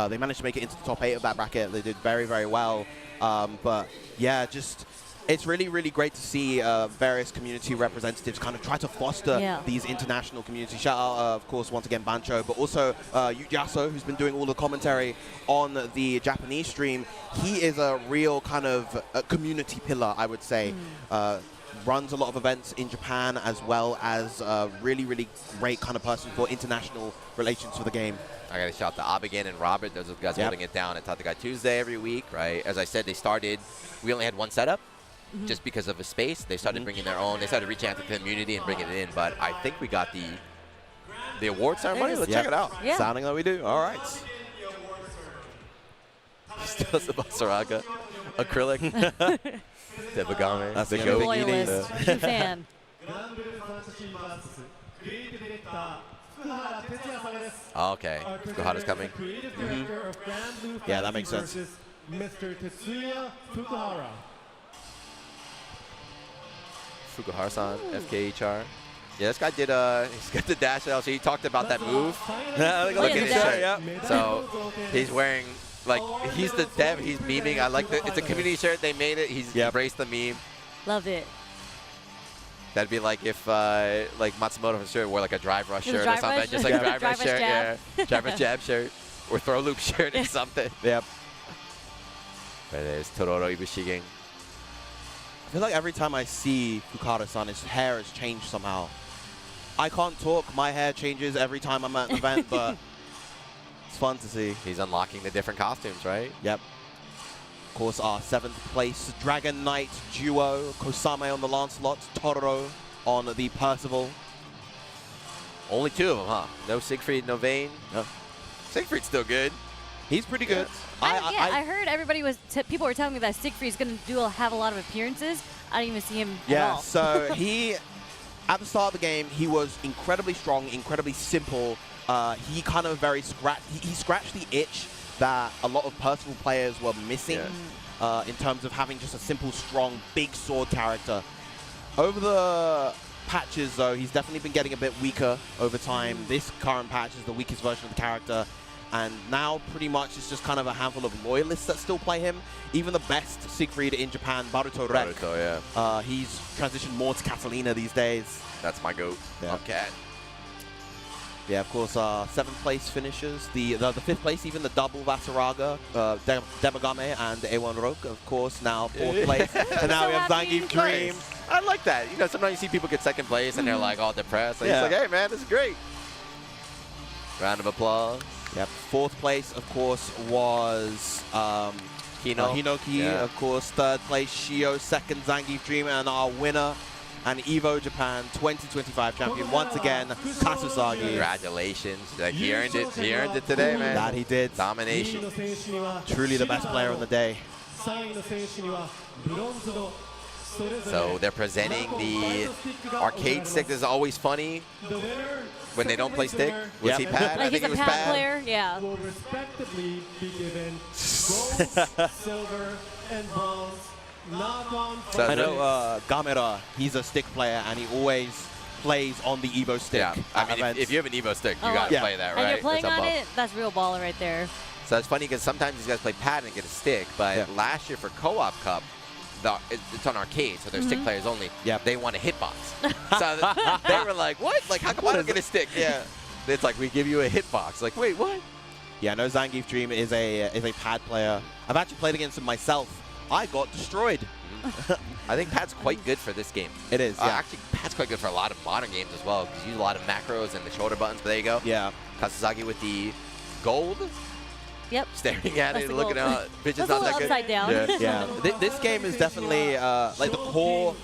they managed to make it into the top 8 of that bracket. They did very, very well. But yeah, just it's really, really great to see various community representatives kind of try to foster these international communities. Shout out, of course, once again, Bancho, but also Yujaso, who's been doing all the commentary on the Japanese stream. He is a real kind of community pillar, I would say. Runs a lot of events in Japan, as well as a really, really great kind of person for international relations for the game. I got to shout out to Abigail and Robert. Those are the guys holding it down at Tatakai Tuesday every week, right? As I said, we only had one setup just because of a space. They started bringing their own. They started reaching out to the community and bringing it in. But I think we got the award ceremony. Let's check it out. Sounding like we do. All right. Still Sabasaraga. Acrylic. Debagame. That's the goat. Loyalist. True fan. Okay. Fukuhara's coming. Yeah, that makes sense. Mr. Tetsuya Fukuhara. Fukuhara-san, FKHR. Yeah, this guy did he's got the dash out, so he talked about that move. Look at his shirt. So he's wearing, like, he's the dev, he's memeing. I like it's a community shirt, they made it, he's embraced the meme. Love it. That'd be like if like Matsumoto for sure wore like a drive rush shirt or something. Just like a drive rush shirt, drive rush jab shirt. Or throw loop shirt or something. Yep. There it is, Tororo Ibushige. I feel like every time I see Fukuhara-san, his hair has changed somehow. I can't talk, my hair changes every time I'm at an event, but it's fun to see. He's unlocking the different costumes, right? Yep. Of course, our 7th place Dragon Knight duo, Kosame on the Lancelot, Tororo on the Percival. Only 2 of them, huh? No Siegfried, no Vayne. No. Siegfried's still good. He's pretty good. I heard everybody people were telling me that Siegfried's going to have a lot of appearances. I didn't even see him at all. So he, at the start of the game, he was incredibly strong, incredibly simple. He kind of he scratched the itch that a lot of Percival players were missing in terms of having just a simple, strong, big sword character. Over the patches, though, he's definitely been getting a bit weaker over time. This current patch is the weakest version of the character. And now, pretty much, it's just kind of a handful of loyalists that still play him. Even the best Siegfried in Japan, Baruto Rek. He's transitioned more to Catalina these days. That's my goat. Okay. Yeah, of course, 7th place finishers. The 5th place, even the double Vasaraga, Demagame and A1 Roke, of course, now 4th place. And now we have Zangief Dream. I like that. You know, sometimes you see people get 2nd place and they're like all depressed. And it's like, hey, man, this is great. Round of applause. Yep. 4th place, of course, was Hinoki. Of course, 3rd place, Shio. 2nd, Zangief Dream. And our winner and Evo Japan 2025 champion, once again, Kasusagi. Congratulations. Like, he earned it. He earned it today, man. That he did. Domination. Truly the best player on the day. So they're presenting the arcade stick. This is always funny when they don't play stick. Was he pad? Like I think he's he a was pad player. Yeah. Will respectively be given gold, silver, and bronze. Not on. So I know Gamera, he's a stick player, and he always plays on the Evo stick. Yeah, I mean, if you have an Evo stick, you gotta play that, right? And you're playing It's a on bump. it. That's real baller right there. So it's funny because sometimes these guys play pad and get a stick, but last year for Co-op Cup, it's on arcade, so they're stick players only. Yeah. They want a hitbox. So they were like, what? Like, how come I don't get a stick? Yeah. It's like, we give you a hitbox. Like, wait, what? Yeah, no, Zangief Dream is a pad player. I've actually played against him myself. I got destroyed. I think pad's quite good for this game. It is, yeah. Actually, pad's quite good for a lot of modern games as well, because you use a lot of macros and the shoulder buttons, but there you go. Yeah. Kasazagi with the gold. Yep. Staring at it, looking out. Bitches That's not a that little good. upside down. Yeah. This game is definitely like the core.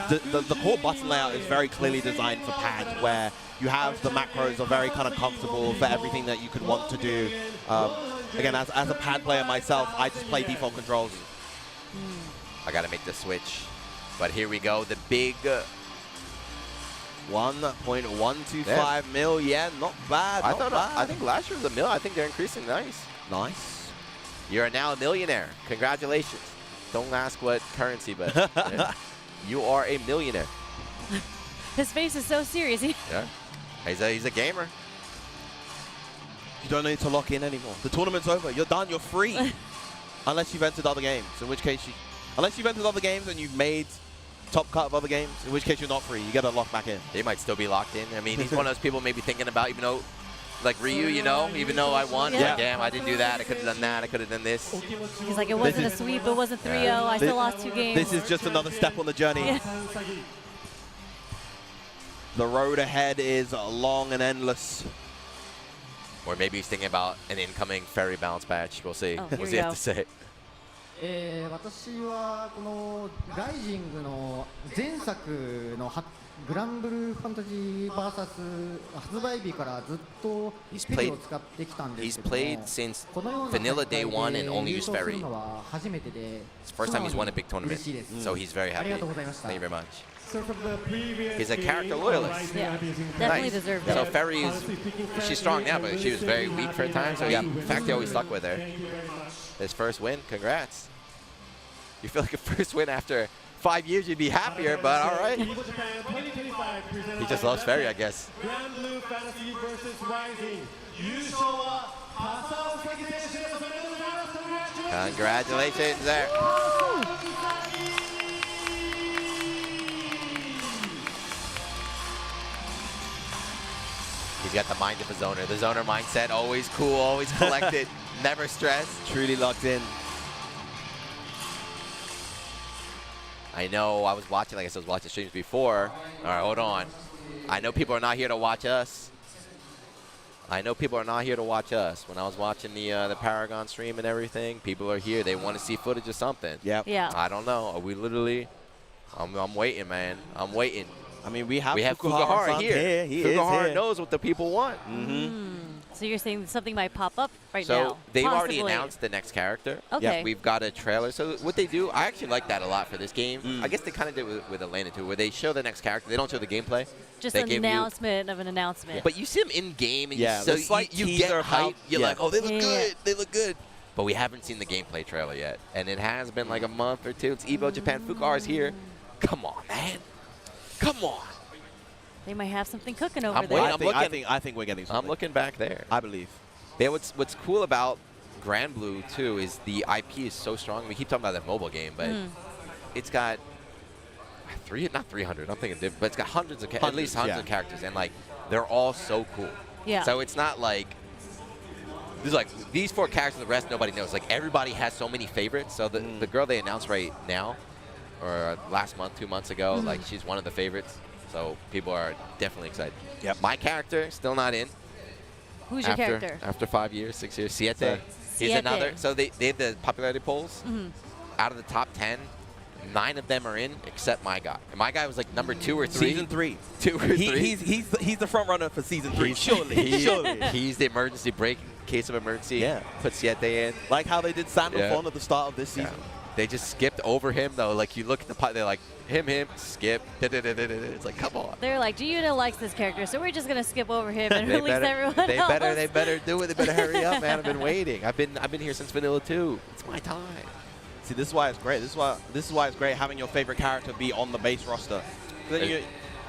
The core button layout is very clearly designed for pads, where you have the macros are very kind of comfortable for everything that you could want to do. Again, as a pad player myself, I just play default controls. I got to make the switch. But here we go, the big 1.125 mil. Yeah, not bad. I think last year was a mil. I think they're increasing. Nice. You're now a millionaire. Congratulations. Don't ask what currency, but you are a millionaire. His face is so serious. Yeah. He's a gamer. You don't need to lock in anymore. The tournament's over. You're done. You're free. Unless you've entered other games, in which case unless you've entered other games and you've made top cut of other games, in which case you're not free. You got to lock back in. He might still be locked in. I mean, he's one of those people maybe thinking about, even though, like Ryu, you know, even though I won, like, damn, I didn't do that. I could have done that. I could have done this. He's like, it wasn't a sweep. It wasn't 3-0. I still lost 2 games. This is just another step on the journey. Yeah. The road ahead is long and endless. Or maybe he's thinking about an incoming ferry bounce patch. We'll see. Oh, we'll see what to say. 私はこのライジングの前作のグランブルファンタジー VS 発売日からずっとフェリーを使ってきたんですけども、 He's played since Vanilla Day 1 and only used ferry. 優勝するのは初めてで、 It's the first time he's won a big tournament, so he's very happy. ありがとうございました。 Thank you very much. So from the previous He's a character loyalist. Yeah, definitely deserved it. So Ferry she's strong now, but she was very weak for a time. So in fact, he always stuck with her. His first win, congrats. You feel like a first win after 5 years, you'd be happier, but all right. He just loves Ferry, I guess. Grand Blue Fantasy versus Rising. 優勝は笠尾選手です。おめでとうございます。 Congratulations there. He's got the mind of his owner. The zoner mindset, always cool, always collected, never stressed. Truly locked in. I know I was watching, like I said, I was watching streams before. All right, hold on. I know people are not here to watch us. I know people are not here to watch us. When I was watching the Paragon stream and everything, people are here. They want to see footage of something. Yep. Yeah. I don't know. Are we literally? I'm waiting, man. I'm waiting. I mean, we have Fukuhara here. He Fukuhara is knows what the people want. So you're saying something might pop up right now? So they've already Possibly. announced the next character. Okay. We've got a trailer. So what they do, I actually like that a lot for this game. I guess they kind of did with Atlanta too, where they show the next character. They don't show the gameplay. Just they an give announcement of an announcement. But you see them in game, and you get hype. You're like, oh, they look Yeah. good. They look good. But we haven't seen the gameplay trailer yet, and it has been like a month or two. It's Evo Japan. Fukuhara's here. Come on, man. Come on. They might have something cooking over I'm there. waiting. I think we're getting something. I'm looking back there. I believe. Yeah, what's cool about Grand Blue too is the IP is so strong. We keep talking about that mobile game, but it's got not 300. I'm thinking different, but it's got hundreds of at least hundreds of characters, and like they're all so cool. Yeah. So it's not like there's like these 4 characters. The rest nobody knows. Like everybody has so many favorites. So the girl they announced right now, or last month, 2 months ago, like she's one of the favorites. So people are definitely excited. Yep. My character still not in. Who's your character? After 5 years, 6 years, Siete. He's Siete. another. So they have the popularity polls. Out of the top 10, 9 of them are in, except my guy. And my guy was like number 2 or 3. Season 3. 2 or 3. He's the front runner for season 3. Surely. Surely. He's the emergency brake in case of emergency. Yeah. Put Siete in. Like how they did Sandalphon at the start of this season. They just skipped over him though. Like you look at the pot, they're like him, skip. It's like come on. They're like, Giuda likes this character, so we're just gonna skip over him and release everyone else. They better do it. They better hurry up, man. I've been waiting. I've been here since Vanilla 2. It's my time. See, this is why it's great. This is why it's great having your favorite character be on the base roster.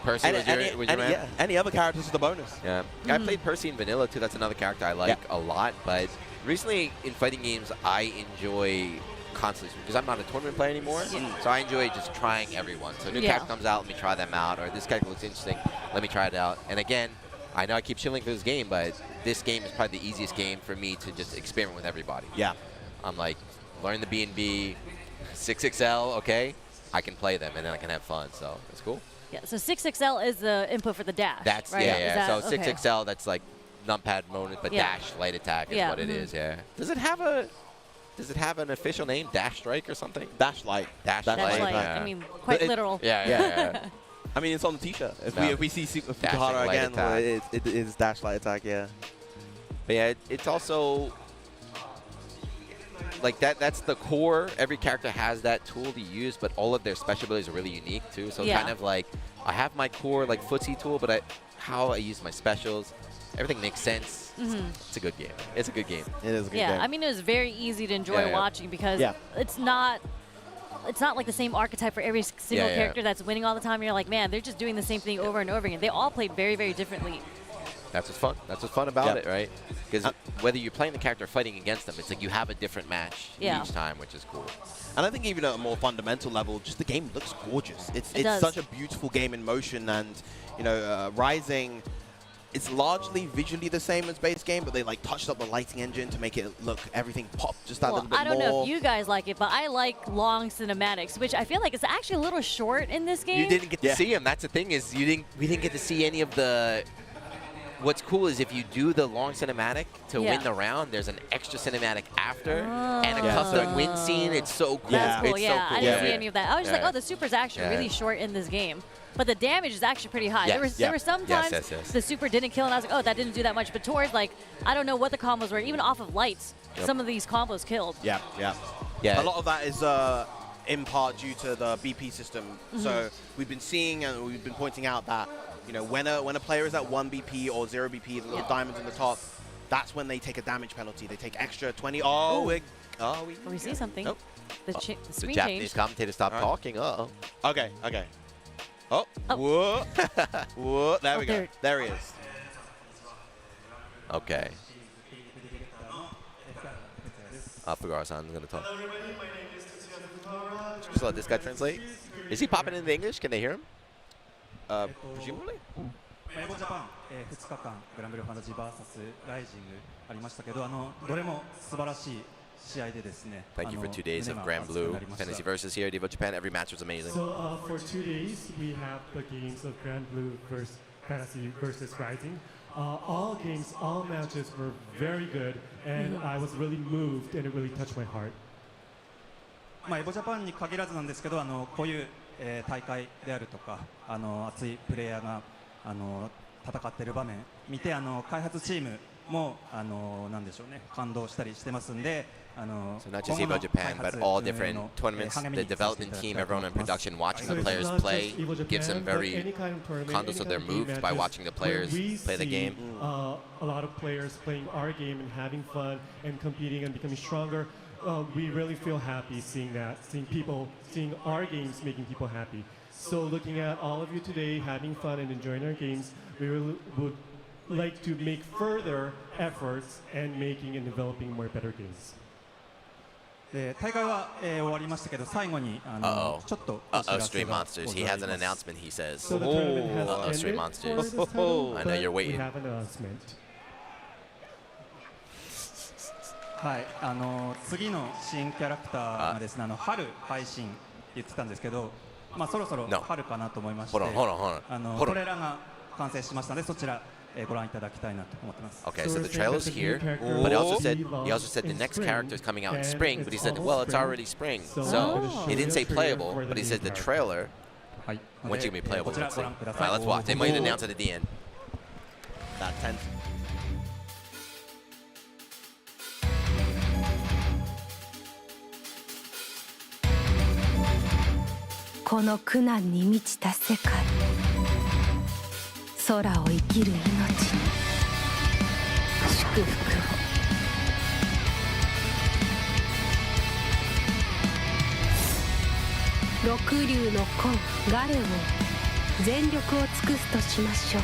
Percy was your man? Yeah, any other characters is the bonus. Yeah, I played Percy in Vanilla too. That's another character I like a lot. But recently in fighting games, I enjoy constantly because I'm not a tournament player anymore. So I enjoy just trying everyone. So a new character comes out, let me try them out. Or this character looks interesting, let me try it out. And again, I know I keep chilling for this game, but this game is probably the easiest game for me to just experiment with everybody. Yeah. I'm like, learn the B&B, 6XL, okay? I can play them, and then I can have fun, so it's cool. Yeah, so 6XL is the input for the dash, That's, right? yeah. So 6XL, that's like numpad mode, but dash, light attack is what it is, Does it have an official name? Dash Strike or something? Dash Light. Dash Light. I mean, quite literal. Yeah. I mean, it's on the T-shirt. If we see Fukuhara again, it is Dash Light Attack, yeah. But yeah, it's also like that's the core. Every character has that tool to use, but all of their special abilities are really unique too. So kind of like I have my core like footsie tool, but how I use my specials, everything makes sense. It's a good game. It's a good game. It is a good game. Yeah, I mean, it was very easy to enjoy watching because it's not like the same archetype for every single character that's winning all the time. You're like, man, they're just doing the same thing over and over again. They all play very, very differently. That's what's fun. That's what's fun about it, right? Because whether you're playing the character or fighting against them, it's like you have a different match each time, which is cool. And I think even at a more fundamental level, just the game looks gorgeous. It's such a beautiful game in motion, and you know, Rising. It's largely visually the same as base game, but they like touched up the lighting engine to make it look everything pop just that little bit more. I don't know if you guys like it, but I like long cinematics, which I feel like it's actually a little short in this game. You didn't get to see them. That's the thing is we didn't get to see any of the. What's cool is if you do the long cinematic to win the round, there's an extra cinematic after and a custom win scene. It's so cool. That's cool. It's yeah, so cool. I didn't see any of that. I was just like, oh, the super's actually really short in this game. But the damage is actually pretty high. There were some times the super didn't kill, and I was like, oh, that didn't do that much. But towards, like, I don't know what the combos were. Even off of lights, some of these combos killed. Yeah. A lot of that is in part due to the BP system. So we've been seeing and we've been pointing out that, you know, when a player is at 1 BP or 0 BP, the little diamonds in the top, that's when they take a damage penalty. They take extra 20. We see something. Nope. The Japanese changed. commentator stopped talking. Okay. Oh. Whoa. Whoa. There we go. There he is. Okay. Fukuhara-san is going to talk. Just let this guy translate. Is he popping into English? Can they hear him? Presumably? Evo Japan 2日間グランブルファンタジー VS ライジングありましたけど、どれも素晴らしい試合でですね。Thank you for 2 days of Grand Blue Fantasy Versus here at Evo Japan. Every match was amazing. So for 2 days, we have the games of Grand Blue versus Fantasy versus Rising. All games, all matches were very good, and I was really moved, and it really touched my heart. エボジャパンに限らずなんですけど、こういう大会であるとか、熱いプレイヤーが戦っている場面見て、開発チームもなんでしょうね、感動したりしてますんで。So not just Evo Japan, but all different tournaments, the development team, everyone in production, watching the players play, gives them very condos of their moves by watching the players play the game. A lot of players playing our game and having fun and competing and becoming stronger. We really feel happy seeing that, seeing our games making people happy. So looking at all of you today, having fun and enjoying our games, we really would like to make further efforts and making and developing more better games. 大会は終わりましたけど、最後にちょっとStream Monsters. He has an announcement. He says, So the tournament has Stream ended Monsters. for this time, I know you're but we waiting. have an announcement. はい、次の新キャラクターがですね、春配信言ってたんですけど、そろそろ春かなと思いまして、トレーラーが完成しましたので、そちらご覧いただきたいなと思ってます。Okay, so the trailer's here, but he also said the next character is coming out in spring, but he said, well, it's already spring. So he didn't say playable, but he said the trailer, once you can be playable, let's see. All right, let's watch. They might announce it at the end. That tense. この苦難に満ちた世界、空を生きる命に祝福を。六竜の魂ガレオを全力を尽くすとしましょう。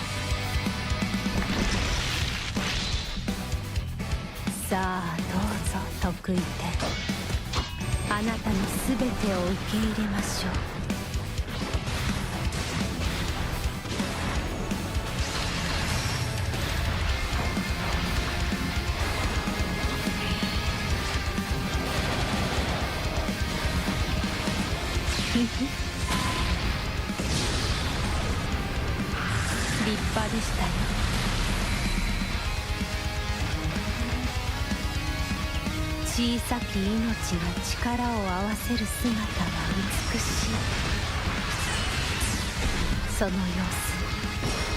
さあどうぞ得意点、あなたの全てを受け入れましょう。立派でしたよ。小さき命が力を合わせる姿は美しい。その様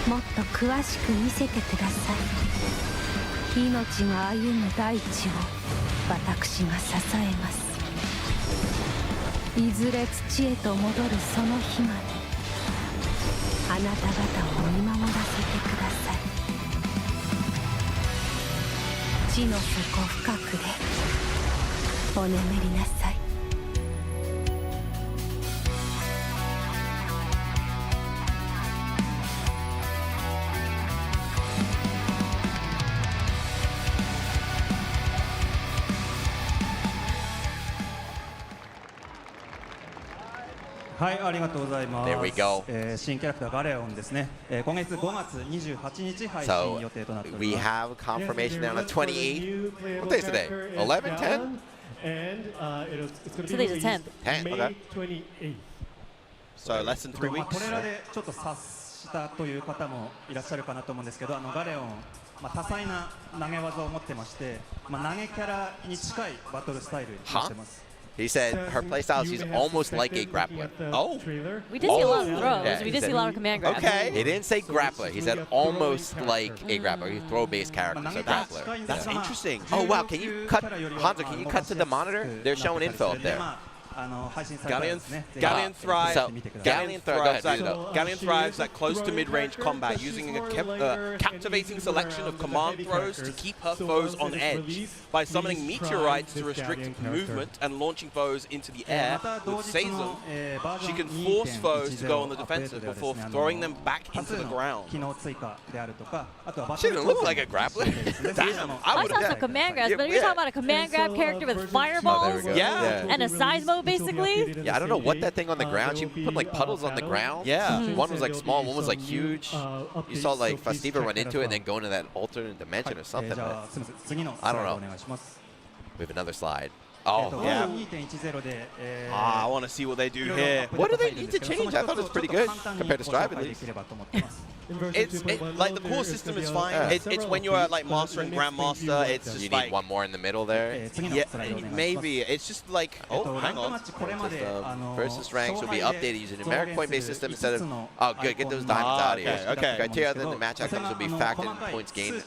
子もっと詳しく見せてください。命が歩む大地を私が支えます。いずれ土へと戻るその日まで、あなた方を見守らせてください。地の底深くでお眠りなさい。はい、ありがとうございます。 There we go. 新キャラクターガレオンですね。今月5月28日配信予定となっております。 We have confirmation on the 28th. What day is today? 11, 10? Today's the 10th. 10, okay. So less than 3 weeks. これらでちょっと察したという方もいらっしゃるかなと思うんですけど、ガレオン、多彩な投げ技を持ってまして、投げキャラに近いバトルスタイルにしてます。He said her playstyle, she's almost like a grappler. Oh. We did see a lot of throws. Yeah, We did see a lot of command grabs. Okay. He didn't say grappler. He said almost like a grappler. He's throw-based character, so grappler. That's interesting. Oh, wow. Can you cut, Hanzo, can you cut to the monitor? They're showing info up there. Galleon thrives. So, Galleon thrives. Galleon thrives at close to mid-range combat, using a captivating selection of command throws to keep her foes on edge by summoning meteorites to restrict movement and launching foes into the air. With Seizum, she can force foes to go on the defensive before throwing them back into the ground. She doesn't look like a grappler. Damn, I saw some command grabs, but you're talking about a command grab character with fireballs and a seismo, basically? Yeah, I don't know what that thing on the ground. She put like puddles on the ground. Yeah. One was like small, one was like huge. You saw like Festiva run into it and then go into that alternate dimension or something. But I don't know. We have another slide. Oh, yeah. I want to see what they do here. What do they need to change? I thought it was pretty good compared to Strive at least. It's like the core system is fine. It's when you're at like Master and Grandmaster, it's just you like need one more in the middle there. Yeah, maybe. It's just like, oh, hang on. Versus ranks will be updated using a numeric point-based system instead of. Oh, good. Get those diamonds out of here. Okay. Criteria other than the match outcomes will be factored in points gained.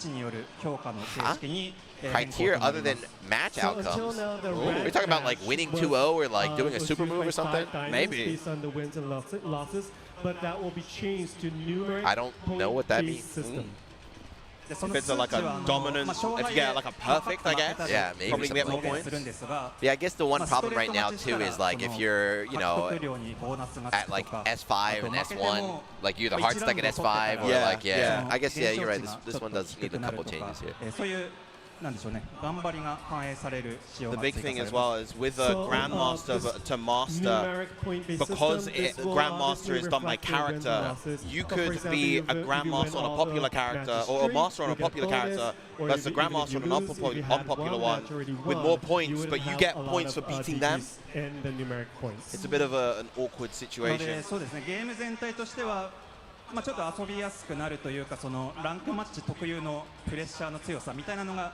Huh? Criteria other than match outcomes. We're talking about like winning 2-0 or like doing a super move or something. Maybe. Based on the wins and losses, but that will be changed to numeric. I don't know what that means. If it's like a dominant, if you get like a perfect, I guess. Yeah, maybe. Probably get more points. Yeah, I guess the one problem right now too is like if you're, you know, at like S5 and S1, like you're the hard stuck at S5 or like, yeah. I guess, yeah, you're right. This one does need a couple changes here. The big thing as well is with a Grandmaster to Master, because Grandmaster is done by character, you could be a Grandmaster on a popular character or a Master on a popular character versus a Grandmaster on an unpopular one with more points, but you get points for beating them. It's a bit of an awkward situation. ちょっと遊びやすくなるというか、そのランクマッチ特有のプレッシャーの強さみたいなのが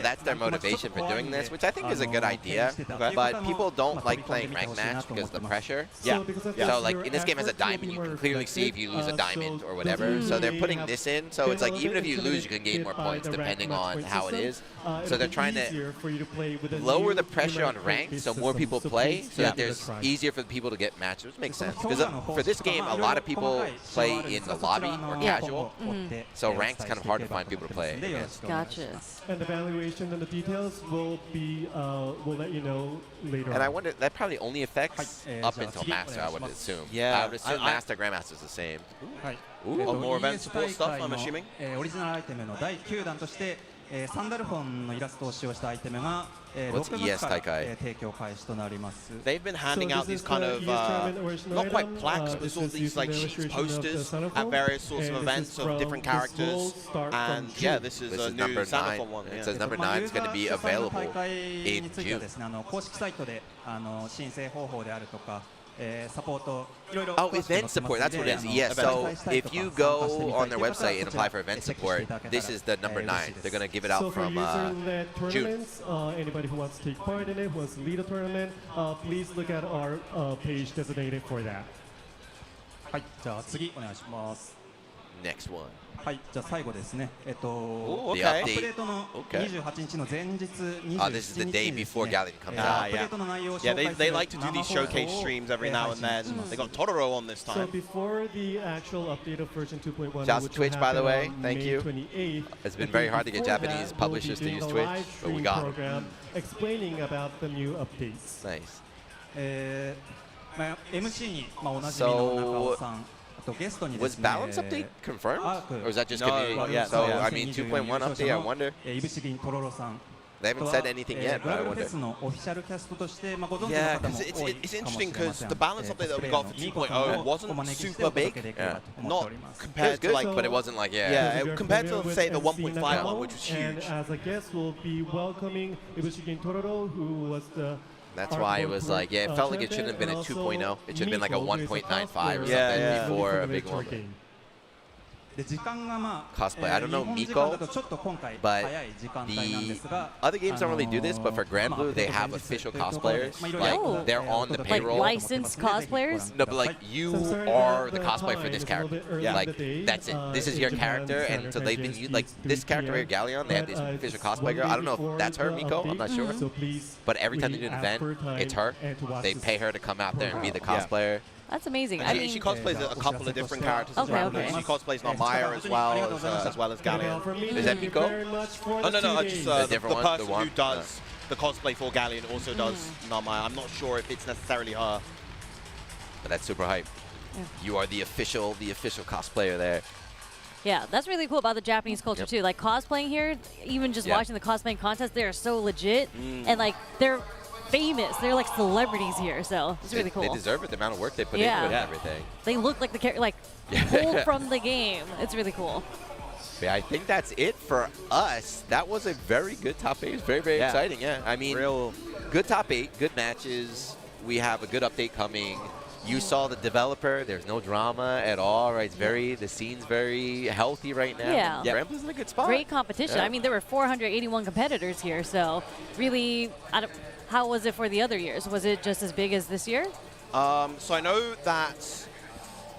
that's their motivation for doing this, which I think is a good idea. But people don't like playing ranked match because of the pressure. Yeah. So like in this game as a diamond, you can clearly see if you lose a diamond or whatever. So they're putting this in. So it's like even if you lose, you can gain more points depending on how it is. So they're trying to lower the pressure on ranked so more people play, so that there's easier for people to get matches, which makes sense. Because for this game, a lot of people play in the lobby or casual. So ranked's kind of hard to find people to play against. Gotcha. And the valuation and the details will be, we'll let you know later. And I wonder, that probably only affects up until Master, I would assume. Yeah. I would assume Master, Grandmaster is the same. Ooh, more event support stuff, I'm assuming. オリジナルアイテムの第9弾として、サンダルフォンのイラストを使用したアイテムが、6月から提供開始となります。 They've been handing out these kind of not quite plaques, but sort of these like sheets, posters at various sorts of events of different characters. And yeah, this is a new Sandalphon one. It says number 9 is going to be available in June. 公式サイトで申請方法であるとか。Oh, event support, that's what it is. Yes, so if you go on their website and apply for event support, this is the number 9. They're going to give it out from June. Anybody who wants to take part in it, who wants to lead a tournament, please look at our page designated for that. はい、じゃあ次お願いします。 Next one. はい、じゃあ最後ですね。アップ The デ update. ートの28日の前日 This is the day before Galleon comes ア out. ップデートの内容を Yeah, 紹介す they る like to do these showcase streams every now and then. They got Totoro on this So time. before the actual update of version 2.1, Shouts to which Twitch, will by the way. happen on Thank May you. 28th, It's been very hard to get before Japanese that, publishers we'll to be use doing a Twitch, live but we stream got it. program explaining about the new updates. Nice. MC におなじみの中尾さん。 Was balance update confirmed? Or is that just No, community? not yet, So, not yet. I mean, 2.1 update, I wonder. They haven't said anything yet, but I wonder. Yeah, because it's interesting because the balance update that we got for 2.0 wasn't super big. Yeah. Not It was compared to good, like, but it wasn't like, yeah, compared to say the 1.5 one, which was And huge. as a guest, we'll be welcoming Ibushi Tororo, who was the That's why it was like, yeah, it felt like it shouldn't have been a 2.0. It should have been like a 1.95 or something before a big one. Cosplay. I don't know Miko, but the other games don't really do this, but for Grand Blue, they have official cosplayers. Like, they're on the payroll. Like licensed cosplayers? No, but like, you are the cosplay for this character. Like, that's it. This is your character, and so they've been, like, this character here, Galleon, they have this official cosplay girl. I don't know if that's her, Miko, I'm not sure. But every time they do an event, it's her. They pay her to come out there and be the cosplayer. That's amazing. And I mean, she cosplays a couple of different characters as well. Okay. She cosplays Narmaya as well as Galleon. Is that Miko? Oh, no, just The the different one? person The one? who does the cosplay for Galleon also does Narmaya. I'm not sure if it's necessarily her. But that's super hype. You are the official cosplayer there. yeah, that's really cool about the Japanese culture too. Like cosplaying here, even just watching the cosplaying contest, they are so legit, and like they're famous. They're like celebrities here, so it's really cool. They deserve it, the amount of work they put into it and everything. They look like the character, like pulled from the game. It's really cool. Yeah, I think that's it for us. That was a very good top 8. It's very, very exciting, yeah. I mean, good top 8, good matches. We have a good update coming. You saw the developer. There's no drama at all, right? It's the scene's very healthy right now. Yeah. Grand Blue's in a good spot. Great competition. Yeah. I mean, there were 481 competitors here, so really, how was it for the other years? Was it just as big as this year? So I know that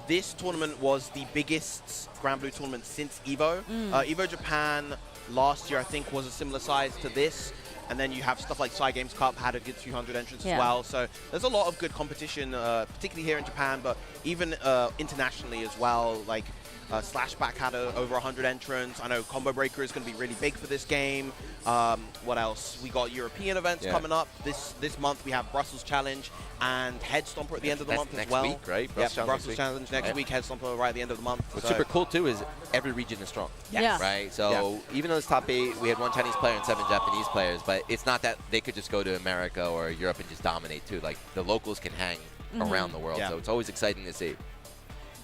this tournament was the biggest Grand Blue tournament since Evo. Evo Japan last year, I think, was a similar size to this. And then you have stuff like Psy Games Cup had a good 200 entrants as well. So there's a lot of good competition, particularly here in Japan, but even internationally as well. Like Slashback had over 100 entrants. I know Combo Breaker is going to be really big for this game. What else? We got European events coming up. This month we have Brussels Challenge and Head Stomper at the end of the month as well. Next week, right? Brussels Challenge next week, Head Stomper right at the end of the month. What's super cool, too, is every region is strong. Right? So even though it's top 8, we had 1 Chinese player and 7 Japanese players, but it's not that they could just go to America or Europe and just dominate, too. Like, the locals can hang around the world, so it's always exciting to see.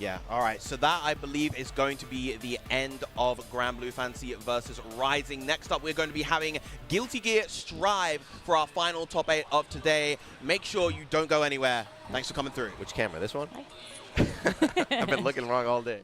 Yeah, all right. So that, I believe, is going to be the end of Grand Blue Fantasy versus Rising. Next up, we're going to be having Guilty Gear Strive for our final top 8 of today. Make sure you don't go anywhere. Thanks for coming through. Which camera? This one? I've been looking wrong all day.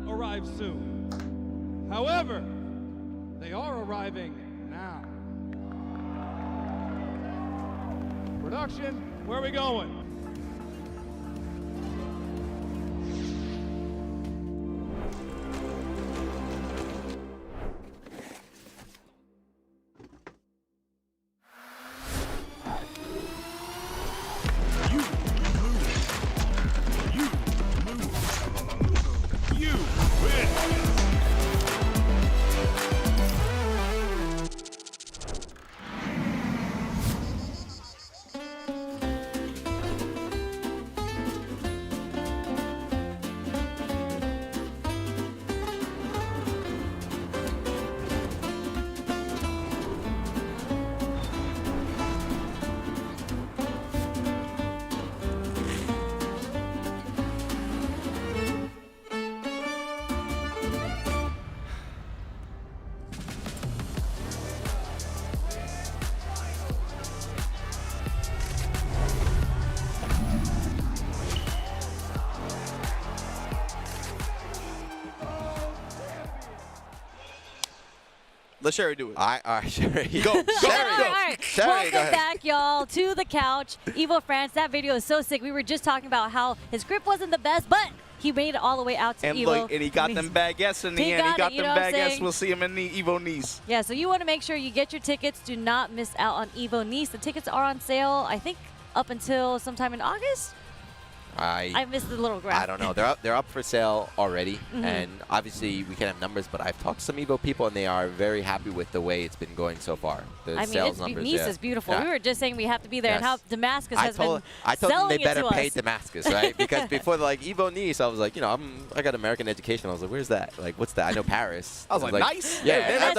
Arrive soon. However, they are arriving now. Production, where are we going? Let Sherry do it. All right, Sherry. Go. Sherry, All right. Sherry, Welcome go ahead. back, y'all, to the couch. Evo France, that video is so sick. We were just talking about how his grip wasn't the best, but he made it all the way out to And Evo. look, and he got them baguettes in the end. He got you know them what I'm baguettes. saying? We'll see him in the Evo Nice. Yeah, so you want to make sure you get your tickets. Do not miss out on Evo Nice. The tickets are on sale, I think, up until sometime in August. I missed the little graph. I don't know. They're up for sale already, and obviously we can have numbers, but I've talked to some Evo people, and they are very happy with the way it's been going so far. The sales numbers. Nice is beautiful. Yeah. We were just saying we have to be there, and how Damascus has been I told them selling they better it to pay us. Damascus, right? Because before like Evo Nice, I was like, you know, I got American education. I was like, where's that? Like, what's that? I know Paris. I was like, nice? Yeah, I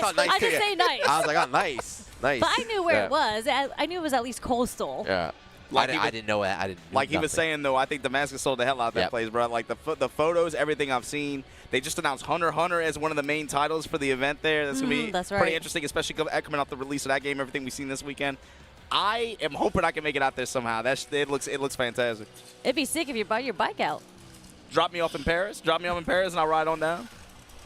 thought nice I too. just say nice. I was like, oh, nice, nice. But I knew where it was. I knew it was at least coastal. Yeah. Like I didn't know that. I didn't. Like he was saying, though, I think Damascus sold the hell out of that place, bro. Like the photos, everything I've seen. They just announced Hunter as one of the main titles for the event there. That's going to be pretty interesting, especially coming off the release of that game, everything we've seen this weekend. I am hoping I can make it out there somehow. It looks fantastic. It'd be sick if you brought your bike out. Drop me off in Paris, and I'll ride on down.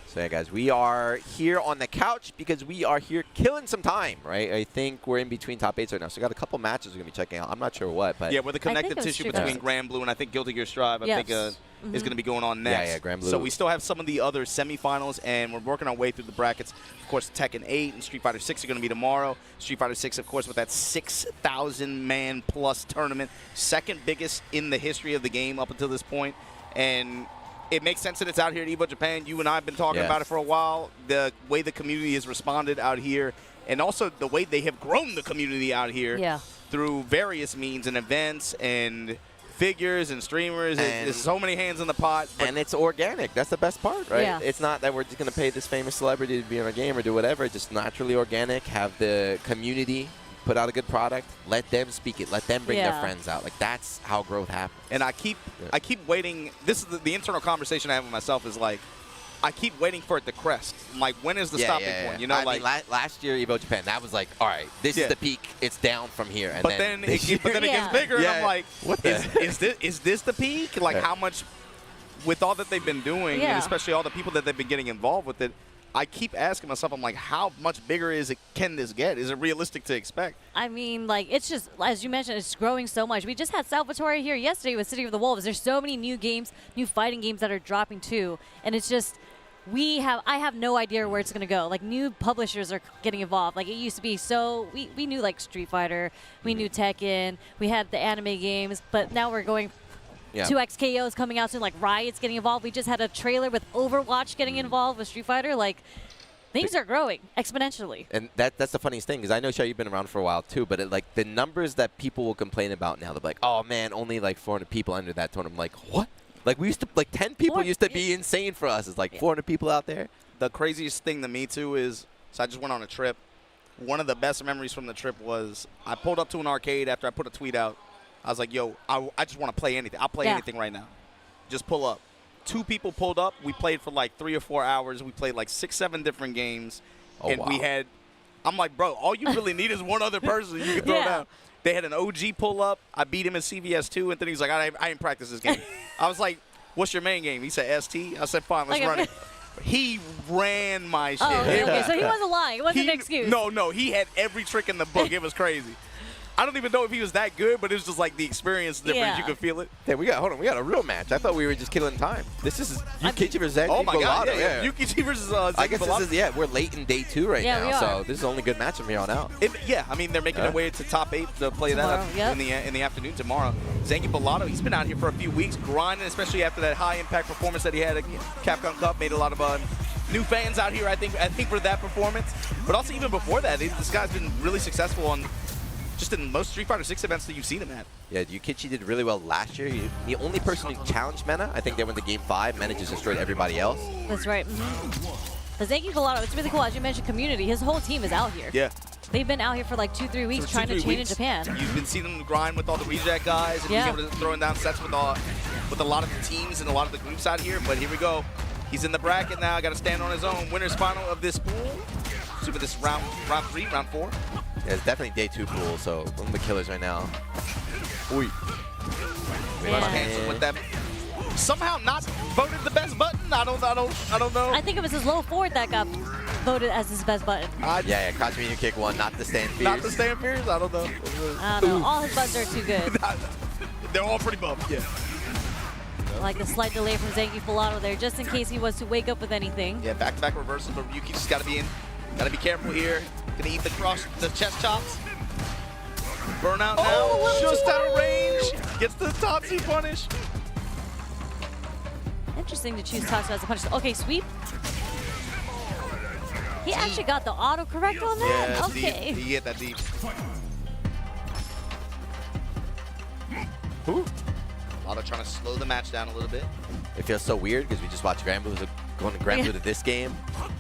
So yeah, guys, we are here on the couch because we are here killing some time, right? I think we're in between top 8s right now. So we got a couple matches we're going to be checking out. I'm not sure what, but... Yeah, we're the connective tissue between Grand Blue and I think Guilty Gear Strive, I think is going to be going on next. Yeah, Grand Blue. So we still have some of the other semifinals, and we're working our way through the brackets. Of course, Tekken 8 and Street Fighter 6 are going to be tomorrow. Street Fighter 6, of course, with that 6,000-man-plus tournament. Second biggest in the history of the game up until this point. And it makes sense that it's out here at Evo Japan. You and I have been talking about it for a while. The way the community has responded out here, and also the way they have grown the community out here through various means and events and figures and streamers. There's so many hands in the pot. And it's organic. That's the best part, right? Yeah. It's not that we're just going to pay this famous celebrity to be in our game or do whatever. It's just naturally organic. Have the community put out a good product. Let them speak it. Let them bring their friends out. Like, that's how growth happens. And I keep waiting. This is the internal conversation I have with myself is like, I keep waiting for it to crest. Like, when is the stopping point? You know, I mean, last year, Evo Japan, that was like, all right, this is the peak. It's down from here. And but then it gets bigger, and I'm like, what is this the peak? Like, how much, with all that they've been doing, and especially all the people that they've been getting involved with it, I keep asking myself, I'm like, how much bigger can this get? Is it realistic to expect? I mean, like, it's just, as you mentioned, it's growing so much. We just had Salvatore here yesterday with City of the Wolves. There's so many new games, new fighting games that are dropping too. And it's just, I have no idea where it's going to go. Like, new publishers are getting involved. Like, it used to be so, we knew, like, Street Fighter, we knew Tekken, we had the anime games, but now we're going 2XKO is coming out soon, like Riot's getting involved. We just had a trailer with Overwatch getting involved with Street Fighter. Like, things are growing exponentially. And that's the funniest thing, because I know, Shai, you've been around for a while too, but like the numbers that people will complain about now, they're like, oh man, only like 400 people under that tournament. I'm like, what? Like, we used to, like 10 people used to be insane for us. It's like 400 people out there. The craziest thing to me too is, so I just went on a trip. One of the best memories from the trip was I pulled up to an arcade after I put a tweet out. I was like, yo, I just want to play anything. I'll play anything right now. Just pull up. 2 people pulled up. We played for like 3 or 4 hours. We played like 6, 7 different games. And we had, I'm like, bro, all you really need is one other person you can throw down. They had an OG pull up. I beat him in CVS2. And then he was like, I didn't practice this game. I was like, what's your main game? He said ST. I said, fine, let's run it. He ran my shit. Okay, so he wasn't lying. It wasn't an excuse. No, he had every trick in the book. It was crazy. I don't even know if he was that good, but it was just like the experience difference. You could feel it. Yeah, we got a real match. I thought we were just killing time. This is Yukichi versus Zenji. Oh my God, Yukichi versus Zenji. I guess this is, we're late in day 2 right now, so this is the only good match from here on out. I mean, they're making their way to top 8 to play tomorrow, that in the afternoon tomorrow. Zengi Bellato, he's been out here for a few weeks, grinding, especially after that high-impact performance that he had at Capcom Cup, made a lot of new fans out here, I think for that performance. But also even before that, this guy's been really successful on just in most Street Fighter 6 events that you've seen him at. Yeah, Yukichi did really well last year. The only person who challenged Mena, I think they went to Game 5. Mena just destroyed everybody else. That's right. The Zengi Bellato, it's really cool. As you mentioned, community, his whole team is out here. Yeah. They've been out here for like 2-3 weeks trying to train in Japan. You've been seeing them grind with all the reject guys and being able to throw down sets with a lot of the teams and a lot of the groups out here. But here we go. He's in the bracket now. Got to stand on his own. Winner's final of this pool. Assuming this round 3, round 4. Yeah, it's definitely day 2 pool, so one of the killers right now. Oi. Handsome with that. Somehow not voted the best button. I don't know. I think it was his low forward that got voted as his best button. Yeah, crouch medium kick 1, not the stand fierce. Not the stand fierce? I don't know. I don't know. All his buttons are too good. They're all pretty bumped, yeah. Like the slight delay from Zengi Bellato there, just in case he was to wake up with anything. Yeah, back-to-back reversals, but Yuki just got to be in. Got to be careful here. Gonna eat the chest chops. Burnout now, just out of range. Gets the Tatsu punish. Interesting to choose Tatsu as a punish. Okay, sweep. He actually got the auto-correct on that? Yeah, okay. He hit that deep. Ooh. Auto trying to slow the match down a little bit. It feels so weird because we just watched Granblue going to Granblue to this game.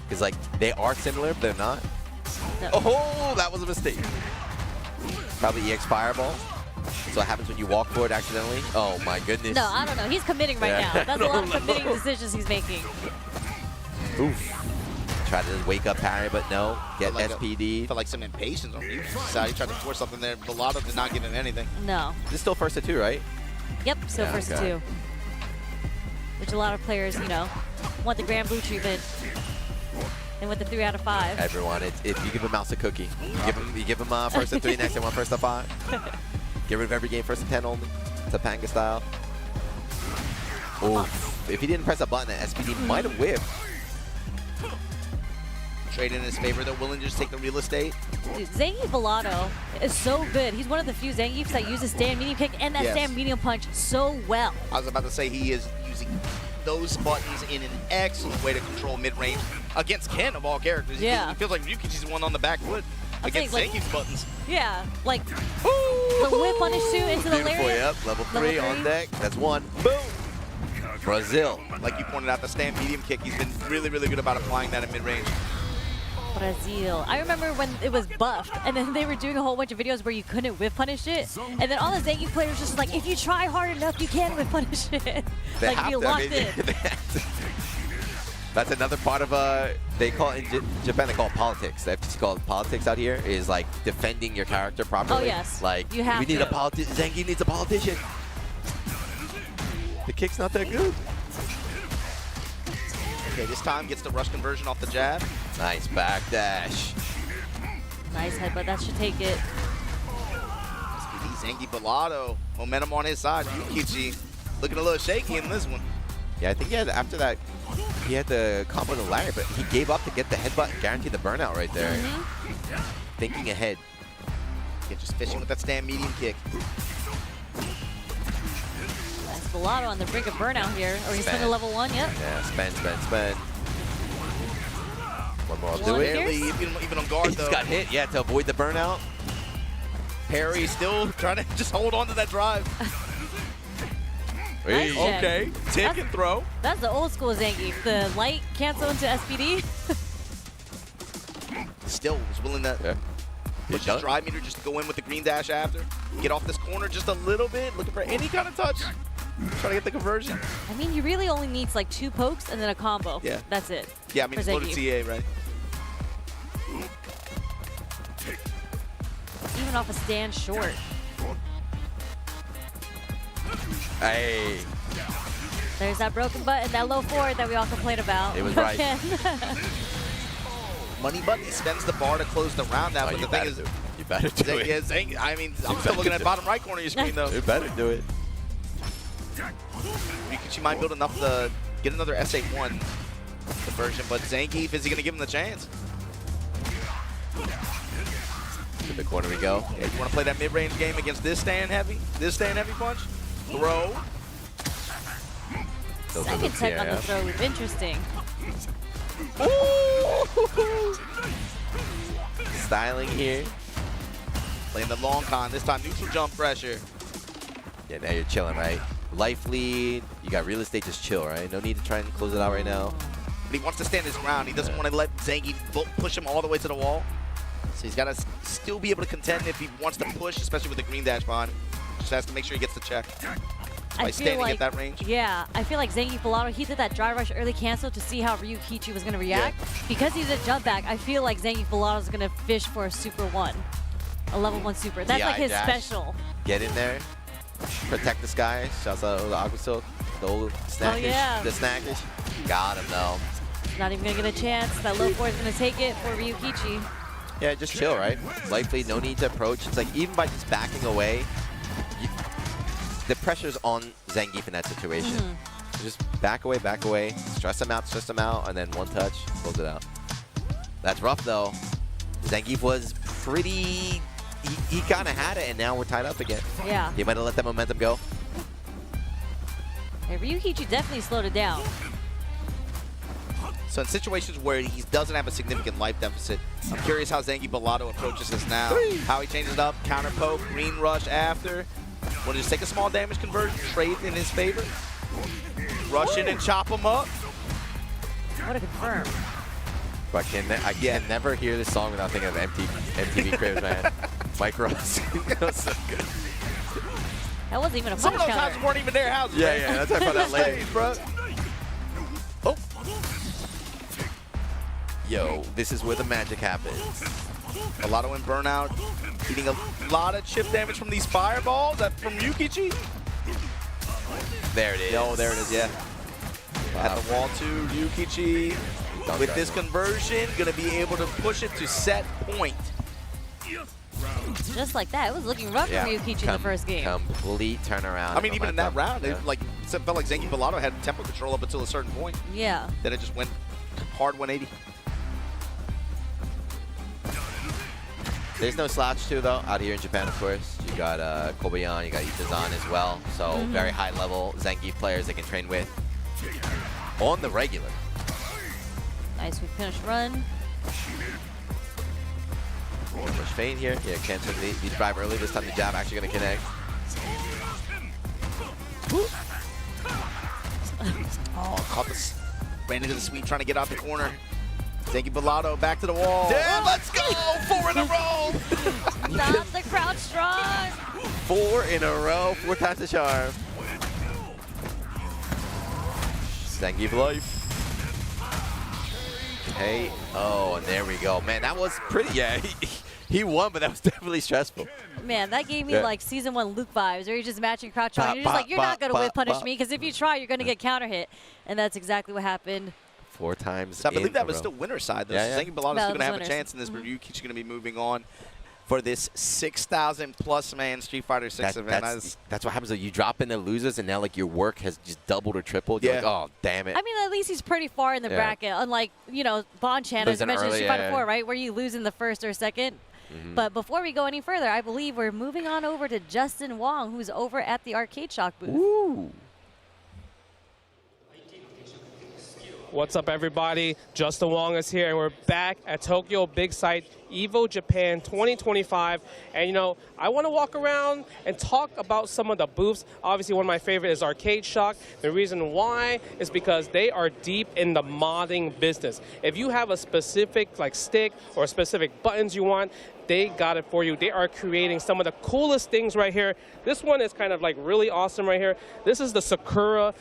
Because, like, they are similar, but they're not. No. Oh, that was a mistake. Probably EX Fireball. So what happens when you walk forward accidentally? Oh, my goodness. No, I don't know. He's committing right now. That's a lot of committing decisions he's making. Oof. Tried to wake up parry, but no. Get SPD. Felt like some impatience on you. He tried to force something there. Bellato did not get in anything. No. This is still first to 2, right? Yep, still first to 2. Which a lot of players, want the Granblue treatment. And with the 3 out of 5. Everyone, if you give a mouse a cookie, you give him first to 3, next one first to 5. Get rid of every game first to 10 only. Topanga style. Oh, if he didn't press a button, that SPD might have whipped. Trade in his favor, though. Willing to just take the real estate. Dude, Zengi Bellato is so good. He's one of the few Zangiefs that uses stand medium kick and that stand medium punch so well. I was about to say he is using those buttons in an excellent way to control mid-range against Ken of all characters. Yeah. It feels like Ryukichi's the one on the back foot against like, Zangief's buttons. Yeah, like the whip punish two into the Beautiful, lariat. yep. Level 3 on deck. That's one. Boom. Brazil. Like you pointed out, the stand medium kick, he's been really, really good about applying that in mid-range. Brazil. I remember when it was buffed, and then they were doing a whole bunch of videos where you couldn't whip punish it, and then all the Zangief players just like, if you try hard enough, you can whip punish it. They like you locked in. That's another part of they call it in Japan. They call it politics. They call it politics out here. Is like defending your character properly. Oh yes. Like you have we need to. a politician. Zangief needs a politician. The kick's not that good. Okay, this time gets the rush conversion off the jab. Nice backdash. Nice headbutt. That should take it. SPD Zangief Bellotto. Momentum on his side. Ryukichi looking a little shaky in this one. Yeah, I think he had, after that, he had the combo to Larry, but he gave up to get the headbutt and guarantee the burnout right there. Thinking ahead. Yeah, just fishing with that stand medium kick. That's Bellotto on the brink of burnout here. Or he's still level 1, yep. Yeah, spend. One more, I'll do it. Barely, even on guard, He though. just got hit, yeah, to avoid the burnout. Parry still trying to just hold on to that drive. Nice check. Okay, tip and throw. That's the old school Zangief. The light cancel into SPD. Still was willing to push his drive meter just to go in with the green dash after. Get off this corner just a little bit, looking for any kind of touch. Trying to get the conversion. I mean, you really only need like 2 pokes and then a combo. Yeah. That's it. Yeah, I mean, it's for loaded Zangief. TA, right? Even off a stand short. Hey. There's that broken butt and that low forward that we all complain about. It was right. Money Bunny spends the bar to close the round out, but the thing is, you better do it. Yeah, I mean, I'm still looking at the bottom right corner of your screen, though. You better do it. She might build enough to get another SA1 conversion, but Zangief, is he going to give him the chance? To the corner we go. Yeah, you want to play that mid-range game against this stand heavy punch? Throw. Second tech on the throw loop. Interesting. Ooh. Styling here. Playing the long con, this time neutral jump pressure. Yeah, now you're chilling, right? Life lead. You got real estate, just chill, right? No need to try and close it out right now. But he wants to stand his ground. He doesn't want to let Zangief push him all the way to the wall. So he's got to still be able to contend if he wants to push, especially with the green dash behind him. Just has to make sure he gets the check. By standing like, at that range. Yeah, I feel like Zangief Bellotto, he did that dry rush early cancel to see how Ryukichi was going to react. Yeah. Because he's a jump back, I feel like Zangief Bellotto is going to fish for a super 1. A level 1 super. That's like his special. Get in there. Protect the sky. Shouts out to the Aqua Silk. The old snackers. Oh, yeah. The snackers. Got him, though. Not even going to get a chance. That low forward is going to take it for Ryukichi. Yeah, just chill, right? Life lead, no need to approach. It's like even by just backing away, the pressure's on Zangief in that situation. So just back away, stress him out, and then one touch, close it out. That's rough, though. Zangief was pretty... He kind of had it, and now we're tied up again. Yeah. He might have let that momentum go. Hey, Ryukichi definitely slowed it down. So in situations where he doesn't have a significant life deficit, I'm curious how Zangief Bellotto approaches this now. How he changes it up, counter poke, green rush after. Want to just take a small damage conversion, trade in his favor. Rush in and chop him up. What a confirm. But I can never hear this song without thinking of MTV Cribs, man. Mike Ross. So good. That wasn't even a punish Some of those counter. houses weren't even their houses. Yeah, yeah, that's how I found out later. Bro. Oh. Yo, this is where the magic happens. Bellotto in burnout, eating a lot of chip damage from these fireballs from Ryukichi. There it is. Oh, there it is, yeah. Wow. At the wall too, Ryukichi with this conversion, gonna be able to push it to set point. Just like that. It was looking rough for Ryukichi in the first game. Complete turnaround. I mean, even in that round, it felt like Zangief Bellotto had tempo control up until a certain point. Yeah. Then it just went hard 180. There's no slouch too, though, out here in Japan, of course. You got Kobayan, you got Itazan as well. So very high level Zangief players they can train with. on the regular. Nice, we finished run. Push fade here. Yeah, cancel the drive early. This time the jab actually going to connect. Oh, caught this. Ran into the sweep trying to get out the corner. Thank you, Bellado. Back to the wall. Yeah, let's go! 4 in a row! Stop the crowd strong! 4 in a row. 4 times the charm. Zangief life. Hey, oh, and there we go. Man, that was pretty, yeah, he won, but that was definitely stressful. Man, that gave me like season 1 Luke vibes, where you're just matching crouch on. You're just like, you're not going to whip punish me, because if you try, you're going to get counter hit. And that's exactly what happened. 4 times. So I believe that was still winner's side, though. Yeah, So Zangief Bellado's still going to have a winners. chance in this, but Ryuki's going to be moving on for this 6,000+ man Street Fighter 6 event. That's what happens. Though. You drop in the losers, and now like your work has just doubled or tripled. You're like, oh, damn it. I mean, at least he's pretty far in the bracket, unlike, you know, Bonchan, as you mentioned in Street Fighter 4, right, where you lose in the first or second. But before we go any further, I believe we're moving on over to Justin Wong, who's over at the Arcade Shock booth. Ooh. What's up, everybody? Justin Wong is here, and we're back at Tokyo Big Sight Evo Japan 2025. And, you know, I want to walk around and talk about some of the booths. Obviously, one of my favorites is Arcade Shock. The reason why is because they are deep in the modding business. If you have a specific, like, stick or specific buttons you want, they got it for you. They are creating some of the coolest things right here. This one is kind of like really awesome right here. This is the Sakura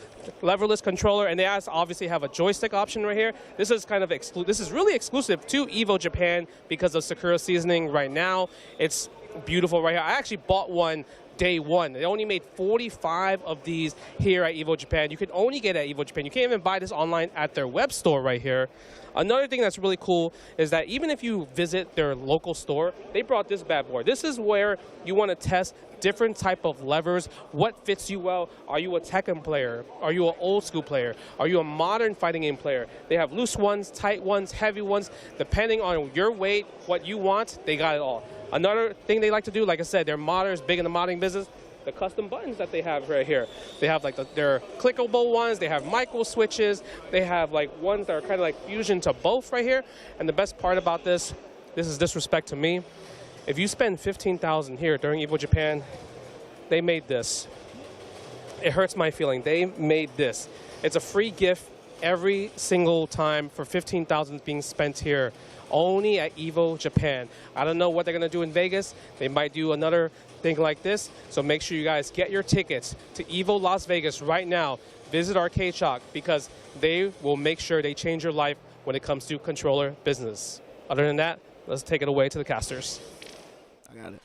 leverless controller, and they obviously have a joystick option right here. This is kind of this is really exclusive to Evo Japan because of Sakura seasoning right now. It's beautiful right here. I actually bought one day one. They only made 45 of these here at Evo Japan. You can only get it at Evo Japan. You can't even buy this online at their web store right here. Another thing that's really cool is that even if you visit their local store, they brought this bad boy. This is where you want to test different type of levers, what fits you well. Are you a Tekken player? Are you an old school player? Are you a modern fighting game player? They have loose ones, tight ones, heavy ones. Depending on your weight, what you want, they got it all. Another thing they like to do, like I said, their modders, big in the modding business, the custom buttons that they have right here. They have like their clickable ones, they have micro switches, they have like ones that are kind of like fusion to both right here. And the best part about this is disrespect to me. If you spend $15,000 here during Evo Japan, they made this. It hurts my feeling. They made this. It's a free gift every single time for $15,000 being spent here, only at Evo Japan. I don't know what they're going to do in Vegas. They might do another thing like this. So make sure you guys get your tickets to Evo Las Vegas right now. Visit Arcade Shock because they will make sure they change your life when it comes to controller business. Other than that, let's take it away to the casters. I got it.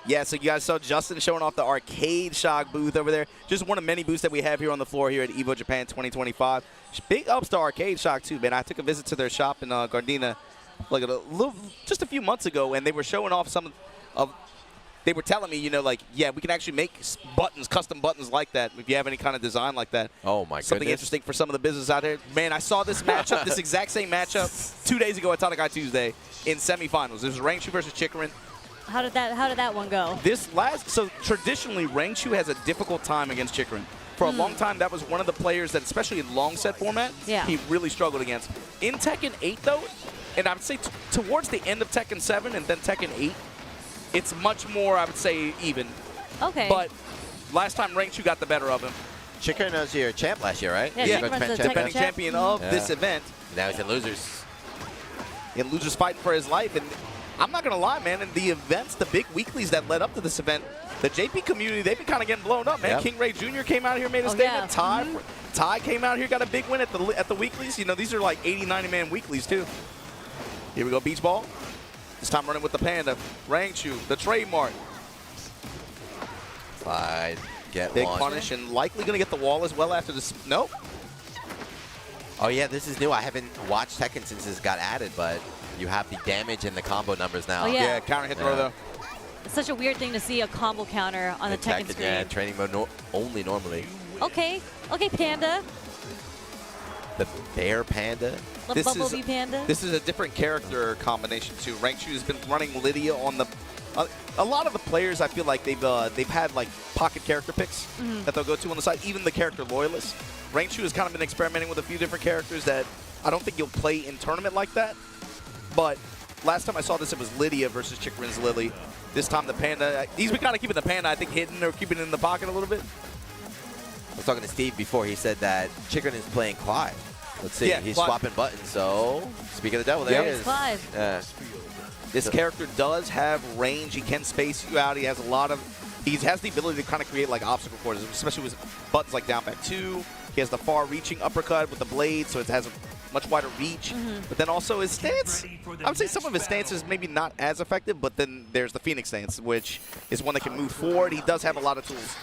Yeah, so you guys saw Justin showing off the Arcade Shock booth over there. Just one of many booths that we have here on the floor here at Evo Japan 2025. Big ups to Arcade Shock, too, man. I took a visit to their shop in Gardena like just a few months ago, and they were showing off some of they were telling me, you know, like, yeah, we can actually make buttons, custom buttons like that if you have any kind of design like that. Oh, my goodness. Something interesting for some of the business out there. Man, I saw this matchup, this exact same matchup 2 days ago at Tanakai Tuesday in semifinals. It was Rangshu versus Chikarin. How did that one go? So traditionally, Rangshu has a difficult time against Chikarin. For a long time, that was one of the players that, especially in long set format, he really struggled against. In Tekken 8, though, and I would say towards the end of Tekken 7 and then Tekken 8, it's much more, I would say, even. Okay. But last time, Rangshu got the better of him. Chikarin was your champ last year, right? Yeah, Chikarin's the defending champion of this event. Now he's in losers. In losers fighting for his life. And I'm not going to lie, man, in the events, the big weeklies that led up to this event, the JP community, they've been kind of getting blown up, man. King Ray Jr. came out here, made a statement. Ty came out here, got a big win at the weeklies. You know, these are like 80, 90-man weeklies, too. Here we go, beach ball. This time running with the Panda. Rangshu, the trademark. Slide, get big one. punish, and likely going to get the wall as well after this. Nope. Oh, yeah, this is new. I haven't watched Tekken since this got added, but you have the damage and the combo numbers now. Oh, yeah. Counter hit throw, though. It's such a weird thing to see a combo counter on the Tekken screen. Yeah, training mode only normally. Okay, Panda. The bear Panda. The Bumblebee Panda. This is a different character combination, too. Rangshu has been running Lydia on the A lot of the players, I feel like they've had like pocket character picks that they'll go to on the side. Even the character loyalists. Raichu has kind of been experimenting with a few different characters that I don't think you'll play in tournament like that. But last time I saw this, it was Lydia versus Chikrin's Lily. This time the Panda, he's been kind of keeping the Panda, I think, hidden or keeping it in the pocket a little bit. I was talking to Steve before. He said that Chikrin is playing Clive. Let's see. Yeah, He's Clive. swapping buttons. So, speak of the devil, there he is. Clive. This character does have range. He can space you out. He has a lot of... He has the ability to kind of create like obstacle courses, especially with buttons like down back 2. He has the far-reaching uppercut with the blade, so it has a much wider reach. But then also his stance, I would say some of his stances maybe not as effective, but then there's the Phoenix stance, which is one that can move forward. He does have a lot of tools.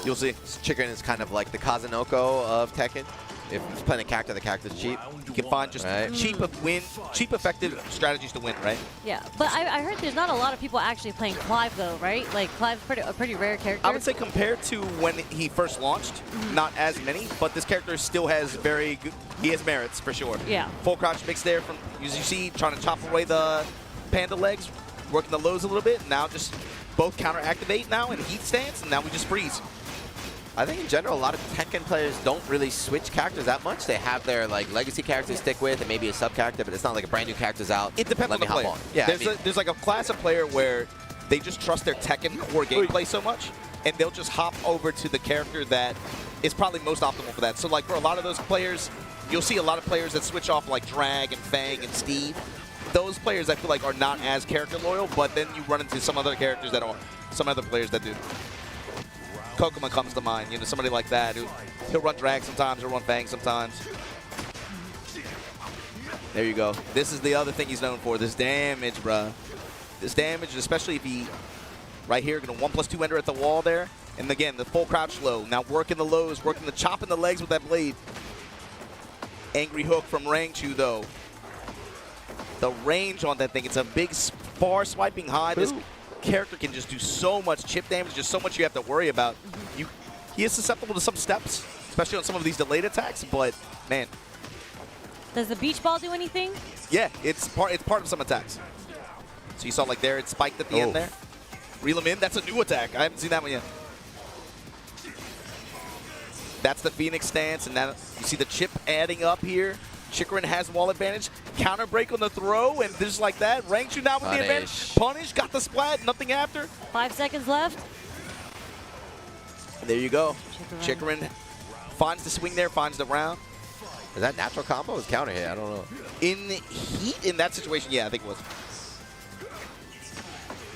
You'll see. Chikrin is kind of like the Kazunoko of Tekken. If he's playing a character, the character's cheap. You can find just cheap effective strategies to win, right? Yeah, but I heard there's not a lot of people actually playing Clive though, right? Like Clive's a pretty rare character. I would say compared to when he first launched, not as many, but this character still has very good, he has merits for sure. Yeah. Full crouch mix there from, as you see, trying to chop away the Panda legs, working the lows a little bit. Now just both counter activate now in heat stance, and now we just freeze. I think in general, a lot of Tekken players don't really switch characters that much. They have their like legacy characters to stick with and maybe a sub character, but it's not like a brand new character's out. It depends on the player. Yeah, there's like a class of player where they just trust their Tekken core gameplay so much, and they'll just hop over to the character that is probably most optimal for that. So like for a lot of those players, you'll see a lot of players that switch off like Drag and Fang and Steve. Those players I feel like are not as character loyal, but then you run into some other characters that are, some other players that do. Kokoma comes to mind, you know, somebody like that who he'll run Drag sometimes, he'll run Fang sometimes. There you go. This is the other thing he's known for, this damage, bruh. This damage, especially if he, right here, gonna 1+2 ender at the wall there. And again, the full crouch low. Now working the lows, working the chopping the legs with that blade. Angry hook from Rangchu though. The range on that thing, it's a big, far swiping high. This character can just do so much chip damage, just so much you have to worry about. He is susceptible to some steps, especially on some of these delayed attacks, but man. Does the beach ball do anything? Yeah, it's part of some attacks. So you saw like there, it spiked at the end there. Reel him in, that's a new attack. I haven't seen that one yet. That's the Phoenix stance, and now you see the chip adding up here. Chikrin has wall advantage. Counter break on the throw, and just like that, Rangchu now with the advantage. Punish, got the splat, nothing after. 5 seconds left. There you go. Chikrin finds the swing there, finds the round. Is that natural combo or is counter hit? I don't know. In heat, in that situation, yeah, I think it was.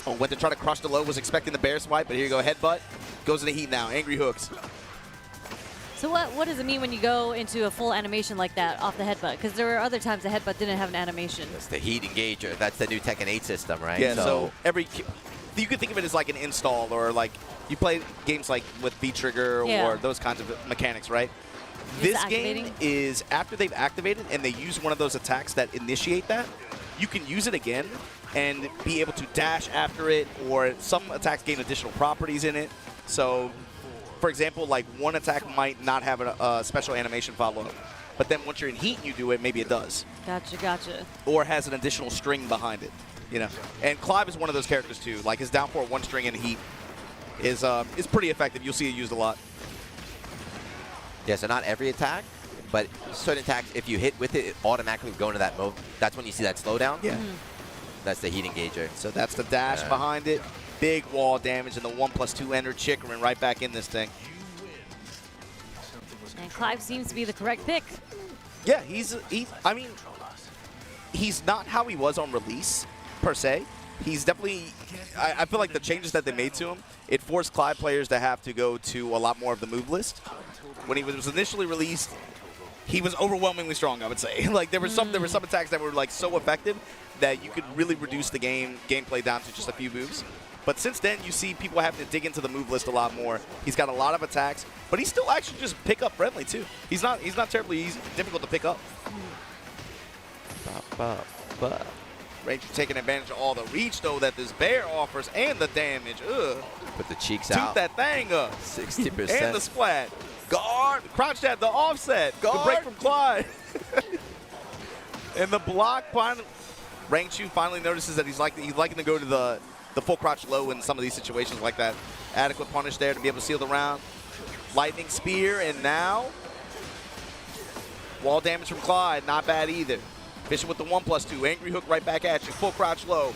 Oh, went to try to crush the low, was expecting the bear swipe, but here you go, headbutt. Goes into heat now, angry hooks. So what does it mean when you go into a full animation like that off the headbutt? Because there were other times the headbutt didn't have an animation. It's the heat engager. That's the new Tekken 8 system, right? Yeah, so you can think of it as like an install, or like you play games like with V-Trigger or those kinds of mechanics, right? This game is after they've activated and they use one of those attacks that initiate that, you can use it again and be able to dash after it, or some attacks gain additional properties in it. So, for example, like one attack might not have a special animation follow-up, but then once you're in heat and you do it, maybe it does. Gotcha, gotcha. Or has an additional string behind it, you know. And Clive is one of those characters too. Like his down for one string in heat is pretty effective. You'll see it used a lot. Yeah, so not every attack, but certain attacks, if you hit with it, it automatically go into that mode. That's when you see that slowdown. Yeah. That's the heat engager. So that's the dash behind it. Big wall damage, and the 1+2 ender Chikrin right back in this thing. And Clive seems to be the correct pick. Yeah, I mean, he's not how he was on release, per se. He's definitely, I feel like the changes that they made to him, it forced Clive players to have to go to a lot more of the move list. When he was initially released, he was overwhelmingly strong, I would say. Like there were some attacks that were like so effective that you could really reduce the gameplay down to just a few moves. But since then, you see people having to dig into the move list a lot more. He's got a lot of attacks, but he's still actually just pick up friendly too. He's not terribly difficult to pick up. Ranger taking advantage of all the reach though that this bear offers and the damage. Ugh. Put the cheeks Toot out. that thing up. 60%. And the splat. Guard. Crouch at the offset. Guard. The break from Clyde. And the block. Rangchu finally notices that he's liking to go to the the full crouch low in some of these situations like that. Adequate punish there to be able to seal the round. Lightning spear, and now wall damage from Clyde, not bad either. Fishing with the 1+2, angry hook right back at you, full crouch low.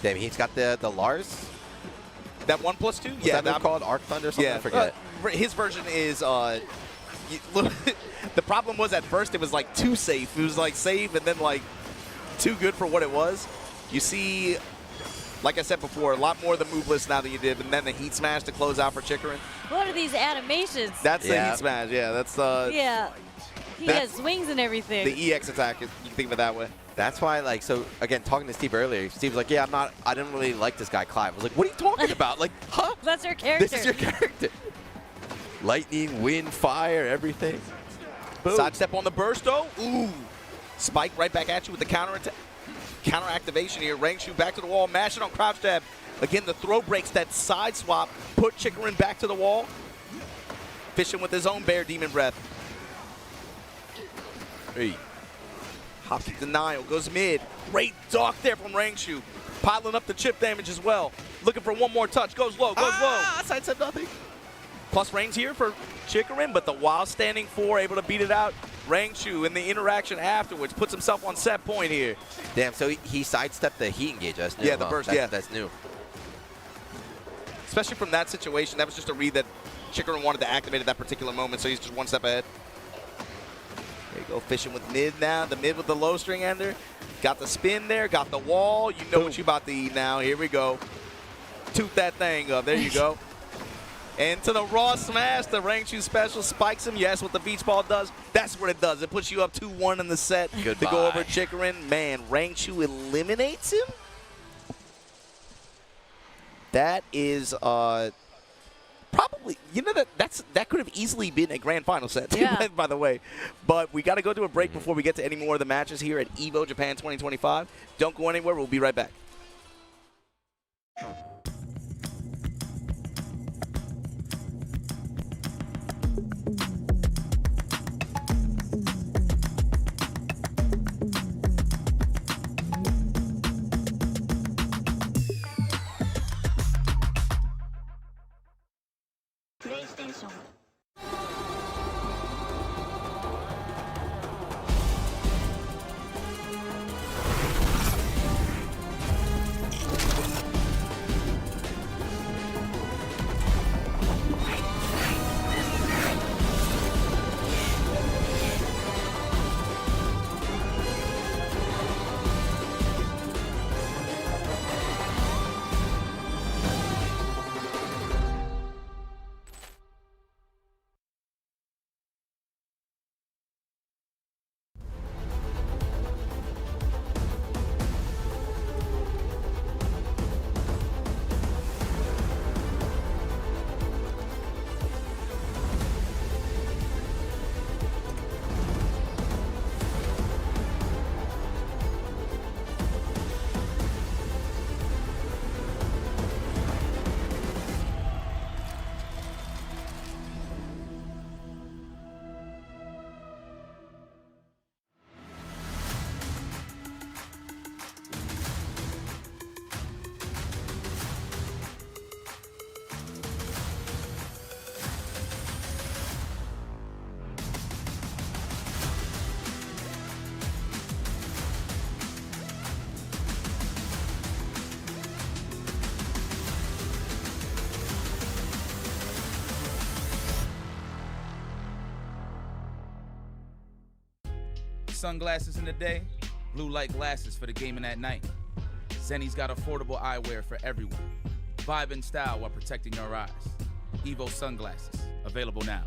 Damn, he's got the Lars. That 1+2? What's that move called? Arc Thunder or something? Yeah, I forget. His version is, the problem was at first it was like too safe. It was like safe and then like too good for what it was. You see, like I said before, a lot more of the move list now than you did, and then the heat smash to close out for Chikarin. What are these animations? That's the heat smash, yeah. That's yeah. He has swings and everything. The EX attack, you can think of it that way. That's why, like, so again, talking to Steve earlier, Steve's like, yeah, I didn't really like this guy, Clive. I was like, what are you talking about? Like, huh? That's your character. This is your character. Lightning, wind, fire, everything. Boom. Side step on the burst, though. Ooh. Spike right back at you with the counter activation here. Rangshu back to the wall, mash it on crouch jab. Again, the throw breaks that side swap, put Chikarin back to the wall. Fishing with his own bear demon breath. Hey. Hop kick denial, goes mid. Great dock there from Rangshu. Piling up the chip damage as well. Looking for one more touch, goes low, goes low. Side step nothing. Plus range here for Chikarin, but the while standing 4 able to beat it out. Rangshu in the interaction afterwards puts himself on set point here. Damn, so he sidestepped the heat engage. That's new. Yeah, the burst, That's new. Especially from that situation, that was just a read that Chikarin wanted to activate at that particular moment, so he's just one step ahead. There you go, fishing with mid now. The mid with the low string ender. Got the spin there, got the wall. You know what you about to eat now. Here we go. Tooth that thing up. There you go. And to the raw smash, the Rangshu special spikes him. Yes, what the beach ball does, that's what it does. It puts you up 2-1 in the set to go over Chikarin. Man, Rangshu eliminates him. That is probably, you know, that could have easily been a grand final set, by the way. But we got to go to a break before we get to any more of the matches here at Evo Japan 2025. Don't go anywhere. We'll be right back. Sunglasses in the day, blue light glasses for the gaming at night. Zenny's got affordable eyewear for everyone. Vibe and style while protecting your eyes. Evo sunglasses, available now.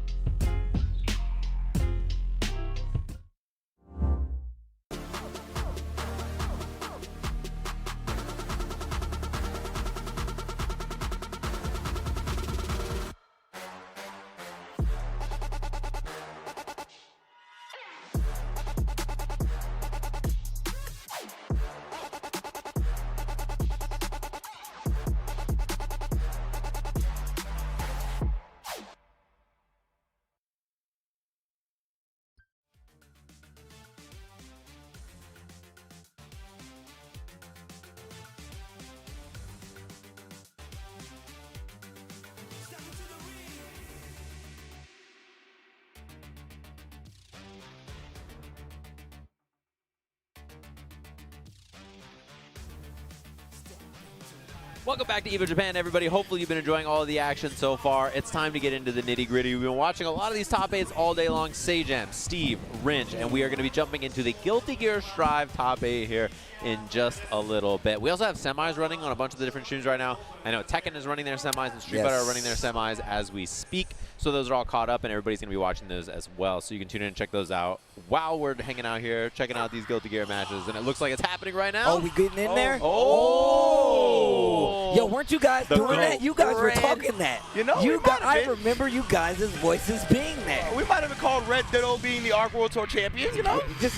Welcome back to Evo Japan, everybody. Hopefully you've been enjoying all of the action so far. It's time to get into the nitty-gritty. We've been watching a lot of these top 8s all day long. Sajam, Steve, Rinch, and we are going to be jumping into the Guilty Gear Strive top 8 here in just a little bit. We also have semis running on a bunch of the different streams right now. I know Tekken is running their semis and Street Fighter are running their semis as we speak. So those are all caught up, and everybody's going to be watching those as well. So you can tune in and check those out while we're hanging out here, checking out these Guilty Gear matches. And it looks like it's happening right now. Oh, we getting in there? Oh! Yo, weren't you guys doing that? You guys were talking that. You know, I remember you guys' voices being there. We might have been called Red Ditto being the ARC World Tour champion, you know? Just,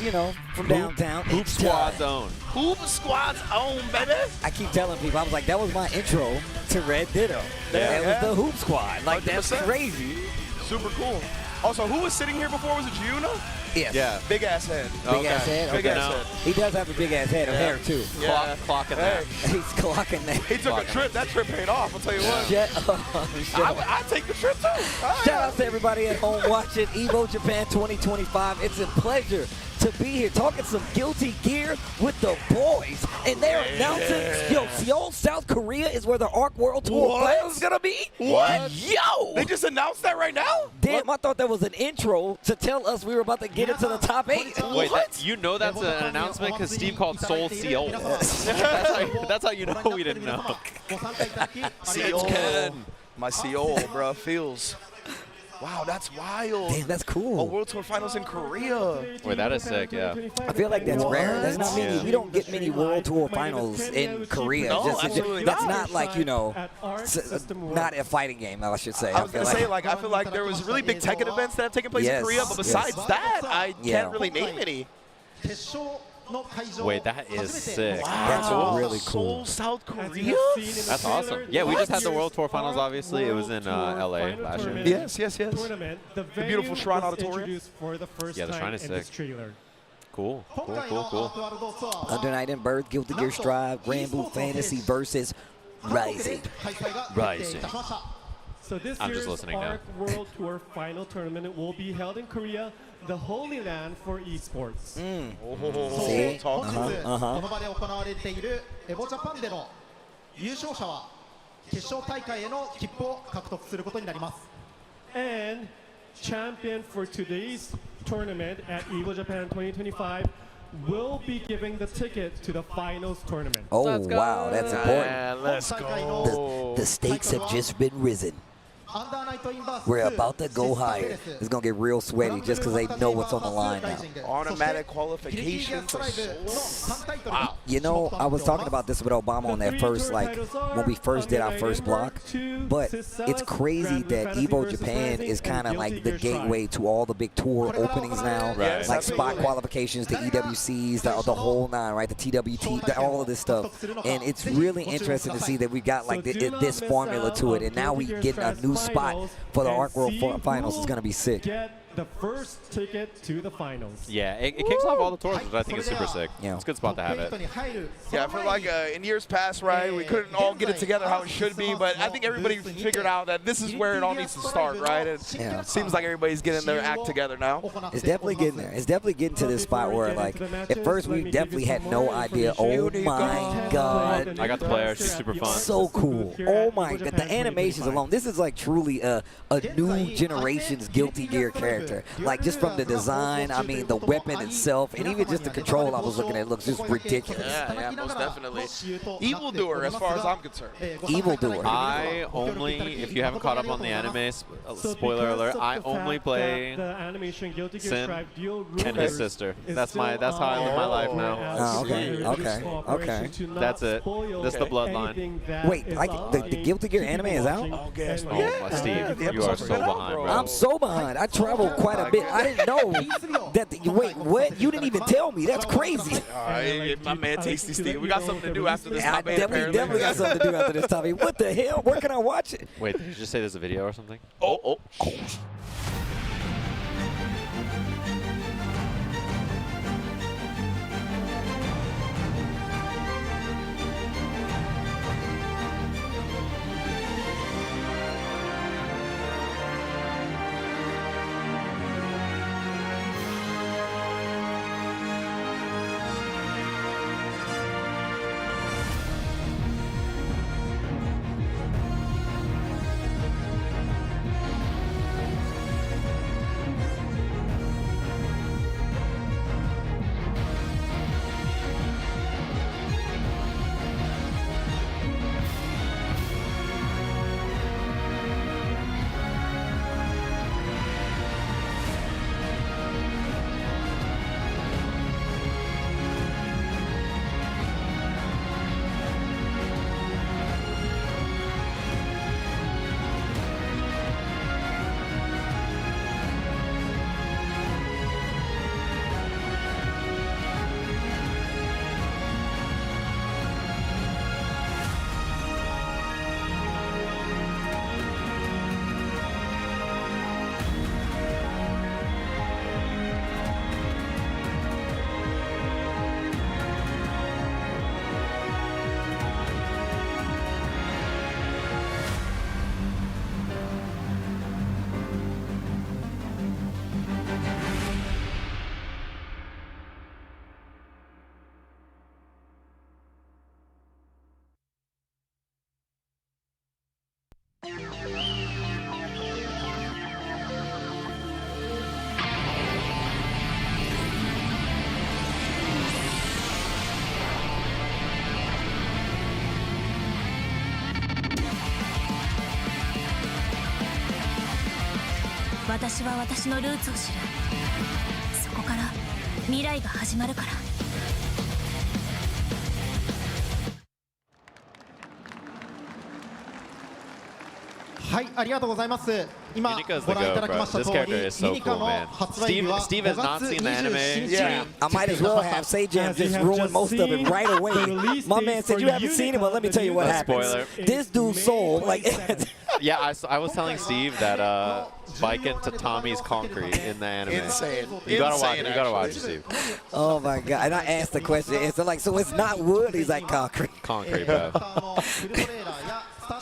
from downtown. Hoop Squad's own. Hoop Squad's own, baby. I keep telling people, I was like, that was my intro to Red Ditto. That was the Hoop Squad. Like, 100%. That's crazy. Super cool. Also, who was sitting here before? Was it Giuna? Yes. Yeah. Big ass head. Big ass head? Big ass head. He does have a big ass head of hair, too. Yeah. Clocking that. He's clocking that. He took a trip. That trip paid off, I'll tell you what. I'd take the trip, too. Shout out to everybody at home watching Evo Japan 2025. It's a pleasure to be here talking some Guilty Gear with the boys. And they're announcing, Seoul, South Korea is where the ARC World Tour Finals is going to be. What? Yo! They just announced that right now? Damn, I thought that was an intro to tell us we were about to get into the top 8. Wait, you know that's an announcement because Steve called Seoul Seoul. That's how you know we didn't know. Seoul. My Seoul, bro, feels. Wow, that's wild. Damn, that's cool. A World Tour Finals in Korea. Wait, that is sick, yeah. I feel like that's rare. That's not many. We don't get many World Tour Finals in Korea. No, absolutely that's not. not like, not a fighting game, I should say. I was going to say, I feel like there was really big Tekken events that have taken place in Korea, but besides that, I can't really name any. Wait, that is sick. Wow. That's really cool. Seoul, South Korea? That's awesome. Yeah, we just had the World Tour Finals, obviously. It was in LA last year. Yes. The beautiful Shrine Auditorium. Yeah, the Shrine is sick. Cool. Under Night and Birth, Guilty Gear Strive, Grand Blue Fantasy versus Rising. So this I'm year's just listening now. ARC World Tour Final Tournament will be held in Korea, the holy land for esports. See? この場で行われているエボジャパンでの優勝者は決勝大会への切符を獲得することになります。 And champion for today's tournament at Evo Japan 2025 will be giving the ticket to the finals tournament. Oh, wow, that's important. Yeah, let's go. The stakes have just been risen. We're about to go higher. It's going to get real sweaty just because they know what's on the line now. Automatic qualification for Wow. You know, I was talking about this with Obama on that first, when we first did our first block. But it's crazy that Evo Japan is kind of like the gateway to all the big tour openings now. Right. Like spot qualifications, the EWCs, the whole nine, right? The TWT, all of this stuff. And it's really interesting to see that we got like this formula to it. And now we get a new spot for the ARC World Finals. Is going to be sick. Get the first ticket to the finals. Yeah, it kicks off all the tours, which I think is super sick. Yeah. It's a good spot to have it. Yeah, I feel like in years past, right, we couldn't all get it together how it should be, but I think everybody figured out that this is where it all needs to start, right? It seems like everybody's getting their act together now. It's definitely getting there. It's definitely getting to this spot where, at first we definitely had no idea. Oh my God. I got the player. She's super fun. So cool. Oh my God. The animations alone. This is like truly a new generation's Guilty Gear character. Like just from the design, I mean the weapon itself, and even just the control I was looking at looks just ridiculous. Yeah, most definitely. Evildoer, as far as I'm concerned. Evildoer. I only, if you haven't caught up on the anime, spoiler alert, I only play Sin and his sister. That's how I live my life now. Oh, okay. That's it. That's the bloodline. Wait, the Guilty Gear anime is out? Oh, Steve, you are so behind, bro. I'm so behind. I travel quite a bit. I didn't know that. Wait, what? You didn't even tell me. That's crazy. My man, Tasty Steve. We got something to do after this. I definitely got something to do after this topic. What the hell? Where can I watch it? Wait, did you just say there's a video or something? Oh. 私は私のルーツを知る。そこから未来が始まるから。はい、ありがとうございます。今 Yunika's ご the 覧いた GOAT, だきま bro. した This 通り、 character is so ユニカ cool, の man. 発売日は Steve 5 has not 月 seen the anime. 27日 I might as well have Sejam just ruin most of it right away. My man said you haven't seen it, but let me tell you what happened. Spoiler. This dude's soul, like, Yeah, I was telling Steve that Viking to Tommy's concrete in the anime. Insane. You gotta watch Insane, it. You gotta watch it, actually. Steve. oh my god! And I asked the question, and so like, so it's not wood? He's like concrete. Concrete, bro.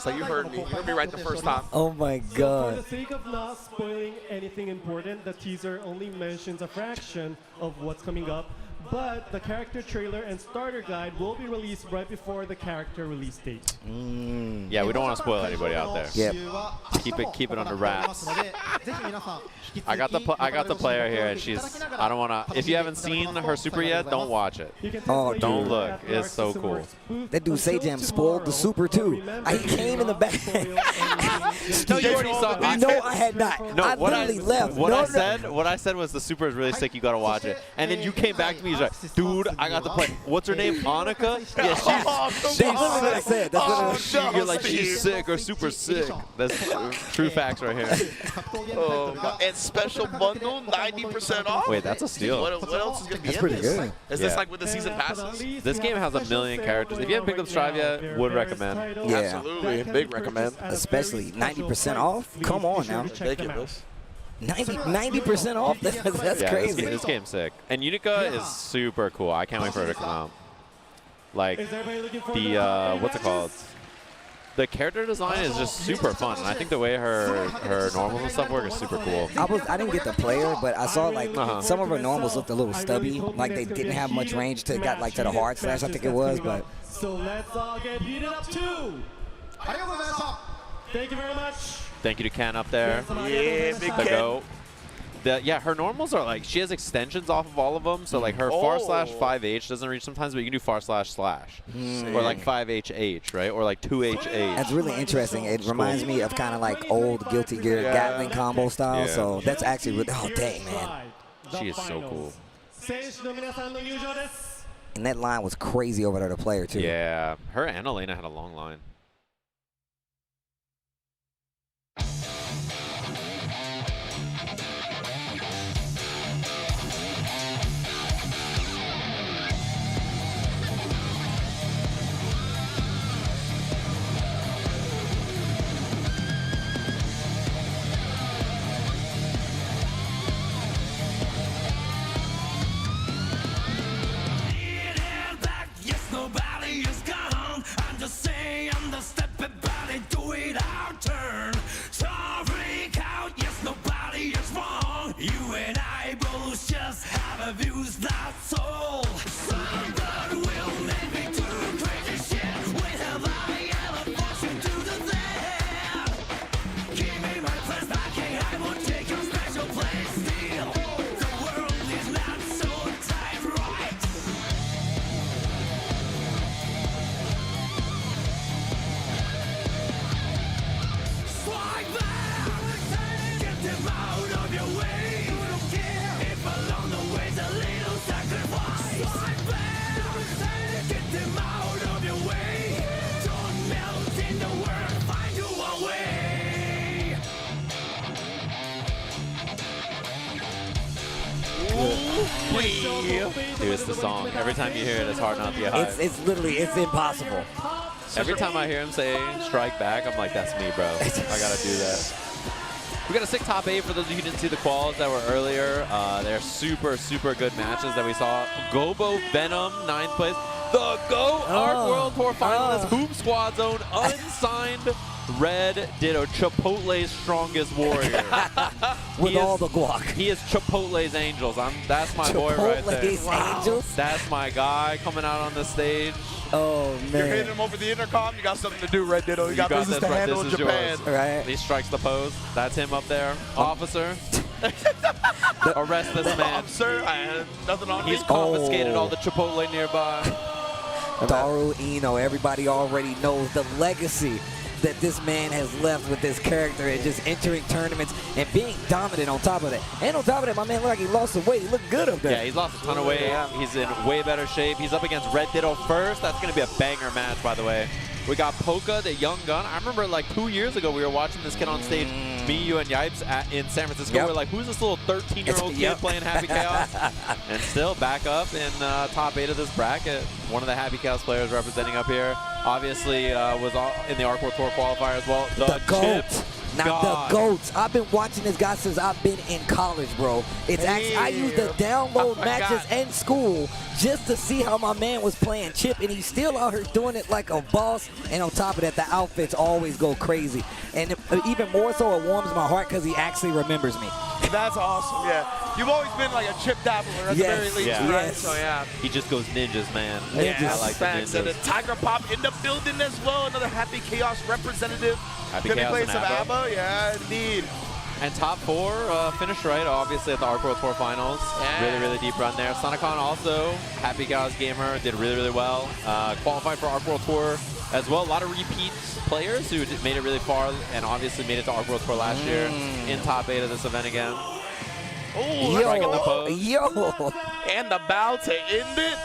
So you heard me. You heard me right the first time. Oh my For god! the sake of not spoiling anything important, the teaser only mentions a fraction of what's coming up, but the character trailer and starter guide will be released right before the character release date. Yeah, we don't want to spoil anybody out there. Yep. Keep it under wraps. I got the player here, and she's. I don't wanna. If you haven't seen her super yet, don't watch it. Oh, Don't dude. look. It's so cool. That dude Sejam spoiled the super too. He came in the back. No, you already saw me. No, I had not. No, I what literally left. What No, I no. said, what I said was the super is really sick. You gotta watch it. And then you came back to me. He's like, dude, I got the play. What's her name? Annika? Yeah, she's That's what I said. That's what I You're like, she's sick or super sick. That's true facts right here. And special bundle, 90% off. Wait, that's a steal. What else is gonna be That's in pretty this? good. Is this Yeah. like with the season passes? This game has a million characters. If you haven't picked up Strive yet, would recommend. Yeah. Absolutely, big recommend. Especially 90% off. Come on now. Ridiculous. 90% off. That's Yeah, crazy. This game's sick. And Unica is super cool. I can't wait for her to come out. Like the what's it called? The character design is just super fun. And I think the way her normals and stuff work is super cool. I didn't get the player, but I saw like some of her normals looked a little stubby, like they didn't have much range to got like to the hard slash, I think it was. But So let's all get heated up too. Thank you very much. Thank you to Ken up there. Yeah, big The Ken. GOAT. Yeah, her normals are like, she has extensions off of all of them. So like her far slash 5H doesn't reach sometimes, but you can do far slash slash. Or like 5HH, right? Or like 2HH. that's really interesting. It reminds me of kind of like old Guilty Gear Gatling combo style. Yeah. So that's actually really, oh dang man. She is so cool. And that line was crazy over there to player too. Yeah, her and Elena had a long line. Nobody is gone. I'm just saying, the step body do it our turn. So freak out, yes, nobody is wrong. You and I both just have a views, that's all. Someone will make me do crazy shit. When have I ever forced you to do that? Give me my place back, I won't take your special place still. The world is not so tight, right? Get them out of your way. You don't care if along the way's a little sacrifice. Slide back. Get them out of your way. Don't melt in the world. Find your own way. Dude, it's the song. Every time you hear it, it's hard not to get hyped. It's literally, it's impossible. Every time I hear him say strike back, I'm like, that's me, bro. I gotta do that. We got a sick top 8 for those of you who didn't see the quals that were earlier. They're super, super good matches that we saw. Gobo Venom, 9th place. The GOAT Arc World Tour finalist, Hoop Squad Zone, unsigned Red Ditto, Chipotle's strongest warrior. with all the guac. He is Chipotle's Angels. That's my boy right there. Chipotle's Angels? That's my guy coming out on the stage. Oh, man. You're hitting him over the intercom. You got something to do, Red Ditto. You got business to handle in Japan. Right. He strikes the pose. That's him up there. Officer. Arrest this man. Sir, I had nothing on me. He's confiscated all the Chipotle nearby. Daru Ino, everybody already knows the legacy that this man has left with this character and just entering tournaments and being dominant on top of that. And on top of that, my man looked like he lost some weight. He looked good up there. Yeah, he's lost a ton of weight. He's in way better shape. He's up against Red Ditto first. That's going to be a banger match, by the way. We got Polka, the young gun. I remember like 2 years ago, we were watching this kid on stage, me, you, and Yipes in San Francisco. Yep. We're like, who's this little 13-year-old kid playing Happy Chaos? And still back up in top 8 of this bracket. One of the Happy Chaos players representing up here. Obviously was in the Arc World Tour qualifier as well. The GOAT. Now, the GOATs. I've been watching this guy since I've been in college, bro. It's actually, I used to download matches in school just to see how my man was playing Chip, and he's still out here doing it like a boss. And on top of that, the outfits always go crazy. And even more so, it warms my heart because he actually remembers me. That's awesome, yeah. You've always been like a Chip dabbler at the very least, right? So, yeah. He just goes ninjas, man. Ninjas. I like the ninjas. And the Tiger Pop in the building as well. Another Happy Chaos representative. Happy Gonna be Chaos playing and some ABBA, yeah, indeed. And top 4 finished right, obviously, at the Arc World Tour Finals. Yeah. Really, really deep run there. Sonicon also, Happy Chaos gamer, did really, really well. Qualified for Arc World Tour as well. A lot of repeat players who made it really far and obviously made it to Arc World Tour last year in top 8 of this event again. Oh, striking the pose. Yo. And the bow to end it.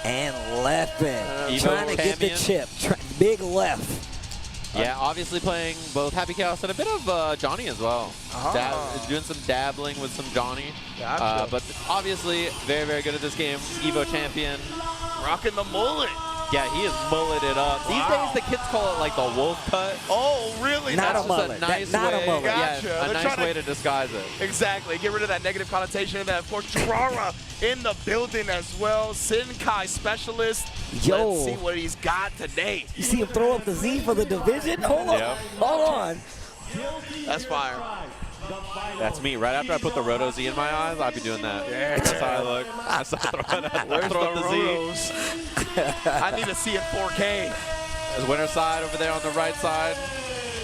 And lefting. Evo Trying to get the champion. chip. Big left. Yeah, obviously playing both Happy Chaos and a bit of Johnny as well. Doing some dabbling with some Johnny. Gotcha. But obviously very, very good at this game. Evo champion. Rocking the mullet. Yeah, he is mulleted up. These days, the kids call it like the wolf cut. Oh, really? Not That's a just mullet. a nice Not a way, mullet. Gotcha. Yeah, a They're nice trying way to disguise it. Exactly. Get rid of that negative connotation. And then, of course, Churara in the building as well. Sinkai specialist. Yo. Let's see what he's got today. You see him throw up the Z for the division? Hold on. Yep. Hold on. That's fire. That's me. Right after I put the Roto Z in my eyes, I'd be doing that. Yeah. That's how I look. I throw up the Z. I need to see it 4K. There's winner side over there on the right side.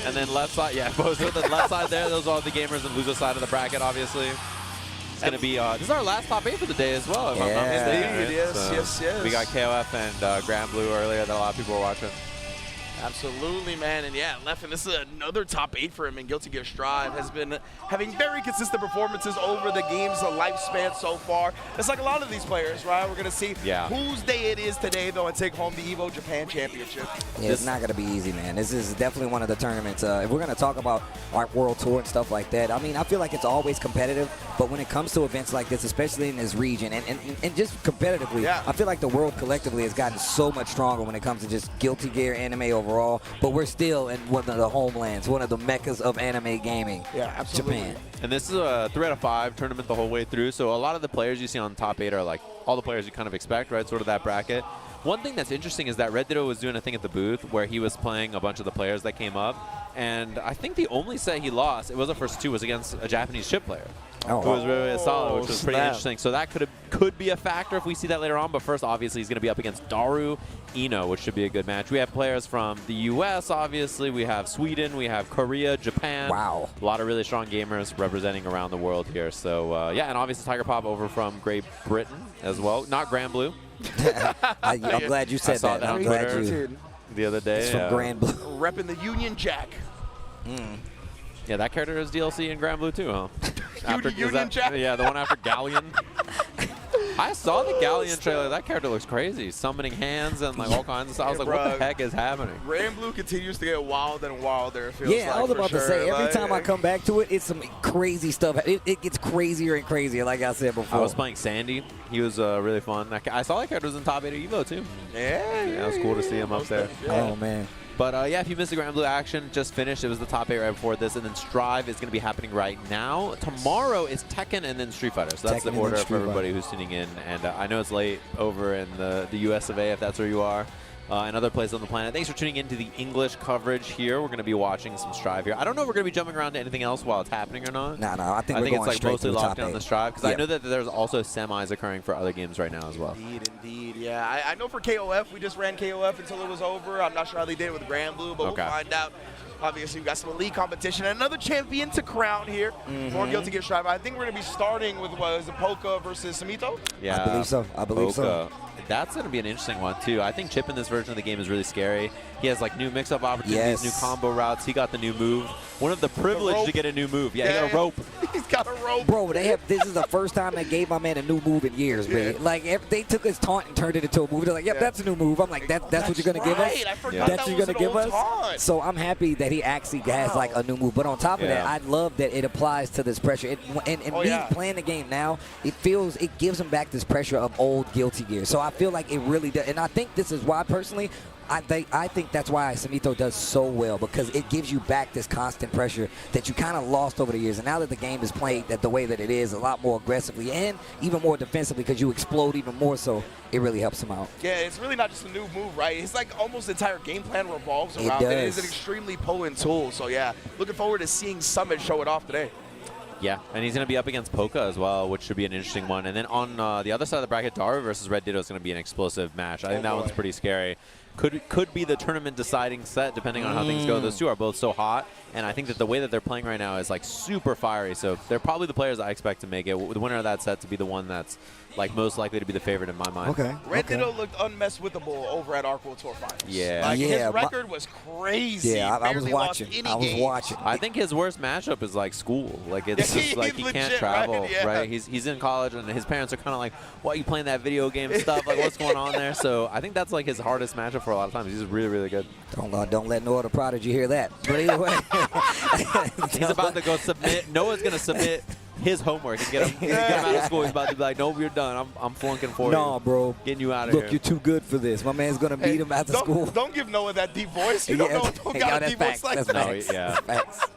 And then left side. Yeah, both of the left side there. Those are the gamers and loser side of the bracket, obviously. It's going to be, this is our last top 8 for the day as well, if I'm not mistaken. Indeed, yes. We got KOF and Grand Blue earlier that a lot of people were watching. Absolutely, man. And yeah, Leffen, this is another top 8 for him in Guilty Gear Strive. Has been having very consistent performances over the game's lifespan so far. It's like a lot of these players, right? We're going to see whose day it is today, though, and take home the Evo Japan Championship. Yeah, it's not going to be easy, man. This is definitely one of the tournaments. If we're going to talk about our World Tour and stuff like that, I mean, I feel like it's always competitive, but when it comes to events like this, especially in this region, and just competitively, I feel like the world collectively has gotten so much stronger when it comes to just Guilty Gear anime overall. But we're still in one of the homelands, one of the meccas of anime gaming. Yeah, absolutely. Japan. And this is a 3 out of 5 tournament the whole way through. So a lot of the players you see on the top 8 are like all the players you kind of expect, right? Sort of that bracket. One thing that's interesting is that Red Ditto was doing a thing at the booth where he was playing a bunch of the players that came up. And I think the only set he lost, it was the first 2, was against a Japanese chip player. Who was really, really solid, which was pretty interesting. So that could be a factor if we see that later on. But first, obviously, he's going to be up against Daru Ino, which should be a good match. We have players from the U.S., obviously. We have Sweden. We have Korea, Japan. Wow. A lot of really strong gamers representing around the world here. So, yeah, and obviously Tiger Pop over from Great Britain as well. Not Grand Blue. I'm glad you said that. I'm glad you the other day. It's from Grand Blue. Repping the Union Jack. Yeah, that character is DLC in Grand Blue too, huh? Union Jack? Yeah, the one after Galleon. I saw the Galleon trailer. That character looks crazy. Summoning hands and like all kinds of stuff. I was like, what the heck is happening? Grand Blue continues to get wilder and wilder, it feels Yeah, like, I was about to say, every time I like, come back to it, it's some crazy stuff. It gets crazier and crazier, like I said before. I was playing Sandy. He was really fun. I saw that character was in top 8 of Evo too. Yeah, it was cool to see him up there. Oh, man. But yeah, if you missed the Grand Blue action, just finished. It was the top 8 right before this, and then Strive is going to be happening right now. Tomorrow is Tekken and then Street Fighter. So that's Tekken the order and for everybody who's tuning in. And I know it's late over in the US of A, if that's where you are. and other places on the planet. Thanks for tuning in to the English coverage here. We're going to be watching some Strive here. I don't know if we're going to be jumping around to anything else while it's happening or not. No, I think we're it's going like straight mostly to the locked top down 8. the Strive, because I know that there's also semis occurring for other games right now as well. Indeed, yeah. I know for KOF, we just ran KOF until it was over. I'm not sure how they did it with Grand Blue, but we'll find out. Obviously, we've got some elite competition. Another champion to crown here for Guilty Gear Strive. I think we're going to be starting with, what, is it Polka versus Samito? Yeah, I believe so. I believe so. That's going to be an interesting one, too. I think Chip in this version of the game is really scary. He has, like, new mix-up opportunities, new combo routes. He got the new move. One of the privilege to get a new move. Yeah, he got a rope. He's got a rope. Bro, this is the first time they gave my man a new move in years, man. Like, they took his taunt and turned it into a move. They're like, yep, that's a new move. I'm like, that's what you're going to give us? I forgot That's what you're going to give us? So I'm happy that he actually has, like, a new move. But on top of that, I love that it applies to this pressure. And me playing the game now, it gives him back this pressure of old Guilty Gear. So I feel like it really does. And I think this is why, personally, I think that's why Samito does so well, because it gives you back this constant pressure that you kind of lost over the years. And now that the game is played the way that it is, a lot more aggressively and even more defensively, because you explode even more, so it really helps him out. Yeah, it's really not just a new move, right? It's like almost the entire game plan revolves around it. It is an extremely potent tool. So yeah, looking forward to seeing Summit show it off today. Yeah, and he's going to be up against Polka as well, which should be an interesting one. And then on the other side of the bracket, Daru versus Red Ditto is going to be an explosive match. I think that one's pretty scary. Could be the tournament deciding set, depending on how things go. Those two are both so hot, and I think that the way that they're playing right now is like super fiery. So they're probably the players I expect to make it. The winner of that set to be the one that's like most likely to be the favorite in my mind. Okay. Red Ditto looked unmesswithable over at Arc World Tour Finals. Yeah. Like, his record was crazy. Yeah, I was watching. I think his worst matchup is like school. Like it's just like he can't travel, right? He's in college, and his parents are kind of like, "Why are you playing that video game stuff? Like, what's going on there?" So I think that's like his hardest matchup for a lot of times. He's really, really good. Don't let no other prodigy hear that. But either way, he's about to go submit. Noah's going to submit his homework and get him out of school. He's about to be like, "No, you're done. I'm flunking for you. No, bro. Getting you out of here. Look, you're too good for this." My man's going to beat him after school. Don't give Noah that deep voice. You don't got a deep voice like that. That's facts.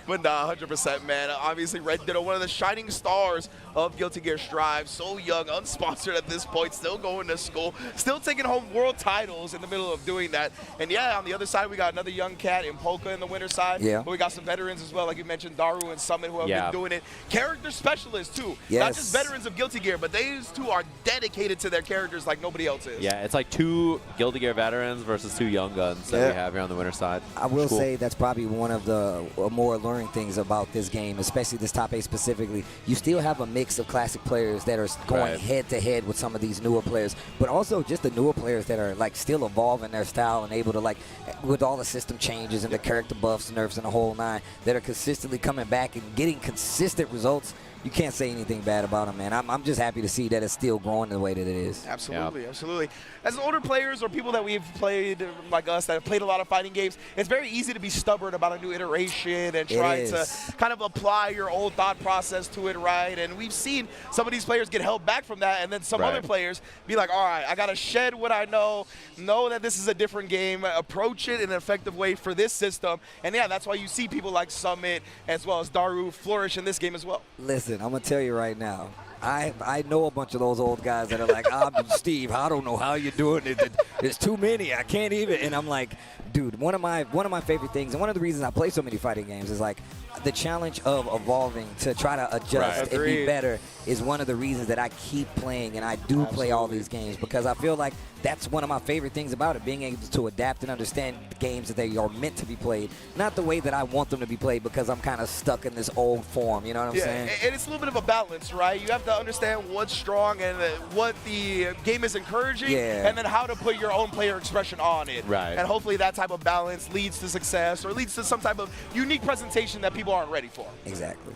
But nah, 100%, man. Obviously, Red Ditto, one of the shining stars of Guilty Gear Strive. So young, unsponsored at this point, still going to school, still taking home world titles in the middle of doing that. And yeah, on the other side, we got another young cat in Polka in the winter side. Yeah. But we got some veterans as well, like you mentioned, Daru and Summit, who have been doing it. Character specialists, too. Yes. Not just veterans of Guilty Gear, but these two are dedicated to their characters like nobody else is. Yeah, it's like 2 Guilty Gear veterans versus 2 young guns that we have here on the winter side. I will say that's probably one of the more alluring things about this game, especially this top 8 specifically. You still have a mix of classic players that are going head-to-head with some of these newer players, but also just the newer players that are like still evolving their style and able to, like, with all the system changes and the character buffs, nerfs, and the whole nine, that are consistently coming back and getting consistent results. You can't say anything bad about them, man. I'm just happy to see that it's still growing the way that it is. Absolutely, absolutely. As older players or people that we've played, like us, that have played a lot of fighting games, it's very easy to be stubborn about a new iteration and try to kind of apply your old thought process to it, right? And we've seen some of these players get held back from that, and then some other players be like, all right, I got to shed what I know that this is a different game, approach it in an effective way for this system. And yeah, that's why you see people like Summit as well as Daru flourish in this game as well. Listen, I'm going to tell you right now, I know a bunch of those old guys that are like, Steve, I don't know how you're doing it. There's too many. I can't even. And I'm like, dude, one of my favorite things, and one of the reasons I play so many fighting games is like the challenge of evolving to try to adjust and be better is one of the reasons that I keep playing, and I do play all these games, because I feel like that's one of my favorite things about it, being able to adapt and understand the games that they are meant to be played, not the way that I want them to be played because I'm kind of stuck in this old form, you know what I'm saying? And it's a little bit of a balance, right? You have to understand what's strong and what the game is encouraging, and then how to put your own player expression on it. Right. And hopefully that type of balance leads to success or leads to some type of unique presentation that people aren't ready for. Exactly.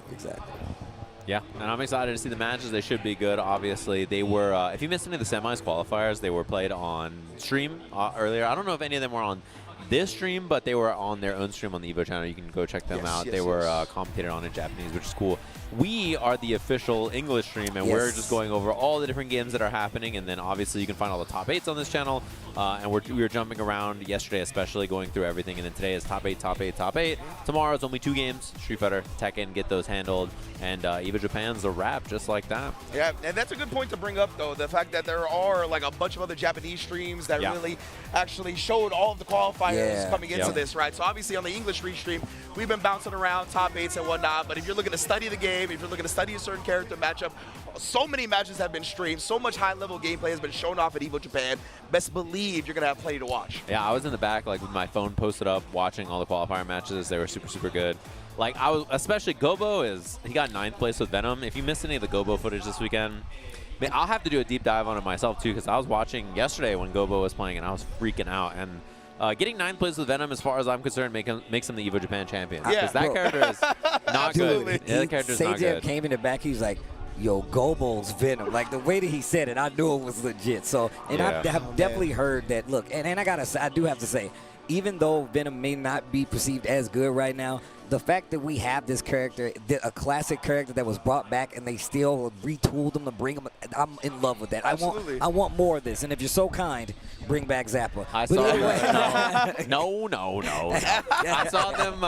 Yeah, and I'm excited to see the matches. They should be good, obviously. They were, if you missed any of the semis qualifiers, they were played on stream earlier. I don't know if any of them were on this stream, but they were on their own stream on the Evo channel. You can go check them out. They were commentated on in Japanese, which is cool. We are the official English stream, and we're just going over all the different games that are happening. And then obviously you can find all the top 8s on this channel. And we were jumping around yesterday, especially going through everything. And then today is top 8, top 8, top 8. Tomorrow it's only 2 games: Street Fighter, Tekken, get those handled, and Evo Japan's a wrap just like that. Yeah, and that's a good point to bring up, though, the fact that there are like a bunch of other Japanese streams that really actually showed all of the qualifiers coming into this, right? So obviously on the English restream, we've been bouncing around top 8s and whatnot, but if you're looking to study the game, if you're looking to study a certain character matchup, so many matches have been streamed, so much high-level gameplay has been shown off at Evo Japan. Best believe you're going to have plenty to watch. Yeah, I was in the back like with my phone posted up watching all the qualifier matches. They were super, super good. Like, I was, especially Gobo he got 9th place with Venom. If you missed any of the Gobo footage this weekend, man, I'll have to do a deep dive on it myself too, because I was watching yesterday when Gobo was playing and I was freaking out. And getting 9th place with Venom, as far as I'm concerned, makes him the Evo Japan champion. Because that character is not good. Yeah, the character's not good. came in the back, he's like, yo, Gobo's Venom. Like, the way that he said it, I knew it was legit. So, and I've definitely heard that. Look, and I do have to say, even though Venom may not be perceived as good right now, the fact that we have this character, a classic character that was brought back, and they still retooled him to bring him, I'm in love with that. I want more of this. And if you're so kind, bring back Zappa. I saw no. I saw them.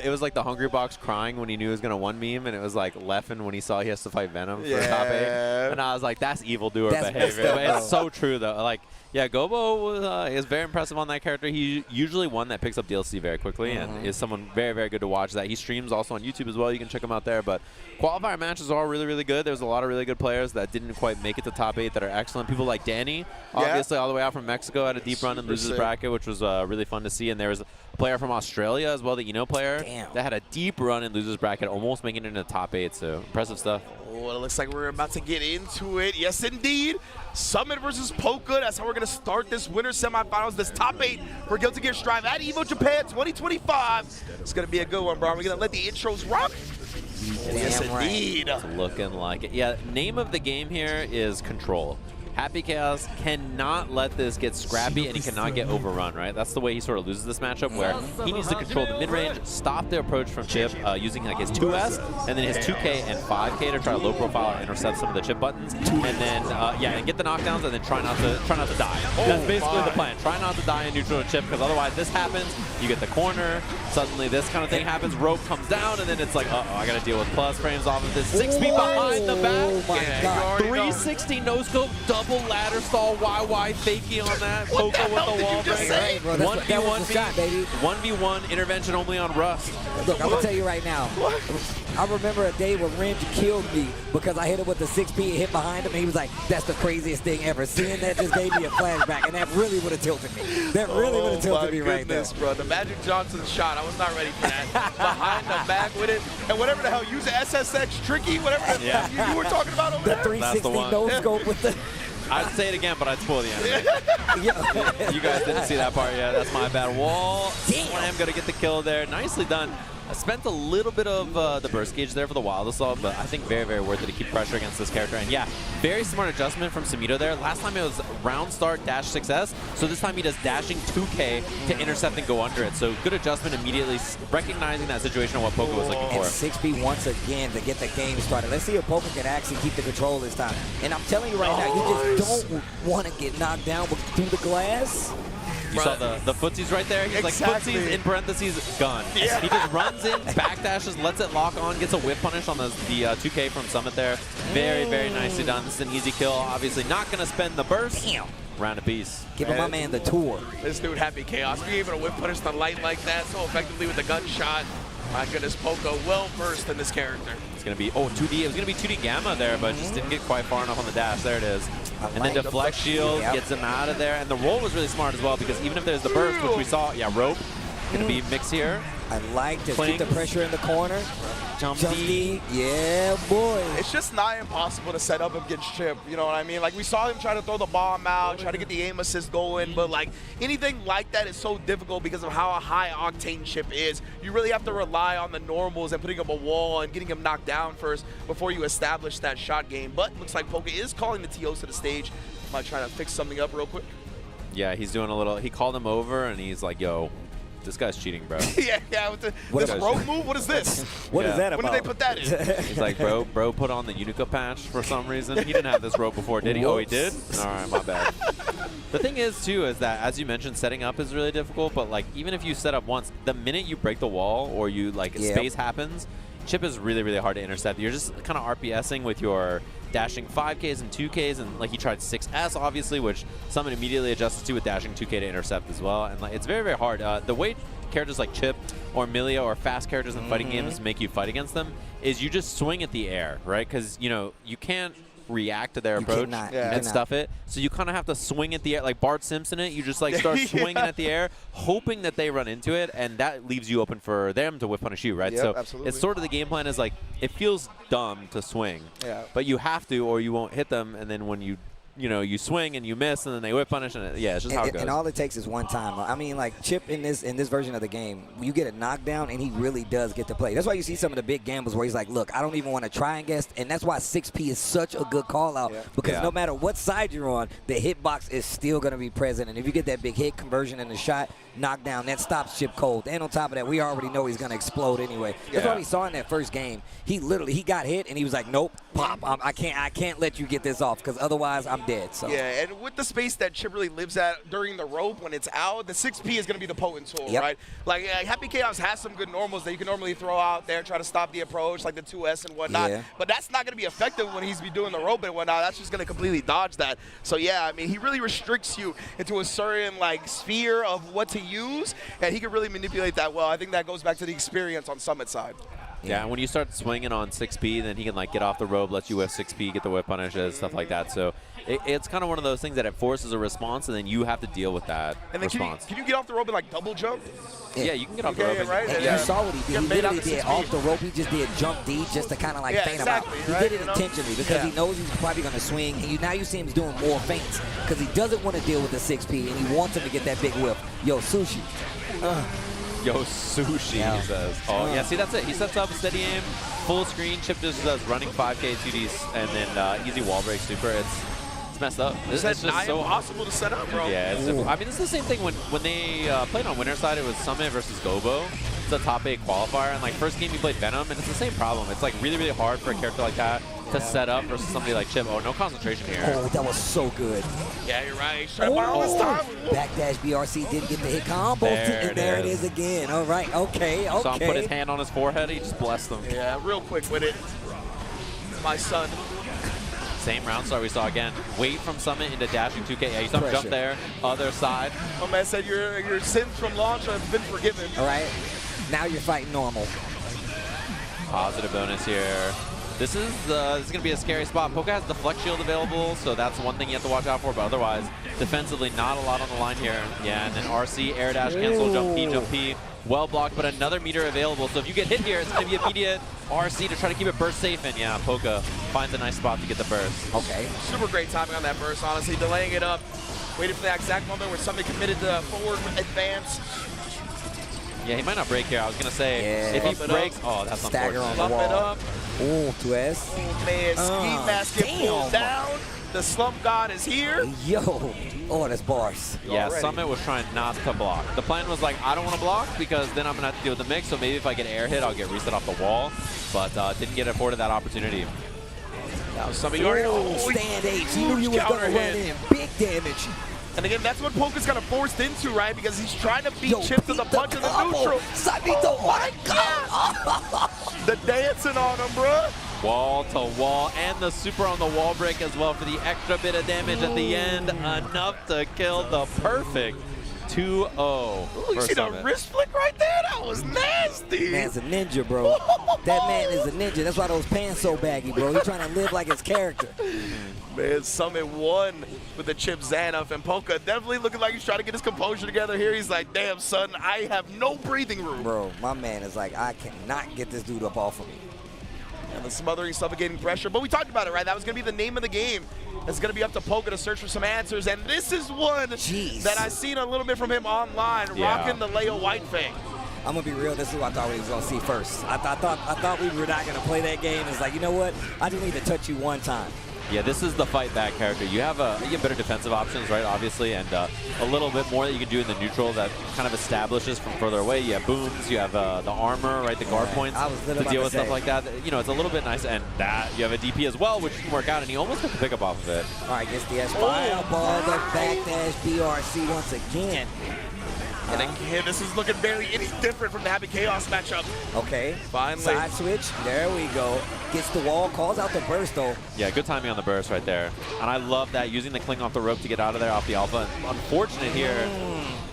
It was like the Hungry Box crying when he knew he was gonna 1 meme, and it was like Leffen when he saw he has to fight Venom for top 8. And I was like, that's evildoer behavior. But it's so true though. Like, yeah, Gobo is very impressive on that character. He usually one that picks up DLC very quickly and is someone very, very good to watch. That he streams also on YouTube as well. You can check him out there. But qualifier matches are really, really good. There's a lot of really good players that didn't quite make it to top 8 that are excellent. People like Danny, obviously all the way out from Mexico, had a deep run and loses bracket, which was really fun to see. And there was a player from Australia as well, the Eno player, that had a deep run and loses bracket, almost making it into the top 8. So impressive stuff. Well, it looks like we're about to get into it. Yes, indeed. Summit versus Poca. That's how we're going to start this winter semifinals, this top 8 for Guilty Gear Strive at Evo Japan 2025. It's going to be a good one, bro. We're going to let the intros rock. Yes, indeed. It's looking like it. Yeah, name of the game here is Control. Happy Chaos cannot let this get scrappy, and he cannot get overrun, right? That's the way he sort of loses this matchup, where he needs to control the mid-range, stop the approach from Chip using like his 2S, and then his 2K and 5K to try to low profile and intercept some of the Chip buttons, and then and get the knockdowns, and then try not to die. That's basically the plan. Try not to die in neutral to Chip, because otherwise this happens, you get the corner, suddenly this kind of thing happens, rope comes down, and then it's like, uh-oh, I gotta deal with plus frames off of this. 6 feet behind the back. Oh my God. 360 no-scope, double ladder stall, YY fakie on that. Poca with the wall break. 1v1 intervention only on Rust. Look, I'm gonna tell you right now. I remember a day when Ringe killed me because I hit him with the 6P and hit behind him, and he was like, that's the craziest thing ever. Seeing that just gave me a flashback, and that really would have tilted me. That really would have tilted me right there. Bro, the Magic Johnson shot, I was not ready for that. Behind the back with it, and whatever the hell, use the SSX tricky, whatever the hell you were talking about over there. The 360 no-scope with the... I'd say it again, but I'd spoil the end. You guys didn't see that part yet. That's my bad. Wall slam, gonna get the kill there. Nicely done. I spent a little bit of the burst gauge there for the Wild Assault, but I think very, very worth it to keep pressure against this character. And yeah, very smart adjustment from Samito there. Last time it was round start dash 6S, so this time he does dashing 2K to intercept and go under it. So good adjustment immediately, recognizing that situation of what Poca was looking for. And 6B once again to get the game started. Let's see if Poca can actually keep the control this time. And I'm telling you right now, you just don't want to get knocked down through the glass. You saw the footsies right there? He's like, footsies in parentheses, gun. Yeah. He just runs in, backdashes, lets it lock on, gets a whip punish on the 2K from Summit there. Very, very nicely done. This is an easy kill. Obviously not going to spend the burst. Damn. Round apiece. Giving my man the tour. This dude, Happy Chaos, being able to whip punish the light like that so effectively with the gunshot. My goodness, Poca well versed in this character. It's going to be, 2D. It was going to be 2D Gamma there, but just didn't get quite far enough on the dash. There it is. And then deflect shield gets him out of there. And the roll was really smart as well, because even if there's the burst, which we saw, rope, going to be mixed here. I like to keep the pressure in the corner. Jump D. Yeah, boy. It's just not impossible to set up against Chip, you know what I mean? Like, we saw him try to throw the bomb out, try to get the aim assist going, but like anything like that is so difficult because of how high octane Chip is. You really have to rely on the normals and putting up a wall and getting him knocked down first before you establish that shot game. But looks like Poca is calling the TOs to the stage. Might try to fix something up real quick. Yeah, he's doing a little, he called him over and he's like, yo, this guy's cheating, bro. yeah. With this rope move, what is this? What is that about? When did they put that in? He's like, bro put on the Unica patch for some reason. He didn't have this rope before, did he? Oh, he did? All right, my bad. The thing is, too, is that, as you mentioned, setting up is really difficult, but, like, even if you set up once, the minute you break the wall or you, like, space happens, chip is really, really hard to intercept. You're just kind of RPSing with your dashing 5Ks and 2Ks, and, like, he tried 6S, obviously, which someone immediately adjusted to with dashing 2K to intercept as well, and, like, it's very, very hard. The way characters like Chip or Milia or fast characters in fighting games make you fight against them is you just swing at the air, right? Because, you know, you can't react to their approach and stuff it. So you kind of have to swing at the air, like Bart Simpson it. You just like start swinging at the air, hoping that they run into it, and that leaves you open for them to whip punish you, right? So it's sort of the game plan is like, it feels dumb to swing, but you have to or you won't hit them, and then when you swing and you miss, and then they whip punish, and it's just how it goes. And all it takes is one time. I mean, like Chip in this version of the game, you get a knockdown, and he really does get to play. That's why you see some of the big gambles where he's like, look, I don't even want to try and guess, and that's why 6P is such a good call out, because no matter what side you're on, the hitbox is still going to be present, and if you get that big hit conversion in the shot, knockdown, that stops Chip cold. And on top of that, we already know he's going to explode anyway. That's why we saw in that first game, he got hit, and he was like, nope, pop, I can't let you get this off, because otherwise I'm dead. So. Yeah, and with the space that Chip really lives at during the rope when it's out, the 6P is going to be the potent tool, right? Like, Happy Chaos has some good normals that you can normally throw out there, try to stop the approach, like the 2S and whatnot. But that's not going to be effective when he's be doing the rope and whatnot. That's just going to completely dodge that. So, yeah, I mean, he really restricts you into a certain, like, sphere of what to use, and he can really manipulate that well. I think that goes back to the experience on Summit side. Yeah, and when you start swinging on 6P, then he can like get off the rope, let you whip 6P, get the whip punishes, stuff like that. So it's kind of one of those things that it forces a response, and then you have to deal with that response. Can you get off the rope and like double jump? Yeah, you can get off the rope. Right? And you saw what he did. He literally did off the rope. He just did jump D just to kind of like feint him out. He did it intentionally because he knows he's probably going to swing. And now you see him doing more feints because he doesn't want to deal with the 6P, and he wants him to get that big whip. Yo, Sushi. Yo, Sushi, he says. Oh, yeah, see, that's it. He sets up a steady aim, full screen. Chip just does running 5K, 2Ds, and then easy wall break super. It's messed up. It's just so impossible to set up, bro. Yeah, it's difficult. I mean, it's the same thing when they played on winner side. It was Summit versus Gobo. It's a top 8 qualifier, and like first game you played Venom, and it's the same problem. It's like really, really hard for a character like that to set up versus somebody like Chip. Oh, no concentration here. Oh, that was so good. Yeah, you're right. He's trying to borrow this time. Backdash BRC didn't get the hit combo. And there it is again. All right, okay. Saw him put his hand on his forehead. He just blessed him. Yeah, real quick with it. My son. Same round start we saw again. Wait from Summit into dashing 2K. Yeah, you saw him jump there. Other side. Oh, man said your sins from launch have been forgiven. All right. Now you're fighting normal. Positive bonus here. This is going to be a scary spot. Poka has the flex shield available, so that's one thing you have to watch out for. But otherwise, defensively, not a lot on the line here. Yeah, and then RC, air dash, cancel, jump P. Well blocked, but another meter available. So if you get hit here, it's going to be immediate RC to try to keep it burst safe. And yeah, Poka finds a nice spot to get the burst. Okay. Super great timing on that burst, honestly. Delaying it up. Waiting for that exact moment where somebody committed to forward advance. Yeah, he might not break here. I was going to say, if he breaks, that's Stagger unfortunate. on the wall. It up. Oh, 2S. Oh, man, Ski Mask get pulled down. The Slump God is here. Yo. Oh, that's bars. Yeah, Summit was trying not to block. The plan was like, I don't want to block because then I'm going to have to deal with the mix, so maybe if I get air hit, I'll get reset off the wall. But didn't get afforded that opportunity. Now Summit, you already know. Stand H. He knew you was going to run in. Big damage. And again, that's what Poka's kind of forced into, right? Because he's trying to beat Chip to the punch of the neutral. Oh my God! The dancing on him, bro. Wall to wall, and the super on the wall break as well for the extra bit of damage at the end. Enough to kill the perfect 2-0. You see the wrist flick right there? That was nasty. Man's a ninja, bro. That man is a ninja. That's why those pants so baggy, bro. He's trying to live like his character. Man, Summit won with the Chip Xanoff, and Poka definitely looking like he's trying to get his composure together here. He's like, damn, son, I have no breathing room. Bro, my man is like, I cannot get this dude up off of me. And the smothering, suffocating pressure. But we talked about it, right? That was going to be the name of the game. It's going to be up to Poka to search for some answers. And this is one that I've seen a little bit from him online, rocking the Leo White Fang. I'm going to be real. This is what I thought we was going to see first. I thought we were not going to play that game. It's like, you know what? I just need to touch you one time. Yeah, this is the fight back character. You have better defensive options, right, obviously, and a little bit more that you can do in the neutral that kind of establishes from further away. You have booms, you have the armor, right, the guard points to deal with stuff like that. You know, it's a little bit nice, and that you have a DP as well, which can work out, and he almost got the pickup off of it. All right, gets the S-Fireball, the backdash BRC once again. And again, this is looking barely any different from the Happy Chaos matchup. Okay. Finally. Side switch. There we go. Gets the wall, calls out the burst, though. Yeah, good timing on the burst right there. And I love that, using the cling off the rope to get out of there off the alpha. And unfortunate here.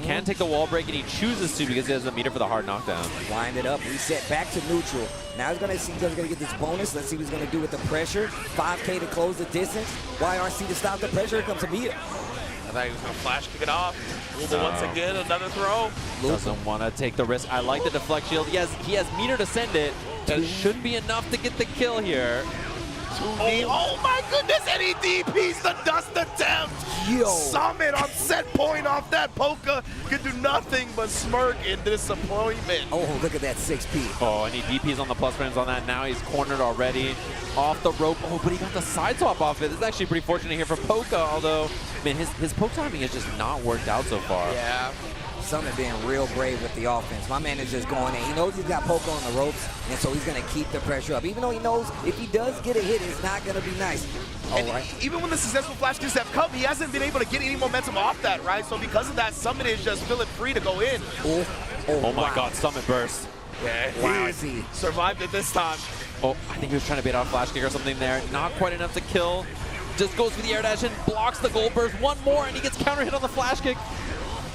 Can take the wall break, and he chooses to because he has a meter for the hard knockdown. Wind it up, reset back to neutral. Now he's gonna see, he's gonna get this bonus. Let's see what he's gonna do with the pressure. 5K to close the distance. YRC to stop the pressure. Here comes Amir. I thought he was gonna flash kick it off. Once again, another throw. Doesn't want to take the risk. I like the deflect shield. He has meter to send it. That should be enough to get the kill here. Oh my goodness, and he DPs the dust attempt. Yo. Summit on set point off that. Polka could do nothing but smirk in disappointment. Oh, look at that 6P. Oh, and he DPs on the plus frames on that. Now he's cornered already. Off the rope. Oh, but he got the side swap off it. This is actually pretty fortunate here for Polka, although, man, his poke timing has just not worked out so far. Yeah. Summit being real brave with the offense. My man is just going in. He knows he's got Polka on the ropes, and so he's going to keep the pressure up. Even though he knows if he does get a hit, it's not going to be nice. And even when the successful flash kicks have come, he hasn't been able to get any momentum off that, right? So because of that, Summit is just feeling free to go in. Oh my God, Summit burst. Yeah, he survived it this time. Oh, I think he was trying to bait out a flash kick or something there. Not quite enough to kill. Just goes for the air dash and blocks the gold burst. One more, and he gets counter hit on the flash kick.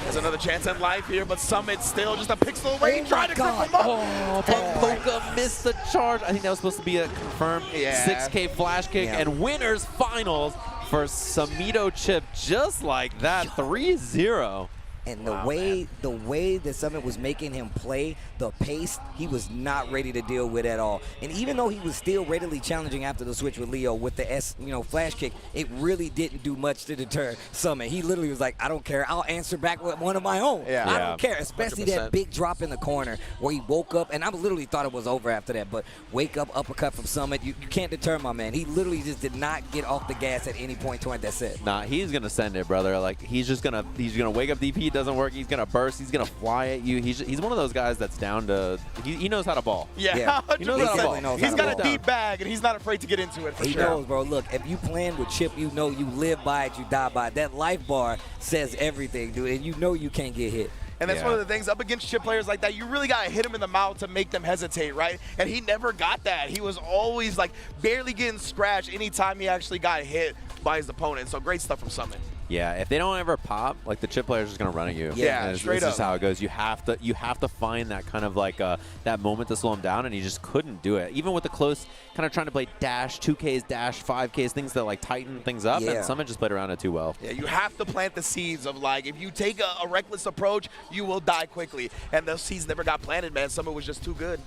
There's another chance at life here, but Summit still just a pixel away, trying to grip him up. Oh, but Polka missed the charge. I think that was supposed to be a confirmed 6K flash kick, and winners finals for Samito Chip, just like that, 3-0. And the way that Summit was making him play, the pace, he was not ready to deal with at all. And even though he was still readily challenging after the switch with Leo with the flash kick, it really didn't do much to deter Summit. He literally was like, I don't care. I'll answer back with one of my own. I don't care. Especially 100%. that big drop in the corner where he woke up, and I literally thought it was over after that. But wake up uppercut from Summit, you can't deter my man. He literally just did not get off the gas at any point toward that set. Nah, he's gonna send it, brother. Like he's gonna wake up DP. Doesn't work, he's gonna burst, he's gonna fly at you. He's one of those guys that's down to, he knows how to ball. Yeah. He knows how to ball. He's got a deep bag, and he's not afraid to get into it for He sure. knows, bro. Look, if you playing with Chip, you know you live by it, you die by it. That life bar says everything, dude, and you know you can't get hit. And that's one of the things, up against chip players like that, you really got to hit him in the mouth to make them hesitate, right? And he never got that. He was always like barely getting scratched anytime he actually got hit by his opponent. So great stuff from Summit. Yeah, if they don't ever pop, like the chip player's just gonna run at you. Yeah, straight up. This is how it goes. You have to find that kind of like that moment to slow him down, and he just couldn't do it. Even with the close, kind of trying to play dash 2Ks, dash 5Ks, things that like tighten things up, and Summit just played around it too well. Yeah, you have to plant the seeds of like, if you take a reckless approach, you will die quickly. And those seeds never got planted, man. Summit was just too good.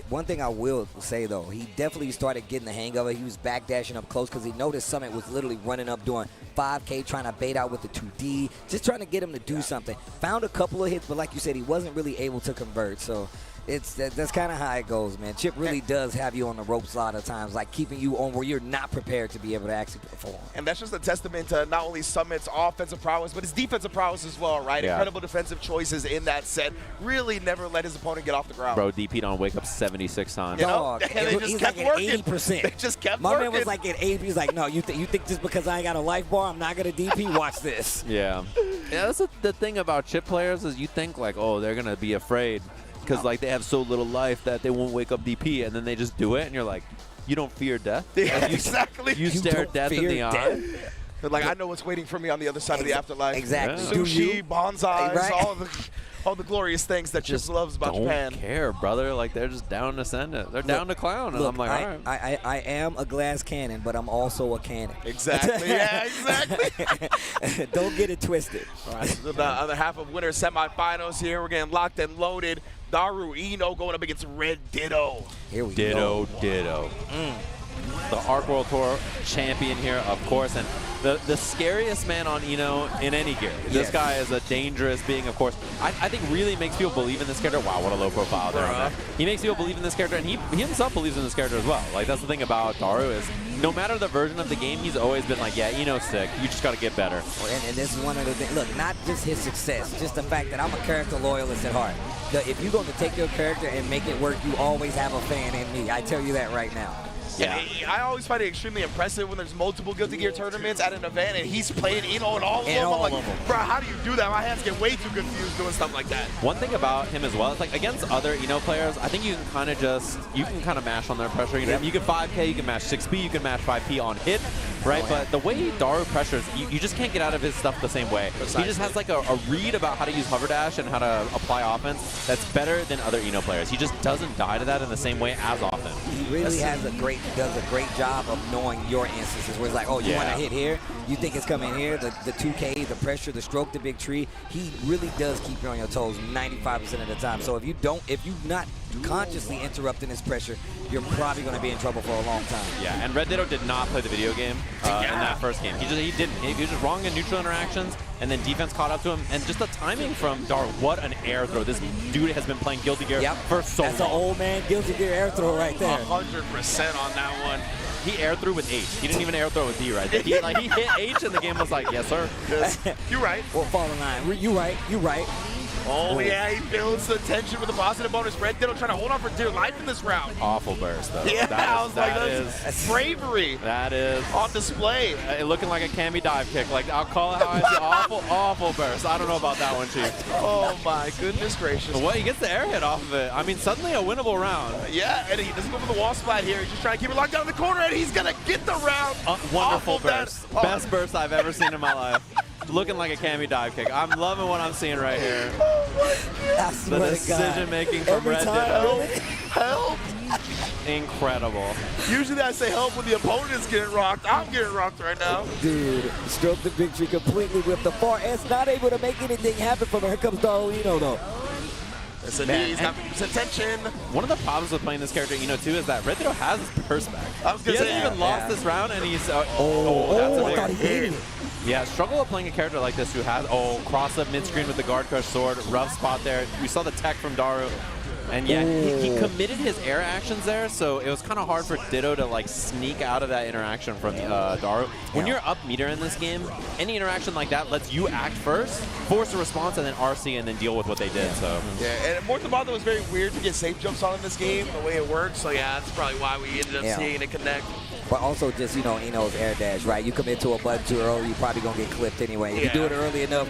One thing I will say, though, he definitely started getting the hang of it. He was backdashing up close because he noticed Summit was literally running up doing 5K, trying to bait out with the 2D, just trying to get him to do something. Found a couple of hits, but like you said, he wasn't really able to convert. So that's kind of how it goes, man. Chip really does have you on the ropes a lot of times, like keeping you on where you're not prepared to be able to actually perform. And that's just a testament to not only Summit's offensive prowess, but his defensive prowess as well, right? Yeah. Incredible defensive choices in that set. Really never let his opponent get off the ground. Bro, DP'd on wake up 76 times. You know? And they just kept like working. at 80%. They just kept My working. man was like at 80. He's like, no, you think just because I ain't got a life bar, I'm not going to DP? Watch this. Yeah. Yeah, that's the thing about chip players is you think like, oh, they're going to be afraid because like they have so little life that they won't wake up DP, and then they just do it, and you're like, you don't fear death? Yeah, like, exactly. You stare death in the eye? But like, I know what's waiting for me on the other side of the afterlife. Exactly. Yeah. Sushi, bonsais, Right? all the glorious things that Chip loves about Japan. Don't care, brother. Like, they're just down to send it. They're down to clown, and Look, I'm like, all right. I am a glass cannon, but I'm also a cannon. Exactly. Yeah, exactly. Don't get it twisted. All right, so the other half of winter semifinals here. We're getting locked and loaded. Daru Ino going up against Red Ditto. Here we go. Ditto. the Arc World Tour champion here, of course, and the scariest man on Ino in any gear. This guy is a dangerous being, of course. I think really makes people believe in this character. Wow, what a low profile there. On that. He makes people believe in this character, and he himself believes in this character as well. Like, that's the thing about Daru is no matter the version of the game, he's always been like, yeah, Ino's sick. You just got to get better. And this is one of the things. Look, not just his success, just the fact that I'm a character loyalist at heart. If you're going to take your character and make it work, you always have a fan in me. I tell you that right now. Yeah, I always find it extremely impressive when there's multiple Guilty Gear tournaments at an event and he's playing Ino in all of them. I'm like, bro, how do you do that? My hands get way too confused doing stuff like that. One thing about him as well is like against other Ino players, I think you can kind of mash on their pressure. You know, you can 5K, you can mash 6P, you can mash 5P on hit, right? But the way Daru pressures, you just can't get out of his stuff the same way. Precisely. He just has like a read about how to use hover dash and how to apply offense that's better than other Ino players. He just doesn't die to that in the same way as often. He really does a great job of knowing your instances where it's like, oh, you want to hit here, you think it's coming here, the 2K, the pressure, the stroke, the big tree. He really does keep you on your toes 95% of the time. So if you're not consciously interrupting his pressure, you're probably going to be in trouble for a long time. Yeah, and Red Ditto did not play the video game in that first game. He didn't. He was just wrong in neutral interactions, and then defense caught up to him. And just the timing from Daru, what an air throw. This dude has been playing Guilty Gear for so long. That's an old man Guilty Gear air throw right there. 100% on that one. He air threw with H. He didn't even air throw with D right there. He hit H, and the game was like, yes, sir. You're right. Well, fall in line. You right. Oh, yeah, he builds the tension with a positive bonus. Red Ditto trying to hold on for dear life in this round. Awful burst, though. Yeah, I was like, that's bravery. That is. On display. Looking like a Kami dive kick. Like, I'll call it how I see. Awful burst. I don't know about that one, Chief. Oh, my goodness gracious. Well, he gets the air hit off of it. I mean, suddenly a winnable round. Yeah, and he doesn't go for the wall splat here. He's just trying to keep it locked down in the corner, and he's going to get the round. Wonderful burst. Best burst I've ever seen in my life. Looking like a Kami dive kick. I'm loving what I'm seeing right here. The decision making from Red Ditto. Help! Incredible. Usually I say help when the opponent's getting rocked. I'm getting rocked right now. Dude, stroke the victory completely with the far S, not able to make anything happen from her. Here comes Daru Ino, though. Listen, he's got some tension. One of the problems with playing this character, too, is that Red Ditto has his burst back. He hasn't even lost this round, and he's... that's I thought he hated it. Yeah, struggle with playing a character like this who has, cross up mid-screen with the guard crush sword, rough spot there. We saw the tech from Daru. And yeah, he committed his air actions there, so it was kind of hard for Ditto to like sneak out of that interaction from Daru. When you're up meter in this game, any interaction like that lets you act first, force a response, and then RC, and then deal with what they did. So yeah, and Morthabato was very weird to get safe jumps on in this game, the way it works. So yeah, that's probably why we ended up seeing it connect. But also just, Ino's air dash, right? You commit to a button too early, you're probably going to get clipped anyway. If you do it early enough,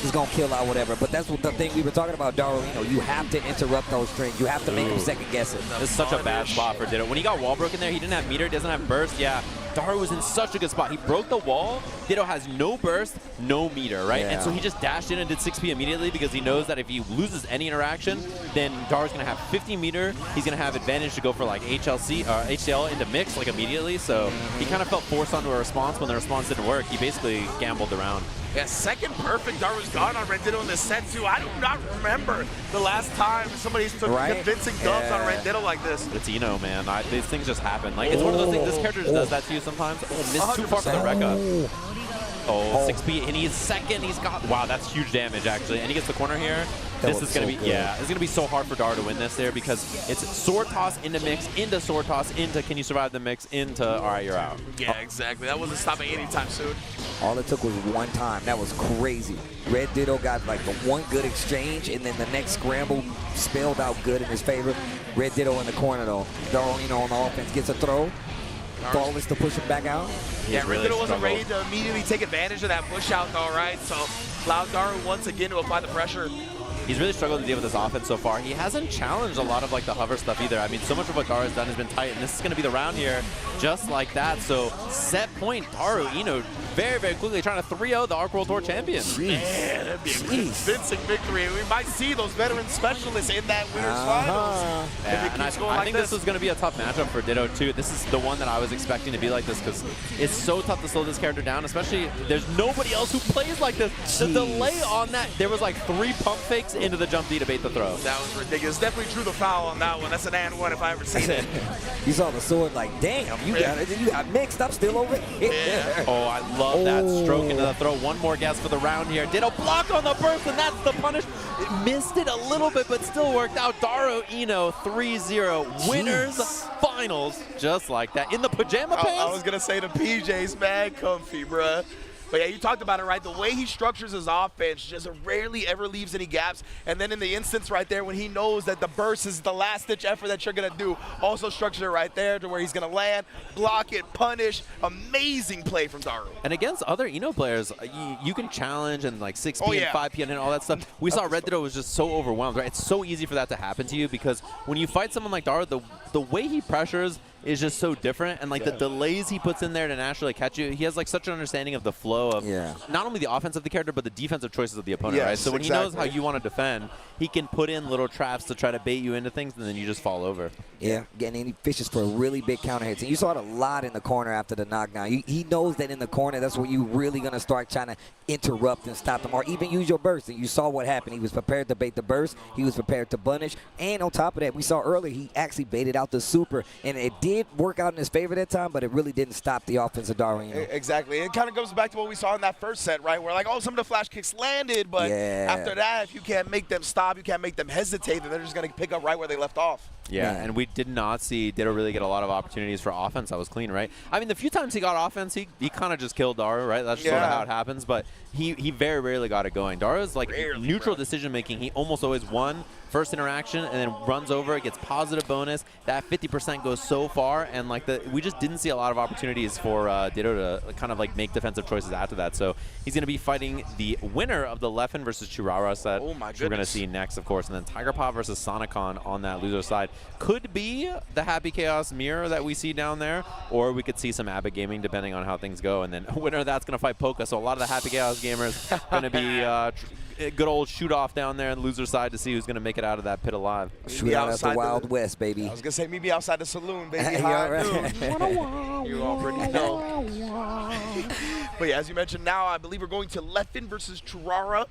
he's going to kill out whatever. But that's what the thing we were talking about, Daru. You have to interrupt those strings. You have to make them second guess it. This is such a bad spot for Ditto. When he got wall broken there, he didn't have meter, doesn't have burst. Yeah, Daru was in such a good spot. He broke the wall. Ditto has no burst, no meter, right? And so he just dashed in and did 6P immediately because he knows that if he loses any interaction, then Daru's going to have 50 meter. He's going to have advantage to go for like HCL into mix like immediately. So he kind of felt forced onto a response. When the response didn't work, he basically gambled the round. Yeah, second perfect Daru's gone on Red Ditto in this set too. I do not remember the last time somebody's took convincing dubs on Red Ditto like this. It's Ino, man. These things just happen. Like it's one of those things. This character just does that to you sometimes. Missed too far for the wreck up. 6P, and he's second. He's got that's huge damage actually, and he gets the corner here. This is gonna be it's gonna be so hard for Daru to win this there because it's sword toss into mix, into sword toss, into can you survive the mix, into alright you're out. Yeah, exactly. That wasn't stopping anytime soon. All it took was one time. That was crazy. Red Ditto got like the one good exchange, and then the next scramble spelled out good in his favor. Red Ditto in the corner though. Daru on the offense gets a throw. Flawless to push him back out. Yeah, Red Ditto wasn't ready to immediately take advantage of that push out though, right? So allowed Daru once again to apply the pressure. He's really struggled to deal with this offense so far. He hasn't challenged a lot of like the hover stuff either. I mean, so much of what Daru's done has been tight, and this is going to be the round here just like that. So set point, Daru, very, very quickly trying to 3-0 the Arc World Tour champion. Man, that'd be a convincing victory. We might see those veteran specialists in that winners finals. Yeah, and I think this is going to be a tough matchup for Ditto too. This is the one that I was expecting to be like this because it's so tough to slow this character down, especially there's nobody else who plays like this. The delay on that, there was like 3 pump fakes walks into the jump D to bait the throw. That was ridiculous. Definitely drew the foul on that one. That's an and one if I ever seen it. You saw the sword like, damn, you got it. You got mixed. I'm still over here. Yeah. Oh, I love that stroke into the throw. One more guess for the round here. Did a block on the burst, and that's the punish. It missed it a little bit, but still worked out. Daro Ino 3-0. Winners finals just like that. In the pajama pants? I was going to say the PJs, mad comfy, bruh. But yeah, you talked about it, right? The way he structures his offense just rarely ever leaves any gaps. And then in the instance right there when he knows that the burst is the last-ditch effort that you're going to do, also structure it right there to where he's going to land, block it, punish. Amazing play from Daru. And against other Ino players, you can challenge and like 6P and 5P and all that stuff. We saw Red Ditto was just so overwhelmed, right? It's so easy for that to happen to you because when you fight someone like Daru, the way he pressures is just so different, and like the delays he puts in there to naturally catch you, he has like such an understanding of the flow of not only the offense of the character but the defensive choices of the opponent, right? So when he knows how you want to defend, he can put in little traps to try to bait you into things, and then you just fall over. Yeah, and he fishes for really big counter hits. And you saw it a lot in the corner after the knockdown. He knows that in the corner, that's where you really going to start trying to interrupt and stop them or even use your burst. And you saw what happened. He was prepared to bait the burst. He was prepared to punish. And on top of that, we saw earlier he actually baited out the super. And it did work out in his favor that time, but it really didn't stop the offense of Darwin. Exactly. It kind of goes back to what we saw in that first set, right? Where like, oh, some of the flash kicks landed, but after that, if you can't make them stop, you can't make them hesitate, then they're just going to pick up right where they left off. Yeah, and we did not see Ditto really get a lot of opportunities for offense. That was clean, right? I mean, the few times he got offense, he kind of just killed Daru, right? That's sort of how it happens, but he very rarely got it going. Daru's like neutral decision-making. He almost always won first interaction and then runs over, gets positive bonus. That 50% goes so far, and like we just didn't see a lot of opportunities for Ditto to kind of like make defensive choices after that. So he's going to be fighting the winner of the Leffen versus Churara set, which we're going to see next, of course, and then Tiger Paw versus Sonicon on that loser side. Could be the Happy Chaos mirror that we see down there, or we could see some Abbott Gaming depending on how things go, and then winner of that's going to fight Poka. So a lot of the Happy Chaos gamers going to be good old shoot off down there on the loser side to see who's going to make it out of that pit alive. Shoot out at the Wild West, baby. I was going to say maybe outside the saloon, baby. You already know. But yeah, as you mentioned, now I believe we're going to Leffen versus Churara.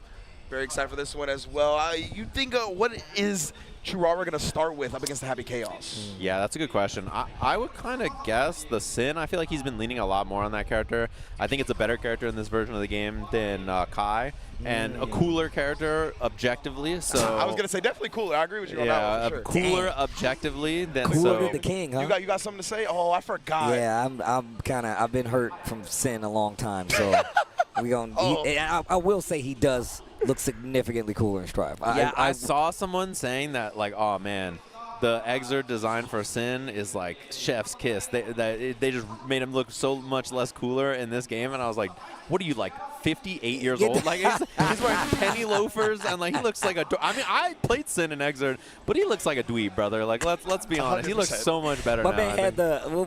Very excited for this one as well. You think what is Churara going to start with up against the Happy Chaos? Yeah, that's a good question. I would kind of guess the Sin. I feel like he's been leaning a lot more on that character. I think it's a better character in this version of the game than Kai, and a cooler character objectively. So I was going to say definitely cooler. I agree with you on that one for sure. Cooler objectively than cooler than the king, huh? You got something to say? Oh, I forgot. Yeah, I've been hurt from Sin a long time, so we gonna. I will say he does look significantly cooler in Strive. Yeah, I saw someone saying that, like, oh man, the Exert design for Sin is like chef's kiss. They just made him look so much less cooler in this game, and I was like, what are you, like 58 years old? Like he's wearing penny loafers, and like he looks like a. I mean, I played Sin in Exert, but he looks like a dweeb, brother. Like let's be honest, 100%. He looks so much better now. My man had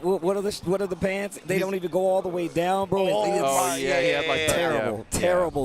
what are the pants? They don't even go all the way down, bro. Oh yeah, he had like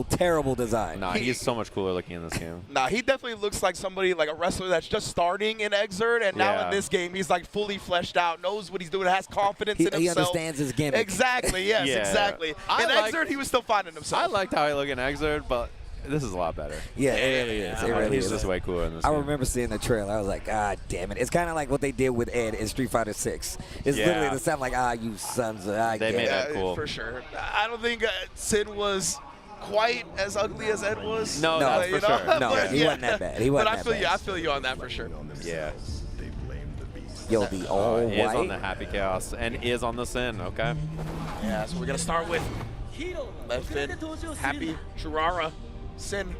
terrible design. Nah, he's so much cooler looking in this game. Nah, he definitely looks like somebody, like a wrestler that's just starting in Exert, and now in this game he's like fully fleshed out, knows what he's doing, has confidence in himself. He understands his gimmick. Exactly. Yes. Exactly. In Exert, he was still finding himself. I liked how he looked in Exert, but this is a lot better. Yeah, it really is. He's just way cooler in this game. I remember seeing the trailer. I was like, God damn it. It's kind of like what they did with Ed in Street Fighter 6. It's literally the sound like, you sons of... They made that cool. For sure. I don't think Sid was quite as ugly as Ed was. No, that's for sure. No, he wasn't that bad. He wasn't but I feel you on that for sure. Yeah. Yo, the all white is on the Happy Chaos and is on the Sin, okay? Yeah, so we're going to start with Leffen, Happy, Churara, Sin.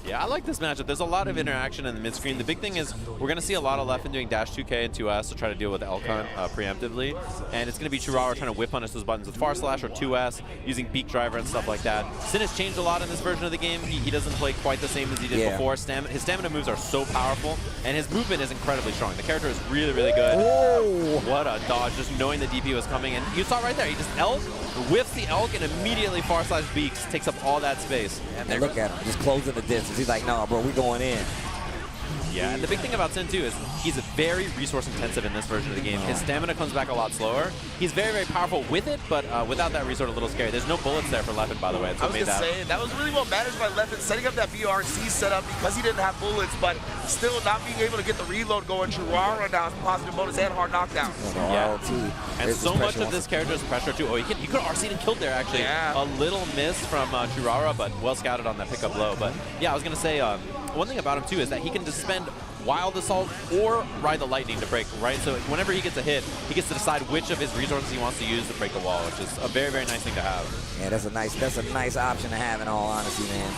Yeah, I like this matchup. There's a lot of interaction in the mid-screen. The big thing is we're going to see a lot of Leffen doing dash 2K and 2S to try to deal with Elk Hunt preemptively. And it's going to be Churara trying to whip punish those buttons with Far Slash or 2S, using Beak Driver and stuff like that. Sin has changed a lot in this version of the game. He doesn't play quite the same as he did before. His stamina moves are so powerful, and his movement is incredibly strong. The character is really, really good. Oh. What a dodge, just knowing the DP was coming. And you saw right there, he just Elk, whiffs the Elk, and immediately Far Slash Beaks takes up all that space. And look at him, just closing the distance. He's like, nah, bro, we going in. Yeah, and the big thing about Sin too is he's very resource intensive in this version of the game. His stamina comes back a lot slower. He's very, very powerful with it, but without that resource, a little scary. There's no bullets there for Leffen, by the way. I was going to say, that was really well managed by Leffen, setting up that BRC setup because he didn't have bullets, but still not being able to get the reload going. Churara now has positive bonus and hard knockdown. Yeah. And so much of this character is pressure too. Oh, he could have RC'd and killed there, actually. Yeah. A little miss from Churara, but well scouted on that pickup low. But yeah, I was going to say, one thing about him too is that he can just spend Wild Assault or Ride the Lightning to break, right? So whenever he gets a hit, he gets to decide which of his resources he wants to use to break the wall, which is a very, very nice thing to have. Yeah, that's a nice option to have in all honesty, man.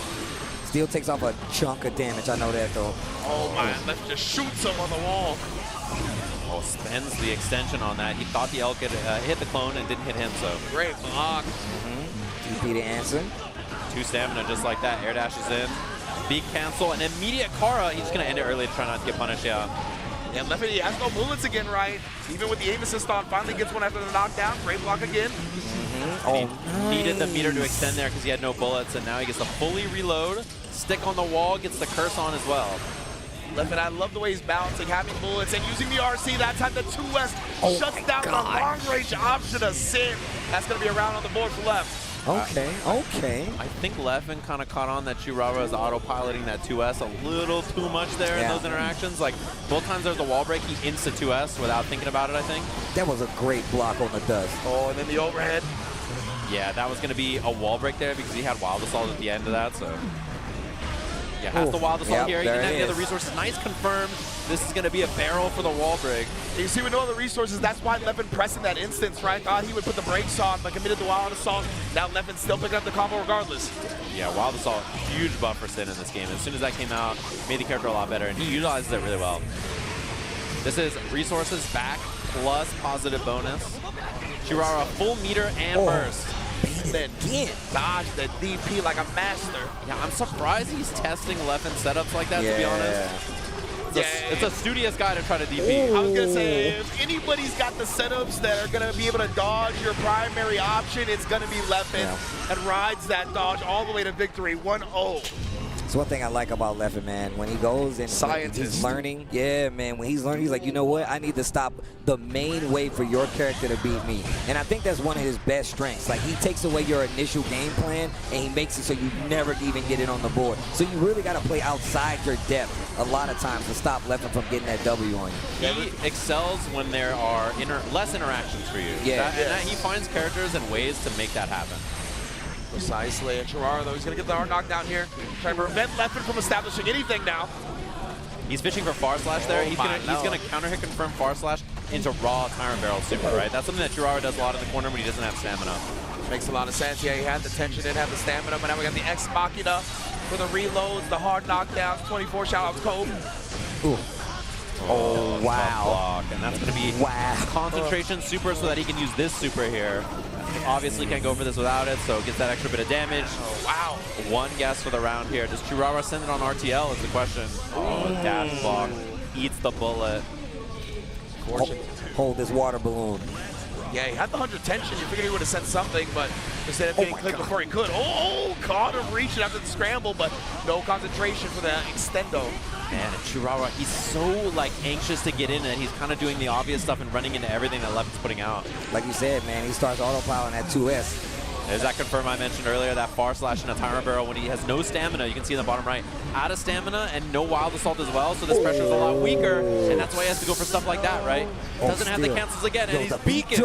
Still takes off a chunk of damage, I know that though. Oh my, Leffen just shoots him on the wall. Oh, spends the extension on that. He thought the L could hit the clone and didn't hit him, so. Great block. TP to answer. 2 stamina just like that. Air dashes in. Big cancel, and immediate Kara. He's just going to end it early to try not to get punished, yeah. And Leffen, he has no bullets again, right? Even with the aim assist on, finally gets one after the knockdown. Great block again. He needed the meter to extend there because he had no bullets, and now he gets to fully reload. Stick on the wall, gets the curse on as well. Leffen, I love the way he's balancing, having bullets, and using the RC. That time the 2S shuts down the long-range option of Sin. That's going to be a round on the board for Leff. Okay. I think Leffen kind of caught on that Churara is autopiloting that 2S a little too much there in those interactions. Like, both times there's a wall break, he insta 2S without thinking about it, I think. That was a great block on the dust. Oh, and then the overhead. Yeah, that was going to be a wall break there because he had Wild Assault at the end of that, so. Yeah, has the Wild Assault here. He didn't have any other resources. Nice confirmed. This is going to be a barrel for the wall break. You see, with no other resources, that's why Leffen pressed in that instance, right? Thought he would put the brakes on, but committed the Wild Assault. Now Leffen still picking up the combo regardless. Yeah, Wild Assault, huge buff for Sin in this game. As soon as that came out, made the character a lot better, and he utilizes it really well. This is resources back plus positive bonus. Churara, full meter and burst. Then dodge the DP like a master. Yeah, I'm surprised he's testing Leffen setups like that, to be honest. It's a studious guy to try to DP. I was going to say, if anybody's got the setups that are going to be able to dodge your primary option, it's going to be Leffen, and rides that dodge all the way to victory, 1-0. It's one thing I like about Leffen, man. When he goes and he's learning, when he's learning, he's like, you know what? I need to stop the main way for your character to beat me. And I think that's one of his best strengths. Like, he takes away your initial game plan, and he makes it so you never even get it on the board. So you really got to play outside your depth a lot of times to stop Leffen from getting that W on you. He excels when there are less interactions for you. Yeah. He finds characters and ways to make that happen. Precisely, and Churara, though, he's going to get the hard knockdown here. Trying to prevent Leffen from establishing anything now. He's fishing for Far Slash there. He's gonna counter hit confirm Far Slash into raw Tyrant Barrel super, right? That's something that Churara does a lot in the corner when he doesn't have stamina. Makes a lot of sense. Yeah, he had the tension, didn't have the stamina, but now we got the Ex Machina for the reloads, the hard knockdowns, 24 shout-outs, Kobe. Oh, wow. Block. And that's going to be concentration super so that he can use this super here. Obviously can't go for this without it, so gets that extra bit of damage. Oh, wow. One guess for the round here. Does Churara send it on RTL is the question. Oh, dash block. Eats the bullet. Hold this water balloon. Yeah, he had the 100 tension. You figured he would have sent something, but instead of getting clipped before he could. Caught him reaching after the scramble, but no concentration for the extendo. Man, and Churara, he's so anxious to get in that he's kind of doing the obvious stuff and running into everything that Leffen's putting out. Like you said, man, he starts autopiloting that 2S. There's that confirm I mentioned earlier, that Far Slash and a Tyrant Barrel when he has no stamina. You can see in the bottom right, out of stamina and no Wild Assault as well, so this pressure is a lot weaker, and that's why he has to go for stuff like that, right? Doesn't have the cancels again, and he's beacon.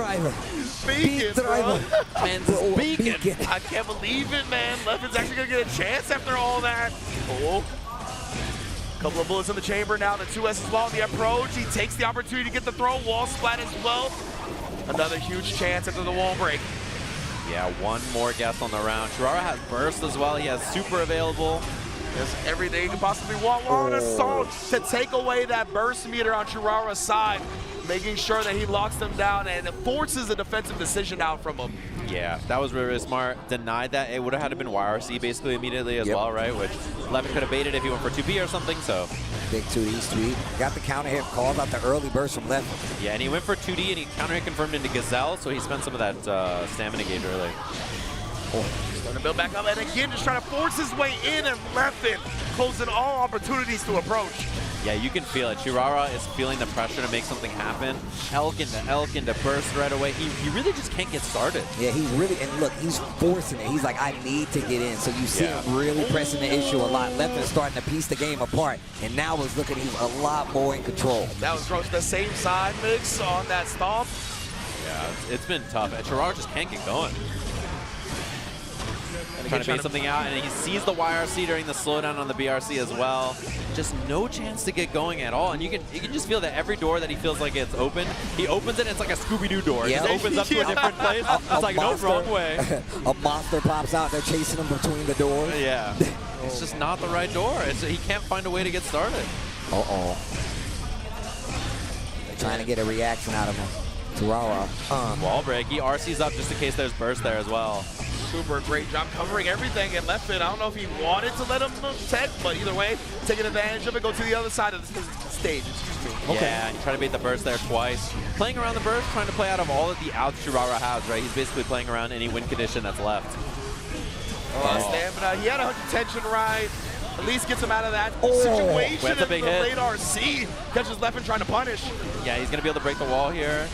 Beacon, bro. Man's beacon. I can't believe it, man. Leffen's actually going to get a chance after all that. Couple of bullets in the chamber now. The 2S as well on the approach. He takes the opportunity to get the throw. Wall splat as well. Another huge chance after the wall break. Yeah, one more guess on the round. Churara has burst as well. He has super available. There's everything you can possibly want. Long assault to take away that burst meter on Churara's side, making sure that he locks them down and forces a defensive decision out from him. Yeah, that was really, really smart. Denied that. It would have had to been YRC basically immediately as well, right? Which Leffen could have baited if he went for 2B or something, so. Big 2D sweep. Got the counter hit, calls out the early burst from Leffen. Yeah, and he went for 2D and he counter hit confirmed into Gazelle, so he spent some of that stamina gauge early. Starting to build back up, and again, just trying to force his way in, and Leffen closing all opportunities to approach. Yeah, you can feel it. Chirara is feeling the pressure to make something happen. Elk into burst right away. He really just can't get started. Yeah, he really, and look, he's forcing it. He's like, I need to get in. So you see him really pressing the issue a lot. Left is starting to piece the game apart. And now it's looking, he's a lot more in control. That was gross. The same side mix on that stomp. Yeah, it's been tough. And Chirara just can't get going. Trying to make something out, and he sees the YRC during the slowdown on the BRC as well. Just no chance to get going at all, and you can just feel that every door that he feels like it's open, he opens it, and it's like a Scooby-Doo door. It just opens up to a different place. It's like, no, wrong way. A monster pops out, they're chasing him between the doors. Yeah. It's just not the right door. He can't find a way to get started. Uh-oh. They're trying to get a reaction out of him. Chirara. Wall break. He RC's up just in case there's burst there as well. Super great job covering everything and left it. I don't know if he wanted to let him tech, but either way, taking advantage of it, go to the other side of the stage. Excuse me. Okay. Yeah, he tried to bait the burst there twice. Playing around the burst, trying to play out of all of the outs Chirara has, right? He's basically playing around any win condition that's left. Stamina. He had 100 tension right. At least gets him out of that situation. That's a big hit. Late RC catches left and trying to punish. Yeah, he's going to be able to break the wall here.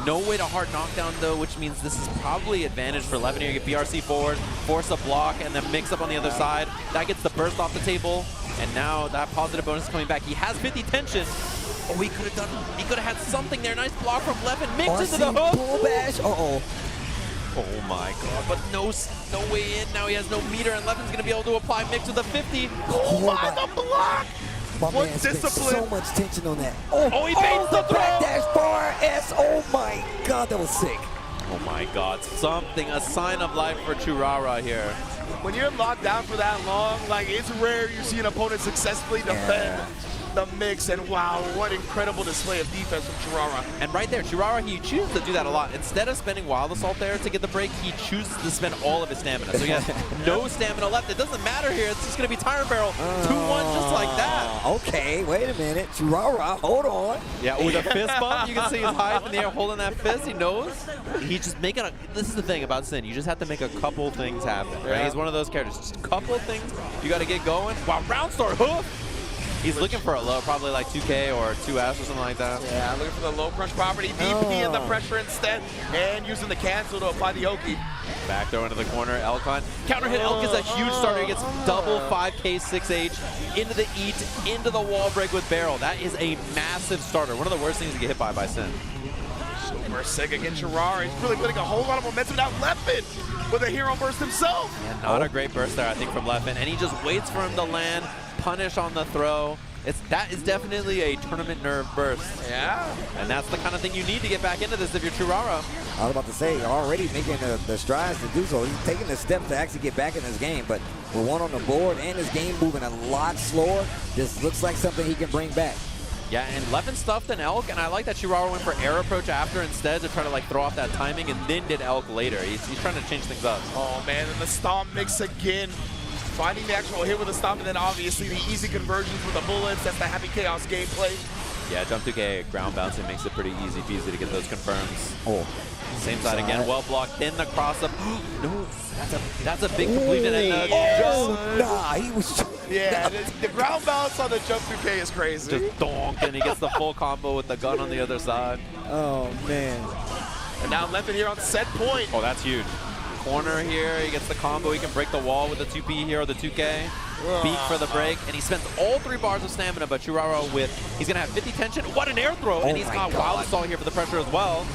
No way to hard knockdown, though, which means this is probably advantage for Levin here. You get BRC forward, force a block, and then mix up on the other side. That gets the burst off the table, and now that positive bonus is coming back. He has 50 tension. Oh, he could have had something there. Nice block from Levin. Mix into the hook. Bull bash. Uh-oh. Oh my god, but no way in. Now he has no meter, and Levin's going to be able to apply mix with a 50. Oh my, the block! My What man's discipline. been so much tension on that. Oh, he baits the throw! Dash bar S. Oh my god, that was sick. Oh my god, a sign of life for Chirara here. When you're locked down for that long, like, it's rare you see an opponent successfully defend the mix, and wow, what incredible display of defense from Chirara. And right there, Chirara, he chooses to do that a lot. Instead of spending Wild Assault there to get the break, he chooses to spend all of his stamina. So he has no stamina left. It doesn't matter here. It's just going to be Tyrant Barrel 2-1 just like that. Okay, wait a minute. Chirara, hold on. Yeah, with a fist bump, you can see he's high up in the air holding that fist. He knows. He's just making this is the thing about Sin. You just have to make a couple things happen, right? Yeah. He's one of those characters. Just a couple things you got to get going. Wow, round start hoof. He's looking for a low, probably like 2K or 2S or something like that. Yeah, looking for the low crunch property. VP in the pressure instead, and using the cancel to apply the Oki. Back throw into the corner, Elkon. Counter hit, Elk is a huge starter. He gets double 5K 6H into the eat, into the wall break with barrel. That is a massive starter. One of the worst things to get hit by Sin. Super sick against Chirara. He's really putting a whole lot of momentum down Leffen with a hero burst himself. Yeah, not a great burst there, I think, from Leffen. And he just waits for him to land, punish on the throw. That is definitely a tournament nerve burst. Yeah. And that's the kind of thing you need to get back into this if you're Chirara. I was about to say, already making the strides to do so. He's taking the steps to actually get back in this game, but with one on the board and his game moving a lot slower, this looks like something he can bring back. Yeah, and Leffen stuffed an Elk, and I like that Chirara went for air approach after instead to try to like throw off that timing, and then did Elk later. He's trying to change things up. Oh man, and the stomp mix again. Finding the actual hit with the stomp, and then obviously the easy conversions with the bullets. That's the Happy Chaos gameplay. Yeah, jump 2K ground bouncing makes it pretty easy peasy to get those confirms. Oh. Same side again, well blocked, then the cross up. No, that's a big completion. And nah, he was. Yeah, the ground bounce on the jump 2K is crazy. Just donk, and he gets the full combo with the gun on the other side. Oh man. And now Leffen here on set point. Oh, that's huge. Corner here, he gets the combo. He can break the wall with the 2P here or the 2K. Beak for the break, and he spends all 3 bars of stamina, but Chirara he's gonna have 50 tension. What an air throw, and he's got Wild Assault here for the pressure as well.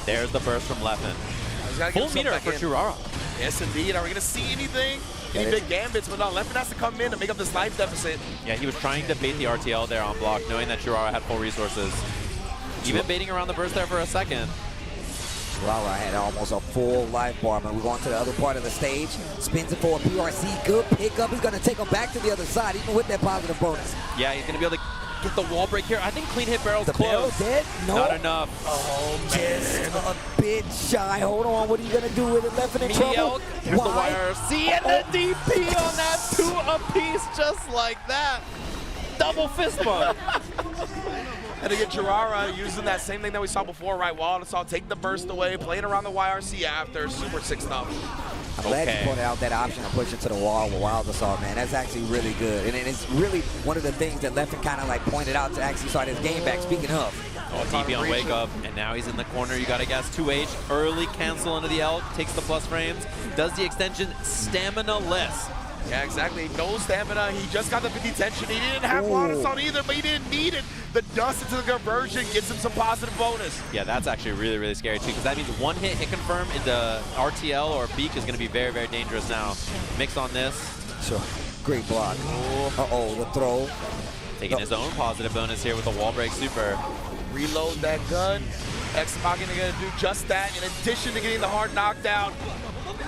There's the burst from Leffen. Full meter for Chirara. Yes, indeed. Are we gonna see anything? Any big gambits? But no, Leffen has to come in to make up this life deficit. Yeah, he was trying to bait the RTL there on block, knowing that Chirara had full resources. Even baiting around the burst there for a second. Chirara had almost a full life bar, but we go on to the other part of the stage. Spins it for a PRC. Good pickup. He's going to take him back to the other side, even with that positive bonus. Yeah, he's going to be able to get the wall break here. I think clean hit barrel's close. Barrel dead? No. Not enough. Oh, just a bit shy. Hold on. What are you going to do with it? Leffen in trouble? Here's the YRC and the DP on that 2 apiece, just like that. Double fist bump. And again, Chirara using that same thing that we saw before, right? Wild Assault, take the burst away, playing around the YRC after. Super sick stuff. I'm glad you pointed out that option of pushing to the wall with Wild Assault, man. That's actually really good. And it's really one of the things that Leffen kind of like pointed out to actually start his game back. Speaking of. Oh, DP on Wake Up, and now he's in the corner. You got to guess 2H. Early cancel into the L, takes the plus frames, does the extension, stamina-less. Yeah, exactly. No stamina. He just got the 50 tension. He didn't have Wild Assault either, but he didn't need it. The dust into the conversion gets him some positive bonus. Yeah, that's actually really, really scary, too, because that means one hit confirm into RTL or Beak is going to be very, very dangerous now. Mix on this. Sure. Great block. Uh-oh, the throw. Taking his own positive bonus here with the wall break super. Reload that gun. X-Machina gonna do just that in addition to getting the hard knockdown.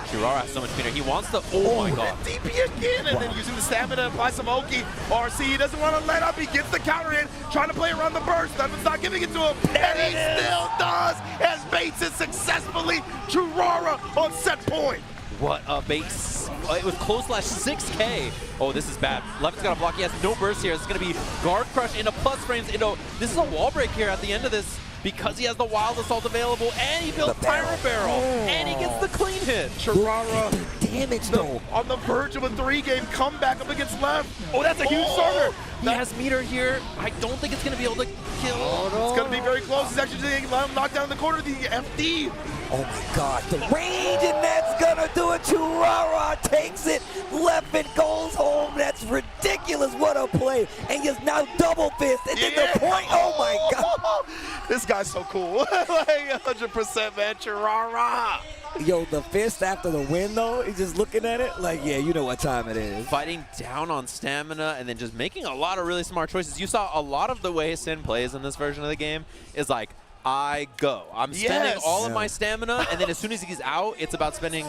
Kirara has so much meter. He wants the, oh my god. DP again, and then using the stamina to apply some Oki. RC, he doesn't want to let up. He gets the counter in, trying to play around the burst. Levin's not giving it to him, and he still does, and baits it successfully. Kirara on set point. What a base. It was close slash 6K. Oh, this is bad. Levin's got a block. He has no burst here. It's going to be guard crush into plus frames. This is a wall break here at the end of this because he has the Wild Assault available, and he built Tyra Barrel, and he gets the clean hit. Kirara damage though. On the verge of a 3-game comeback up against Lev. Oh, that's a huge starter. He has meter here. I don't think it's going to be able to kill. Oh, no. It's going to be very close. He's actually let him knock down the corner of the FD. Oh my god, the range, and that's gonna do it. Kirara takes it. Leffen goes home. That's ridiculous. What a play. And he's now double fist. And then the point. Oh my god. This guy's so cool. Like 100%, man. Kirara. Yo, the fist after the win, though, he's just looking at it like, yeah, you know what time it is. Fighting down on stamina and then just making a lot of really smart choices. You saw a lot of the way Sin plays in this version of the game is like, I go. I'm spending all of my stamina, and then as soon as he's out, it's about spending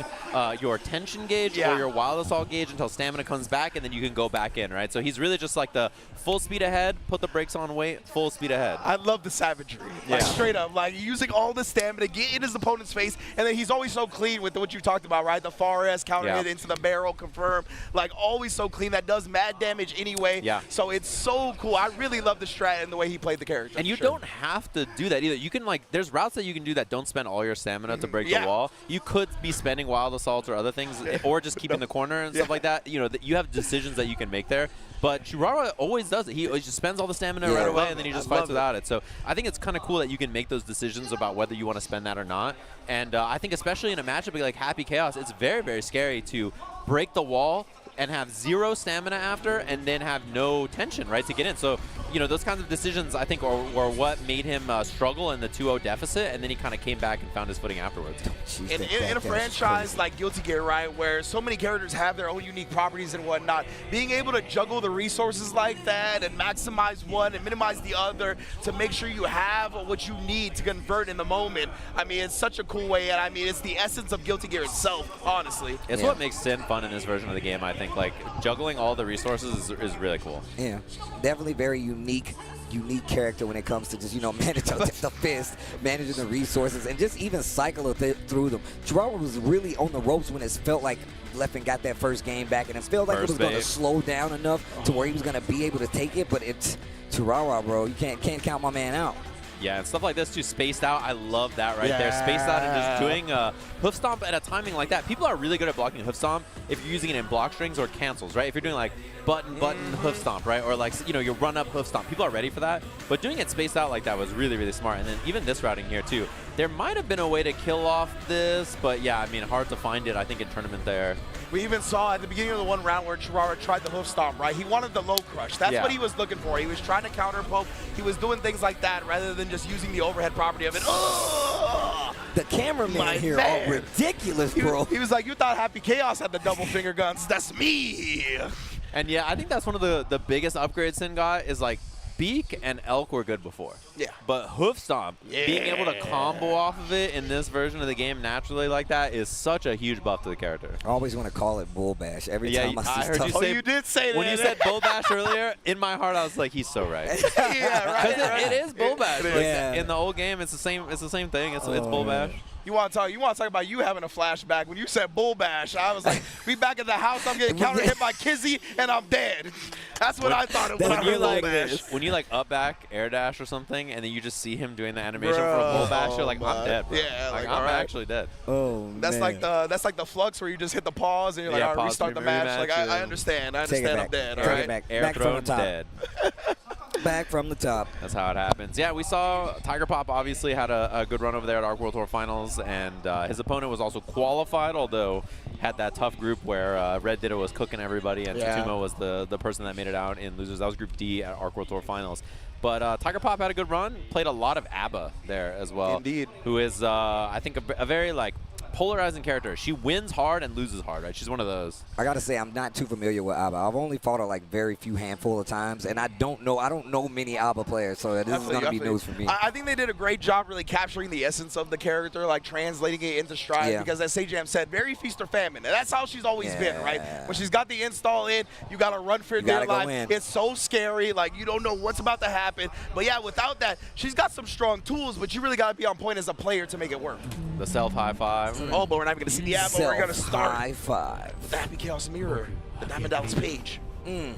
your tension gauge or your Wild Assault gauge until stamina comes back, and then you can go back in, right? So he's really just like the full speed ahead, put the brakes on, wait, full speed ahead. I love the savagery. Like straight up, like using all the stamina, get in his opponent's face, and then he's always so clean with what you talked about, right? The far S counter hit into the barrel, confirm. Like always so clean. That does mad damage anyway. Yeah. So it's so cool. I really love the strat and the way he played the character. And you don't have to do that either. You can like, there's routes that you can do that don't spend all your stamina to break the wall. You could be spending Wild Assaults or other things, or just keeping the corner and stuff like that. You know, you have decisions that you can make there. But Kirara always does it. He just spends all the stamina right away, and then he just fights without it. So I think it's kind of cool that you can make those decisions about whether you want to spend that or not. And I think especially in a matchup like Happy Chaos, it's very, very scary to break the wall and have 0 stamina after and then have no tension, right, to get in. So, you know, those kinds of decisions, I think, were what made him struggle in the 2-0 deficit, and then he kind of came back and found his footing afterwards. In a franchise like Guilty Gear, right, where so many characters have their own unique properties and whatnot, being able to juggle the resources like that and maximize one and minimize the other to make sure you have what you need to convert in the moment, I mean, it's such a cool way, and I mean, it's the essence of Guilty Gear itself, honestly. It's what makes Sin fun in this version of the game, I think. Like, juggling all the resources is really cool. Yeah, definitely very unique character when it comes to just, you know, managing the fist, managing the resources, and just even cycle through them. Kirara was really on the ropes when it felt like Leffen got that first game back, and it felt like it was going to slow down enough to where he was going to be able to take it, but it's Kirara, bro. You can't count my man out. Yeah, and stuff like this too, spaced out. I love that right there. Spaced out and just doing a hoof stomp at a timing like that. People are really good at blocking hoof stomp if you're using it in block strings or cancels, right? If you're doing like button, hoof stomp, right? Or like, you know, your run up hoof stomp. People are ready for that. But doing it spaced out like that was really, really smart. And then even this routing here too. There might have been a way to kill off this, but yeah, I mean, hard to find it, I think, in tournament there. We even saw at the beginning of the one round where Kirara tried the hoof stomp, right? He wanted the low crush. That's what he was looking for. He was trying to counter poke. He was doing things like that rather than just using the overhead property of it. The cameraman here are ridiculous, bro. He was like, you thought Happy Chaos had the double finger guns. That's me. And yeah, I think that's one of the biggest upgrades Sin got is like Beak and Elk were good before. Yeah. But Hoof Stomp, being able to combo off of it in this version of the game naturally like that is such a huge buff to the character. I always want to call it Bull Bash every time I see heard stuff. you say, you did say that. When you said Bull Bash earlier, in my heart I was like, he's so right. Yeah, right. Because it is Bull Bash. Like, in the old game, it's the same thing. It's Bull Bash. You want to talk about you having a flashback. When you said bull bash, I was like, we back at the house, I'm getting counter hit by Kizzy, and I'm dead. That's what I thought of when I heard bull bash. When you like up back, air dash or something, and then you just see him doing the animation for a bull bash, you're like, I'm dead, bro. Yeah, like I'm right. actually dead. Oh, that's man. like the flux where you just hit the pause and you're like, all right, restart the match. Like I understand. I understand I'm dead. All right. Air thrown dead. Back from the top. That's how it happens. Yeah, we saw Tiger Pop obviously had a good run over there at Arc World Tour Finals, and his opponent was also qualified, although had that tough group where Red Ditto was cooking everybody, and Tsutomu was the person that made it out in losers. That was Group D at Arc World Tour Finals. But Tiger Pop had a good run, played a lot of ABBA there as well. Indeed. Who is, I think, a very, like, polarizing character. She wins hard and loses hard, right? She's one of those. I gotta say, I'm not too familiar with ABBA. I've only fought her like very few handful of times, and I don't know many ABBA players, so this is gonna be news for me. I think they did a great job really capturing the essence of the character, like translating it into stride, because as Sajam said, very feast or famine. And that's how she's always been, right? When she's got the install in, you gotta run for your dear life. It's so scary, like you don't know what's about to happen. But yeah, without that, she's got some strong tools, but you really gotta be on point as a player to make it work. The self high five. Oh, but we're not even gonna see the ABBA. We're gonna start. High five. The Happy Chaos Mirror, the Diamond Dallas Page. The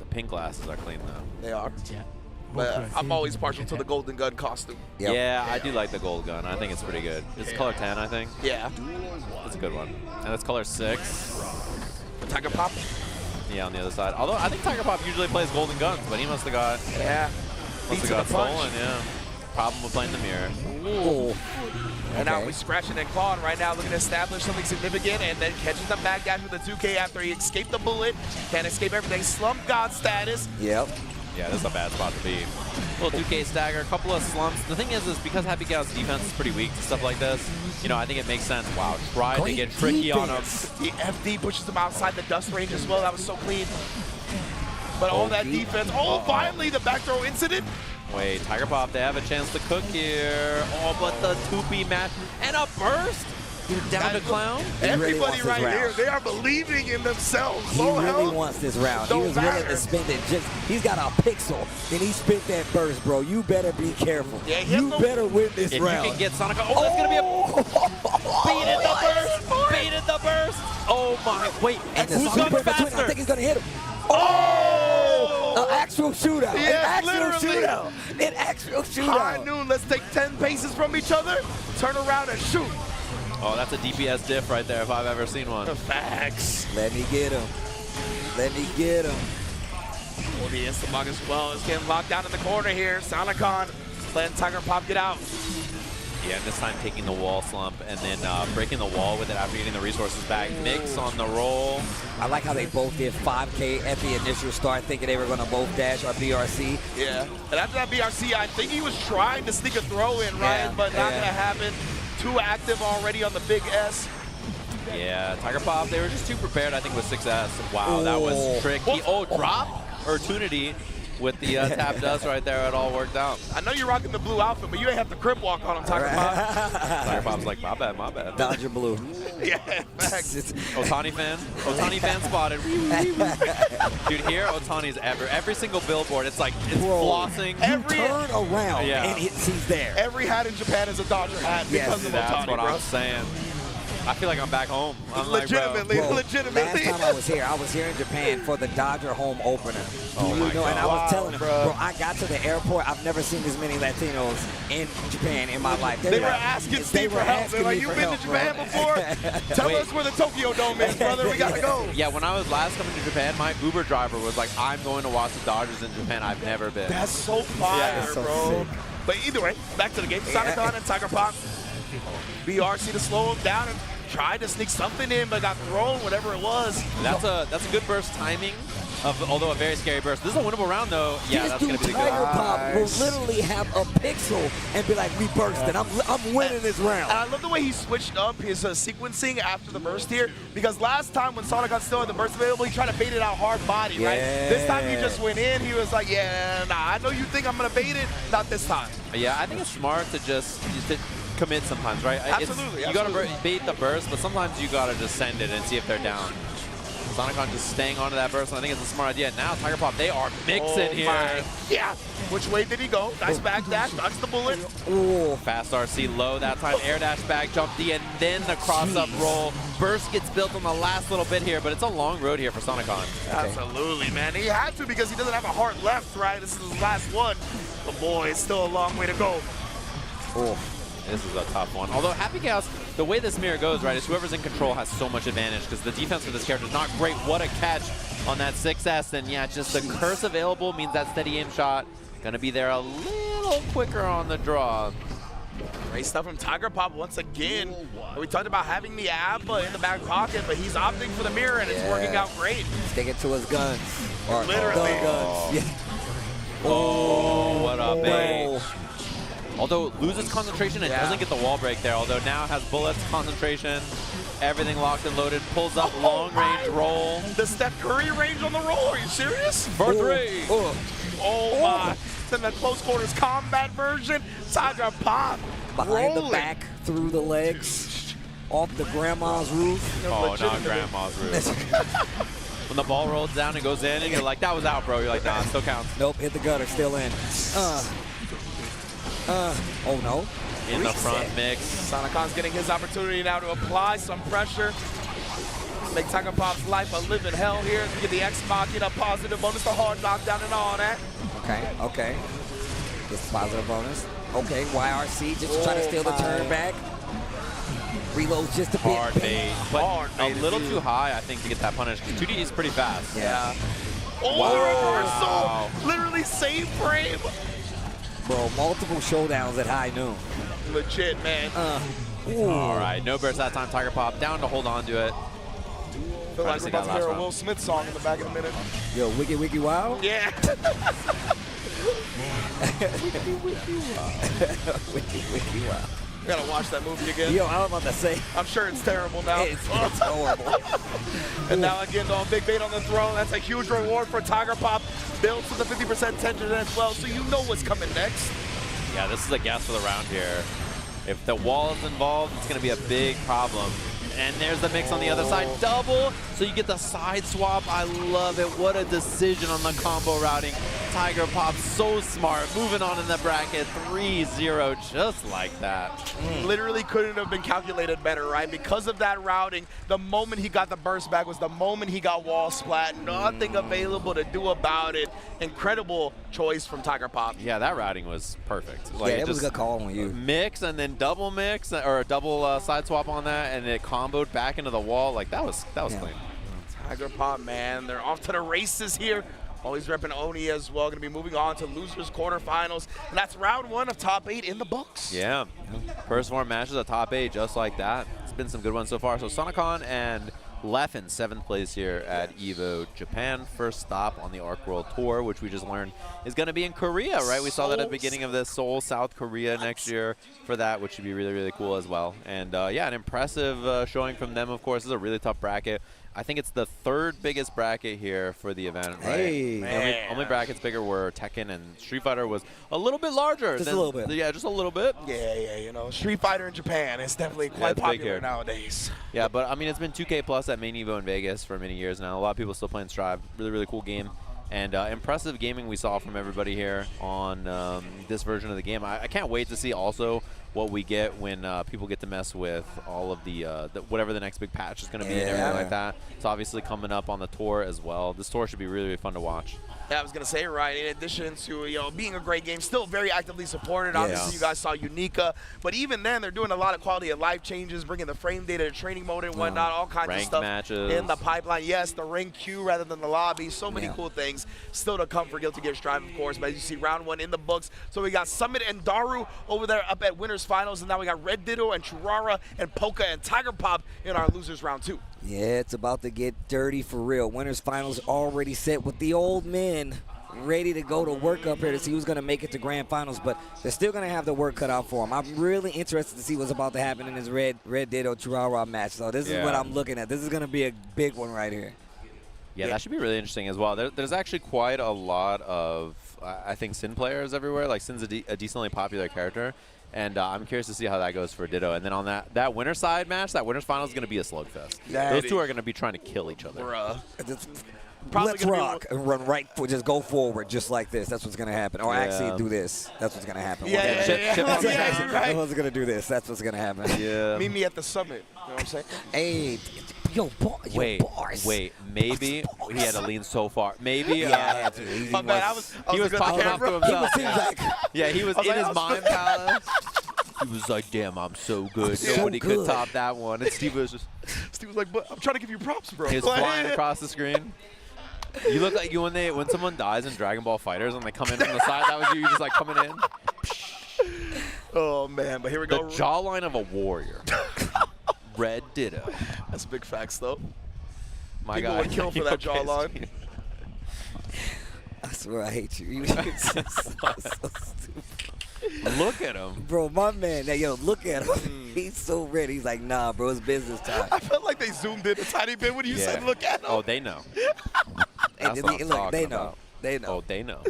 pink glasses are clean though. They are. But I'm always partial to the Golden Gun costume. Yeah, I do like the gold gun. I think it's pretty good. It's color 10, I think. Yeah. It's a good one. And it's color 6. Tiger Pop? Yeah, on the other side. Although I think Tiger Pop usually plays golden guns, but he must have got stolen, yeah. Problem with playing the mirror. Ooh. And now we're scratching and clawing right now, looking to establish something significant, and then catches the back dash with a 2K after he escaped the bullet. Can't escape everything. Slump God status. Yep. Yeah, this is a bad spot to be. Little 2K stagger, a couple of slumps. The thing is because Happy Chaos defense is pretty weak to stuff like this, you know, I think it makes sense. Wow, try to get tricky on him. The FD pushes him outside the dust range as well. That was so clean. But all that defense. Oh, finally the back throw incident. Wait, Tiger Pop, they have a chance to cook here. Oh, but the 2P match and a burst. You're down to clown. Everybody right here, they are believing in themselves. He really wants this round. He was willing to spend it. He's got a pixel, and he spent that burst, bro. You better be careful. Yeah, you better win this round. If you can get Sonic, oh, that's gonna be a baited the burst. Baited the burst. Oh my! Wait, and who's going faster? I think he's gonna hit him. Oh! An actual shootout. Yeah, an actual shootout. An actual shootout. High noon. Let's take 10 paces from each other. Turn around and shoot. Oh, that's a DPS diff right there if I've ever seen one. Facts. Let me get him. Let me get him. Well, the Instamog as well is getting locked down in the corner here. Sonicon letting Tiger Pop get out. Yeah, and this time taking the wall slump and then breaking the wall with it after getting the resources back. Mix on the roll. I like how they both did 5K at the initial start, thinking they were going to both dash or BRC. Yeah, and after that BRC, I think he was trying to sneak a throw in, right? But not going to happen. Too active already on the big S. Yeah, Tiger Pop, they were just too prepared, I think, with 6S. Wow, that was tricky. Oh, drop opportunity with the tap dust right there. It all worked out. I know you're rocking the blue outfit, but you ain't have to crip walk on him, Tiger Pop. Tiger Pop's like, my bad, my bad. Dodger blue. Yeah, facts. Otani fan spotted. Dude, here Otani's every single billboard. It's like it's flossing. Every turn around and he's there. Every hat in Japan is a Dodger hat because of Otani, that's what bro. I'm saying. I feel like I'm back home. I'm legitimately. Last time I was here in Japan for the Dodger home opener. Oh my God. And I was telling them, bro, I got to the airport. I've never seen this many Latinos in Japan in my life. They were asking Steve for help. They're like, you've been to Japan before? Tell us where the Tokyo Dome is, brother. We got to go. Yeah, when I was last coming to Japan, my Uber driver was like, I'm going to watch the Dodgers in Japan. I've never been. That's so fire, bro. Sick. But either way, back to the game. Sonicon and Tiger Pop. BRC to slow him down and tried to sneak something in, but got thrown, whatever it was. That's a good burst timing, although a very scary burst. This is a winnable round, though. Yeah, that's going to be the good. Tiger Pop will literally have a pixel and be like, we bursted. I'm winning this round. And I love the way he switched up his sequencing after the burst here, because last time when Sonic got still had the burst available, he tried to bait it out hard body, right? This time he just went in. He was like, yeah, nah, I know you think I'm going to bait it. Not this time. Yeah, I think it's smart to just commit sometimes, right? Absolutely. You got to bait the burst, but sometimes you got to just send it and see if they're down. Sonicon just staying onto that burst, and I think it's a smart idea. Now Tiger Pop, they are mixing here. Yeah. Which way did he go? Nice back dash, ducks the bullet. Ooh. Fast RC low that time. Air dash back, jump D, and then the cross-up roll. Burst gets built on the last little bit here, but it's a long road here for Sonicon. Absolutely, man. He had to because he doesn't have a heart left, right? This is his last one. But boy, it's still a long way to go. Oh. This is a tough one. Although Happy Chaos, the way this mirror goes, right, is whoever's in control has so much advantage because the defense for this character is not great. What a catch on that 6S. And yeah, just the curse available means that steady aim shot going to be there a little quicker on the draw. Great stuff from Tiger Pop once again. We talked about having the ABBA in the back pocket, but he's opting for the mirror, and it's working out great. Sticking to his guns. Or literally. Guns. Yeah. Oh, what a bait. Although loses concentration and doesn't get the wall break there, although now has bullets, concentration, everything locked and loaded, pulls up long range roll. The Steph Curry range on the roll, are you serious? For three. Oh my. It's in the close quarters combat version. Tiger Pop Behind the back, through the legs, off the grandma's roof. Oh, not grandma's roof. When the ball rolls down and goes in, and you're like, that was out, bro. You're like, nah, it still counts. Nope, hit the gutter, still in. Oh no. In the front mix. Sonicon's getting his opportunity now to apply some pressure. Make Tiger Pop's life a living hell here. Get the X Machina positive bonus, the hard knockdown and all that. Okay. This positive bonus. Okay, YRC just trying to steal the turn back. Reload just a bit. Hard bait, but a little too high, I think, to get that punish. 2D is pretty fast. Yeah. Oh, the reversal! Literally same frame. Bro, multiple showdowns at high noon. Legit, man. All right, no burst that time. Tiger Pop down to hold on to it. I feel like we're about to hear a Will Smith song in the back in a minute. Yo, Wiki Wiki Wow? Yeah. Wiki Wiki Wow. We gotta watch that movie again. Yo, I was about to say. I'm sure it's terrible now. It's horrible. And now again, on big bait on the throne. That's a huge reward for Tiger Pop. Builds to the 50% tension as well, so you know what's coming next. Yeah, this is a gas for the round here. If the wall is involved, it's going to be a big problem. And there's the mix on the other side. Double, so you get the side swap. I love it. What a decision on the combo routing. Tiger Pop, so smart. Moving on in the bracket, 3-0, just like that. Literally couldn't have been calculated better, right? Because of that routing, the moment he got the burst back was the moment he got wall splat. Nothing available to do about it. Incredible choice from Tiger Pop. Yeah, that routing was perfect. Like, yeah, it was a good call on you. Mix and then double mix, or a double side swap on that, and it comboed back into the wall. Like, that was clean. Tiger Pop, man, they're off to the races here. Always repping Oni as well. Going to be moving on to losers quarterfinals. And that's round one of top 8 in the books. Yeah. First 4 matches of top 8 just like that. It's been some good ones so far. So Sonicon and Leffen, 7th place here at Evo Japan. First stop on the Arc World Tour, which we just learned is going to be in Korea, right? We saw that at the beginning of this. Seoul, South Korea next year for that, which should be really, really cool as well. And yeah, an impressive showing from them, of course. This is a really tough bracket. I think it's the 3rd biggest bracket here for the event, right? Hey. Only brackets bigger were Tekken, and Street Fighter was a little bit larger. Just a little bit. Yeah, just a little bit. Yeah, you know, Street Fighter in Japan is definitely quite popular nowadays. Yeah, but I mean, it's been 2K plus at main Evo in Vegas for many years now. A lot of people still playing Strive. Really, really cool game. And impressive gaming we saw from everybody here on this version of the game. I can't wait to see also what we get when people get to mess with all of the whatever the next big patch is going to be and everything like that. It's obviously coming up on the tour as well. This tour should be really, really fun to watch. Yeah, I was going to say, right, in addition to, being a great game, still very actively supported. Obviously, you guys saw Unica. But even then, they're doing a lot of quality of life changes, bringing the frame data to training mode and whatnot, all kinds of stuff matches in the pipeline. Yes, the ring queue rather than the lobby. So many cool things still to come for Guilty Gear Strive, of course. But as you see, round 1 in the books. So we got Summit and Daru over there up at Winners Finals. And now we got Red Ditto and Churara and Polka and Tiger Pop in our losers round 2. Yeah, it's about to get dirty for real. Winners Finals already set with the old men ready to go to work up here to see who's going to make it to grand finals, but they're still going to have the work cut out for them. I'm really interested to see what's about to happen in this Red Ditto Churara match. So this is what I'm looking at. This is going to be a big one right here. Yeah, that should be really interesting as well. There's actually quite a lot of, I think, Sin players everywhere. Like, Sin's a decently popular character. And I'm curious to see how that goes for Ditto. And then on that winner's side match, that winner's final is going to be a slugfest. Those two are going to be trying to kill each other. Bruh. Let's rock and run right, just go forward just like this. That's what's going to happen. Or actually do this. That's what's going to happen. Right. One's going to do this. That's what's going to happen. Yeah. Meet me at the summit. You know what I'm saying? Hey, yo, bars. Wait, maybe he had to lean so far. Maybe I had to. he was talking off to himself. He was in his mind palace. He was like, damn, I'm so good. Nobody could top that one. And Steve was like, but I'm trying to give you props, bro. He's flying across the screen. You look like you when someone dies in Dragon Ball FighterZ and they come in from the side. That was you just like coming in. Oh, man. But here we go. The jawline of a warrior. Red Ditto. That's big facts, though. My People guy. would kill for that jawline. I swear I hate you. You're so stupid. Look at him. Bro, my man, look at him. He's so ready. He's like, nah, bro, it's business time. I felt like they zoomed in a tiny bit when you said look at him. Oh, they know. That's what I'm talking about. They know. Oh, they know.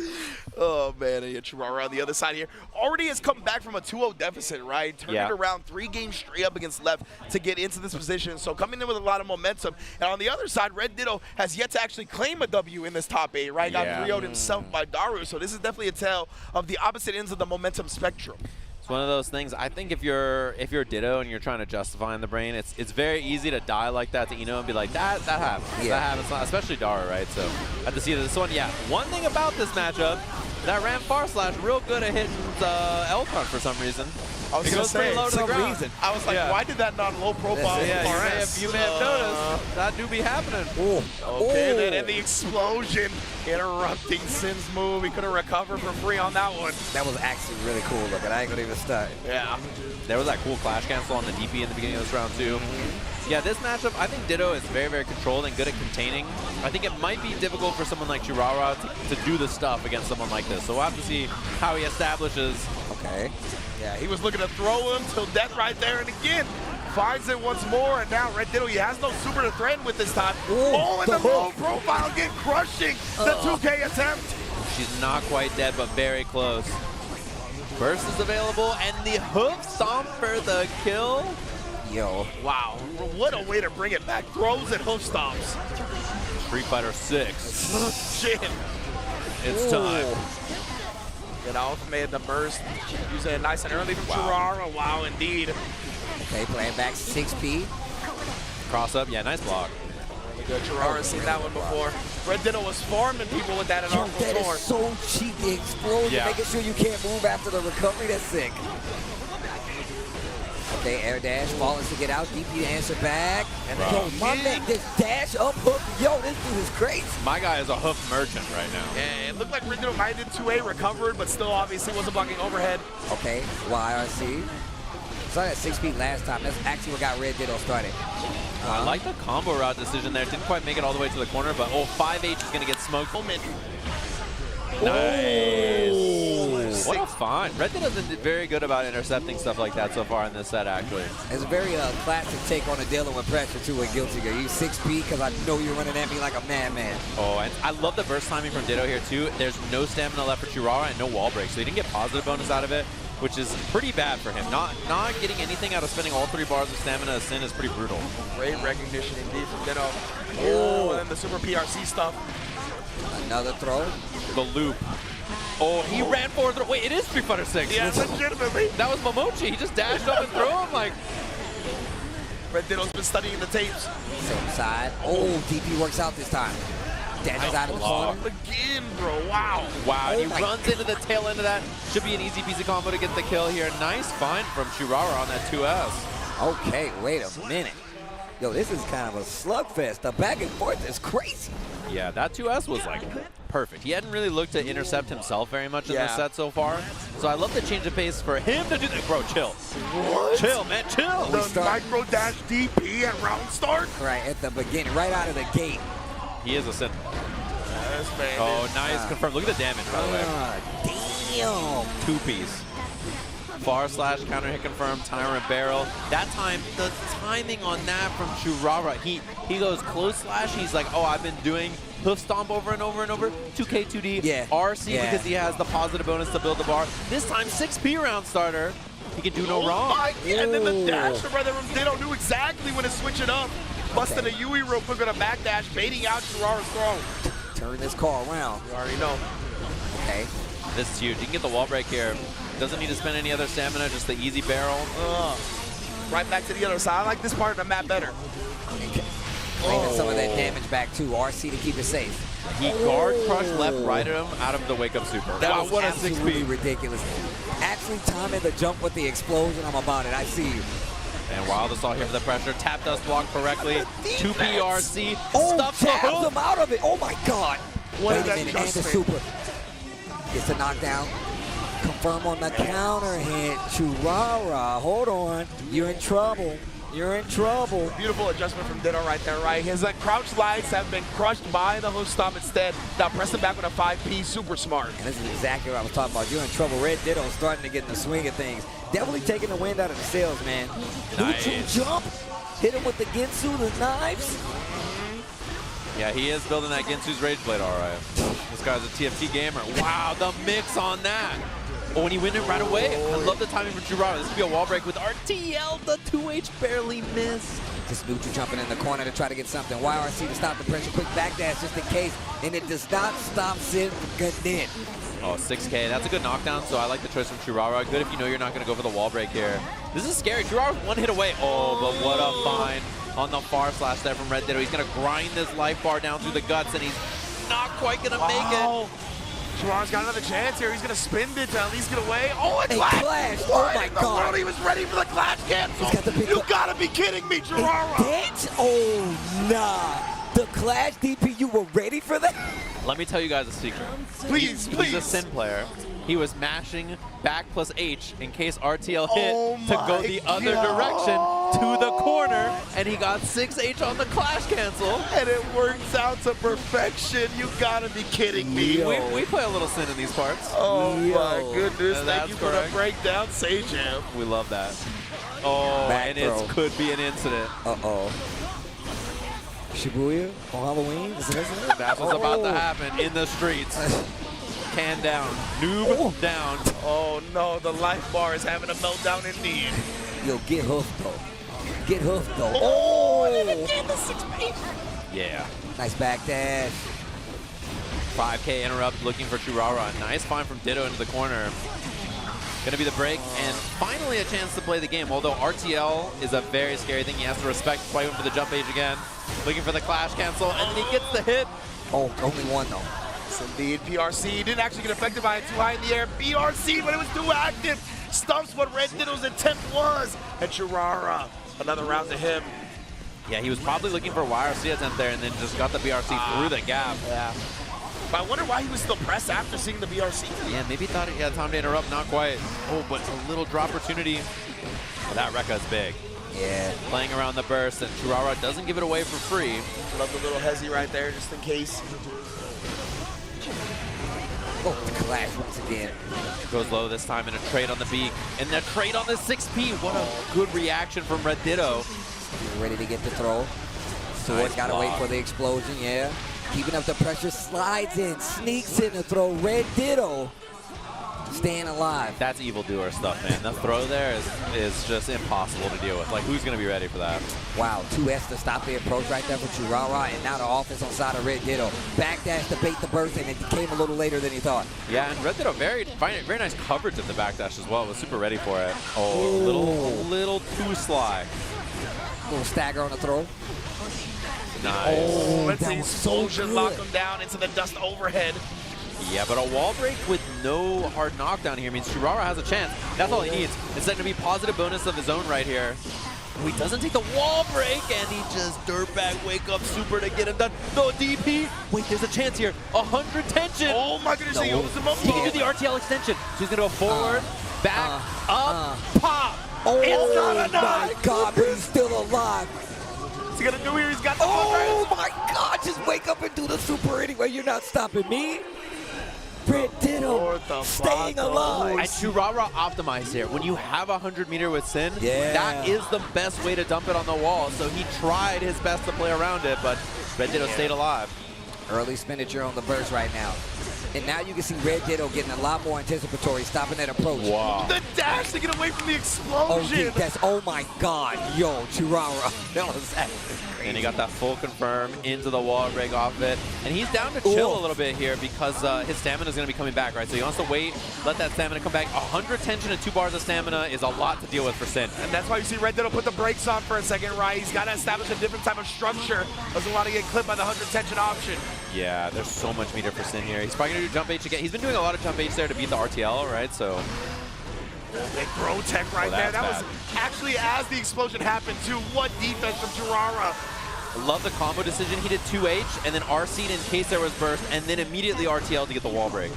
Oh, man. And Chirara on the other side here already has come back from a 2-0 deficit, right? Turned it around 3 games straight up against Left to get into this position. So coming in with a lot of momentum. And on the other side, Red Ditto has yet to actually claim a W in this top 8, right? Got 3-0'd himself by Daru. So this is definitely a tale of the opposite ends of the momentum spectrum. It's one of those things. I think if you're Ditto and you're trying to justify in the brain, it's very easy to die like that to Ino and be like, that happens. That happens, especially Daru, right? So I have to see this one. Yeah, one thing about this matchup, that Ram Far Slash real good at hitting Elcon for some reason. I was going to say, low to the ground. I was like, why did that not low profile? You may have noticed. That do be happening. Okay, then in the explosion, interrupting Sin's move. He could have recovered for free on that one. That was actually really cool looking. I ain't going to even start. Yeah. There was that cool clash cancel on the DP in the beginning of this round, too. Yeah, this matchup, I think Ditto is very, very controlled and good at containing. I think it might be difficult for someone like Chirara to do the stuff against someone like this. So we'll have to see how he establishes. Okay. Yeah, he was looking to throw him till death right there, and again, finds it once more, and now Red Ditto, he has no super to threaten with this time. And the low profile again, crushing the 2K attempt. She's not quite dead, but very close. Burst is available, and the hoof stomp for the kill. Yo. Wow, what a way to bring it back. Throws and hoof stomps. Street Fighter 6. Shit. It's time. Get off, made the burst. Using it nice and early from Chirara. Wow, indeed. Okay, playing back 6P. Cross up, yeah, nice block. Really good. Chirara's seen that one before. Red Ditto was farming people with that in Artful That Sword. is so cheap. The explosion, making sure you can't move after the recovery. That's sick. Okay, air dash, Fallens to get out, DP to answer back. And yo, my man, this dash up hook, yo, this dude is crazy. My guy is a hoof merchant right now. Yeah, it looked like Red Ditto might have did 2A, recovered, but still obviously wasn't blocking overhead. Okay, YRC. Saw that 6 feet last time. That's actually what got Red Ditto started. I like the combo route decision there. Didn't quite make it all the way to the corner, but 5H is going to get smoked. Nice. What a find. Red Ditto's been very good about intercepting stuff like that so far in this set, actually. It's a very classic take on a dealer with pressure, too, with Guilty Gear. You 6P because I know you're running at me like a madman. Oh, and I love the burst timing from Ditto here, too. There's no stamina left for Chirara and no wall break, so he didn't get positive bonus out of it, which is pretty bad for him. Not getting anything out of spending all 3 bars of stamina as Sin is pretty brutal. Great recognition indeed from Ditto. Oh, and then the super PRC stuff. Another throw. The loop. Oh, he ran forward. Wait, it is Street Fighter 6. Yeah, legitimately. That was Momochi. He just dashed up and threw him like. Red Ditto's been studying the tapes. Same side. Oh, DP works out this time. Dashes out of the corner. Again, bro. Wow. Wow, and he runs into the tail end of that. Should be an easy peasy combo to get the kill here. Nice find from Chirara on that 2S. Okay, wait a minute. Yo, this is kind of a slugfest. The back and forth is crazy. Yeah, that 2S was like perfect. He hadn't really looked to intercept himself very much in this set so far. So I love the change of pace for him to do that. Bro, chill. What? Chill, man, chill. The micro dash DP at round start? Right, at the beginning, right out of the gate. He is a sin. Man, oh, nice. Confirmed. Look at the damage, by the way. Damn. 2-piece. Far slash counter hit confirmed, Tyrant barrel. That time, the timing on that from Chirara, he goes close slash. He's like, oh, I've been doing hoof stomp over and over and over. 2K, 2D, RC because he has the positive bonus to build the bar. This time, 6P round starter. He can do no wrong. And then the dash from Brother Ditto knew exactly when to switch it up. Busting a Yui real quick on a backdash, baiting out Churara's throw. Turn this car around. You already know. Okay. This is huge. He can get the wall break here. Doesn't need to spend any other stamina, just the easy barrel. Right back to the other side. I like this part of the map better. Bringing some of that damage back too. RC to keep it safe. He guard crushed left right at him out of the wake up super. That was was a absolutely 6P. ridiculous. Actually timing the jump with the explosion. I'm about it. I see you. And Wild Assault here for the pressure. Tap dust block correctly. 2 PRC. Oh, Stuffs the jabs hook. him out of it. Oh my God. What Wait is a that minute. And the adjustment? super. Gets a knockdown. Confirm on the counter hit. Churara. Hold on. You're in trouble. You're in trouble. Beautiful adjustment from Ditto right there, right? His crouch slides have been crushed by the hook stomp instead. Now press him back with a 5P, super smart. And this is exactly what I was talking about. You're in trouble. Red Ditto starting to get in the swing of things. Definitely taking the wind out of the sails, man. Nice. Neutral jump. Hit him with the Ginsu, the knives. Yeah, he is building that Ginsu's Rage Blade all right. This guy's a TFT gamer. Wow, the mix on that. Oh, and he win it right away. I love the timing for Churara. This could be a wall break with RTL. The 2H barely missed. Just neutral jumping in the corner to try to get something. YRC to stop the pressure. Quick backdash just in case. And it does not stop Sin from getting in. Oh, 6K. That's a good knockdown, so I like the choice from Churara. Good if you know you're not going to go for the wall break here. This is scary. Churara's one hit away. Oh, but what a find on the far slash there from Red Ditto. He's going to grind this life bar down through the guts, and he's not quite going to make it. Churara's got another chance here. He's going to spin it to at least get away. Oh, it Hey, clashed. Clash. What Oh, my in the God. world? He was ready for the clash cancel. He's got the big You got to be kidding me, Churara. Did? Oh, nah. The Clash DP, you were ready for that? Let me tell you guys a secret. Please, He's a Sin player. He was mashing back plus H in case RTL hit Oh to go my the other God. direction to the corner, and he got 6H on the clash cancel. And it works out to perfection. You got to be kidding me. We play a little Sin in these parts. Oh, my goodness. And Thank that's you for the correct. breakdown, Sajam. We love that. Oh, Back and throw. it could be an incident. Uh-oh. Shibuya on Halloween? Is it incident? That's what's about to happen in the streets. Can down. Noob down. Oh, no. The life bar is having a meltdown indeed. Yo, get hoofed, though. Get hoofed, though. Oh, and then again, the 6P. Yeah. Nice backdash. 5K interrupt looking for Churara. Nice find from Ditto into the corner. Gonna be the break, and finally a chance to play the game. Although RTL is a very scary thing. He has to respect. Play for the jump age again. Looking for the clash cancel, and then he gets the hit. Oh, only one, though. Yes, indeed. PRC didn't actually get affected by it too high in the air. PRC, when it was too active, stumps what Red Ditto's attempt was. And Churara, another round to him. Yeah, he was probably looking for a YRC attempt there, and then just got the BRC through the gap. Yeah. But I wonder why he was still pressed after seeing the BRC. Yeah, maybe he thought he had time to interrupt. Not quite. Oh, but a little drop opportunity. Oh, that Rekka is big. Yeah. Playing around the burst, and Churara doesn't give it away for free. Love the little hezzy right there, just in case. Oh, the Clash once again. Goes low this time in a trade on the beak. And the trade on the 6P. What a good reaction from Red Ditto. Ready to get the throw. Sword Nice got to wait block. for the explosion, yeah. Keeping up the pressure, slides in, sneaks in the throw. Red Ditto staying alive. That's evildoer stuff, man. The throw there is just impossible to deal with. Like, who's going to be ready for that? Wow, 2S to stop the approach right there for Churara, and now the offense on side of Red Ditto. Backdash to bait the burst, and it came a little later than he thought. Yeah, and Red Ditto, very nice coverage of the backdash as well. Was super ready for it. Oh, a little too sly. Little stagger on the throw. Nice. Oh, let's that see was so explosion good. lock him down into the dust overhead. Yeah, but a wall break with no hard knockdown here means Churara has a chance. That's all he needs. It's going to be positive bonus of his own right here. Oh, he doesn't take the wall break, and he just dirtbag wake up super to get him done. No DP. Wait, there's a chance here. 100 tension. Oh my goodness, he owes him up. He can do the RTL extension. So he's going to go forward, back, up, pop. Oh, It's not my God, but he's still alive. What's he gonna do here? He's got the Oh my God, just wake up and do the super anyway. You're not stopping me. Red Ditto staying alive. And Churara optimized here. When you have 100 meter with Sin, Yeah. that is the best way to dump it on the wall. So he tried his best to play around it, but Red Ditto stayed alive. Early expenditure on the burst right now. And now you can see Red Ditto getting a lot more anticipatory, stopping that approach. Wow. The dash to get away from the explosion. Oh my God, yo, Chirara. That was crazy. And he got that full confirm into the wall break off of it. And he's down to chill a little bit here because his stamina is going to be coming back, right? So he wants to wait, let that stamina come back. 100 tension and 2 bars of stamina is a lot to deal with for Sin. And that's why you see Red Ditto put the brakes on for a second, right? He's got to establish a different type of structure. Doesn't want to get clipped by the 100 tension option. Yeah, there's so much meter for Sin here. He's probably going to do jump H again. He's been doing a lot of jump H there to beat the RTL, right? So big throw tech right there. That was actually as the explosion happened too. What defense from Chirara. Love the combo decision. He did 2H and then RC'd in case there was burst and then immediately RTL to get the wall break.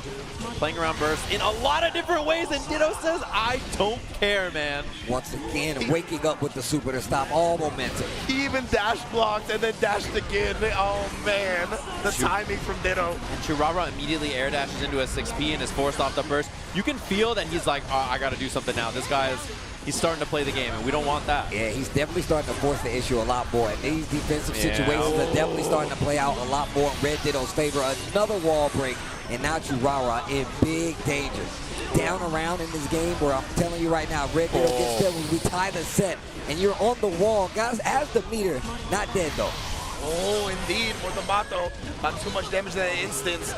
Playing around burst in a lot of different ways, and Ditto says, I don't care, man. Once again, waking up with the super to stop all momentum. He even dash blocked and then dashed again. Oh man, the timing from Ditto. And Chirara immediately air dashes into a 6P and is forced off the burst. You can feel that he's like, oh, I got to do something now. This guy is... He's starting to play the game, and we don't want that. Yeah, he's definitely starting to force the issue a lot more. And these defensive situations are definitely starting to play out a lot more in Red Ditto's favor. Another wall break, and now Chirara in big danger. Down around in this game where I'm telling you right now, Red Ditto gets there when we tie the set, and you're on the wall. Guys, as the meter, not dead though. Oh, indeed, Mortomato. Not too much damage in that instance.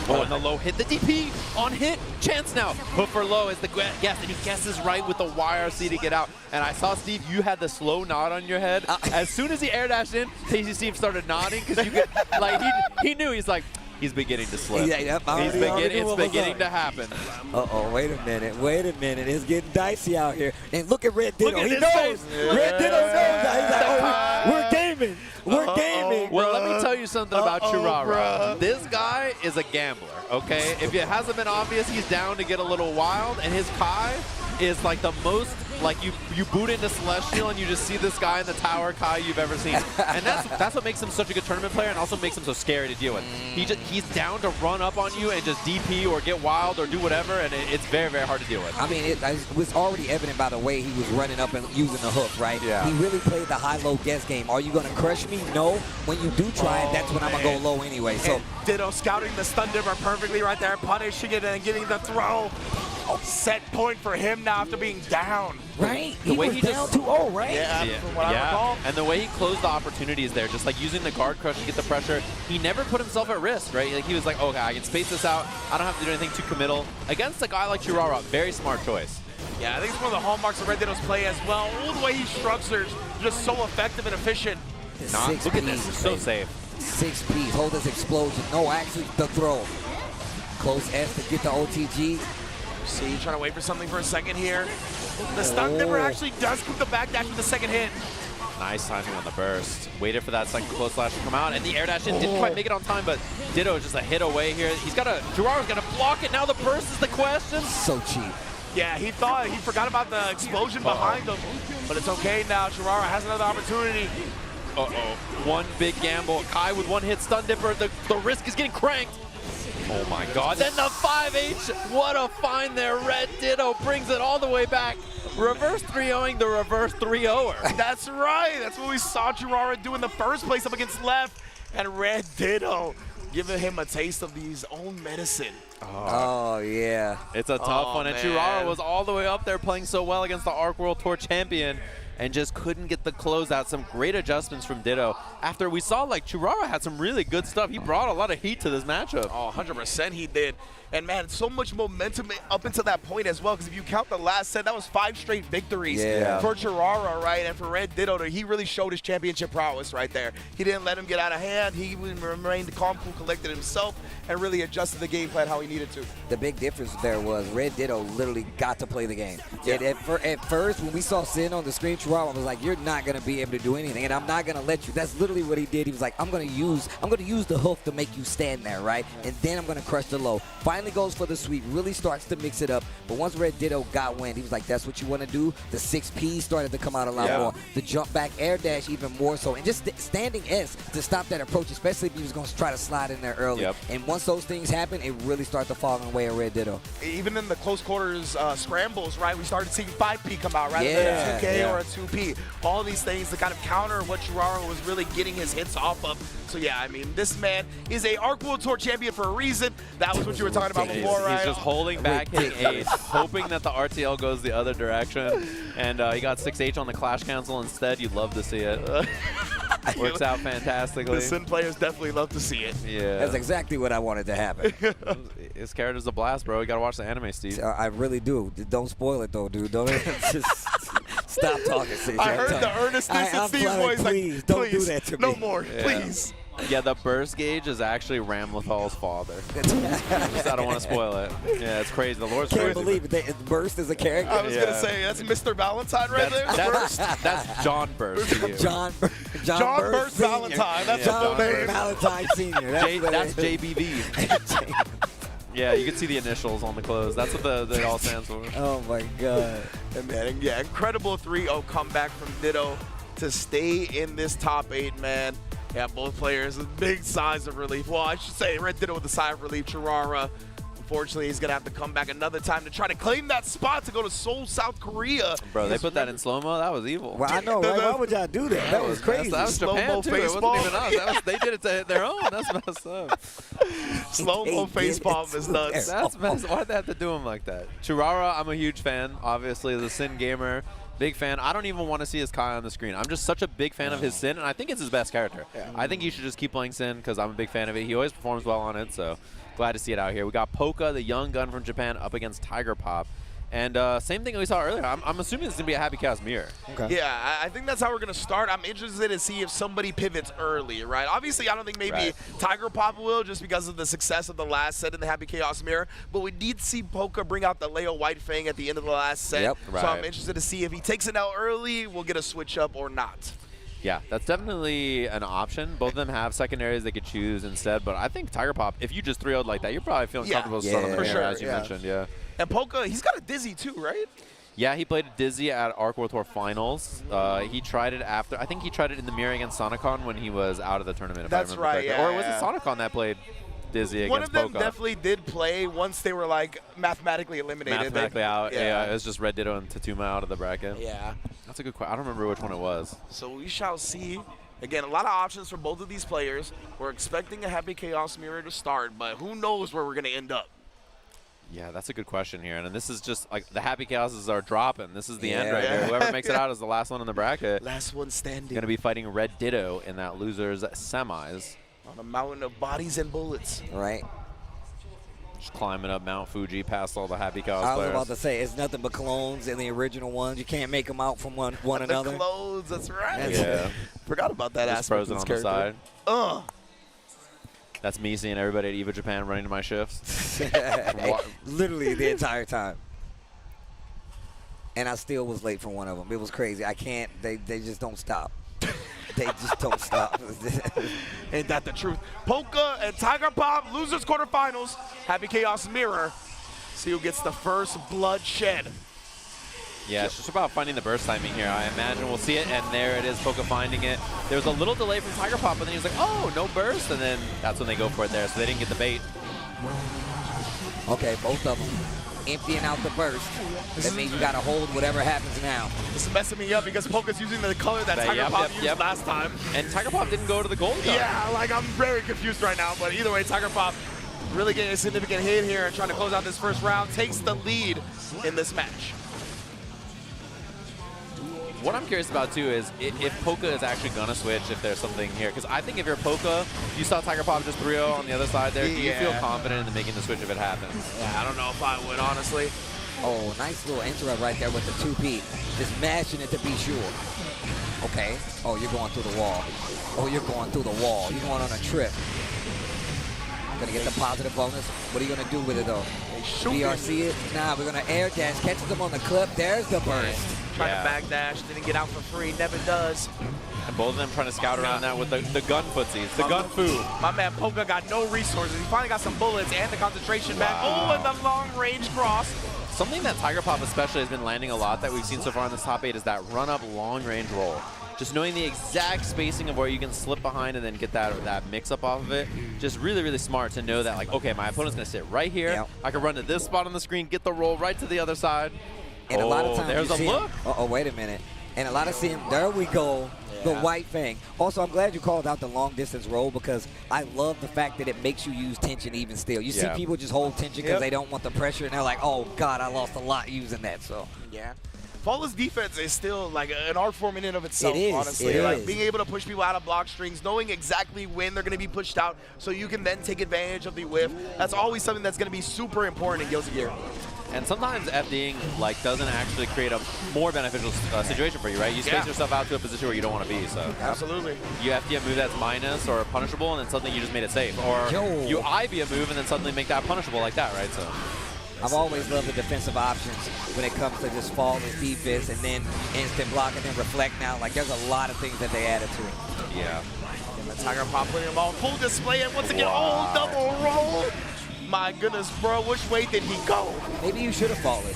Oh, and the low hit. The DP on hit. Chance now. Hook for low is the guess, and he guesses right with the YRC to get out. And I saw, Steve, you had the slow nod on your head. As soon as he air dashed in, Tasty Steve started nodding because you could, like, he knew. He's like, he's beginning to slip. It's beginning to happen. Uh-oh, wait a minute. It's getting dicey out here. And look at Red Ditto. He knows. Red Ditto knows. He's like, oh, we're gaming. We're gaming. Well, let me tell you something about Chirara. This guy is a gambler, okay? If it hasn't been obvious, he's down to get a little wild, and his Kai is like the most, like you boot into Celestial and you just see this guy in the tower Kai you've ever seen. And that's what makes him such a good tournament player and also makes him so scary to deal with. He's down to run up on you and just DP or get wild or do whatever, and it's very, very hard to deal with. I mean, it was already evident by the way he was running up and using the hook, right? Yeah. He really played the high-low guess game. Are you going to crush me? No. When you do try it, that's when I'm going to go low anyway. So Ditto scouting the stun dipper perfectly right there, punishing it and getting the throw. Set point for him now after being down. Right? He was down 2-0, right? Yeah, from what I recall. And the way he closed the opportunities there, just like using the guard crush to get the pressure, he never put himself at risk, right? Like he was like, okay, I can space this out. I don't have to do anything too committal. Against a guy like Chirara, very smart choice. Yeah, I think it's one of the hallmarks of Red Ditto's play as well. All the way he structures, just so effective and efficient. Look at this, so safe. 6Ps, hold this explosion. No, actually, the throw. Close S to get the OTG. See, trying to wait for something for a second here. The stun dipper actually does keep the backdash with the second hit. Nice timing on the burst. Waited for that second close slash to come out, and the air dash in didn't quite make it on time, but Ditto is just a hit away here. Chirara's got to block it. Now the burst is the question. So cheap. Yeah, he forgot about the explosion behind him, but it's okay now. Chirara has another opportunity. One big gamble. Kai with one hit stun dipper. The risk is getting cranked. Oh my God. Then the 5H. What a find there. Red Ditto brings it all the way back. Reverse 3-0ing the reverse 3-0er. That's right. That's what we saw Chirara do in the first place up against Left. And Red Ditto giving him a taste of his own medicine. Oh, yeah. It's a tough one. And Chirara was all the way up there playing so well against the Arc World Tour champion and just couldn't get the closeout. Some great adjustments from Ditto. After we saw like Chirara had some really good stuff. He brought a lot of heat to this matchup. Oh, 100% he did. And man, so much momentum up until that point as well, because if you count the last set, that was 5 straight victories for Chirara, right? And for Red Ditto, he really showed his championship prowess right there. He didn't let him get out of hand. He remained calm, cool, collected himself, and really adjusted the game plan how he needed to. The big difference there was Red Ditto literally got to play the game. Yeah. At first, when we saw Sin on the screen, Chirara was like, you're not going to be able to do anything, and I'm not going to let you. That's literally what he did. He was like, I'm going to use the hoof to make you stand there, right? And then I'm going to crush the low. Finally finally goes for the sweep, really starts to mix it up. But once Red Ditto got wind, he was like, that's what you want to do? The 6P started to come out a lot more. The jump back air dash even more so. And just standing S to stop that approach, especially if he was going to try to slide in there early. And once those things happen, it really starts to fall in the way of Red Ditto. Even in the close quarters scrambles, right, we started seeing 5P come out rather than a 2K or a 2P. All these things to kind of counter what Churaro was really getting his hits off of. So yeah, I mean, this man is a Arc World Tour champion for a reason. That was what you were talking about before, right? He's just holding back his ace, hoping that the RTL goes the other direction. And he got 6H on the Clash Cancel instead. You'd love to see it. Works out fantastically. The Sin players definitely love to see it. Yeah. That's exactly what I wanted to happen. His character's a blast, bro. You gotta watch the anime, Steve. I really do. Don't spoil it, though, dude. Don't just stop talking, CJ. I heard the earnestness in Steve's voice. Please, like, don't do that to me. No more, please. Yeah, the burst gauge is actually Ramlethal's father. I don't want to spoil it. Yeah, it's crazy. The Lord's Can't crazy. believe it. Burst is a character. I was going to say, that's Mr. Valentine right there. That's John Burst to you. John Burst Valentine. That's John Burst Valentine Sr. That's JBV. Yeah, you can see the initials on the clothes. That's what they all stands for. Oh, my God. And man, yeah, incredible 3-0 comeback from Ditto to stay in this top 8, man. Yeah, both players with big sighs of relief. Well, I should say Red Ditto with a sigh of relief. Churaro, unfortunately, he's going to have to come back another time to try to claim that spot to go to Seoul, South Korea. Bro, they put that in slow-mo? That was evil. Well, I know, right? Why would y'all do that? That was crazy. That was Japan, too. It wasn't even us. They did it to their own. That's messed up. Slow-mo facepalm is nuts. That's messed up. Why'd they have to do him like that? Churaro, I'm a huge fan, obviously, the Sin gamer. Big fan. I don't even want to see his Kai on the screen. I'm just such a big fan of his Sin, and I think it's his best character. I think he should just keep playing Sin because I'm a big fan of it. He always performs well on it, so glad to see it out here. We got Poka, the young gun from Japan, up against Tiger Pop. And same thing we saw earlier. I'm assuming it's going to be a Happy Chaos mirror. Okay. Yeah, I think that's how we're going to start. I'm interested to see if somebody pivots early, right? Obviously, I don't think maybe Tiger Pop will just because of the success of the last set in the Happy Chaos mirror. But we did see Poka bring out the Leo White Fang at the end of the last set. So I'm interested to see if he takes it out early, we'll get a switch up or not. Yeah, that's definitely an option. Both of them have secondaries they could choose instead. But I think Tiger Pop, if you just 3-0'd like that, you're probably feeling comfortable starting on the mirror, as you mentioned. Yeah. And Poka, he's got a Dizzy too, right? Yeah, he played Dizzy at Arc World Tour Finals. He tried it after. I think he tried it in the mirror against Sonicon when he was out of the tournament. If I remember correctly. Or was it Sonicon that played Dizzy against Poka? One of them definitely did play once they were like mathematically eliminated. Mathematically out. Yeah, it was just Red Ditto and Tatuma out of the bracket. Yeah. That's a good question. I don't remember which one it was. So we shall see. Again, a lot of options for both of these players. We're expecting a Happy Chaos mirror to start, but who knows where we're going to end up. Yeah, that's a good question here. And this is just like the Happy Chaoses are dropping. This is the end right here. Whoever makes it out is the last one in the bracket. Last one standing. Going to be fighting Red Ditto in that loser's semis. On a mountain of bodies and bullets. Right. Just climbing up Mount Fuji past all the Happy Chaos players. I was about to say, it's nothing but clones in the original ones. You can't make them out from one another. The clones, that's right. Yeah. Forgot about that Just aspect frozen of this on character. the side. That's me seeing everybody at Evo Japan running to my shifts. Literally the entire time. And I still was late for one of them. It was crazy. I can't. They just don't stop. They just don't stop. Ain't that the truth? Poka and Tiger Pop, losers quarterfinals. Happy Chaos mirror. See who gets the first bloodshed. Yeah, it's just about finding the burst timing here. I imagine we'll see it, and there it is, Poka finding it. There was a little delay from Tiger Pop, and then he was like, oh, no burst, and then that's when they go for it there, so they didn't get the bait. Okay, both of them emptying out the burst. That means you got to hold whatever happens now. This is messing me up because Poka's using the color that Tiger Pop used last time. And Tiger Pop didn't go to the gold card. Yeah, like I'm very confused right now, but either way, Tiger Pop really getting a significant hit here and trying to close out this first round, takes the lead in this match. What I'm curious about, too, is if Poka is actually going to switch, if there's something here. Because I think if you're Poka, you saw Tiger Pop just 3-0 on the other side there. Do you feel confident in making the switch if it happens? Yeah, I don't know if I would, honestly. Oh, nice little interrupt right there with the 2P. Just mashing it to be sure. Okay. Oh, you're going through the wall. Oh, you're going through the wall. You're going on a trip. Gonna get the positive bonus. What are you gonna do with it, though? BRC it? Nah, we're gonna air dash. Catches them on the clip. There's the burst. Trying to backdash, didn't get out for free, never does. And both of them trying to scout around that with the gun footsies, the gun foo. My man Polka got no resources. He finally got some bullets and the concentration back. Oh, and the long-range cross. Something that Tiger Pop especially has been landing a lot that we've seen so far in this top 8 is that run-up long-range roll. Just knowing the exact spacing of where you can slip behind and then get that mix-up off of it. Just really, really smart to know that, like, okay, my opponent's going to sit right here. Yep. I can run to this spot on the screen, get the roll right to the other side. And a lot of times there's you a see look. Oh, wait a minute. And a lot of there we go. The white fang. Also, I'm glad you called out the long distance roll because I love the fact that it makes you use tension even still. You see people just hold tension because they don't want the pressure, and they're like, oh, God, I lost a lot using that. So yeah. Paula's defense is still like an art form in and of itself, it is, honestly. Like being able to push people out of block strings, knowing exactly when they're going to be pushed out so you can then take advantage of the whiff. That's always something that's going to be super important in Guilty Gear. And sometimes FDing like doesn't actually create a more beneficial situation for you, right? You space yourself out to a position where you don't want to be. So absolutely, you FD a move that's minus or punishable, and then suddenly you just made it safe. Or you IV a move and then suddenly make that punishable like that, right? So I've always loved the defensive options when it comes to just flawless defense and then instant block and then reflect now. Like there's a lot of things that they added to it. Yeah. And the Tiger Pop putting them on full display, and once again, double roll. My goodness, bro, which way did he go? Maybe you should have fallen.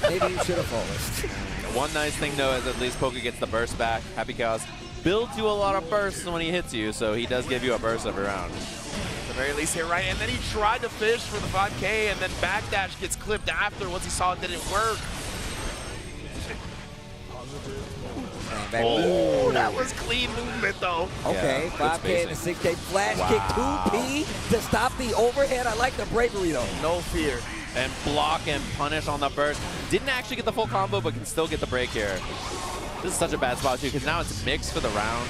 Maybe you should have fallen. One nice thing, though, is at least Poka gets the burst back. Happy Chaos builds you a lot of bursts when he hits you, so he does give you a burst every round. At the very least here, right? And then he tried to fish for the 5K, and then backdash gets clipped after once he saw it didn't work. Oh, that was clean movement, though. Okay, 5K and a 6K flash kick 2P to stop the overhead. I like the bravery, though. No fear. And block and punish on the burst. Didn't actually get the full combo, but can still get the break here. This is such a bad spot, too, because now it's mixed for the round.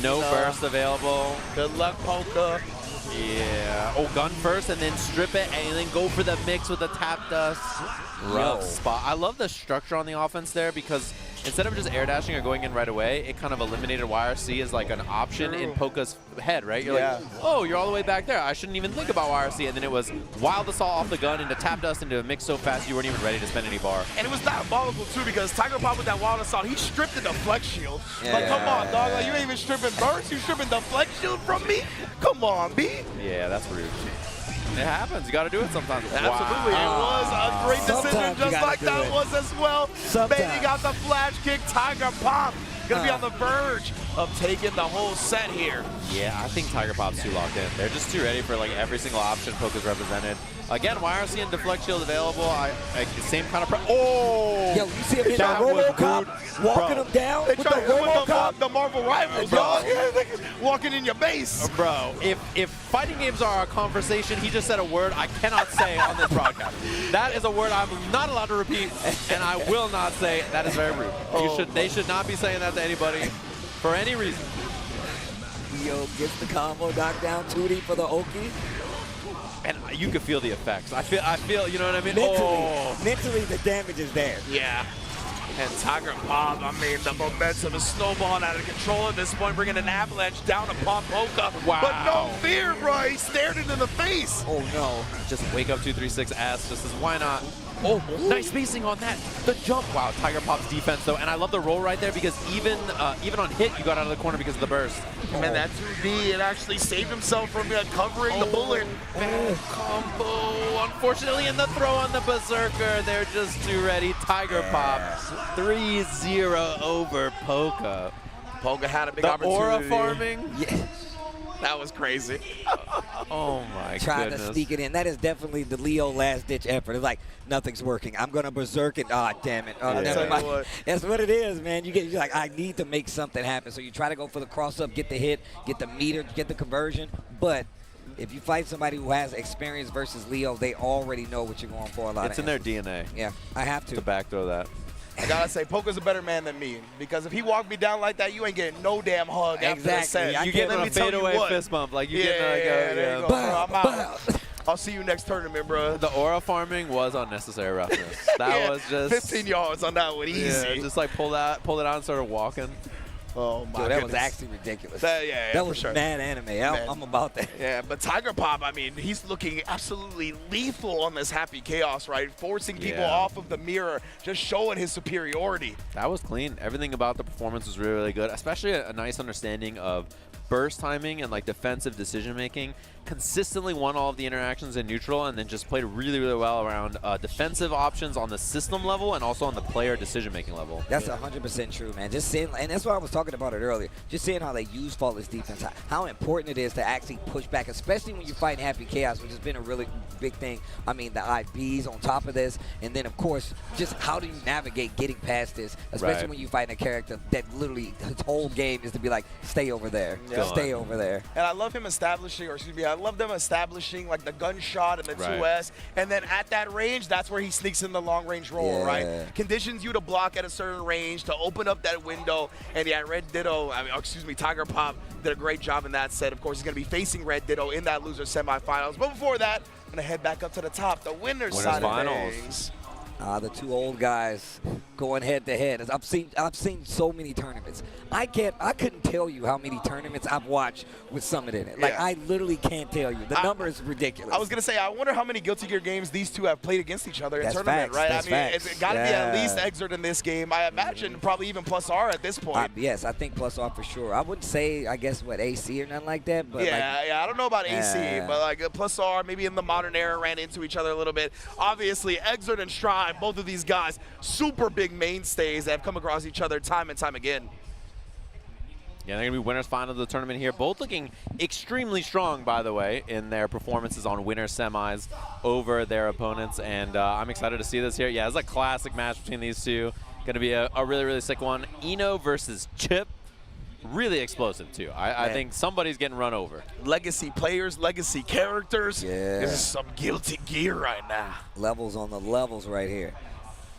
No burst available. Good luck, Polka. Yeah. Oh, gun first and then strip it and then go for the mix with the tap dust. Rough spot. I love the structure on the offense there because instead of just air dashing or going in right away, it kind of eliminated YRC as like an option in Polka's head, right? You're like, oh, you're all the way back there. I shouldn't even think about YRC. And then it was wild assault off the gun into tap dust into a mix so fast you weren't even ready to spend any bar. And it was diabolical too because Tiger Pop with that wild assault, he stripped the deflect shield. Like, come on, dog. Like, you ain't even stripping burst. You stripping deflect shield from me? Come on, B. Yeah, that's rude. It happens. You got to do it sometimes. Absolutely. It was a great decision just like that was as well. Baby got the flash kick. Tiger Pop going to be on the verge of taking the whole set here. Yeah, I think Tiger Pop's too locked in. They're just too ready for like every single option Poka's represented. Again, YRC and deflect shield available. Same kind of oh! Yo, you see him in the RoboCop walking him down with the RoboCop? The Marvel Rivals, dog. Walking in your base. Bro, if fighting games are a conversation, he just said a word I cannot say on this broadcast. That is a word I'm not allowed to repeat, and I will not say. That is very rude. They should not be saying that to anybody for any reason. Yo gets the combo knockdown 2D for the Oki. And you can feel the effects. I feel, you know what I mean? Mentally, the damage is there. Yeah. And Tiger Pop, I mean, the momentum is snowballing out of control at this point, bringing an avalanche down upon Polka. Wow. But no fear, bro. He stared it in the face. Oh, no. Just wake up 236 ass. Just as why not? Oh, nice spacing on that. The jump. Wow, Tiger Pop's defense, though. And I love the roll right there because even on hit, you got out of the corner because of the burst. Man, that 2D, it actually saved himself from covering the bullet. Combo. Unfortunately, in the throw on the Berserker, they're just too ready. Tiger Pop 3-0 over Polka. Polka had a big opportunity. Aura farming. Yeah. That was crazy. Oh, my Trying goodness. to sneak it in. That is definitely the Leo last-ditch effort. It's like, nothing's working. I'm going to berserk it. Oh, damn it. Oh, never mind. That's what it is, man. You're like, I need to make something happen. So you try to go for the cross-up, get the hit, get the meter, get the conversion. But if you fight somebody who has experience versus Leo, they already know what you're going for a lot of It's in their DNA. Yeah, I have to. To backthrow that. I gotta say, Polka's a better man than me because if he walked me down like that, you ain't getting no damn hug after the set. You getting a fadeaway fist bump, like you getting I'm out. I'll see you next tournament, bro. The aura farming was unnecessary roughness. That was just 15 yards on that one, easy. Yeah, just like pulled it out and started walking. Oh my Yo, that goodness. was actually ridiculous. That that was for sure. mad anime. I'm about that. Yeah, but Tiger Pop, I mean, he's looking absolutely lethal on this Happy Chaos, right? Forcing people off of the mirror, just showing his superiority. That was clean. Everything about the performance was really, really good, especially a nice understanding of burst timing and like defensive decision making. Consistently won all of the interactions in neutral, and then just played really, really well around defensive options on the system level and also on the player decision making level. That's 100% true, man. Just seeing, and that's why I was talking about it earlier. Just seeing how they use faultless defense, how important it is to actually push back, especially when you fight Happy Chaos, which has been a really big thing. I mean, the IVs on top of this, and then of course, just how do you navigate getting past this, especially when you fight a character that literally his whole game is to be like, stay over there, stay over there. And I love him establishing, or excuse me, I love them establishing like the gunshot and the 2S, and then at that range, that's where he sneaks in the long range roll, right? Conditions you to block at a certain range to open up that window, and yeah, Red Ditto, I mean, excuse me, Tiger Pop did a great job in that set. Of course, he's going to be facing Red Ditto in that loser semifinals, but before that, I'm going to head back up to the top, the winners side of things. The two old guys going head to head. I've seen so many tournaments. I couldn't tell you how many tournaments I've watched with Summit in it. Like I literally can't tell you. The number is ridiculous. I was gonna say, I wonder how many Guilty Gear games these two have played against each other in tournament, facts. right? That's I mean, facts. it's got to be at least Exert in this game. I imagine probably even Plus R at this point. Yes, I think Plus R for sure. I wouldn't say, I guess, what, AC or nothing like that. But I don't know about AC, but like Plus R, maybe in the modern era, ran into each other a little bit. Obviously, Exert and Strive, both of these guys, super big mainstays that have come across each other time and time again. Yeah, they're going to be winners final of the tournament here. Both looking extremely strong, by the way, in their performances on winner semis over their opponents. And I'm excited to see this here. Yeah, it's a classic match between these two. Going to be a really, really sick one. Eno versus Chip. Really explosive, too. I think somebody's getting run over. Legacy players, legacy characters. Yeah. This is some Guilty Gear right now. Levels on the levels right here.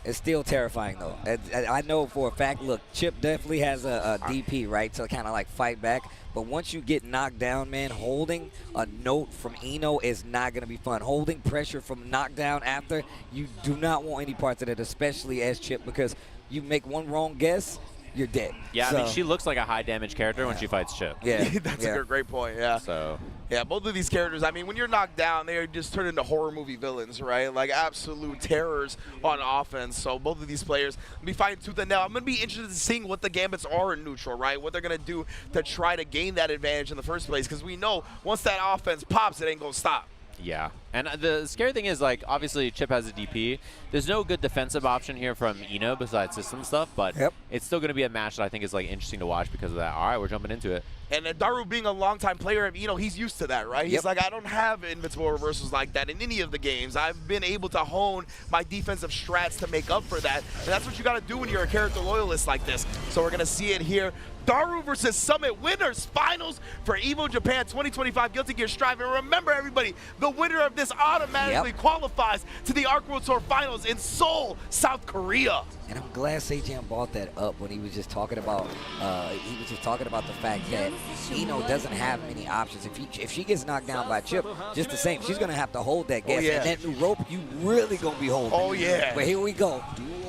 It's still terrifying, though. I know for a fact, look, Chip definitely has a DP, right, to kind of like fight back. But once you get knocked down, man, holding a note from Eno is not going to be fun. Holding pressure from knockdown after, you do not want any parts of that, especially as Chip, because you make one wrong guess, you're dead. Yeah, I mean, she looks like a high damage character when she fights Chip. Yeah, that's a great point, yeah. So, yeah, both of these characters, I mean, when you're knocked down, they just turn into horror movie villains, right? Like absolute terrors on offense. So both of these players will be fighting tooth and nail. I'm going to be interested in seeing what the gambits are in neutral, right? What they're going to do to try to gain that advantage in the first place, because we know once that offense pops, it ain't going to stop. Yeah, and the scary thing is, like, obviously Chip has a DP. There's no good defensive option here from Eno besides system stuff, but it's still going to be a match that I think is, like, interesting to watch because of that. All right, we're jumping into it. And Daru being a longtime player, he's used to that, right? He's like, I don't have invincible reversals like that in any of the games. I've been able to hone my defensive strats to make up for that. And that's what you got to do when you're a character loyalist like this. So we're going to see it here. Daru versus Summit winners finals for Evo Japan 2025 Guilty Gear Strive. And remember, everybody, the winner of this automatically qualifies to the Arc World Tour Finals in Seoul, South Korea. And I'm glad Seijan brought that up when he was just talking about the fact that Eno doesn't have many options. If she gets knocked down by Chip, just the same, she's gonna have to hold that gas. And that new rope, you really gonna be holding. Oh yeah. But here we go.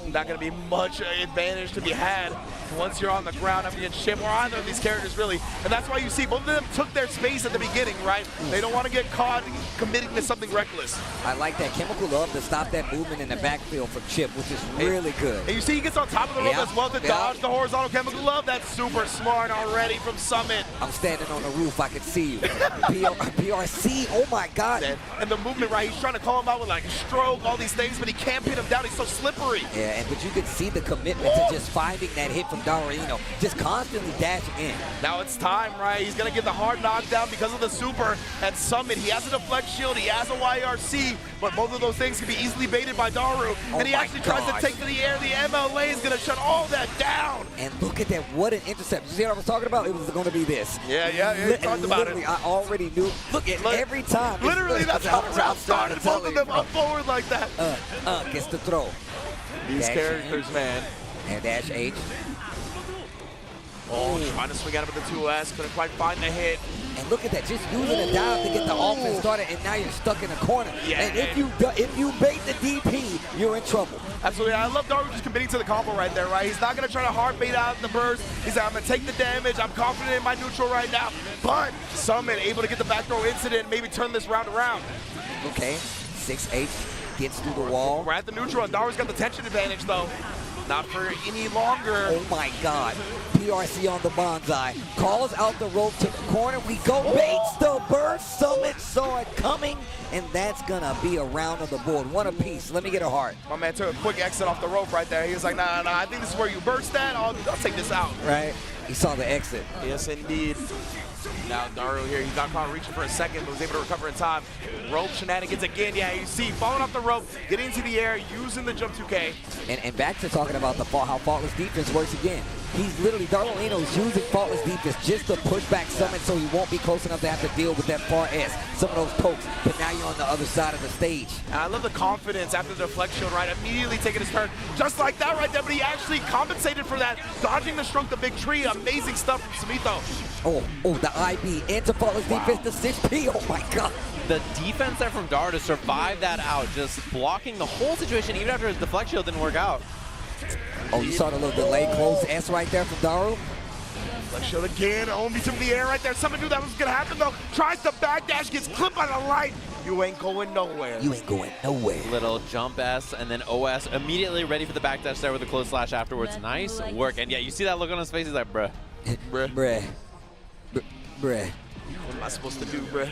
Not gonna be much advantage to be had once you're on the ground. I mean, Chip or either of these characters really, and that's why you see both of them took their space at the beginning, right? They don't want to get caught committing to something reckless. I like that chemical love to stop that movement in the backfield from Chip, which is really good. And you see he gets on top of the rope as well to dodge the horizontal chemical love. That's super smart already from Summit. I'm standing on the roof. I can see you. PRC, oh my God. And the movement, right? He's trying to call him out with like a stroke, all these things, but he can't pin him down. He's so slippery. Yeah, but you can see the commitment to just finding that hit from Daru, just constantly dashing in. Now it's time, right? He's going to get the hard knockdown because of the super at Summit. He has a deflect shield. He has a YRC, but both of those things can be easily baited by Daru. And he actually tries to take to the air. The MLA is going to shut all that down. And look at that. What an intercept. You see what I was talking about? It was going to be this. Yeah, you talked about it. I already knew. Look at every time. Literally, that's how the round started. Both of them up forward like that. Gets the throw. These characters, man. And dash H. Oh, trying to swing out of the 2S. Couldn't quite find the hit. And look at that, just using a dive to get the offense started, and now you're stuck in a corner. Yeah, and if you bait the DP, you're in trouble. Absolutely. I love Daru just committing to the combo right there, right? He's not going to try to hard bait out the burst. He's like, I'm going to take the damage. I'm confident in my neutral right now. But Summit able to get the back throw incident and maybe turn this round around. Okay, 6H gets through the wall. We're at the neutral, and Daru's got the tension advantage, though. Not for any longer. Oh my God. PRC on the bonsai. Calls out the rope to the corner. We go, baits the burst. Summit saw it coming, and that's gonna be a round on the board. One apiece. Let me get a heart. My man took a quick exit off the rope right there. He was like, nah, I think this is where you burst that. I'll take this out. Right. He saw the exit. Yes, indeed. Now Daru here, he got caught reaching for a second, but was able to recover in time. Rope shenanigans again. Yeah, you see, falling off the rope, getting into the air, using the jump 2K. And back to talking about how faultless defense works again. He's literally, Darlino's using faultless defense just to push back Summit so he won't be close enough to have to deal with that far S, some of those pokes, but now you're on the other side of the stage. And I love the confidence after the deflection, right? Immediately taking his turn, just like that right there, but he actually compensated for that, dodging the Shrunk the Big Tree. Amazing stuff from Sumito. Oh, the IB into faultless defense, the 6P, oh my God. The defense there from Daru to survive that out, just blocking the whole situation even after his deflect shield didn't work out. Oh, you saw the little delay close S right there from Daru? Flex shield again, only to the air right there. Someone knew that was gonna happen though. Tries to backdash, gets clipped by the light. You ain't going nowhere. You ain't going nowhere. Little jump S and then OS immediately ready for the backdash there with a close slash afterwards. Nice work. And yeah, you see that look on his face, he's like, bruh. Bruh. Bruh. What am I supposed to do, bruh?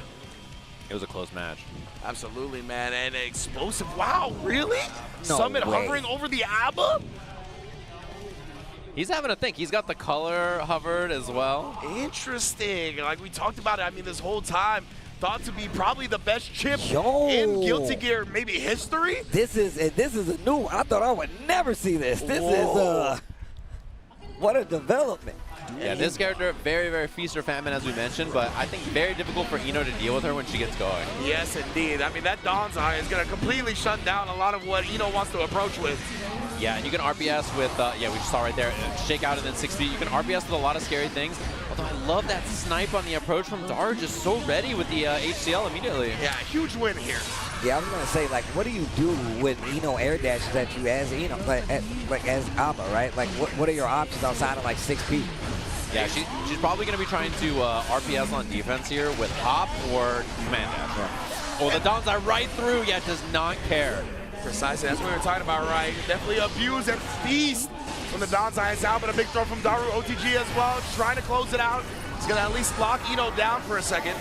It was a close match. Absolutely, man. And explosive. Wow, really? No Summit way. hovering over the ABBA? He's having a think. He's got the color hovered as well. Interesting. Like we talked about it, I mean, this whole time, thought to be probably the best chip Yo. in Guilty Gear, maybe history. This is a new one. I thought I would never see this. This is what a development. Yeah, this character, very, very feast or famine, as we mentioned, but I think very difficult for Ino to deal with her when she gets going. Yes, indeed. I mean, that Dawn's Eye is going to completely shut down a lot of what Ino wants to approach with. Yeah, and you can RPS with, yeah, we just saw right there, shake out and then 6 feet. You can RPS with a lot of scary things. Although I love that snipe on the approach from Daru, just so ready with the HCL immediately. Yeah, huge win here. Yeah, I was gonna say, like, what do you do when Ino air dashes at you as Ino, like as Abba, right? Like, what are your options outside of like 6P? Yeah, she's probably going to be trying to RPS on defense here with Hop or Command Dash. Yeah. Oh, the Don's Eye right through, yet does not care. Precisely, that's what we were talking about, right? Definitely abuse and feast when the Don's Eye is out, but a big throw from Daru OTG as well, trying to close it out. He's going to at least lock Ino down for a second.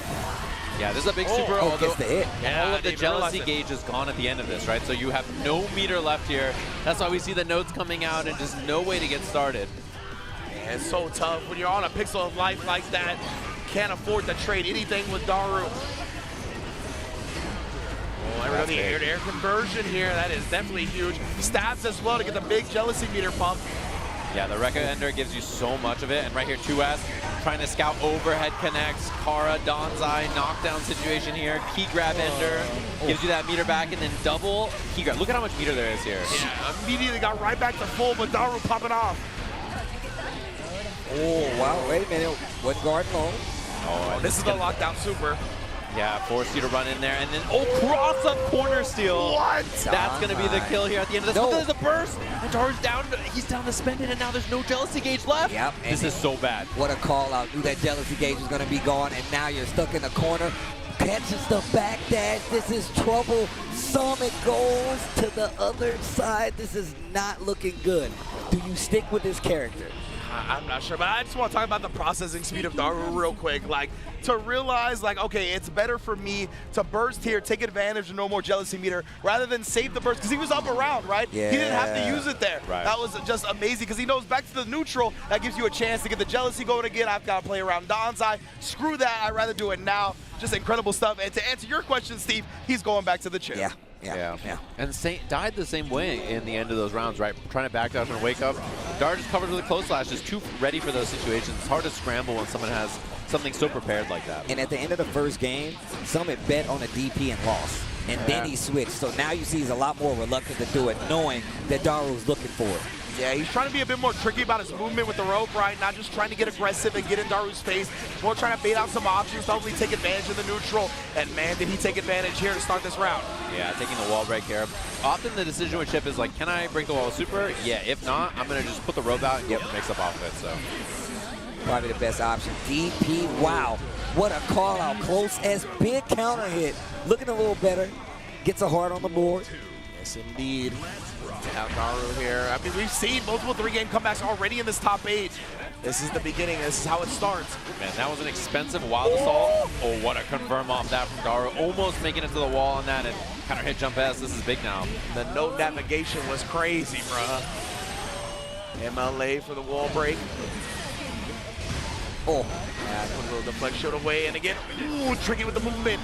Yeah, this is a big super, gets although the hit. Yeah, all of the jealousy gauge is gone at the end of this, right? So you have no meter left here. That's why we see the notes coming out and just no way to get started. Yeah, it's so tough when you're on a pixel of life like that. Can't afford to trade anything with Daru. Oh, the air-to-air conversion here, that is definitely huge. Stabs as well to get the big jealousy meter pump. Yeah, the Rekka Ender gives you so much of it, and right here 2S trying to scout overhead connects. Kara, Don's Eye, knockdown situation here. Key grab Ender gives you that meter back, and then double key grab. Look at how much meter there is here. Yeah, immediately got right back to full, but Daru popping off. Oh, wow, wait a minute. Wasn't guarding long. Oh, this is the lockdown super. Yeah, force you to run in there, and then, cross-up corner steal. What? That's going to be the kill here at the end of this. No. But there's a burst, and Daru's down, he's down to spend it, and now there's no jealousy gauge left. Yep. This is so bad. What a call out. Knew that jealousy gauge was going to be gone, and now you're stuck in the corner. Catches the back dash. This is trouble. Summit goes to the other side. This is not looking good. Do you stick with this character? I'm not sure, but I just want to talk about the processing speed of Daru real quick. Like, to realize, like, okay, it's better for me to burst here, take advantage of no more jealousy meter, rather than save the burst, because he was up around, right? Yeah. He didn't have to use it there. Right. That was just amazing, because he knows back to the neutral, that gives you a chance to get the jealousy going again. I've got to play around Don's Eye. Screw that, I'd rather do it now. Just incredible stuff. And to answer your question, Steve, he's going back to the chip. Yeah. And died the same way in the end of those rounds, right? Trying to back dash and wake up. Daru just covered with a close slash, just too ready for those situations. It's hard to scramble when someone has something so prepared like that. And at the end of the first game, Summit bet on a DP and lost. And then he switched. So now you see he's a lot more reluctant to do it, knowing that Daru's looking for it. Yeah, he's trying to be a bit more tricky about his movement with the rope, right? Not just trying to get aggressive and get in Daru's face. More trying to bait out some options, hopefully take advantage of the neutral. And man, did he take advantage here to start this round. Yeah, taking the wall break here. Often the decision with Chip is like, can I break the wall with super? Yeah, if not, I'm going to just put the rope out and get mix up off of it. So probably the best option. DP, wow. What a call out. Close as big counter hit. Looking a little better. Gets a heart on the board. Yes, indeed. Now Daru here. I mean, we've seen multiple 3-game comebacks already in this top 8. This is the beginning. This is how it starts. Man, that was an expensive wild assault. Oh, what a confirm off that from Daru. Almost making it to the wall on that and counter hit jump S. This is big now. The no navigation was crazy, bruh. MLA for the wall break. Oh. Yeah, put a little deflection away, and again, ooh, tricky with the movement.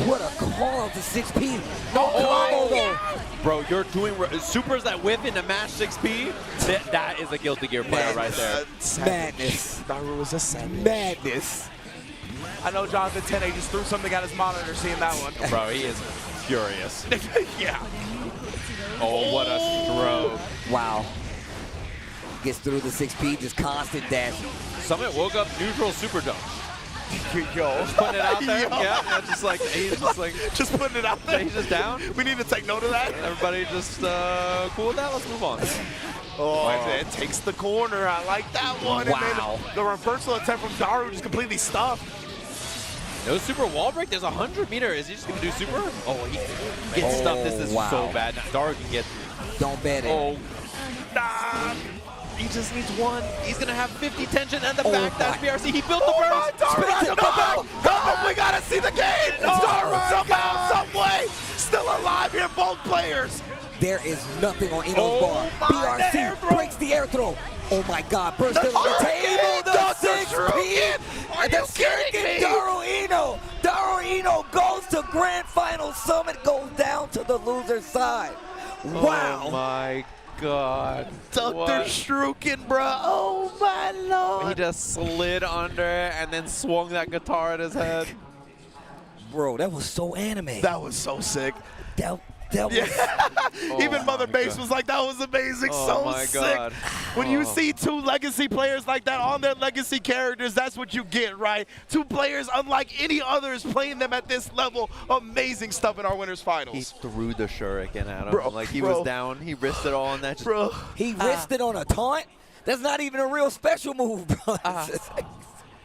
What a call out to 6P. No combo though. Bro, you're doing supers that whip into match 6P. That is a Guilty Gear player right there. Madness. Daru was a savage. Madness. I know Jonathan Tene just threw something at his monitor seeing that one. Bro, he is furious. Yeah. Oh, what a stroke. Wow. Gets through the 6P, just constant dashing. Summit woke up neutral super dunk. Yo. Just putting it out there. Yeah, just like, he's just like. Just putting it out there. He's just down. We need to take note of that. Everybody just cool with that. Let's move on. Oh, it takes the corner. I like that one. Wow. And then the reversal attempt from Daru just completely stuffed. No super wall break. There's a 100-meter. Is he just going to do super? Oh, he gets stuffed. This is so bad. Now, Daru can get. Don't bet it. Oh. Nah. He just needs one. He's going to have 50 tension and the back dash BRC. He built the burst. Daru, we got to see the game. Daru somehow, some way, still alive here, both players. There is nothing on Ino's bar. BRC breaks the air throw. Oh my God, burst it on the table. The 6P. Are you kidding me? Daru Ino. Daru Ino goes to grand final. Summit goes down to the loser's side. Wow. Oh my God. Dr. Struken, bro. Oh my Lord. He just slid under and then swung that guitar at his head. Bro, that was so anime. That was so sick. That was. Even Mother Base was like, that was amazing. Oh my sick. God. When you see two legacy players like that on their legacy characters, that's what you get, right? Two players unlike any others playing them at this level. Amazing stuff in our winners finals. He threw the shuriken at him. Bro, like he was down. He risked it all on that. Bro. He risked it on a taunt? That's not even a real special move, bro.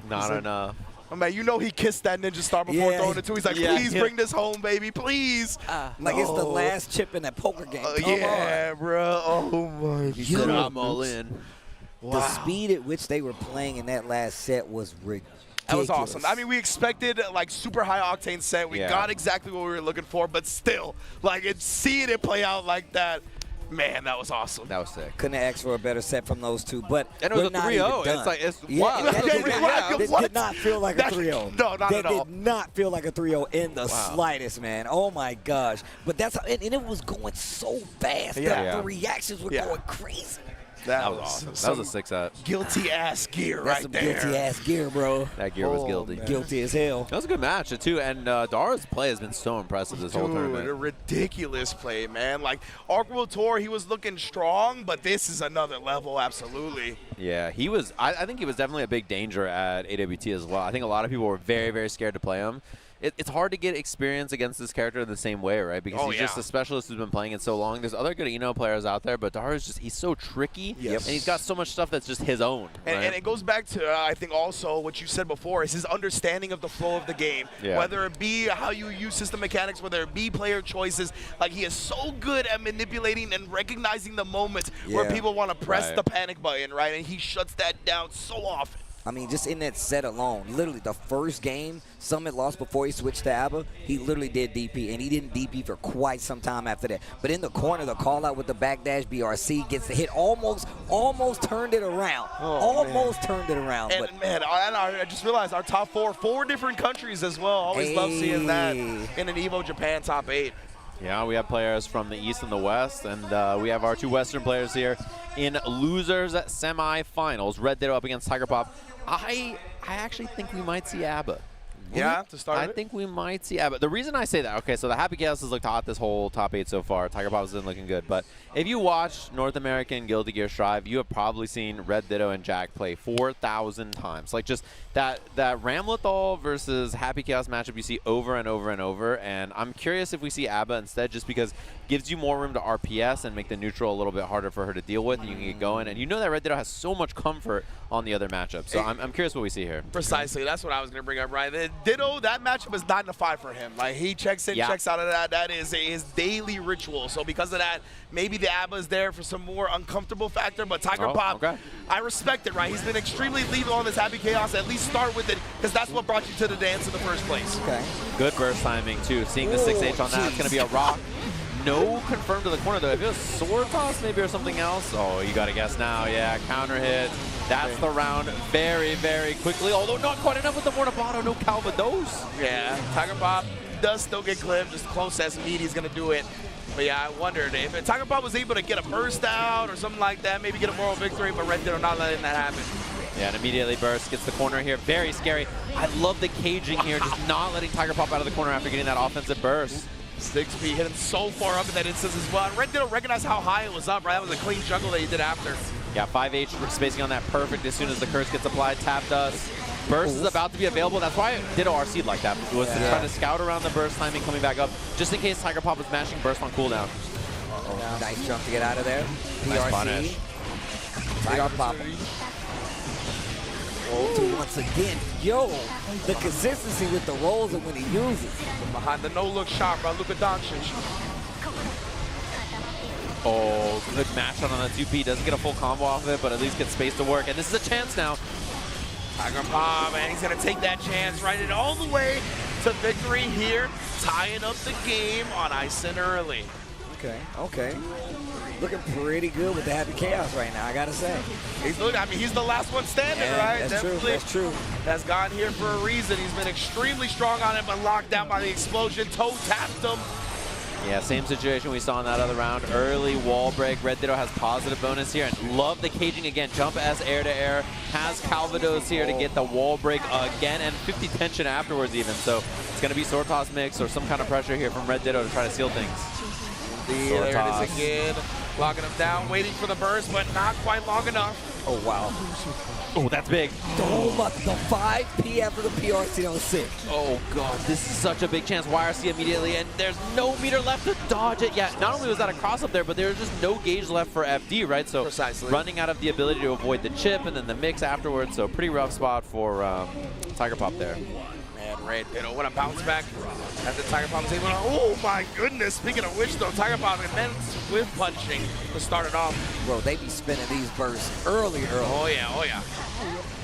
Not enough. Oh, man, you know he kissed that ninja star before throwing it too. He's like, please bring this home, baby, please. Like it's the last chip in that poker game. Yeah, bro. Oh, my God. I'm all in. Wow. The speed at which they were playing in that last set was ridiculous. That was awesome. I mean, we expected like super high octane set. We got exactly what we were looking for, but still, like seeing it play out like that, man, that was awesome. That was sick. Couldn't have asked for a better set from those two, but and it was a 3-0. It's like, it's wow. This did not feel like a 3-0. No, not at all. That did not feel like a 3-0 in the slightest, man. Oh my gosh. But that's how, and it was going so fast. The reactions were going crazy. That was awesome. That was a 6 out. Guilty ass gear That's right there. Guilty ass gear, bro. That gear was guilty. Man. Guilty as hell. That was a good match, too. And Daru's play has been so impressive this whole tournament. A ridiculous play, man. Like, Arc World Tour, he was looking strong, but this is another level, absolutely. Yeah, he was. I think he was definitely a big danger at AWT as well. I think a lot of people were very, very scared to play him. It's hard to get experience against this character in the same way, right? Because he's just a specialist who's been playing it so long. There's other good Eno players out there, but Daru's just, he's so tricky, and he's got so much stuff that's just his own. Right? And it goes back to, I think also what you said before, is his understanding of the flow of the game. Whether it be how you use system mechanics, whether it be player choices, like he is so good at manipulating and recognizing the moments where people want to press the panic button, right? And he shuts that down so often. I mean, just in that set alone, literally the first game Summit lost before he switched to ABBA, he literally did DP, and he didn't DP for quite some time after that. But in the corner, the call out with the backdash BRC gets the hit, almost turned it around. Turned it around. And but man, I just realized our top four different countries as well. Always love seeing that in an Evo Japan top 8. Yeah, we have players from the East and the West, and we have our two Western players here in losers semifinals. Red Ditto up against Tiger Pop. I actually think we might see ABBA. Yeah, to start I it. think we might see Abba. The reason I say that, okay, so the Happy Chaos has looked hot this whole top 8 so far. Tiger Pops isn't looking good. But if you watch North American Guilty Gear Strive, you have probably seen Red Ditto and Jack play 4,000 times. Like just that Ramlethal versus Happy Chaos matchup you see over and over and over. And I'm curious if we see Abba instead, just because it gives you more room to RPS and make the neutral a little bit harder for her to deal with, and you can get going. And you know that Red Ditto has so much comfort on the other matchup. So I'm curious what we see here. Precisely. That's what I was going to bring up, right? Ditto, that matchup is 9 to 5 for him. Like, he checks in, checks out of that. That is his daily ritual. So because of that, maybe the Abba is there for some more uncomfortable factor. But Tiger Pop, I respect it, right? He's been extremely lethal on this Happy Chaos. At least start with it, because that's what brought you to the dance in the first place. Okay. Good burst timing, too. Seeing the 6H on that, it's going to be a rock. No confirmed to the corner, though. If it was sword toss maybe or something else, oh, you got to guess now. Yeah, counter hit. That's the round very, very quickly, although not quite enough with the Mortabato, no Calvados. Yeah, Tiger Pop does still get clipped, just close as he's going to do it. But yeah, I wondered if Tiger Pop was able to get a burst out or something like that, maybe get a moral victory, but Red Ditto not letting that happen. Yeah, and immediately burst, gets the corner here. Very scary. I love the caging here, just not letting Tiger Pop out of the corner after getting that offensive burst. 6P hit him so far up in that instance as well. And Red Ditto recognized how high it was up, right? That was a clean juggle that he did after. Yeah, 5H spacing on that perfect as soon as the curse gets applied. Tap dust. Burst is about to be available. That's why Ditto RC'd like that. It was to try to scout around the burst timing coming back up, just in case Tiger Pop was mashing burst on cooldown. Nice jump to get out of there. Nice PRC. punish. Tiger Pop. Once again, yo, the consistency with the rolls and when he uses. Behind the no-look shot by Luka Doncic. Oh, good match shot on the 2P. Doesn't get a full combo off of it, but at least gets space to work. And this is a chance now. Tiger Pop, and he's going to take that chance, right it all the way to victory here, tying up the game on ice and early. Okay, okay. Looking pretty good with the Happy Chaos right now, I gotta say. He's looking, I mean, he's the last one standing, right? That's true, that's true. That's gone here for a reason. He's been extremely strong on it, but locked down by the explosion. Toe tapped him. Yeah, same situation we saw in that other round. Early wall break. Red Ditto has positive bonus here. And love the caging again. Jump S air to air. Has Calvados here to get the wall break again. And 50 tension afterwards even. So it's going to be sword toss mix or some kind of pressure here from Red Ditto to try to seal things. There it is again. Locking him down, waiting for the burst, but not quite long enough. Oh, wow. Oh, that's big. Oh, my, the 5P after the PRC on 6. Oh, God, this is such a big chance. YRC immediately, and there's no meter left to dodge it. Yeah, not only was that a cross-up there, but there was just no gauge left for FD, right? So running out of the ability to avoid the chip and then the mix afterwards. So pretty rough spot for Tiger Pop there. Man, Red Ditto, what a bounce back after Tiger Pop was able to, oh my goodness. Speaking of which though, Tiger Pop immense with punching to start it off. Bro, they be spinning these bursts early. Oh yeah, oh yeah.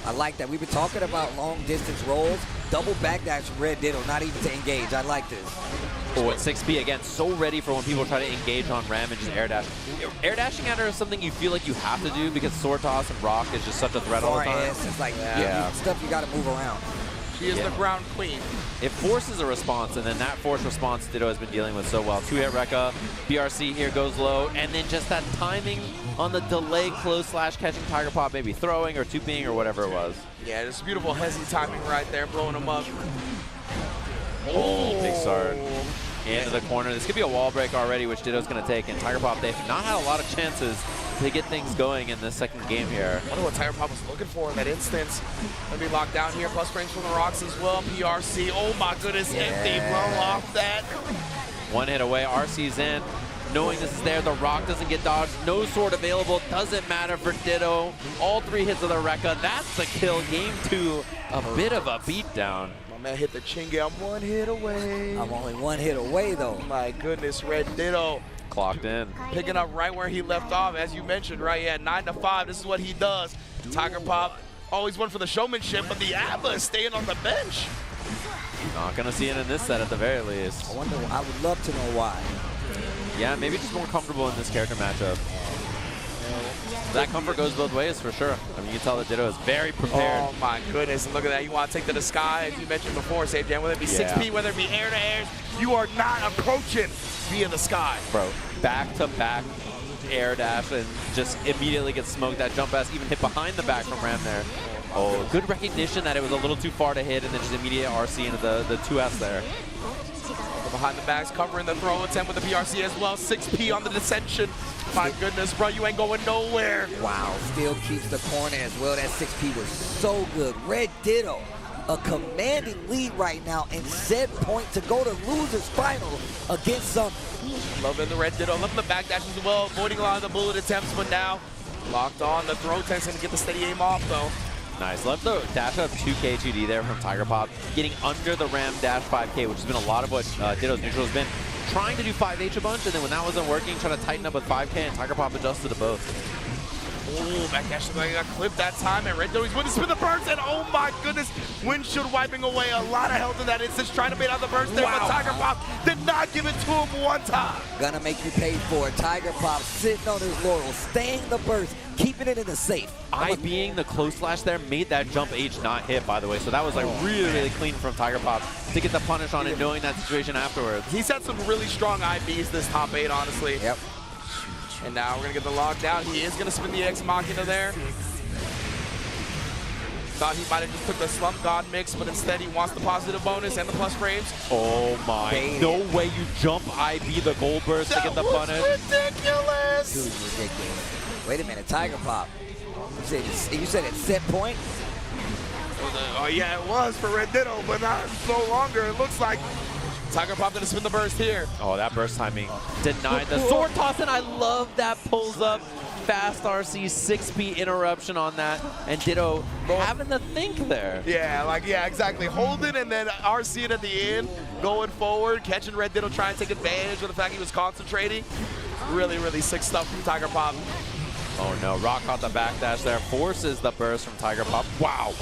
I like that. We've been talking about long distance rolls. Double backdash from Red Ditto, not even to engage. I like this. Oh, at 6P again, so ready for when people try to engage on Ram and just air dash. Air dashing at her is something you feel like you have to do because sword toss and rock is just such a threat all the time. It's like stuff you got to move around. She is the ground queen. It forces a response, and then that forced response Ditto has been dealing with so well. 2-hit Rekka, BRC here goes low, and then just that timing on the delay close slash catching Tiger Pop, maybe throwing or 2Ping or whatever it was. Yeah, just beautiful hezzy timing right there, blowing him up. Oh, big start. Into the corner. This could be a wall break already, which Ditto's going to take. And Tiger Pop, they've not had a lot of chances to get things going in this second game here. I wonder what Tiger Pop was looking for in that instance. Gonna be locked down here. Plus range from the rocks as well. PRC. Oh my goodness, empty. Blow off that. One hit away. RC's in. Knowing this is there, the rock doesn't get dodged. No sword available. Doesn't matter for Ditto. All 3 hits of the Rekka. That's the kill. Game 2. A bit of a beatdown. Man, hit the chingy. I'm 1 hit away. I'm only 1 hit away, though. My goodness, Red Ditto. Clocked in. Picking up right where he left off, as you mentioned, right? Yeah, 9 to 5. This is what he does. Tiger Pop always went for the showmanship, but the Abba is staying on the bench. Not going to see it in this set at the very least. I wonder, I would love to know why. Yeah, maybe just more comfortable in this character matchup. That comfort goes both ways for sure. I mean, you can tell that Ditto is very prepared. Oh my goodness, and look at that. You want to take to the sky, as you mentioned before, Save Jam, whether it be 6P, whether it be air to air, you are not approaching via the sky. Bro, back to back air dash and just immediately gets smoked. That jump pass even hit behind the back from Ram there. Oh Oh, good recognition that it was a little too far to hit, and then just immediate RC into the 2S there. Behind the backs, covering the throw attempt with the PRC as well. 6P on the dissension. My goodness, bro, you ain't going nowhere. Wow, still keeps the corner as well. That 6P was so good. Red Ditto, a commanding lead right now, and set point to go to losers final against some. Loving the Red Ditto, loving the backdash as well, avoiding a lot of the bullet attempts, but now locked on. The throw attempt's gonna get the steady aim off though. Nice. Left the dash up 2K 2D there from Tiger Pop, getting under the Ram dash 5K, which has been a lot of what Ditto's neutral has been. Trying to do 5H a bunch, and then when that wasn't working, trying to tighten up with 5K, and Tiger Pop adjusted to both. Oh, backdash got clipped that time, and Red Ditto, he's with the spin the burst, and oh my goodness, windshield wiping away a lot of health in that instance, trying to bait out the burst there, but Tiger Pop did not give it to him one time. Gonna make you pay for it. Tiger Pop sitting on his laurels, staying the burst, keeping it in the safe. Being the close slash there made that jump H not hit, by the way, so that was like really clean from Tiger Pop to get the punish on it, knowing that situation afterwards. He's had some really strong IBs this top 8, honestly. Yep. And now we're going to get the lockdown. He is going to spin the Ex Machina there. Thought he might have just took the Slump God mix, but instead he wants the positive bonus and the plus frames. Oh my, no way you jump IB the gold burst to get the punish. Ridiculous! Dude, ridiculous. Wait a minute, Tiger Pop. You said it's set point? Oh yeah, it was for Red Ditto, but not no longer. It looks like Tiger Pop gonna spin the burst here. Oh, that burst timing denied the sword toss, and I love that pulls up fast RC 6P interruption on that, and Ditto having to think there. Yeah, exactly. Hold it and then RC it at the end, going forward, catching Red Ditto, trying to take advantage of the fact he was concentrating. Really sick stuff from Tiger Pop. Oh no, Rock caught the backdash there, forces the burst from Tiger Pop. Wow.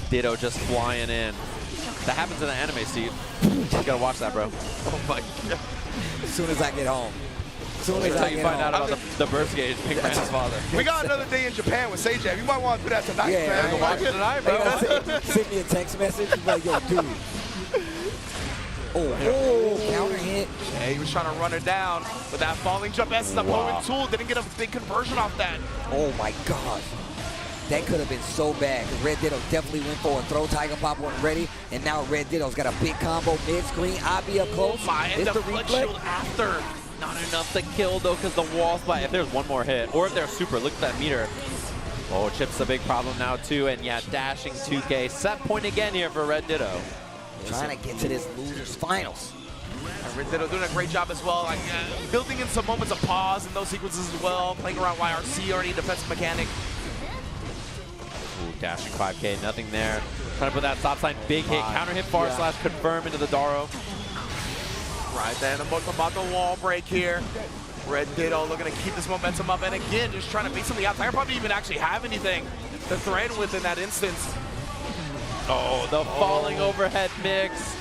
Ditto just flying in. That happens in the anime, Steve. You gotta watch that, bro. Oh my god. As soon as I get home. As soon as Until I you get find home. out about the burst gauge, Big Brand's father. We got another day in Japan with Sejam. You might want to do that tonight, Yeah, man. I can watch it tonight, bro. Send me a text message. He's like, yo, dude. Oh, counter hit. Yeah, he was trying to run it down, but that falling jump S is a potent tool. Didn't get a big conversion off that. Oh my God. That could have been so bad. Red Ditto definitely went for a throw. Tiger Pop wasn't ready, and now Red Ditto's got a big combo mid-screen. I'll be up close. Oh my, and it's the the flex reflex. shield after. Not enough to kill, though, because the wall spot, if there's one more hit, or if they're super, look at that meter. Oh, Chip's a big problem now, too, and yeah, dashing 2K. Set point again here for Red Ditto. Trying to get to this losers finals. And Red Ditto doing a great job as well, like building in some moments of pause in those sequences as well, playing around YRC, already defensive mechanic. Ooh, dashing 5K, nothing there. Trying to put that stop sign, big hit, counter hit, far slash, confirm into the Daro. Right then, about the wall break here. Red Ditto looking to keep this momentum up, and again, just trying to beat something out. Tiger Pop didn't even actually have anything to threaten with in that instance. Oh, the falling overhead mix.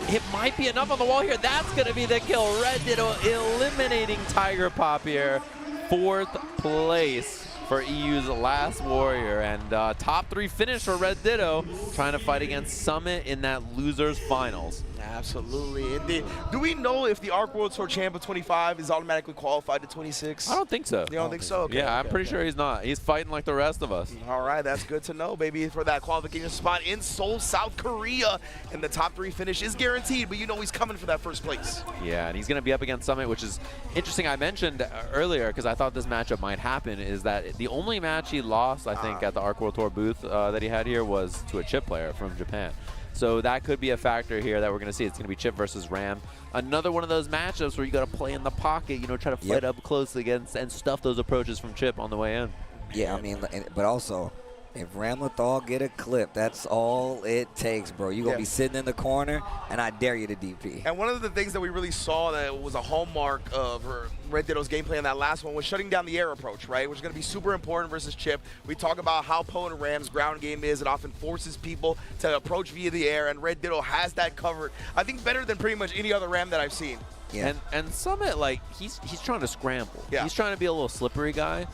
It might be enough on the wall here. That's going to be the kill. Red Ditto eliminating Tiger Pop here. 4th place for EU's last warrior. And top 3 finish for Red Ditto, trying to fight against Summit in that losers finals. Absolutely, indeed. Do we know if the ARC World Tour champ of 25 is automatically qualified to 26? I don't think so. You don't think so? Okay, yeah, I'm okay, pretty sure he's not. He's fighting like the rest of us. All right, that's good to know, baby, for that qualification spot in Seoul, South Korea. And the top 3 finish is guaranteed, but you know he's coming for that first place. Yeah, and he's going to be up against Summit, which is interesting. I mentioned earlier, because I thought this matchup might happen, is that the only match he lost, I think, at the ARC World Tour booth that he had here was to a Chip player from Japan. So that could be a factor here that we're going to see. It's going to be Chip versus Ram. Another one of those matchups where you got to play in the pocket, you know, try to fight up close against and stuff those approaches from Chip on the way in. Yeah, I mean, but also, if Ram Lethal get a clip, that's all it takes, bro. You're going to be sitting in the corner, and I dare you to DP. And one of the things that we really saw that was a hallmark of Red Ditto's gameplay in that last one was shutting down the air approach, right? Which is going to be super important versus Chip. We talk about how potent Ram's ground game is. It often forces people to approach via the air, and Red Ditto has that covered, I think, better than pretty much any other Ram that I've seen. Yeah. And Summit, like, he's trying to scramble. Yeah. He's trying to be a little slippery guy.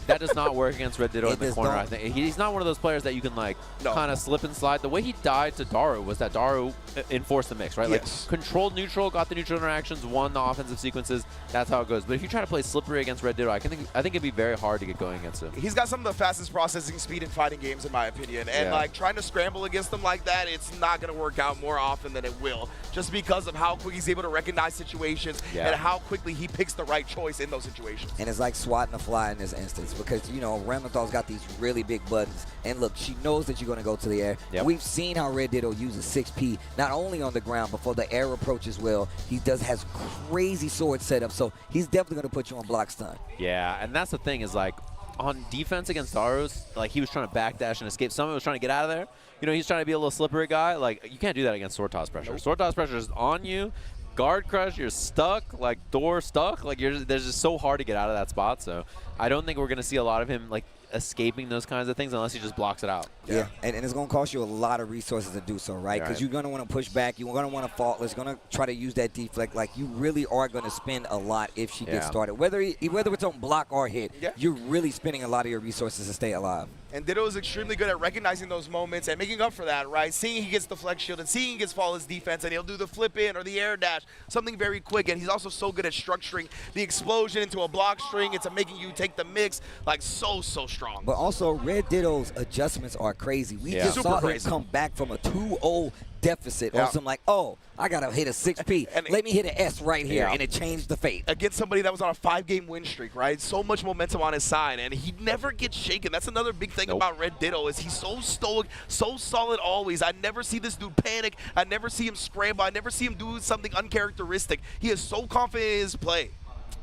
That does not work against Red Ditto in the corner, not. I think. He's not one of those players that you can, like, kind of slip and slide. The way he died to Daru was that Daru enforced the mix, right? Yes. Like, controlled neutral, got the neutral interactions, won the offensive sequences. That's how it goes. But if you try to play slippery against Red Ditto, I think it'd be very hard to get going against him. He's got some of the fastest processing speed in fighting games, in my opinion. And, like, trying to scramble against them like that, it's not going to work out more often than it will. Just because of how quick he's able to recognize situations and how quickly he picks the right choice in those situations. And it's like swatting a fly in this instance because, you know, Ramlethal's got these really big buttons. And look, she knows that you're going to go to the air. We've seen how Red Ditto uses 6P, not only on the ground, but for the air approach as well. He has crazy sword setup, so he's definitely going to put you on block stun. Yeah, and that's the thing is, like, on defense against Daru's, like, he was trying to backdash and escape. Someone was trying to get out of there. You know, he's trying to be a little slippery guy. Like, you can't do that against sword toss pressure. Sword toss pressure is on you. Guard crush, you're stuck, like door stuck. Like there's just so hard to get out of that spot. So I don't think we're going to see a lot of him like escaping those kinds of things unless he just blocks it out. Yeah, and it's going to cost you a lot of resources to do so, right? Because you're going to want to push back. You're going to want to faultless. Going to try to use that deflect. Like, you really are going to spend a lot if she gets started. Whether it's on block or hit, you're really spending a lot of your resources to stay alive. And Ditto is extremely good at recognizing those moments and making up for that, right? Seeing he gets the flex shield and seeing he gets flawless defense, and he'll do the flip in or the air dash, something very quick. And he's also so good at structuring the explosion into a block string, into making you take the mix, like so strong. But also, Red Ditto's adjustments are crazy. We just saw him come back from a 2-0 deficit on some like, oh, I got to hit a 6P. And let me hit an S right here, and it changed the fate. Against somebody that was on a 5-game win streak, right? So much momentum on his side, and he never gets shaken. That's another big thing about Red Ditto is he's so stoic, so solid always. I never see this dude panic. I never see him scramble. I never see him do something uncharacteristic. He is so confident in his play.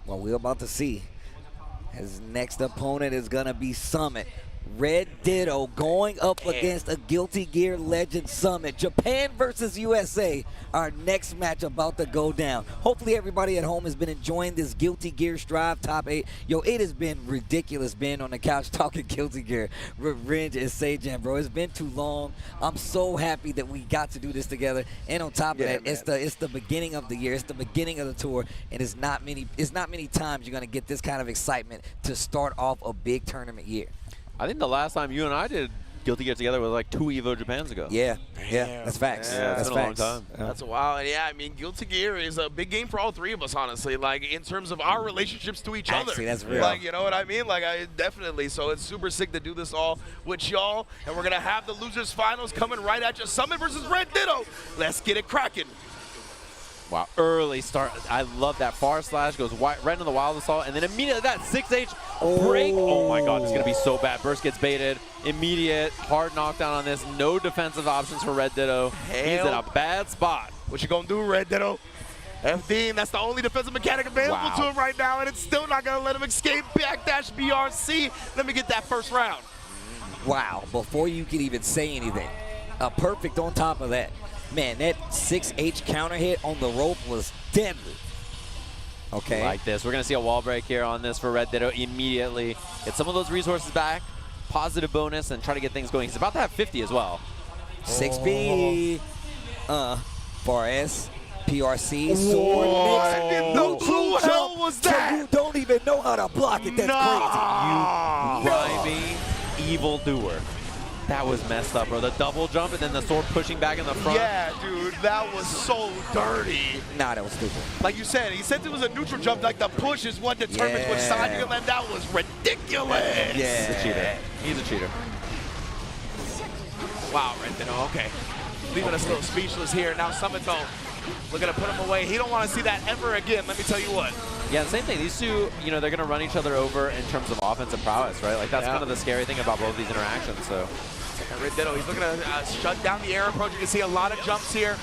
Well, we're about to see. His next opponent is going to be Summit. Red Ditto going up against a Guilty Gear Legend Summit. Japan versus USA, our next match about to go down. Hopefully everybody at home has been enjoying this Guilty Gear Strive Top 8. Yo, it has been ridiculous being on the couch talking Guilty Gear. Revenge and Seijan, bro. It's been too long. I'm so happy that we got to do this together. And on top of that, it's the beginning of the year. It's the beginning of the tour. And it's not many times you're going to get this kind of excitement to start off a big tournament year. I think the last time you and I did Guilty Gear together was like 2 Evo Japans ago. Yeah, that's facts. Yeah, that's been a long facts. time. That's wild. And yeah, I mean, Guilty Gear is a big game for all three of us, honestly. Like, in terms of our relationships to each other. That's real. Like, you know what I mean? Like, definitely. So it's super sick to do this all with y'all. And we're going to have the losers finals coming right at you. Summit versus Red Ditto. Let's get it cracking. Wow, early start. I love that far slash, goes right into the Wild Assault, and then immediately that 6H break. Oh my god, it's going to be so bad. Burst gets baited. Immediate hard knockdown on this. No defensive options for Red Ditto. He's in a bad spot. What you going to do, Red Ditto? FD, that's the only defensive mechanic available to him right now, and it's still not going to let him escape. Backdash BRC. Let me get that first round. Wow, before you can even say anything. A perfect on top of that. Man, that 6H counter hit on the rope was deadly. Okay. Like this. We're going to see a wall break here on this for Red Ditto immediately. Get some of those resources back. Positive bonus and try to get things going. He's about to have 50 as well. 6P. For S. PRC. Sword mix. Who the hell was that? So you don't even know how to block it. That's crazy. You rhyming evildoer. That was messed up, bro. The double jump and then the sword pushing back in the front. Yeah, dude, that was so dirty. Nah, that was stupid. Like you said, he said it was a neutral jump. Like the push is what determines which side you're gonna land. That was ridiculous. Yeah. He's a cheater. He's a cheater. Wow, Red Ditto, okay. Leaving us a little speechless here. Now Summit, though, we're gonna put him away. He don't want to see that ever again, let me tell you what. Yeah, the same thing. These two, you know, they're going to run each other over in terms of offensive prowess, right? Like, that's kind of the scary thing about both these interactions, so. And Red Ditto, he's looking to shut down the air approach. You can see a lot of jumps here.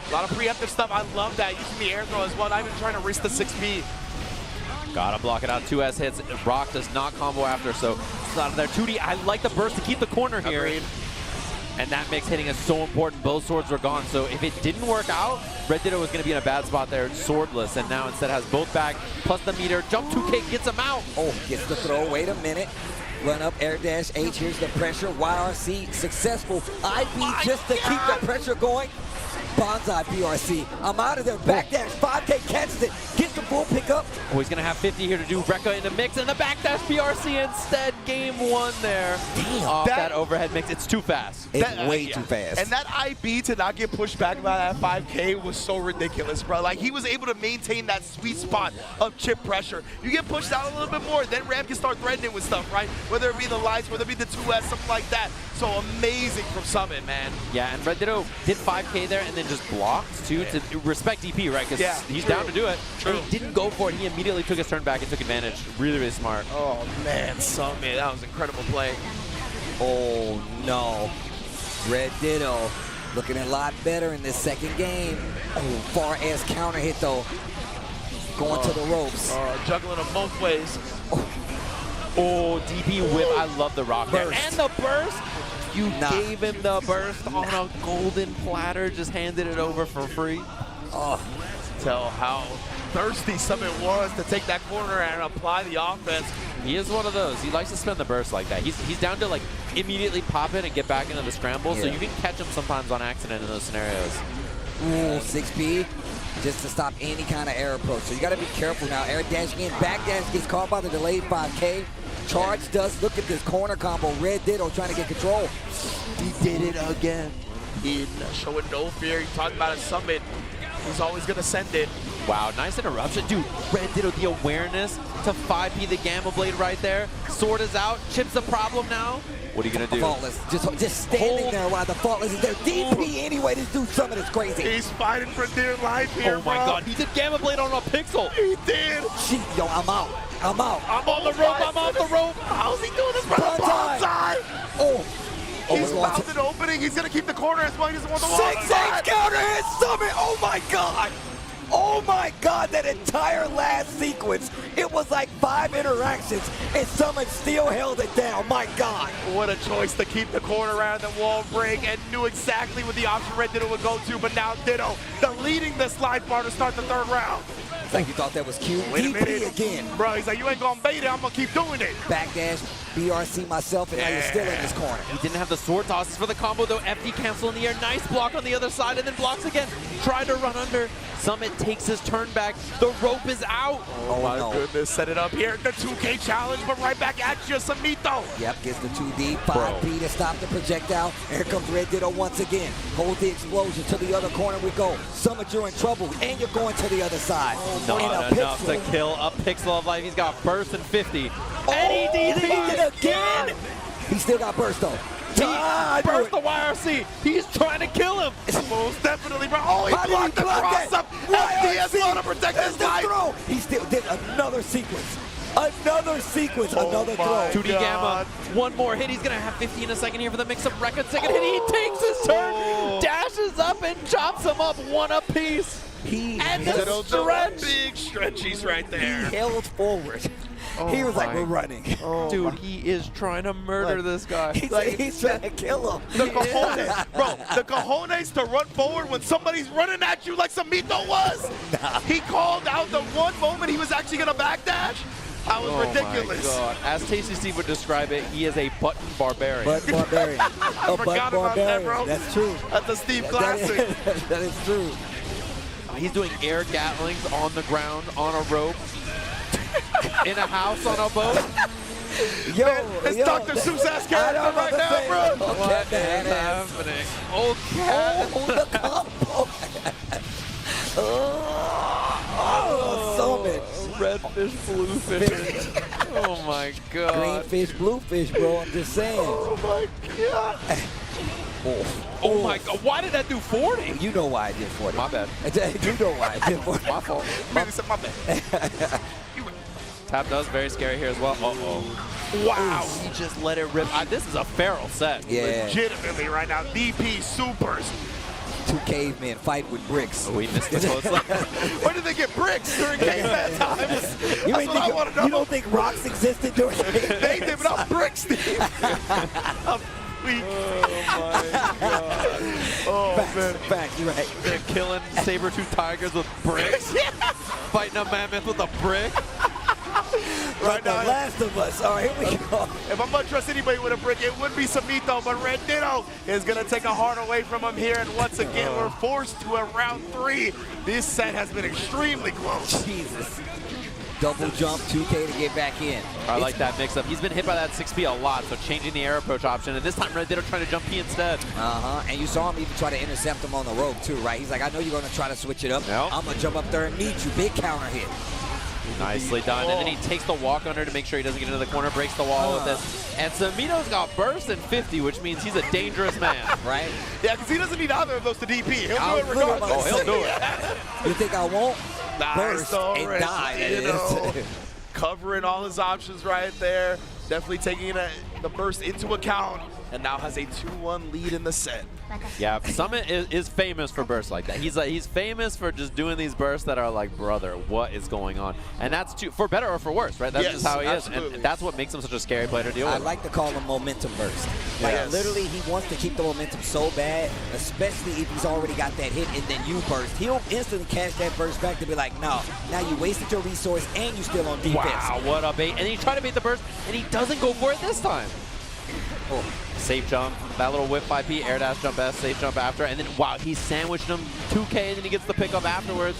A lot of preemptive stuff. I love that. Using the air throw as well. Not even trying to risk the 6P. Gotta block it out. 2S hits. Brock does not combo after, so it's out of there. 2D, I like the burst to keep the corner here. Agreed. And that mix hitting is so important. Both swords were gone. So if it didn't work out, Red Ditto was going to be in a bad spot there, swordless. And now instead has both back, plus the meter. Jump 2K gets him out. Oh, gets the throw. Wait a minute. Run up, air dash H. Here's the pressure. YRC successful. IB just to keep the pressure going. Bonsai PRC. I'm out of there. Backdash 5K catches it. Gets the full pickup. Oh, he's going to have 50 here to do Rekka in the mix, and the backdash PRC instead. Game 1 there. Damn. Off that overhead mix. It's too fast. It's way too fast. And that IB to not get pushed back by that 5K was so ridiculous, bro. Like, he was able to maintain that sweet spot of chip pressure. You get pushed out a little bit more, then Ram can start threatening with stuff, right? Whether it be the lights, whether it be the 2S, something like that. So amazing from Summit, man. Yeah, and Red Ditto did 5K there and then just blocked, too, to respect DP, right? Because he's down to do it. And he didn't go for it. He immediately took his turn back and took advantage. Really, really smart. Oh, man, Summit. That was an incredible play. Oh, no. Red Ditto looking a lot better in this second game. Oh, far as counter hit, though. Going to the ropes. Juggling them both ways. Oh, DP whip. I love the rock there. Burst. And the burst. You gave him the burst on a golden platter. Just handed it over for free. Oh, tell how thirsty Summit was to take that corner and apply the offense. He is one of those. He likes to spend the burst like that. He's down to like immediately pop it and get back into the scramble. So you can catch him sometimes on accident in those scenarios. Ooh, 6P. Just to stop any kind of air approach. So you got to be careful now. Air dashing in, back dash gets caught by the delayed 5K. Charge does. Look at this corner combo. Red Ditto trying to get control. He did it again. Showing no fear. He talked about a Summit. He's always going to send it. Wow, nice interruption. Dude, Red Ditto, the awareness to 5P the Gamma Blade right there. Sword is out. Chip's the problem now. What are you going to do? Faultless. Just standing there while the Faultless is there. DP anyway. This dude Summit is crazy. He's fighting for dear life here, Oh my God, he did Gamma Blade on a pixel. He did. Yo, I'm out. I'm out. I'm on the rope. I'm off the rope. How's he doing this, brother? Bonsai. He's found an opening. He's going to keep the corner as well. He doesn't want the wall. 6-8 counter hit Summit. Oh my God. Oh my God, that entire last sequence. It was like 5 interactions and Summit still held it down. My God. What a choice to keep the corner out of the wall break and knew exactly what the option Red Ditto would go to, but now Ditto, leading the slide bar to start the 3rd round. It's like you thought that was cute. Wait a minute. DP again. Bro, he's like, you ain't gonna bait it, I'm gonna keep doing it. Backdash, BRC myself, and now you're still in this corner. He didn't have the sword tosses for the combo though. FD cancel in the air. Nice block on the other side and then blocks again. Tried to run under. Summit takes his turn back. The rope is out. Oh my goodness, set it up here. The 2K challenge, but right back at you, Samito. Yep, gets the 2D, 5P to stop the projectile. Here comes Red Ditto once again. Hold the explosion to the other corner we go. Summit, you're in trouble, and you're going to the other side. Not enough to kill a pixel of life. He's got burst and 50. And he did it again. He still got burst though. Burst the YRC. He's trying to kill him. Most definitely, bro. Oh, he blocked the cross-up. FD low to protect his life. Throw. He still did another sequence. Another sequence, another throw. 2D Gamma. One more hit. He's going to have 50 in a second here for the mix-up record. Second hit. He takes his turn, dashes up, and chops him up one apiece. And the stretch. Big stretchies right there. He held forward. He was like, we're running. Dude, he is trying to murder this guy. He's trying to kill him. The cojones, bro, the cojones to run forward when somebody's running at you like Samito was. He called out the one moment he was actually going to backdash. That was ridiculous. My God. As Tasty Steve would describe it, he is a button barbarian. Button barbarian. I forgot about that, bro. That's true. That's a Steve classic. That is true. He's doing air gatlings on the ground, on a rope, in a house, on a boat. Yo, man, it's Dr. Seuss ass character right now, bro. What is happening? Oh, cat. The combo. Summit. Red fish, blue fish. Oh my God. Green fish, blue fish, bro. I'm just saying. Oh my God. Oh my God. Why did that do 40? You know why I did 40. My bad. You know why I did 40. My fault. Maybe said my bad. Tap does very scary here as well. Wow. He just let it rip. This is a feral set. Yeah. Legitimately right now. DP supers. 2 cavemen fight with bricks. Oh, we missed the close line. Where did they get bricks during caveman times? That's what I want to know. You don't think rocks existed during caveman? They did not bricks, Steve. week. Oh my God. Oh Facts, man. Facts, you're right. They're killing saber-tooth tigers with bricks. Yeah. Fighting a mammoth with a brick. Right The now, Last of Us. All right, here we go. if I'm gonna trust anybody with a brick, it would be Samito, but Red Ditto is gonna take a heart away from him here, and once again, we're forced to a round 3. This set has been extremely close. Jesus. double jump 2K to get back in. I like that mix-up. He's been hit by that 6P a lot, so changing the air approach option. And this time, Red Ditto trying to jump P instead. And you saw him even try to intercept him on the rope, too, right? He's like, I know you're going to try to switch it up. Nope. I'm going to jump up there and meet you. Big counter hit. Nicely done. And then he takes the walk under to make sure he doesn't get into the corner, breaks the wall with this. And Samito's got burst and 50, which means he's a dangerous man. Right? Yeah, because he doesn't need either of those to DP. He'll do it regardless. Oh, he'll do it. You think I won't? Burst and die. You know, covering all his options right there. Definitely taking the burst into account. And now has a 2-1 lead in the set. Yeah, Summit is famous for bursts like that. He's famous for just doing these bursts that are like, brother, what is going on? And that's for better or for worse, right? That's just how he is. And that's what makes him such a scary player to deal with. I like to call him momentum burst. Like, literally, he wants to keep the momentum so bad, especially if he's already got that hit and then you burst. He'll instantly catch that burst back to be like, no, now you wasted your resource and you're still on defense. Wow, what a bait. And he tried to bait the burst, and he doesn't go for it this time. Oh, safe jump, that little whip 5P, air dash jump S, safe jump after, and then, wow, he sandwiched him 2K, and then he gets the pickup afterwards.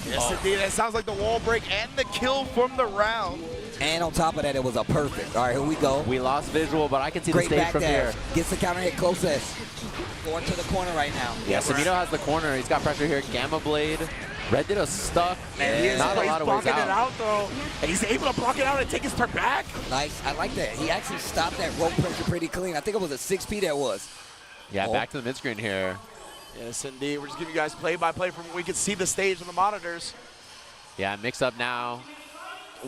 Yes, indeed. That sounds like the wall break and the kill from the round. And on top of that, it was a perfect. All right, here we go. We lost visual, but I can see Great the stage from dash. here. Gets the counter hit closest. Going to the corner right now. Yeah, Samito has the corner. He's got pressure here. Gamma Blade. Red Ditto stuck. And not a lot of ways blocking out. it out, though. And he's able to block it out and take his turn back. Nice. I like that. He actually stopped that rope pressure pretty clean. I think it was a 6P that was. Yeah, back to the mid-screen here. Yes, indeed. We're just giving you guys play-by-play from where we can see the stage on the monitors. Yeah, mix up now.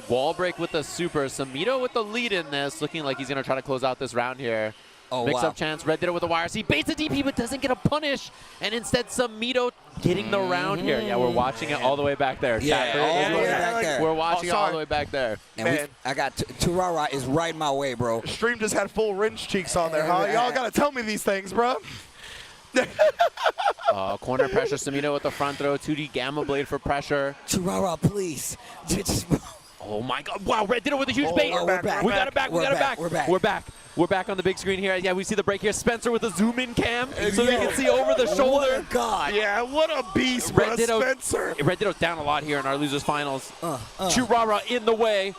Wall break with the super. Samito with the lead in this, looking like he's going to try to close out this round here. Oh, mix wow. up chance. Red Ditto with the wire. He baits the DP, but doesn't get a punish. And instead, Samito getting the round here. Yeah, we're watching it all the way back there. Yeah, all the way back there. We're watching it all the way back there. And I got Turara is right my way, bro. Stream just had full wrench cheeks on there, huh? Y'all got to tell me these things, bro. Corner pressure. Samito with the front throw. 2D Gamma Blade for pressure. Turara, please. Oh my God! Wow, Red Ditto with a huge bait. We're back. We got it back. We got it back. We're back. We're back. We're back on the big screen here. Yeah, we see the break here. Spencer with a zoom-in cam, so we can see over the shoulder. What a god! Yeah, what a beast, bro, Spencer. Red Ditto's down a lot here in our losers finals. Churara in the way.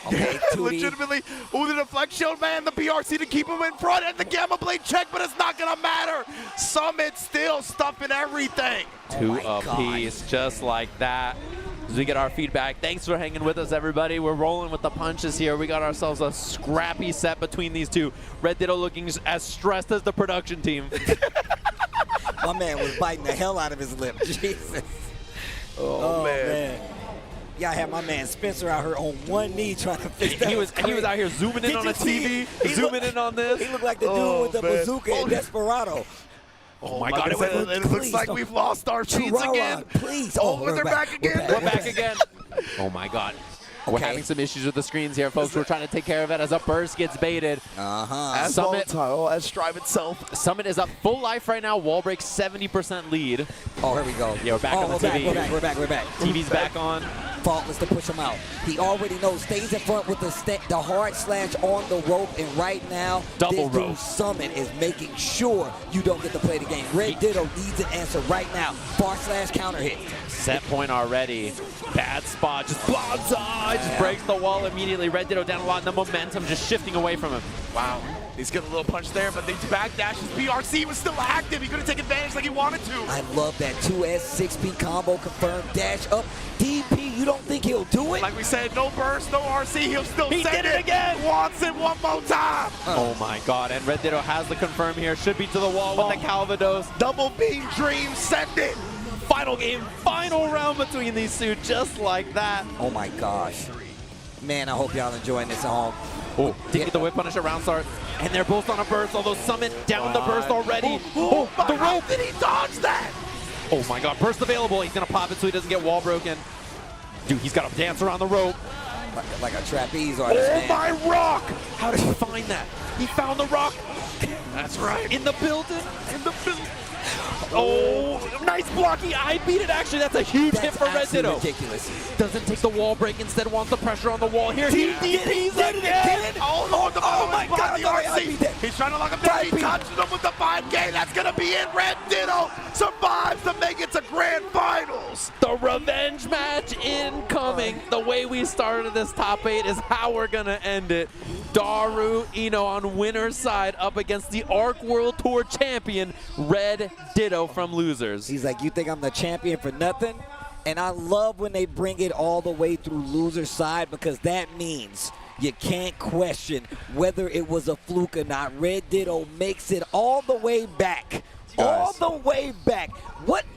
Okay, legitimately, ooh, the deflection, man, the BRC to keep him in front, and the Gamma Blade check, but it's not gonna matter. Summit still stuffing everything. Two apiece, just like that. As we get our feedback, thanks for hanging with us, everybody. We're rolling with the punches here. We got ourselves a scrappy set between these two. Red Ditto looking as stressed as the production team. My man was biting the hell out of his lip. Jesus. Oh man. Yeah, I had my man Spencer out here on one knee trying to fix that. He was out here zooming in on a TV, zooming in on this. He looked like the dude with the bazooka in Desperado. Oh my God, it looks like we've lost our feeds again. Please. Oh, they're back again. We're back again. Oh my God. We're having some issues with the screens here, folks. We're trying to take care of it as a burst gets baited. As Summit, volatile as Strive itself. Summit is up full life right now. Wall break 70% lead. Oh, here we go. Yeah, we're back on the TV. We're back. TV's back on. Faultless to push him out. He already knows. Stays in front with the hard slash on the rope, and right now, Double this rope. dude Summit is making sure you don't get to play the game. Red Ditto needs an answer right now. Bar slash counter hit. Set point already. Bad spot. Just bonsai. Just breaks the wall immediately. Red Ditto down a lot, and the momentum just shifting away from him. Wow. He's getting a little punch there, but these back dashes. BRC was still active. He couldn't take advantage like he wanted to. I love that 2S 6P combo confirmed dash up. DP, you don't think he'll do it? Like we said, no burst, no RC. He'll still He send did it again. Wants it one more time. Oh my God. And Red Ditto has the confirm here. Should be to the wall with the Calvados. Double beam dream, send it. Final game, final round between these two, just like that. Oh my gosh. Man, I hope y'all enjoying this at home. Oh, did get the whip punish at round start. And they're both on a burst, although Summit down the burst already. Oh, the rope. Did he dodge that? Oh my God, burst available. He's gonna pop it so he doesn't get wall broken. Dude, he's got to dance around the rope. Like a trapeze artist, Oh man. my rock! How did he find that? He found the rock. That's right. In the building. Oh, nice blocking. I beat it, actually. That's a huge hit for Red Ditto. Ridiculous. Doesn't take the wall break, instead wants the pressure on the wall. Here he DPs again. Oh my God, the RC. He's trying to lock him down. He touches him with the 5K. That's going to be it. Red Ditto survives to make it to Grand Finals. The revenge match incoming. The way we started this top 8 is how we're going to end it. Daru Ino on winner's side up against the ARC World Tour champion, Red Ditto from losers. He's like, you think I'm the champion for nothing? And I love when they bring it all the way through loser's side, because that means you can't question whether it was a fluke or not. Red Ditto makes it all the way back. All the way back.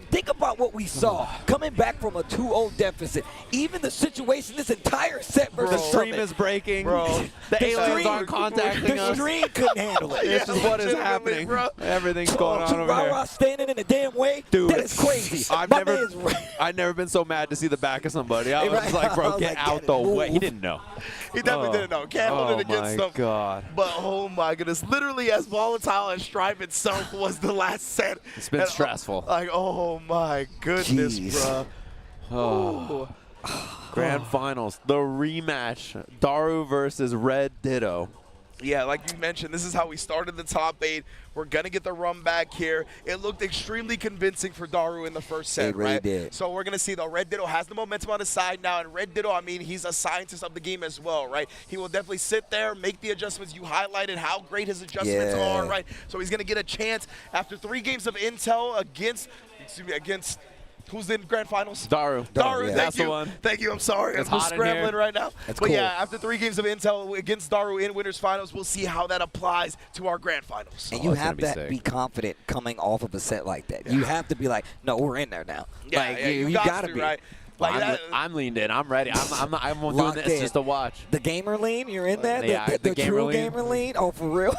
Think about what we saw coming back from a 2-0 deficit. Even the situation, this entire set versus the stream is breaking. Bro. The aliens aren't contacting us. The stream couldn't handle it. This is what is happening. Bro. Everything's going on over here. Standing in the damn way? Dude, that is crazy. I've never been so mad to see the back of somebody. I was like, bro, get out the way. He didn't know. He definitely didn't know. Can't hold it against him. Oh, my God. But, oh, my goodness. Literally, as volatile as Stripe itself was the last set. It's been stressful. Like, oh, my goodness, bro. Oh. Grand Finals, the rematch. Daru versus Red Ditto. Yeah, like you mentioned, this is how we started the top 8. We're going to get the run back here. It looked extremely convincing for Daru in the first set, It really right? did. So we're going to see, though, Red Ditto has the momentum on his side now. And Red Ditto, I mean, he's a scientist of the game as well, right? He will definitely sit there, make the adjustments. You highlighted how great his adjustments are, right? So he's going to get a chance after 3 games of intel against who's in Grand Finals? Daru. Daru, yeah. thank That's you. the one. Thank you, I'm sorry. It's I'm hot in scrambling here. right now. That's But cool. yeah, after 3 games of intel against Daru in Winners Finals, we'll see how that applies to our Grand Finals. And you have to be confident coming off of a set like that. You have to be like, no, we're in there now. Yeah, like, yeah, you gotta to, be. right? Like I'm leaned in. I'm ready. I'm doing this just to watch. The gamer lean, you're in there? Yeah, the gamer true lean. gamer lean? Oh, for real?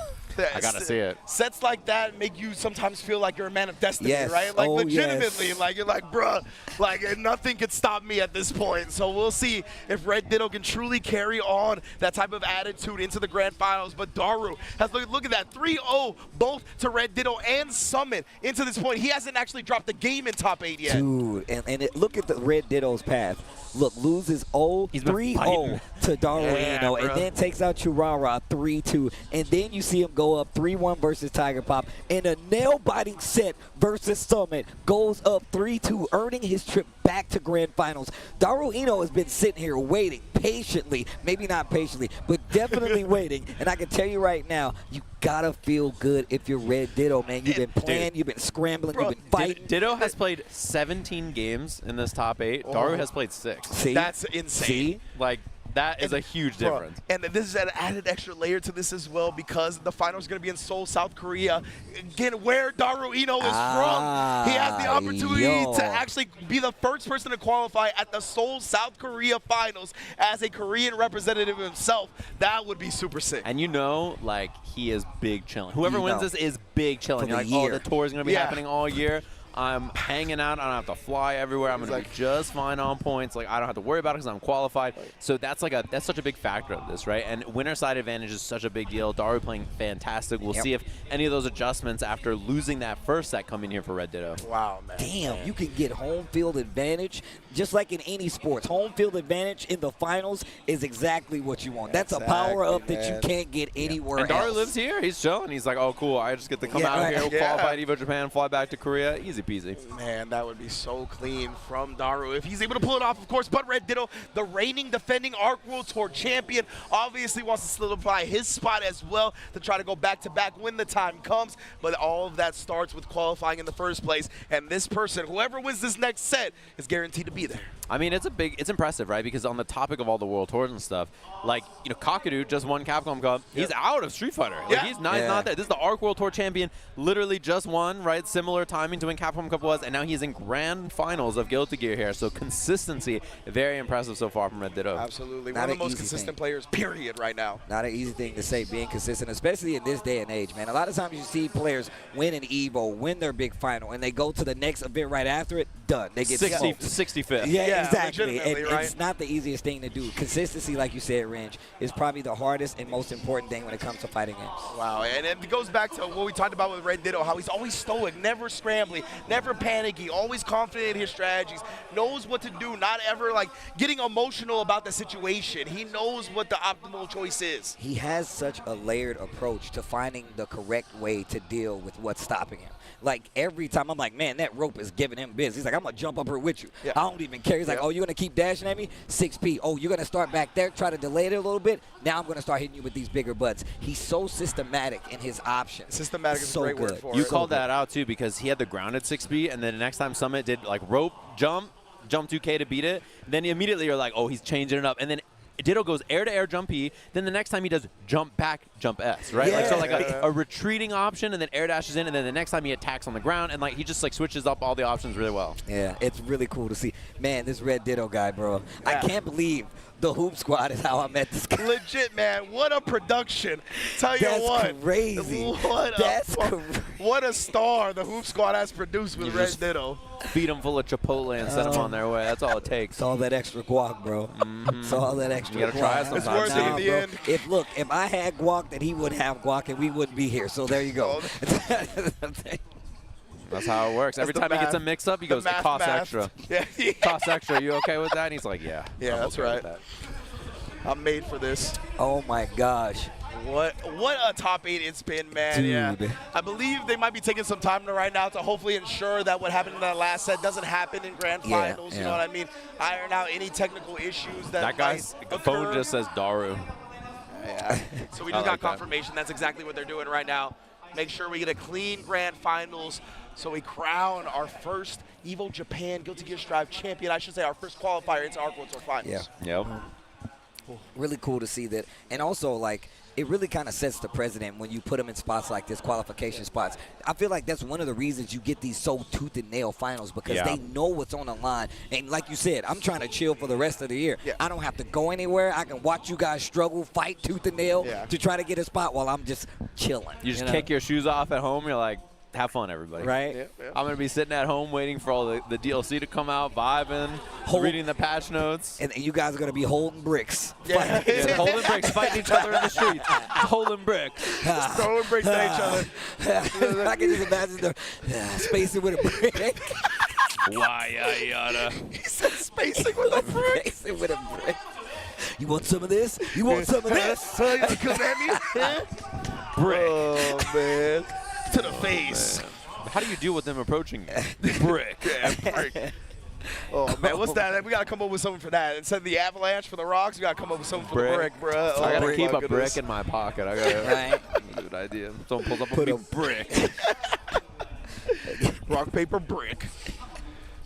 I gotta see it. Sets like that make you sometimes feel like you're a man of destiny, Yes. right? Like Oh, legitimately, yes. like you're like, bruh, like nothing can stop me at this point. So we'll see if Red Ditto can truly carry on that type of attitude into the Grand Finals. But Daru has look at that 3-0 both to Red Ditto and Summit into this point. He hasn't actually dropped a game in top 8 yet. Dude, and look at the Red Ditto's path. Look, loses 3-0 to Daruino, and then takes out Churara 3-2, and then you see him go up 3-1 versus Tiger Pop, and a nail-biting set versus Summit goes up 3-2, earning his trip back to Grand Finals. Daruino has been sitting here waiting patiently, maybe not patiently, but definitely waiting, and I can tell you right now, you gotta feel good if you're Red Ditto, man. You've been playing, you've been scrambling, you've been fighting. Ditto has played 17 games in this top 8. Daru has played 6. See? That's insane. See? Like, that is a huge difference. And this is an added extra layer to this as well, because the finals are going to be in Seoul, South Korea. Again, where Daru Ino is from, he has the opportunity to actually be the first person to qualify at the Seoul, South Korea finals as a Korean representative himself. That would be super sick. And you know, like, he is big chilling. Whoever wins this is big chilling. You're like, oh, the tour is going to be happening all year. I'm hanging out. I don't have to fly everywhere. I'm going to be just fine on points. Like, I don't have to worry about it because I'm qualified. So that's such a big factor of this, right? And winner side advantage is such a big deal. Daru playing fantastic. We'll see if any of those adjustments after losing that first set come in here for Red Ditto. Wow, man. Damn, you can get home field advantage just like in any sports. Home field advantage in the finals is exactly what you want. That's a power-up that you can't get anywhere else. And Daru lives here. He's chilling. He's like, oh, cool. I just get to come out here, qualify at Evo Japan, fly back to Korea. Easy peasy. Man, that would be so clean from Daru if he's able to pull it off, of course. But Red Ditto, the reigning defending ARC World Tour champion, obviously wants to solidify his spot as well to try to go back-to-back when the time comes. But all of that starts with qualifying in the first place. And this person, whoever wins this next set, is guaranteed to be there. I mean, it's impressive, right? Because on the topic of all the world tours and stuff, like, you know, Kakadu just won Capcom Cup. He's out of Street Fighter. Like, he's not there. This is the ARC World Tour champion, literally just won, right? Similar timing to when Capcom Cup was, and now he's in grand finals of Guilty Gear here. So consistency, very impressive so far from Red Ditto. Absolutely. One of the most consistent players, period, right now. Not an easy thing to say, being consistent, especially in this day and age, man. A lot of times you see players win an Evo, win their big final, and they go to the next event right after it. done. They get smoked. 65th. Yeah, exactly. And right? it's not the easiest thing to do. Consistency, like you said, Ringe, is probably the hardest and most important thing when it comes to fighting games. Wow, and it goes back to what we talked about with Red Ditto, how he's always stoic, never scrambling, never panicky, always confident in his strategies, knows what to do, not ever like getting emotional about the situation. He knows what the optimal choice is. He has such a layered approach to finding the correct way to deal with what's stopping him. Like, every time I'm like, man, that rope is giving him business. He's like, I'm going to jump up here with you. Yeah. I don't even care. He's like, oh, you're going to keep dashing at me? 6P. Oh, you're going to start back there, try to delay it a little bit? Now I'm going to start hitting you with these bigger butts. He's so systematic in his options. Systematic is a great word for it. You called that out, too, because he had the grounded 6B, and then the next time Summit did, like, rope, jump 2K to beat it. Then immediately you're like, oh, he's changing it up. And then Ditto goes air-to-air jump E, then the next time he does jump back, jump S, right? Yeah. Like, so like a retreating option, and then air dashes in, and then the next time he attacks on the ground, and like he just like switches up all the options really well. Yeah, it's really cool to see. Man, this Red Ditto guy, bro. I can't believe the Hoop Squad is how I met this guy. Legit, man. What a production. Tell you what. That's crazy. What a star the Hoop Squad has produced with Red Ditto. Feed them full of Chipotle and send them on their way. That's all it takes. It's all that extra guac, bro. It's all that extra You gotta guac. try it sometimes. It's worth it in the end. If I had guac, then he wouldn't have guac, and we wouldn't be here. So there you go. That's how it works. Every time he gets a mix-up, he goes, it costs extra. Yeah. Costs extra. You okay with that? And he's like, yeah. Yeah, I'm that's okay right. with that. I'm made for this. Oh, my gosh. What a top 8 it's been, man. Dude. Yeah. I believe they might be taking some time right now to hopefully ensure that what happened in that last set doesn't happen in grand finals. You know what I mean? Iron out any technical issues that guy's might phone occur. just says Daru. Yeah. So we just got confirmation. That's exactly what they're doing right now. Make sure we get a clean grand finals so we crown our first Evo Japan Guilty Gear Strive champion. I should say our first qualifier into our World Tour finals. Yeah. Yep. Really cool to see that. And also, like, it really kind of sets the precedent when you put them in spots like this, qualification spots. I feel like that's one of the reasons you get these so tooth and nail finals, because they know what's on the line. And like you said, I'm trying to chill for the rest of the year. Yeah. I don't have to go anywhere. I can watch you guys struggle, fight tooth and nail to try to get a spot while I'm just chilling. You just kick your shoes off at home. You're like, have fun, everybody. Right? Yeah. I'm going to be sitting at home waiting for all the DLC to come out, vibing, reading the patch notes. And you guys are going to be holding bricks. Yeah. Holding bricks, fighting each other in the streets. Holding bricks. Just throwing bricks at each other. I can just imagine the spacing with a brick. Why, yada. He said spacing with a brick. Spacing with a brick. You want some of this? You want some of this? Come at me. Brick. Oh, man. To the face. How do you deal with them approaching you? Brick. Yeah, brick. Oh, man, what's that? We got to come up with something for that. Instead of the avalanche for the rocks, we got to come up with something for the brick, bro. I got to Oh, keep my a goodness. brick in my pocket. I got a good idea. Someone pulls up a big brick. Rock, paper, brick.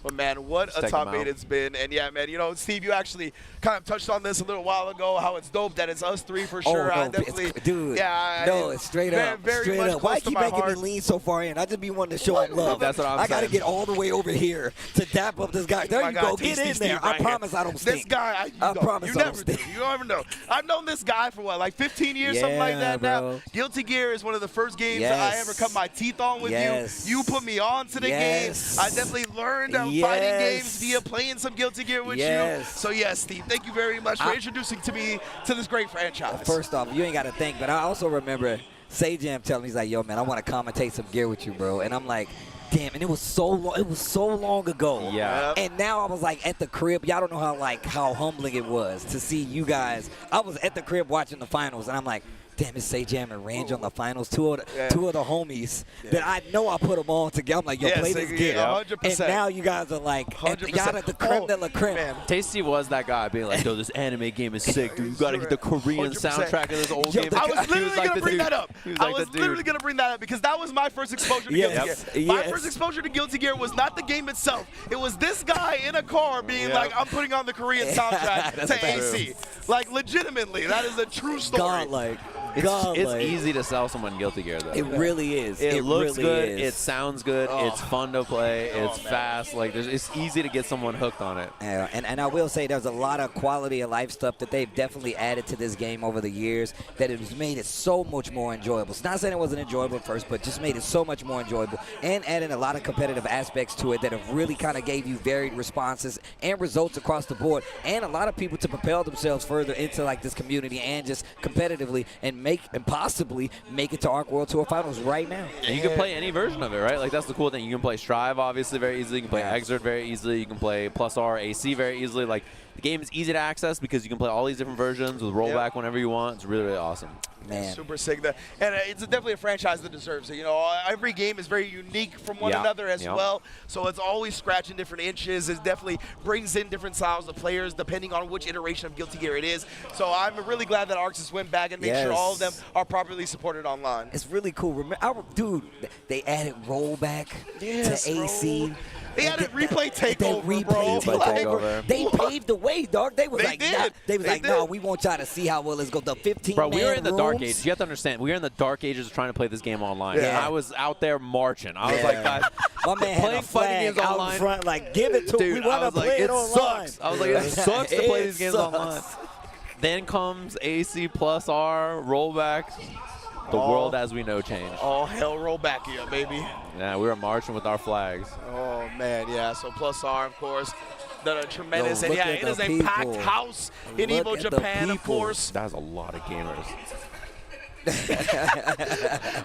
But, man, what Just a take top them 8 out. it's been. And, yeah, man, you know, Steve, you actually kind of touched on this a little while ago, how it's dope that it's us three for sure. Oh, no, I definitely, dude. yeah, No, it's straight up. Very straight much up. close Why to keep my making heart. me lean so far in? I just be wanting to show him love. That's what I'm I got to saying. get all the way over here to dap up this guy. There My you guy, go. T. Get in Steve there. right I promise here. I don't stink. This guy, I promise you I never don't do. stink. You never know. I've known this guy for what, like 15 years, something like that Yeah, now. bro. Guilty Gear is one of the first games that I Yes. ever cut my teeth on with Yes. you. You put me on to the Yes. game. I definitely learned fighting games via playing some Guilty Gear with you. So, yes, Steve, thank you very much for introducing to me to this great franchise. First off, you ain't got to think, but I also remember Sajam telling me, he's like, yo, man, I want to commentate some gear with you, bro. And I'm like, damn, and it was so long ago. Yeah. And now I was like at the crib. Y'all don't know how humbling it was to see you guys. I was at the crib watching the finals, and I'm like, damn, it's Sajam and Range on the finals. Two of the homies that I know I put them on together. I'm like, yo, play this gear. 100%. And now you guys are like, y'all at the creme de la creme. Tasty was that guy being like, yo, this anime game is sick, dude. You got to get the Korean 100%. soundtrack of this old Yo, game. I was He literally like going to the bring dude. that up. He was I like was the dude. literally going to bring that up because that was my first exposure to Guilty Gear. My first exposure to Guilty Gear was not the game itself. It was this guy in a car being like, I'm putting on the Korean soundtrack to AC. Like, legitimately, that is a true story. Godlike. God. It's easy to sell someone Guilty Gear, though. It really is. It looks really good. is. It sounds good. It's fun to play. It's fast. Like it's easy to get someone hooked on it. Yeah, and I will say there's a lot of quality of life stuff that they've definitely added to this game over the years that it has made it so much more enjoyable. It's not saying it wasn't enjoyable at first, but just made it so much more enjoyable and adding a lot of competitive aspects to it that have really kind of gave you varied responses and results across the board, and a lot of people to propel themselves further into like this community and just competitively and possibly make it to Arc World Tour Finals right now. And you can play any version of it, right? Like that's the cool thing. You can play Strive obviously very easily. You can play Exert very easily. You can play Plus R AC very easily. Like the game is easy to access because you can play all these different versions with rollback whenever you want. It's really, really awesome. Man. Super sick. And it's definitely a franchise that deserves it. You know, every game is very unique from one another as well. So it's always scratching different inches. It definitely brings in different styles of players depending on which iteration of Guilty Gear it is. So I'm really glad that Arxis went back and made sure all of them are properly supported online. It's really cool. Dude, they added rollback to AC. They added replay takeover, bro. They paved the way, dog. They was no, we want y'all to see how well it's go. The 15 Bro, we were in the dark rooms. ages. You have to understand, we were in the dark ages trying to play this game online. Yeah. And I was out there marching. I was like, guys, my man had a flag out online. Front, like, give it to Dude, we want to play it online. Sucks. I was like, it sucks to play these games online. Then comes AC plus R, rollback. The world as we know changed. All hell roll back here, baby. Yeah, we were marching with our flags. Oh, man, yeah. So Plus R, of course, done a tremendous. And, yeah, it is a packed house in Evo Japan, of course. That's a lot of gamers.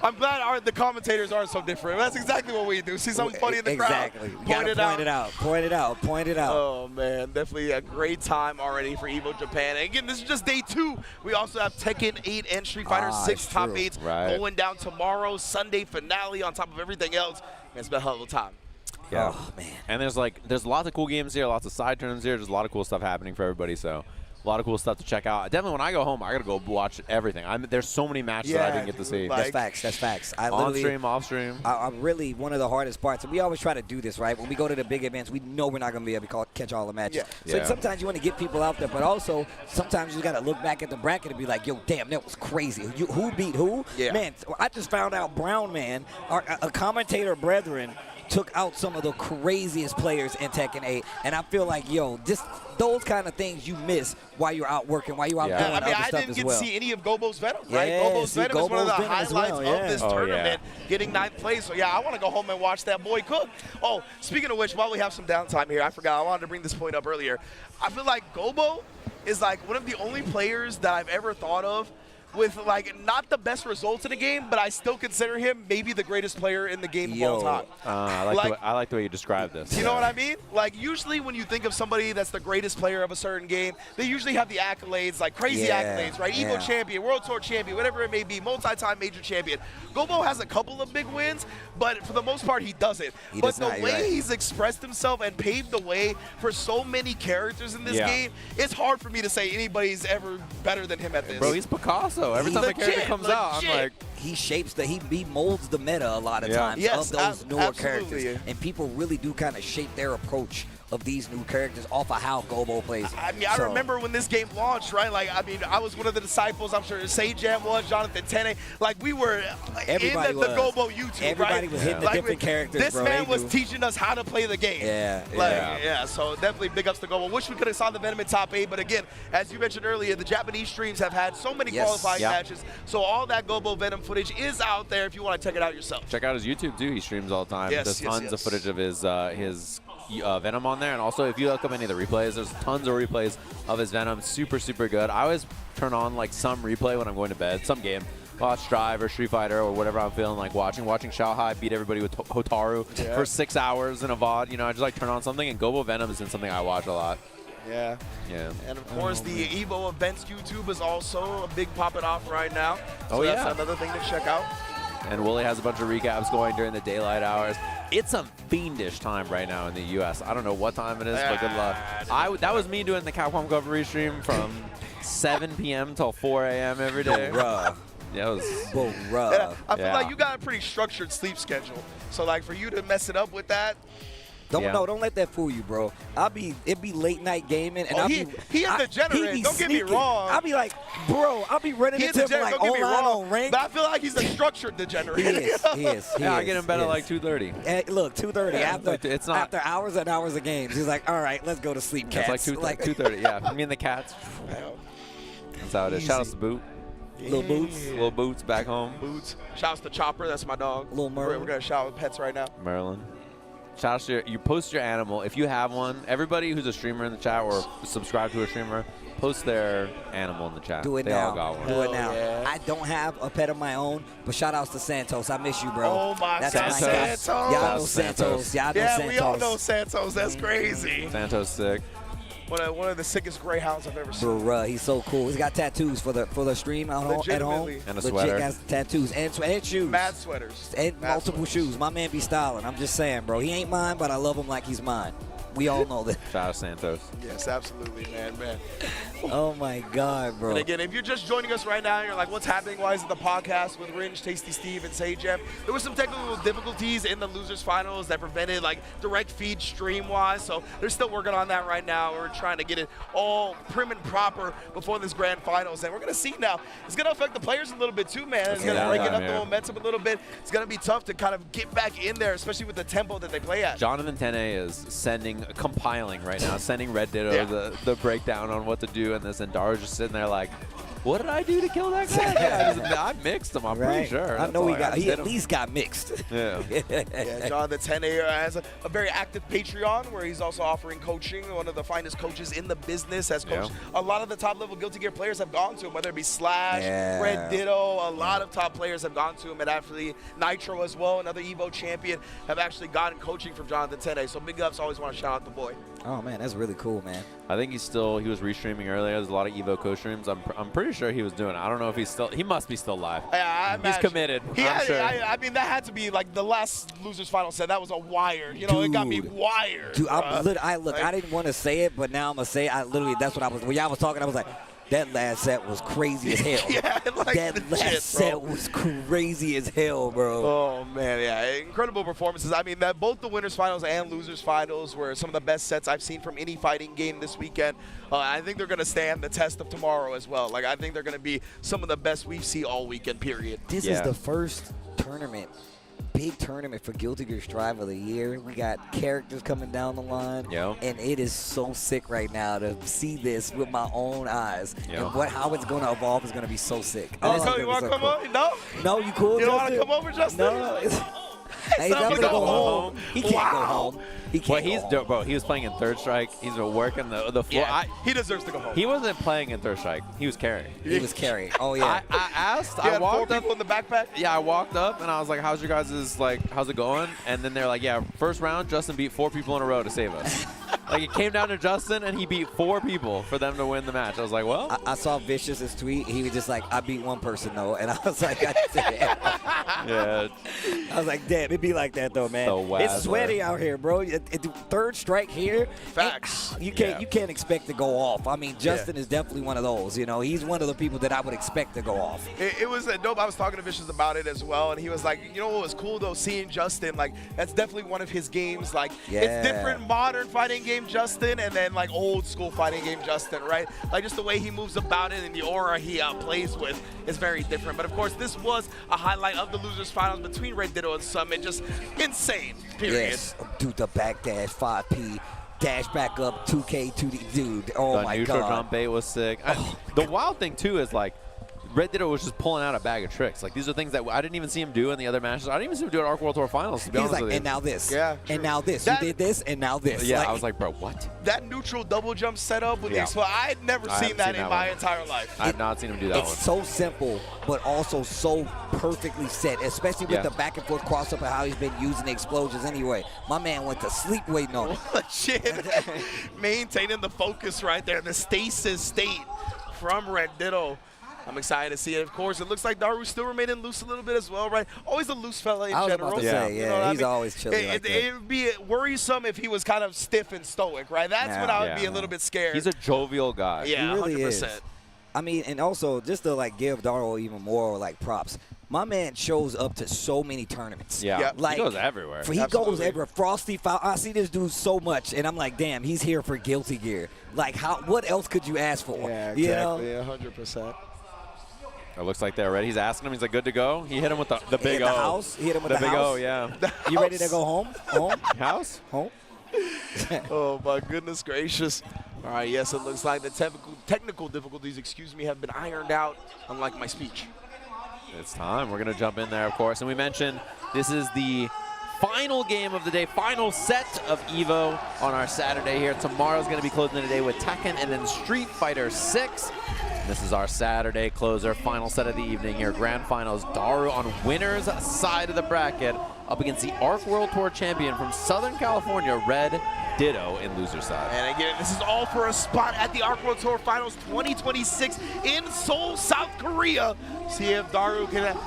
I'm glad the commentators aren't so different. That's exactly what we do. See something funny in the crowd. Point it out. Oh, man. Definitely a great time already for Evo Japan. And again, this is just day 2. We also have Tekken 8 and Street Fighter 6 top 8s going down tomorrow. Sunday finale on top of everything else. It's been a hell of a time. Yeah. Oh, man. And there's lots of cool games here, lots of side turns here. There's a lot of cool stuff happening for everybody. So a lot of cool stuff to check out. Definitely, when I go home, I gotta go watch everything. There's so many matches that I didn't get to see. That's facts. That's facts. On stream, off stream. I'm really one of the hardest parts, and we always try to do this, right? When we go to the big events, we know we're not gonna be able to catch all the matches. So sometimes you want to get people out there, but also sometimes you gotta look back at the bracket and be like, "Yo, damn, that was crazy. Who beat who?" Yeah. Man, I just found out Brown Man, a commentator brethren, took out some of the craziest players in Tekken 8, and I feel like, yo, just those kind of things you miss while you're out working, while you're out doing other stuff as well. I didn't get to see any of Gobo's Venom, right? Gobo's Venom is one of the highlights of this tournament, getting 9th place. So, yeah, I want to go home and watch that boy cook. Oh, speaking of which, while we have some downtime here, I forgot. I wanted to bring this point up earlier. I feel like Gobo is, like, one of the only players that I've ever thought of with, like, not the best results in the game, but I still consider him maybe the greatest player in the game of all time. I like the way you described this. You know what I mean? Like, usually when you think of somebody that's the greatest player of a certain game, they usually have the accolades, like crazy accolades, right? Evo champion, World Tour champion, whatever it may be, multi-time major champion. Gobo has a couple of big wins, but for the most part, he doesn't. But the way he's expressed himself and paved the way for so many characters in this game, it's hard for me to say anybody's ever better than him at this. Bro, he's Picasso. Every time a character comes out, I'm like, he shapes he molds the meta a lot of times of those newer characters, and people really do kind of shape their approach of these new characters off of how Gobo plays. I mean, I remember when this game launched, right? Like, I mean, I was one of the disciples. I'm sure Sajam was, Jonathan Tene. Like, we were in the Gobo YouTube, Everybody was hitting the different characters, This man was teaching us how to play the game. So definitely big ups to Gobo. Wish we could have saw the Venom in top 8, but again, as you mentioned earlier, the Japanese streams have had so many qualifying matches, so all that Gobo Venom footage is out there if you want to check it out yourself. Check out his YouTube, too. He streams all the time. There's tons of footage of his Venom on there, and also if you look up any of the replays, there's tons of replays of his Venom. Super, super good. I always turn on like some replay when I'm going to bed, some game. Watch Strive or Street Fighter or whatever I'm feeling like watching Shao Hai beat everybody with Hotaru for 6 hours in a VOD. You know, I just like turn on something, and Gobo Venom is in something I watch a lot. Yeah. And of course, the Evo Events YouTube is also a big popping off right now. So that's another thing to check out. And Wooly has a bunch of recaps going during the daylight hours. It's a fiendish time right now in the U.S. I don't know what time it is, but good luck. That was me doing the Capcom Cover stream from 7 p.m. till 4 a.m. every day. Yeah, it was I feel like you got a pretty structured sleep schedule. So, like, for you to mess it up with that, Don't let that fool you, bro. It'd be late night gaming, and he a degenerate. Don't get me wrong. I'll be like, bro, I'll be running into him like online on rank. But I feel like he's a structured degenerate. He is. Yeah, I get him better like 2:30. Look, 2:30 it's not after hours and hours of games. He's like, all right, let's go to sleep, cats. It's like 2:30. Yeah, me and the cats. That's how it is. Shout out to Boot. Little Boots. Little Boots back home. Boots. Shouts to Chopper. That's my dog. Little Merlin. We're gonna shout with pets right now. Merlin. Shout out to you post your animal. If you have one, everybody who's a streamer in the chat or subscribe to a streamer, post their animal in the chat. Do it they now. all got one. Do it now. Yeah. I don't have a pet of my own, but shout outs to Santos. I miss you, bro. Oh my That's God. my guy. Santos. Y'all know Santos. Y'all know Santos. Yeah, we all know Santos. That's crazy. Santos sick. One of the sickest greyhounds I've ever seen. Bruh, he's so cool. He's got tattoos for the stream at home. And a Legit sweater. got tattoos and shoes. Mad sweaters. And Mad multiple sweaters. shoes. My man be styling. I'm just saying, bro. He ain't mine, but I love him like he's mine. We all know that. Shout out Santos. Yes, absolutely, man. Oh my God, bro. And again, if you're just joining us right now, you're like, what's happening? Why is it the podcast with Ringe, Tasty Steve, and Sajam? There were some technical difficulties in the losers finals that prevented like direct feed stream-wise. So they're still working on that right now. We're trying to get it all prim and proper before this grand finals. And we're going to see now. It's going to affect the players a little bit too, man. It's going to break up the momentum a little bit. It's going to be tough to kind of get back in there, especially with the tempo that they play at. Jonathan Tene is compiling right now, sending Red Ditto the breakdown on what to do in this, and Daro's just sitting there like, what did I do to kill that guy? I mixed him, I'm pretty sure. I know he at least got mixed. Yeah. Yeah, Jonathan Tene has a very active Patreon where he's also offering coaching. One of the finest coaches in the business has coached. A lot of the top-level Guilty Gear players have gone to him, whether it be Slash, Red Ditto. A lot of top players have gone to him, and actually Nitro as well, another Evo champion, have actually gotten coaching from Jonathan Tene. So big ups, always want to shout out the boy. Oh, man, that's really cool, man. I think he was restreaming earlier. There's a lot of Evo co-streams. I'm pretty sure he was doing it. I don't know if he must be still live. Yeah, he's committed. I'm sure. I mean, that had to be like the last losers final set. That was a wire. You know, it got me wired. Dude, I didn't want to say it, but now I'm going to say it. That's what I was, when y'all was talking, I was like, that last set was crazy as hell. That last set was crazy as hell, bro. Oh, man, yeah. Incredible performances. I mean, that both the winners finals and losers finals were some of the best sets I've seen from any fighting game this weekend. I think they're going to stand the test of tomorrow as well. Like, I think they're going to be some of the best we've seen all weekend, period. This is the first big tournament for Guilty Gear Strive of the year. We got characters coming down the line, and it is so sick right now to see this with my own eyes. And how it's going to evolve is going to be so sick. Oh, you want to come over? No, you cool, You don't Justin? want to come over, Justin? No. Hey, he's not going to go home. He can't go home. He can't go home. Bro, he was playing in Third Strike. He's been working the floor. Yeah, he deserves to go home. He wasn't playing in Third Strike. He was carrying. He was carrying. Oh, yeah. I asked. You I had walked 4 up. people in the backpack? Yeah, I walked up and I was like, how's your guys' how's it going? And then they're like, yeah, first round, Justin beat 4 people in a row to save us. Like, it came down to Justin and he beat 4 people for them to win the match. I was like, well. I saw Vicious's tweet. He was just like, I beat 1 person, though. And I was like, yeah. I was like, damn, it'd be like that, though, man. It's sweaty out here, bro. Third Strike here. Facts. You can't expect to go off. I mean, Justin is definitely one of those. You know, he's one of the people that I would expect to go off. It was dope. I was talking to Vicious about it as well, and he was like, you know what was cool, though, seeing Justin, like, that's definitely one of his games. Like, it's different modern fighting game Justin and then, like, old school fighting game Justin, right? Like, just the way he moves about it and the aura he plays with is very different. But, of course, this was a highlight of the losers finals between Red Ditto and Summit. Just insane, period. Yes, dude, the backdash 5P. Dash back up 2K, 2D, dude. Oh, my God. The neutral jump bait was sick. The wild thing, too, is, like, Red Ditto was just pulling out a bag of tricks. Like, these are things that I didn't even see him do in the other matches. I didn't even see him do at Arc World Tour Finals, to be honest with you. And now this. Yeah. And now this. You did this, and now this. Yeah, I was like, bro, what? That neutral double jump setup with the explode, I had never seen that in my entire life. I have not seen him do that one. It's so simple, but also so perfectly set, especially with the back and forth crossover, how he's been using the explosions anyway. My man went to sleep waiting on it. Shit. Maintaining the focus right there, the stasis state from Red Ditto. I'm excited to see it. Of course, it looks like Daru's still remaining loose a little bit as well, right? Always a loose fella in general. I was about to say, You know what he's always chilly like that. It would be worrisome if he was kind of stiff and stoic, right? That's when I would be a little bit scared. He's a jovial guy. Yeah, he really 100%. is. I mean, and also, just to, like, give Daru even more, like, props, My man shows up to so many tournaments. Yeah, like he goes everywhere. He goes everywhere. Frosty, I see this dude so much, and I'm like, damn, he's here for Guilty Gear. Like, what else could you ask for? Yeah, You exactly, know? 100%. It looks like they're ready. He's asking him. He's like, good to go. He hit him with the big hit O. the house. He hit him with the big house. O, yeah. You ready to go home? Home? House? Home? Oh my goodness gracious. All right, yes, it looks like the technical difficulties, have been ironed out, unlike my speech. It's time. We're going to jump in there, of course. And we mentioned this is the final game of the day, final set of Evo on our Saturday here. Tomorrow's going to be closing the day with Tekken and then Street Fighter 6. This is our Saturday closer, final set of the evening here. Grand Finals, Daru on winner's side of the bracket up against the ARC World Tour champion from Southern California, Red Ditto in loser side. And again, this is all for a spot at the ARC World Tour Finals 2026 in Seoul, South Korea. See if Daru can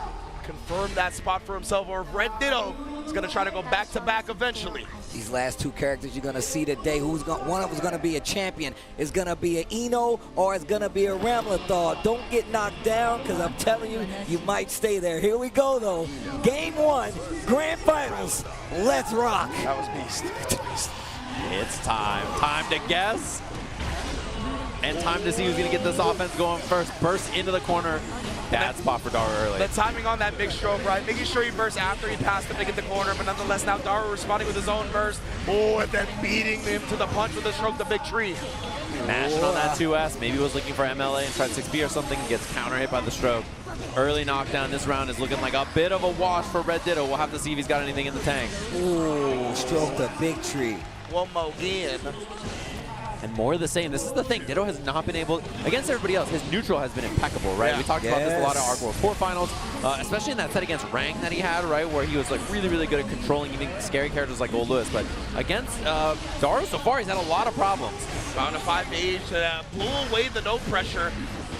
confirm that spot for himself, or if Red Ditto is going to try to go back-to-back eventually. These last two characters you're going to see today, one of them is going to be a champion. It's going to be an Eno or it's going to be a Ramlathar. Don't get knocked down, because I'm telling you, you might stay there. Here we go, though. Game 1, Grand Finals. Let's rock. That was beast. It's time. Time to guess. And time to see who's going to get this offense going first. Burst into the corner. Bad spot for Daru early. The timing on that big stroke, right? Making sure he bursts after he passed him to get the corner, but nonetheless now Daru responding with his own burst. Oh, and then beating him to the punch with the stroke, the big tree. Mashing on that 2S. Maybe he was looking for MLA and tried 6B or something. Gets counter hit by the stroke. Early knockdown. This round is looking like a bit of a wash for Red Ditto. We'll have to see if he's got anything in the tank. Ooh, stroke the big tree. One more again. And more of the same. This is the thing. Ditto has not been able, against everybody else, his neutral has been impeccable, right? Yeah. We talked about this a lot at ARC World Tour Finals, especially in that set against Rang that he had, right? Where he was like really, really good at controlling even scary characters like Gold Lewis. But against Daru so far, he's had a lot of problems. Found a 5 age that blew away the no pressure.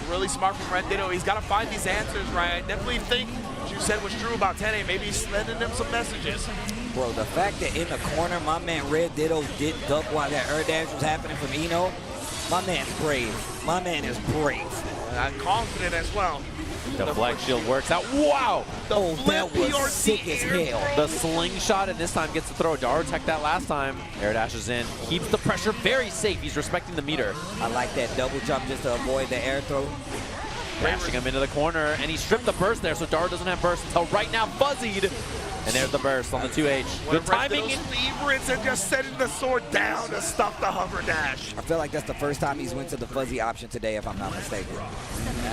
Really smart from Red Ditto. He's got to find these answers, right? I definitely think what you said was true about 10A. Maybe he's sending him some messages. Bro, the fact that in the corner, my man Red Ditto did duck while that air dash was happening from Eno, my man's brave. My man is brave. And confident as well. Deflect shield works out. Wow! Oh, that was sick as hell. The slingshot, and this time gets to throw. Daru tech that last time. Air dashes in. Keeps the pressure very safe. He's respecting the meter. I like that double jump just to avoid the air throw. Crashing him into the corner, and he stripped the burst there, so Daru doesn't have burst until right now. Fuzzied. And there's the burst on the 2H. Good timing. Favorites and just setting the sword down to stop the hover dash. I feel like that's the first time he's went to the fuzzy option today, if I'm not mistaken.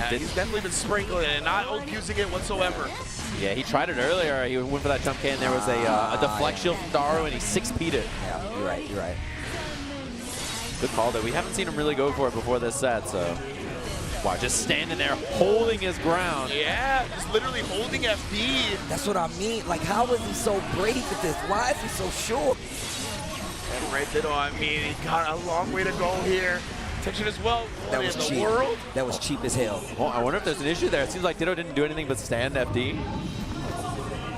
He's definitely been sprinkling it and not abusing it whatsoever. Yeah, he tried it earlier. He went for that jump K, and there was a deflect shield from Daru, and he 6P'd it. Yeah, you're right, you're right. Good call, though. We haven't seen him really go for it before this set, so... Wow, just standing there, holding his ground. Yeah, just literally holding FD. That's what I mean. Like, how is he so brave with this? Why is he so sure? And Red Ditto, I mean, he got a long way to go here. Tension as well. That was cheap. That was cheap as hell. Well, I wonder if there's an issue there. It seems like Ditto didn't do anything but stand FD.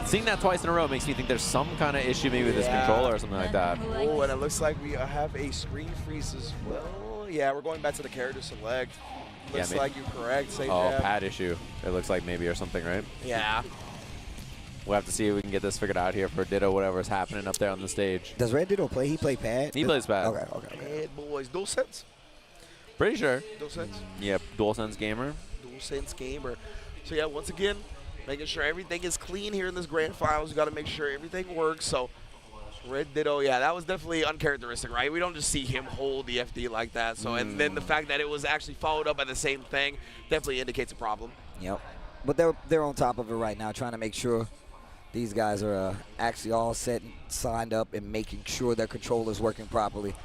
Seeing that twice in a row makes me think there's some kind of issue maybe with this controller or something like that. Oh, and it looks like we have a screen freeze as well. Yeah, we're going back to the character select. Looks like you're correct. Pad issue. It looks like maybe or something, right? Yeah. We'll have to see if we can get this figured out here for Ditto, whatever's happening up there on the stage. Does Red Ditto play? He play pad? He plays pad. Okay. Bad boys. DualSense? Pretty sure. DualSense? Yep, DualSense gamer. DualSense gamer. So yeah, once again, making sure everything is clean here in this grand finals. You got to make sure everything works. So Red Ditto, yeah, that was definitely uncharacteristic, right? We don't just see him hold the FD like that. So, and then the fact that it was actually followed up by the same thing definitely indicates a problem. Yep. But they're on top of it right now, trying to make sure these guys are actually all set and signed up and making sure their controller's working properly.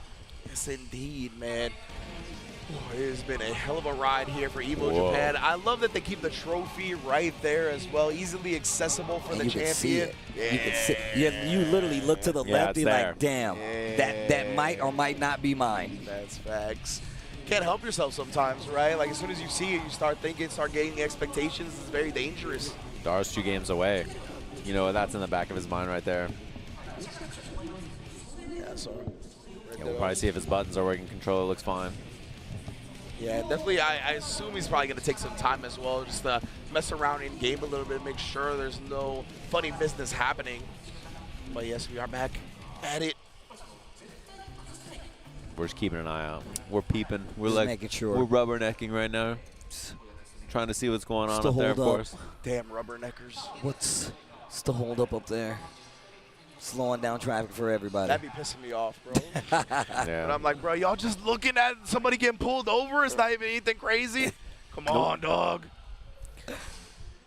Yes, indeed, man. Oh, it has been a hell of a ride here for Evo Japan. I love that they keep the trophy right there as well, easily accessible for the champion. See it. Yeah. You can see it. You literally look to the left, you're like, damn, that might or might not be mine. That's facts. Can't help yourself sometimes, right? Like as soon as you see it, you start thinking, start getting the expectations. It's very dangerous. Daru's 2 games away. You know, that's in the back of his mind right there. Yeah, so we'll probably see if his buttons are working. Controller looks fine. Yeah, definitely. I assume he's probably going to take some time as well, just to mess around in game a little bit, make sure there's no funny business happening. But yes, we are back at it. We're just keeping an eye out. We're peeping. We're Just like making sure. we're rubbernecking right now. Just trying to see what's going on Still up there, of hold up. course. Damn rubberneckers. What's the hold up there? Slowing down traffic for everybody. That'd be pissing me off, bro. Yeah. But I'm like, bro, y'all just looking at somebody getting pulled over. It's not even anything crazy. Come on, dog.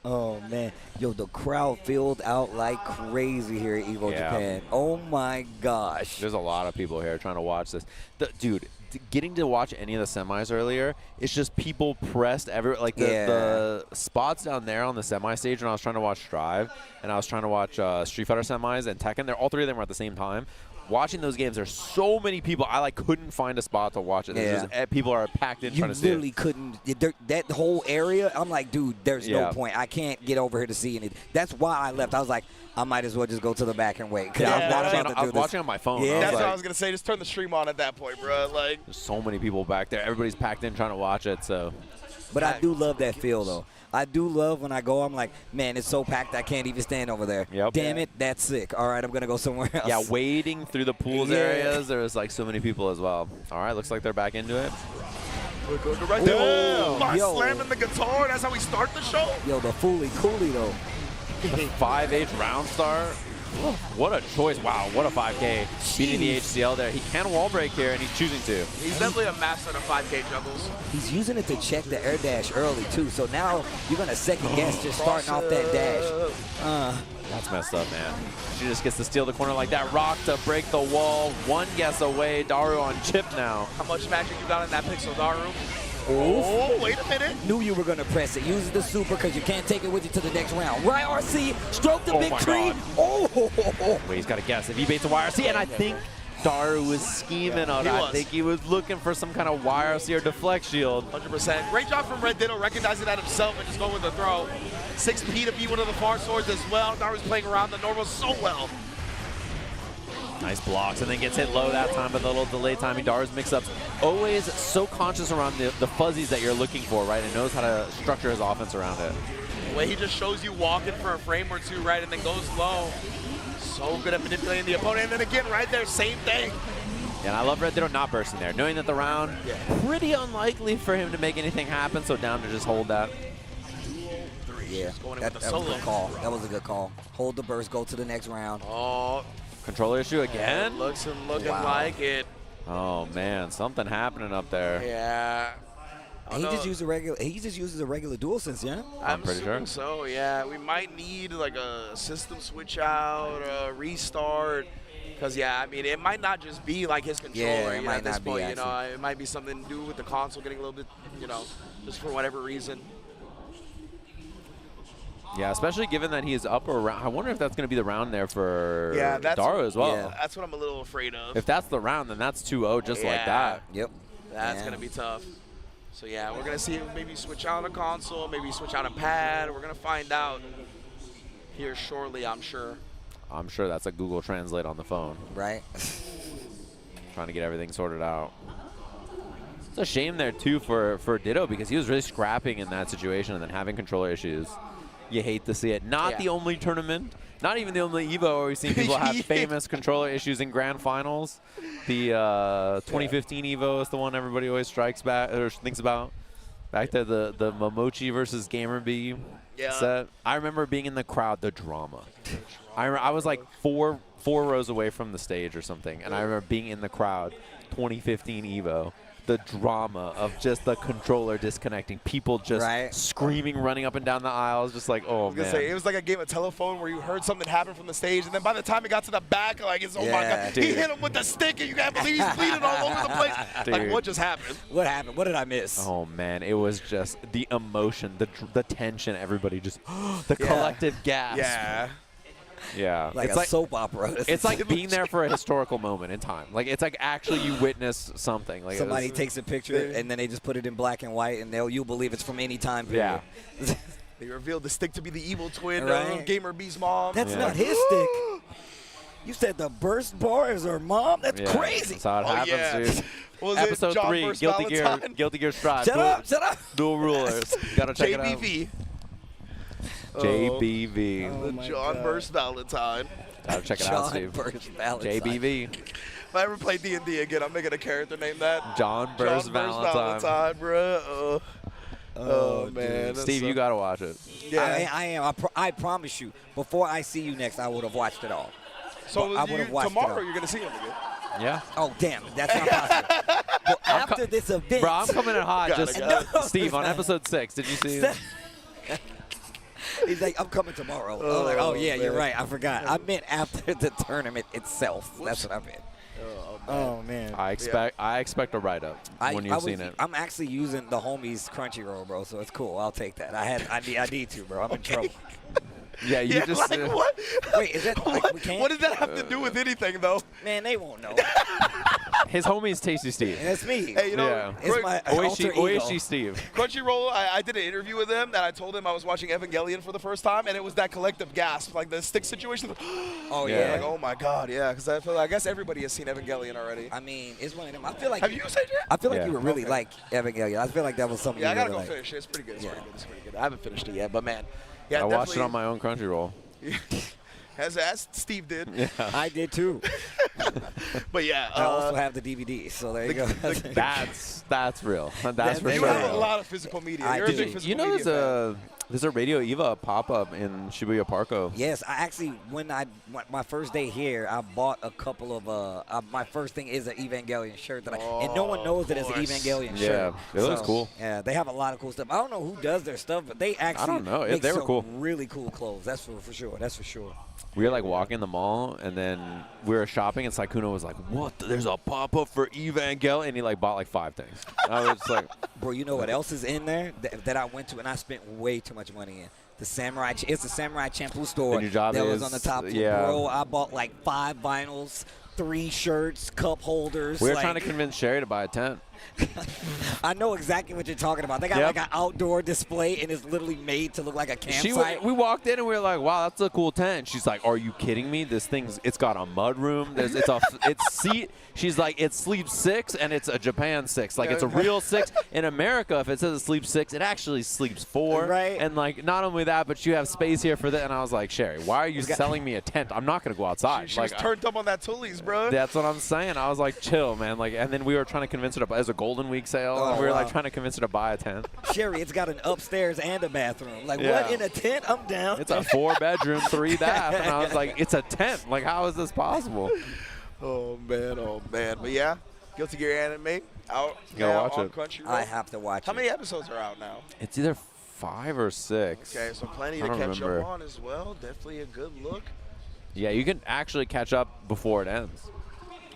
Oh, man. Yo, the crowd filled out like crazy here at Evo Yeah. Japan. Oh, my gosh. There's a lot of people here trying to watch this. Dude, getting to watch any of the semis earlier, it's just people pressed everywhere. Like the spots down there on the semi stage when I was trying to watch Strive and I was trying to watch Street Fighter semis and Tekken, all three of them were at the same time. Watching those games, there's so many people. I couldn't find a spot to watch it. There's just, people are packed in trying to see it. You literally couldn't. That whole area, I'm like, dude, there's no point. I can't get over here to see anything. That's why I left. I was like, I might as well just go to the back and wait. I was watching on my phone. Yeah. That's what I was going to say. Just turn the stream on at that point, bro. Like, there's so many people back there. Everybody's packed in trying to watch it. So, but I do love that feel, though. I do love when I go, I'm like, man, it's so packed I can't even stand over there. Yep. Damn it, that's sick. All right, I'm going to go somewhere else. yeah, wading through the pools areas, there was so many people as well. All right, looks like they're back into it. we're going to right there. Oh, yo. Slamming the guitar. That's how we start the show. Yo, the Fooly Coolie, though. The 5H round start. What a choice. Wow, what a 5K. Beating the HCL there. He can wall break here, and he's choosing to. He's definitely a master of 5K juggles. He's using it to check the air dash early, too. So now you're going to second guess just starting off that dash. That's messed up, man. She just gets to steal the corner like that. Rock to break the wall. One guess away. Daru on chip now. How much magic you got in that pixel, Daru? Oh, wait a minute. Knew you were going to press it. Use the super because you can't take it with you to the next round. Right, RC? Stroke the big my tree. God. Oh. Wait, he's got to guess if he baits a YRC, and I think Daru was scheming on it. I think he was looking for some kind of YRC or deflect shield. 100%. Great job from Red Ditto recognizing that himself and just going with the throw. 6P to be one of the far swords as well. Daru's playing around the normal so well. Nice blocks, and then gets hit low that time, but the little delay timing. Daru's mix-ups. Always so conscious around the fuzzies that you're looking for, right? And knows how to structure his offense around it. The way he just shows you walking for a frame or two, right, and then goes low. So good at manipulating the opponent. And then again, right there, same thing. And I love Red Ditto not bursting there, knowing that the round, pretty unlikely for him to make anything happen, so down to just hold that. Yeah, that was a good call. That was a good call. Hold the burst, go to the next round. Oh. Controller issue again? Looking like it. Oh, man, something happening up there. Yeah. He just used a regular. He just uses a regular DualSense, yeah. I'm pretty sure. So yeah, we might need like a system switch out, a restart, because yeah, I mean it might not just be like his controller. it might at this not be, point, actually. it might be something to do with the console getting a little bit, just for whatever reason. Yeah, especially given that he is up around. I wonder if that's going to be the round there for Daru as well. Yeah, that's what I'm a little afraid of. If that's the round, then that's 2-0 just like that. Yep. That's going to be tough. So yeah, we're going to see if maybe switch out a console, maybe switch out a pad. We're going to find out here shortly, I'm sure. I'm sure that's a Google Translate on the phone. Right. Trying to get everything sorted out. It's a shame there, too, for Ditto because he was really scrapping in that situation and then having controller issues. You hate to see it. Not the only tournament, not even the only Evo where we've seen people have famous controller issues in grand finals. The 2015 Evo is the one everybody always strikes back or thinks about. Back to the Momochi versus GamerB set. I remember being in the crowd, the drama. I was like four rows away from the stage or something, and I remember being in the crowd, 2015 Evo. The drama of just the controller disconnecting, people just screaming, running up and down the aisles, just like, oh, man. It was like a game of telephone where you heard something happen from the stage, and then by the time it got to the back, like, it's, oh my God, he hit him with the stick, and you can't believe he's bleeding all over the place. Like, what just happened? What happened? What did I miss? Oh, man, it was just the emotion, the tension, everybody just, the collective gasp. Yeah. Yeah. Like it's a soap opera. It's like being there for a historical moment in time. Like, it's like actually you witnessed something. Like somebody takes a picture and then they just put it in black and white, and you'll believe it's from any time period. Yeah. They revealed the stick to be the evil twin right. of Gamer B's mom. That's not his stick. You said the burst bar is her mom? That's crazy. That's how it happens, dude. Was Episode it John 3, versus Guilty Gear, Valentine? Guilty Gear Strive. Shut up. Dual rulers. Gotta check it out. JBV. JBV. The John versus Valentine. Gotta check it out, Steve. JBV. If I ever play D&D again, I'm making a character named that. John versus Valentine. Bro. Oh man. Steve, you gotta watch it. Yeah. I am. I promise you, before I see you next, I would have watched it all. So I would have watched tomorrow it all. you're going to see him again. Yeah. Oh, damn. That's not possible. Well, after this event. Bro, I'm coming in hot. Got Just it. Steve, on episode 6, did you see it? He's like, I'm coming tomorrow. I was like, oh, yeah, you're right. I forgot. I meant after the tournament itself. That's what I meant. Oh, man. I expect a write-up when you've seen it. I'm actually using the homies Crunchyroll, bro, so it's cool. I'll take that. I need to, bro. I'm in trouble. Yeah, you just... Like, what? Wait, is that like we can't? What does that have to do with anything, though? Man, they won't know. His homie is Tasty Steve. And it's me. Hey, you know, Yeah. It's my alter ego. Oishi Steve. Crunchyroll, I did an interview with him, and I told him I was watching Evangelion for the first time, and it was that collective gasp, like the stick situation. Oh, Yeah. Like, oh my God, yeah, because I guess everybody has seen Evangelion already. I mean, it's one of them. I feel like Have you seen it? I feel like Yeah. you would really Okay. like Evangelion. I feel like that was something Yeah, I you gotta really go like. finish it. It's pretty good. It's Yeah. pretty good. It's pretty good. I haven't finished it yet, but man, yeah, I watched it definitely- on my own Crunchyroll. as Steve did. Yeah. I did too. But yeah, I also have the DVD, so there you go. That's real. That's for you sure. have a lot of physical media. I You're do. a big physical You know, media there's a Radio Eva pop-up in Shibuya Parko. Yes, I actually, when my first day here, I bought a couple of, my first thing is an Evangelion shirt that and no one knows that it's an Evangelion shirt. Yeah, it looks cool. Yeah, they have a lot of cool stuff. I don't know who does their stuff, but they actually don't know. make They were some cool. really cool clothes. That's for sure. That's for sure. We were like walking the mall, and then we were shopping, and Sykkuno was like, "What? There's a pop-up for Evangelion," and he like bought like 5 things. I was just like, Bro, you know what else is in there that I went to and I spent way too much money in? The Samurai. It's the Samurai Champloo store And your job that was is- on the top floor. yeah. Bro, I bought like 5 vinyls, 3 shirts, cup holders. we were like, trying to convince Sherry to buy a tent. I know exactly what you're talking about. They got Yep. like an outdoor display and it's literally made to look like a campsite. We walked in and we were like, "Wow, that's a cool tent." She's like, "Are you kidding me? This it's got a mud room. It's seat." She's like, "It sleeps 6 and it's a Japan 6. Like it's a real 6. In America, if it says it sleeps 6, it actually sleeps 4. Right. And like not only that, but you have space here for that." And I was like, "Sherry, why are you selling me a tent? I'm not gonna go outside." She was turned up on that Tully's, bro. That's what I'm saying. I was like, "Chill, man." Like, and then we were trying to convince her to buy. It was a Golden Week sale. Oh, and we were like wow. trying to convince her to buy a tent. Sherry, it's got an upstairs and a bathroom. Like, Yeah. what, in a tent? I'm down. It's a 4-bedroom, 3-bath, and I was like, "It's a tent. Like, how is this possible?" Oh man. But yeah, Guilty Gear anime out. You gotta now watch on it. Crunchyroll. I have to watch How it. many episodes are out now? It's either 5 or 6. Okay, so plenty I to don't catch remember. up on as well. Definitely a good look. Yeah, you can actually catch up before it ends.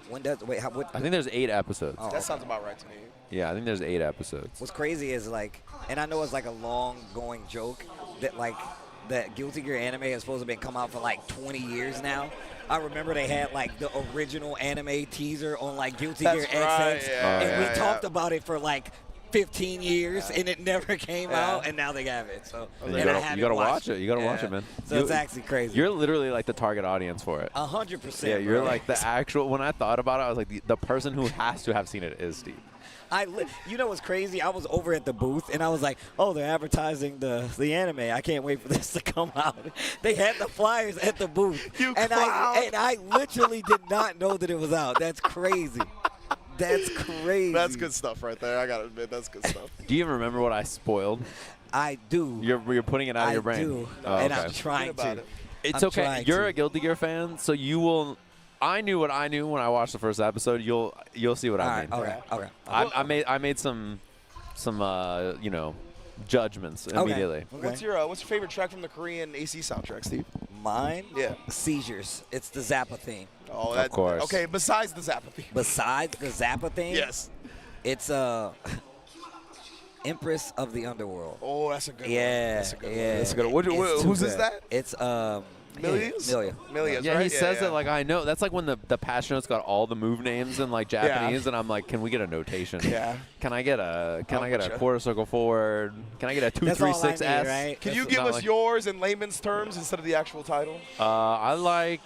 When does, wait, what? I think there's 8 episodes. Oh, That sounds about right to me. Yeah, I think there's 8 episodes. What's crazy is like, and I know it's like a long-going joke that like that Guilty Gear anime is supposed to be come out for like 20 years now. I remember they had like the original anime teaser on like Guilty Gear That's right, XX, yeah, and we yeah, talked yeah. about it for like 15 years, and it never came Yeah. out, and now they have it. So You and I gotta, haven't you gotta watched watch it. You gotta watch it, man. So it's actually crazy. You're literally like the target audience for it. 100%. Yeah, you're bro. like the actual. When I thought about it, I was like, the person who has to have seen it is Steve. You know what's crazy? I was over at the booth and I was like, "Oh, they're advertising the anime. I can't wait for this to come out." They had the flyers at the booth, I literally did not know that it was out. That's crazy. That's crazy. That's good stuff right there. I gotta admit, that's good stuff. Do you even remember what I spoiled? I do. You're putting it out of your brain. I do, Oh, and okay. I'm trying to. It's I'm okay. trying You're to. a Guilty Gear fan, so you will. I knew what I knew when I watched the first episode. You'll see what I mean. Okay. I made some you know, judgments immediately. What's your favorite track from the Korean AC soundtrack, Steve? Mine? Yeah. Seizures. It's the Zappa theme. Oh, Of course. Okay, besides the Zappa theme. Besides the Zappa theme? Yes. It's Empress of the Underworld. Oh, that's a good one. Yeah. That's a good one. Yeah. That's a good one. It's too Whose is good. that? It's Millions? Milia. Millions, Yeah, right? he says yeah. it like I know. That's like when the patch notes got all the move names in like Japanese, and I'm like, can we get a notation? Yeah. Can I get a gotcha. quarter circle forward? Can I get a 236 S? Right? Can you give us yours in layman's terms instead of the actual title? I like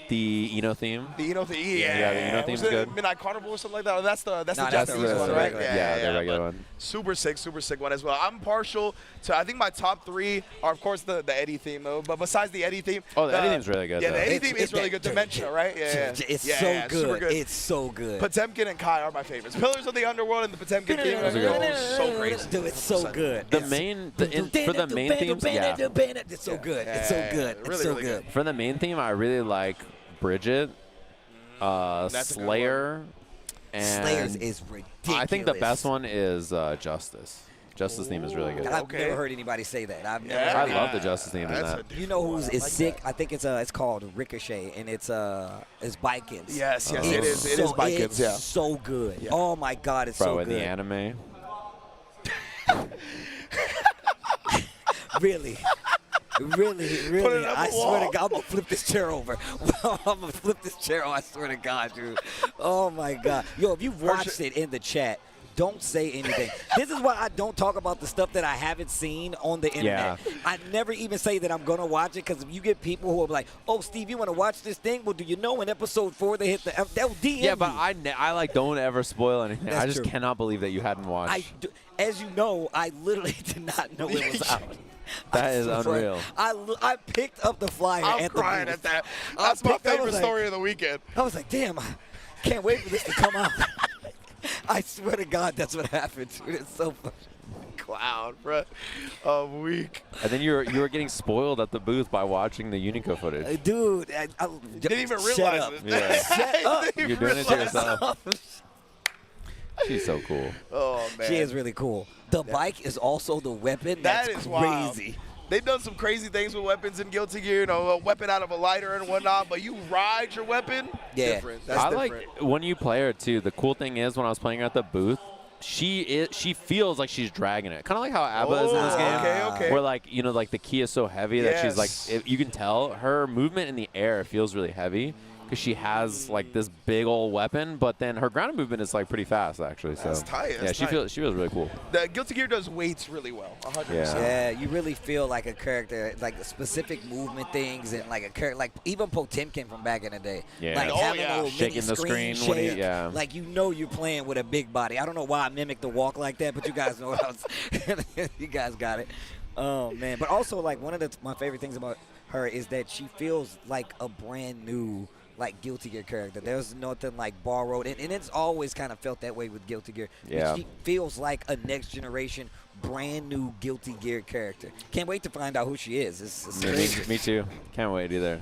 the Eno theme. The Eno theme, Yeah, the Eno theme's was it good. Midnight Carnival or something like that? Oh, that's the that's Japanese the one, right? regular. Yeah, the regular but one. Super sick one as well. I'm partial to, I think my top 3 are, of course, the Eddie theme, though. But besides the Eddie theme. Oh, the Eddie theme's really good, Yeah, though. the Eddie theme is really good. Dimensional, right? Yeah. It's yeah, so yeah, good. Super good. It's so good. Potemkin and Kai are my favorites. Pillars of the Underworld and the Potemkin theme are so crazy. Dude, it's so good. The main, for the main themes, yeah. It's so good. It's so good. It's so good. For the main theme, I really like Bridget, Slayer, and Slayer's is ridiculous. I think the best one is Justice. Justice theme is really good. I've never heard anybody say that. I've never. I heard love the Justice theme in that. You know who's is sick? I think it's called Ricochet, and it's Bikins. Yes, it is. It is Bikins. It's Yeah. so good. Yeah. Oh my God, it's Bro, so in good. the anime. Really. Really, I swear to God, I'm gonna flip this chair over. I'm gonna flip this chair over, I swear to God, dude. Oh my God. Yo, if you've watched it in the chat, don't say anything. This is why I don't talk about the stuff that I haven't seen on the internet. Yeah. I never even say that I'm gonna watch it, because if you get people who are like, oh, Steve, you wanna watch this thing? Well, do you know in episode 4 they hit the F? They'll DM Yeah, but you. I like don't ever spoil anything. That's I just true. cannot believe that you hadn't watched. As you know, I literally did not know it was out. That is unreal. I picked up the flyer I'm at the crying booth. at that. That's my favorite like, story of the weekend. I was like, damn, I can't wait for this to come out. I swear to God, that's what happened, dude. It's so funny. Clown, bro. A week. And then you were getting spoiled at the booth by watching the Unico footage. Dude, I didn't even shut realize up. it. Yeah. Shut up. You're doing it to yourself. She's so cool. Oh, man. She is really cool. The bike is also the weapon. That That's is crazy. wild. They've done some crazy things with weapons in Guilty Gear, you know, a weapon out of a lighter and whatnot, but you ride your weapon, different. That's I different. like when you play her too. The cool thing is when I was playing her at the booth, she feels like she's dragging it, kind of like how Abba is in this game. Okay. Where like like the key is so heavy that she's like Yes. you can tell her movement in the air feels really heavy because she has like this big old weapon, but then her ground movement is like pretty fast actually. That's So tight, yeah, that's she tight. feels really cool. The Guilty Gear does weights really well, 100%. Yeah, you really feel like a character, like the specific movement things, and like a character, like even Potemkin from back in the day. Yeah. Like Oh, having yeah. a little Shaking mini the screen screen when he- shake. yeah. Like you know you're playing with a big body. I don't know why I mimicked the walk like that, but you guys know what I was. You guys got it. Oh man! But also like one of my favorite things about her is that she feels like a brand new, like Guilty Gear character. There's nothing like borrowed, and it's always kind of felt that way with Guilty Gear. Yeah. She feels like a next generation, brand new Guilty Gear character. Can't wait to find out who she is. It's crazy. Me too. Can't wait either.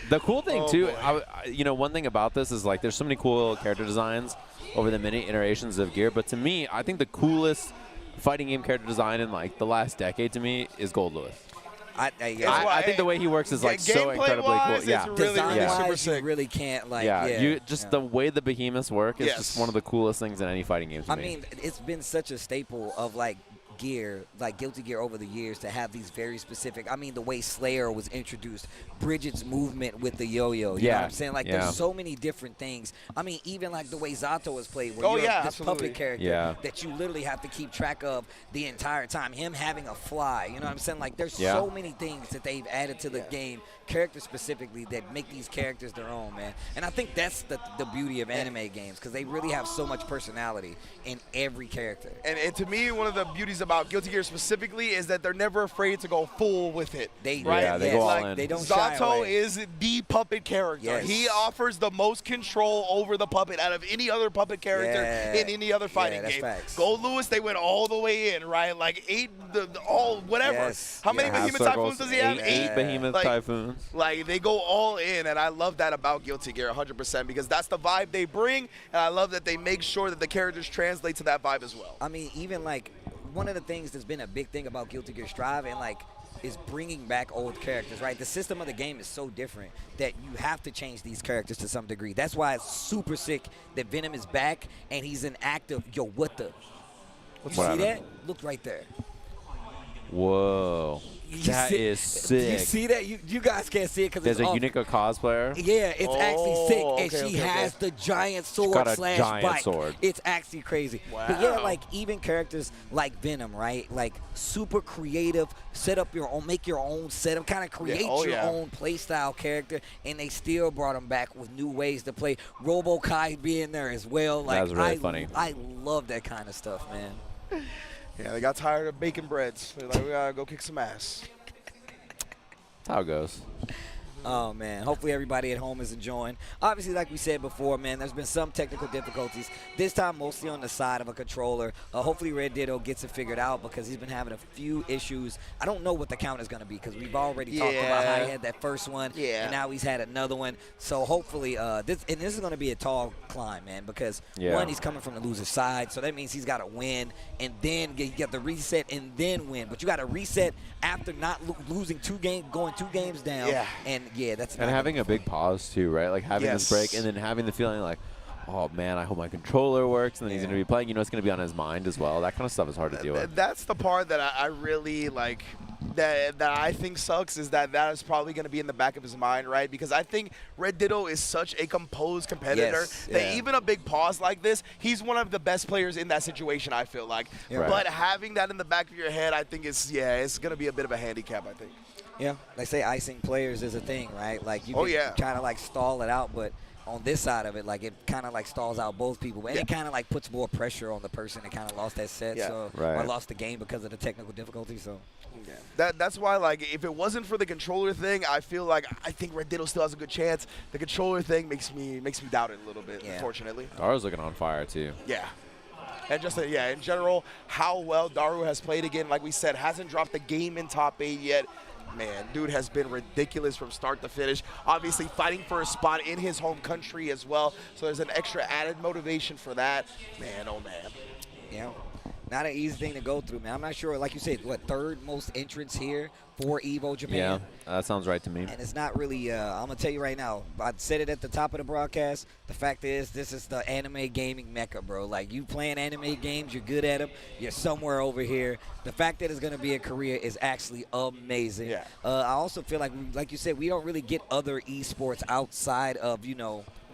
The cool thing too, one thing about this is like there's so many cool character designs over the many iterations of Gear, but to me, I think the coolest fighting game character design in like the last decade to me is Gold Lewis. I think the way he works is like so incredibly cool. Yeah, Design-wise, you really can't like. The way the behemoths work is just one of the coolest things in any fighting game to I me. mean, it's been such a staple of like Gear, like Guilty Gear over the years to have these very specific. I mean, the way Slayer was introduced, Bridget's movement with the yo-yo. You know what I'm saying? Like, there's so many different things. I mean, even like the way Zato is played, where you're this puppet character that you literally have to keep track of the entire time. Him having a fly, you know what I'm saying? Like, there's so many things that they've added to the game, characters specifically, that make these characters their own, man. And I think that's the beauty of anime games, because they really have so much personality in every character. And to me, one of the beauties about Guilty Gear specifically is that they're never afraid to go full with it. They go all in. They don't shy Zato away. is the puppet character. Yes. He offers the most control over the puppet out of any other puppet character in any other fighting that's game. facts. Gold Lewis, they went all the way in, right? Like whatever. Yes. How many Half Behemoth Typhoons does he have? Eight Behemoth Typhoons. Like, they go all in, and I love that about Guilty Gear 100% because that's the vibe they bring, and I love that they make sure that the characters translate to that vibe as well. I mean, even like one of the things that's been a big thing about Guilty Gear Strive and like is bringing back old characters, right? The system of the game is so different that you have to change these characters to some degree. That's why it's super sick that Venom is back and he's an active. Yo, what the? You see that? Look right there. Whoa. That is sick. You see that? You guys can't see it because There's a Unico cosplayer. Yeah, it's actually sick, and she has the giant sword got a slash giant bite. sword. It's actually crazy. Wow. But yeah, like even characters like Venom, right? Like super creative, set up your own, make your own setup, kind of create your own play style character, and they still brought him back with new ways to play. Robo-Kai being there as well. Like, that was really funny. I love that kind of stuff, man. Yeah, they got tired of bacon breads. They're like, we gotta go kick some ass. That's how it goes. Oh, man. Hopefully everybody at home is enjoying. Obviously, like we said before, man, there's been some technical difficulties. This time mostly on the side of a controller. Hopefully Red Ditto gets it figured out because he's been having a few issues. I don't know what the count is going to be because we've already talked about how he had that first one, and now he's had another one. So hopefully this is going to be a tall climb, man, because one, he's coming from the loser's side, so that means he's got to win, and then you got to reset and then win. But you got to reset after not losing going 2 games down. And yeah, that's and having a big pause too, right? Like having this break and then having the feeling like, oh man, I hope my controller works, and then he's going to be playing. You know, it's going to be on his mind as well. That kind of stuff is hard to deal with. That's the part that I really like. That I think sucks is that is probably going to be in the back of his mind, right? Because I think Red Ditto is such a composed competitor that even a big pause like this, he's one of the best players in that situation, I feel like. But having that in the back of your head, I think it's going to be a bit of a handicap, I think. Yeah, they say icing players is a thing, right? Like you can kind of like stall it out, but on this side of it, like it kind of like stalls out both people, and it kind of like puts more pressure on the person that kind of lost that set, or lost the game because of the technical difficulty. So that's why, like, if it wasn't for the controller thing, I feel like I think Red Ditto still has a good chance. The controller thing makes me doubt it a little bit, unfortunately. Daru's looking on fire too. Yeah. And just, in general, how well Daru has played again, like we said, hasn't dropped the game in top 8 yet. Man, dude has been ridiculous from start to finish. Obviously fighting for a spot in his home country as well. So there's an extra added motivation for that. Man, oh man. Yeah. Not an easy thing to go through, man. I'm not sure, like you said, what, 3rd most entrants here for Evo Japan? Yeah, that sounds right to me. And it's not really, I'm going to tell you right now, I said it at the top of the broadcast, the fact is this is the anime gaming mecca, bro. Like, you playing anime games, you're good at them, you're somewhere over here. The fact that it's going to be a career is actually amazing. Yeah. I also feel like you said, we don't really get other esports outside of,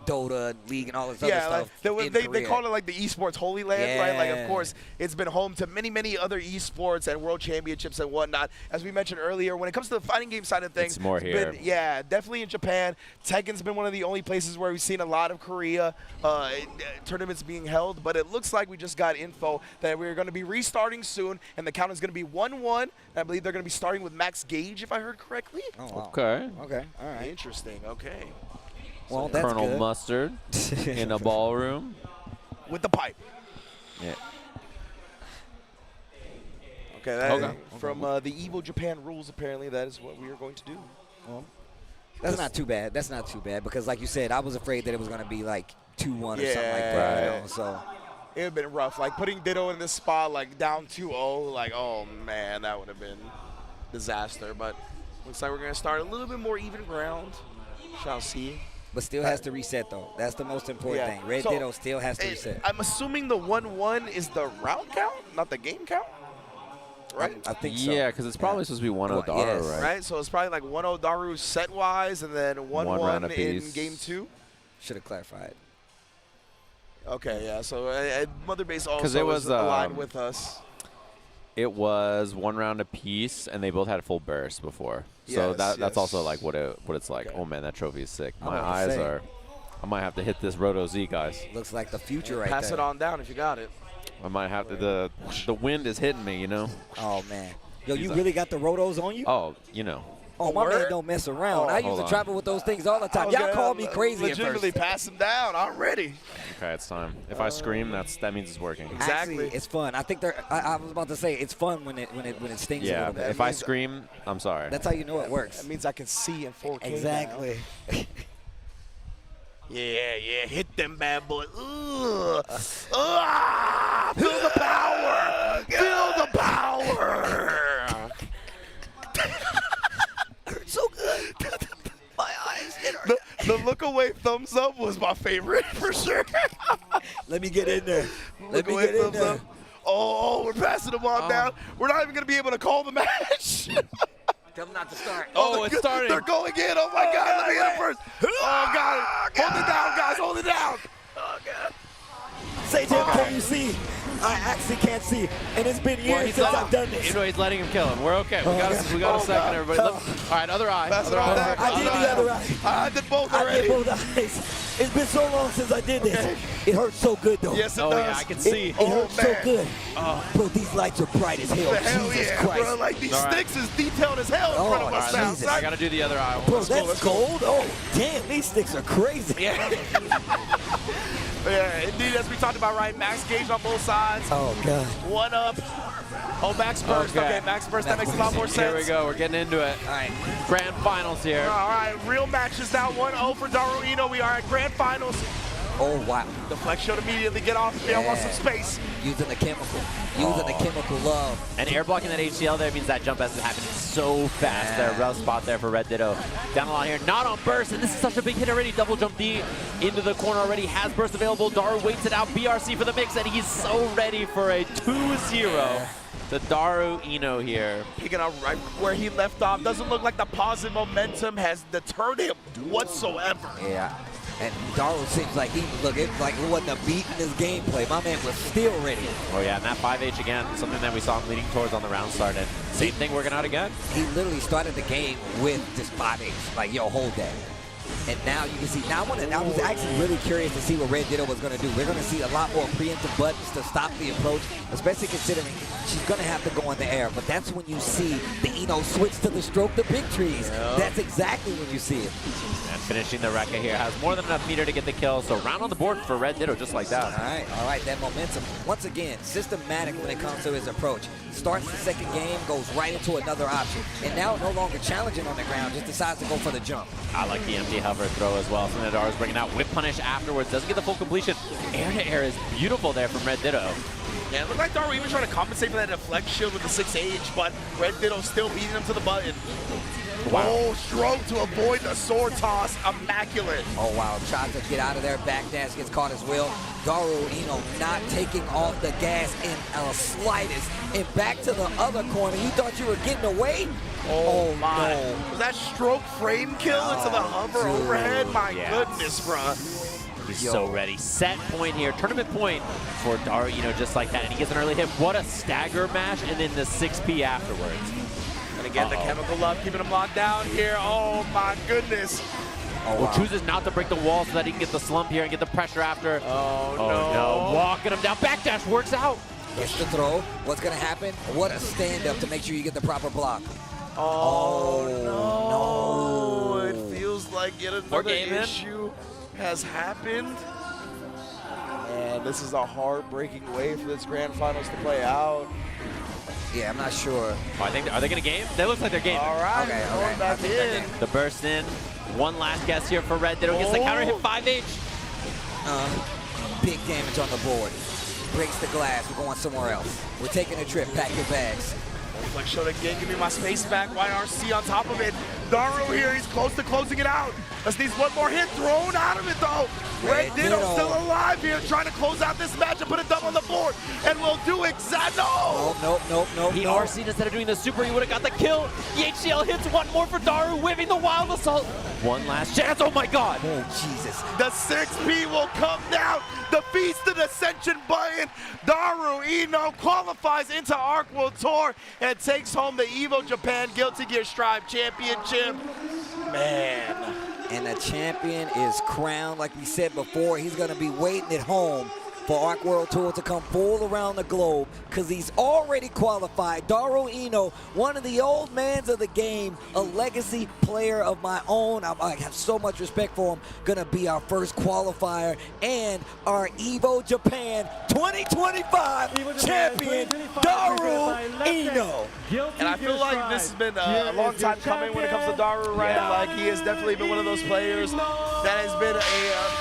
Dota and League and all this other stuff. They call it like the esports holy land, right? Like, of course, it's been home to many, many other esports and world championships and whatnot. As we mentioned earlier, when it comes to the fighting game side of things, it's more here. Definitely in Japan. Tekken's been one of the only places where we've seen a lot of Korea tournaments being held. But it looks like we just got info that we're going to be restarting soon, and the count is going to be 1-1. I believe they're going to be starting with Max Gage, if I heard correctly. Oh, wow. Okay. Okay. All right. Interesting. Okay. Well, that's Colonel good. Mustard in a ballroom. With the pipe. Yeah. Okay. From the Evo Japan rules, apparently, that is what we are going to do. Well, that's not too bad. That's not too bad because, like you said, I was afraid that it was going to be like 2-1 or something like that. So it would have been rough. Like putting Ditto in this spot, like down 2-0, like, oh man, that would have been disaster. But looks like we're going to start a little bit more even ground. Shall see. But still has to reset, though. That's the most important thing. Red Ditto still has to reset. I'm assuming the 1-1 is the round count, not the game count? Right? I think so. Yeah, because it's probably supposed to be 1-0 Daru, right? Right, so it's probably like 1-0 Daru set-wise, and then 1-1 in game 2. Should have clarified. Okay, yeah, so Mother Base also was aligned with us. It was 1 round apiece, and they both had full burst before. So that's also like what it's like. Okay. Oh man, that trophy is sick. My eyes are. I might have to hit this Roto Z, guys. Looks like the future right Pass there. it on down if you got it. I might have to. The wind is hitting me, you know. Oh man, yo, you really got the Rotos on you? Oh, you know. Oh, my man don't mess around. I used to travel with those things all the time. Y'all call me crazy at first. Legitimately pass them down. I'm ready. Okay, it's time. If I scream, that means it's working. Exactly. Actually, it's fun. I think I was about to say it's fun when it stings a little bit. If I scream, I'm sorry. That's how you know it works. That means I can see in 4K. Exactly. Yeah, hit them bad boys. Feel the power. Feel the power. Hurt so good. My eyes hit her. The look away thumbs up was my favorite for sure. Let me get in there. Look away thumbs up. Oh, we're passing the ball down. We're not even going to be able to call the match. Tell them not to start. Oh, it's starting. They're going in. Oh, my God. Let me hit it first. Oh, God. Hold it down, guys. Hold it down. Oh, God. Satan, can you see? I actually can't see. And it's been years since I've done this. You know, he's letting him kill him. We're okay. We got a second, everybody. All right, other eye. Other eye. I did the other eye. I did both already. I did both eyes. It's been so long since I did this. It hurts so good, though. Yes, it does. Yeah, I can see. It hurts so good. Bro, these lights are bright as hell. Hell Jesus yeah, Christ. bro. Like, these sticks is detailed as hell in front of us now. Jesus. I got to do the other eye. Bro, that's gold? Oh, damn, these sticks are crazy. Yeah. Yeah, indeed, as we talked about, right? Max gauge on both sides. Oh, God. One up. Oh, Max burst. Okay, Max burst. That makes a lot more sense. Here we go. We're getting into it. All right. Grand finals here. All right, real matches now. 1-0 for Daru Ino. We are at grand finals. Oh, wow. The flex shot immediately. Get off. Yeah. Want some space. Using the chemical. Using the chemical love. And air blocking that HCL there means that jump hasn't happened so fast. There, rough spot there for Red Ditto. Down the line here, not on burst, and this is such a big hit already. Double jump D into the corner already. Has burst available. Daru waits it out. BRC for the mix, and he's so ready for a 2-0. The Daru Ino here. Picking up right where he left off. Doesn't look like the positive momentum has deterred him whatsoever. Yeah. And Daru seems like it's like it wasn't a beat in his gameplay. My man was still ready. Oh yeah, and that 5H again, something that we saw him leading towards on the round start. And same thing working out again. He literally started the game with this 5H. Like, yo, hold that. And now you can see, I was actually really curious to see what Red Ditto was going to do. We're going to see a lot more preemptive buttons to stop the approach, especially considering she's going to have to go in the air. But that's when you see the Ino switch to the stroke the big trees. Yep. That's exactly when you see it. And finishing the Rekka here has more than enough meter to get the kill. So round on the board for Red Ditto just like that. All right, that momentum. Once again, systematic when it comes to his approach. Starts the second game, goes right into another option. And now no longer challenging on the ground, just decides to go for the jump. I like the empty hover throw as well. Something that Daru's bringing out. Whip punish afterwards. Doesn't get the full completion. Air to air is beautiful there from Red Ditto. Yeah, it looked like Daru even trying to compensate for that deflect shield with the 6H, but Red Ditto still beating him to the button. Wow. Oh, stroke to avoid the sword toss. Immaculate. Oh, wow. Tries to get out of there. Back dash gets caught as well. Daru Ino not taking off the gas in the slightest. And back to the other corner. You thought you were getting away? Oh my. No. Was that stroke frame kill into the hover overhead? My goodness, bro. He's so ready. Set point here. Tournament point for Daru Ino just like that. And he gets an early hit. What a stagger mash. And then the 6P afterwards. And again, the chemical love keeping him locked down here. Oh my goodness. Well, chooses not to break the wall so that he can get the slump here and get the pressure after. Oh no. Walking him down. Backdash works out. Gets the throw. What's going to happen? What a stand-up to make sure you get the proper block. Oh, no. It feels like yet another issue has happened. And this is a heartbreaking way for this grand finals to play out. Yeah, I'm not sure. Oh, I think are they going to game? They look like they're gaming. All right, going back in. The burst in. One last guess here for Red Ditto. Gets the counter hit 5H. Big damage on the board. Breaks the glass. We're going somewhere else. We're taking a trip. Pack your bags. Flex shot again. Give me my space back. YRC on top of it. Daru here. He's close to closing it out. Just needs one more hit thrown out of it, though. Red Ditto still alive here, trying to close out this match and put a dub on the board. And we'll do exactly. Nope. He RC'd instead of doing the super. He would have got the kill. The HCL hits one more for Daru, whipping the wild assault. One last chance. Oh my God. Oh Jesus. The 6P will come down. Defeats the Ascension button. Daru Ino qualifies into Arc World Tour and takes home the Evo Japan Guilty Gear Strive Championship. Man. And the champion is crowned. Like we said before, he's going to be waiting at home for Arc World Tour to come full around the globe because he's already qualified. Daru Ino, one of the old mans of the game, a legacy player of my own. I have so much respect for him. Going to be our first qualifier and our Evo Japan 2025 champion, Daru Ino. And I feel like this has been a long time coming when it comes to Daru, right? Yeah. Like, he has definitely been one of those players that has been a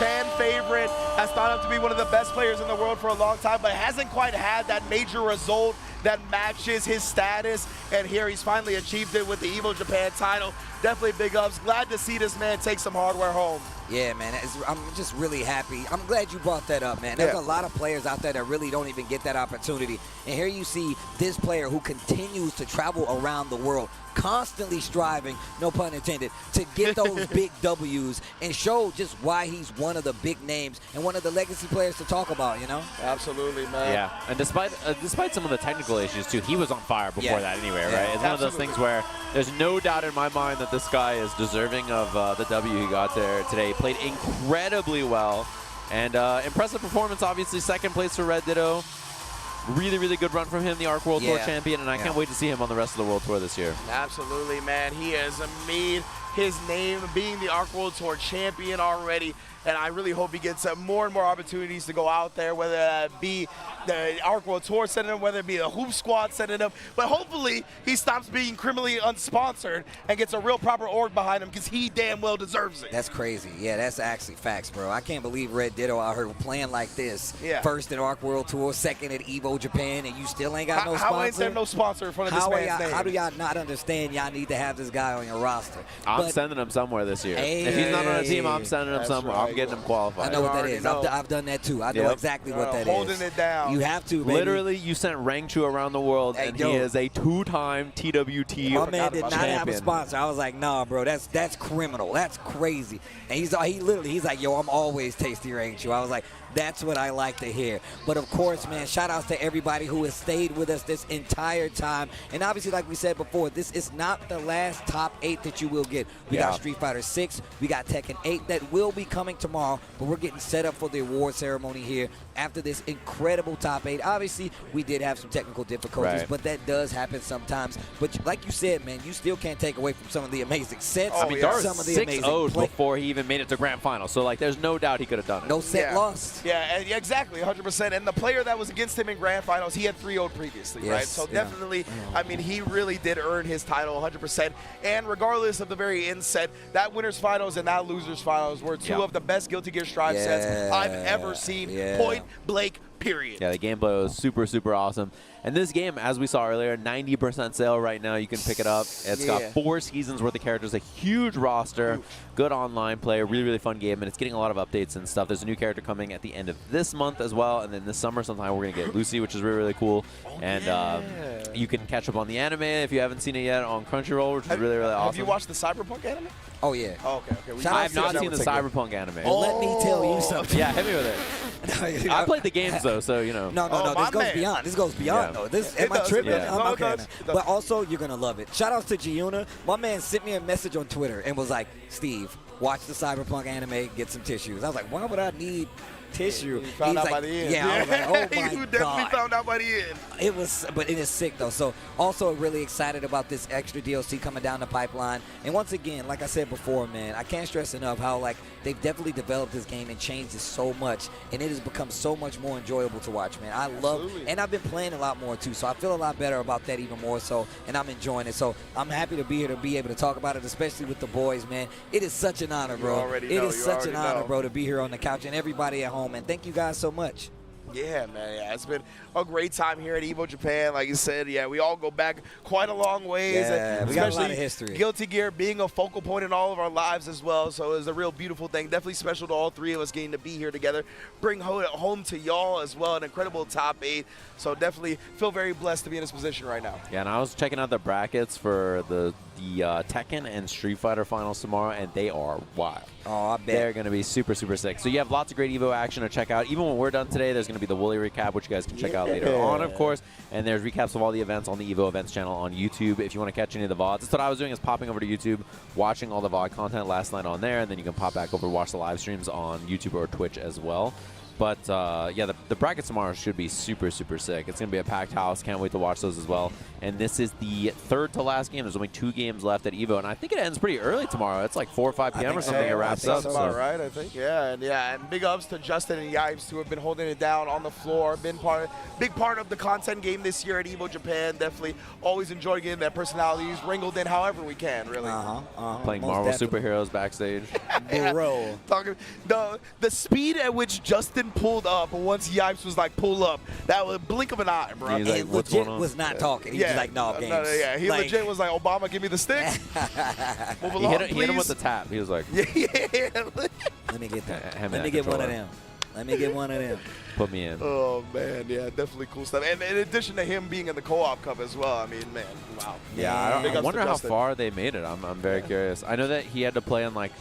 fan favorite, has thought up to be one of the best players in the world for a long time, but hasn't quite had that major result that matches his status. And here he's finally achieved it with the Evo Japan title. Definitely big ups. Glad to see this man take some hardware home. Yeah, man. I'm just really happy. I'm glad you brought that up, man. There's a lot of players out there that really don't even get that opportunity. And here you see this player who continues to travel around the world, constantly striving, no pun intended, to get those big W's and show just why he's one of the big names and one of the legacy players to talk about, you know? Absolutely, man. Yeah, and despite some of the technical issues, too, he was on fire before that anyway, right? It's one of those things where there's no doubt in my mind that this guy is deserving of the W he got there today. Played incredibly well, and impressive performance, obviously. Second place for Red Ditto. Really, really good run from him, the ARC World Tour champion, and I can't wait to see him on the rest of the World Tour this year. Absolutely, man. He has made his name being the ARC World Tour champion already, and I really hope he gets more and more opportunities to go out there, whether that be the ARC World Tour sending him, whether it be the Hoop Squad sending him, but hopefully he stops being criminally unsponsored and gets a real proper org behind him, because he damn well deserves it. That's crazy. Yeah, that's actually facts, bro. I can't believe Red Ditto out here playing like this. Yeah. First in ARC World Tour, second at Evo Japan, and you still ain't got no sponsor? How ain't there no sponsor in front of this man's name? How do y'all not understand y'all need to have this guy on your roster? I'm sending him somewhere this year. If he's not on a team, I'm sending him somewhere. Right. I'm getting him qualified. I know what that is. I've done that too. I know exactly what that is. Holding it down. You have to, baby. Literally, you sent Rangchu around the world, and he is a two-time TWT My man did not champion. have a sponsor. I was like, nah, bro, that's criminal. That's crazy. And he's like, yo, I'm always Tasty Rangchu. I was like, that's what I like to hear. But of course, man, shout outs to everybody who has stayed with us this entire time. And obviously, like we said before, this is not the last top 8 that you will get. We got Street Fighter 6, we got Tekken 8 that will be coming tomorrow, but we're getting set up for the award ceremony here after this incredible top 8. Obviously, we did have some technical difficulties, but that does happen sometimes. But like you said, man, you still can't take away from some of the amazing sets. I mean, Dar some of the 6-0'd before he even made it to grand final. So, like, there's no doubt he could have done it. No set lost. Yeah, exactly, 100%. And the player that was against him in grand finals, he had 3-0'd previously, right? So definitely, I mean, he really did earn his title 100%. And regardless of the very end set, that winner's finals and that loser's finals were two of the best Guilty Gear Strive sets I've ever seen. Point blank, period. Yeah, the gameplay was super, super awesome. And this game, as we saw earlier, 90% sale right now. You can pick it up. It's got 4 seasons worth of characters, a huge roster, good online play, really, really fun game, and it's getting a lot of updates and stuff. There's a new character coming at the end of this month as well, and then this summer sometime we're going to get Lucy, which is really, really cool. And you can catch up on the anime if you haven't seen it yet on Crunchyroll, which is really, really awesome. Have you watched the Cyberpunk anime? Oh, yeah. Oh, okay. I have not seen the Cyberpunk anime. Well, let me tell you something. Yeah, hit me with it. I played the games, though, so, you know. No, this goes beyond. This goes beyond, though. Am I tripping? I'm okay. But also, you're going to love it. Shout outs to Giuna. My man sent me a message on Twitter and was like, Steve, watch the Cyberpunk anime, get some tissues. I was like, why would I need tissue? You found out by the end. Yeah, I was like, oh my You definitely found out by the end. But it is sick though. So also really excited about this extra DLC coming down the pipeline. And once again, like I said before, man, I can't stress enough how like they've definitely developed this game and changed it so much, and it has become so much more enjoyable to watch, man. I love, and I've been playing a lot more too, so I feel a lot better about that even more so, and I'm enjoying it. So I'm happy to be here to be able to talk about it, especially with the boys, man. It is such an honor, bro. It is such an honor, bro, to be here on the couch, and everybody at home, and thank you guys so much. Yeah, man. Yeah, it's been a great time here at Evo Japan. Like you said, yeah, we all go back quite a long ways. Yeah, we got a lot of history. Guilty Gear being a focal point in all of our lives as well. So it was a real beautiful thing. Definitely special to all three of us getting to be here together. Bring home to y'all as well. An incredible top 8. So definitely feel very blessed to be in this position right now. Yeah, and I was checking out the brackets for the Tekken and Street Fighter finals tomorrow, and they are wild. Oh, I bet. They're going to be super, super sick. So you have lots of great Evo action to check out. Even when we're done today, there's going to be the Wooly recap, which you guys can check out later on, of course. And there's recaps of all the events on the Evo Events channel on YouTube. If you want to catch any of the VODs, that's what I was doing, is popping over to YouTube, watching all the VOD content last night on there, and then you can pop back over and watch the live streams on YouTube or Twitch as well. But, yeah, the brackets tomorrow should be super, super sick. It's going to be a packed house. Can't wait to watch those as well. And this is the third to last game. There's only 2 games left at Evo, and I think it ends pretty early tomorrow. It's like 4 or 5 p.m. or something. It wraps up. That's about right, I think. Yeah, and big ups to Justin and Yipes, who have been holding it down on the floor. Been big part of the content game this year at Evo Japan. Definitely always enjoy getting that personalities wrinkled in however we can, really. Playing Marvel superheroes backstage. Bro. Talking the speed at which Justin even pulled up once Yipes was like, pull up. That was blink of an eye, bro. He legit was not talking. He was like, no, games. Yeah, he legit was like, Obama, give me the stick. Move along, he hit him with the tap. He was like, yeah. Let me get that. Let me get one of them. Let me get one of them. Put me in. Oh, man, yeah, definitely cool stuff. And in addition to him being in the co-op cup as well, I mean, man, wow. Yeah, I wonder how far they made it. I'm very curious. I know that he had to play in, like,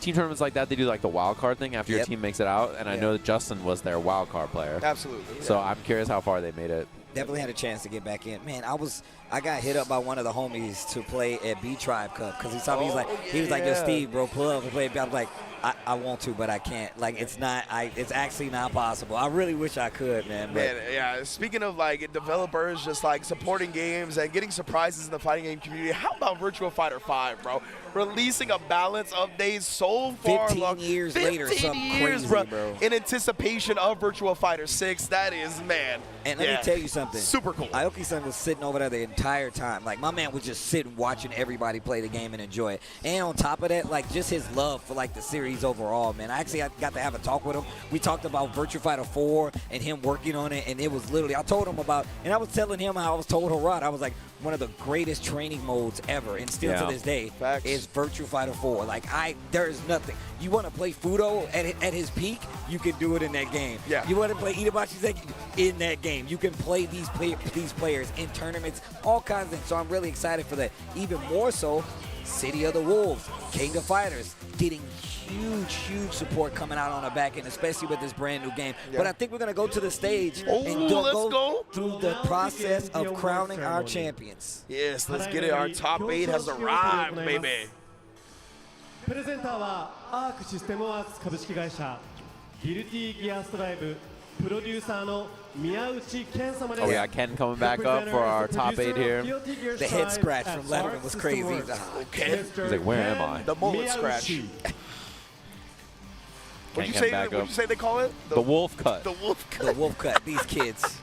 team tournaments like that. They do, like, the wild card thing after your team makes it out. And I know that Justin was their wild card player. Absolutely. So I'm curious how far they made it. Definitely had a chance to get back in. Man, I got hit up by one of the homies to play at B Tribe Cup because he saw me. He was like, yo, Steve, bro, pull up and play. I was like, I want to, but I can't. Like, it's actually not possible. I really wish I could, man. Man, yeah. Speaking of like developers just like supporting games and getting surprises in the fighting game community, how about Virtua Fighter 5, bro? Releasing a balance update so far 15 years later, something crazy, bro. In anticipation of Virtua Fighter 6, that is, man. And let me tell you something. Super cool. Aoki-san was sitting over there the entire time. Like, my man was just sitting watching everybody play the game and enjoy it. And on top of that, like, just his love for, like, the series overall, man. I got to have a talk with him. We talked about Virtua Fighter 4 and him working on it, and it was literally, I told him about, and I was telling him how I was told Harad, I was like, one of the greatest training modes ever, and still to this day, is Virtua Fighter 4. Like, there is nothing. You want to play Fudo at his peak, you can do it in that game. Yeah. You want to play Itabashi Zeki in that game. You can play these players in tournaments, all kinds of things. So I'm really excited for that. Even more so, City of the Wolves, King of Fighters, getting huge support coming out on the back end, especially with this brand new game. Yeah. But I think we're going to go to the stage and go through the process of crowning our champions. Yes, let's get it. Our top 8 has arrived, baby. プレゼンターはアークシステムワークス株式会社ギルティギアストライブプロデューサーの宮内健様です。 Oh yeah, Ken coming back up for our top 8 here. The head scratch from Letterman was crazy. Okay. He's like, where am I? The mullet scratch. What'd you say they call it? The wolf cut. The wolf cut. The wolf cut. These kids.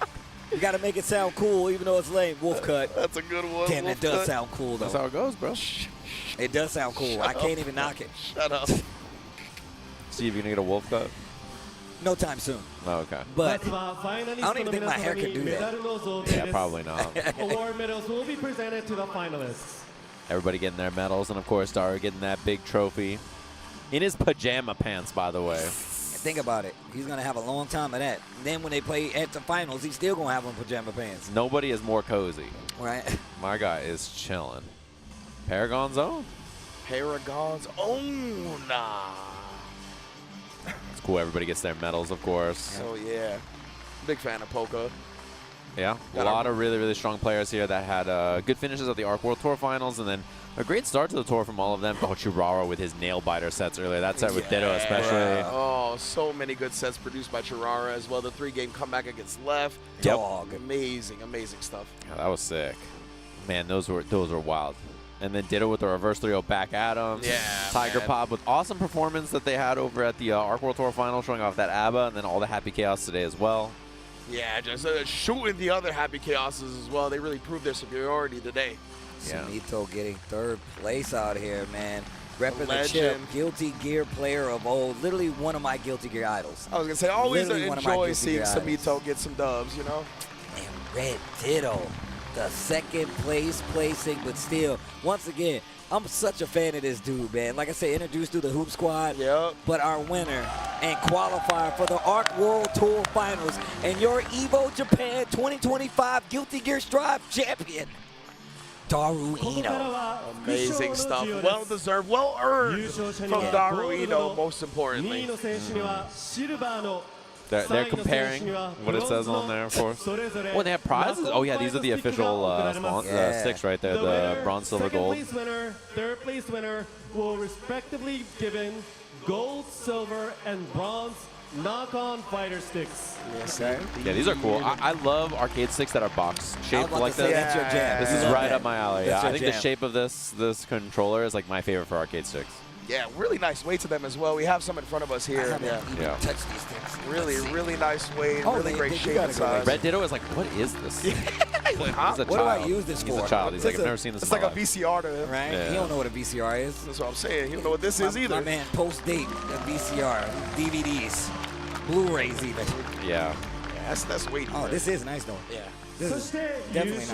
You got to make it sound cool, even though it's lame. Wolf cut. That's a good one. Damn, it does sound cool, though. That's how it goes, bro. It does sound cool. I can't even knock it. Shut up. See if you're going to get a wolf cut. No time soon. Oh, okay. But I don't even think my hair could do that. Yeah, probably not. Award medals will be presented to the finalists. Everybody getting their medals, and of course, Daru getting that big trophy. In his pajama pants, by the way. Think about it. He's going to have a long time of that. And then when they play at the finals, he's still going to have on pajama pants. Nobody is more cozy. Right. My guy is chilling. Paragon's own. Paragon's own. It's cool. Everybody gets their medals, of course. Oh, yeah. Big fan of Polka. Yeah, a lot of really strong players here that had good finishes at the Arc World Tour Finals, and then a great start to the tour from all of them. Oh, Chirara with his nail biter sets earlier. That set with Ditto especially. Oh, so many good sets produced by Chirara as well. The 3-game comeback against Left. Dog. Amazing stuff. Yeah, that was sick. Man, those were wild. And then Ditto with the reverse 3-0 back at him. Yeah, Tiger Pop with awesome performance that they had over at the Arc World Tour Final, showing off that ABBA, and then all the Happy Chaos today as well. Yeah, just shooting the other Happy Chaoses as well. They really proved their superiority today. Yeah. Sumito getting 3rd place out here, man. Repping the chip, Guilty Gear player of old. Literally one of my Guilty Gear idols. I was going to say, I always enjoy seeing Samito Sumito get some dubs, you know? And Red Ditto, the 2nd place placing, but still, once again, I'm such a fan of this dude, man. Like I said, introduced through the Hoop Squad, but our winner and qualifier for the Arc World Tour Finals and your Evo Japan 2025 Guilty Gear Strive champion, Daru Ino. Amazing stuff. Well-deserved, well-earned from Daru Ino, most importantly. They're comparing what it says on there, of course. Well, they have prizes. Oh, yeah, these are the official sticks right there, the bronze, silver, gold. Second place winner, 3rd place winner will respectively given gold, silver, and bronze knock-on fighter sticks. Yes, sir. Yeah, these are cool. I love arcade sticks that are box shaped like this. That's your jam. This is right up my alley. Yeah, I think the jam. shape of this controller is like my favorite for arcade sticks. Yeah, really nice weight to them as well. We have some in front of us here. Yeah. Touch these things. Really nice weight. Really great shape and size. Red Ditto is like, what is this? Like, huh? What do I use this for? He's a child. He's like, I've never seen this. It's like a VCR to him. Right? Yeah. He don't know what a VCR is. That's what I'm saying. He don't know what this is either. My man post-date a VCR, DVDs. Blu-rays even. Yeah. That's way too Oh, much. this is nice though. Yeah. This is definitely nice.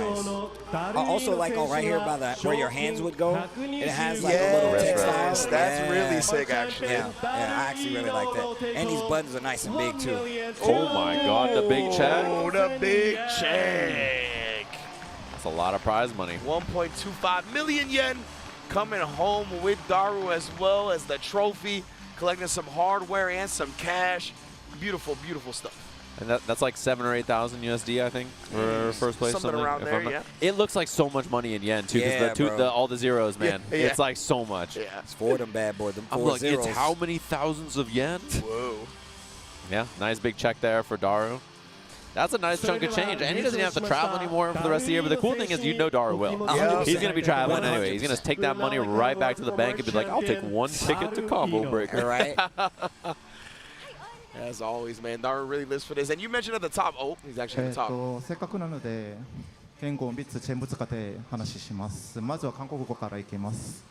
Also, like right here by the where your hands would go, it has like a little textile. That's really sick, actually. Yeah, I actually really like that. And these buttons are nice and big too. Oh my God, the big check. Oh, the big check. That's a lot of prize money. 1.25 million yen coming home with Daru, as well as the trophy, collecting some hardware and some cash. Beautiful, beautiful stuff. And that's like 7,000 or 8,000 USD, I think, for first place. Something around there, yeah. It looks like so much money in yen too, because all the zeros, man. Yeah. It's like so much. Yeah. It's for them bad boys. Them I'm four like, zeros. it's how many thousands of yen? Whoa. Yeah, nice big check there for Daru. That's a nice chunk of change, and he doesn't have to travel anymore for the rest of the year. But the cool thing is, Daru will. He's going to be traveling anyway. He's going to take that money right back to the bank and be like, I'll take one ticket to Combo Breaker. Right. As always, man, Daru really lives for this. And you mentioned at the top, he's actually at the top. せっかくなので言語3つ見物使って話します。まずは韓国語からいきます。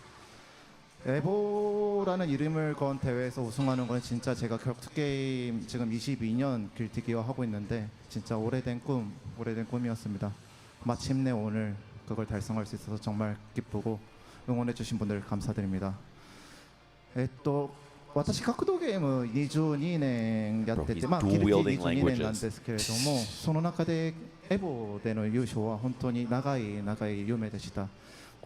에보라는 이름을 건 대회에서 우승하는 건 진짜 제가 격투 게임 지금 22년 길티기어 하고 있는데 진짜 오래된 꿈이었습니다. 마침내 오늘 그걸 달성할 수 있어서 정말 기쁘고 응원해 주신 분들 감사드립니다. 私格闘ゲーム22年やってて、まあギルティ22年なんですけれども、その中でエボでの優勝は本当に長い夢でした。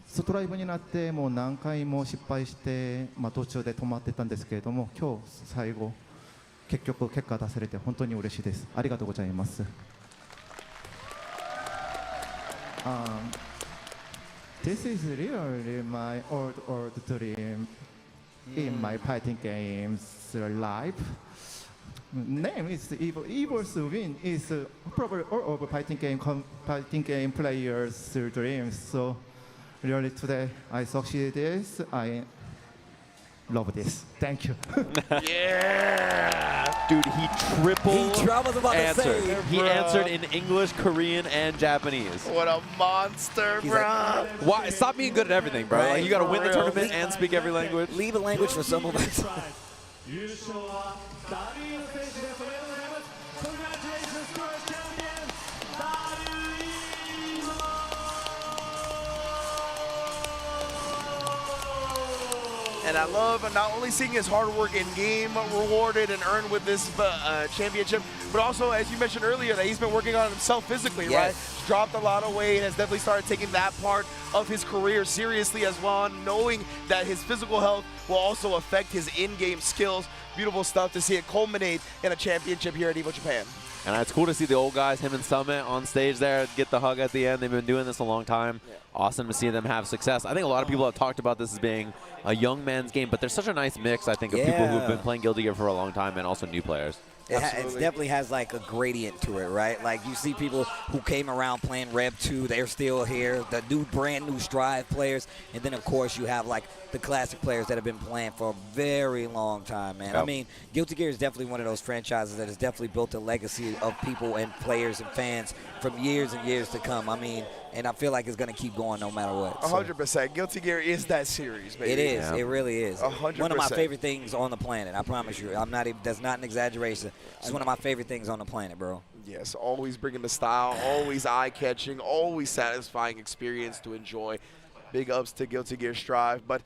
ストライブになってもう何回も失敗して、まあ途中で止まってたんですけれども、今日最後結局結果出せれて本当に嬉しいです。ありがとうございます。This is really my old dream. In my fighting games life, name is Evo. Evo's win is probably all of fighting game players' dreams. So really today I succeeded. I love this. Thank you. Yeah, dude, he answered. He answered in English, Korean, and Japanese. What a monster, bro. Like, why? Stop being good at everything, bro. Like, you got to win the tournament and speak every language. Leave a language for some of us. And I love not only seeing his hard work in game rewarded and earned with this championship, but also, as you mentioned earlier, that he's been working on himself physically, right? He's dropped a lot of weight, has definitely started taking that part of his career seriously as well, knowing that his physical health will also affect his in-game skills. Beautiful stuff to see it culminate in a championship here at Evo Japan. And it's cool to see the old guys, him and Summit, on stage there, get the hug at the end. They've been doing this a long time. Yeah. Awesome to see them have success. I think a lot of people have talked about this as being a young man's game, but there's such a nice mix, I think, of people who've been playing Guilty Gear for a long time and also new players. It definitely has like a gradient to it, right? Like you see people who came around playing Rev 2, they're still here. The brand new Strive players, and then of course you have like the classic players that have been playing for a very long time, man. I mean, Guilty Gear is definitely one of those franchises that has definitely built a legacy of people and players and fans from years and years to come. I mean, and I feel like it's going to keep going no matter what. 100%. Guilty Gear is that series, baby. It is. Yeah. It really is. 100%. One of my favorite things on the planet. I promise you. I'm not even. That's not an exaggeration. It's one of my favorite things on the planet, bro. Yes, always bringing the style, always eye-catching, always satisfying experience to enjoy. Big ups to Guilty Gear Strive, but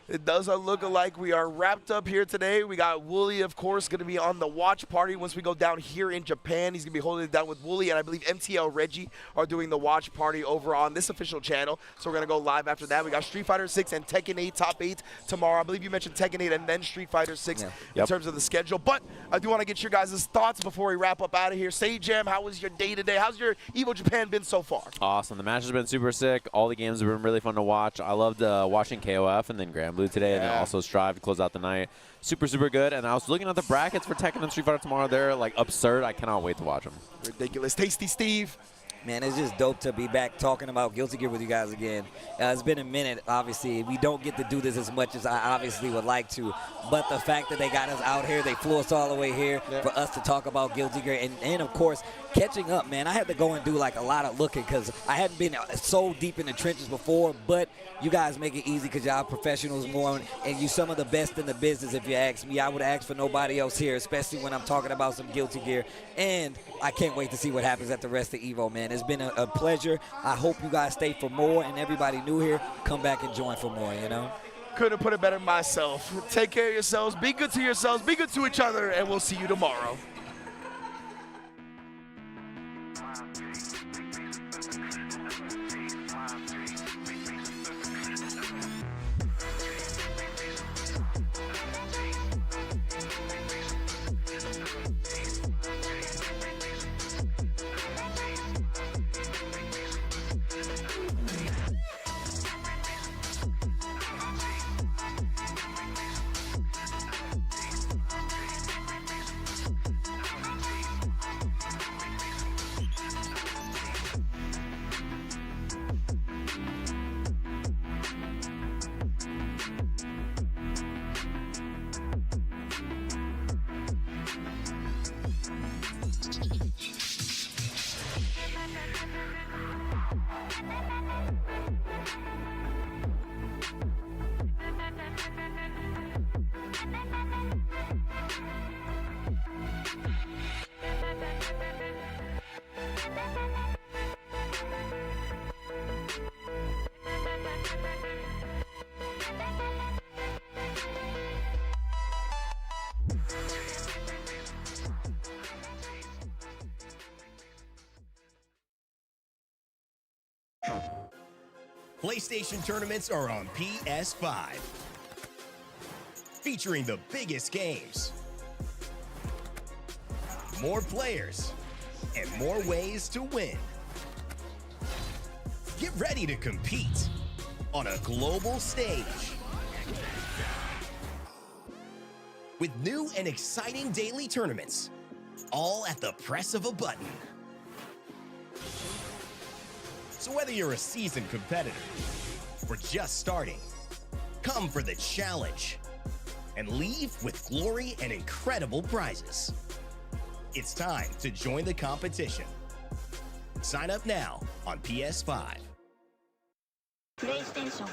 it does look like we are wrapped up here today. We got Wooly, of course, going to be on the watch party once we go down here in Japan. He's going to be holding it down with Wooly, and I believe MTL Reggie are doing the watch party over on this official channel. So we're going to go live after that. We got Street Fighter 6 and Tekken 8 top 8 tomorrow. I believe you mentioned Tekken 8 and then Street Fighter 6 in terms of the schedule. But I do want to get your guys' thoughts before we wrap up out of here. Say, Jam, how was your day today? How's your Evo Japan been so far? Awesome. The match has been super sick. All the games have been really fun to watch. I loved watching KOF and then Grand Blue today, and then also Strive to close out the night. Super, super good. And I was looking at the brackets for Tekken and Street Fighter tomorrow. They're like absurd. I cannot wait to watch them. Ridiculous. Tasty Steve. Man, it's just dope to be back talking about Guilty Gear with you guys again. It's been a minute, obviously. We don't get to do this as much as I obviously would like to, but the fact that they got us out here, they flew us all the way here for us to talk about Guilty Gear, and of course, catching up, man. I had to go and do like a lot of looking because I hadn't been so deep in the trenches before, but you guys make it easy because y'all professionals more, and you some of the best in the business if you ask me. I would ask for nobody else here, especially when I'm talking about some Guilty Gear, and I can't wait to see what happens at the rest of Evo, man. It's been a pleasure. I hope you guys stay for more, and everybody new here, come back and join for more, you know? Couldn't put it better myself. Take care of yourselves, be good to yourselves, be good to each other, and we'll see you tomorrow. PlayStation tournaments are on PS5, featuring the biggest games, more players, and more ways to win. Get ready to compete on a global stage with new and exciting daily tournaments, all at the press of a button. So whether you're a seasoned competitor or just starting, come for the challenge and leave with glory and incredible prizes. It's time to join the competition. Sign up now on PS5. PlayStation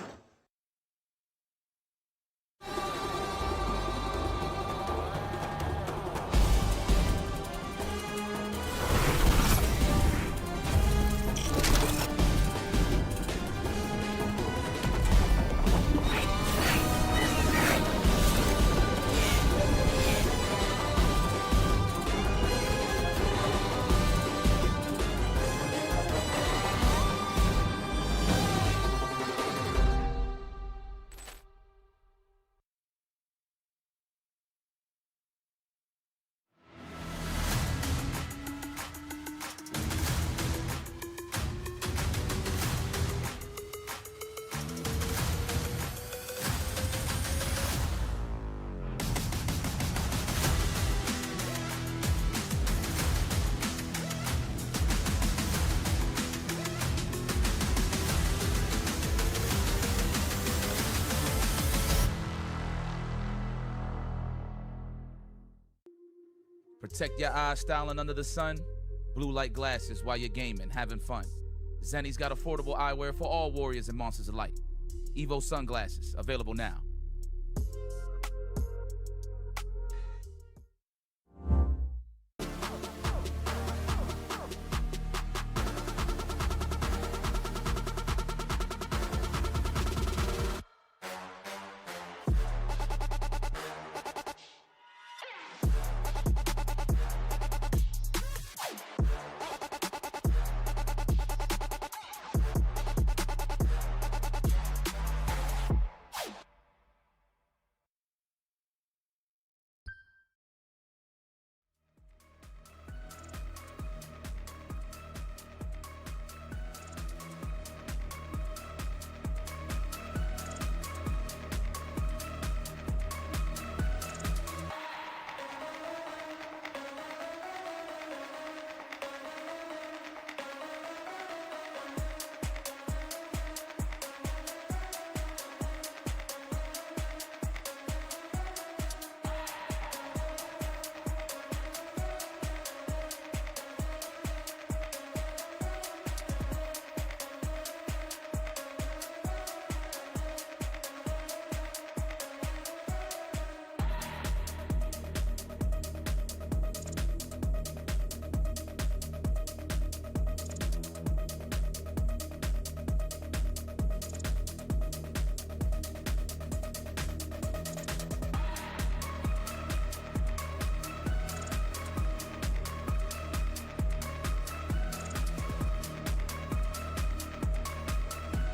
Protect your eyes styling under the sun. Blue light glasses while you're gaming, having fun. Zenny's got affordable eyewear for all warriors and monsters alike. Evo sunglasses, available now.